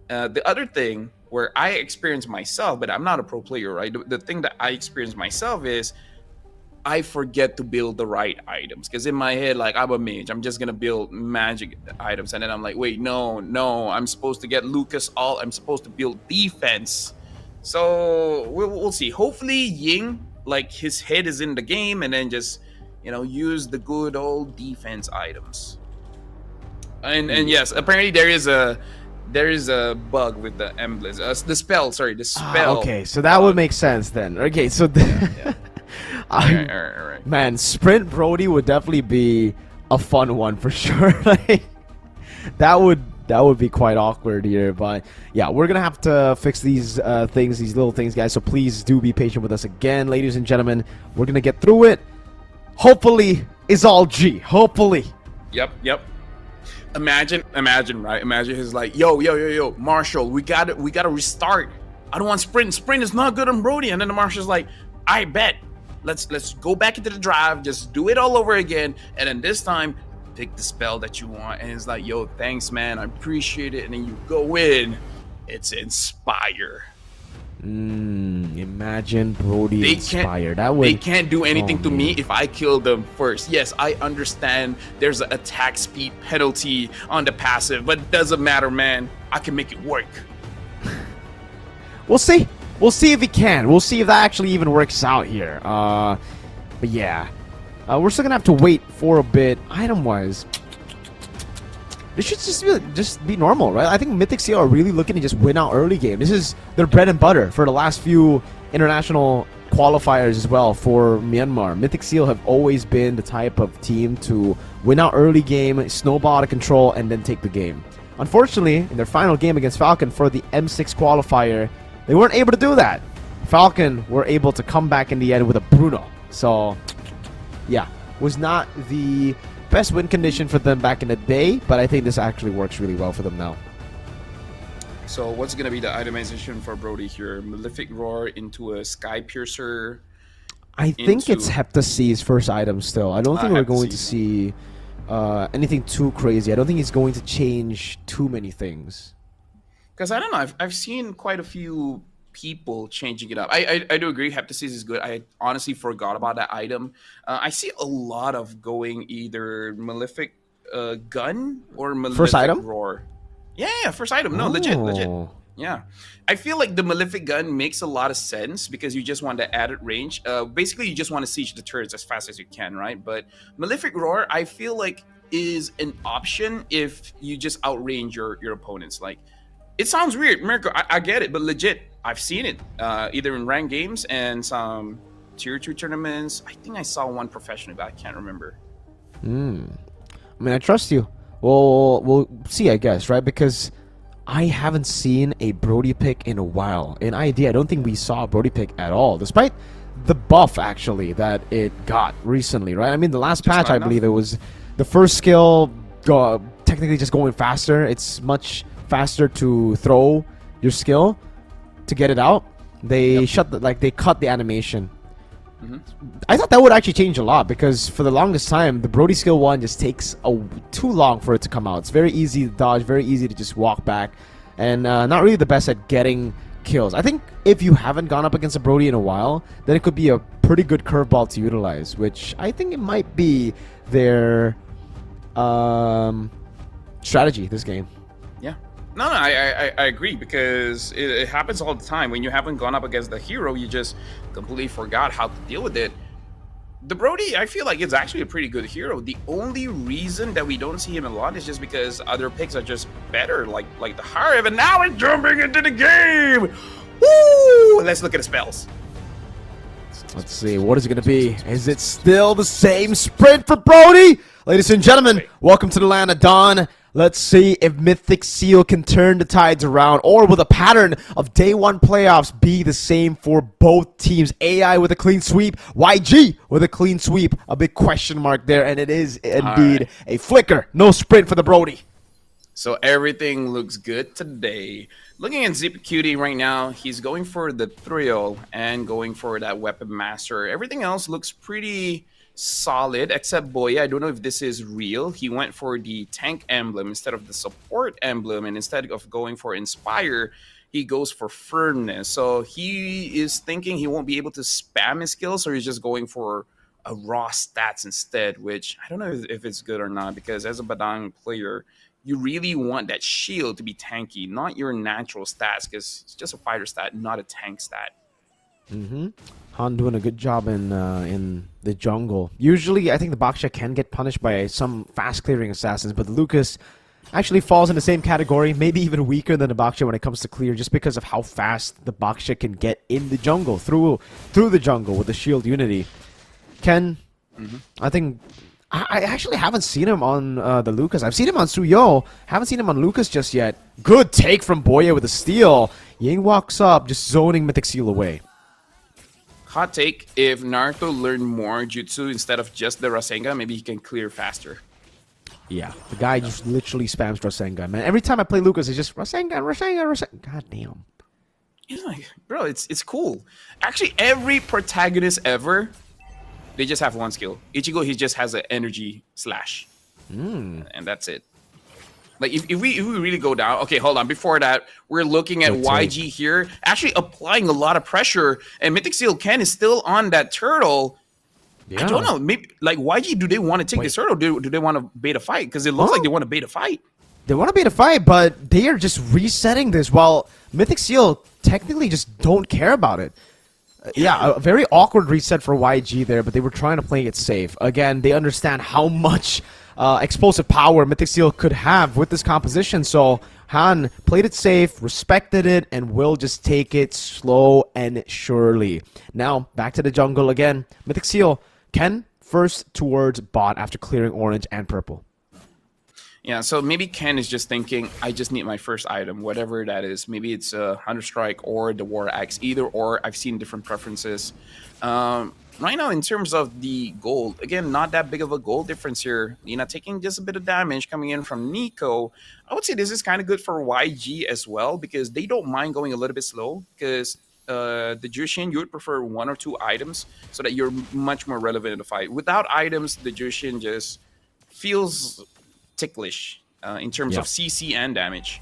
The other thing where I experienced myself, but I'm not a pro player, right? The thing that I experienced myself is I forget to build the right items, because in my head, like, I'm a mage, I'm just gonna build magic items, and then I'm like, wait, no, I'm supposed to get Lucas ult, I'm supposed to build defense. So we'll see. Hopefully Ying, like, his head is in the game, and then just, you know, use the good old defense items. And yes, apparently there is a bug with the emblems, the spell. Okay, so that would make sense then. Okay, so All right. Man, Sprint Brody would definitely be a fun one for sure. Like, that would be quite awkward here, but yeah, we're gonna have to fix these these little things, guys. So please do be patient with us again, ladies and gentlemen. We're gonna get through it. Hopefully, is all G. Hopefully. Yep. Imagine, right? Imagine he's like, yo, Marshall, we gotta restart. I don't want sprint. Sprint is not good on Brody. And then the Marshall's like, I bet. Let's go back into the drive, just do it all over again, and then this time pick the spell that you want. And it's like, yo, thanks, man, I appreciate it. And then you go in, it's Inspire. Imagine Brody Inspire. They can't do anything to me if I kill them first. Yes, I understand there's an attack speed penalty on the passive, but it doesn't matter, man. I can make it work. We'll see. We'll see if he can. We'll see if that actually even works out here. But yeah. We're still going to have to wait for a bit. Item-wise, this should just be normal, right? I think Mythic Seal are really looking to just win out early game. This is their bread and butter for the last few international qualifiers as well for Myanmar. Mythic Seal have always been the type of team to win out early game, snowball out of control, and then take the game. Unfortunately, in their final game against Falcon for the M6 qualifier, they weren't able to do that. Falcon were able to come back in the end with a Bruno. So, yeah, was not the best win condition for them back in the day, but I think this actually works really well for them now. So what's going to be the itemization for Brody here? Malefic Roar into a Sky Piercer? I think it's Heptasea's first item still. I don't think we're going to see anything too crazy. I don't think he's going to change too many things. Because I don't know, I've seen quite a few people changing it up. I do agree, Heptaseas is good. I honestly forgot about that item. I see a lot of going either Malefic Gun or Malefic first item? Roar. Yeah, first item. No, legit. Yeah. I feel like the Malefic Gun makes a lot of sense because you just want the added range. Basically, you just want to siege the turrets as fast as you can, right? But Malefic Roar, I feel like, is an option if you just outrange your opponents. Like, it sounds weird, Mirko. I get it, but legit, I've seen it either in ranked games and some tier 2 tournaments. I think I saw one professionally, but I can't remember. I mean, I trust you. Well, we'll see, I guess, right? Because I haven't seen a Brody pick in a while. In ID, I don't think we saw a Brody pick at all, despite the buff, actually, that it got recently, right? I mean, the last patch, I believe it was the first skill technically just going faster. It's much faster to throw your skill to get it out. They they cut the animation. I thought that would actually change a lot because for the longest time the Brody skill 1 just takes too long for it to come out. It's very easy to dodge, very easy to just walk back, and not really the best at getting kills. I think if you haven't gone up against a Brody in a while, then it could be a pretty good curveball to utilize, which I think it might be their strategy this game. Yeah. No, I agree because it happens all the time. When you haven't gone up against the hero, you just completely forgot how to deal with it. The Brody, I feel like it's actually a pretty good hero. The only reason that we don't see him a lot is just because other picks are just better, like the Harv. And now we're jumping into the game. Woo! Let's look at the spells. Let's see, what is it going to be? Is it still the same sprint for Brody? Ladies and gentlemen, welcome to the land of Dawn. Let's see if Mythic Seal can turn the tides around, or will the pattern of day 1 playoffs be the same for both teams? AI with a clean sweep, YG with a clean sweep. A big question mark there, and it is indeed a flicker. No sprint for the Brody. So everything looks good today. Looking at ZipQT right now, he's going for the thrill and going for that weapon master. Everything else looks pretty solid except Boya. I don't know if this is real. He went for the tank emblem instead of the support emblem, and instead of going for Inspire, he goes for firmness. So he is thinking he won't be able to spam his skills, or he's just going for a raw stats instead, which I don't know if it's good or not, because as a Badang player, you really want that shield to be tanky, not your natural stats, because it's just a fighter stat, not a tank stat. Han doing a good job in the jungle. Usually, I think the Baksha can get punished by some fast-clearing assassins, but Lucas actually falls in the same category, maybe even weaker than the Baksha when it comes to clear, just because of how fast the Baksha can get in the jungle, through the jungle with the shield unity. Ken, I think I actually haven't seen him on the Lucas. I've seen him on Suyo. Haven't seen him on Lucas just yet. Good take from Boye with a steal. Ying walks up, just zoning Mythic Seal away. Hot take, if Naruto learned more jutsu instead of just the Rasengan, maybe he can clear faster. Yeah, the guy just literally spams Rasengan, man. Every time I play Lucas, it's just Rasengan, Rasengan, Rasengan. God damn. He's like, bro, it's cool. Actually, every protagonist ever, they just have one skill. Ichigo, he just has an energy slash. And that's it. Like, if we really go down... Okay, hold on. Before that, we're looking at YG here. Actually applying a lot of pressure. And Mythic Seal Ken is still on that turtle. Yeah. I don't know. Maybe, like, YG, do they want to take this turtle? Do they want to bait a fight? Because it looks like they want to bait a fight. They want to bait a fight, but they are just resetting this while Mythic Seal technically just don't care about it. Yeah, a very awkward reset for YG there, but they were trying to play it safe. Again, they understand how much explosive power Mythic Seal could have with this composition, so Han played it safe, respected it, and will just take it slow and surely. Now, back to the jungle again. Mythic Seal, Ken first towards bot after clearing orange and purple. Yeah, so maybe Ken is just thinking, I just need my first item, whatever that is. Maybe it's a Hunter Strike or the War Axe, either or. I've seen different preferences. Right now, in terms of the gold, again, not that big of a gold difference here. Lina taking just a bit of damage coming in from Nico. I would say this is kind of good for YG as well, because they don't mind going a little bit slow, because the Jushin, you would prefer 1 or 2 items so that you're much more relevant in the fight. Without items, the Jushin just feels ticklish in terms of CC and damage.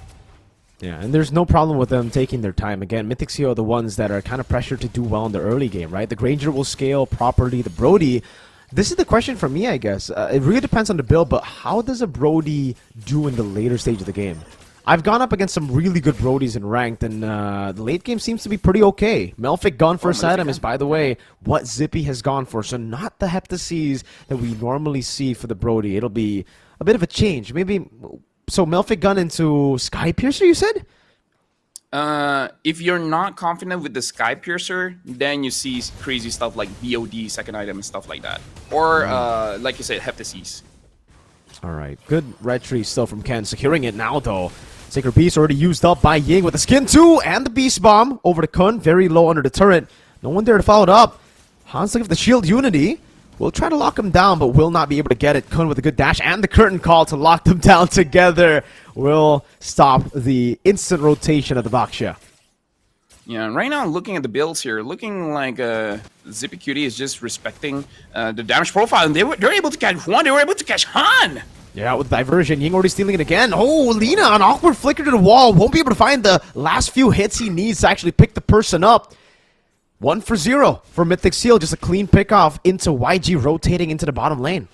Yeah, and there's no problem with them taking their time. Again, Mythic Seal are the ones that are kind of pressured to do well in the early game, right? The Granger will scale properly. The Brody, this is the question for me, I guess. It really depends on the build, but how does a Brody do in the later stage of the game? I've gone up against some really good Brodies in ranked, and the late game seems to be pretty okay. Melphic gun first item is, by the way, what Zippy has gone for. So not the Heptaseas that we normally see for the Brody. It'll be a bit of a change. Maybe... So Melphic gun into Sky Piercer, you said? If you're not confident with the Sky Piercer, then you see crazy stuff like BOD, second item, and stuff like that. Or, like you said, Heptaseas. Alright, good red tree still from Ken. Securing it now, though. Sacred Beast already used up by Ying with the Skin 2 and the Beast Bomb over to Kun. Very low under the turret. No one there to follow it up. Hans looking for the Shield Unity. Will try to lock him down, but will not be able to get it. Kun with a good dash and the curtain call to lock them down together will stop the instant rotation of the Baksha. Yeah, right now looking at the builds here, looking like Zippy Cutie is just respecting the damage profile, and they're able to catch one, they were able to catch Han! Yeah, with diversion, Ying already stealing it again. Oh, Lina, an awkward flicker to the wall. Won't be able to find the last few hits he needs to actually pick the person up. 1 for 0 for Mythic Seal. Just a clean pickoff into YG rotating into the bottom lane.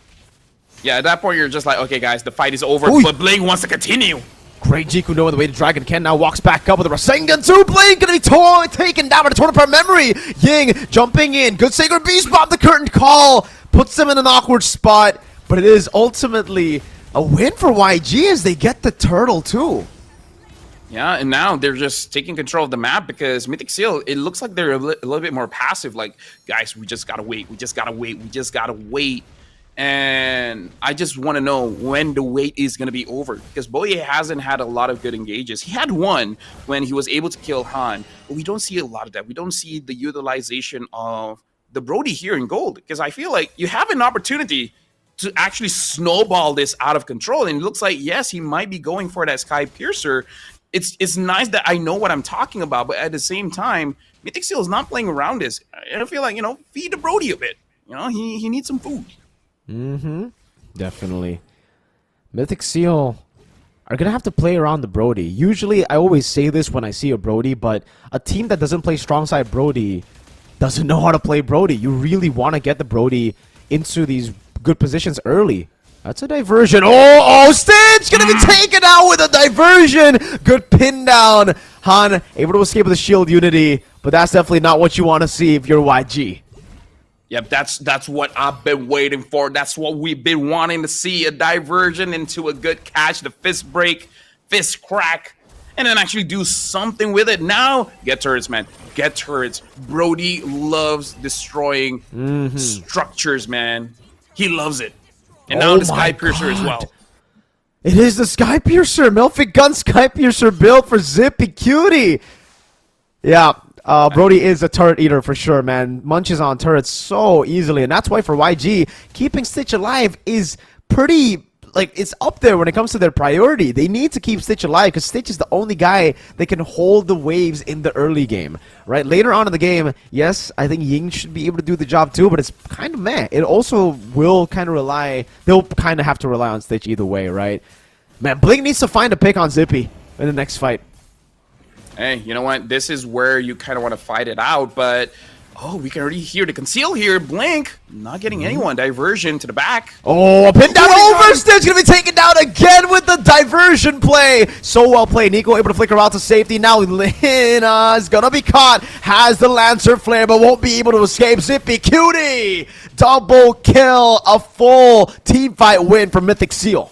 Yeah, at that point, you're just like, okay, guys, the fight is over, but Blink wants to continue. Great Jiku knowing the way to Dragon. Ken now walks back up with a Rasengan 2. Blink gonna be taken down by the Torn Apart Memory. Ying jumping in. Good Sacred Beast Bomb. The curtain call puts them in an awkward spot, but it is ultimately a win for YG as they get the turtle too. Yeah, and now they're just taking control of the map because Mythic Seal, it looks like they're a little bit more passive. Like, guys, we just gotta wait. We just gotta wait. We just gotta wait. And I just want to know when the wait is going to be over, because Boye hasn't had a lot of good engages. He had one when he was able to kill Han, but we don't see a lot of that. We don't see the utilization of the Brody here in gold, because I feel like you have an opportunity to actually snowball this out of control. And it looks like, yes, he might be going for that Sky Piercer. It's nice that I know what I'm talking about, but at the same time, Mythic Seal is not playing around this. I feel like, feed the Brody a bit. He needs some food. Mm-hmm. Definitely. Mythic Seal are going to have to play around the Brody. Usually, I always say this when I see a Brody, but a team that doesn't play strong side Brody doesn't know how to play Brody. You really want to get the Brody into these good positions early. That's a diversion. Oh, Stitch gonna be taken out with a diversion. Good pin down. Han able to escape with the shield unity, but that's definitely not what you want to see if you're YG. Yep, that's what I've been waiting for. That's what we've been wanting to see. A diversion into a good catch, the fist break, fist crack. and then actually do something with it. Now, get turrets, man. Get turrets. Brody loves destroying structures, man. He loves it. And now the Sky Piercer as well. It is the Sky Piercer. Melfic Gun Sky Piercer build for Zippy Cutie. Yeah, Brody is a turret eater for sure, man. Munches on turrets so easily. And that's why for YG, keeping Stitch alive is pretty... like, it's up there when it comes to their priority. They need to keep Stitch alive because Stitch is the only guy that can hold the waves in the early game, right? Later on in the game, yes, I think Ying should be able to do the job too, but it's kind of meh. It also will kind of rely, they'll kind of have to rely on Stitch either way, right? Man, Blink needs to find a pick on Zippy in the next fight. Hey, you know what? This is where you kind of want to fight it out, but... oh, we can already hear the conceal here. Blink, not getting anyone. Diversion to the back. Oh, a pin down over. Stitch gonna be taken down again with the diversion play. So well played. Nico able to flicker out to safety. Now Lina is gonna be caught. Has the Lancer flare, but won't be able to escape. Zippy Cutie. Double kill. A full team fight win for Mythic Seal.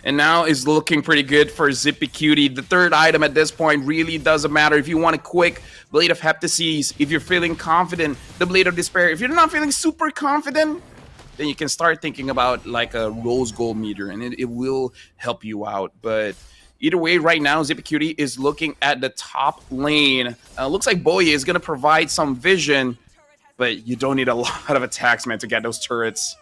And now is looking pretty good for Zippy Cutie. The third item at this point really doesn't matter. If you want a quick Blade of Heptases, if you're feeling confident, the Blade of Despair. If you're not feeling super confident, then you can start thinking about like a Rose Gold meter, and it will help you out. But either way, right now, Zippy Cutie is looking at the top lane. Looks like Boye is going to provide some vision, but you don't need a lot of attacks, man, to get those turrets.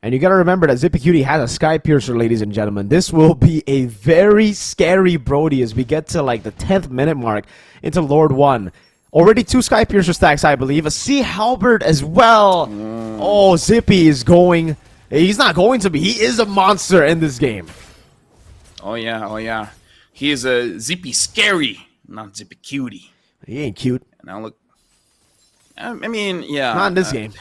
And you gotta remember that Zippy Cutie has a Sky Piercer, ladies and gentlemen. This will be a very scary Brody as we get to like the 10th minute mark into Lord 1. Already 2 Sky Piercer stacks, I believe. A Sea Halberd as well. Oh, Zippy is going... he's not going to be. He is a monster in this game. Oh, yeah. Oh, yeah. He is a Zippy Scary, not Zippy Cutie. He ain't cute. Now look... I mean, yeah. Not in this game.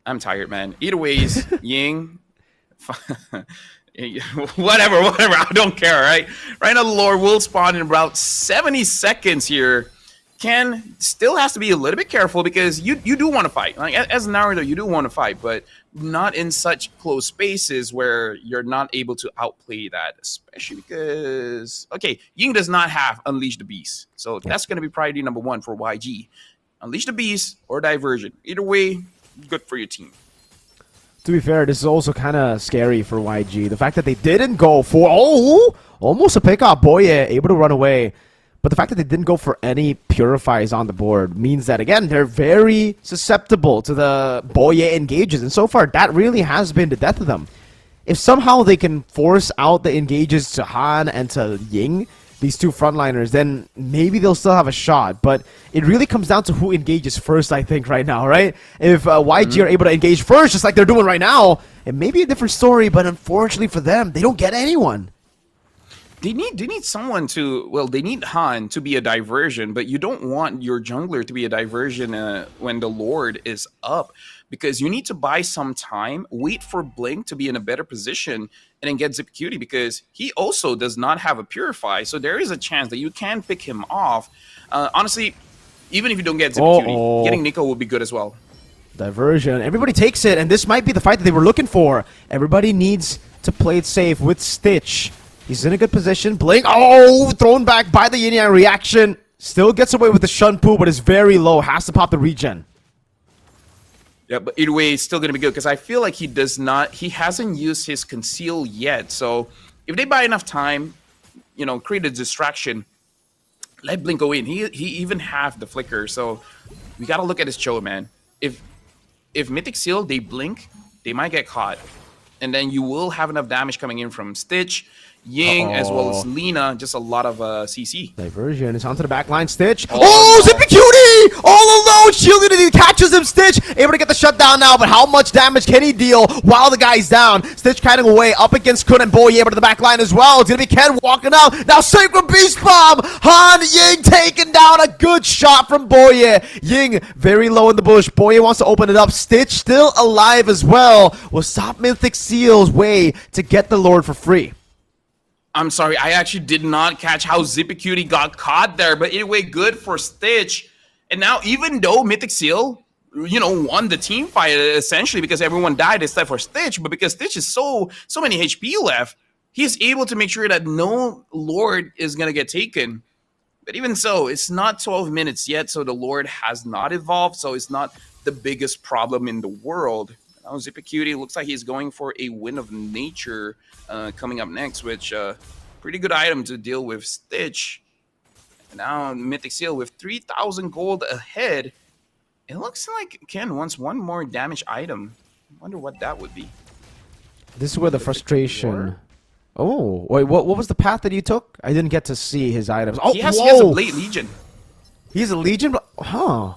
I'm tired, man. Either ways, Ying, whatever, I don't care, right? Right now, the Lord will spawn in about 70 seconds here. Ken still has to be a little bit careful because you do want to fight. Like, as Naruto, you do want to fight, but not in such close spaces where you're not able to outplay that, especially because, okay, Ying does not have Unleash the Beast. So that's going to be priority number 1 for YG. Unleash the Beast or Diversion. Either way, good for your team. To be fair, this is also kind of scary for YG. The fact that they didn't go for... oh! Almost a pick off. Boye able to run away. But the fact that they didn't go for any Purifies on the board means that, again, they're very susceptible to the Boye engages. And so far, that really has been the death of them. If somehow they can force out the engages to Han and to Ying, these 2 frontliners, then maybe they'll still have a shot. But it really comes down to who engages first, I think, right now, right? If YG are able to engage first, just like they're doing right now, it may be a different story, but unfortunately for them, they don't get anyone. They need someone to, well, they need Han to be a diversion, but you don't want your jungler to be a diversion when the Lord is up, because you need to buy some time, wait for Blink to be in a better position, and then get Zippy Cutie, because he also does not have a Purify, so there is a chance that you can pick him off. Honestly, even if you don't get Zippy Cutie, getting Nico will be good as well. Diversion. Everybody takes it, and this might be the fight that they were looking for. Everybody needs to play it safe with Stitch. He's in a good position. Blink. Oh, thrown back by the yin-yang reaction. Still gets away with the Shunpu, but is very low. Has to pop the regen. Yeah, but either way, it's still going to be good because I feel like he hasn't used his conceal yet. So if they buy enough time, you know, create a distraction, let Blink go in. He even have the flicker. So we got to look at his Cho, man. If Mythic Seal, they blink, they might get caught. And then you will have enough damage coming in from Stitch, Ying, as well as Lina. Just a lot of CC. Diversion is onto the back line. Stitch. Oh, no. Zippy Cutie! All alone! Shielded and he catches him. Stitch able to get the shutdown now, but how much damage can he deal while the guy's down? Stitch kiting away up against Kun and Boye able to the back line as well. It's going to be Ken walking out. Now Sacred Beast Bomb! Han Ying taking down a good shot from Boye. Ying very low in the bush. Boye wants to open it up. Stitch still alive as well. Will stop Mythic Seal's way to get the Lord for free. I'm sorry, I actually did not catch how Zippy Cutie got caught there, but anyway, good for Stitch. And now, even though Mythic Seal, you know, won the team fight essentially because everyone died except for Stitch, but because Stitch is so many HP left, he's able to make sure that no Lord is going to get taken. But even so, it's not 12 minutes yet, so the Lord has not evolved, so it's not the biggest problem in the world. Now, Zipicutie looks like he's going for a Wind of Nature coming up next, which pretty good item to deal with Stitch. And now Mythic Seal with 3,000 gold ahead. It looks like Ken wants one more damage item. I wonder what that would be. This is where the frustration. Oh, wait, what was the path that he took? I didn't get to see his items. Oh, he has a Blade Legion. He's a Legion? Huh.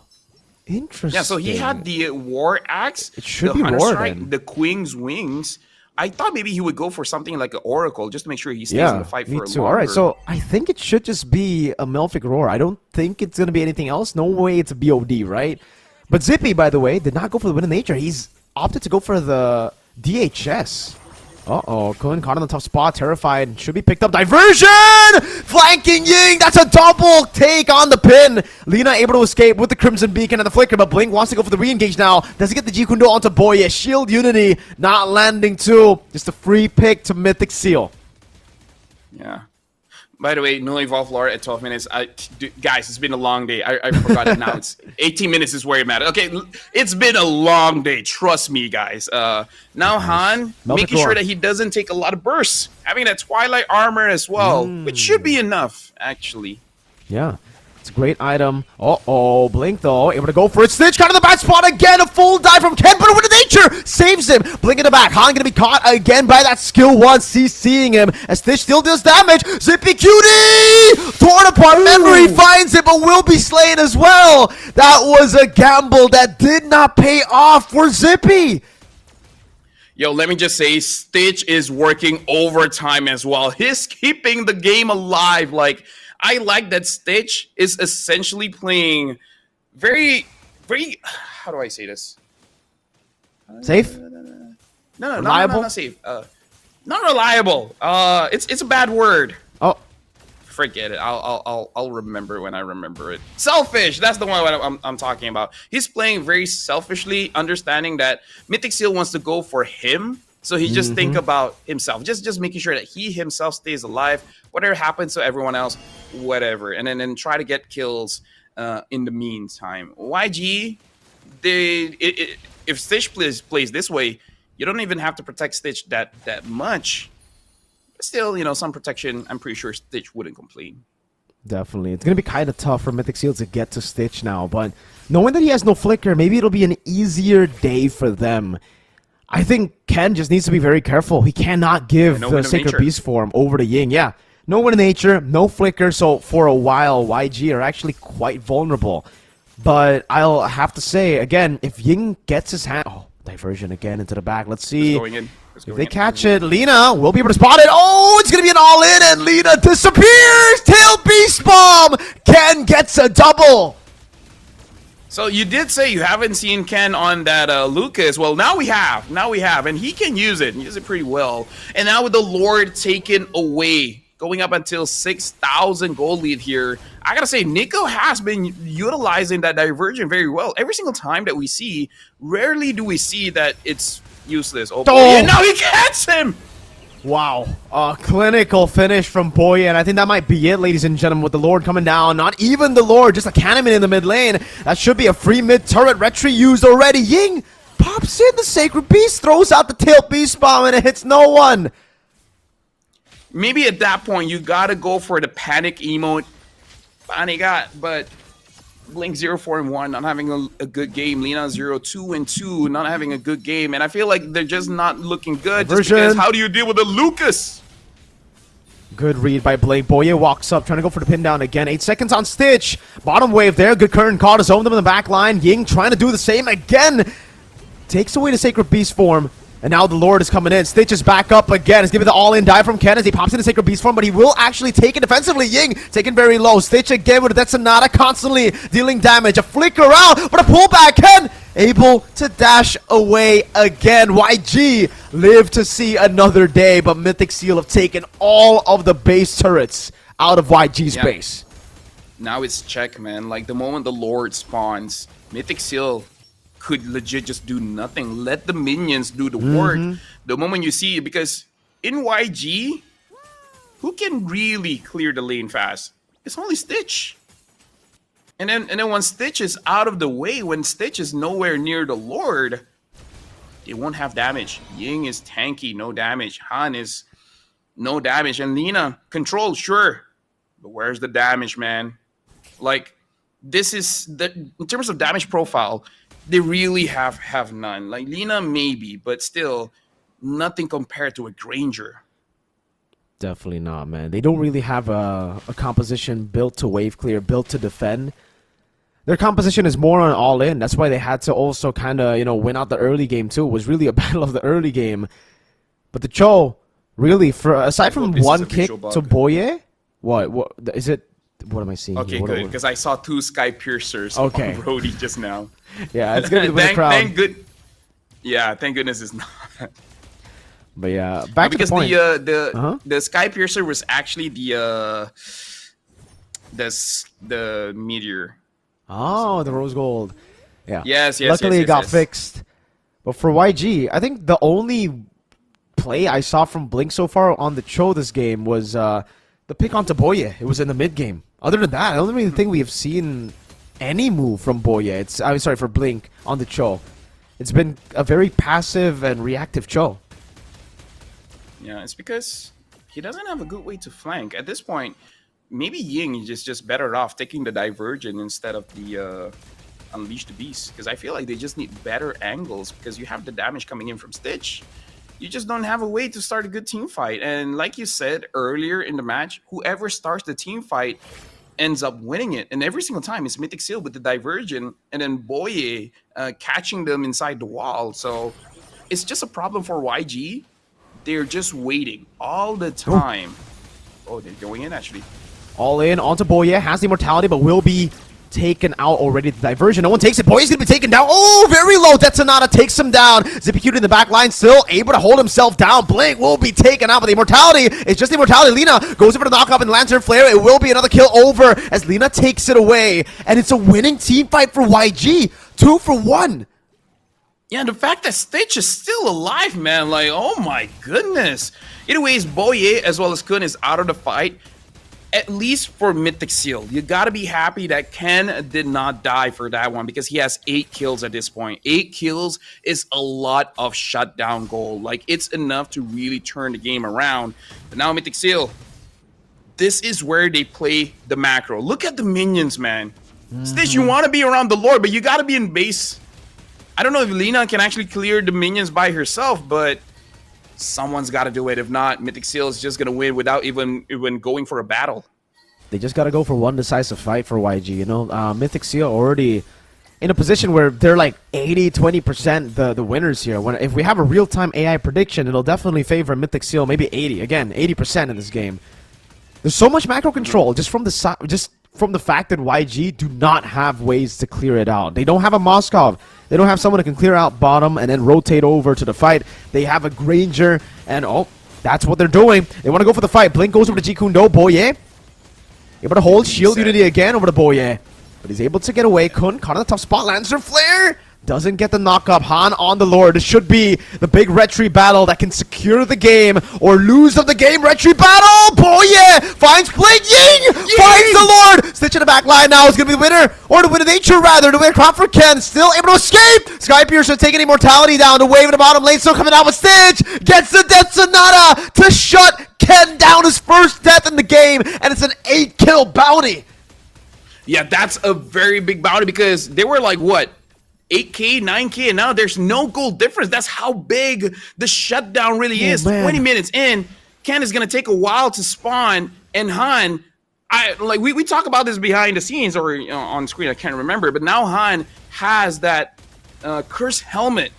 Interesting. Yeah, so he had the War Axe, it should the be Hunter War, Strike, then. the Queen's Wings. I thought maybe he would go for something like an Oracle just to make sure he stays in the fight for a longer. All right, so I think it should just be a Melphic Roar. I don't think it's going to be anything else. No way it's a BOD, right? But Zippy, by the way, did not go for the Wind of Nature. He's opted to go for the DHS. Uh-oh, Kun caught in the tough spot, terrified. Should be picked up. Diversion! Flanking Ying! That's a double take on the pin! Lina able to escape with the Crimson Beacon and the Flicker, but Blink wants to go for the re-engage now. Does he get the Jikundo onto Boye? Shield Unity not landing too. Just a free pick to Mythic Seal. Yeah. By the way, no evolve lore at 12 minutes. Guys, it's been a long day. I forgot it now. It's 18 minutes is where it matters. Okay, it's been a long day. Trust me, guys. Now Han, making sure that he doesn't take a lot of bursts. Having that Twilight Armor as well, which should be enough, actually. Yeah. It's a great item. Uh-oh, Blink though, able to go for it. Stitch caught in the bad spot again. A full dive from Ken, but a Wind of Nature saves him. Blink in the back. Han gonna be caught again by that skill one. CCing him as Stitch still deals damage. Zipicutie torn apart. Memory finds it, but will be slain as well. That was a gamble that did not pay off for Zippy. Yo, let me just say, Stitch is working overtime as well. He's keeping the game alive. Like, I like that Stitch is essentially playing very, how do I say this? Safe? No, reliable? not safe. Not reliable. It's a bad word. Oh, Forget it. I'll remember when I remember it. Selfish. That's the one I'm talking about. He's playing very selfishly, understanding that Mythic Seal wants to go for him. So he just think about himself, just making sure that he himself stays alive. Whatever happens to everyone else, whatever, and then try to get kills in the meantime. YG, if Stitch plays this way, you don't even have to protect Stitch that much. Still, you know, some protection. I'm pretty sure Stitch wouldn't complain. definitely. It's going to be kind of tough for Mythic Seal to get to Stitch now, but knowing that he has no Flicker, maybe it'll be an easier day for them. I think Ken just needs to be very careful. He cannot give the Sacred Beast form over to Ying. Yeah, no Wind of Nature, no Flicker, so for a while, YG are actually quite vulnerable. But I'll have to say, again, if Ying gets his hand... Oh, diversion again into the back. Let's see if they catch it. Lina will be able to spot it. Oh, it's going to be an all-in, and Lina disappears! Tail Beast Bomb! Ken gets a double! So you did say you haven't seen Ken on that Lucas. Well, now we have, and he can use it pretty well. And now with the Lord taken away, going up until 6,000 gold lead here, I gotta say, Nico has been utilizing that diversion very well. Every single time that we see, rarely do we see that it's useless. Oh, boy. And now he gets him! Wow, a clinical finish from Boye, and I think that might be it, ladies and gentlemen, with the Lord coming down. Not even the Lord, just a Cannon in the mid lane. That should be a free mid-turret retry used already. Ying pops in the Sacred Beast, throws out the Tail Beast Bomb, and it hits no one. Maybe at that point, you gotta go for the panic emote. Panic, but Blink 0-4-1, not having a good game. Lina 0-2-2, not having a good game. And I feel like they're just not looking good. Just because how do you deal with a Lucas? Good read by Blake. Boye walks up, trying to go for the pin down again. 8 seconds on Stitch. Bottom wave there. Good current call to zone them in the back line. Ying trying to do the same again. Takes away the Sacred Beast form. And now the Lord is coming in. Stitch is back up again. He's giving the all-in dive from Ken as he pops in the Sacred Beast form, but he will actually take it defensively. Ying taken very low. Stitch again with that Sonata constantly dealing damage. A flicker out, but a pullback. Ken able to dash away again. YG live to see another day, but Mythic Seal have taken all of the base turrets out of YG's base. Now it's check, man. Like the moment the Lord spawns, Mythic Seal could legit just do nothing. Let the minions do the work. The moment you see, because in YG, who can really clear the lane fast? It's only Stitch. And then when Stitch is out of the way, when Stitch is nowhere near the Lord, they won't have damage. Ying is tanky, no damage. Han is no damage. And Lina, control, sure. But where's the damage, man? Like, this is in terms of damage profile, they really have none. Like Lina maybe, but still nothing compared to a Granger. Definitely not, man. They don't really have a composition built to wave clear, built to defend. Their composition is more on all in. That's why they had to also kind of, win out the early game too. It was really a battle of the early game. But the Cho, really, aside from one kick to Boye, what is it? What am I seeing? Okay, good, because I saw 2 Sky Piercers on Brody just now. Yeah, it's gonna be with the crowd. Thank goodness it's not. But yeah, back to the point. Because the Sky Piercer was actually the meteor. Oh, the rose gold. Yeah. Yes. Luckily, it got fixed. But for YG, I think the only play I saw from Blink so far on the Cho this game was the pick onto Boye. It was in the mid game. Other than that, I don't really think we have seen any move from Boye. For Blink on the Cho. It's been a very passive and reactive Cho. Yeah, it's because he doesn't have a good way to flank. At this point, maybe Ying is just better off taking the Divergent instead of the Unleash the Beast. Because I feel like they just need better angles because you have the damage coming in from Stitch. You just don't have a way to start a good team fight. And like you said earlier in the match, whoever starts the team fight ends up winning it. And every single time it's Mythic Seal with the Divergent and then Boye catching them inside the wall. So it's just a problem for YG. They're just waiting all the time. Oh, they're going in actually. All in onto Boye, has the immortality, but will be taken out already. The Diversion, no one takes it. Boye's gonna be taken down. Oh, very low. Detonata takes him down. Zippy in the back line, still able to hold himself down. Blink will be taken out, but the immortality is just the immortality. Lina goes over to knock up and Lantern Flare. It will be another kill over as Lina takes it away. And it's a winning team fight for YG. 2 for 1. Yeah, the fact that Stitch is still alive, man, like, oh my goodness. Either ways, Boye as well as Kun is out of the fight, at least for Mythic Seal. You gotta be happy that Ken did not die for that one because he has 8 kills at this point. 8 kills is a lot of shutdown goal. Like, it's enough to really turn the game around. But now Mythic Seal, this is where they play the macro. Look at the minions, man. Stitch, you want to be around the Lord, but you gotta be in base. I don't know if Lina can actually clear the minions by herself, but someone's got to do it. If not, Mythic Seal is just going to win without even going for a battle. They just got to go for one decisive fight for YG, Mythic Seal already in a position where they're like 80-20% the winners here. If we have a real-time AI prediction, it'll definitely favor Mythic Seal, maybe 80. Again, 80% in this game. There's so much macro control just from the fact that YG do not have ways to clear it out. They don't have a Moskov. They don't have someone who can clear out bottom and then rotate over to the fight. They have a Granger, and that's what they're doing. They want to go for the fight. Blink goes over to Jikundo. Boye able to hold shield unity again over to Boye. But he's able to get away. Kun caught on the tough spot. Lancer Flare doesn't get the knock-up. Han on the Lord. This should be the big retry battle that can secure the game or lose of the game. Retry battle! Boye finds Blink. Ying finds the Lord! Stitch in the back line now is going to be the winner. Or the winner nature, rather. The winner crop for Ken. Still able to escape! Sky Piercer taking immortality down. The wave in the bottom lane still coming out with Stitch. Gets the Death Sonata to shut Ken down. His first death in the game. And it's an 8-kill bounty. Yeah, that's a very big bounty because they were like, what? 8K, 9K, and now there's no goal difference. That's how big the shutdown really is. Man. 20 minutes in, Ken is going to take a while to spawn, and Han, we talk about this behind the scenes or on screen, I can't remember, but now Han has that curse helmet.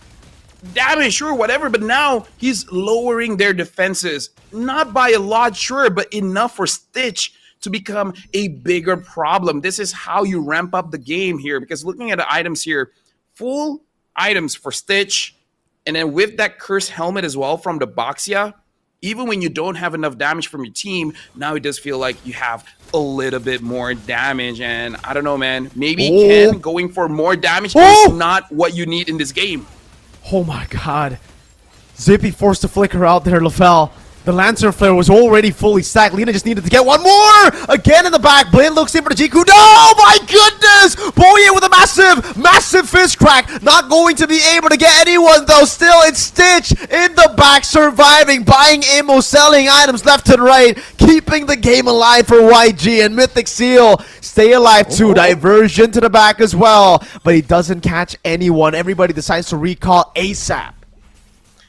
Damage, sure, whatever, but now he's lowering their defenses. Not by a lot, sure, but enough for Stitch to become a bigger problem. This is how you ramp up the game here, because looking at the items here, full items for Stitch, and then with that curse helmet as well from the Boxia, even when you don't have enough damage from your team, now it does feel like you have a little bit more damage. And I don't know, man, maybe Ken going for more damage is not what you need in this game. Oh my god. Zippy forced to flicker out there, LaFell. The Lantern Flare was already fully stacked. Lina just needed to get one more! Again in the back. Blaine looks in for the Jiku. No! My goodness! Boye with a massive fist crack. Not going to be able to get anyone, though. Still, it's Stitch in the back, surviving, buying ammo, selling items left and right, keeping the game alive for YG. And Mythic Seal stay alive too. Diversion to the back as well. But he doesn't catch anyone. Everybody decides to recall ASAP.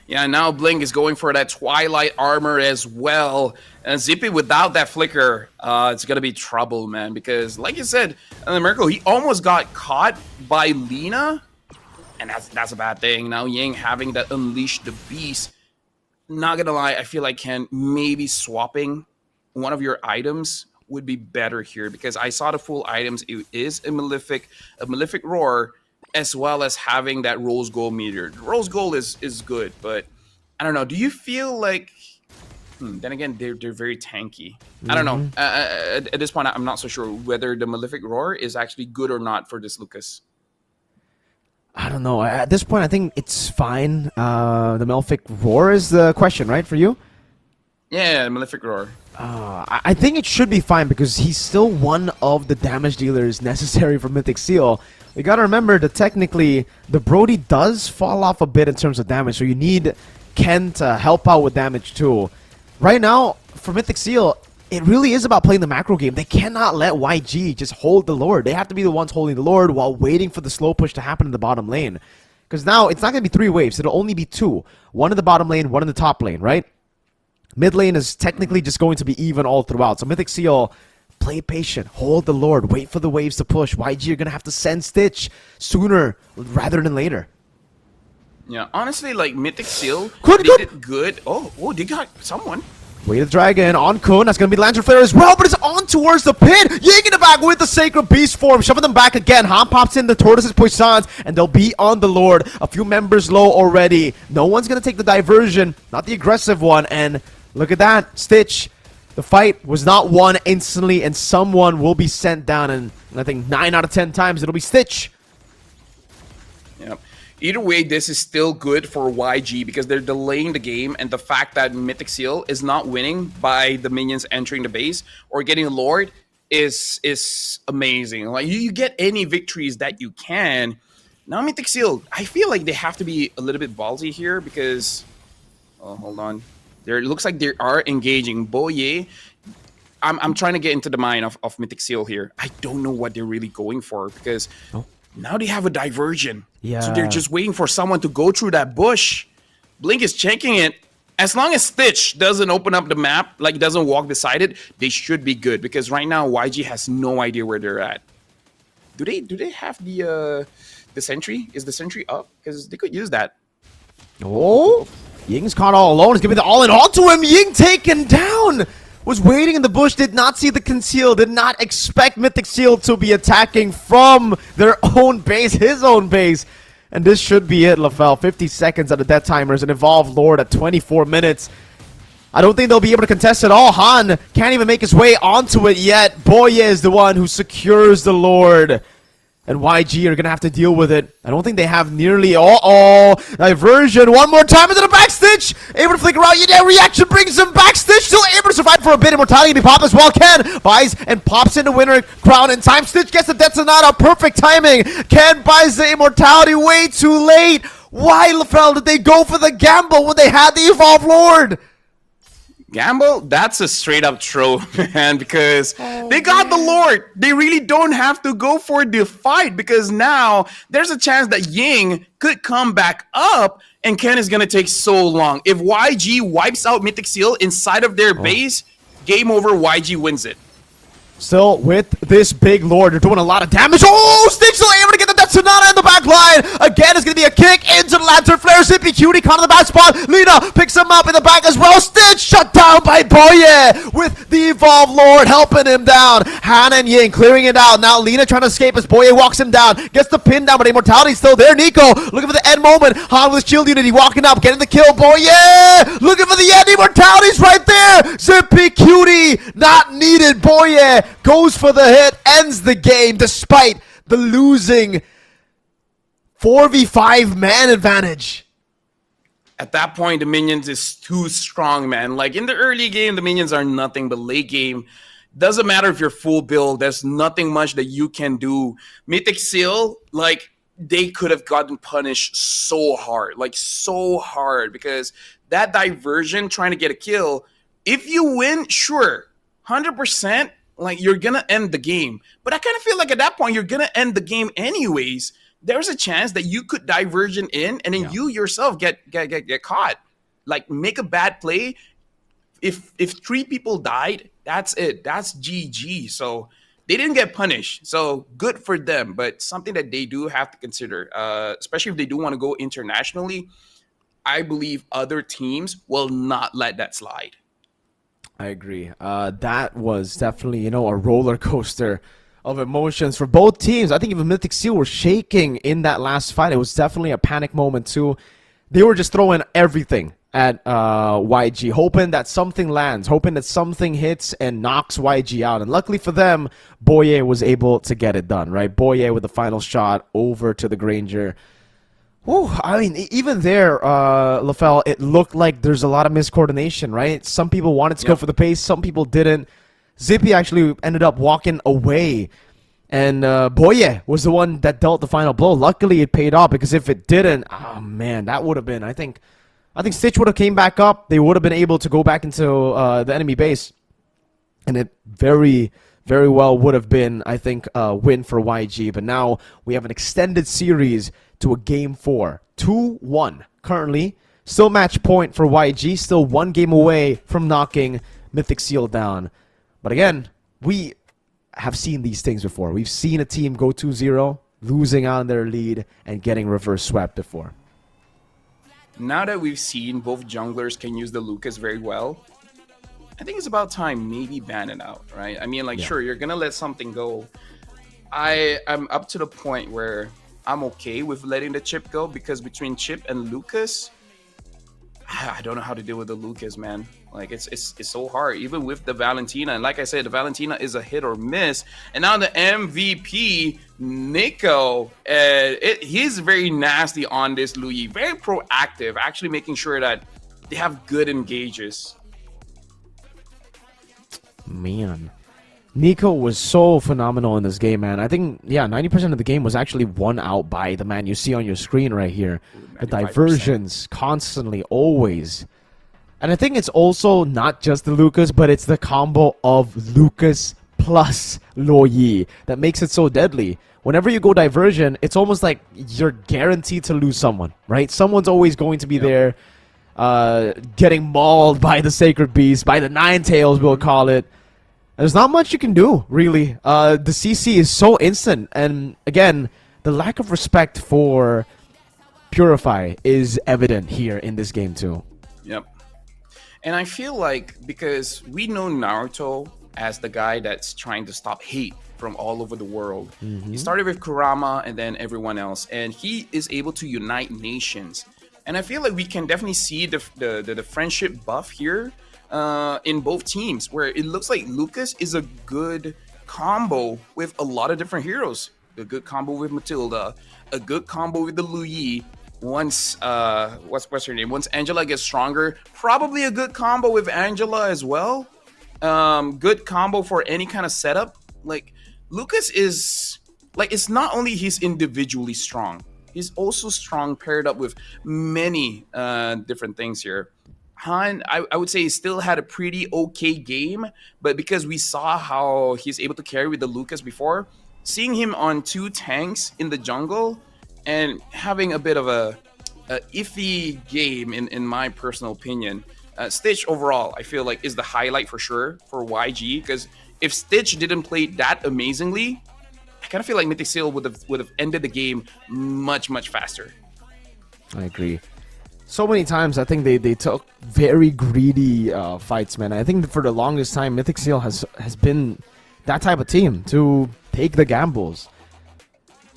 Yeah, now Blink is going for that Twilight armor as well. And Zippy, without that flicker, it's going to be trouble, man. Because, like you said, Miracle, he almost got caught by Lina. And that's a bad thing. Now Ying having that Unleash the Beast. Not going to lie, I feel like Ken, maybe swapping one of your items would be better here. Because I saw the full items. It is a Malefic Roar, as well as having that Rose Gold meter. Rose Gold is good, but I don't know. Do you feel like... then again, they're very tanky. I don't know. At this point, I'm not so sure whether the Malefic Roar is actually good or not for this Lucas. I don't know. At this point, I think it's fine. The Malefic Roar is the question, right, for you? Yeah, Malefic Roar. I think it should be fine because he's still one of the damage dealers necessary for Mythic Seal. You gotta remember that technically the Brody does fall off a bit in terms of damage, so you need Ken to help out with damage too. Right now, for Mythic Seal, it really is about playing the macro game. They cannot let YG just hold the Lord. They have to be the ones holding the Lord while waiting for the slow push to happen in the bottom lane. Because now, it's not going to be 3 waves. It'll only be 2. One in the bottom lane, one in the top lane, right? Mid lane is technically just going to be even all throughout. So Mythic Seal, play patient, hold the Lord, wait for the waves to push. YG, you're going to have to send Stitch sooner rather than later. Yeah, honestly, like Mythic Seal, Good. did good. Oh, they got someone. Way to Dragon on Kun. That's going to be Lantern Flare as well, but it's on towards the pit. Ying in the back with the Sacred Beast form, shoving them back again. Han pops in the Tortoises Poissons, and they'll be on the Lord. A few members low already. No one's going to take the diversion, not the aggressive one, and look at that. Stitch. The fight was not won instantly, and someone will be sent down, and I think 9 out of 10 times it'll be Stitch. Yep. Either way, this is still good for YG because they're delaying the game, and the fact that Mythic Seal is not winning by the minions entering the base or getting a Lord is amazing. Like you get any victories that you can. Now Mythic Seal, I feel like they have to be a little bit ballsy here because hold on. It looks like they are engaging. Boye, I'm trying to get into the mind of Mythic Seal here. I don't know what they're really going for because now they have a diversion. Yeah. So they're just waiting for someone to go through that bush. Blink is checking it. As long as Stitch doesn't open up the map, like doesn't walk beside it, they should be good because right now YG has no idea where they're at. Do they have the sentry? Is the sentry up? Because they could use that. Oh, Ying's caught all alone. It's gonna be the all-in onto him. Ying taken down. Was waiting in the bush, did not see the conceal, did not expect Mythic Seal to be attacking from their own base, his own base. And this should be it, LaFell. 50 seconds at the death timers, an Evolved Lord at 24 minutes. I don't think they'll be able to contest at all. Han can't even make his way onto it yet. Boye is the one who secures the Lord. And YG are going to have to deal with it. I don't think they have nearly... diversion. One more time into the back Stitch. Able to flicker out. Yeah, reaction brings him back. Stitch still able to survive for a bit. Immortality be pop as well. Ken buys and pops in the winner crown in time. Stitch gets the Death Sonata. Perfect timing. Ken buys the Immortality way too late. Why, LaFell, did they go for the gamble when they had the Evolved Lord? Gamble, that's a straight up throw, man, because they got the Lord. They really don't have to go for the fight because now there's a chance that Ying could come back up and Ken is going to take so long. If YG wipes out Mythic Seal inside of their base, game over, YG wins it. Still, with this big Lord, they're doing a lot of damage. Oh, Stitch still able to get the Death Sonata in the back line. Again, it's going to be a kick into the Lantern Flare. Zippy Cutie caught in the back spot. Lina picks him up in the back as well. Stitch shut down by Boye with the Evolved Lord helping him down. Han and Ying clearing it out. Now Lina trying to escape as Boye walks him down. Gets the pin down, but Immortality's still there. Nico looking for the end moment. Han with Shield Unity walking up, getting the kill. Boye looking for the end. Immortality's right there. Zippy Cutie not needed. Boye goes for the hit, ends the game despite the losing 4v5 man advantage. At that point, the minions is too strong, man. Like in the early game, the minions are nothing, but late game, doesn't matter if you're full build. There's nothing much that you can do. Mythic Seal, like they could have gotten punished so hard, like so hard, because that diversion trying to get a kill. If you win, sure, 100%, like you're gonna end the game. But I kind of feel like at that point you're gonna end the game anyways. There's a chance that you could diversion in, and then you yourself get caught. Like make a bad play. If 3 people died, that's it. That's GG. So they didn't get punished. So good for them. But something that they do have to consider, especially if they do want to go internationally, I believe other teams will not let that slide. I agree. That was definitely, a roller coaster of emotions for both teams. I think even Mythic Seal were shaking in that last fight. It was definitely a panic moment too. They were just throwing everything at YG, hoping that something lands, hoping that something hits and knocks YG out. And luckily for them, Boye was able to get it done, right? Boye with the final shot over to the Granger. Whew, I mean, even there, LaFell, it looked like there's a lot of miscoordination, right? Some people wanted to go for the pace, some people didn't. Zippy actually ended up walking away, and Boye was the one that dealt the final blow. Luckily, it paid off, because if it didn't, oh man, that would have been, I think Stitch would have came back up. They would have been able to go back into the enemy base, and it very, very well would have been, I think, a win for YG. But now we have an extended series to a Game 4. 2-1 currently. Still match point for YG. Still 1 game away from knocking Mythic Seal down. But again, we have seen these things before. We've seen a team go 2-0, losing on their lead, and getting reverse swept before. Now that we've seen both junglers can use the Lucas very well, I think it's about time maybe ban it out, right? I mean, like, sure, you're going to let something go. I'm up to the point where I'm okay with letting the chip go, because between Chip and Lucas, I don't know how to deal with the Lucas, man. Like, it's so hard, even with the Valentina. And like I said, the Valentina is a hit or miss. And now the MVP, Nico, he's very nasty on this Luyi. Very proactive, actually making sure that they have good engages. Man, Nico was so phenomenal in this game, man. I think, 90% of the game was actually won out by the man you see on your screen right here. The diversions, constantly, always. And I think it's also not just the Lucas, but it's the combo of Lucas plus Luyi that makes it so deadly. Whenever you go diversion, it's almost like you're guaranteed to lose someone, right? Someone's always going to be there, getting mauled by the Sacred Beast, by the Nine Tails, we'll call it. There's not much you can do, really. The CC is so instant. And again, the lack of respect for Purify is evident here in this game too. Yep. And I feel like, because we know Naruto as the guy that's trying to stop hate from all over the world. He started with Kurama and then everyone else. And he is able to unite nations. And I feel like we can definitely see the friendship buff here in both teams, where it looks like Lucas is a good combo with a lot of different heroes. A good combo with Matilda, a good combo with the Luyi. Once what's her name? Once Angela gets stronger, probably a good combo with Angela as well. Good combo for any kind of setup. Like, Lucas is, like, it's not only he's individually strong, he's also strong paired up with many different things here. Han, I would say, he still had a pretty okay game, but because we saw how he's able to carry with the Lucas before, seeing him on 2 tanks in the jungle and having a bit of a iffy game, in my personal opinion. Stitch overall, I feel like, is the highlight for sure for YG, because if Stitch didn't play that amazingly, I kind of feel like Mythic Seal would have ended the game much faster. I agree. So many times I think they took very greedy fights, man. I think for the longest time, Mythic Seal has been that type of team to take the gambles.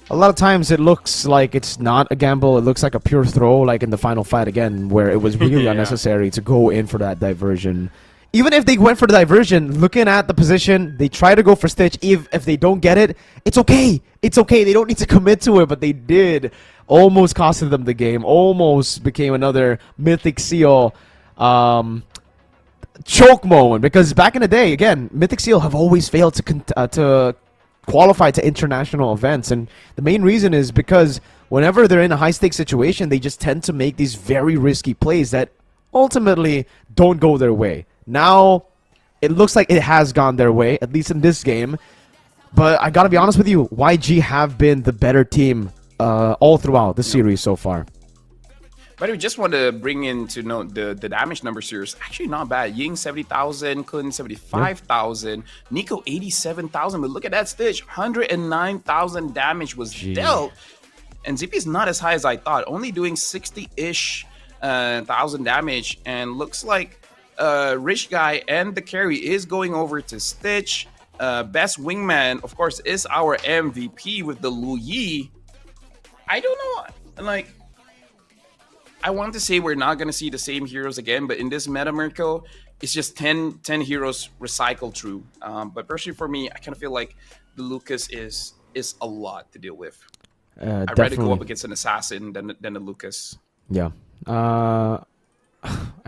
A lot of times it looks like it's not a gamble. It looks like a pure throw, like in the final fight again, where it was really unnecessary to go in for that diversion. Even if they went for the diversion, looking at the position, they try to go for Stitch. If they don't get it, it's okay. It's okay. They don't need to commit to it, but they did. almost costed them the game, almost became another Mythic Seal choke moment, because back in the day, again, Mythic Seal have always failed to qualify to international events, and the main reason is because whenever they're in a high stakes situation, they just tend to make these very risky plays that ultimately don't go their way. Now it looks like it has gone their way, at least in this game, but I gotta be honest with you, YG have been the better team all throughout the series so far. But I just want to bring in to note the damage numbers here is actually not bad. Ying 70,000, Kun 75,000, Nico 87,000. But look at that Stitch, 109,000 damage was dealt. And Zippy is not as high as I thought, only doing 60-ish thousand damage. And looks like Rich Guy and the carry is going over to Stitch. Best Wingman, of course, is our MVP with the Lu Yi. I don't know, like, I want to say we're not going to see the same heroes again, but in this meta, Mirko, it's just 10 heroes recycled through. But personally for me, I kind of feel like the Lucas is a lot to deal with. I'd rather go up against an assassin than the Lucas. Yeah. I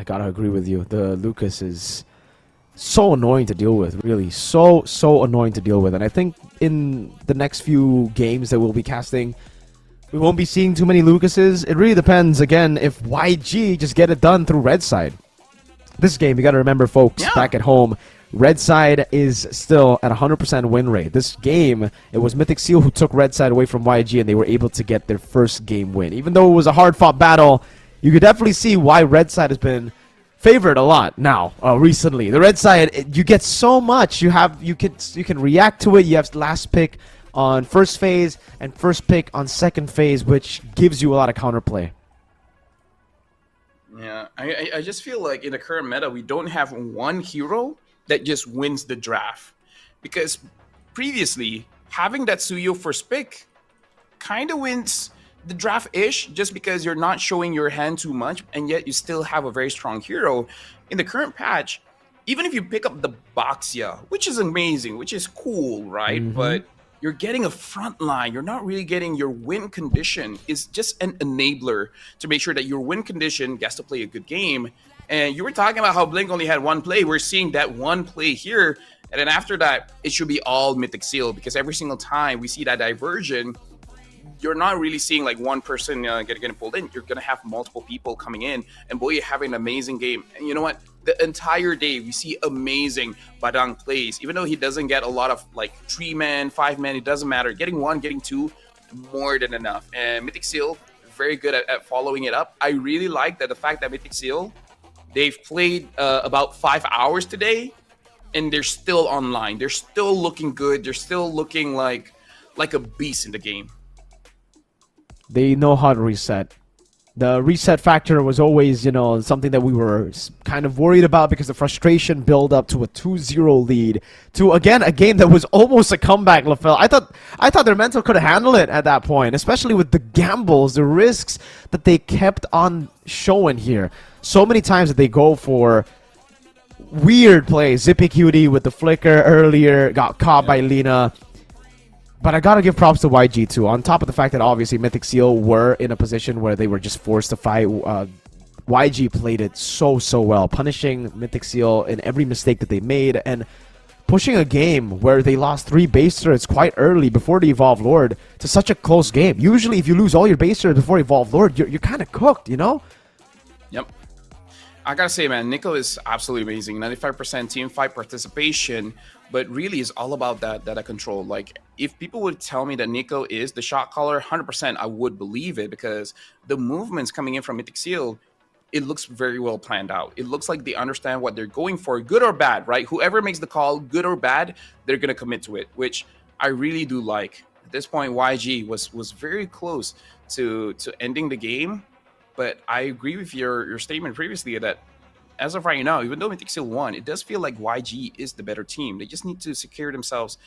gotta agree with you. The Lucas is so annoying to deal with, really. So annoying to deal with. And I think in the next few games that we'll be casting, we won't be seeing too many Lucases. It really depends, again, if YG just get it done through red side. This game, you got to remember, folks, back at home, red side is still at 100% win rate. This game, it was Mythic Seal who took red side away from YG, and they were able to get their first game win. Even though it was a hard-fought battle, you could definitely see why red side has been favored a lot now, recently. The red side, you get so much. You can react to it. You have last pick on first phase and first pick on second phase, which gives you a lot of counterplay. Yeah, I just feel like in the current meta, we don't have one hero that just wins the draft. Because previously, having that Suyo first pick kind of wins the draft-ish, just because you're not showing your hand too much, and yet you still have a very strong hero. In the current patch, even if you pick up the Boxia, which is amazing, which is cool, right? Mm-hmm. But you're getting a front line. You're not really getting your win condition. It's just an enabler to make sure that your win condition gets to play a good game. And you were talking about how Blink only had one play. We're seeing that one play here. And then after that, it should be all Mythic Seal, because every single time we see that diversion, you're not really seeing like one person getting pulled in. You're going to have multiple people coming in. And boy, you're having an amazing game. And you know what? The entire day, we see amazing Badang plays. Even though he doesn't get a lot of like 3-man, 5-man, it doesn't matter. Getting 1, getting 2, more than enough. And Mythic Seal, very good at following it up. I really like that the fact that Mythic Seal, they've played about 5 hours today, and they're still online. They're still looking good. They're still looking like a beast in the game. They know how to reset. The reset factor was always, something that we were kind of worried about, because the frustration built up to a 2-0 lead to, again, a game that was almost a comeback, LaFell. I thought their mental could handle it at that point, especially with the gambles, the risks that they kept on showing here. So many times that they go for weird plays. Zippy QD with the flicker earlier, got caught by Lina. But I gotta give props to YG too. On top of the fact that obviously Mythic Seal were in a position where they were just forced to fight, YG played it so well, punishing Mythic Seal in every mistake that they made, and pushing a game where they lost 3 base turrets quite early before the Evolved Lord to such a close game. Usually if you lose all your base turrets before Evolved Lord, you're kind of cooked, Yep. I gotta say, man, Nico is absolutely amazing. 95% team fight participation, but really is all about that data control. Like, if people would tell me that Nico is the shot caller, 100%, I would believe it, because the movements coming in from Mythic Seal, it looks very well planned out. It looks like they understand what they're going for, good or bad, right? Whoever makes the call, good or bad, they're gonna commit to it, which I really do like. At this point, YG was very close to ending the game. But I agree with your statement previously that as of right now, even though Mythic Seal won, it does feel like YG is the better team. They just need to secure themselves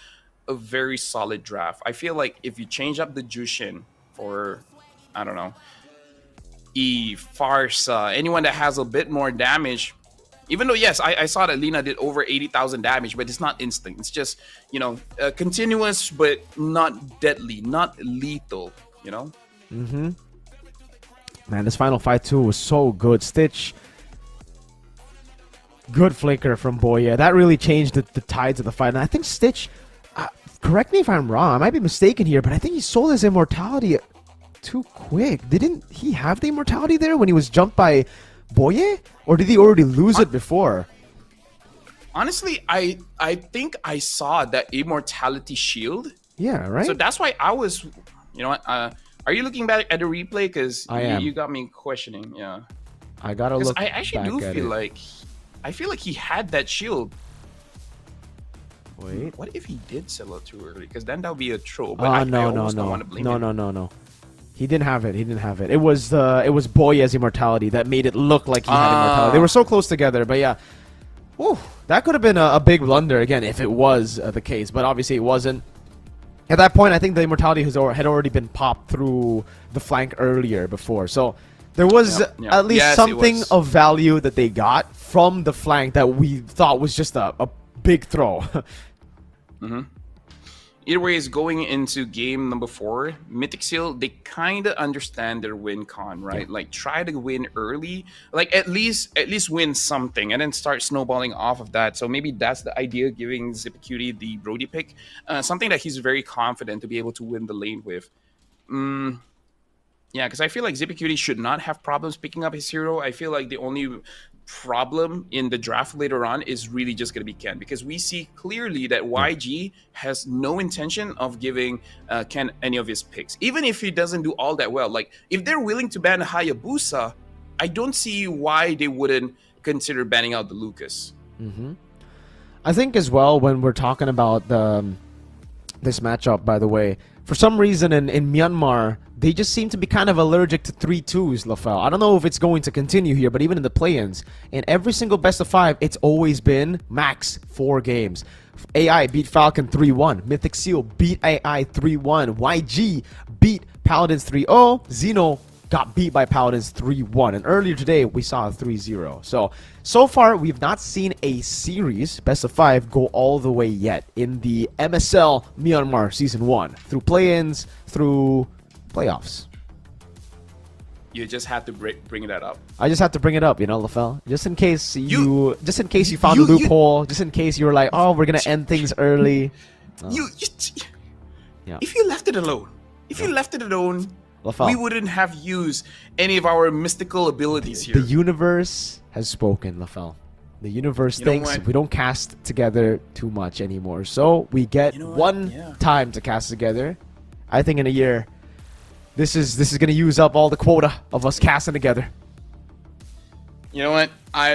a very solid draft. I feel like if you change up the Jushin for, I don't know, Farsa, anyone that has a bit more damage, even though, yes, I saw that Lina did over 80,000 damage, but it's not instant. It's just, continuous, but not deadly, not lethal, Man, this final fight too was so good. Stitch, good flicker from Boya. That really changed the tides of the fight. And I think Stitch, correct me if I'm wrong, I might be mistaken here, but I think he sold his immortality too quick. Didn't he have the immortality there when he was jumped by Boye? Or did he already lose it before? Honestly, I think I saw that immortality shield. Yeah, right? So that's why I was, you know what? Are you looking back at the replay? Because you got me questioning. Yeah. I gotta look. I actually do back at feel it. like, I feel like he had that shield. Wait. What if he did sell it too early? Because then that would be a troll. But I almost don't want to blame him. No. He didn't have it. He didn't have it. It was Boya's immortality that made it look like he had immortality. They were so close together, but yeah. Whew, that could have been a big blunder again if it was the case, but obviously it wasn't. At that point, I think the immortality had already been popped through the flank earlier before. So there was at least something of value that they got from the flank that we thought was just a big throw. Either way, is going into game number 4, Mythic Seal, they kind of understand their win con, right? Yeah. Like, try to win early, like at least win something, and then start snowballing off of that. So maybe that's the idea, giving ZipCutie the Brody pick, something that he's very confident to be able to win the lane with. Yeah, because I feel like ZipCutie should not have problems picking up his hero. I feel like the only problem in the draft later on is really just going to be Ken, because we see clearly that YG has no intention of giving Ken any of his picks, even if he doesn't do all that well. Like, if they're willing to ban Hayabusa, I don't see why they wouldn't consider banning out the Lucas. I think as well, when we're talking about this matchup, by the way, for some reason in Myanmar, they just seem to be kind of allergic to 3-2s, LaFell. I don't know if it's going to continue here, but even in the play-ins, in every single best of 5, it's always been max 4 games. AI beat Falcon 3-1. Mythic Seal beat AI 3-1. YG beat Paladins 3-0. Xeno got beat by Paladins 3-1. And earlier today, we saw a 3-0. So far, we've not seen a series, best of 5, go all the way yet in the MSL Myanmar Season 1. Through play-ins, through playoffs. You just had to bring that up. I just have to bring it up, LaFell. Just in case you found a loophole. Just in case you were like, oh, we're gonna end things early. If you left it alone, LaFell, we wouldn't have used any of our mystical abilities here. The universe has spoken, LaFell. The universe thinks we don't cast together too much anymore, so we get one time to cast together. I think in a year, this is gonna use up all the quota of us casting together. You know what?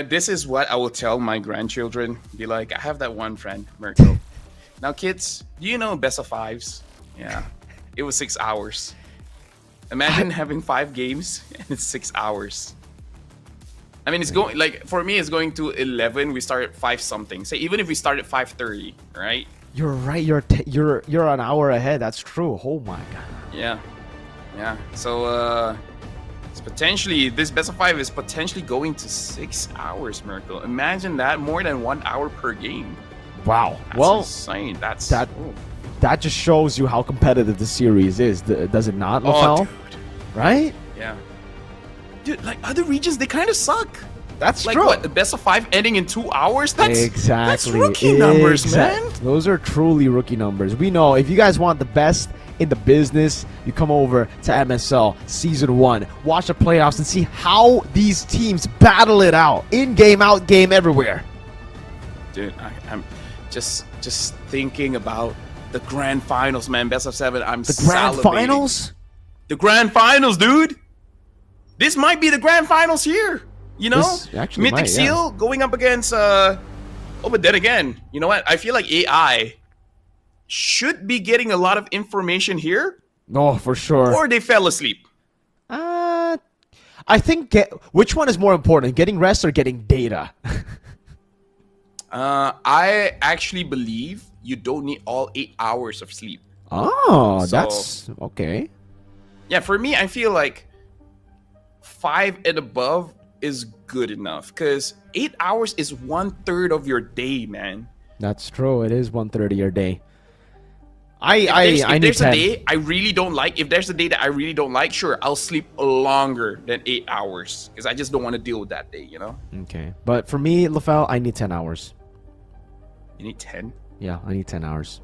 This is what I will tell my grandchildren. Be like, I have that one friend, Mirko. Now, kids, do you know best of 5s? Yeah, it was 6 hours. Imagine having 5 games and it's 6 hours. I mean, it's going, like, for me, it's going to 11. We start at 5 something. Say, even if we start at 5:30, right? You're right. You're an hour ahead. That's true. Oh my god. Yeah. So it's potentially, this best of 5 is potentially going to 6 hours, Miracle. Imagine that, more than 1 hour per game. Wow. That's insane. That just shows you how competitive the series is, does it not, LaFell? Oh, dude. Right? Yeah. Dude, like, other regions, they kind of suck. That's like true. What, the best of 5 ending in 2 hours? That's rookie numbers, man. Those are truly rookie numbers. We know if you guys want the best in the business, you come over to MSL Season 1. Watch the playoffs and see how these teams battle it out. In-game, out-game, everywhere. Dude, I'm just thinking about the grand finals, man. Best of 7. The grand finals? The grand finals, dude. This might be the grand finals here. You know? Mythic Seal going up against but then again, you know what? I feel like AI should be getting a lot of information here. Oh, for sure. Or they fell asleep. I think which one is more important, getting rest or getting data? I actually believe you don't need all 8 hours of sleep. Oh, that's okay. Yeah, for me, I feel like 5 and above is good enough, because 8 hours is 1/3 of your day, man. That's true. It is 1/3 of your day. If need there's 10. a day I really don't like, if there's a day that I really don't like, sure, I'll sleep longer than 8 hours because I just don't want to deal with that day, you know? Okay. But for me, Lafel, I need 10 hours. You need 10. Yeah, I need 10 hours.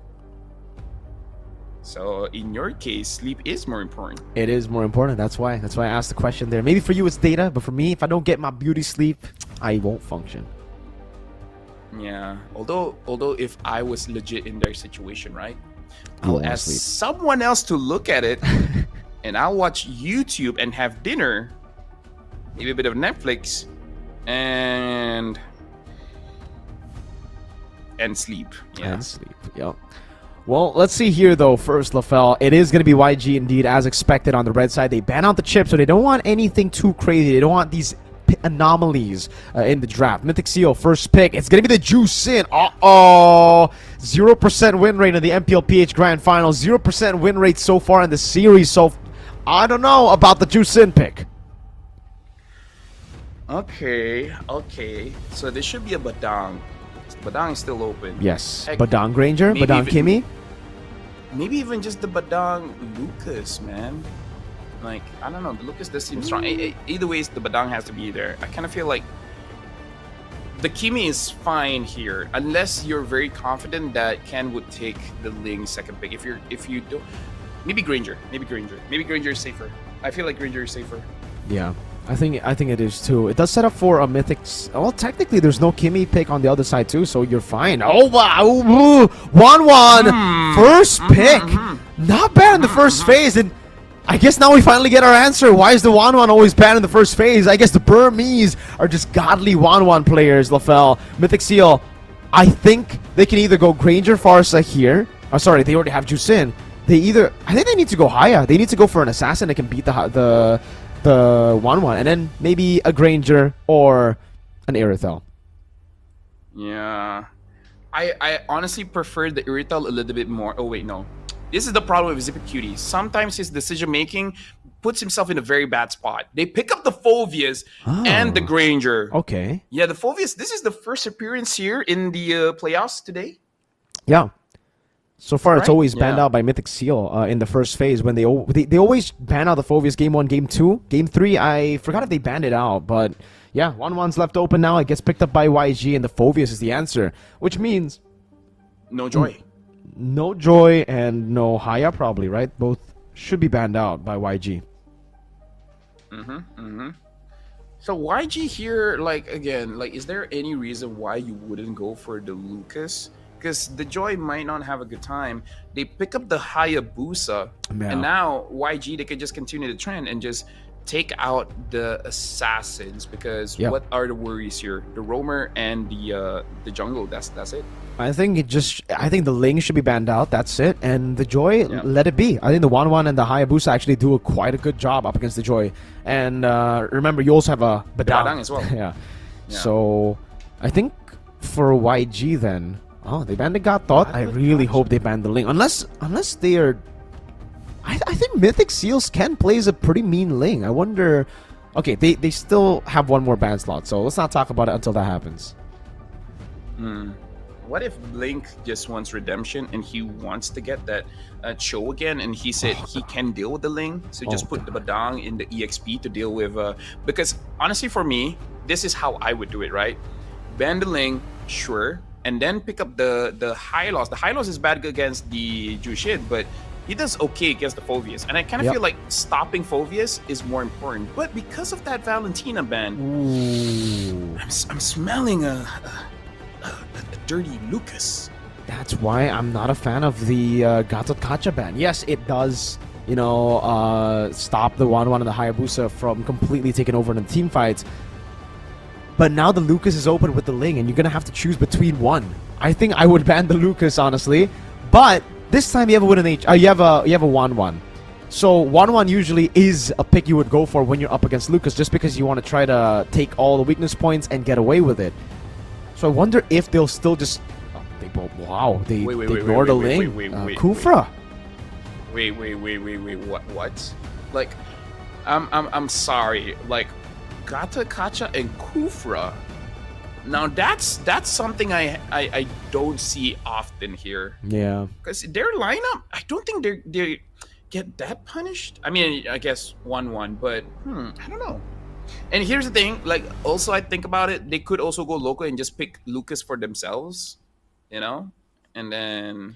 So in your case, sleep is more important. It is more important. That's why I asked the question there. Maybe for you it's data, but for me, if I don't get my beauty sleep, I won't function. Yeah. Although if I was legit in their situation, right? You I'll won't ask sleep. someone else to look at it and I'll watch YouTube and have dinner, maybe a bit of Netflix, and sleep. Yeah. And sleep. Yep. Well, let's see here, though. First, Lafel, it is going to be YG indeed, as expected on the red side. They ban out the chip, so they don't want anything too crazy. They don't want these anomalies in the draft. Mythic Seal, first pick. It's going to be the Juice Sin. Uh-oh. 0% win rate in the MPLPH Grand Final. 0% win rate so far in the series. So, I don't know about the Juice Sin pick. Okay. So this should be a Badang. Badang is still open. Yes. Heck, Badang Granger, maybe Badang even- Kimmy. Maybe even just the Badang Lucas, man. Like, I don't know. The Lucas does seem strong. Either ways, the Badang has to be there. I kind of feel like the Kimi is fine here, unless you're very confident that Ken would take the Ling second pick. If you don't, maybe Granger. Maybe Granger is safer. I feel like Granger is safer. Yeah, I think it is too. It does set up for a mythic. Well, technically, there's no Kimmy pick on the other side too, so you're fine. Oh wow, 1-1 first pick, not bad in the first phase, and I guess now we finally get our answer. Why is the 1-1 always bad in the first phase? I guess the Burmese are just godly 1-1 players. Lafel, Mythic Seal. I think they can either go Granger Farsa here. Oh, sorry, they already have Jusin. I think they need to go Haya. They need to go for an assassin that can beat the 1-1, and then maybe a Granger or an Irithel. Yeah, I honestly prefer the Irithel a little bit more. Oh wait, no. This is the problem with Zippy Cutie. Sometimes his decision making puts himself in a very bad spot. They pick up the Fovius and the Granger. Okay. Yeah, the Fovius. This is the first appearance here in the playoffs today. Yeah. So far, it's Right? always banned Yeah. out by Mythic Seal in the first phase. When they always ban out the Fovius game 1, game 2. Game 3, I forgot if they banned it out. But yeah, 1-1's left open now. It gets picked up by YG, and the Fovius is the answer. Which means No joy. no Joy and no Haya probably, right? Both should be banned out by YG. So YG here, like again, like is there any reason why you wouldn't go for the Lucas? Because the Joy might not have a good time. They pick up the Hayabusa, Yeah. and now YG they could just continue the trend and just take out the assassins. Because Yeah. what are the worries here? The roamer and the jungle. That's it. I think the Ling should be banned out. That's it. And the Joy, Yeah. let it be. I think the 1-1 and the Hayabusa actually do quite a good job up against the Joy. And remember, you also have a Badang. Badang as well. Yeah. Yeah. So I think for YG then, they banned the God Thought. I really hope they ban the Ling. Unless they are. I think Mythic Seals can plays a pretty mean Ling. I wonder. Okay, they still have one more ban slot, so let's not talk about it until that happens. What if Link just wants redemption and he wants to get that Cho again, and he said he can deal with the Ling, so just put the Badang in the EXP to deal with. Because honestly, for me, this is how I would do it, right? Ban the Ling, sure, and then pick up the Hylos. The Hylos is bad against the Jushid, but he does okay against the Fovius. And I kind of Yep. feel like stopping Fovius is more important. But because of that Valentina ban, Ooh. I'm smelling a dirty Lucas. That's why I'm not a fan of the Gato Kacha ban. Yes, it does, stop the 1-1 and the Hayabusa from completely taking over in the team fights. But now the Lucas is open with the Ling, and you're gonna have to choose between one. I think I would ban the Lucas, honestly. But this time you have a win you have a 1-1. So 1-1 usually is a pick you would go for when you're up against Lucas, just because you want to try to take all the weakness points and get away with it. So I wonder if they'll still just. They ignore the Ling. Kufra. Wait, what? Like, I'm sorry. Like, Gata, Kacha, and Kufra. Now that's something I don't see often here. Yeah. Because their lineup, I don't think they get that punished. I mean, I guess 1-1, but I don't know. And here's the thing, like, also I think about it, they could also go local and just pick Lucas for themselves, you know, and then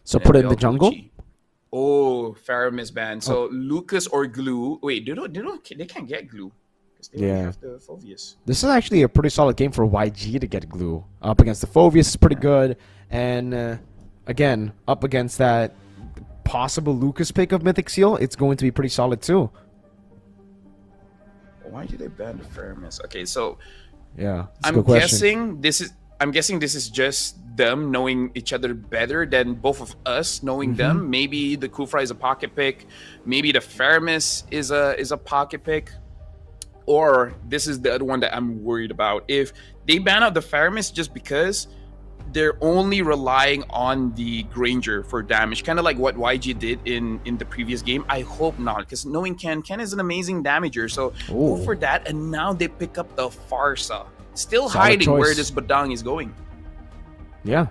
So put it in the they'll jungle. Gucci. Oh, Farum is banned. So Lucas or Glue. Wait, they can't get Glue because they only Yeah. have the Phoveus. This is actually a pretty solid game for YG to get glue. Up against the Phoveus is pretty good. And again, up against that possible Lucas pick of Mythic Seal, it's going to be pretty solid too. Why did they ban the Faramis? Okay, so Yeah. that's a I'm good question. guessing this is just them knowing each other better than both of us knowing them. Maybe the Kufra is a pocket pick, maybe the Faramis is a pocket pick, or this is the other one that I'm worried about. If they ban out the Faramis just because they're only relying on the Granger for damage, kind of like what YG did in the previous game. I hope not, because knowing Ken is an amazing damager, so go Ooh. for that. And now they pick up the Farsa, still Solid hiding where choice. this Badang is going. Yeah,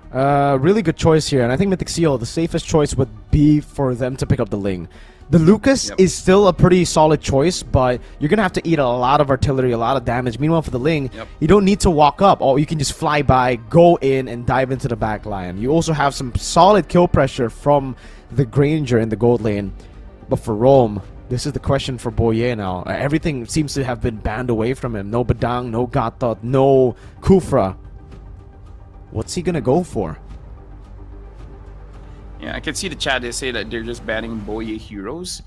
really good choice here. And I think Mythic Seal, the safest choice would be for them to pick up the Ling. The Lucas Yep. is still a pretty solid choice, but you're going to have to eat a lot of artillery, a lot of damage. Meanwhile, for the Ling, Yep. you don't need to walk up. Or you can just fly by, go in, and dive into the back line. You also have some solid kill pressure from the Granger in the gold lane. But for Rome, this is the question for Boye now. Everything seems to have been banned away from him. No Badang, no Gatot, no Kufra. What's he going to go for? Yeah, I can see the chat. They say that they're just banning Boye heroes.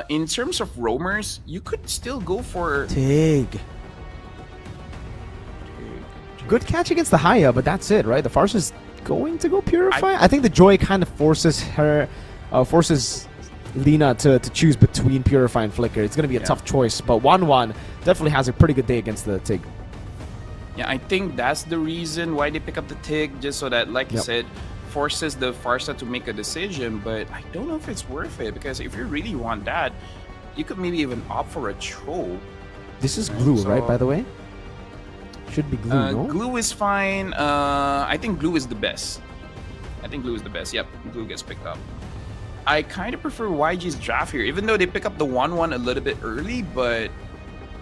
In terms of roamers, you could still go for Tig. Good catch against the Haya, but that's it, right? The Farce is going to go Purify. I think the Joy kind of forces Lina to choose between Purify and Flicker. It's going to be a tough choice, but 1-1 definitely has a pretty good day against the Tig. Yeah, I think that's the reason why they pick up the Tig, just so that, like you said, forces the Farsa to make a decision. But I don't know if it's worth it, because if you really want that, you could maybe even opt for a Troll. This is Glue, right, by the way? Should be Glue, no? Glue is fine. I think Glue is the best. Yep, Glue gets picked up. I kind of prefer YG's draft here, even though they pick up the 1-1 a little bit early, but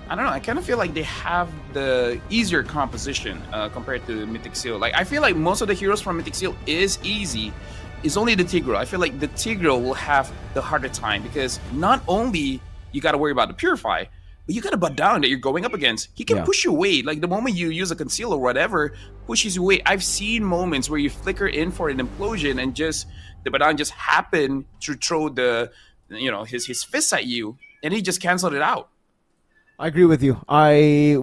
I don't know. I kind of feel like they have the easier composition compared to Mythic Seal. Like, I feel like most of the heroes from Mythic Seal is easy. It's only the Tigreal. I feel like the Tigreal will have the harder time, because not only you got to worry about the Purify, but you got a Badang that you're going up against. He can push you away. Like, the moment you use a Conceal or whatever, pushes you away. I've seen moments where you flicker in for an implosion and just the Badang just happened to throw the, his fist at you, and he just canceled it out. I agree with you. I'll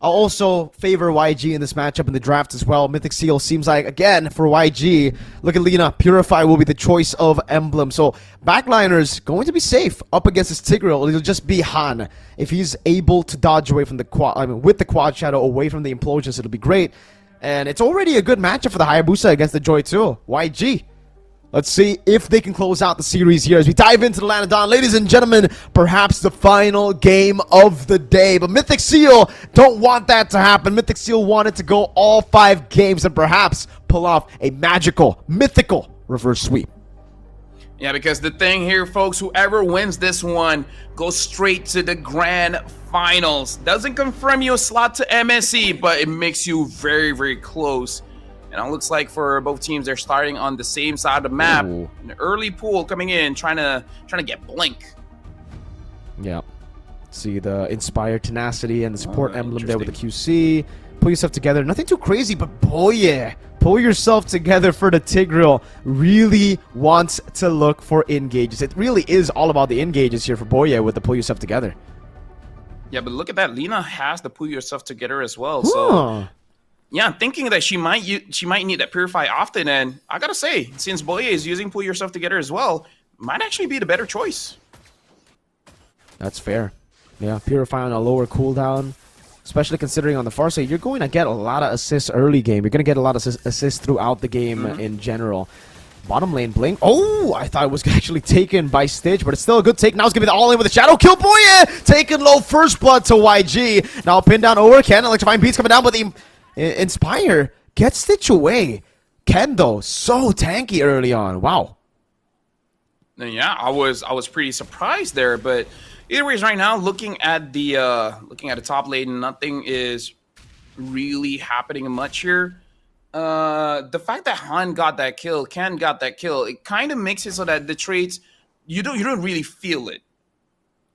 also favor YG in this matchup in the draft as well. Mythic Seal seems like, again, for YG, look at Lina, Purify will be the choice of emblem. So backliners going to be safe up against this Tigreal. It'll just be Han. If he's able to dodge away from the quad, with the quad shadow away from the implosions, it'll be great. And it's already a good matchup for the Hayabusa against the Joy too. YG. Let's see if they can close out the series here as we dive into the Land of Dawn. Ladies and gentlemen, perhaps the final game of the day. But Mythic Seal don't want that to happen. Mythic Seal wanted to go all 5 games and perhaps pull off a magical, mythical reverse sweep. Yeah, because the thing here, folks, whoever wins this one goes straight to the grand finals. Doesn't confirm you a slot to MSC, but it makes you very, very close. And it looks like for both teams, they're starting on the same side of the map. Ooh. An early pool coming in, trying to get Blink. Yeah. See the Inspire Tenacity and the support emblem there with the interesting. QC. Pull yourself together. Nothing too crazy, but boy, yeah. Pull yourself together for the Tigreal. Really wants to look for engages. It really is all about the engages here for Boye with the pull yourself together. Yeah, but look at that. Lina has the pull yourself together as well. So yeah, I'm thinking that she might need that Purify often, and I gotta say, since Boye is using Pull Yourself Together as well, might actually be the better choice. That's fair. Yeah, Purify on a lower cooldown, especially considering on the far side, you're going to get a lot of assists early game. You're going to get a lot of assists throughout the game in general. Bottom lane Blink. Oh, I thought it was actually taken by Stitch, but it's still a good take. Now it's going to be the all-in with a shadow kill. Boye taking low first blood to YG. Now pinned down over. Ken, electrifying beats coming down, but the Inspire gets Stitch away. Ken, though, so tanky early on. Wow. Yeah, I was pretty surprised there, but either ways, right now, looking at the top lane, nothing is really happening much here. The fact that Han got that kill, Ken got that kill, it kind of makes it so that the trades you don't really feel it.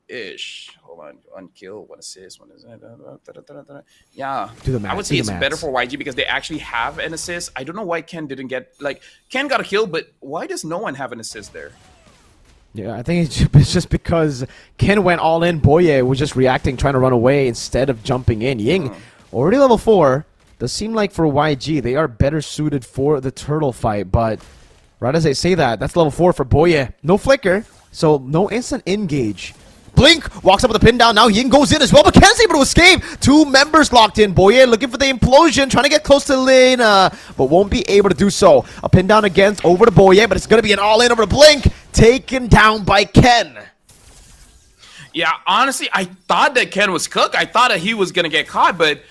Ish. Hold on, 1 kill, 1 assist, 1 is that? Yeah, Do the math, I would say it's better for YG because they actually have an assist. I don't know why Ken didn't get Ken got a kill, but why does no one have an assist there? Yeah, I think it's just because Ken went all in. Boye was just reacting, trying to run away instead of jumping in. Ying, already level 4. Does seem like for YG, they are better suited for the turtle fight. But right as I say that, that's level 4 for Boye. No flicker, so no instant engage. Blink walks up with a pin down. Now Ying goes in as well, but can't able to escape. 2 members locked in. Boye looking for the implosion, trying to get close to Lena, but won't be able to do so. A pin down against over to Boye, but it's going to be an all-in over to Blink. Taken down by Ken. Yeah, honestly, I thought that Ken was cooked. I thought that he was going to get caught, but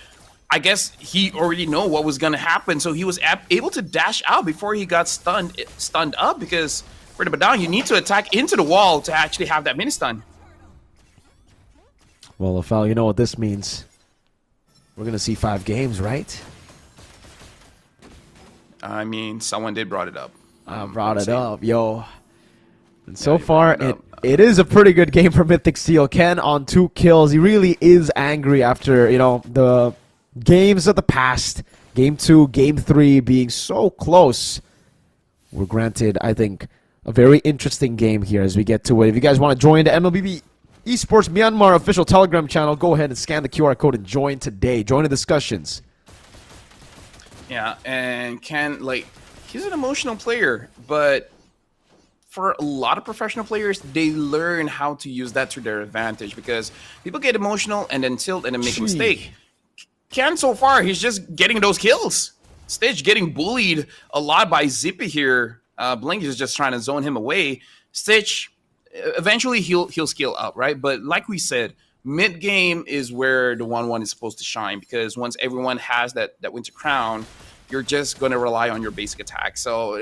I guess he already know what was going to happen, so he was able to dash out before he got stunned up, because for the down, you need to attack into the wall to actually have that mini stun. Well, Lafel, you know what this means. We're going to see 5 games, right? I mean, someone did brought it up. I brought it up, yo. And so far, it is a pretty good game for Mythic Seal. Ken on 2 kills. He really is angry after, the games of the past. Game 2, Game 3 being so close. We're granted, I think, a very interesting game here as we get to it. If you guys want to join the MLBB Esports Myanmar official Telegram channel, go ahead and scan the QR code and join today. Join the discussions. Yeah, and Ken, he's an emotional player, but for a lot of professional players, they learn how to use that to their advantage, because people get emotional and then tilt and then make a mistake. Ken, so far, he's just getting those kills. Stitch getting bullied a lot by Zippy here. Blink is just trying to zone him away. Stitch, eventually he'll scale up, right? But like we said, mid game is where the 1-1 is supposed to shine, because once everyone has that winter crown, you're just going to rely on your basic attack. So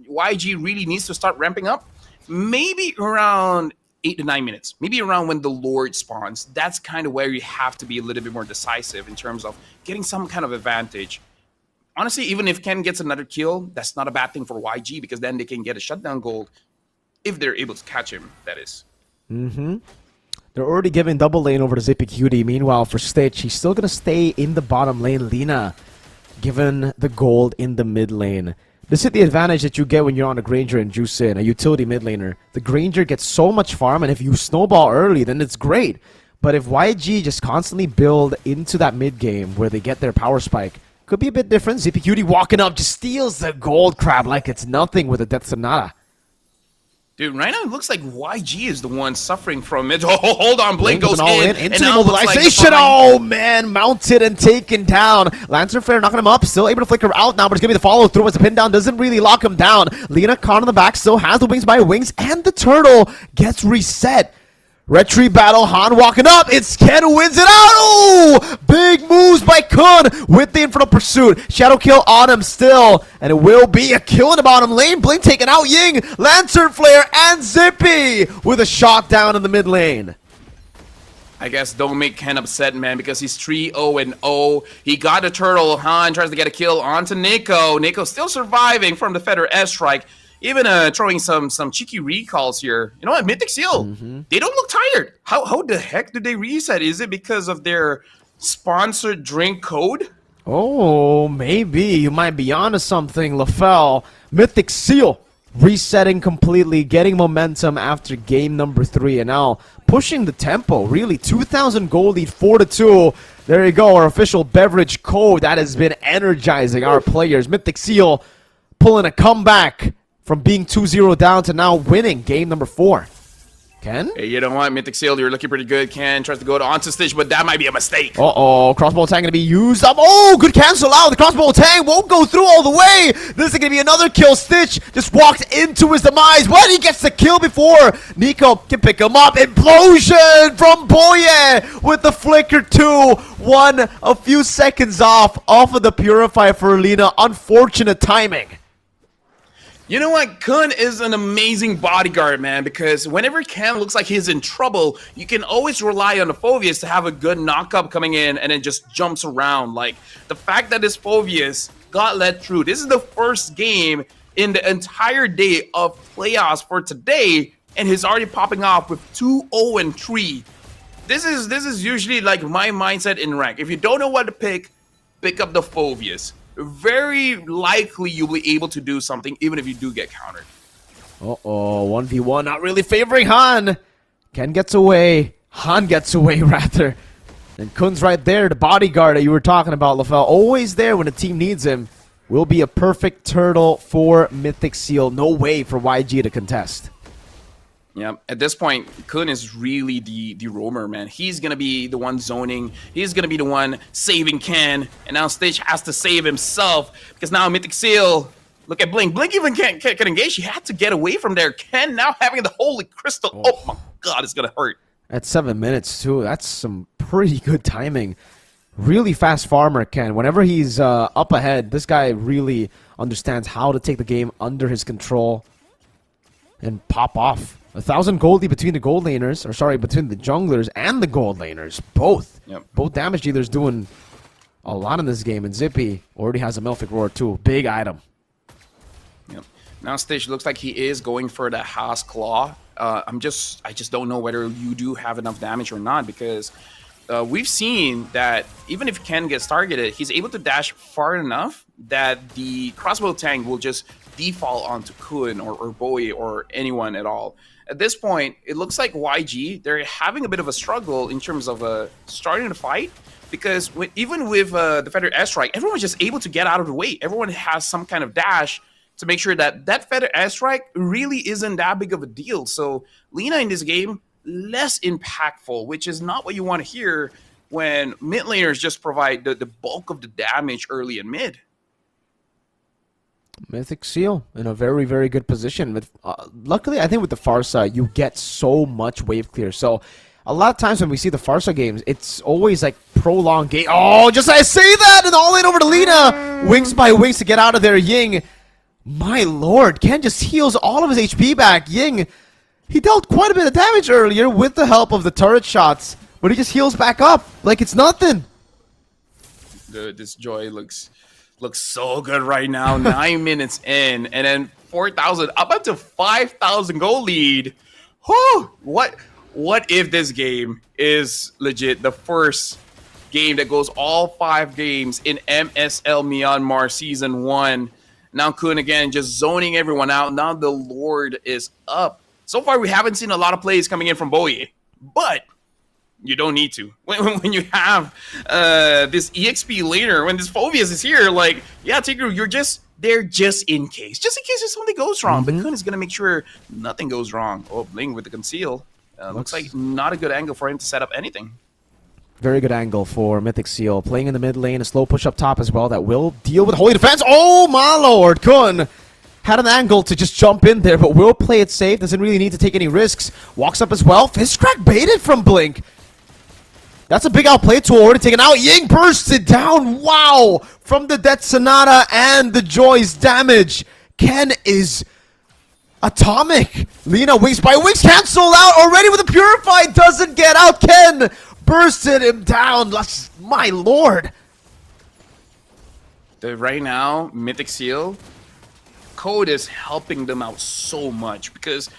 YG really needs to start ramping up, maybe around 8 to 9 minutes, maybe around when the Lord spawns. That's kind of where you have to be a little bit more decisive in terms of getting some kind of advantage. Honestly, even if Ken gets another kill, that's not a bad thing for YG, because then they can get a shutdown gold if they're able to catch him, that is. They're already giving double lane over to Zippy Cutie. Meanwhile, for Stitch, he's still going to stay in the bottom lane. Lena given the gold in the mid lane. This is the advantage that you get when you're on a Granger and Juice in, a utility mid laner. The Granger gets so much farm, and if you snowball early, then it's great. But if YG just constantly build into that mid game where they get their power spike, could be a bit different. Zippy Cutie walking up, just steals the gold crab like it's nothing with a Death Sonata. Dude, right now it looks like YG is the one suffering from it. Oh, hold on, Blink goes in. Into the mobilization. Oh, man, mounted and taken down. Lancer Flare knocking him up, still able to flicker out now, but it's going to be the follow-through as the pin down doesn't really lock him down. Lena caught on the back, still has the wings by wings, and the turtle gets reset. Retreat battle, Han walking up, it's Ken who wins it out! Oh! Big moves by Kun with the infernal pursuit. Shadow kill on him still, and it will be a kill in the bottom lane. Blink taking out Ying, Lantern Flare, and Zippy with a shot down in the mid lane. I guess don't make Ken upset, man, because he's 3-0-0. He got a turtle. Han tries to get a kill onto Nico. Nico still surviving from the Feather S-Strike. Even throwing some cheeky recalls here. You know what? Mythic Seal, they don't look tired. How the heck did they reset? Is it because of their sponsored drink code? Oh, maybe. You might be onto something, Lafel. Mythic Seal resetting completely, getting momentum after game number 3, and now pushing the tempo. Really, 2,000 gold lead, 4-2. There you go, our official beverage code that has been energizing our players. Mythic Seal pulling a comeback from being 2-0 down to now winning game number 4. Ken? Hey, you know what, Mythic Seal, you're looking pretty good. Ken tries to go onto stage, but that might be a mistake. Uh-oh, crossbow tang gonna be used up. Oh, good cancel out. The crossbow tang won't go through all the way. This is gonna be another kill. Stitch just walked into his demise, but he gets the kill before Nico can pick him up. Implosion from Boye with the flicker 2. One a few seconds off of the Purify for Lina. Unfortunate timing. You know what? Kun is an amazing bodyguard, man, because whenever Ken looks like he's in trouble, you can always rely on the Phoveus to have a good knockup coming in and then just jumps around. Like, the fact that this Phoveus got let through, this is the first game in the entire day of playoffs for today, and he's already popping off with 2-0-3. This is usually like my mindset in rank. If you don't know what to pick up the Phoveus. Very likely you'll be able to do something even if you do get countered. Uh-oh, 1v1 not really favoring Han. Ken gets away. Han gets away, rather. And Kun's right there, the bodyguard that you were talking about, LaFell. Always there when the team needs him. Will be a perfect turtle for Mythic Seal. No way for YG to contest. Yeah, at this point, Kun is really the roamer, man. He's going to be the one zoning. He's going to be the one saving Ken. And now Stitch has to save himself because now Mythic Seal, look at Blink. Blink even can't engage. He had to get away from there. Ken now having the Holy Crystal. Oh my God, it's going to hurt. At 7 minutes, too. That's some pretty good timing. Really fast farmer, Ken. Whenever he's up ahead, this guy really understands how to take the game under his control and pop off. 1,000 gold lead between the gold laners, or sorry, between the junglers and the gold laners. Both. Yep. Both damage dealers doing a lot in this game. And Zippy already has a Melphic Roar too. Big item. Yep. Now Stitch looks like he is going for the Haas Claw. I just don't know whether you do have enough damage or not, because we've seen that even if Ken gets targeted, he's able to dash far enough that the crossbow tank will just default onto Kun or Bowie or anyone at all. At this point, it looks like YG, they're having a bit of a struggle in terms of starting to fight, because even with the Feather Airstrike, everyone's just able to get out of the way. Everyone has some kind of dash to make sure that that Feather Airstrike really isn't that big of a deal. So Lina in this game, less impactful, which is not what you want to hear when mid laners just provide the bulk of the damage early and mid. Mythic Seal in a very, very good position. With, luckily, I think with the Farsa, you get so much wave clear. So a lot of times when we see the Farsa games, it's always like prolonged game. Oh, just I say that, and all in over to Lina. Wings by wings to get out of there. Ying, my lord, Ken just heals all of his HP back. Ying, he dealt quite a bit of damage earlier with the help of the turret shots, but he just heals back up like it's nothing. This Joy looks so good right now. 9 minutes in, and then 4,000 up to 5,000 goal lead. Whew, what if this game is legit the first game that goes all 5 games in MSL Myanmar Season 1? Now Kun again just zoning everyone out. Now the Lord is up. So far we haven't seen a lot of plays coming in from Bowie, but you don't need to. When you have this EXP laner, when this Phoveus is here, like, yeah, Tigru, you're just there just in case. Just in case if something goes wrong. But Kun is going to make sure nothing goes wrong. Oh, Bling with the conceal. Looks like not a good angle for him to set up anything. Very good angle for Mythic Seal. Playing in the mid lane, a slow push up top as well that will deal with Holy Defense. Oh, my lord, Kun had an angle to just jump in there, but will play it safe. Doesn't really need to take any risks. Walks up as well. Fist crack baited from Blink. That's a big outplay tool already taken out. Ying bursts it down. Wow. From the Death Sonata and the Joy's damage. Ken is atomic. Lina wings by wings. Cancel out already with the Purify. Doesn't get out. Ken bursted him down. My lord. Right now, Mythic Seal, Code is helping them out so much, because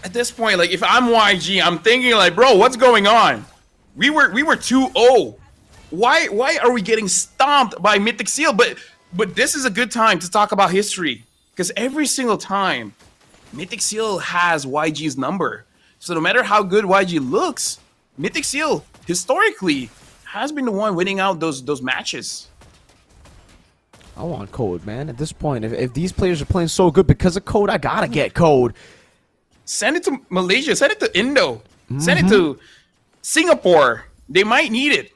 at this point, like, if I'm YG, I'm thinking like, bro, what's going on? We were 2-0. Why are we getting stomped by Mythic Seal? But this is a good time to talk about history, because every single time Mythic Seal has YG's number. So no matter how good YG looks, Mythic Seal historically has been the one winning out those matches. I want Code, man. At this point, if these players are playing so good because of Code, I gotta get Code. Send it to Malaysia. Send it to Indo. Send it to Singapore. They might need it.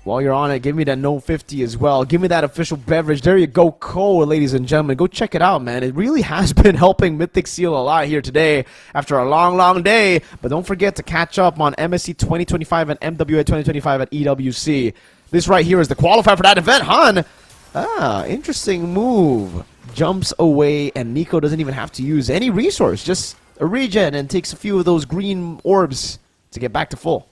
While you're on it, give me that No 50 as well. Give me that official beverage. There you go, Cole, ladies and gentlemen. Go check it out, man. It really has been helping Mythic Seal a lot here today after a long, long day. But don't forget to catch up on MSC 2025 and MWA 2025 at EWC. This right here is the qualifier for that event, Han. Interesting move. Jumps away, and Nico doesn't even have to use any resource. Just a regen and takes a few of those green orbs to get back to full.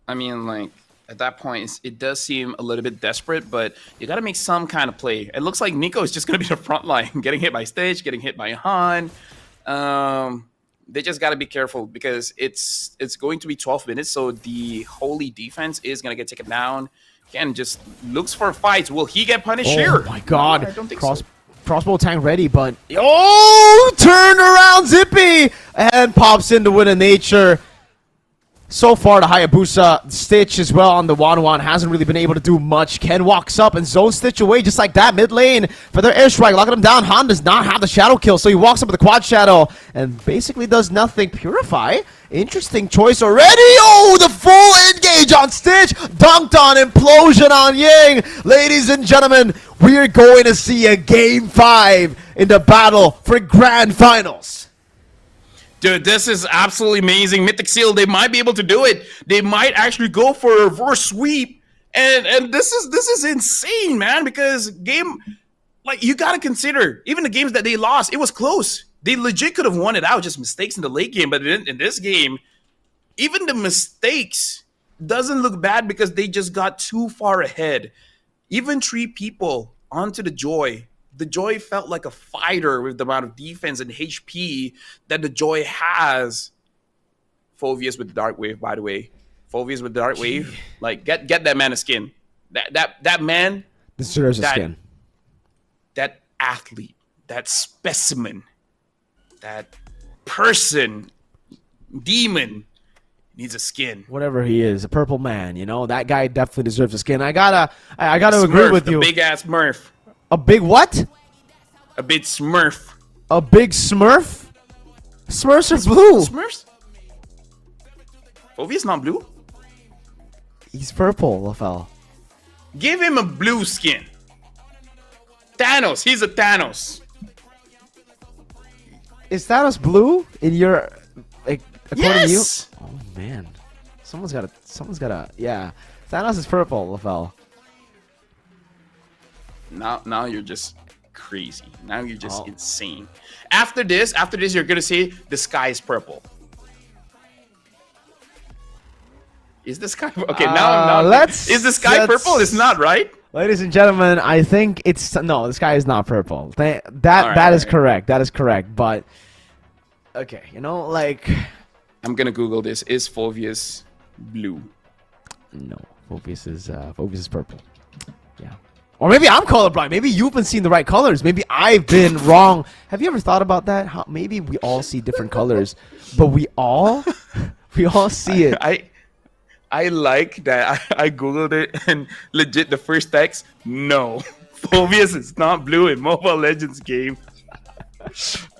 I mean, like, at that point, it does seem a little bit desperate, but you got to make some kind of play. It looks like Nico is just going to be the front line, getting hit by Stitch, getting hit by Han. They just got to be careful because it's going to be 12 minutes, so the holy defense is going to get taken down. Ken just looks for fights. Will he get punished here? Oh, my God. No, I don't think so. Crossbow tank ready, but... Oh! Turn around, Zippy! And pops into Win of Nature. So far, the Hayabusa Stitch as well on the 1-1 hasn't really been able to do much. Ken walks up and zones Stitch away just like that. Mid lane for their airstrike, locking him down. Han does not have the shadow kill, so he walks up with the quad shadow and basically does nothing. Purify, interesting choice already. Oh, the full engage on Stitch. Dunked on, implosion on Yang. Ladies and gentlemen, we are going to see a Game 5 in the battle for Grand Finals. Dude, this is absolutely amazing. Mythic Seal, they might be able to do it. They might actually go for a reverse sweep. And this is insane, man, because you got to consider, even the games that they lost, it was close. They legit could have won it out, just mistakes in the late game. But in this game, even the mistakes doesn't look bad because they just got too far ahead. Even 3 people onto the Joy. The Joy felt like a fighter with the amount of defense and HP that the Joy has. Phoveus with the Dark Wave, by the way. Phoveus with the Dark Wave. Like, get that man a skin. That man deserves a skin. That athlete, that specimen, that person, demon needs a skin. Whatever he is, a purple man, you know, that guy definitely deserves a skin. I gotta Smurf, agree with you. Big ass Smurf. A big what? A big Smurf. A big Smurf? Smurfs are blue. Smurfs? Phoveus not blue? He's purple, LaFell. Give him a blue skin. Thanos. He's a Thanos. Is Thanos blue in your, like, according yes! to you? Oh man, someone's gotta. Yeah, Thanos is purple, LaFell. Now you're just crazy. Now you're just insane. After this, you're gonna say the sky is purple. Is the sky okay? Is the sky purple? It's not, right? Ladies and gentlemen, I think it's no. The sky is not purple. That is correct. That is correct. But okay, you know, like I'm gonna Google this. Is Phoveus blue? No, Phoveus is purple. Yeah. Or maybe I'm colorblind. Maybe you've been seeing the right colors. Maybe I've been wrong. Have you ever thought about that? How maybe we all see different colors, but we all see it. I like that. I Googled it and legit the first text, no. Phoveus is not blue in Mobile Legends game.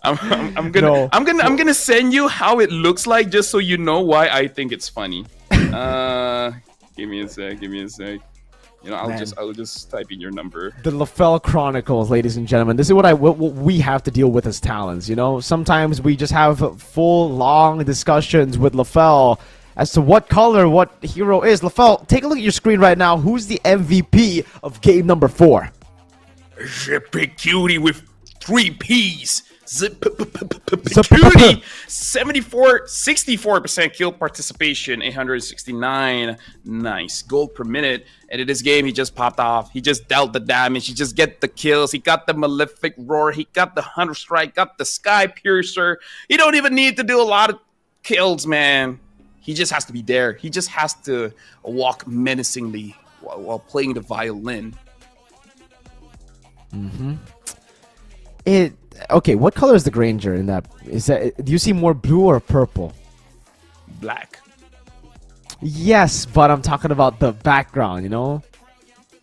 I'm gonna send you how it looks like just so you know why I think it's funny. Give me a sec. You know, I'll just type in your number. The LaFell Chronicles, ladies and gentlemen. This is what we have to deal with as talents. You know, sometimes we just have full long discussions with LaFell as to what color what hero is. LaFell, take a look at your screen right now. Who's the MVP of game number 4? Zippy Cutie with 3 P's. Cutie. 64% kill participation, 869. Nice. Gold per minute. And in this game, he just popped off. He just dealt the damage. He just get the kills. He got the Malefic Roar. He got the Hunter Strike. Got the Sky Piercer. He don't even need to do a lot of kills, man. He just has to be there. He just has to walk menacingly while playing the violin. Okay, what color is the Granger in that? Do you see more blue or purple? Black. Yes, but I'm talking about the background, you know?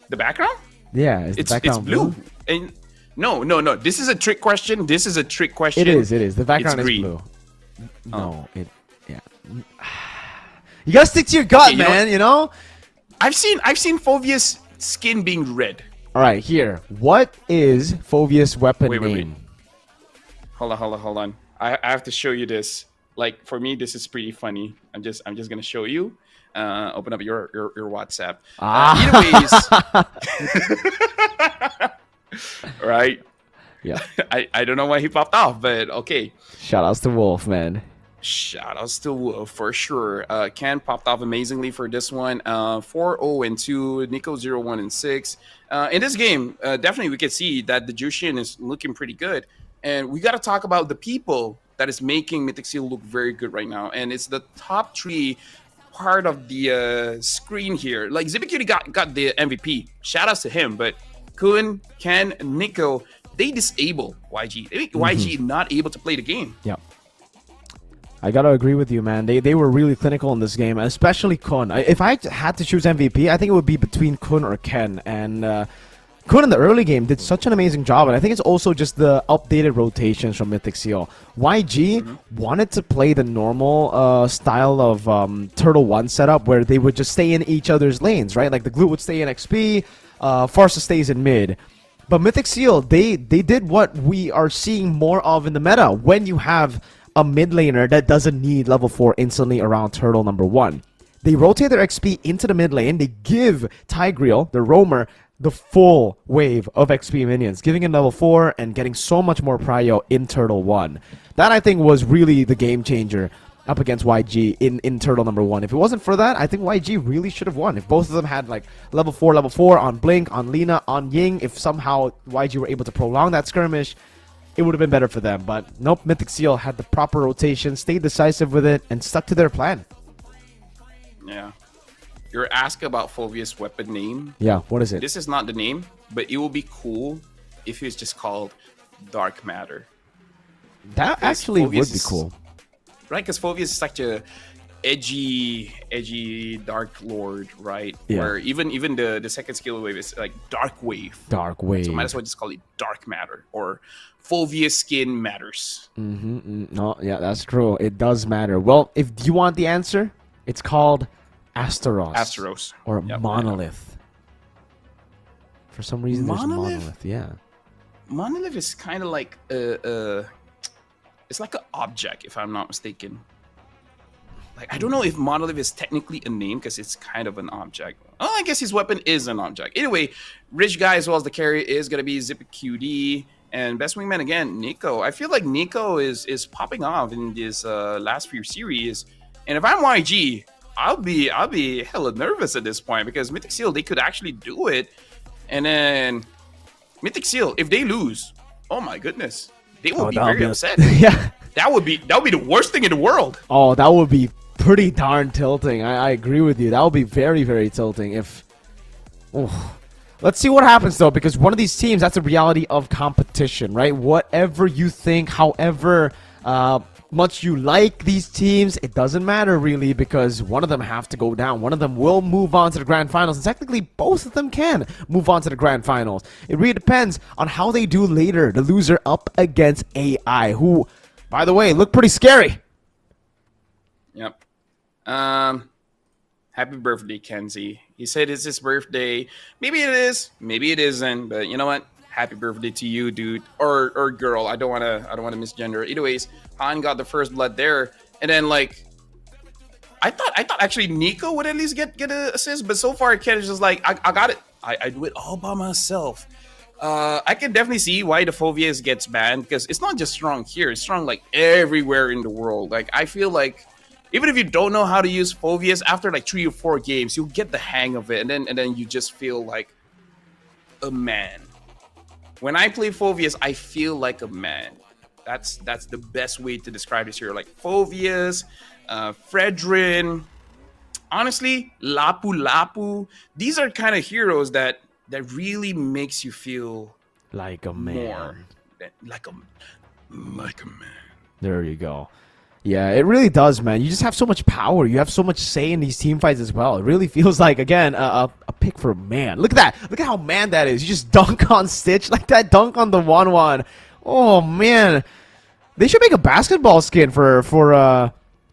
The background? Yeah, it's blue. And No. This is a trick question. This is a trick question. It is. It is. The background It's is green. blue. No, yeah. You gotta stick to your gut, Okay, you know man. what? You know. I've seen Fovia's skin being red. All right, here. What is Fovia's weapon Wait. name? Hold on. I have to show you this. Like for me, this is pretty funny. I'm just gonna show you. Open up your WhatsApp. Right. Yeah. I don't know why he popped off, but okay. Shout outs to Wolf, man. Shout outs to Wolf for sure. Ken popped off amazingly for this one. 4-0-2, Nico 0-1-6. In this game, definitely we could see that the Jushin is looking pretty good. And we got to talk about the people that is making Mythic Seal look very good right now. And it's the top 3 part of the screen here. Like Zibicutie got the MVP. Shout outs to him. But Kun, Ken, and Nico, they disable YG. They make YG not able to play the game. Yeah. I gotta agree with you, man. They were really clinical in this game, especially Kun. If I had to choose MVP, I think it would be between Kun or Ken. And Kun in the early game did such an amazing job, and I think it's also just the updated rotations from Mythic Seal. YG wanted to play the normal style of Turtle 1 setup, where they would just stay in each other's lanes, right? Like the Glute would stay in XP, Farsa stays in mid. But Mythic Seal, they did what we are seeing more of in the meta, when you have a mid laner that doesn't need level 4 instantly around Turtle number 1. They rotate their XP into the mid lane, they give Tigreal, the roamer, the full wave of XP minions, giving him level 4 and getting so much more prio in Turtle 1. That I think was really the game changer up against YG in Turtle number 1. If it wasn't for that, I think YG really should have won. If both of them had like level 4 on Blink, on Lina, on Ying, if somehow YG were able to prolong that skirmish, it would have been better for them. But nope, Mythic Seal had the proper rotation, stayed decisive with it, and stuck to their plan. Yeah. You're asking about Fovia's weapon name. Yeah, what is it? This is not the name, but it will be cool if it's just called Dark Matter. That actually would be cool. Right, because Fovius is such a edgy Dark Lord, right? Yeah. Where even the second skill wave is like Dark Wave. Dark Wave. So might as well just call it Dark Matter or Fovia's skin matters. No, yeah, that's true. It does matter. Well, if you want the answer, it's called Asteros. Or Yep. Monolith. For some reason, there's Monolith? Monolith. Yeah. Monolith is kind of like it's like an object, if I'm not mistaken. Like I don't know if Monolith is technically a name because it's kind of an object. Oh, I guess his weapon is an object. Anyway, Rich Guy as well as the carry is gonna be Zibicutie. And best wingman again, Nico. I feel like Nico is popping off in this last few series. And if I'm YG, I'll be hella nervous at this point because Mythic Seal, they could actually do it. And then Mythic Seal, if they lose, oh my goodness, they will be very upset. Yeah. That would be the worst thing in the world. Oh, that would be pretty darn tilting. I agree with you. That would be very, very tilting if... Oh. Let's see what happens, though, because one of these teams, that's a reality of competition, right? Whatever you think, however much you like these teams, it doesn't matter, really, because one of them have to go down. One of them will move on to the Grand Finals, and technically, both of them can move on to the Grand Finals. It really depends on how they do later. The loser up against AI, who, by the way, look pretty scary. Yep. Happy birthday, Kenzie. He said it's his birthday. Maybe it is, maybe it isn't. But you know what? Happy birthday to you, dude, or girl. I don't wanna misgender. Either ways, Han got the first blood there, and then like, I thought actually Nico would at least get an assist, but so far Ken is just like I got it. I do it all by myself. I can definitely see why the Fovius gets banned because it's not just strong here; it's strong like everywhere in the world. Like I feel like. Even if you don't know how to use Fovius, after like 3 or 4 games, you'll get the hang of it, and then you just feel like a man. When I play Fovius, I feel like a man. That's the best way to describe this here. Like Fovius, Fredrin, honestly, Lapu Lapu. These are kind of heroes that really makes you feel like a man. More like a man. There you go. Yeah, it really does, man. You just have so much power. You have so much say in these team fights as well. It really feels like, again, a pick for a man. Look at that. Look at how man that is. You just dunk on Stitch like that. Dunk on the 1-1. Oh, man. They should make a basketball skin for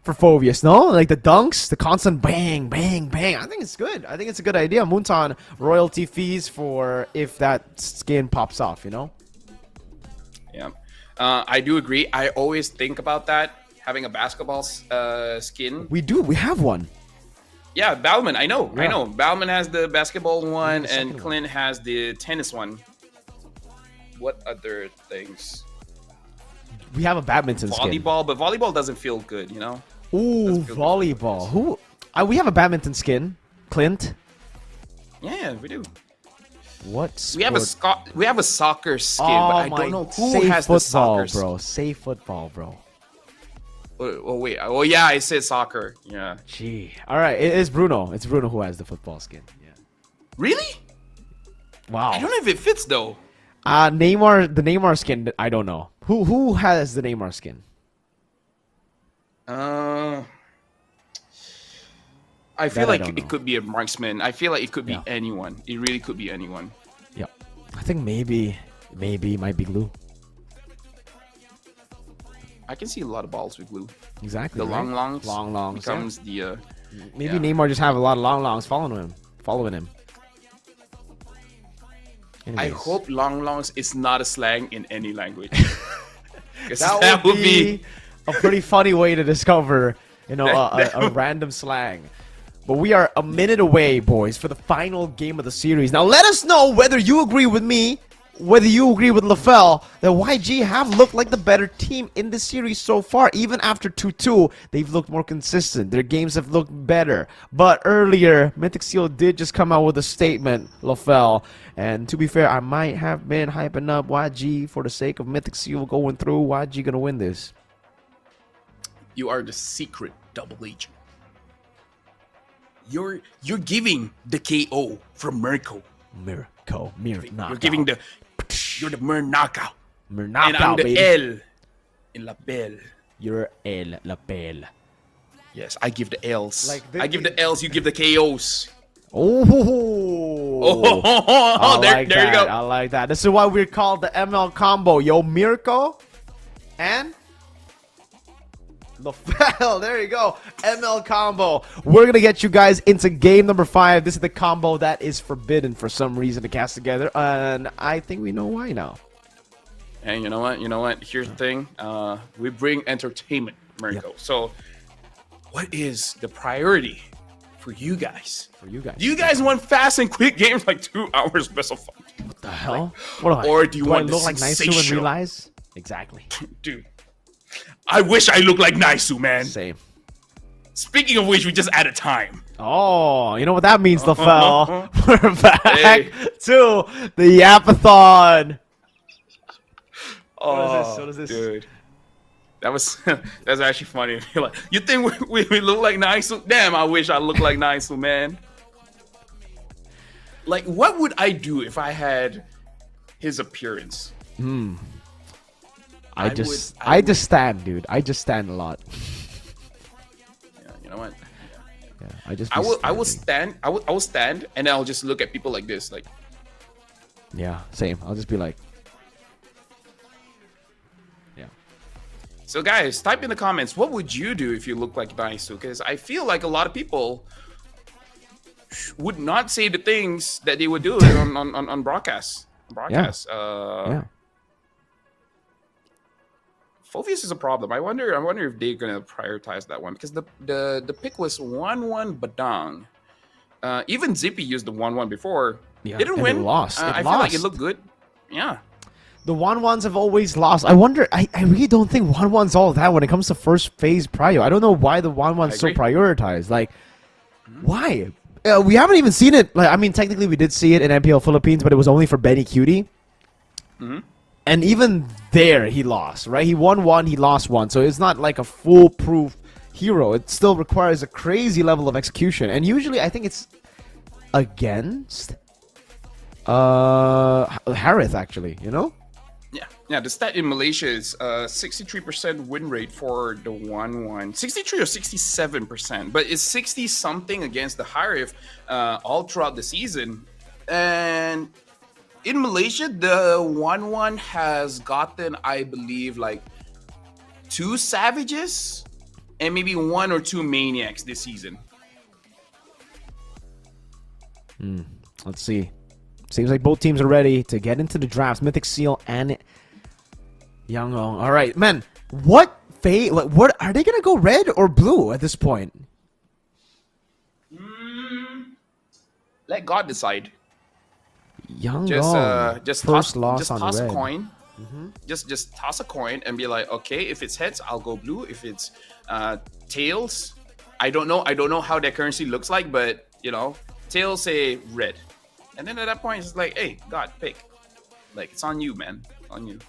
Phoveus, no? Like the dunks, the constant bang, bang, bang. I think it's good. I think it's a good idea. Moonton, royalty fees for if that skin pops off, you know? Yeah. I do agree. I always think about that. Having a basketball skin. We do. We have one. Yeah, Bauman. I know. Yeah. I know. Bauman has the basketball one, the and second Clint has the tennis one. What other things? We have a badminton skin. Volleyball, but volleyball doesn't feel good, you know? Ooh, Doesn't feel good. volleyball. Who? We have a badminton skin. Clint. Yeah, we do. What? We have a soccer skin, Oh, but I my don't know who safe has the football, soccer. bro. Safe football, bro. Oh wait. Oh yeah, I said soccer. Yeah. Gee. All right. It is Bruno. It's Bruno who has the football skin. Yeah. Really? Wow. I don't know if it fits though. Neymar. The Neymar skin. I don't know. Who has the Neymar skin? I feel That I like don't know. it could be a marksman. I feel like it could be Yeah. anyone. It really could be anyone. Yep. I think maybe it might be Glue. I can see a lot of balls with glue. Exactly. The right? longs Long becomes the Maybe yeah. Neymar just have a lot of longs following him. I Anyways. hope longs is not a slang in any language. 'Cause That would be a pretty funny way to discover, you know, a random slang. But we are a minute away, boys, for the final game of the series. Now, let us know whether you agree with me, whether you agree with LaFell, that YG have looked like the better team in this series so far. Even after 2-2, they've looked more consistent. Their games have looked better. But earlier, Mythic Seal did just come out with a statement, LaFell. And to be fair, I might have been hyping up YG for the sake of Mythic Seal going through. YG gonna win this. You are the secret double agent. You're giving the KO from Mirko. Mir You're giving you're the Mir knockout. And I'm knockout, the baby. L in La Belle. You're El Lapel. Yes, I give the L's. Like I give the L's, you give the KOs. Oh, there you go. I like that. This is why we're called the ML combo. Yo, Mirko and LaFell. There you go. ML combo. We're going to get you guys into game number 5. This is the combo that is forbidden for some reason to cast together. And I think we know why now. And you know what? Here's the thing. We bring entertainment, Mirko. Yeah. So what is the priority for you guys? For you guys. Do you guys want fast and quick games like 2 hours best of fun? What the hell? What Or do you want I the look like Naisu and sensational- realize? Exactly. Dude, I wish I looked like Naisu, man. Same. Speaking of which, we just added time. Oh, you know what that means, LaFell. We're back Hey. to the Yapathon. Oh, What is this? dude. That's actually funny. Like, you think we look like Naisu? Damn, I wish I looked like Naisu, man. Like, what would I do if I had his appearance? I just stand, dude. I just stand a lot. Yeah, you know what? Yeah, I just. I be will standing. stand. I will stand, and then I'll just look at people like this, like. Yeah, same. I'll just be like. Yeah. So, guys, type in the comments. What would you do if you look like Naisu? Because I feel like a lot of people would not say the things that they would do on broadcast. Yeah. Phoveus is a problem. I wonder if they're gonna prioritize that one because the pick was 1-1 Badang. Even Zippy used the 1-1 before. Yeah, Didn't and win. it lost. It I feel like it lost. looked good. Yeah. The 1-1s have always lost. I wonder. I really don't think 1-1's all that when it comes to first phase prio. I don't know why the 1-1's so agree. prioritized. Like, why? We haven't even seen it. Like, I mean, technically we did see it in MPL Philippines, but it was only for Benny Cutie. And even there, he lost, right? He won 1, he lost 1. So it's not like a foolproof hero. It still requires a crazy level of execution. And usually, I think it's against Harith, actually, you know? Yeah. The stat in Malaysia is 63% win rate for the 1-1. 63 or 67%, but it's 60 something against the Harif all throughout the season. And in Malaysia, the 1-1 has gotten, I believe, like 2 Savages and maybe 1 or 2 Maniacs this season. Let's see. Seems like both teams are ready to get into the drafts. Mythic Seal and Young Ong. All right, man. What are they gonna go red or blue at this point? Let God decide. Young Just Ong. just First toss, loss just on toss red. a coin. Just toss a coin and be like, okay, if it's heads, I'll go blue. If it's tails, I don't know how their currency looks like, but tails say red. And then at that point, it's like, hey, God, pick. Like, it's on you, man. It's on you.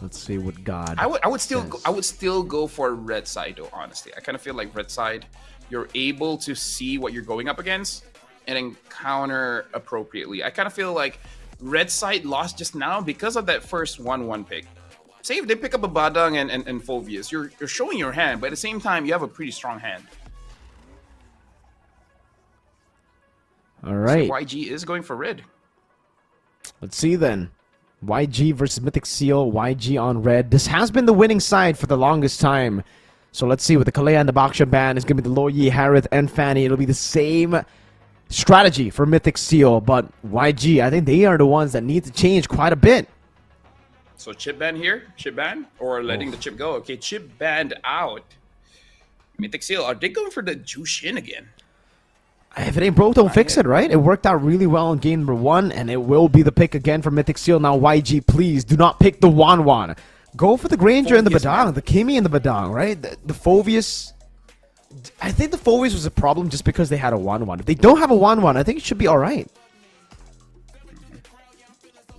Let's see what God. I would still says. I would still go for red side though. Honestly, I kind of feel like red side, you're able to see what you're going up against and then counter appropriately. I kind of feel like red side lost just now because of that first 1-1 pick. Say if they pick up a Badang and Phobius, you're showing your hand, but at the same time, you have a pretty strong hand. All right. So YG is going for red. Let's see then. YG versus Mythic Seal. YG on red. This has been the winning side for the longest time. So let's see with the Kalea and the Baksha ban. It's going to be the Loyi, Harith, and Fanny. It'll be the same strategy for Mythic Seal. But YG, I think they are the ones that need to change quite a bit. So chip ban here? Chip ban? Or letting the chip go? Okay, chip banned out. Mythic Seal, are they going for the Jushin again? If it ain't broke, don't fix it, right? It worked out really well in game number 1, and it will be the pick again for Mythic Seal. Now, YG, please do not pick the Wanwan. Go for the Granger and the Badang, the Kimi and the Badang, right? The Phobius. I think the Phobius was a problem just because they had a 1-1. If they don't have a 1-1, I think it should be all right.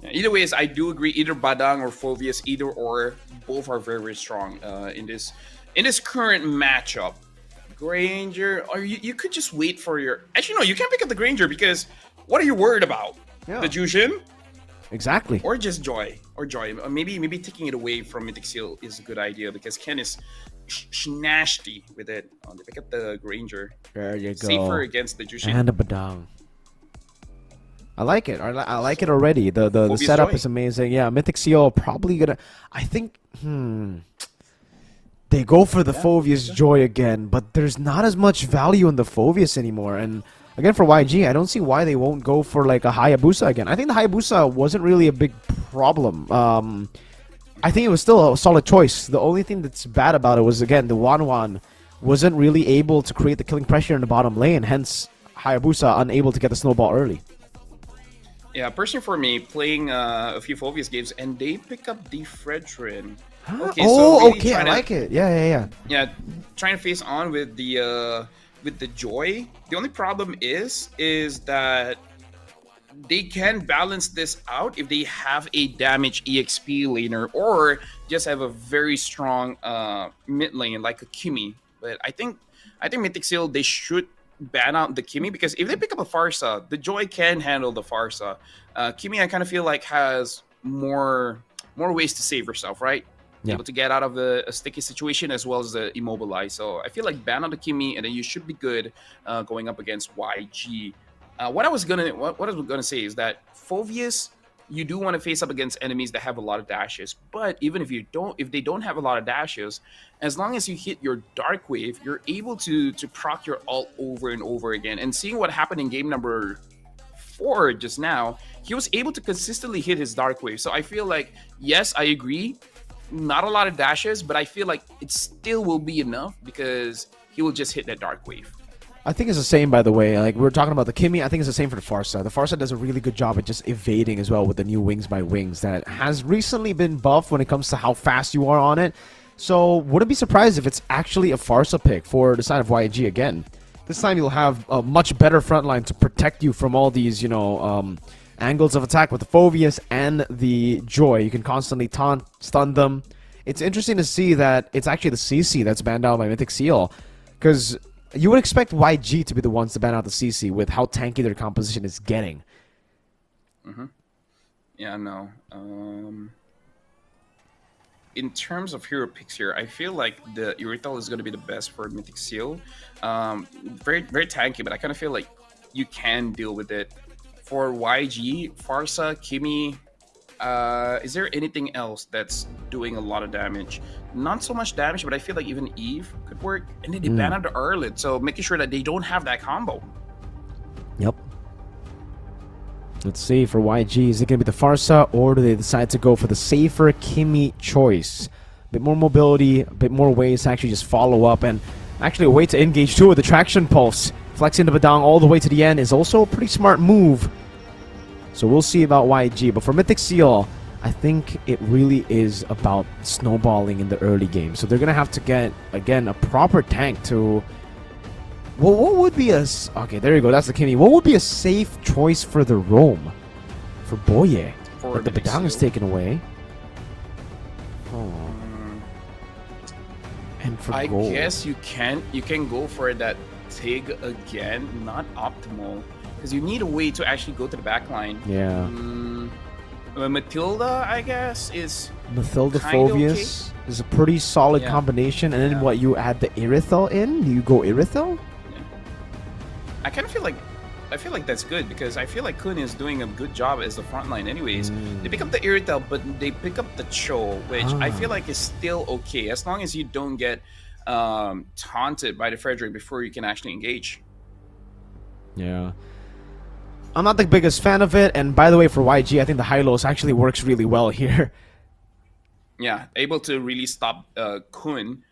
Yeah, either way, I do agree. Either Badang or Phobius, either or, both are very, very strong in this current matchup. Granger, or you could just wait for your. Actually, no, you can't pick up the Granger because what are you worried about? Yeah. The Jushin? Exactly. Or just Joy. Or maybe taking it away from Mythic Seal is a good idea because Ken is nasty with it. They pick up the Granger. There you go. Safer against the Jushin. And the Badang. I like it. I like it already. The setup Joy. is amazing. Yeah, Mythic Seal probably gonna. I think. They go for the Phobius Joy again, but there's not as much value in the Phobius anymore. And again, for YG, I don't see why they won't go for like a Hayabusa again. I think the Hayabusa wasn't really a big problem. I think it was still a solid choice. The only thing that's bad about it was, again, the Wanwan wasn't really able to create the killing pressure in the bottom lane, hence Hayabusa unable to get the snowball early. Yeah, personally for me, playing a few Phobius games, and they pick up the Fredrin. Okay, really okay, I like it. Yeah. Yeah, trying to face on with the Joy. The only problem is that they can balance this out if they have a damaged EXP laner or just have a very strong mid lane like a Kimi. But I think Mythic Seal, they should ban out the Kimi because if they pick up a Farsa, the Joy can handle the Farsa. Kimi, I kind of feel like has more ways to save herself, right? Yeah. Able to get out of a sticky situation as well as the immobilize. So I feel like ban on the Kimi, and then you should be good going up against YG. What I was gonna say is that Phobius, you do want to face up against enemies that have a lot of dashes. But even if they don't have a lot of dashes, as long as you hit your Dark Wave, you're able to proc your ult over and over again. And seeing what happened in game number 4 just now, he was able to consistently hit his Dark Wave. So I feel like, yes, I agree. Not a lot of dashes, but I feel like it still will be enough because he will just hit that Dark Wave. I think it's the same, by the way. Like, we're talking about the Kimi, I think it's the same for the Farsa. The Farsa does a really good job at just evading as well with the new Wings by Wings that has recently been buffed when it comes to how fast you are on it. So, wouldn't be surprised if it's actually a Farsa pick for the side of YG again. This time you'll have a much better front line to protect you from all these, angles of attack with the Phobius and the Joy. You can constantly taunt, stun them. It's interesting to see that it's actually the CC that's banned out by Mythic Seal, because you would expect YG to be the ones to ban out the CC with how tanky their composition is getting. Yeah, no. in terms of hero picks here, I feel like the Irithel is going to be the best for Mythic Seal. Very tanky, but I kind of feel like you can deal with it. For YG, Farsa, Kimi, is there anything else that's doing a lot of damage? Not so much damage, but I feel like even Eve could work. And then they ban out the Arlet, so making sure that they don't have that combo. Yep. Let's see, for YG, is it going to be the Farsa, or do they decide to go for the safer Kimi choice? A bit more mobility, a bit more ways to actually just follow up, and actually a way to engage too with the Traction Pulse. Flexing the Badang all the way to the end is also a pretty smart move. So we'll see about YG, but for Mythic Seal, I think it really is about snowballing in the early game. So they're going to have to get, again, a proper tank to... Well, what would be a... Okay, there you go. That's the Kimi. What would be a safe choice for the Roam? For Boye? For the Badang is taken away. Oh. And for I gold. guess you can go for that Tig again. Not optimal. Because you need a way to actually go to the back line. Yeah. Matilda, I guess, is... Mathilda kinda Phobius is a pretty solid Yeah. combination. And then Yeah. what, you add the Irithel in? You go Irithel? I kind of feel like that's good because I feel like Kun is doing a good job as the frontline anyways. They pick up the Irithel, but they pick up the Cho, which I feel like is still okay as long as you don't get taunted by the Frederick before you can actually engage. Yeah. I'm not the biggest fan of it, and by the way, for YG, I think the high-lows actually works really well here. Yeah, able to really stop Kun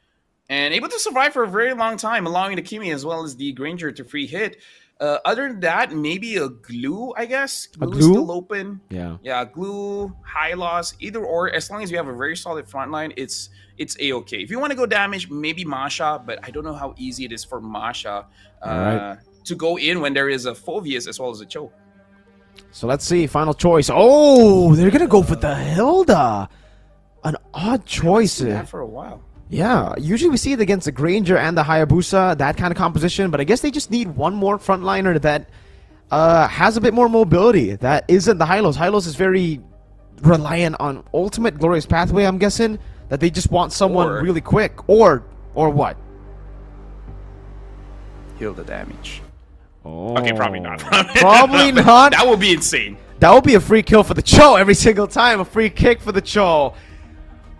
and able to survive for a very long time, allowing the Kimi as well as the Granger to free hit. Other than that, maybe a glue, I guess. Glue is still open. Yeah. Yeah, glue, high loss, either or. As long as you have a very solid front line, it's a-okay. If you want to go damage, maybe Masha, but I don't know how easy it is for Masha to go in when there is a Phobius as well as a Cho. So let's see, final choice. Oh, they're gonna go for the Hilda. An odd choice. I've seen that for a while. Yeah, usually we see it against the Granger and the Hayabusa, that kind of composition, but I guess they just need one more frontliner that has a bit more mobility. That isn't the Hylos. Hylos is very reliant on ultimate glorious pathway, I'm guessing, that they just want someone really quick. Or what? Heal the damage. Oh. Okay, probably not. Probably not. That would be insane. That would be a free kill for the Cho every single time. A free kick for the Cho.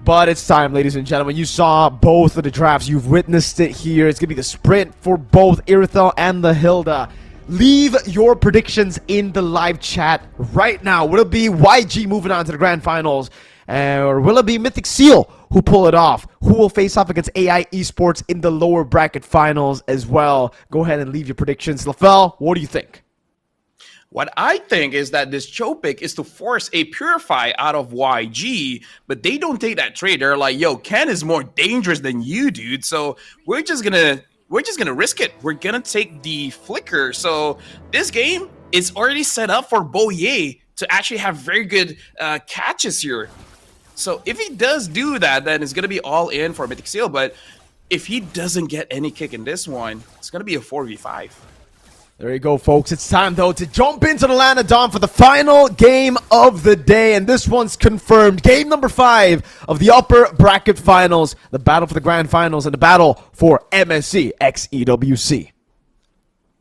But it's time, ladies and gentlemen. You saw both of the drafts. You've witnessed it here. It's going to be the sprint for both Irithel and the Hilda. Leave your predictions in the live chat right now. Will it be YG moving on to the grand finals? Or will it be Mythic Seal who pull it off? Who will face off against AI Esports in the lower bracket finals as well? Go ahead and leave your predictions. LaFell, what do you think? What I think is that this Cho pick is to force a Purify out of YG, but they don't take that trade. They're like, yo, Ken is more dangerous than you, dude. So we're just gonna risk it. We're gonna take the Flicker. So this game is already set up for Boye to actually have very good catches here. So if he does do that, then it's gonna be all in for Mythic Seal. But if he doesn't get any kick in this one, it's gonna be a 4v5. There you go, folks. It's time, though, to jump into the land of Dawn for the final game of the day. And this one's confirmed. Game number 5 of the upper bracket finals. The battle for the grand finals and the battle for MSC x EWC.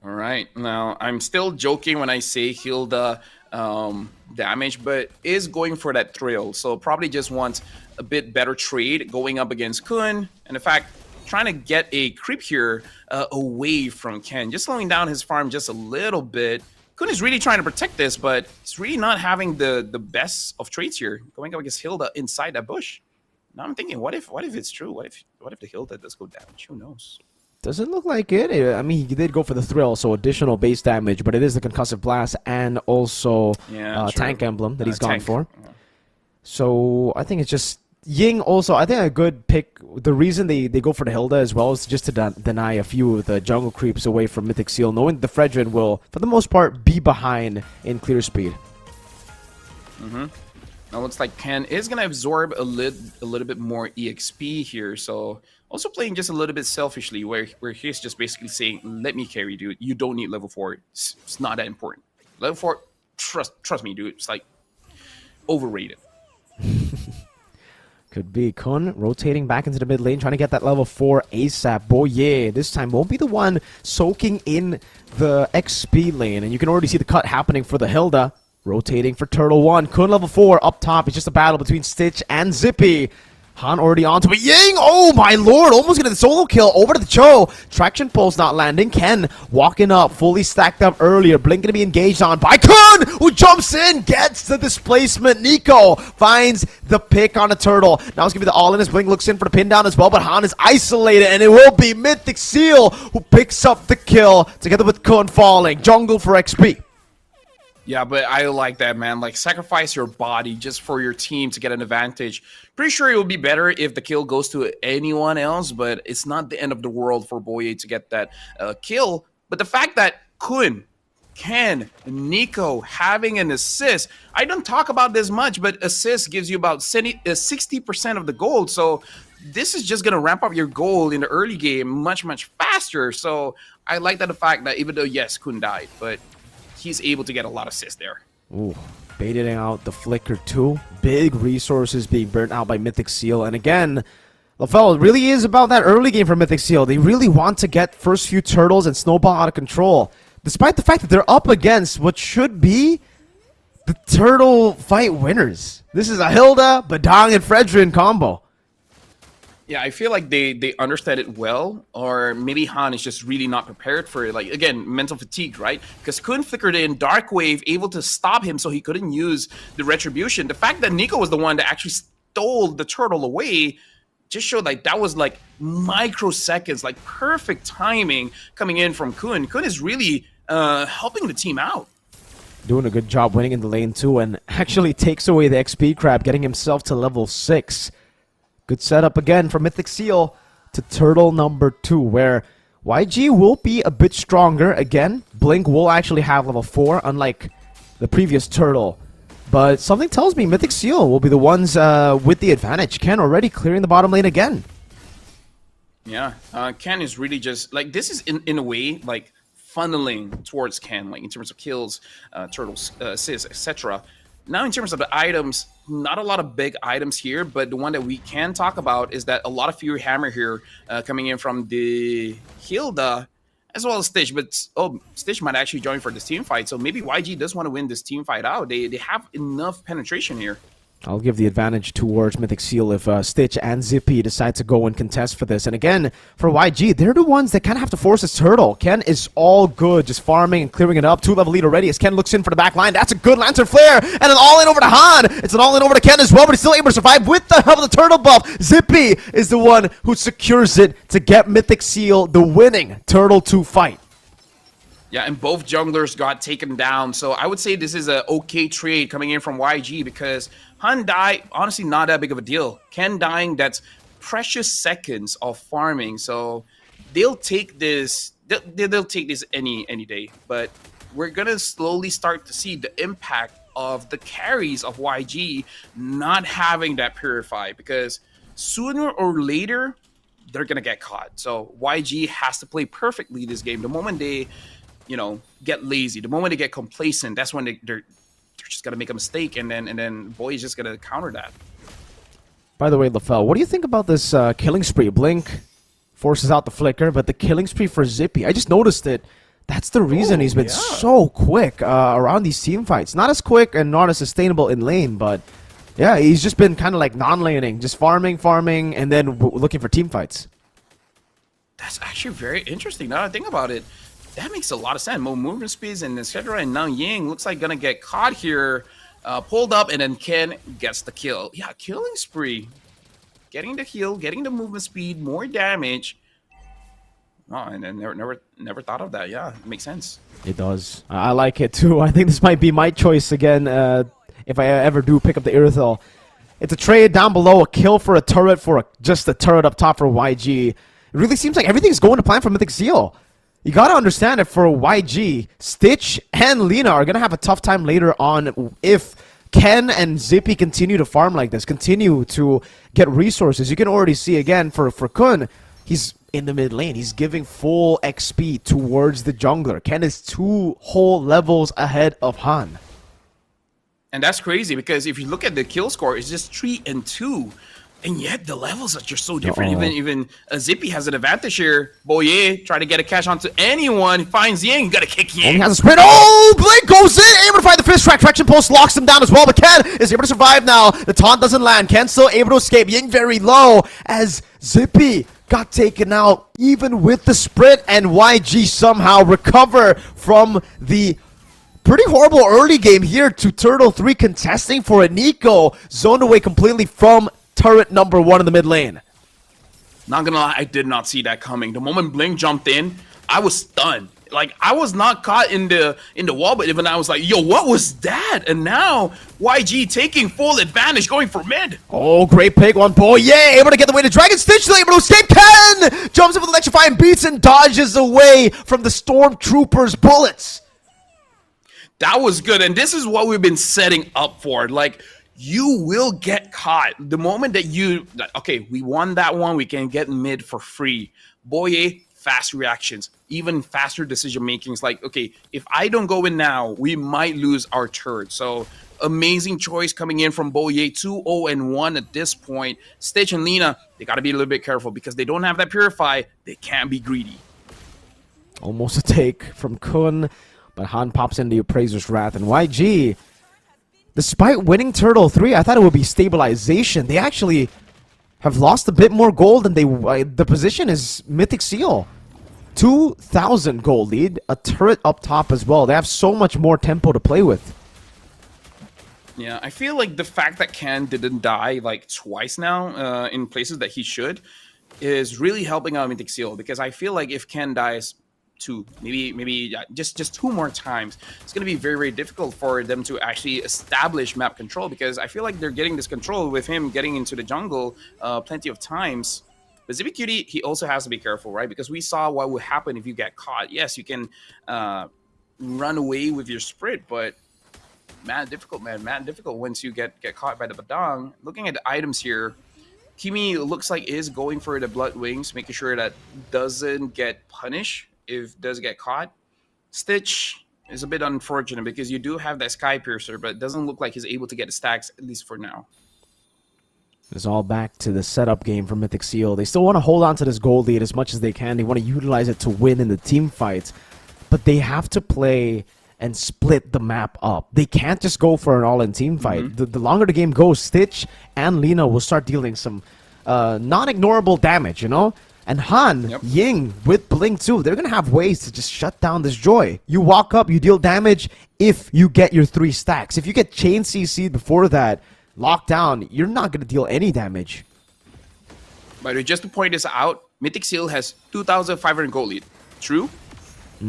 All right. Now, I'm still joking when I say heal the damage, but is going for that thrill. So probably just wants a bit better trade going up against Kun. And in fact, trying to get a creep here away from Ken, just slowing down his farm just a little bit. Kun is really trying to protect this, but he's really not having the best of trades here, going up against Hilda inside that bush. Now I'm thinking, what if it's true? What if the Hilda does go damage? Who knows? Doesn't look like it. I mean, he did go for the thrill, so additional base damage, but it is the concussive blast and also tank emblem that he's gone for. Yeah. So I think it's just Ying also, I think a good pick. The reason they go for the Hilda as well is just to deny a few of the jungle creeps away from Mythic Seal, knowing the Fredrin will, for the most part, be behind in clear speed. Now it looks like Ken is going to absorb a little bit more EXP here, so also playing just a little bit selfishly, where he's just basically saying, let me carry, dude. You don't need level 4. It's not that important. Level 4, trust me, dude. It's like overrated. Could be Kun rotating back into the mid lane, trying to get that level 4 ASAP. Boye this time won't be the one soaking in the XP lane. And you can already see the cut happening for the Hilda. Rotating for Turtle 1. Kun level 4 up top. It's just a battle between Stitch and Zippy. Han already onto it. Ying! Oh my lord! Almost getting the solo kill over to the Cho. Traction pulse not landing. Ken walking up, fully stacked up earlier. Blink gonna be engaged on by Kun, who jumps in, gets the displacement. Nico finds the pick on a turtle. Now it's gonna be the all-in as Blink looks in for the pin down as well, but Han is isolated, and it will be Mythic Seal who picks up the kill together with Kun falling. Jungle for XP. Yeah, but I like that, man. Like, sacrifice your body just for your team to get an advantage. Pretty sure it would be better if the kill goes to anyone else, but it's not the end of the world for Boye to get that kill. But the fact that Kun, Ken, Nico having an assist, I don't talk about this much, but assist gives you about 60% of the gold. So this is just going to ramp up your gold in the early game much, much faster. So I like that the fact that even though, yes, Kun died, but he's able to get a lot of assists there. Ooh, baiting out the flicker too. Big resources being burnt out by Mythic Seal. And again, LaFell, it really is about that early game for Mythic Seal. They really want to get first few turtles and snowball out of control. Despite the fact that they're up against what should be the turtle fight winners. This is a Hilda, Badang, and Fredrin combo. Yeah, I feel like they understand it well, or maybe Han is just really not prepared for it. Like, again, mental fatigue, right? Because Kun flickered in, Dark Wave able to stop him so he couldn't use the Retribution. The fact that Nico was the one that actually stole the turtle away just showed like that was like microseconds, like perfect timing coming in from Kun. Kun is really helping the team out. Doing a good job winning in the lane too, and actually takes away the XP crab, getting himself to level 6. Good setup again for Mythic Seal to turtle number 2, where YG will be a bit stronger again. Blink will actually have level 4, unlike the previous turtle. But something tells me Mythic Seal will be the ones with the advantage. Ken already clearing the bottom lane again. Yeah, Ken is really just like, this is in a way like funneling towards Ken, like in terms of kills, turtles, assists, etc. Now, in terms of the items, not a lot of big items here, but the one that we can talk about is that a lot of Fury Hammer here coming in from the Hilda, as well as Stitch. But, Stitch might actually join for this team fight, so maybe YG does want to win this team fight out. They have enough penetration here. I'll give the advantage towards Mythic Seal if Stitch and Zippy decide to go and contest for this. And again, for YG, they're the ones that kind of have to force this turtle. Ken is all good, just farming and clearing it up. 2-level lead already as Ken looks in for the back line. That's a good Lantern Flare, and an all-in over to Han. It's an all-in over to Ken as well, but he's still able to survive with the help of the turtle buff. Zippy is the one who secures it to get Mythic Seal the winning Turtle 2 fight. Yeah, and both junglers got taken down. So I would say this is an okay trade coming in from YG, because Han died, honestly, not that big of a deal. Ken dying, that's precious seconds of farming. So they'll take this. They'll take this any day. But we're gonna slowly start to see the impact of the carries of YG not having that Purify, because sooner or later they're gonna get caught. So YG has to play perfectly this game. The moment they get lazy, the moment they get complacent, that's when they're just gonna make a mistake, and then Boy is just gonna counter that. By the way, LaFell, what do you think about this killing spree? Blink forces out the flicker, but the killing spree for Zippy, I just noticed it. That's the reason he's been so quick around these team fights. Not as quick and not as sustainable in lane, but yeah, he's just been kind of like non-laning, just farming, and then looking for team fights. That's actually very interesting now that I think about it. That makes a lot of sense. More movement speeds and etc. And now Ying looks like gonna get caught here, pulled up, and then Ken gets the kill. Yeah, killing spree, getting the heal, getting the movement speed, more damage. Oh, and then never thought of that. Yeah, it makes sense. It does. I like it too. I think this might be my choice again if I ever do pick up the Irithel. It's a trade down below, a kill for a turret for just a turret up top for YG. It really seems like everything's going to plan for Mythic Seal. You gotta understand that for YG, Stitch and Lina are gonna have a tough time later on if Ken and Zippy continue to farm like this, continue to get resources. You can already see again for Kun, he's in the mid lane. He's giving full XP towards the jungler. Ken is 2 whole levels ahead of Han. And that's crazy, because if you look at the kill score, it's just 3 and 2. And yet the levels are just so different. Even Zippy has an advantage here. Boye try to get a catch onto anyone. Finds Ying. Got to kick Ying. He has a sprint. Oh, Blink goes in. Able to find the fist track. Traction pulse locks him down as well. But Ken is able to survive now. The taunt doesn't land. Ken still able to escape. Ying very low as Zippy got taken out even with the sprint. And YG somehow recover from the pretty horrible early game here to Turtle 3 contesting for a Nico. Zoned away completely from turret number 1 in the mid lane. Not gonna lie, I did not see that coming. The moment Blink jumped in, I was stunned. Like, I was not caught in the wall, but even I was like, yo, what was that? And now YG taking full advantage, going for mid. Oh, great pick on Boy. Yeah, able to get the way to Dragon Stitch, able to escape. Ken jumps in with Electrify and beats and dodges away from the Stormtrooper's bullets. That was good, and this is what we've been setting up for. Like, you will get caught the moment that you, okay, we won that one, we can get mid for free. Boye, fast reactions, even faster decision makings. Like, okay, if I don't go in now, we might lose our turret. So amazing choice coming in from Boye, 2-0-1 at this point. Stitch and Lina, they got to be a little bit careful because they don't have that Purify. They can't be greedy. Almost a take from Kun, but Han pops into the Appraiser's Wrath, and YG, despite winning Turtle 3, I thought it would be stabilization. They actually have lost a bit more gold than they... the position is Mythic Seal. 2,000 gold lead. A turret up top as well. They have so much more tempo to play with. Yeah, I feel like the fact that Ken didn't die like twice now in places that he should is really helping out Mythic Seal. Because I feel like if Ken dies maybe just 2 more times, it's going to be very, very difficult for them to actually establish map control, because I feel like they're getting this control with him getting into the jungle plenty of times. But Zippy Cutie, he also has to be careful, right? Because we saw what would happen if you get caught. Yes, you can run away with your sprint, but mad difficult once you get caught by the Badang. Looking at the items here, Kimi looks like is going for the Blood Wings, making sure that doesn't get punished if it does get caught. Stitch is a bit unfortunate because you do have that Sky Piercer, but it doesn't look like he's able to get the stacks, at least for now. It's all back to the setup game for Mythic Seal. They still want to hold on to this gold lead as much as they can. They want to utilize it to win in the team fights, but they have to play and split the map up. They can't just go for an all-in team fight. The longer the game goes, Stitch and Lina will start dealing some non-ignorable damage, you know? And Han, Ying, with Blink too, they're going to have ways to just shut down this Joy. You walk up, you deal damage if you get your 3 stacks. If you get Chain CC'd before that, locked down, you're not going to deal any damage. By the way, just to point this out, Mythic Seal has 2,500 gold lead. True?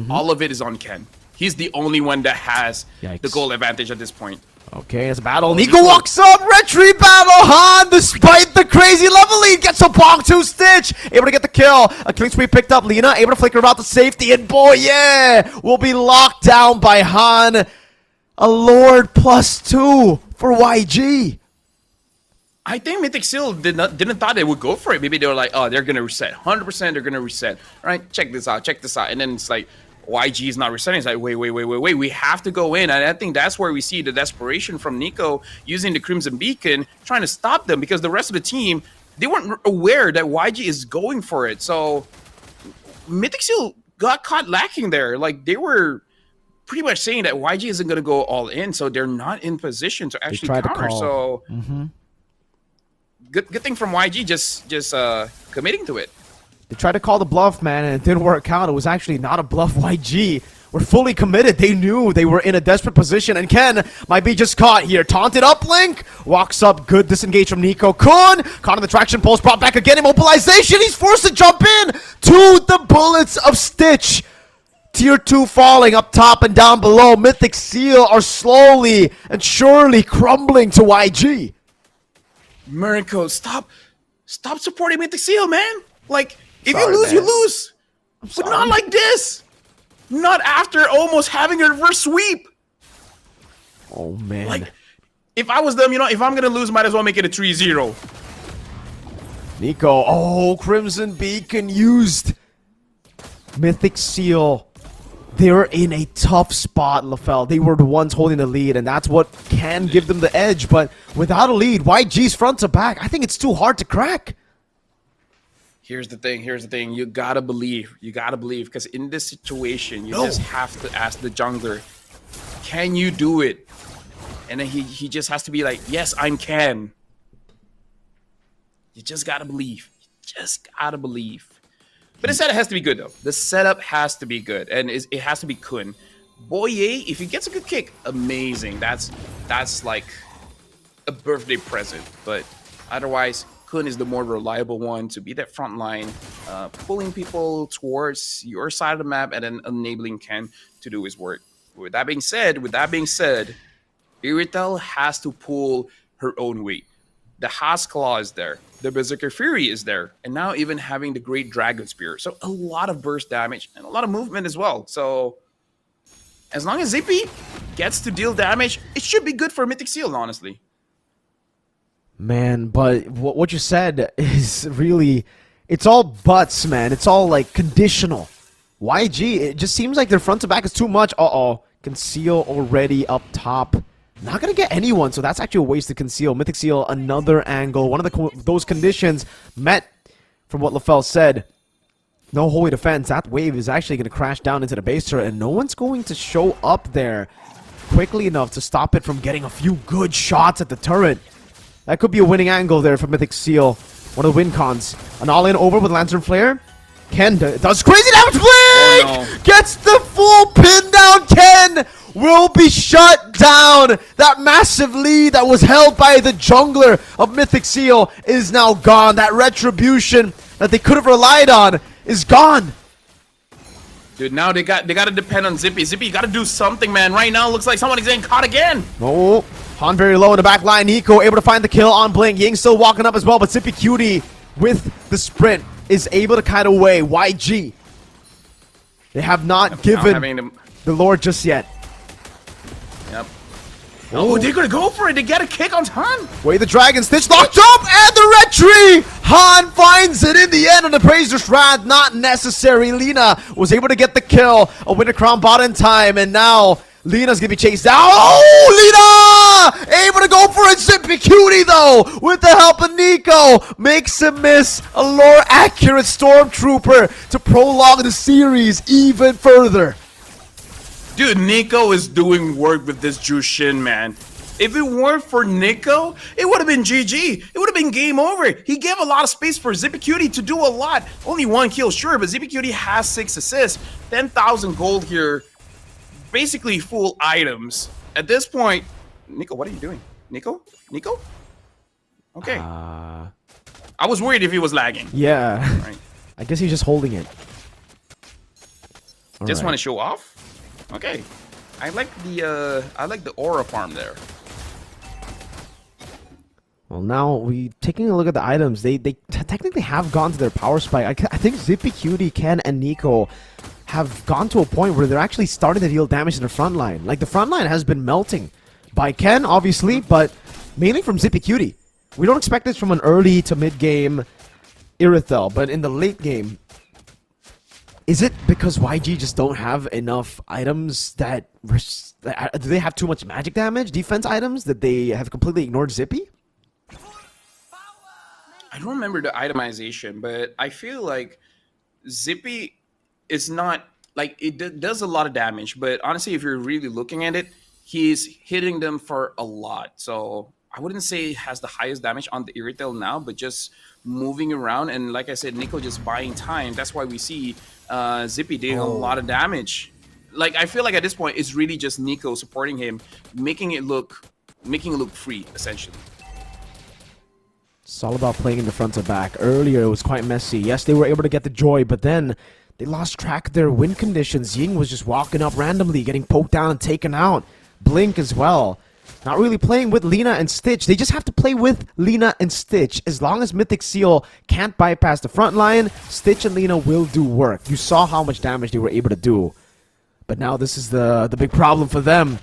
All of it is on Ken. He's the only one that has the goal advantage at this point. Okay, it's a battle. Nico walks up, retreat battle. Han, despite the crazy level lead, gets a bonk to Stitch. Able to get the kill. A killing spree picked up. Lina able to flicker out the safety. And boy, yeah, will be locked down by Han. A Lord +2 for YG. I think Mythic Seal didn't thought they would go for it. Maybe they were like, oh, they're going to reset. 100% they're going to reset. All right, check this out. And then it's like, YG is not resetting. It's like, wait. We have to go in. And I think that's where we see the desperation from Nico using the Crimson Beacon, trying to stop them, because the rest of the team, they weren't aware that YG is going for it. So Mythic Seal got caught lacking there. Like, they were pretty much saying that YG isn't going to go all in, so they're not in position to actually counter. So good thing from YG just committing to it. They tried to call the bluff, man, and it didn't work out. It was actually not a bluff. YG were fully committed. They knew they were in a desperate position, and Ken might be just caught here. Taunted up, Link. Walks up. Good disengage from Nico. Kun caught in the traction pulse. Brought back again. Immobilization. He's forced to jump in to the bullets of Stitch. Tier 2 falling up top and down below. Mythic Seal are slowly and surely crumbling to YG. Miracle, stop supporting Mythic Seal, man. Like, if you lose, you lose. But not like this. Not after almost having a reverse sweep. Oh, man. Like, if I was them, you know, if I'm going to lose, might as well make it a 3-0. Nico, oh, Crimson Beacon used. Mythic Seal They're in a tough spot, LaFell. They were the ones holding the lead, and that's what can give them the edge. But without a lead, YG's front to back, I think it's too hard to crack. Here's the thing. You gotta believe. Because in this situation, you just have to ask the jungler, can you do it? And then he just has to be like, yes, I can. You just gotta believe. But the setup has to be good, though. The setup has to be good, and it has to be Kun. Boye, if he gets a good kick, amazing. That's like a birthday present. But otherwise, Kun is the more reliable one to be that front line, pulling people towards your side of the map and then enabling Ken to do his work. With that being said, Iritel has to pull her own weight. The Haas Claw is there. The Berserker Fury is there. And now even having the Great Dragon Spear. So a lot of burst damage and a lot of movement as well. So as long as Zippy gets to deal damage, it should be good for Mythic Seal, honestly. Man, but what you said is really, it's all buts, man. It's all like conditional. YG, it just seems like their front to back is too much. Conceal already up top. Not gonna get anyone, so that's actually a waste to conceal. Mythic Seal, another angle. One of those conditions met, from what LaFell said. No holy defense. That wave is actually gonna crash down into the base turret, and no one's going to show up there quickly enough to stop it from getting a few good shots at the turret. That could be a winning angle there for Mythic Seal. One of the win cons. An all-in over with Lantern Flare. Ken does crazy damage. Blink! Oh, no. Gets the full pin down. Ken will be shut down. That massive lead that was held by the jungler of Mythic Seal is now gone. That retribution that they could have relied on is gone. Dude, now they got to depend on Zippy. Zippy, you got to do something, man. Right now, looks like someone's getting caught again. Oh, Han very low in the back line. Nico able to find the kill on Blink. Ying still walking up as well, but Zippy Cutie with the sprint is able to kite away. YG. They have not given the Lord just yet. Yep. Oh, they're going to go for it. They get a kick on Han. Wait, the Dragon Stitch locked up and the red tree. Han finds it in the end on the Praetor's Wrath. Not necessary. Lina was able to get the kill. A Winter Crown bought in time, and now Lina's going to be chased down. Oh, Lina! Able to go for a Zippy Cutie, though, with the help of Nico. Makes him miss a lore accurate Stormtrooper to prolong the series even further. Dude, Nico is doing work with this Jushin, man. If it weren't for Nico, it would have been GG. It would have been game over. He gave a lot of space for Zippy Cutie to do a lot. Only 1 kill, sure, but Zippy Cutie has 6 assists. 10,000 gold here. Basically full items. At this point, Nico, what are you doing? Nico? Okay. I was worried if he was lagging. Yeah. Right. I guess he's just holding it. Just want to show off? Okay. I like the aura farm there. Well, now we taking a look at the items. They technically have gone to their power spike. I think Zippy Cutie, Ken, and Nico have gone to a point where they're actually starting to deal damage in the front line. Like, the front line has been melting by Ken, obviously, but mainly from Zippy Cutie. We don't expect this from an early to mid-game Irithel, but in the late game, is it because YG just don't have enough items that... Do they have too much magic damage, defense items, that they have completely ignored Zippy? I don't remember the itemization, but I feel like Zippy is not... Like, it does a lot of damage, but honestly, if you're really looking at it, he's hitting them for a lot. So I wouldn't say it has the highest damage on the Irithel now, but just moving around, and like I said, Nico just buying time. That's why we see Zippy doing a lot of damage. Like, I feel like at this point, it's really just Nico supporting him, making it look free, essentially. It's all about playing in the front to back. Earlier, it was quite messy. Yes, they were able to get the joy, but then they lost track of their win conditions. Ying was just walking up randomly, getting poked down and taken out. Blink as well. Not really playing with Lina and Stitch. They just have to play with Lina and Stitch. As long as Mythic Seal can't bypass the front line, Stitch and Lina will do work. You saw how much damage they were able to do. But now this is the big problem for them.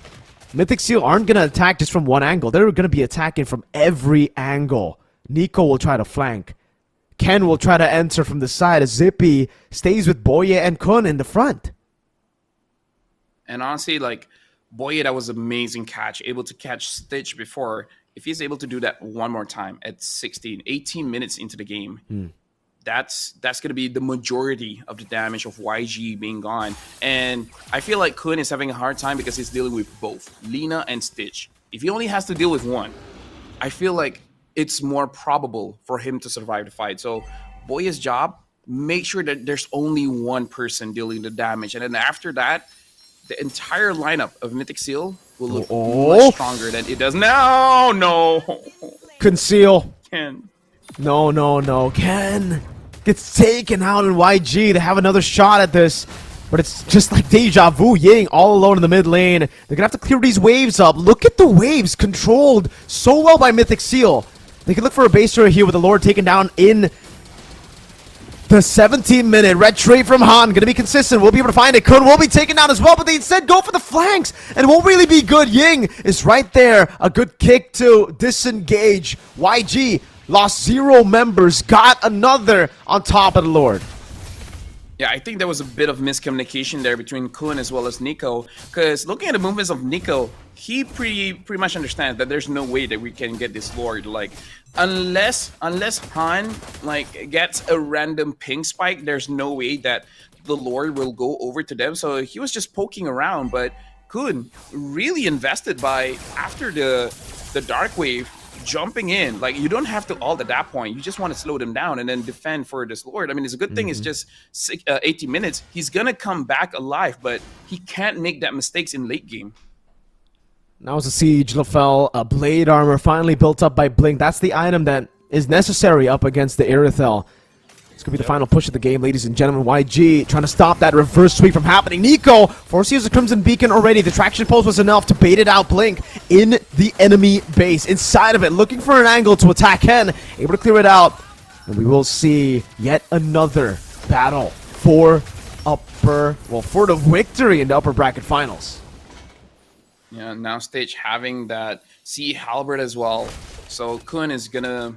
Mythic Seal aren't going to attack just from one angle. They're going to be attacking from every angle. Nico will try to flank. Ken will try to enter from the side as Zippy stays with Boye and Kun in the front. And honestly, like, boy, that was amazing catch. Able to catch Stitch before. If he's able to do that one more time at 18 minutes into the game, that's going to be the majority of the damage of YG being gone. And I feel like Kun is having a hard time because he's dealing with both Lina and Stitch. If he only has to deal with one, I feel like it's more probable for him to survive the fight. So Boya's job, make sure that there's only one person dealing the damage. And then after that, the entire lineup of Mythic Seal will look much stronger than it does now. No. Conceal. Ken. No. Ken gets taken out in YG. They have another shot at this. But it's just like deja vu. Ying all alone in the mid lane. They're going to have to clear these waves up. Look at the waves controlled so well by Mythic Seal. They can look for a base turret here with the Lord taken down in the 17-minute. Red trade from Han. Going to be consistent. We'll be able to find it. Kun will be taken down as well. But they instead go for the flanks. And it won't really be good. Ying is right there. A good kick to disengage. YG lost 0 members. Got another on top of the Lord. Yeah, I think there was a bit of miscommunication there between Kun as well as Nico. Because looking at the movements of Nico, he pretty much understands that there's no way that we can get this Lord. Like, unless Han like gets a random ping spike, there's no way that the Lord will go over to them. So he was just poking around, but Kun really invested by after the Dark Wave. Jumping in, like, you don't have to ult at that point. You just want to slow them down and then defend for this Lord. I mean, it's a good thing it's just 80 minutes. He's gonna come back alive, but he can't make that mistakes in late game. Now it's a siege. Lafell, a blade armor finally built up by Blink. That's the item that is necessary up against the Irithel. It's going to be the final push of the game, ladies and gentlemen. YG trying to stop that reverse sweep from happening. Nico foresees the Crimson Beacon already. The traction pulse was enough to bait it out. Blink in the enemy base. Inside of it, looking for an angle to attack Ken. Able to clear it out. And we will see yet another battle for the victory in the upper bracket finals. Yeah, now Stage having that Sea Halberd as well. So Kun is gonna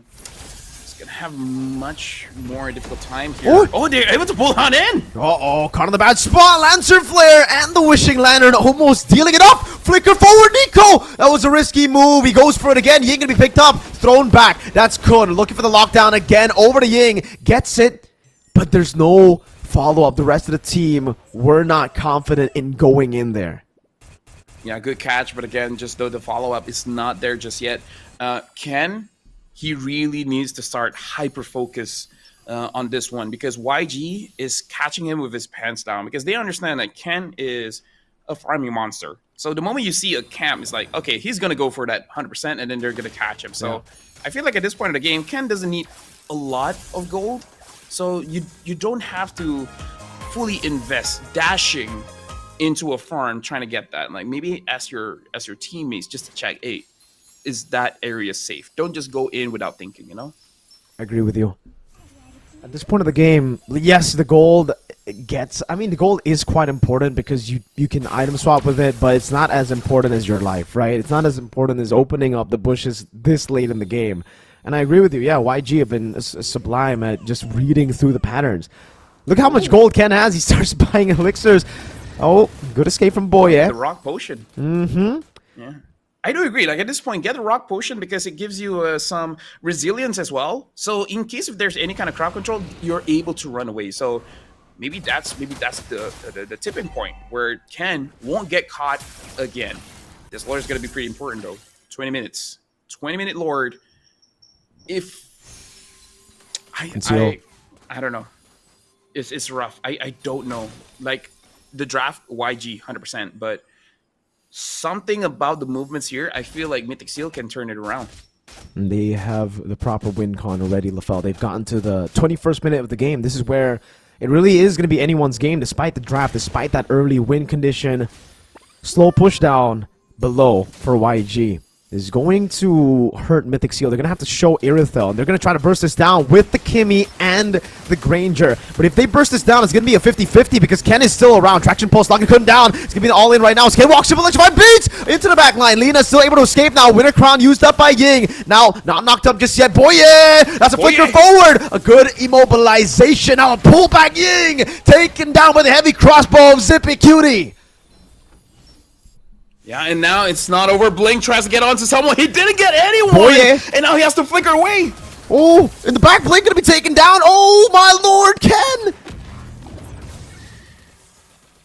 have much more difficult time here. Oh, they're able to pull Han in! Uh-oh, caught on the bad spot. Lancer Flare and the Wishing Lantern almost dealing it up. Flicker forward, Nico! That was a risky move. He goes for it again. Ying gonna be picked up, thrown back. That's Kun looking for the lockdown again. Over to Ying, gets it, but there's no follow-up. The rest of the team were not confident in going in there. Yeah, good catch, but again, just though the follow-up is not there just yet. Ken, he really needs to start hyper-focus on this one because YG is catching him with his pants down because they understand that Ken is a farming monster. So the moment you see a camp, it's like, okay, he's going to go for that 100% and then they're going to catch him. So I feel like at this point of the game, Ken doesn't need a lot of gold. So you don't have to fully invest dashing into a farm trying to get that. Like maybe as your teammates just to check, hey, is that area safe? Don't just go in without thinking, you know? I agree with you. At this point of the game, yes, the gold the gold is quite important because you can item swap with it, but it's not as important as your life, right? It's not as important as opening up the bushes this late in the game. And I agree with you. Yeah, YG have been sublime at just reading through the patterns. Look how much gold Ken has. He starts buying elixirs. Oh, good escape from Boye. The rock potion. Mm-hmm. Yeah. I do agree. Like at this point, get a rock potion because it gives you some resilience as well. So in case if there's any kind of crowd control, you're able to run away. So maybe that's the tipping point where Ken won't get caught again. This Lord is going to be pretty important though. 20 minutes. 20-minute Lord. If I don't know. It's rough. I don't know. Like the draft YG 100%, but something about the movements here, I feel like Mythic Seal can turn it around. And they have the proper win con already, Lafell. They've gotten to the 21st minute of the game. This is where it really is going to be anyone's game despite the draft, despite that early win condition. Slow push down below for YG is going to hurt Mythic Seal. They're going to have to show Irithel, and they're going to try to burst this down with the Kimmy and the Granger. But if they burst this down, it's going to be a 50-50 because Ken is still around. Traction pulse locking Kun down. It's going to be an all-in right now. Ken walks to electrified beats into the back line. Lina still able to escape now. Winter Crown used up by Ying. Now, not knocked up just yet. Boye! That's a flicker forward. A good immobilization. Now a pull back Ying. Taken down with a heavy crossbow of Zippy Cutie. Yeah, and now it's not over. Blink tries to get onto someone. He didn't get anyone. Oh, yeah. And now he has to flicker away. Oh, in the back, Blink gonna be taken down. Oh my lord, Ken!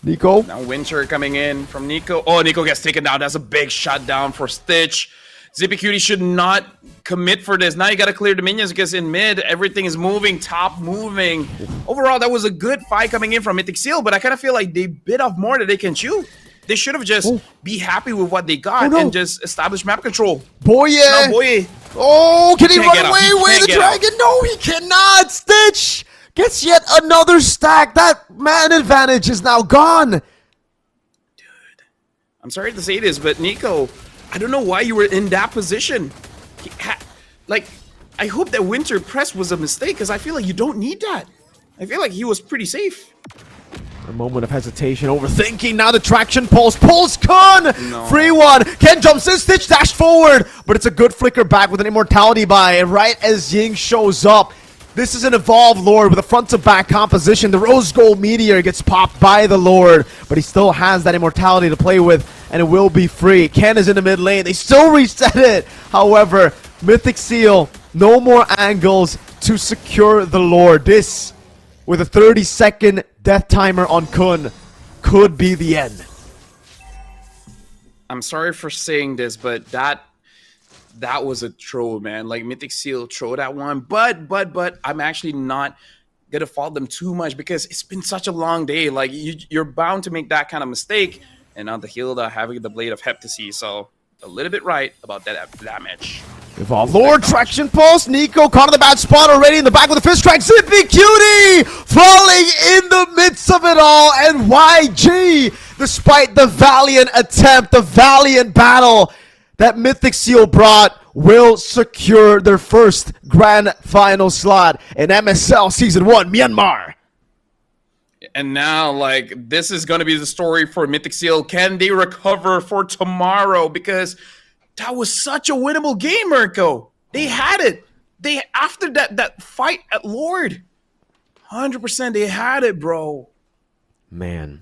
Nico. Now Winter coming in from Nico. Oh, Nico gets taken down. That's a big shutdown for Stitch. Zippy Cutie should not commit for this. Now you gotta clear the minions because in mid, everything is moving, top moving. Overall, that was a good fight coming in from Mythic Seal, but I kind of feel like they bit off more than they can chew. They should have just be happy with what they got and just establish map control. Boye! No, Boye. Oh, can he Can't run get up. away He with can't the get up. dragon? No, he cannot! Stitch gets yet another stack. That man advantage is now gone. I'm sorry to say this, but Nico, I don't know why you were in that position. I hope that Winter press was a mistake because I feel like you don't need that. I feel like he was pretty safe. A moment of hesitation, overthinking. Now the traction pulse. Pulse Kun! No. Free one. Ken jumps in. Stitch dash forward. But it's a good flicker back with an immortality buy. And right as Ying shows up, this is an evolved Lord with a front to back composition. The Rose Gold Meteor gets popped by the Lord. But he still has that immortality to play with. And it will be free. Ken is in the mid lane. They still reset it. However, Mythic Seal, no more angles to secure the Lord. This, with a 30-second death timer on Kun, could be the end. I'm sorry for saying this, but that was a throw, man. Like Mythic Seal throw that one, but I'm actually not gonna fault them too much because it's been such a long day. Like you're bound to make that kind of mistake, and now the Hilda having the Blade of Heptasy, so a little bit right about that damage. Evolve Lord, traction pulse. Nico caught in the bad spot already in the back with a fist crank. Zippy Cutie falling in the midst of it all. And YG, despite the valiant attempt, the valiant battle that Mythic Seal brought, will secure their first grand final slot in MSL Season 1 Myanmar. And now, like, this is going to be the story for Mythic Seal. Can they recover for tomorrow? Because that was such a winnable game, Mirko. They had it. They after that fight at Lord, 100% they had it, bro. Man,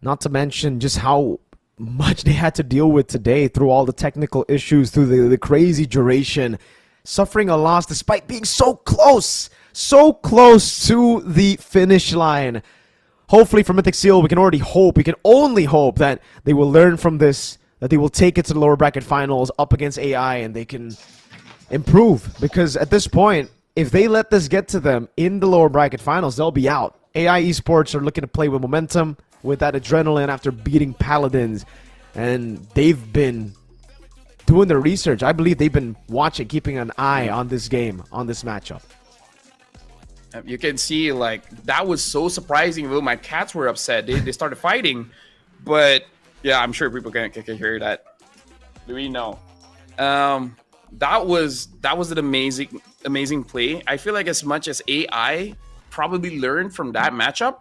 not to mention just how much they had to deal with today through all the technical issues, through the crazy duration, suffering a loss despite being so close to the finish line. Hopefully for Mythic Seal, we can only hope that they will learn from this, that they will take it to the lower bracket finals up against AI and they can improve. Because at this point, if they let this get to them in the lower bracket finals, they'll be out. AI Esports are looking to play with momentum, with that adrenaline after beating Paladins. And they've been doing their research. I believe they've been watching, keeping an eye on this game, on this matchup. You can see, like, that was so surprising. Well, my cats were upset. They started fighting. But, yeah, I'm sure people can hear that. Do we know? That was an amazing play. I feel like as much as AI probably learned from that matchup,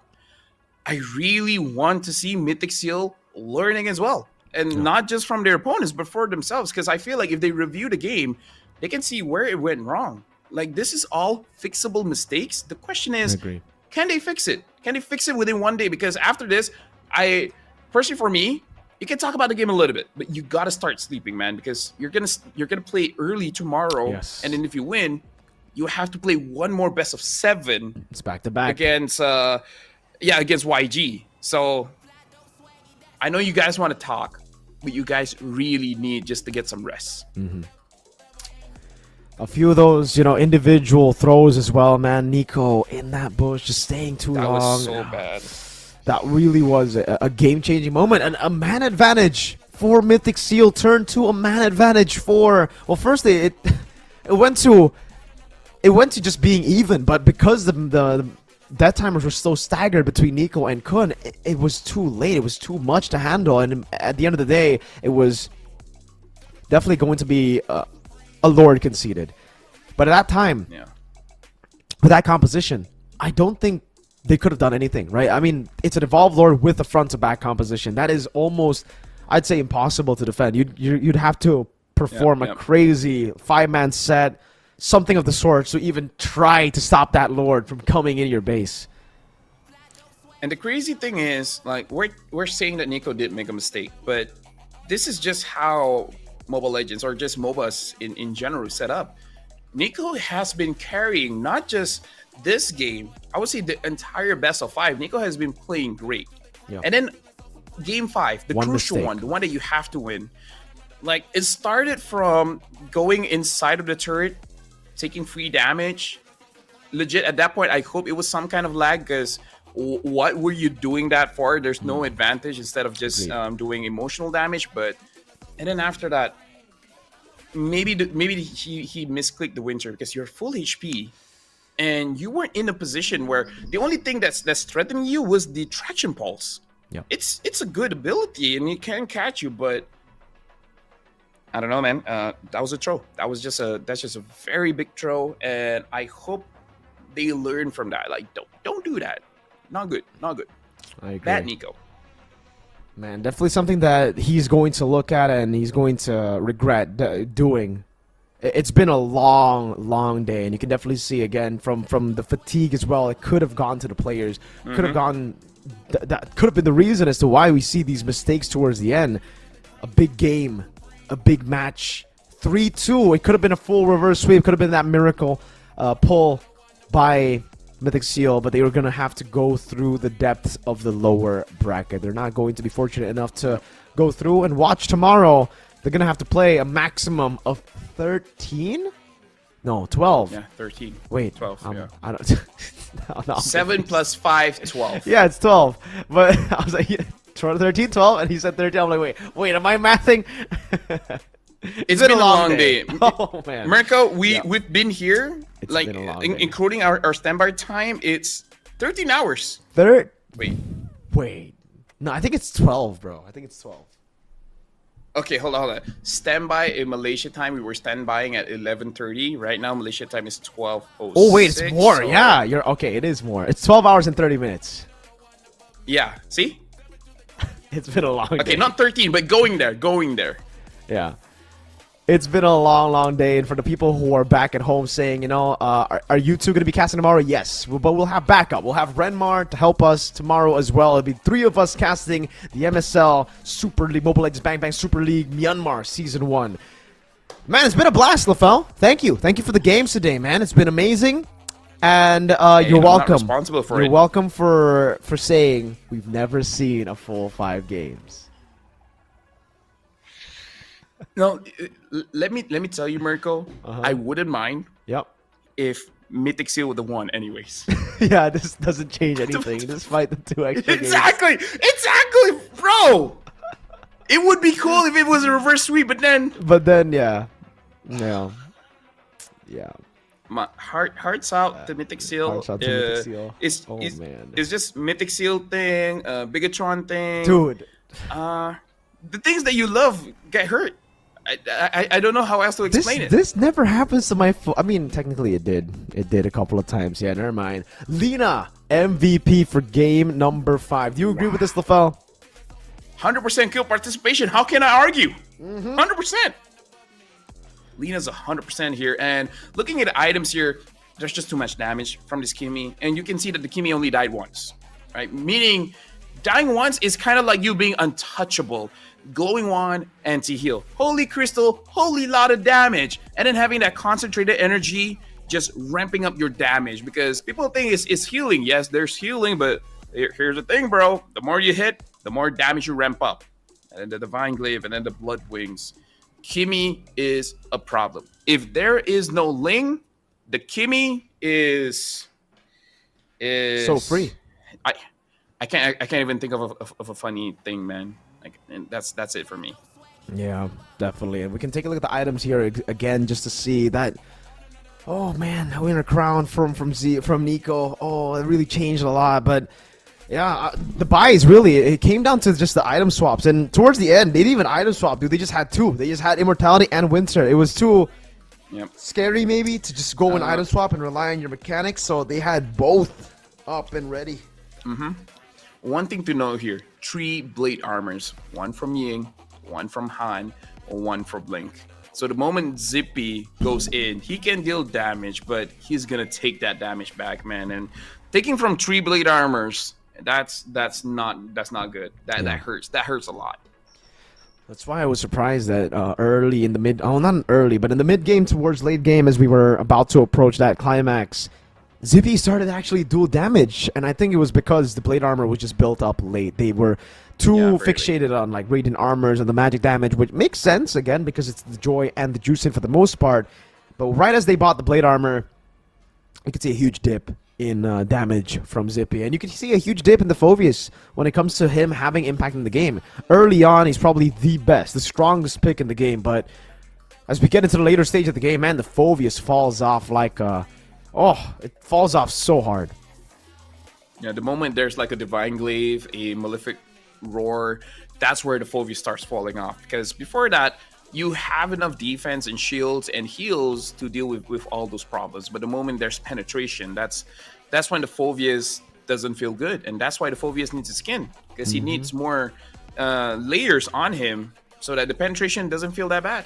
I really want to see Mythic Seal learning as well. And not just from their opponents, but for themselves. Because I feel like if they review the game, they can see where it went wrong. Like, this is all fixable mistakes. The question is, can they fix it? Can they fix it within one day? Because after this, personally for me, you can talk about the game a little bit, but you got to start sleeping, man, because you're gonna play early tomorrow. Yes. And then if you win, you have to play one more best of 7. It's back to back against against YG. So I know you guys want to talk, but you guys really need just to get some rest. A few of those, individual throws as well, man. Nico in that bush, just staying too long. That was so bad. That really was a game-changing moment, and a man advantage for Mythic Seal turned to a man advantage for. Well, first it went to just being even, but because the death timers were so staggered between Nico and Kun, it was too late. It was too much to handle, and at the end of the day, it was definitely going to be a Lord conceded. But at that time, with that composition, I don't think they could have done anything, right? I mean, it's an evolved Lord with a front-to-back composition. That is almost, I'd say, impossible to defend. You'd have to perform a crazy 5-man set, something of the sort, to even try to stop that Lord from coming in your base. And the crazy thing is, like, we're saying that Nico did make a mistake, but this is just how Mobile Legends or just MOBAs in general is set up. Nico has been carrying not just this game, I would say the entire best of 5. Nico has been playing great. Yeah. And then game 5, the One crucial mistake. one, the one that you have to win. Like, it started from going inside of the turret, taking free damage. Legit, at that point, I hope it was some kind of lag, because what were you doing that for? There's no advantage instead of just doing emotional damage. But and then after that, maybe he misclicked the winter because you're full HP and you weren't in a position where the only thing that's threatening you was the traction pulse. Yeah. It's a good ability and it can catch you, but I don't know, man. That was a throw. That's just a very big throw, and I hope they learn from that. Like, don't do that. Not good. Not good. I agree. Bad Nico. Man, definitely something that he's going to look at and he's going to regret doing. It's been a long day, and you can definitely see again from the fatigue as well. It could have gone to the players. Could have gone. That could have been the reason as to why we see these mistakes towards the end. A big game, a big match, 3-2. It could have been a full reverse sweep. Could have been that miracle pull by Mythic Seal, but they were going to have to go through the depths of the lower bracket. They're not going to be fortunate enough to go through. And watch tomorrow. They're going to have to play a maximum of 13? No, 12. Yeah, 13. Wait, 12. Yeah. I don't. no, 7 plus 5, 12. Yeah, it's 12. But I was like, 13, 12, and he said 13. I'm like, wait, am I mathing? It's been a long day. Oh, man. Mirko, we've been here, It's like, been a long day. including our standby time, it's 13 hours. Wait. No, I think it's 12, bro. I think it's 12. Okay, hold on. Standby in Malaysia time, we were standbying at 11:30. Right now, Malaysia time is 12:06. Oh, wait, it's more. so- Yeah, you're okay. It is more. It's 12 hours and 30 minutes. Yeah, see? It's been a long day. Okay, not 13, but going there. Yeah. It's been a long day, and for the people who are back at home saying, are you two going to be casting tomorrow? Yes, but we'll have backup. We'll have Renmar to help us tomorrow as well. It'll be 3 of us casting the MSL Super League, Mobile Legends Bang Bang Super League Myanmar Season 1. Man, it's been a blast, LaFell. Thank you. Thank you for the games today, man. It's been amazing. And you're I'm not welcome. responsible for you're it. welcome for saying we've never seen a full 5 games. No, let me tell you, Mirko, I wouldn't mind Yep. if Mythic Seal would have won anyways. Yeah, this doesn't change anything despite the 2 extra games. Exactly, bro. It would be cool if it was a reverse sweep, but then Yeah. my hearts out to Mythic Seal. Hearts out to Mythic Seal. It's, Oh, it's, man. it's just Mythic Seal thing, Bigatron thing. Dude. The things that you love get hurt. I don't know how else to explain it. This never happens to my I mean, technically it did. It did a couple of times. Yeah, never mind. Lina, MVP for game number 5. Do you agree with this, LaFell? 100% kill participation. How can I argue? 100%. Lina's 100% here. And looking at the items here, there's just too much damage from this Kimi. And you can see that the Kimi only died once. Right? Meaning, dying once is kind of like you being untouchable. Glowing wand, anti-heal. Holy crystal, holy lot of damage. And then having that concentrated energy just ramping up your damage. Because people think it's healing. Yes, there's healing, but here's the thing, bro. The more you hit, the more damage you ramp up. And then the Divine Glaive and then the Blood Wings. Kimi is a problem. If there is no Ling, the Kimi is So free. I can't even think of a funny thing, man. Like, and that's it for me. Yeah, definitely. And we can take a look at the items here again just to see that. Oh man, winner crown from Nico. Oh, it really changed a lot. But yeah, the buys really it came down to just the item swaps. And towards the end, they didn't even item swap, dude. They just had 2. They just had Immortality and Winter. It was too scary maybe to just go and item swap and rely on your mechanics. So they had both up and ready. One thing to know here, 3 blade armors, 1 from Ying, 1 from Han, or 1 from Blink. So the moment Zippy goes in, he can deal damage, but he's gonna take that damage back, man. And taking from 3 blade armors, that's not good. That hurts. That hurts a lot. That's why I was surprised that early in the mid, oh, not early, but in the mid game towards late game, as we were about to approach that climax, Zippy started actually dual damage, and I think it was because the blade armor was just built up late. They were too fixated on like radiant armors and the magic damage, which makes sense again because it's the joy and the juicing for the most part. But right as they bought the blade armor, you could see a huge dip in damage from Zippy, and you can see a huge dip in the Phoveus when it comes to him having impact in the game. Early on, he's probably the best, the strongest pick in the game, but as we get into the later stage of the game, man, the Phoveus falls off like it falls off so hard. Yeah, the moment there's like a Divine Glaive, a Malefic Roar, that's where the Phoveus starts falling off. Because before that, you have enough defense and shields and heals to deal with all those problems. But the moment there's penetration, that's when the Phoveus doesn't feel good. And that's why the Phoveus needs a skin. Because he needs more layers on him so that the penetration doesn't feel that bad.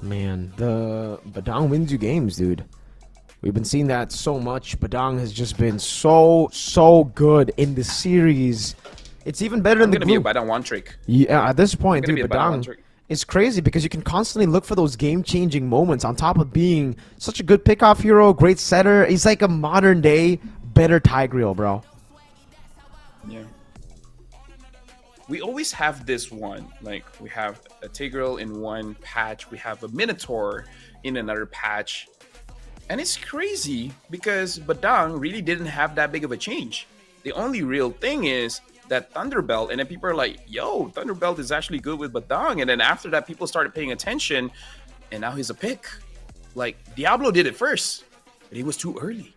Man, the Badang wins you games, dude. We've been seeing that so much. Badang has just been so good in the series. It's even better in the group. It's gonna be a Badang one trick. Yeah, at this point, dude, Badang is crazy because you can constantly look for those game-changing moments on top of being such a good pick-off hero, great setter. He's like a modern-day, better Tigreal, bro. Yeah. We always have this one. Like, we have a Tigreal in one patch. We have a Minotaur in another patch. And it's crazy because Badang really didn't have that big of a change. The only real thing is that Thunderbelt, and then people are like, yo, Thunderbelt is actually good with Badang. And then after that, people started paying attention, and now he's a pick. Like, Diablo did it first, but he was too early.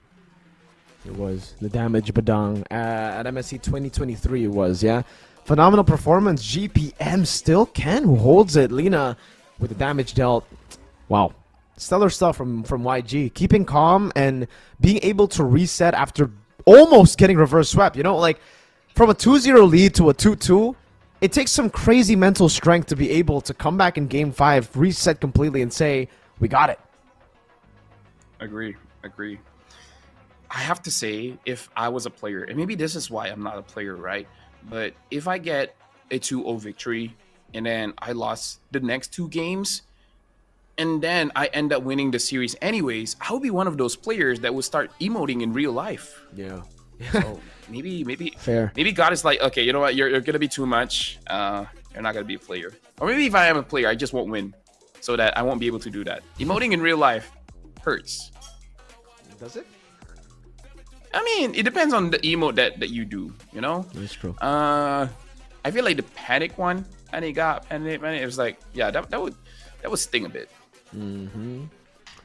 It was. The damage Badang at MSC 2023 was, yeah. Phenomenal performance. GPM still can, who holds it. Lina with the damage dealt. Wow. Stellar stuff from YG. Keeping calm and being able to reset after almost getting reverse swept. You know, like, from a 2-0 lead to a 2-2, it takes some crazy mental strength to be able to come back in Game 5, reset completely, and say, we got it. Agree. I have to say, if I was a player, and maybe this is why I'm not a player, right? But if I get a 2-0 victory, and then I lost the next 2 games, and then I end up winning the series anyways, I would be one of those players that would start emoting in real life. Yeah. So maybe fair. Maybe God is like, okay, you know what? You're gonna be too much. You're not gonna be a player. Or maybe if I am a player, I just won't win, so that I won't be able to do that. Emoting in real life hurts. Does it? I mean, it depends on the emote that you do. You know. That's true. I feel like the panic one, and it was like, yeah, that would sting a bit. Mm-hmm.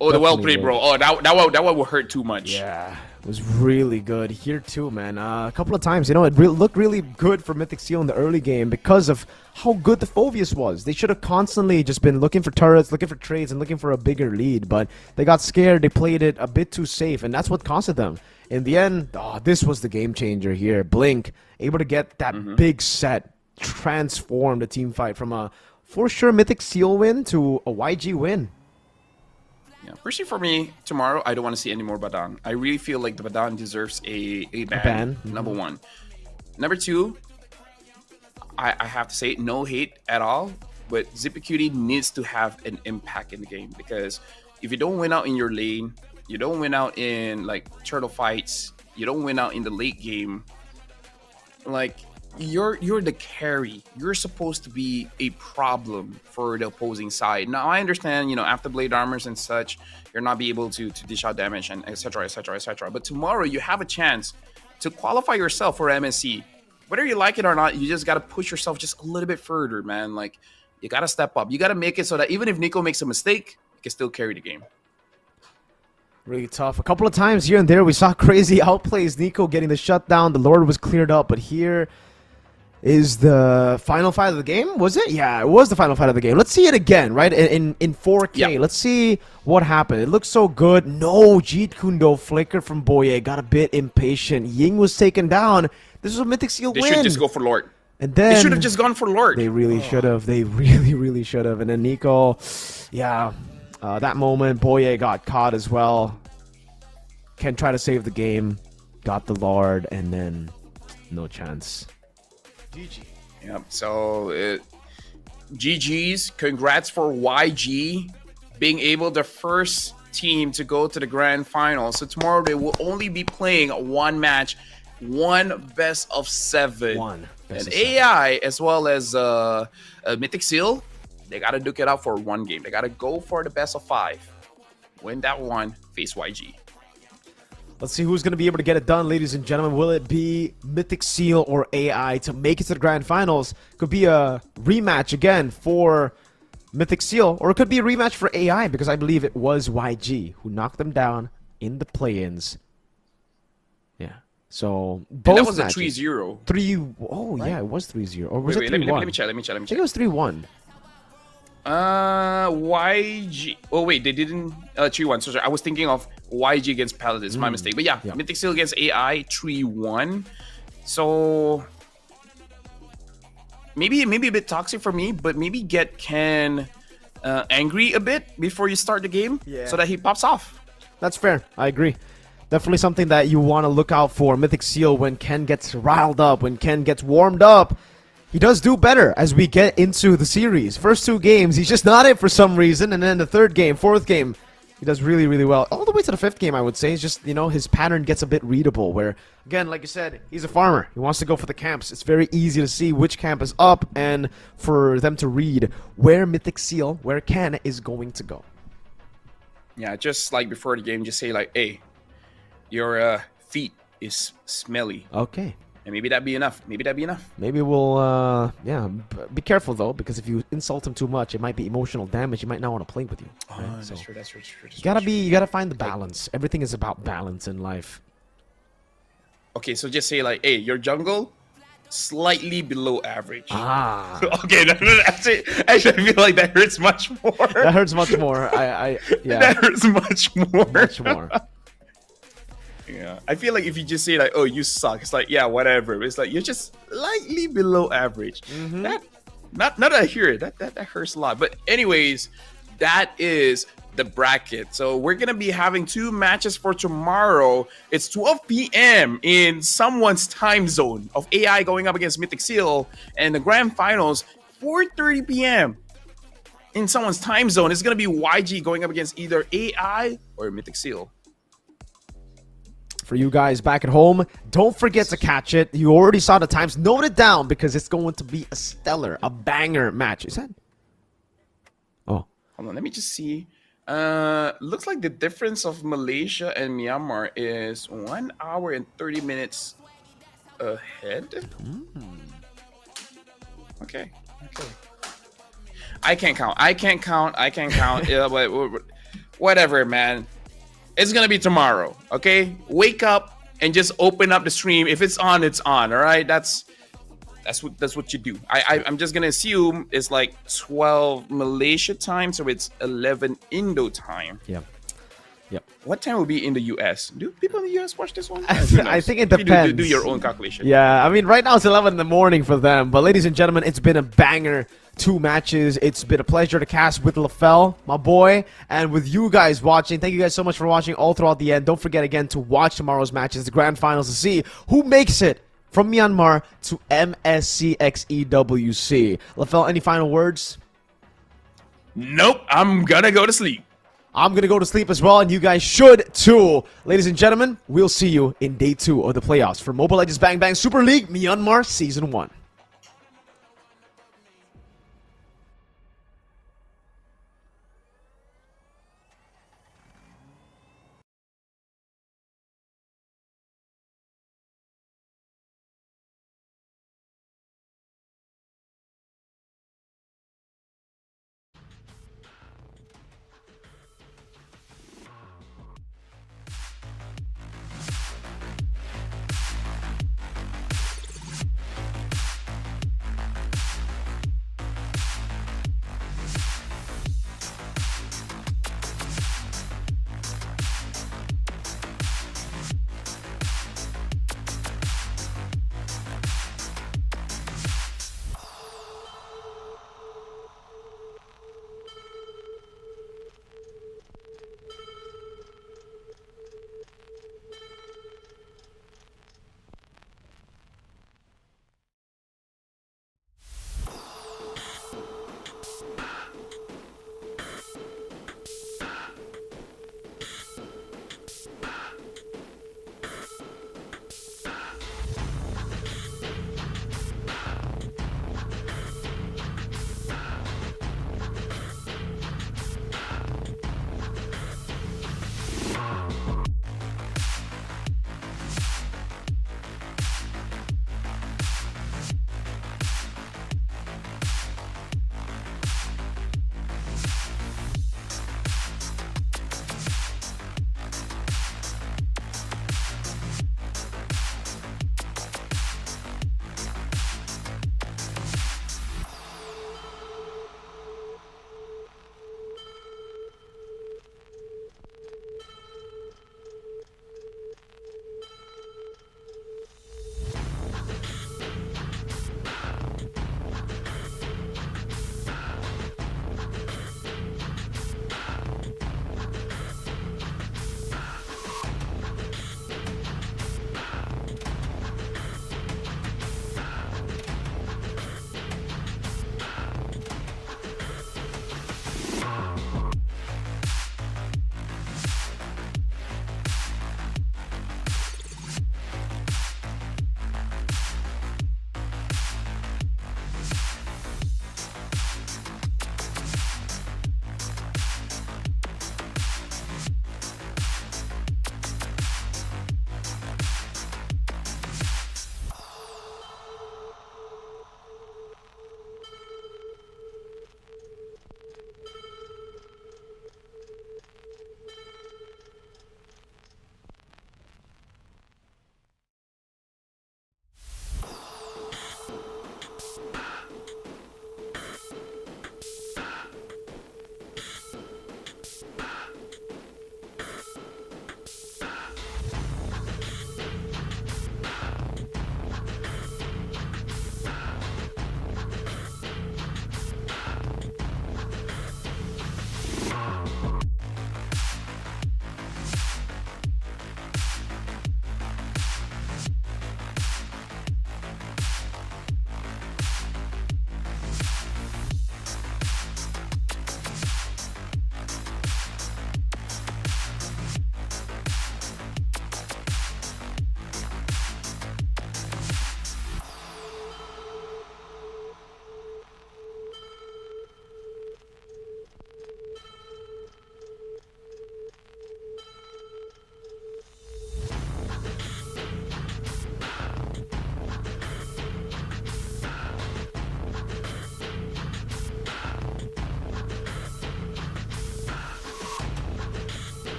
Oh, the well played, bro. Oh, that one will hurt too much. Yeah, it was really good here too, man. A couple of times, you know, it looked really good for Mythic Seal in the early game because of how good the Phoveus was. They should have constantly just been looking for turrets, looking for trades, and looking for a bigger lead, but they got scared. They played it a bit too safe, and that's what costed them. In the end, this was the game changer here. Blink, able to get that big set, transform the team fight from a, for sure, Mythic Seal win to a YG win. Yeah, personally for me, tomorrow I don't want to see any more Badang. I really feel like the Badang deserves a ban. Number one. Number two, I have to say, no hate at all, but ZipperQT needs to have an impact in the game, because if you don't win out in your lane, you don't win out in like turtle fights, you don't win out in the late game, like, you're the carry. You're supposed to be a problem for the opposing side. Now I understand, you know, after blade armors and such, you're not be able to dish out damage and etc. But tomorrow you have a chance to qualify yourself for MSC. Whether you like it or not, you just gotta push yourself just a little bit further, man. Like, you gotta step up. You gotta make it so that even if Nico makes a mistake, you can still carry the game. Really tough. A couple of times here and there we saw crazy outplays. Nico getting the shutdown. The Lord was cleared up, but here is the final fight of the game. Was it? Yeah, it was the final fight of the game. Let's see it again, right? In 4K. Yeah. Let's see what happened. It looks so good. No, Jeet Kundo flicker from Boye. Got a bit impatient. Ying was taken down. This was a Mythic Seal win. They should just go for Lord. And then they should have just gone for Lord. They really should have. They really should have. And then Nico, yeah, that moment, Boye got caught as well. Can try to save the game. Got the Lord, and then no chance. GG. Yeah, so GG's, congrats for YG being able the first team to go to the grand final. So tomorrow they will only be playing one match, one best of 7. And AI as well as Mythic Seal, they gotta duke it out for one game. They gotta go for the best of 5. Win that one, face YG. Let's see who's going to be able to get it done, ladies and gentlemen. Will it be Mythic Seal or AI to make it to the grand finals? Could be a rematch again for Mythic Seal, or it could be a rematch for AI, because I believe it was YG who knocked them down in the play-ins. Yeah. So both and that was matches, a 3-0. Oh, right? Yeah, it was 3-0. Or was it 3-1? Let me check. I think it was 3-1. YG. Oh wait, they didn't 3-1. So sorry, I was thinking of YG against Paladins. My mistake. But yeah, Mythic Seal against AI 3-1. So maybe a bit toxic for me, but maybe get Ken angry a bit before you start the game, so that he pops off. That's fair. I agree. Definitely something that you want to look out for. Mythic Seal, when Ken gets riled up, when Ken gets warmed up, he does do better as we get into the series. First 2 games, he's just not it for some reason. And then the 3rd game, 4th game, he does really, really well. All the way to the 5th game, I would say. It's just, his pattern gets a bit readable. Where, again, like you said, he's a farmer. He wants to go for the camps. It's very easy to see which camp is up and for them to read where Mythic Seal, where Ken is going to go. Yeah, just like before the game, just say like, hey, your feet is smelly. Okay. And maybe that'd be enough. Maybe we'll, be careful though, because if you insult him too much, it might be emotional damage. He might not want to play with you. Oh, right? that's So true. you gotta find the balance. Everything is about balance in life. Okay, so just say like, hey, your jungle, slightly below average. Ah. Okay, no, that's it. Actually, I feel like that hurts much more. That hurts much more. Yeah. That hurts much more. Much more. Yeah, I feel like if you just say like, "Oh, you suck," it's like, yeah, whatever. It's like you're just slightly below average. That, not that I hear it. That hurts a lot. But anyways, that is the bracket. So we're gonna be having 2 matches for tomorrow. It's 12 p.m. in someone's time zone of AI going up against Mythic Seal, and the grand finals 4:30 p.m. in someone's time zone. It's gonna be YG going up against either AI or Mythic Seal. For you guys back at home, don't forget to catch it. You already saw the times. Note it down because it's going to be a banger match. Is that? Oh. Hold on, let me just see. Looks like the difference of Malaysia and Myanmar is 1 hour and 30 minutes ahead. Okay. I can't count. Yeah, but whatever, man. It's gonna be tomorrow, okay? Wake up and just open up the stream. If it's on, it's on. All right, that's what you do. I'm just gonna assume it's like 12 Malaysia time, so it's 11 Indo time. Yep. What time will be in the US? Do people in the US watch this one? I think it depends. Do your own calculation. Yeah, I mean, right now it's 11 in the morning for them. But ladies and gentlemen, it's been a banger 2 matches. It's been a pleasure to cast with LaFell, my boy, and with you guys watching. Thank you guys so much for watching all throughout the end. Don't forget again to watch tomorrow's matches, the grand finals, to see who makes it from Myanmar to MSC XEWC. LaFell, any final words? Nope, I'm gonna go to sleep. I'm going to go to sleep as well, and you guys should too. Ladies and gentlemen, we'll see you in day 2 of the playoffs for Mobile Legends Bang Bang Super League Myanmar Season 1.